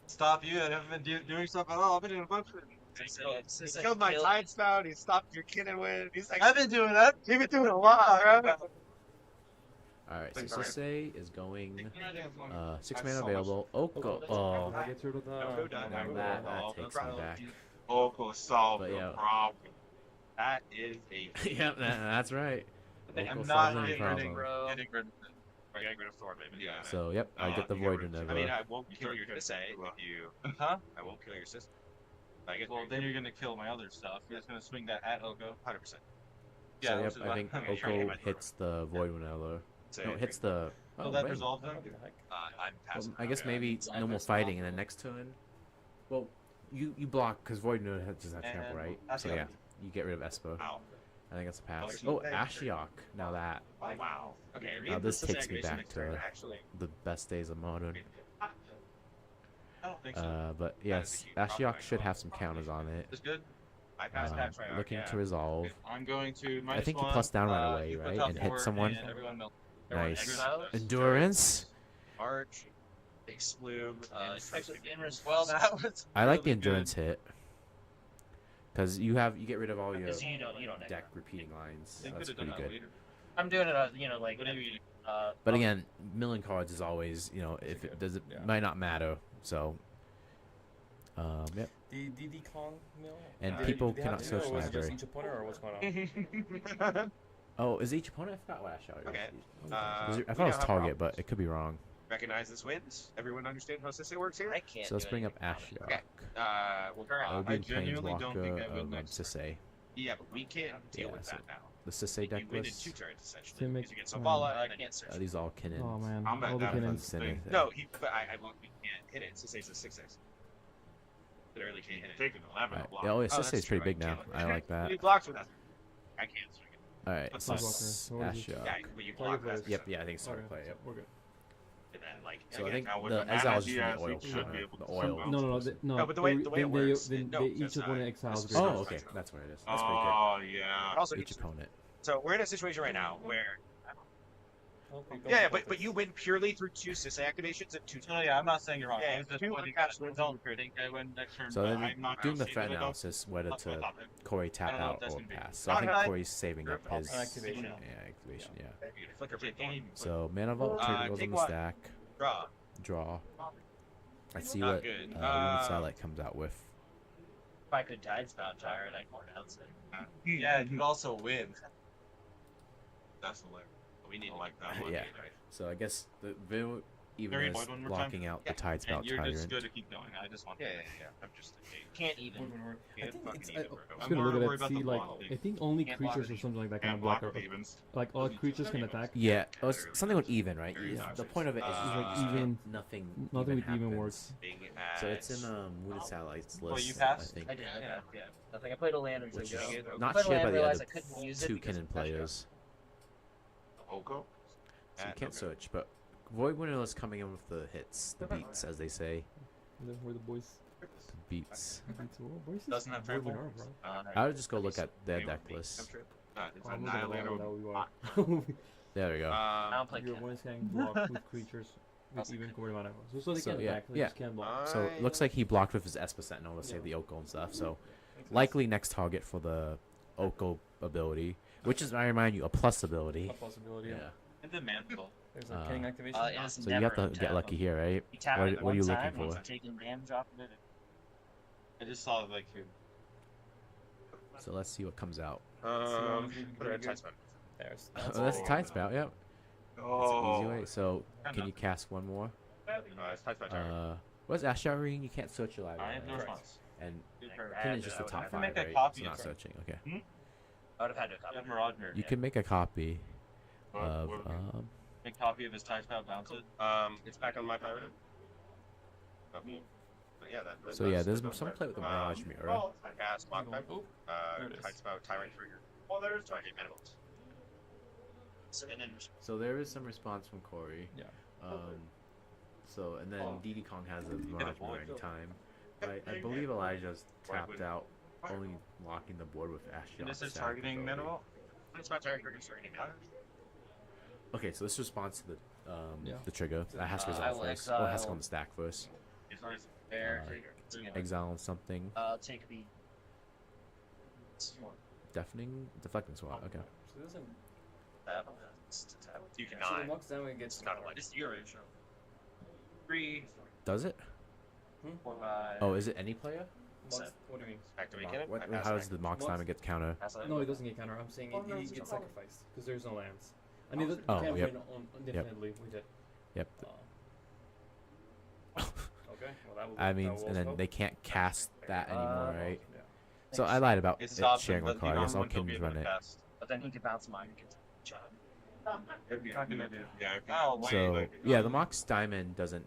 Stop you, I haven't been doing stuff at all. I've been doing a bunch of He killed my Tide Spout, he stopped your Kennen win. He's like, I've been doing that. You've been doing a lot, right? Alright, so Sisei is going 6 mana available. Oko. Oh, I get rid of that takes me back. Oko solved But the yeah. problem. That is a. Yep, that's right. I'm Oko not solves any getting problem. rid of Thor, baby. Yeah. So, yep, I get the Void Whenever. I mean, I won't kill your Sisei if you. Huh? I won't kill your sister. Well, then you're gonna kill my other stuff. You're just gonna swing that at Oko. 100%. Yeah, So, yep, which is I think Oko hits the Void Whenever. No, hits the... Oh, that wait. resolved them? I'm passing. I guess maybe no more fighting, and then next turn... Well, you block, because Void Whenever doesn't have trample, right? So, yeah, you get rid of Esper. I think that's a pass. Oh, Ashiok. Now that. Wow. Okay, Now this takes me back to the best days of Modern. I don't think so. But yes, Ashiok should have some counters on it. It's good. I passed Looking to resolve. I'm going to I think you plus down right away, right? And hit someone. Nice. Endurance. Arch. Exclude. Well, that was. I like the endurance hit. Because you get rid of all your You don't deck repeating lines. That's pretty good. I'm doing it, like. But again, milling cards is always, if it does, it might not matter. So Yep. The DD Kong mill. And Did people they have cannot to, search or was it just library. each opponent, or what's going on? Oh, is each opponent? I forgot what Ash Out is. Okay. I thought it was target, but it could be wrong. Recognize this wins. Everyone understand how Sisse works here? I can't. So let's do bring up anything Ashiok. Okay. Well, That would be I genuinely don't think I Planeswalker win of next Sisse. yeah, but we can't deal Yeah, with so that now. the Sisse You deck win in list. 2 turns essentially. Simic, Because you get Sobala and I can't search. These all Kinnins. Oh man, I'm at all the that cannons. thing. No, but we can't hit it. Sisse's a 6/6. Literally can't hit it. Taking 11 Right. block. Yeah, oh, yeah, that's Sisse is true, pretty big I now. can't. I like that. He blocks with us. I can't swing it. Alright, That's so Planeswalker. What is it? Ashiok. Yeah, but you block Target that. Yep, yeah, I think it's Okay, hard to play. Yep. we're good. And then, like, So I again, think now with the the mana exile is he just has, the oil he should counter, be able the to oil. somehow- No, but the way it works, then no, each because, opponent exiles. this is Oh, not okay, exile. that's what it is. That's pretty Oh, yeah. But also, good. Each opponent. so we're in a situation right now where Okay, yeah, but you win purely through 2 Sisse activations and 2 No, yeah, I'm not saying you're wrong. Yeah, I was just two pointing uncapped out don't think I win next turn. So but then I'm not doing the gonna threat see it, though. analysis, whether That's what I to thought. Corey I tap don't know out if that's or gonna be- pass. So I think Okay. Corey's saving up his activation. Yeah, activation. Yeah. flicker for game. So mana vault trigger goes take on the one. stack. Draw. Draw. Let's see Not what good. Lunar Satellite comes out with. If I could tide spout gyre, I'd pronounce it. Yeah, you'd also win. That's hilarious. We need I like that one. Yeah. So I guess the Vil even Very is important one more blocking time. out the Tide Spout And you're just Tyrant. good to keep going. I just want Yeah. I'm just Can't even. I think it's, I was gonna look at it, see, like, I think only Can't creatures block or something like that can Can't block block or, with evens. like, all creatures can attack. Yeah, it was something with even, right? Very Yeah, nice. the point of it is just like even- nothing nothing with even happens. works. So it's in Lunar Satellite's Well, list, you passed? I think. I did. Okay. Yeah. Nothing. I played a land and Which go. is I not played a shared land, by the realized other I couldn't use it two because Kinnan of pressure. players. Oko? So you can't search, but Void Winnow is coming in with the hits, the beats, as they say. Where the boys. The beats. Boys Doesn't have where we trample? are, bro. I would just go look at their deck list. It's I'm looking at Annihilator. that we are. There we go. I don't play Your Ken. opponents can block with creatures with even core mana. So they So, can yeah, attack, they yeah. just can't block. So it looks like he blocked with his Esper Sentinel to save the Oko and stuff. So likely next target for the Oko ability, which is, I remind you, a plus ability. A possibility. Yeah. And the mantle. There's a King activation. It's So you have to get lucky here, right? You tap What, it what are you one looking time, for? once you taking damage off of it. I just saw like who. So let's see what comes out. Put it at Tide Spout. There's. Oh, that's Tide Spout, yep. That's an easy way. So can you cast one more? It's Tide Spout Tyrant. What's Asharin? You can't search your I library. have no right? response. And Can is just the top can make 5, a right? copy It's not of it. searching. Okay. I would have had to copy. Have Marauder. You can make a copy of Make a copy of his tie spout, bounce it. It's back on my pirate. But yeah, that. So yeah, there's some play with the Mirage Mirror. I cast Mock Type. There it is. Tide Spout Tyrant Trigger. Oh, there's target manimals. So there is some response from Corey. Yeah. So and then DD Kong has a Mirage Mirror anytime. I believe Elijah's tapped out, only locking the board with Ashiok. And this is stack targeting ability. minimal. Tide Spout Tyrant Trigger targeting mana. Okay, so this responds to Yeah. the trigger. That has to I resolve will first. Or it has to exile- go on the stack first. There. Exile on something. Take the. Deafening, deflecting swat. Okay. So this isn't. You So the cannot. Mox Diamond gets. It's not a light. It's your issue. 3, Does it? 4, 5. Oh, is it any player? Mox, what do you mean? Activate Mox- cannon. what- I pass how does back. the Mox Diamond get counter? No, it doesn't get counter. I'm saying it gets sacrificed because there's no lands. I mean, you Oh, can't yep. win on indefinitely with it. Yep. Okay. Well, that will. I mean, that will and then also they can't cast that anymore, right? Yeah. So I lied about It's it option, sharing one but card. I even guess all one he'll be Kins able run to it. cast. But then he can bounce mine and get job. Yeah. Oh, wait. So yeah, the Mox Diamond doesn't.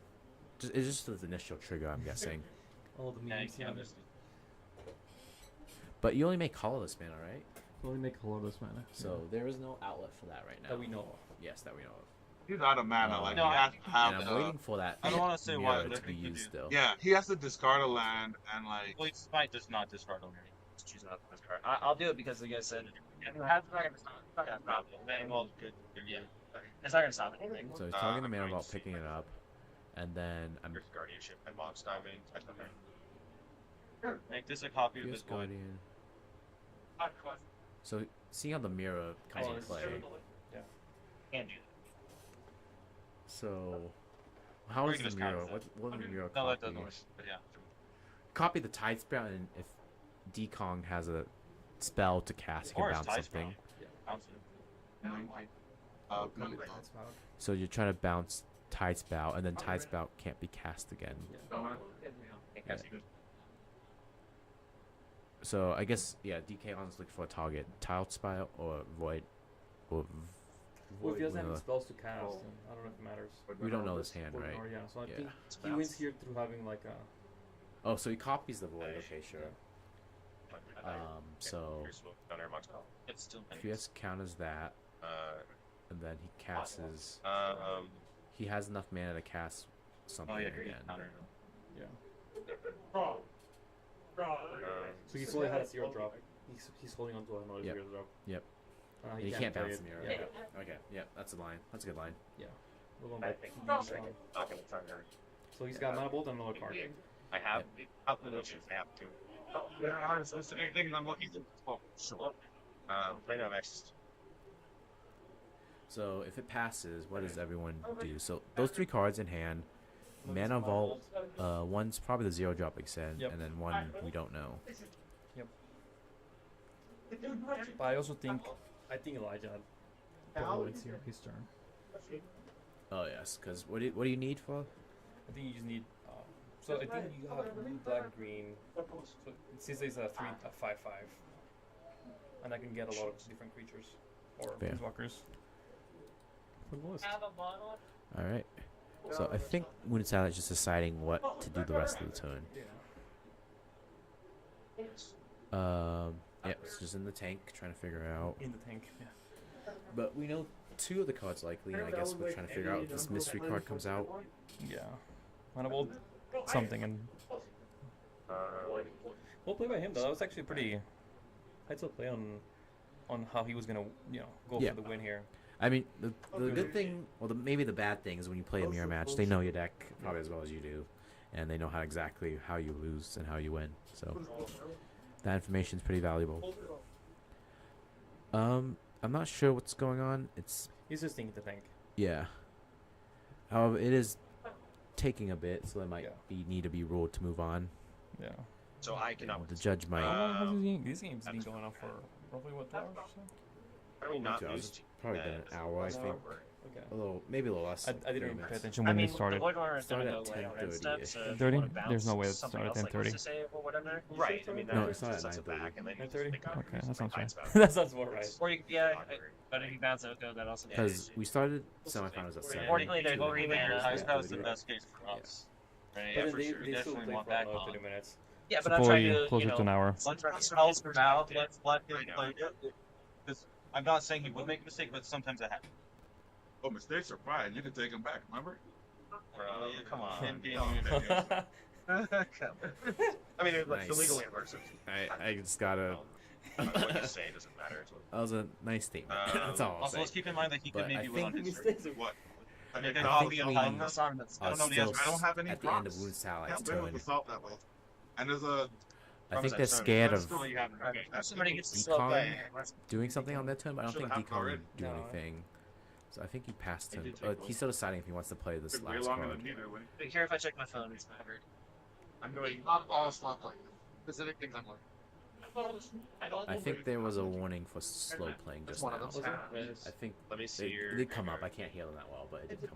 It's just the initial trigger, I'm guessing. All the Yeah, you memes. Yeah, can't just. But you only make colorless mana, right? only make colorless mana. So there is no outlet for that right now. That we know of. Yes, that we know of. He's out of mana. Like, No, he has to have And I'm waiting for that. I don't want to say why, mirror but I to be think you used do. still. Yeah, he has to discard a land and like. Well, he might just not discard on here. Just choose not to discard. I'll do it because the guy said it's not gonna stop. It's not gonna stop it. Well, good. Yeah. It's not gonna stop anything. So he's talking to I'm mana going about to picking see it up, and then I'm Your guardianship and Mox Diamond. Make this a copy of Fierce his void. Guardian. So seeing how the mirror comes into play. Yeah. Can do So how Or is you the can just counter mirror? that. What is the mirror No, that copy? doesn't work. But yeah. copy the Tide Spout, and if Dekong has a spell to cast, he can bounce something. So you're trying to bounce Tide Spout, and then Tide Spout can't be cast again. Yeah. So I guess DK on's looking for a target, Tide Spout or Void, or Well, if he doesn't have any spells to cast, then I don't know if it matters. We don't know his hand, right? Yeah, so I think he wins here through having like a. Oh, so he copies the Void. Okay, sure. So if he just counters that, and then he casts, he has enough mana to cast something again. Yeah. So he's only had a 0 drop. He's holding on to another 0 drop. Yep. He can't bounce the mirror. Yeah. Okay. Yep. That's a line. That's a good line. Yeah. We're going back. So he's got mana bolt and another card. I have obligations. I have to. There are specific things I'm looking for. Sure. Right now, next. So if it passes, what does everyone do? So those 3 cards in hand, Mana Vault, one's probably the 0 drop extend, and then one we don't know. Yep. But I also think Elijah had here his turn. Oh yes, because what do you need for? I think you just need. So I think you have blue, black, green. So since it's a 5/5, and I can get a lot of different creatures or planeswalkers. For the list. All right. So I think Moonsal is just deciding what to do the rest of the turn. Yeah, it's just in the tank, trying to figure out. In the tank, yeah. But we know 2 of the cards likely, and I guess we're trying to figure out if this mystery card comes out. Yeah. Mana Bolt something and. Well played by him though. That was actually pretty. I'd still play on how he was gonna go for the win here. I mean, the good thing, well, maybe the bad thing is when you play a mirror match, they know your deck probably as well as you do, and they know exactly how you lose and how you win. So that information is pretty valuable. I'm not sure what's going on. He's just thinking to think. Yeah. However, it is taking a bit, so there might need to be ruled to move on. Yeah. So I cannot. The judge might. How long has this game's been going on for? Roughly what, 2 hours or so? Probably not lose. Probably been an hour, I think. Okay. Maybe a little less. I didn't even pay attention when they started. Started at 10:30-ish. 10:30? There's no way it started at 10:30. Right. I mean, no, it's not at 9:30. 9:30? Okay, that sounds right. That sounds more right. Or but if you bounce it, that also. Because we started semifinals at 7. Accordingly, they go rematch. That was the best case for us. But they still play for another 30 minutes. Yeah, but I'm trying to, closer to an hour. Smells for now. Let's let him play it. I'm not saying he would make a mistake, but sometimes it happens. Oh, mistakes are fine. You can take them back, remember? Come on. I mean, it's like the legal inverse. I just gotta. What you say doesn't matter. That was a nice statement. That's all. Also, let's keep in mind that he could maybe win on his What? I mean, I don't have any at the end of Wound Salad's turn. And there's a. I think they're scared of somebody gets to Decon doing something on their turn, but I don't think Decon would do anything. So I think he passed him. He's still deciding if he wants to play this last card. Be here if I check my phone. It's covered. I'm doing not all slot playing. Specific things I'm learning. I think there was a warning for slow playing just now. I think it did come up. I can't hear them that well, but it did come